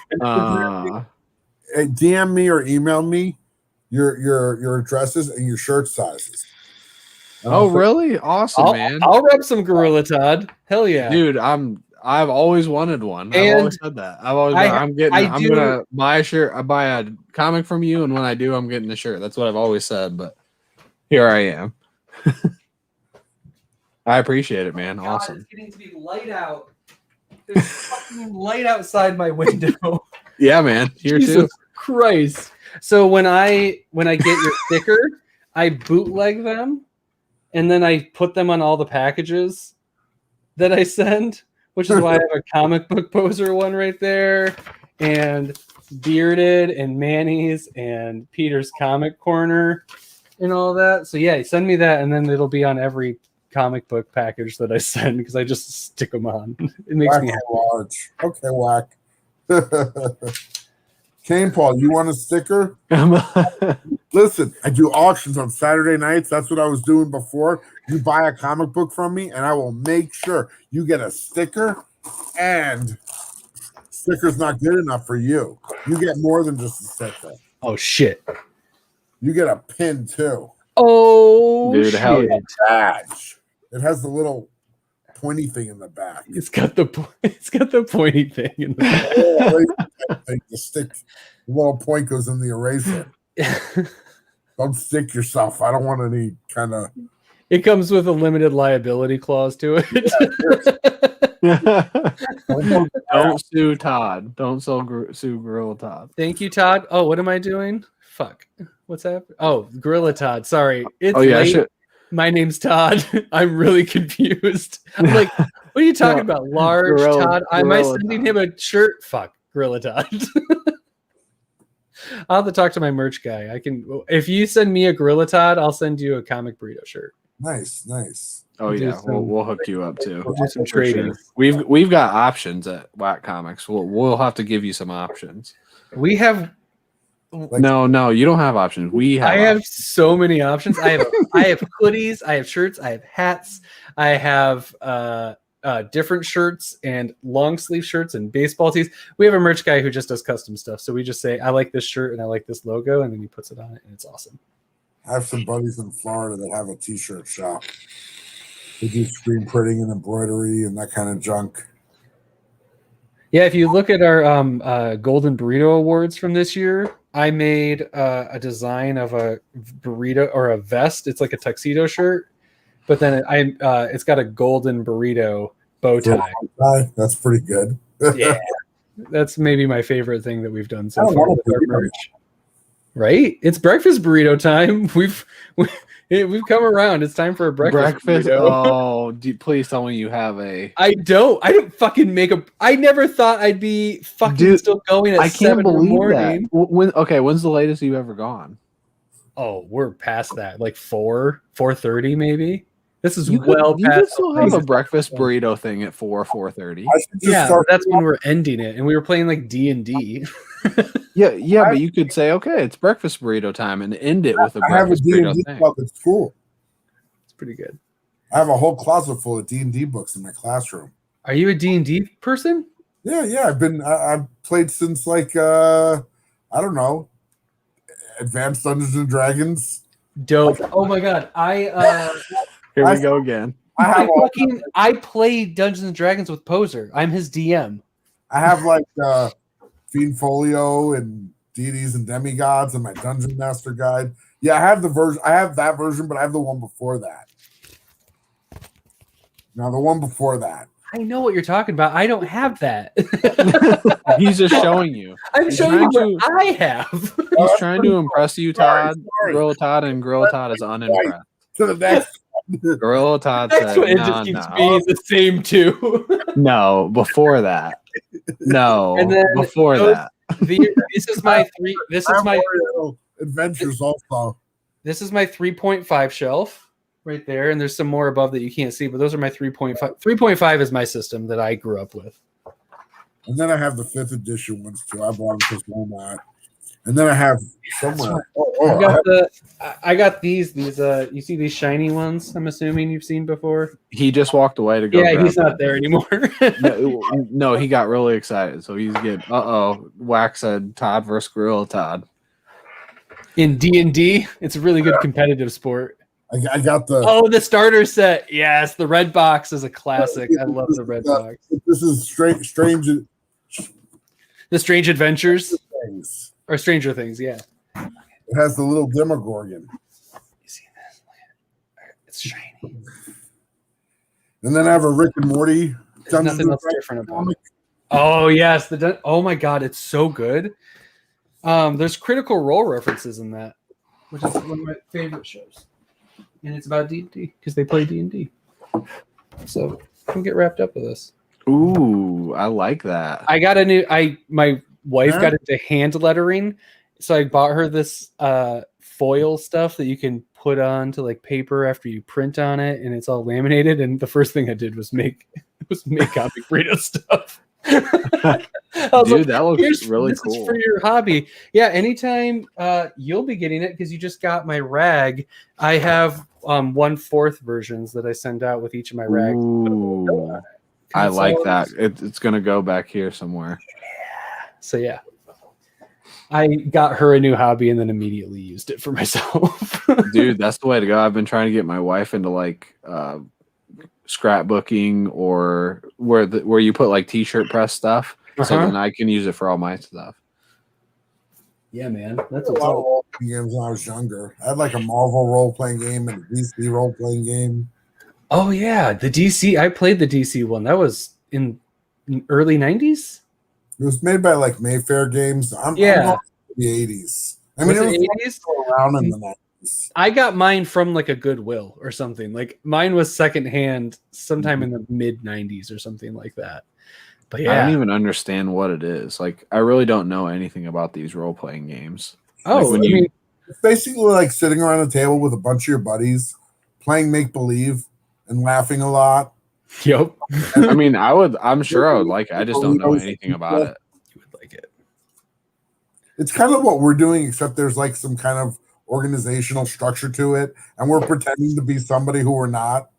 DM me or email me your addresses and your shirt sizes. Oh, really? Awesome, man! I'll rep some Gorilla Todd. Hell yeah, dude! I've always wanted one. I've always said that. I'm gonna buy a shirt. I buy a comic from you, and when I do, I'm getting the shirt. That's what I've always said. But here I am. I appreciate it, man. Awesome. It's getting to be light out. There's fucking light outside my window. Yeah, man. Here Jesus too. Christ. So when I get your sticker, I bootleg them, and then I put them on all the packages that I send, which is why I have a comic book poser one right there, and Bearded and Manny's and Peter's Comic Corner and all that. So yeah, send me that, and then it'll be on every comic book package that I send because I just stick them on. It makes me happy. Large. Okay, whack. Kane Paul, you want a sticker? Listen, I do auctions on Saturday nights. That's what I was doing before. You buy a comic book from me, and I will make sure you get a sticker. And sticker's not good enough for you. You get more than just a sticker. Oh shit! You get a pin too. Oh, dude, hell yeah! Badge. It has the little pointy thing in the back. It's got the pointy thing in the back. The stick, the little point goes in the eraser. Don't stick yourself. I don't want any kind of. It comes with a limited liability clause to it. Don't sue Todd. Don't sue Gorilla Todd. Thank you, Todd. Oh, what am I doing? Fuck. What's happening? Oh, Gorilla Todd. Sorry. It's late. My name's Todd. I'm really confused. I'm like, what are you talking about? Large Todd? Am I sending him a shirt? Fuck, Gorilla Todd. I'll have to talk to my merch guy. If you send me a Gorilla Todd, I'll send you a Comic Burrito shirt. Nice. Oh yeah, we'll hook you up too. We'll do some trading. Sure. We've got options at Whack Comics. We'll have to give you some options. We have. No, you don't have options. I have so many options. I have hoodies, I have shirts, I have hats, I have different shirts and long sleeve shirts and baseball tees. We have a merch guy who just does custom stuff. So we just say, I like this shirt and I like this logo, and then he puts it on it, and it's awesome. I have some buddies in Florida that have a t-shirt shop. They do screen printing and embroidery and that kind of junk. Yeah, if you look at our Golden Burrito Awards from this year, I made a design of a burrito or a vest. It's like a tuxedo shirt, but then it's got a golden burrito bow tie. That's pretty good. Yeah, that's maybe my favorite thing that we've done so far with our merch. Right? It's breakfast burrito time. We've come around. It's time for a breakfast burrito. Oh, please tell me you have a. I don't fucking make a. I never thought I'd be fucking still going at 7 in the morning. When's the latest you've ever gone? Oh, we're past that. Like 4:30 maybe. This is You well could past. still have a breakfast burrito thing at 4:30. Yeah, but that's when we're ending it, and we were playing like D&D. Yeah, but you could say, okay, it's breakfast burrito time, and end it with a I have a breakfast burrito D&D thing. club at school. It's pretty good. I have a whole closet full of D&D books in my classroom. Are you a D&D person? Yeah. I've played since like I don't know, Advanced Dungeons and Dragons. Dope. Oh my god. Here we go again. I play Dungeons and Dragons with Poser. I'm his DM. I have like Fiend Folio and Deities and Demigods and my Dungeon Master Guide. Yeah, I have the version. I have that version, but I have the one before that. Now the one before that. I know what you're talking about. I don't have that. He's just showing you. I'm showing you what I have. He's trying to impress you, Todd. Gorilla Todd, and Gorilla Todd is unimpressed. To the next. Gorilla Todd That's said, what it just keeps being the same too. No, before that. No, And then before that. This is my three. This is my Adventures also. This is my 3.5 shelf right there, and there's some more above that you can't see, but those are my 3.5. 3.5 is my system that I grew up with. And then I have the 5th edition ones too. I bought them because why not? And then I have somewhere. I got these. You see these shiny ones? I'm assuming you've seen before. He just walked away to go. Yeah, grab he's not there anymore. no, he got really excited, so he's getting. Wax said Todd versus Gorilla Todd. In D&D, it's a really good competitive sport. I got the the starter set. Yes, the red box is a classic. I love the red box. This is strange. The Strange Adventures or Stranger Things. Yeah, it has the little Demogorgon. You see this? It's shiny. And then I have a Rick and Morty. There's nothing else different about it. Oh yes, oh my god, it's so good. There's Critical Role references in that, which is one of my favorite shows. And it's about D&D because they play D&D. So don't get wrapped up with this. Ooh, I like that. I got my wife got into hand lettering, so I bought her this foil stuff that you can put on to like paper after you print on it, and it's all laminated. And the first thing I did was make comic burrito stuff. Dude, that looks really cool. This is for your hobby. Yeah, anytime you'll be getting it because you just got my rag. I have 1/4 versions that I send out with each of my rags. Ooh, I like that. It's gonna go back here somewhere. So yeah, I got her a new hobby and then immediately used it for myself. Dude, that's the way to go. I've been trying to get my wife into like scrapbooking or where you put like t-shirt press stuff, so then I can use it for all my stuff. Yeah, man, that's a lot of role playing games when I was younger. I had like a Marvel role playing game and a DC role playing game. Oh yeah, the DC. I played the DC one. That was in early 90s. It was made by like Mayfair Games. I'm going the 80s. I mean, was it was 80s? Around in the 90s. I got mine from like a Goodwill or something. Like mine was secondhand sometime in the mid 90s or something like that. But yeah, I don't even understand what it is. Like, I really don't know anything about these role playing games. Oh, like it's basically like sitting around a table with a bunch of your buddies, playing make believe and laughing a lot. Yep. I mean, I'm sure I would like it. I just don't know anything about it. You would like it. It's kind of what we're doing, except there's like some kind of organizational structure to it, and we're pretending to be somebody who we're not.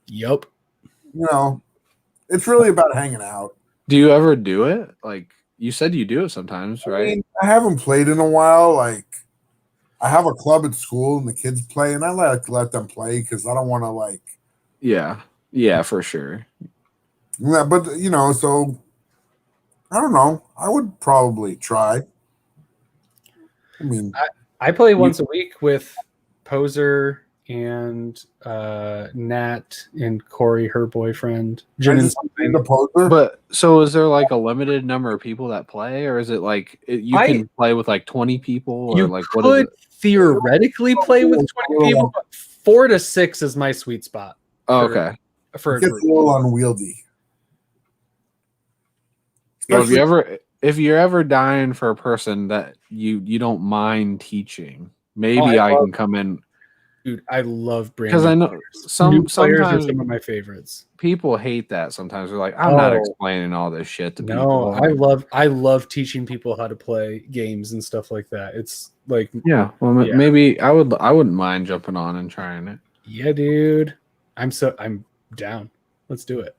Yep. You know, it's really about hanging out. Do you ever do it? Like you said, you do it sometimes, right? I mean, I haven't played in a while. Like, I have a club at school, and the kids play, and I let them play because I don't want to like. Yeah, for sure. Yeah, but you know, so I don't know. I would probably try. I mean, I play once a week with Poser and Nat and Corey, her boyfriend. But so is there like a limited number of people that play, or is it like you can play with like 20 people, or you like could what is it? Theoretically play with 20 people, but 4 to 6 is my sweet spot. Oh, okay. It gets a little unwieldy. Well, if you're ever dying for a person that you don't mind teaching, maybe I can come in. Dude, I love brand because I know new sometimes players are some of my favorites. People hate that sometimes. They're like, I'm not explaining all this shit to people. I love teaching people how to play games and stuff like that. It's like maybe I wouldn't mind jumping on and trying it. Yeah, dude. I'm down. Let's do it.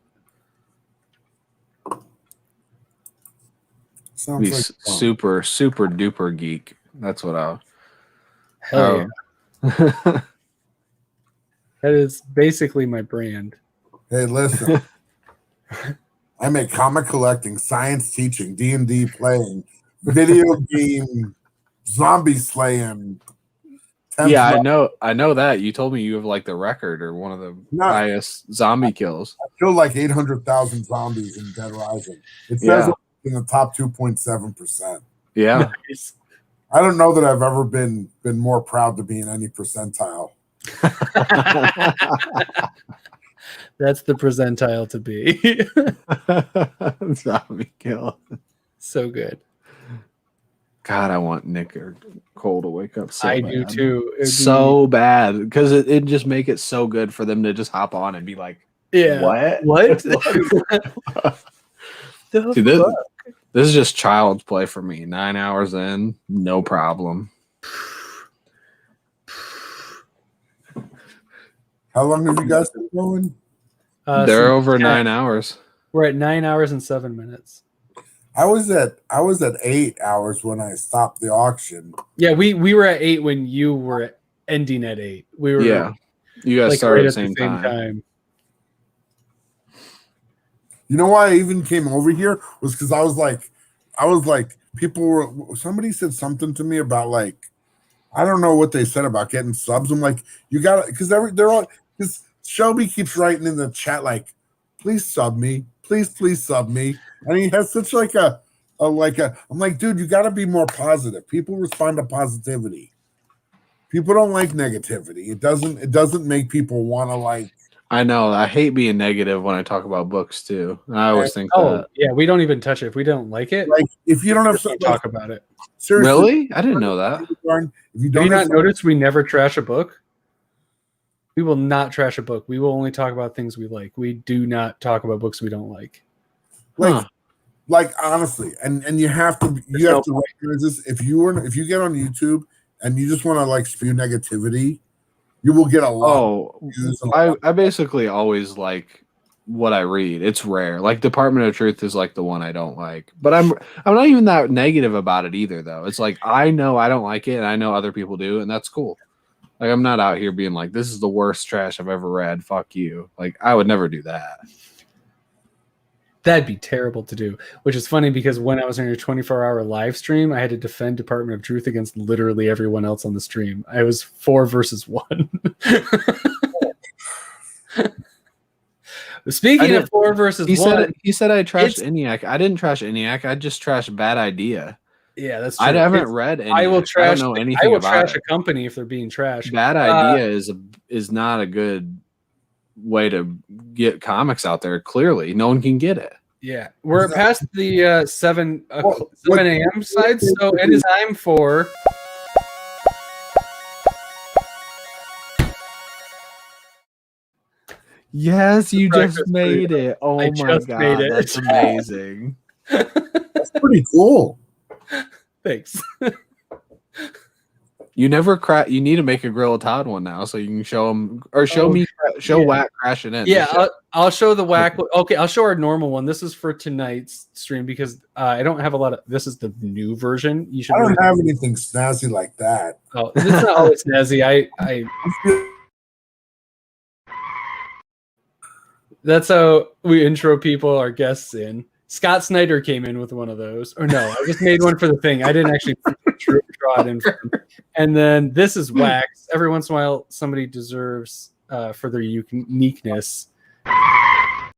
Be super duper geek. That's what I'll. Hell yeah. That is basically my brand. Hey, listen. I make comic collecting, science teaching, D&D playing, video game, zombie slaying. Yeah, I know that. You told me you have like the record or one of the highest zombie kills. I killed like 800,000 zombies in Dead Rising. It says in the top 2.7%. Yeah. Nice. I don't know that I've ever been more proud to be in any percentile. That's the percentile to be. Zombie kill. So good. God, I want Nick or Cole to wake up so I bad. do too. So bad. Because it just make it so good for them to just hop on and be like, what? Dude, this is just child's play for me. 9 hours in, no problem. How long have you guys been going? They're over 9 hours. We're at 9 hours and 7 minutes. I was at 8 hours when I stopped the auction. Yeah, we were at 8 when you were ending at 8. We were you guys started at the same time. You know why I even came over here was because I was like, somebody said something to me about like, I don't know what they said about getting subs. I'm like, you got to, because Shelby keeps writing in the chat like, please sub me, please sub me, and he has such like a I'm like, dude, you got to be more positive. People respond to positivity. People don't like negativity. It doesn't make people want to like. I know. I hate being negative when I talk about books too. I always think that. Yeah, we don't even touch it if we don't like it. Like if you don't have something talk about it. Seriously? Really? I didn't know that. If you don't have not noticed we never trash a book? We will not trash a book. We will only talk about things we like. We do not talk about books we don't like. Like honestly, and you have to recognize this. If you get on YouTube and you just want to like spew negativity, you will get a lot. I basically always like what I read. It's rare. Like Department of Truth is like the one I don't like. But I'm not even that negative about it either though. It's like I know I don't like it and I know other people do, and that's cool. Like I'm not out here being like, this is the worst trash I've ever read. Fuck you. Like I would never do that. That'd be terrible to do, which is funny because when I was on your 24-hour live stream, I had to defend Department of Truth against literally everyone else on the stream. I was 4 versus 1. Speaking of 4 versus 1, he said I trashed ENIAC. I didn't trash ENIAC. I just trashed Bad Idea. Yeah, that's true. I haven't read ENIAC. I will trash. I don't know anything about trash it. A company if they're being trashed. Bad Idea is not a good way to get comics out there. Clearly, no one can get it. Yeah, we're past the 7 a.m. side, so it is time for. Yes, you just made it. Oh my god, that's amazing. That's pretty cool. Thanks. You never crack. You need to make a Grill of Todd one now, so you can show them or show Whack crashing in. Yeah, I'll show the Whack. Okay, I'll show our normal one. This is for tonight's stream because I don't have a lot of. This is the new version. You should. I don't have anything snazzy like that. Oh, it's not always snazzy. That's how we intro people, our guests in. Scott Snyder came in with one of those. Or no, I just made one for the thing. I didn't actually draw it in. And then this is Wax. Every once in a while, somebody deserves for their uniqueness. I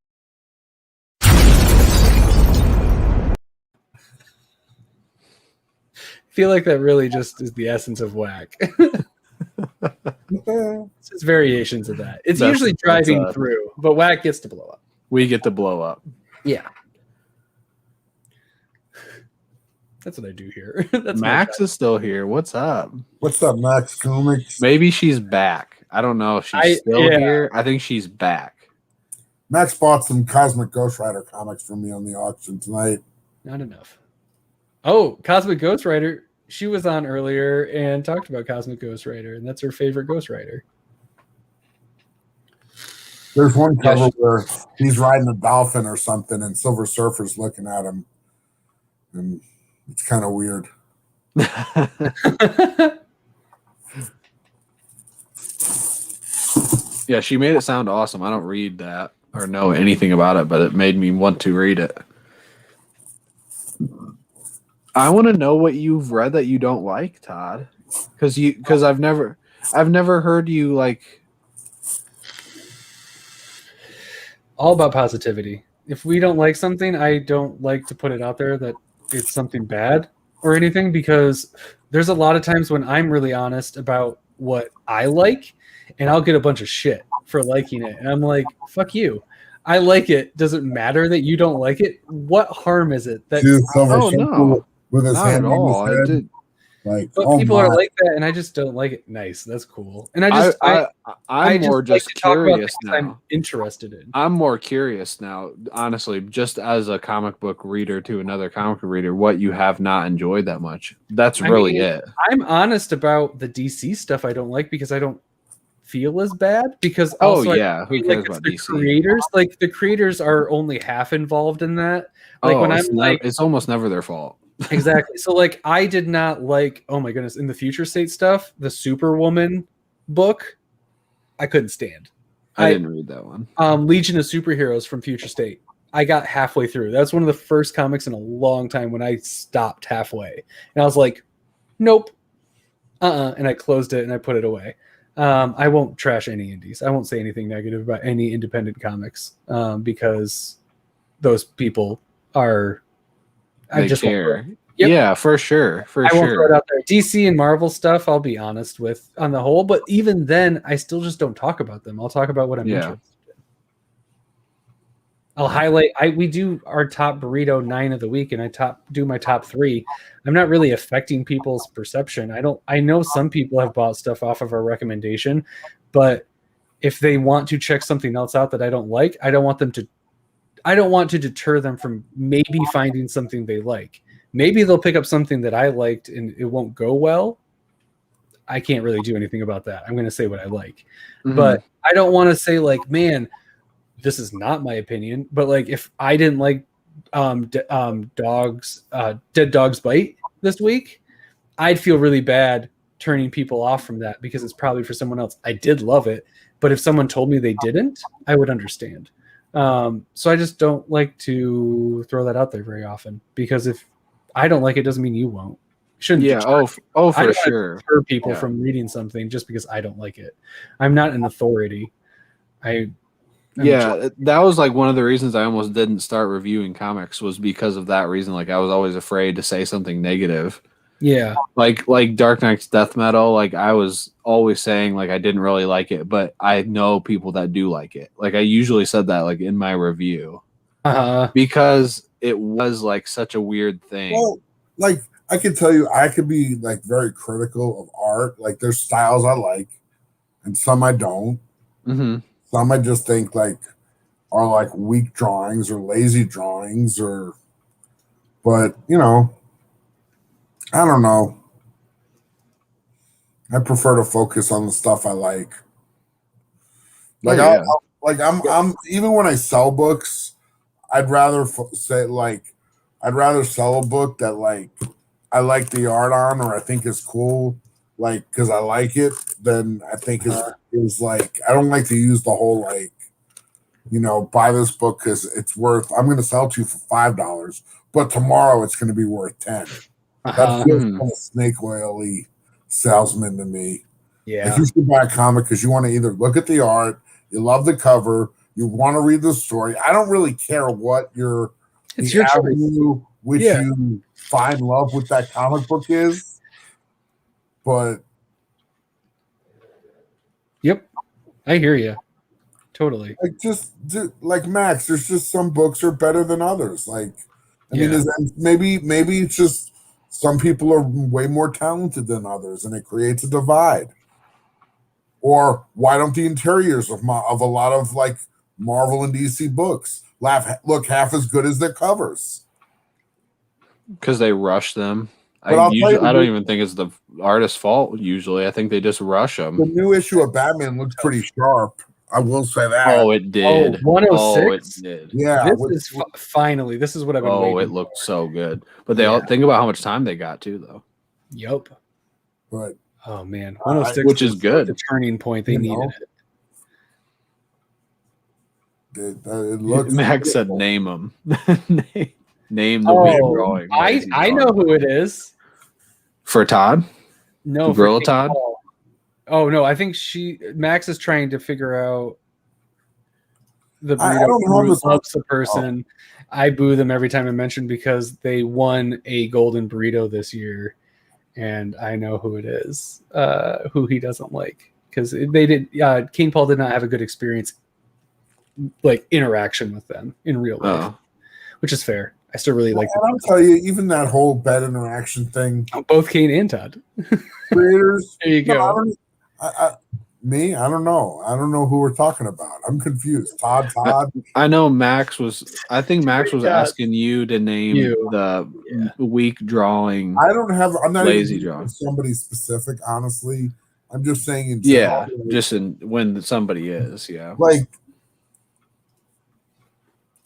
feel like that really just is the essence of Whack. It's just variations of that. It's usually driving through, but Whack gets to blow up. We get to blow up. Yeah. That's what I do here. That's Max is still here. What's up? What's up, Max Comics? Maybe she's back. I don't know if she's still here. I think she's back. Max bought some Cosmic Ghost Rider comics from me on the auction tonight. Not enough. Oh, Cosmic Ghost Rider. She was on earlier and talked about Cosmic Ghost Rider, and that's her favorite Ghost Rider. There's one cover where he's riding a dolphin or something, and Silver Surfer's looking at him, and it's kind of weird. Yeah, she made it sound awesome. I don't read that or know anything about it, but it made me want to read it. I want to know what you've read that you don't like, Todd, because I've never heard you like. All about positivity. If we don't like something, I don't like to put it out there that it's something bad or anything, because there's a lot of times when I'm really honest about what I like, and I'll get a bunch of shit for liking it, and I'm like, fuck you. I like it. Does it matter that you don't like it? What harm is it? That no. With his Not hand at on all. his I head. did. Like, But people are like that, and I just don't like it. Nice, that's cool. And I'm more just curious now. I'm interested in. I'm more curious now, honestly, just as a comic book reader to another comic book reader, what you have not enjoyed that much. That's really it. I'm honest about the DC stuff I don't like because I don't feel as bad. Because also, who cares about the DC? creators, like the creators are only half involved in that. Like when I'm like, it's almost never their fault. Exactly. So like I did not like, oh my goodness, in the Future State stuff, the Superwoman book, I couldn't stand. I didn't read that one. Legion of Superheroes from Future State. I got halfway through. That's one of the first comics in a long time when I stopped halfway. And I was like, nope. And I closed it and I put it away. I won't trash any indies. I won't say anything negative about any independent comics because those people are They just care. Yeah, for sure. I won't throw it out there. DC and Marvel stuff, I'll be honest with on the whole, but even then, I still just don't talk about them. I'll talk about what I'm interested in. I'll highlight. We do our top burrito 9 of the week, and I do my top 3. I'm not really affecting people's perception. I know some people have bought stuff off of our recommendation, but if they want to check something else out that I don't like, I don't want to deter them from maybe finding something they like. Maybe they'll pick up something that I liked and it won't go well. I can't really do anything about that. I'm going to say what I like. Mm-hmm. But I don't want to say like, man, this is not my opinion. But like if I didn't like Dead Dogs Bite this week, I'd feel really bad turning people off from that because it's probably for someone else. I did love it. But if someone told me they didn't, I would understand. So I just don't like to throw that out there very often because if I don't like it, doesn't mean you won't. Shouldn't. Yeah. For sure. Deter people from reading something just because I don't like it. I'm not an authority. That was like one of the reasons I almost didn't start reviewing comics was because of that reason. Like I was always afraid to say something negative. Yeah. Like Dark Knight's Death Metal, like I was always saying like I didn't really like it, but I know people that do like it. Like I usually said that like in my review. Because it was like such a weird thing. Well, like I can tell you I could be like very critical of art. Like there's styles I like and some I don't. Mm-hmm. Some I just think like are like weak drawings or lazy drawings but you know, I don't know. I prefer to focus on the stuff I like. Like I'm even when I sell books, I'd rather I'd rather sell a book that like I like the art on or I think is cool, like because I like it. Than I think is like I don't like to use the whole like, you know, buy this book because it's worth. I'm going to sell it to you for $5, but tomorrow it's going to be worth $10. That's just kind of snake oily salesman to me. Yeah, like you should buy a comic because you want to either look at the art, you love the cover, you want to read the story. I don't really care what your avenue which you find love with that comic book is, but yep, I hear you totally. Like like Max, there's just some books are better than others. Like I mean, maybe it's just some people are way more talented than others, and it creates a divide. Or why don't the interiors of a lot of like Marvel and DC books look half as good as their covers? Because they rush them. But I don't even think it's the artist's fault. Usually, I think they just rush them. The new issue of Batman looks pretty sharp. I will say that. Oh, it did. 106. Oh, it did. Yeah. This is finally. This is what I've been. Oh, waiting it looked so good. But they all think about how much time they got too, though. Yep. But oh man, 106, which is good. The turning point they needed. It looks. Max said, "Name them." Name the weird drawing. I know who it is. For Todd? No, Gorilla Todd. Oh no, I think Max is trying to figure out the I burrito don't know who this loves the person. I boo them every time I mention because they won a golden burrito this year, and I know who it is. Who he doesn't like because they did. King Paul did not have a good experience, like interaction with them in real life, which is fair. I still really like I'll tell you, even that whole bad interaction thing. Both Kane and Todd. Creators. There you go. I don't know. I don't know who we're talking about. I'm confused. Todd. I know Max was. I think Max was asking you to name the weak drawing. I don't have. I'm not lazy even drawing. Somebody specific, honestly. I'm just saying. In general, just when somebody is. Yeah. Like.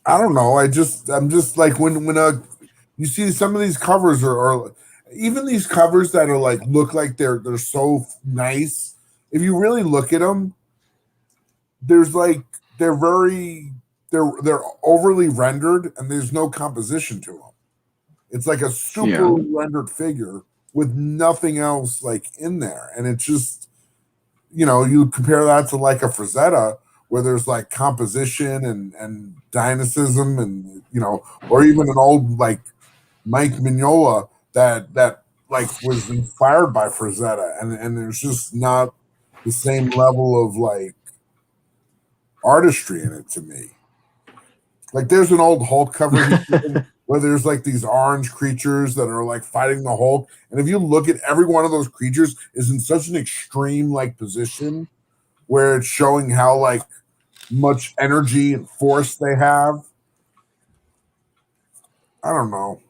I don't know. I'm just like when you see some of these covers are even these covers that are like look like they're so nice. If you really look at them, there's like they're overly rendered and there's no composition to them. It's like a super rendered figure with nothing else like in there, and it's just you compare that to like a Frazetta, where there's like composition and dynamism and or even an old like Mike Mignola that like was inspired by Frazetta and there's just not the same level of like artistry in it to me. Like there's an old Hulk cover where there's like these orange creatures that are like fighting the Hulk, and if you look at every one of those creatures is in such an extreme like position where it's showing how like much energy and force they have. I don't know.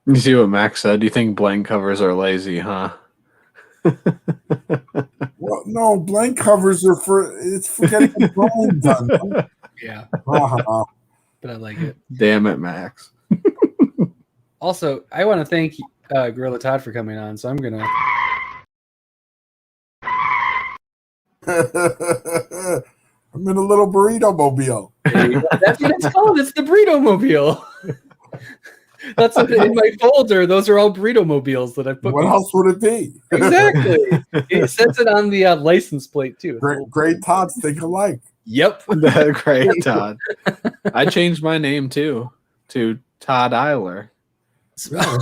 You see what Max said? Do you think blank covers are lazy, huh? Well, no, blank covers are for getting the drawing done. Yeah. But I like it. Damn it, Max. Also, I want to thank Gorilla Todd for coming on, so I'm gonna I'm in a little burrito mobile. That's what it's called. It's the burrito mobile. That's in my folder. Those are all burrito mobiles that I put. What else would it be? Exactly. It says it on the license plate too. Great Todds think alike. Yep. Great Todd. I changed my name too to Todd Eiler. Todd.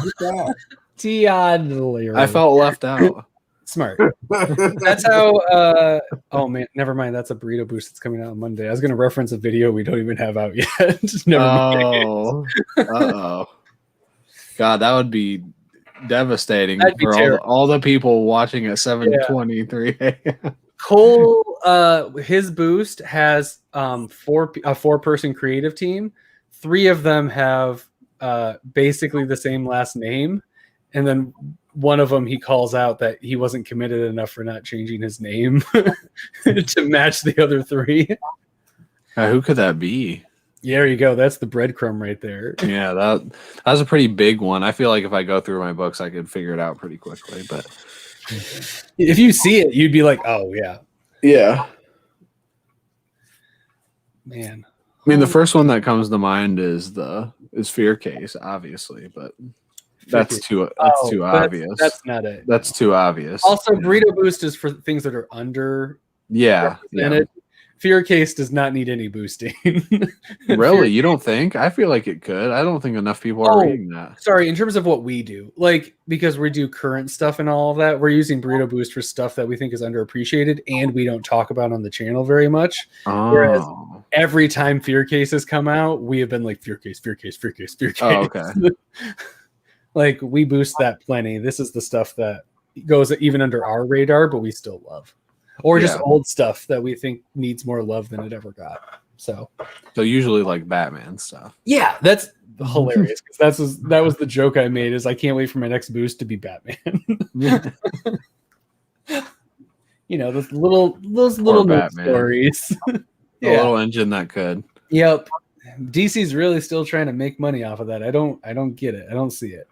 I felt left out. Smart. That's how. Oh man, never mind. That's a burrito boost that's coming out on Monday. I was going to reference a video we don't even have out yet. Never mind. Uh-oh. God, that would be devastating for all the people watching at 7:23 a.m. Cole, his boost has a 4-person creative team. 3 of them have basically the same last name, and then one of them he calls out that he wasn't committed enough for not changing his name to match the other 3. Who could that be? Yeah, there you go. That's the breadcrumb right there. Yeah, that was a pretty big one. I feel like if I go through my books, I could figure it out pretty quickly. But if you see it, you'd be like, "Oh yeah, yeah." Man, I mean, the first one that comes to mind is Fear Case, obviously, but that's too obvious. That's not it. That's too obvious. Also, burrito boost is for things that are under. Yeah. Fear Case does not need any boosting. Really? You don't think? I feel like it could. I don't think enough people are reading that. Sorry, in terms of what we do, like because we do current stuff and all of that, we're using Burrito Boost for stuff that we think is underappreciated and we don't talk about on the channel very much. Whereas every time Fear Cases come out, we have been like Fear Case. Oh, okay. Like we boost that plenty. This is the stuff that goes even under our radar, but we still love. or just old stuff that we think needs more love than it ever got. So usually like Batman stuff. Yeah, that's hilarious because that was the joke I made. Is I can't wait for my next boost to be Batman. You know, those little stories. A little engine that could. Yep. DC's really still trying to make money off of that. I don't get it. I don't see it.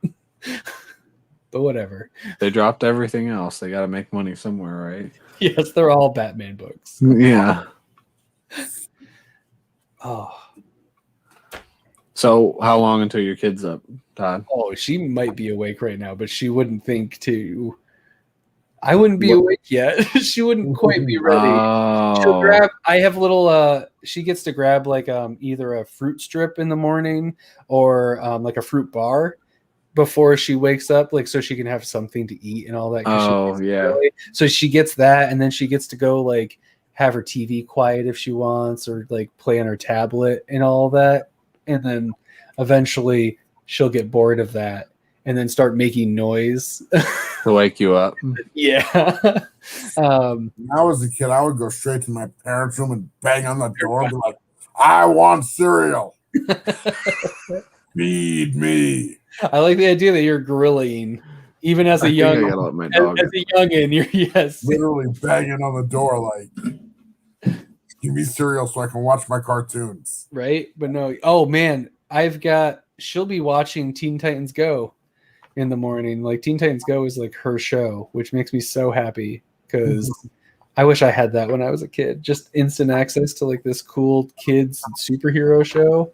But whatever. They dropped everything else. They got to make money somewhere, right? Yes, they're all Batman books. Yeah. Oh. So how long until your kid's up, Todd? Oh, she might be awake right now, but she wouldn't think to. I wouldn't be awake yet. She wouldn't quite be ready. She'll grab. I have little. She gets to grab like either a fruit strip in the morning or like a fruit bar before she wakes up, like so she can have something to eat and all that. Oh yeah. Early. So she gets that, and then she gets to go like have her TV quiet if she wants, or like play on her tablet and all that. And then eventually she'll get bored of that and then start making noise to wake you up. Yeah. When I was a kid, I would go straight to my parents' room and bang on the door and be like, I want cereal. Feed me. I like the idea that you're grilling even as a youngin'. You're literally banging on the door like, give me cereal so I can watch my cartoons. Right? But no. Oh, man. She'll be watching Teen Titans Go in the morning. Like, Teen Titans Go is like her show, which makes me so happy because I wish I had that when I was a kid. Just instant access to like this cool kids superhero show.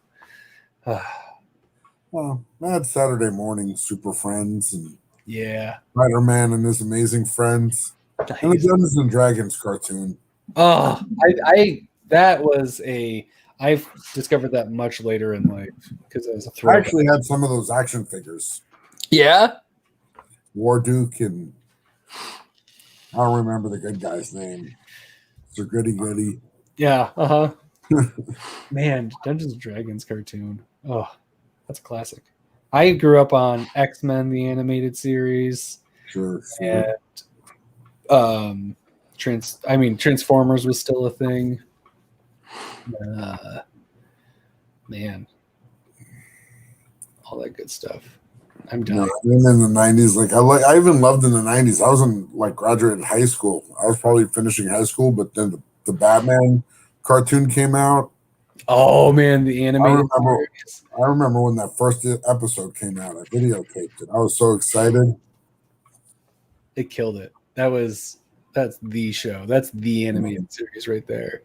Well, I had Saturday morning Super Friends and Spider-Man and his amazing friends. Nice. And the Dungeons and Dragons cartoon. Oh, I've discovered that much later in life because it was a throwback. I actually had some of those action figures. Yeah? War Duke and I don't remember the good guy's name. Sir Goody Goody. Yeah, Man, Dungeons and Dragons cartoon. Oh, that's a classic. I grew up on X-Men, the animated series. Sure. And Transformers was still a thing. Man, all that good stuff. I'm done. Even in the 90s, I even loved in the 90s. I was in graduated high school. I was probably finishing high school, but then the Batman cartoon came out. Oh man, the animated. I remember when that first episode came out. I videotaped it. I was so excited. It killed it. That's the show. That's the animated series right there.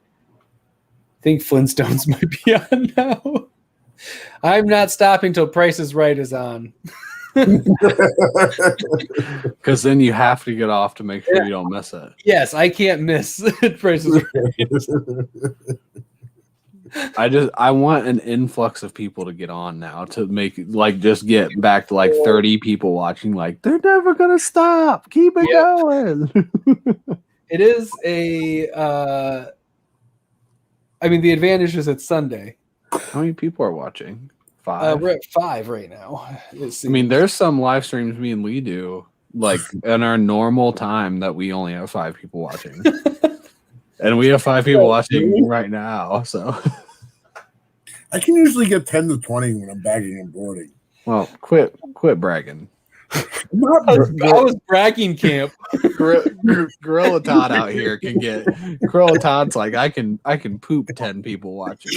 I think Flintstones might be on now. I'm not stopping till Price is Right is on. Because then you have to get off to make sure you don't miss it. Yes, I can't miss Price is Right. I want an influx of people to get on now to make just get back to 30 people watching. They're never gonna stop. Keep it going. It is the advantage is it's Sunday. How many people are watching? 5. We're at 5 right now. There's some live streams me and Lee do in our normal time that we only have 5 people watching. And we have 5 people watching right now, so I can usually get 10 to 20 when I'm bagging and boarding. Well, quit bragging. I was bragging camp. Gorilla Todd out here can get. Gorilla Todd's like I can poop 10 people watching.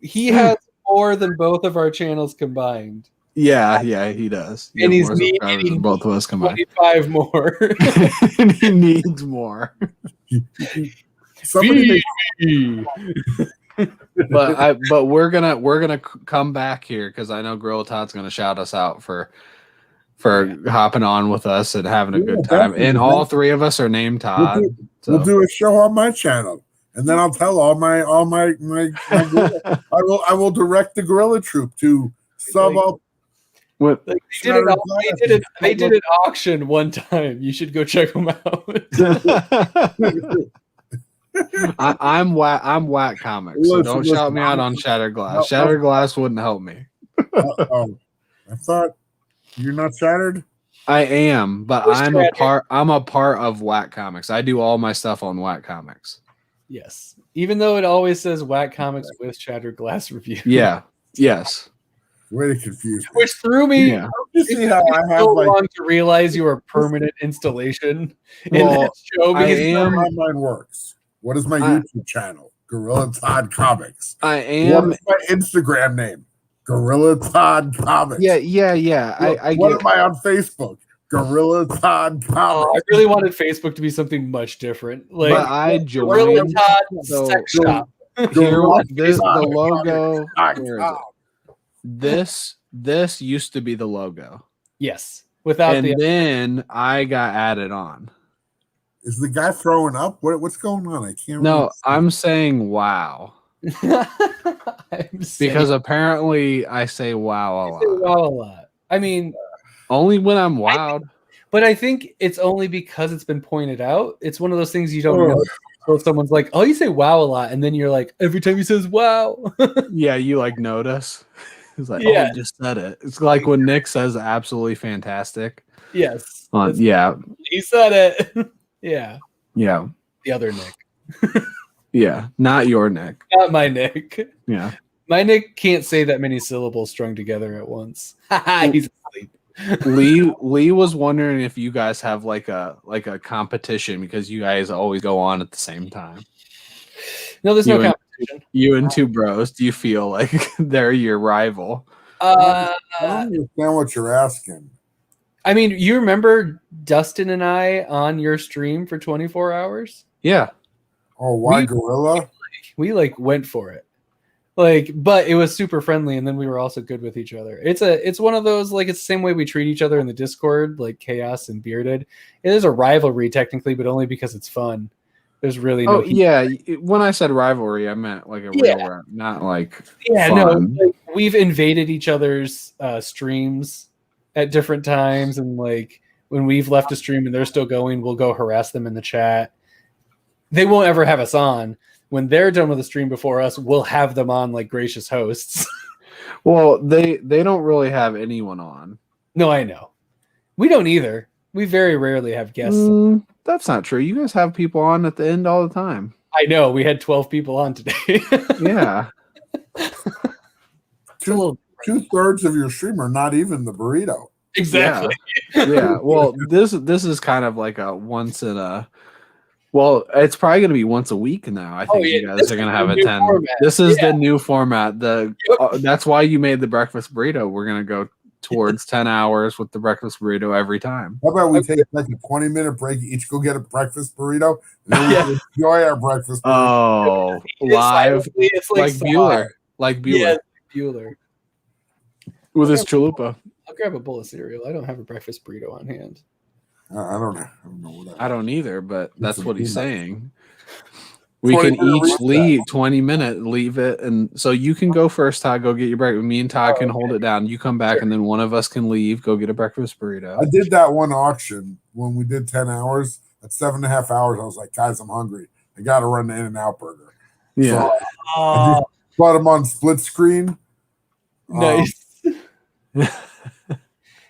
He has more than both of our channels combined. Yeah, he does. And he's needing both of us combined. 25 more. And he needs more. But we're gonna come back here because I know Gorilla Todd's gonna shout us out for hopping on with us and having a good time. And all 3 of us are named Todd. We'll do a show on my channel, and then I'll tell all my I will direct the Gorilla Troop to sub up. They did an auction one time. You should go check them out. I'm Whack Comics, so don't shout me out on Shattered Glass. Shattered Glass wouldn't help me. I thought you're not shattered. I am, but Who's I'm tragic? a part of Whack Comics. I do all my stuff on Whack Comics. Yes. Even though it always says Whack Comics with Shattered Glass Review. Yeah. Yes. Way to confuse me. Which threw me. Yeah. You see how I have so like long to realize you were a permanent installation in Well, that show. I Because am. how mine works. What is my YouTube channel? Gorilla Todd Comics. I am. What is my Instagram name? Gorilla Todd Comics. Yeah. What am I on Facebook? Gorilla Todd Comics. Oh, I really wanted Facebook to be something much different. Like But I Gorilla joined. Todd So Sex Shop. here, Gorilla the Todd logo. Comics. Where is it? This used to be the logo. Yes. Without And the then I got added on. Is the guy throwing up? What's going on? I can't. No, really see. I'm saying wow. Because apparently I say wow a lot. wow a lot. I mean, only when I'm wowed. But I think it's only because it's been pointed out. It's one of those things you don't know. So if someone's like, "Oh, you say wow a lot," and then you're like, every time he says wow, yeah, you like notice. It's like, Yeah. oh, he just said it. It's like when Nick says absolutely fantastic. yes, Yeah, he said it. yeah, yeah, the other Nick, yeah. Not your Nick. not my Nick. Yeah. My Nick can't say that many syllables strung together at once. He's asleep. Lee was wondering if you guys have like a competition because you guys always go on at the same time. No, there's no competition. You and two bros, do you feel like they're your rival? I don't understand what you're asking. I mean, you remember Dustin and I on your stream for 24 hours? Yeah. Oh, why Gorilla? We went for it. But it was super friendly, and then we were also good with each other. It's one of those, like, it's the same way we treat each other in the Discord, like Chaos and Bearded. It is a rivalry technically, but only because it's fun. There's really no. Oh yeah, when I said rivalry, I meant like a real rap, not like fun. No. Like, we've invaded each other's streams at different times, and like when we've left a stream and they're still going, we'll go harass them in the chat. They won't ever have us on. When they're done with the stream before us, we'll have them on like gracious hosts. Well, they don't really have anyone on. No, I know. We don't either. We very rarely have guests. That's not true. You guys have people on at the end all the time. I know. We had 12 people on today. Yeah. Two-thirds of your stream are not even the burrito. Exactly. Yeah. Well, this is kind of like a once in a. Well, it's probably going to be once a week now. I think you guys are going to have a 10. Format. This is the new format. That's why you made the breakfast burrito. We're going to go towards 10 hours with the breakfast burrito every time. How about we take like a 20-minute break, each go get a breakfast burrito, and then we can enjoy our breakfast burrito. Oh, live. It's like Bueller. Like Bueller. Yeah, Bueller. With his chalupa. I'll grab a bowl of cereal. I don't have a breakfast burrito on hand. I don't know what that I don't either, but that's what he's saying. We can each leave 20-minute, leave it, and so you can go first, Todd. Go get your breakfast. Me and Todd can hold it down. You come back, and then one of us can leave. Go get a breakfast burrito. I did that one auction when we did 10 hours. At 7.5 hours, I was like, guys, I'm hungry. I got to run the In-N-Out Burger. Yeah. So I just bought them on split screen. Nice.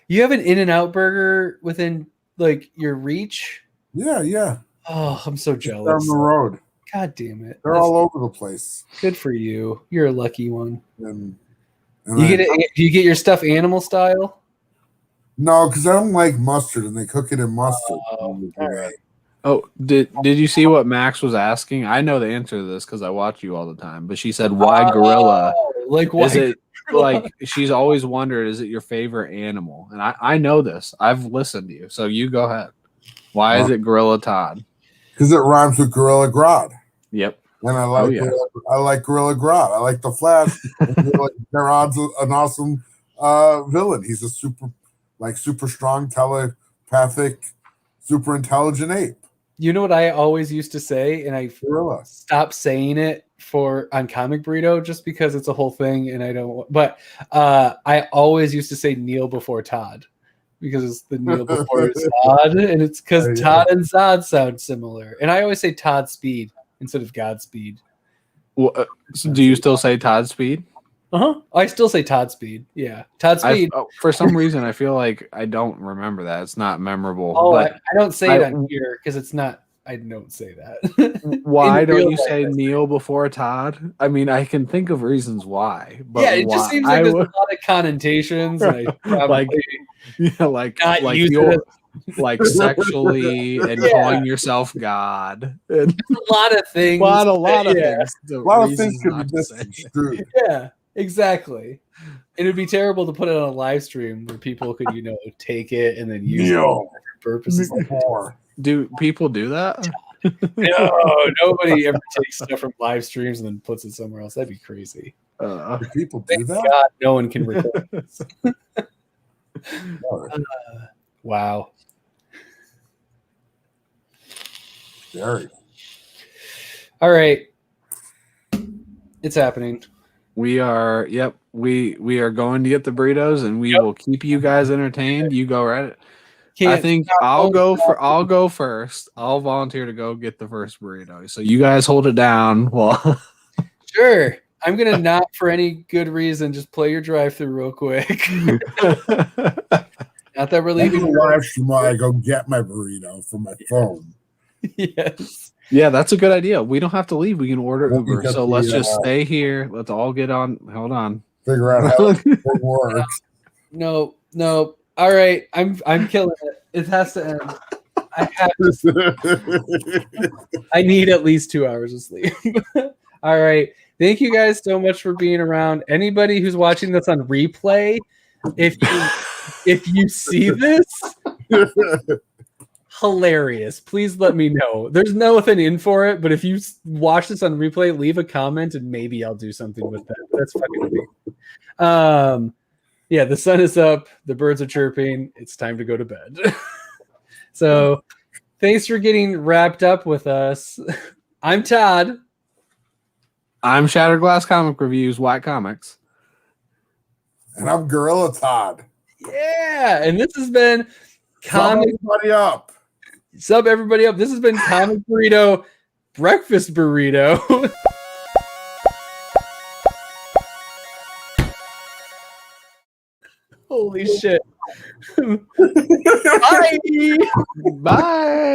You have an In-N-Out Burger within like your reach? Yeah. Oh, I'm so jealous. Down the road. God damn it. They're all over the place. Good for you. You're a lucky one. And Do you get your stuff animal style? No, because I don't like mustard, and they cook it in mustard. All right. Oh, did you see what Max was asking? I know the answer to this because I watch you all the time. But she said, "Why gorilla? Like why?" Is it like she's always wondered? Is it your favorite animal? And I know this. I've listened to you, so you go ahead. Why is it Gorilla Todd? Because it rhymes with Gorilla Grodd. Yep. And I like I like Gorilla Grodd. I like the Flash. Grodd's an awesome villain. He's a super strong, telepathic, super intelligent ape. You know what I always used to say, and I stopped saying it on Comic Burrito just because it's a whole thing, and I don't. But I always used to say Neil before Todd because it's the Neil before Zod, and it's because Todd and Zod sound similar. And I always say Todd Speed instead of Godspeed. Well, so do you still say Todd Speed? I still say Todd Speed. Yeah, Todd Speed. For some reason, I feel like I don't remember that. It's not memorable. Oh, but I don't say it on here because it's not. I don't say that. Why don't you say Neil before Todd? I mean, I can think of reasons why. But yeah, it just seems like there's a lot of connotations. And I probably like sexually and calling yourself God. And a lot of things. A lot of things. A lot of things could be misconstrued. Yeah, exactly. And it'd be terrible to put it on a live stream where people could, take it and then use it for purposes. Do people do that? No, nobody ever takes stuff from live streams and then puts it somewhere else. That'd be crazy. Do people do that? God, no one can record this. Wow. Scary. All right. It's happening. We are we are going to get the burritos and we will keep you guys entertained. You go right. I think I'll go first. I'll volunteer to go get the first burrito. So you guys hold it down while Sure. I'm gonna not for any good reason just play your drive-through real quick. Not that we're leaving. Live stream while I go get my burrito from my phone. Yes. Yeah, that's a good idea. We don't have to leave. We can order Uber. So let's just stay here. Let's all get on. Hold on. Figure out how it works. No. All right. I'm killing it. It has to end. I have to. I need at least 2 hours of sleep. All right. Thank you guys so much for being around. Anybody who's watching this on replay, if you see this, hilarious. Please let me know. There's nothing in for it, but if you watch this on replay, leave a comment and maybe I'll do something with that. That's fucking amazing. Yeah, the sun is up. The birds are chirping. It's time to go to bed. So thanks for getting wrapped up with us. I'm Todd. I'm Shattered Glass Comic Reviews, White Comics. And I'm Gorilla Todd. Yeah, and this has been Sub everybody up. Sub everybody up. This has been Comic Burrito Breakfast Burrito. Holy shit. Bye. Bye.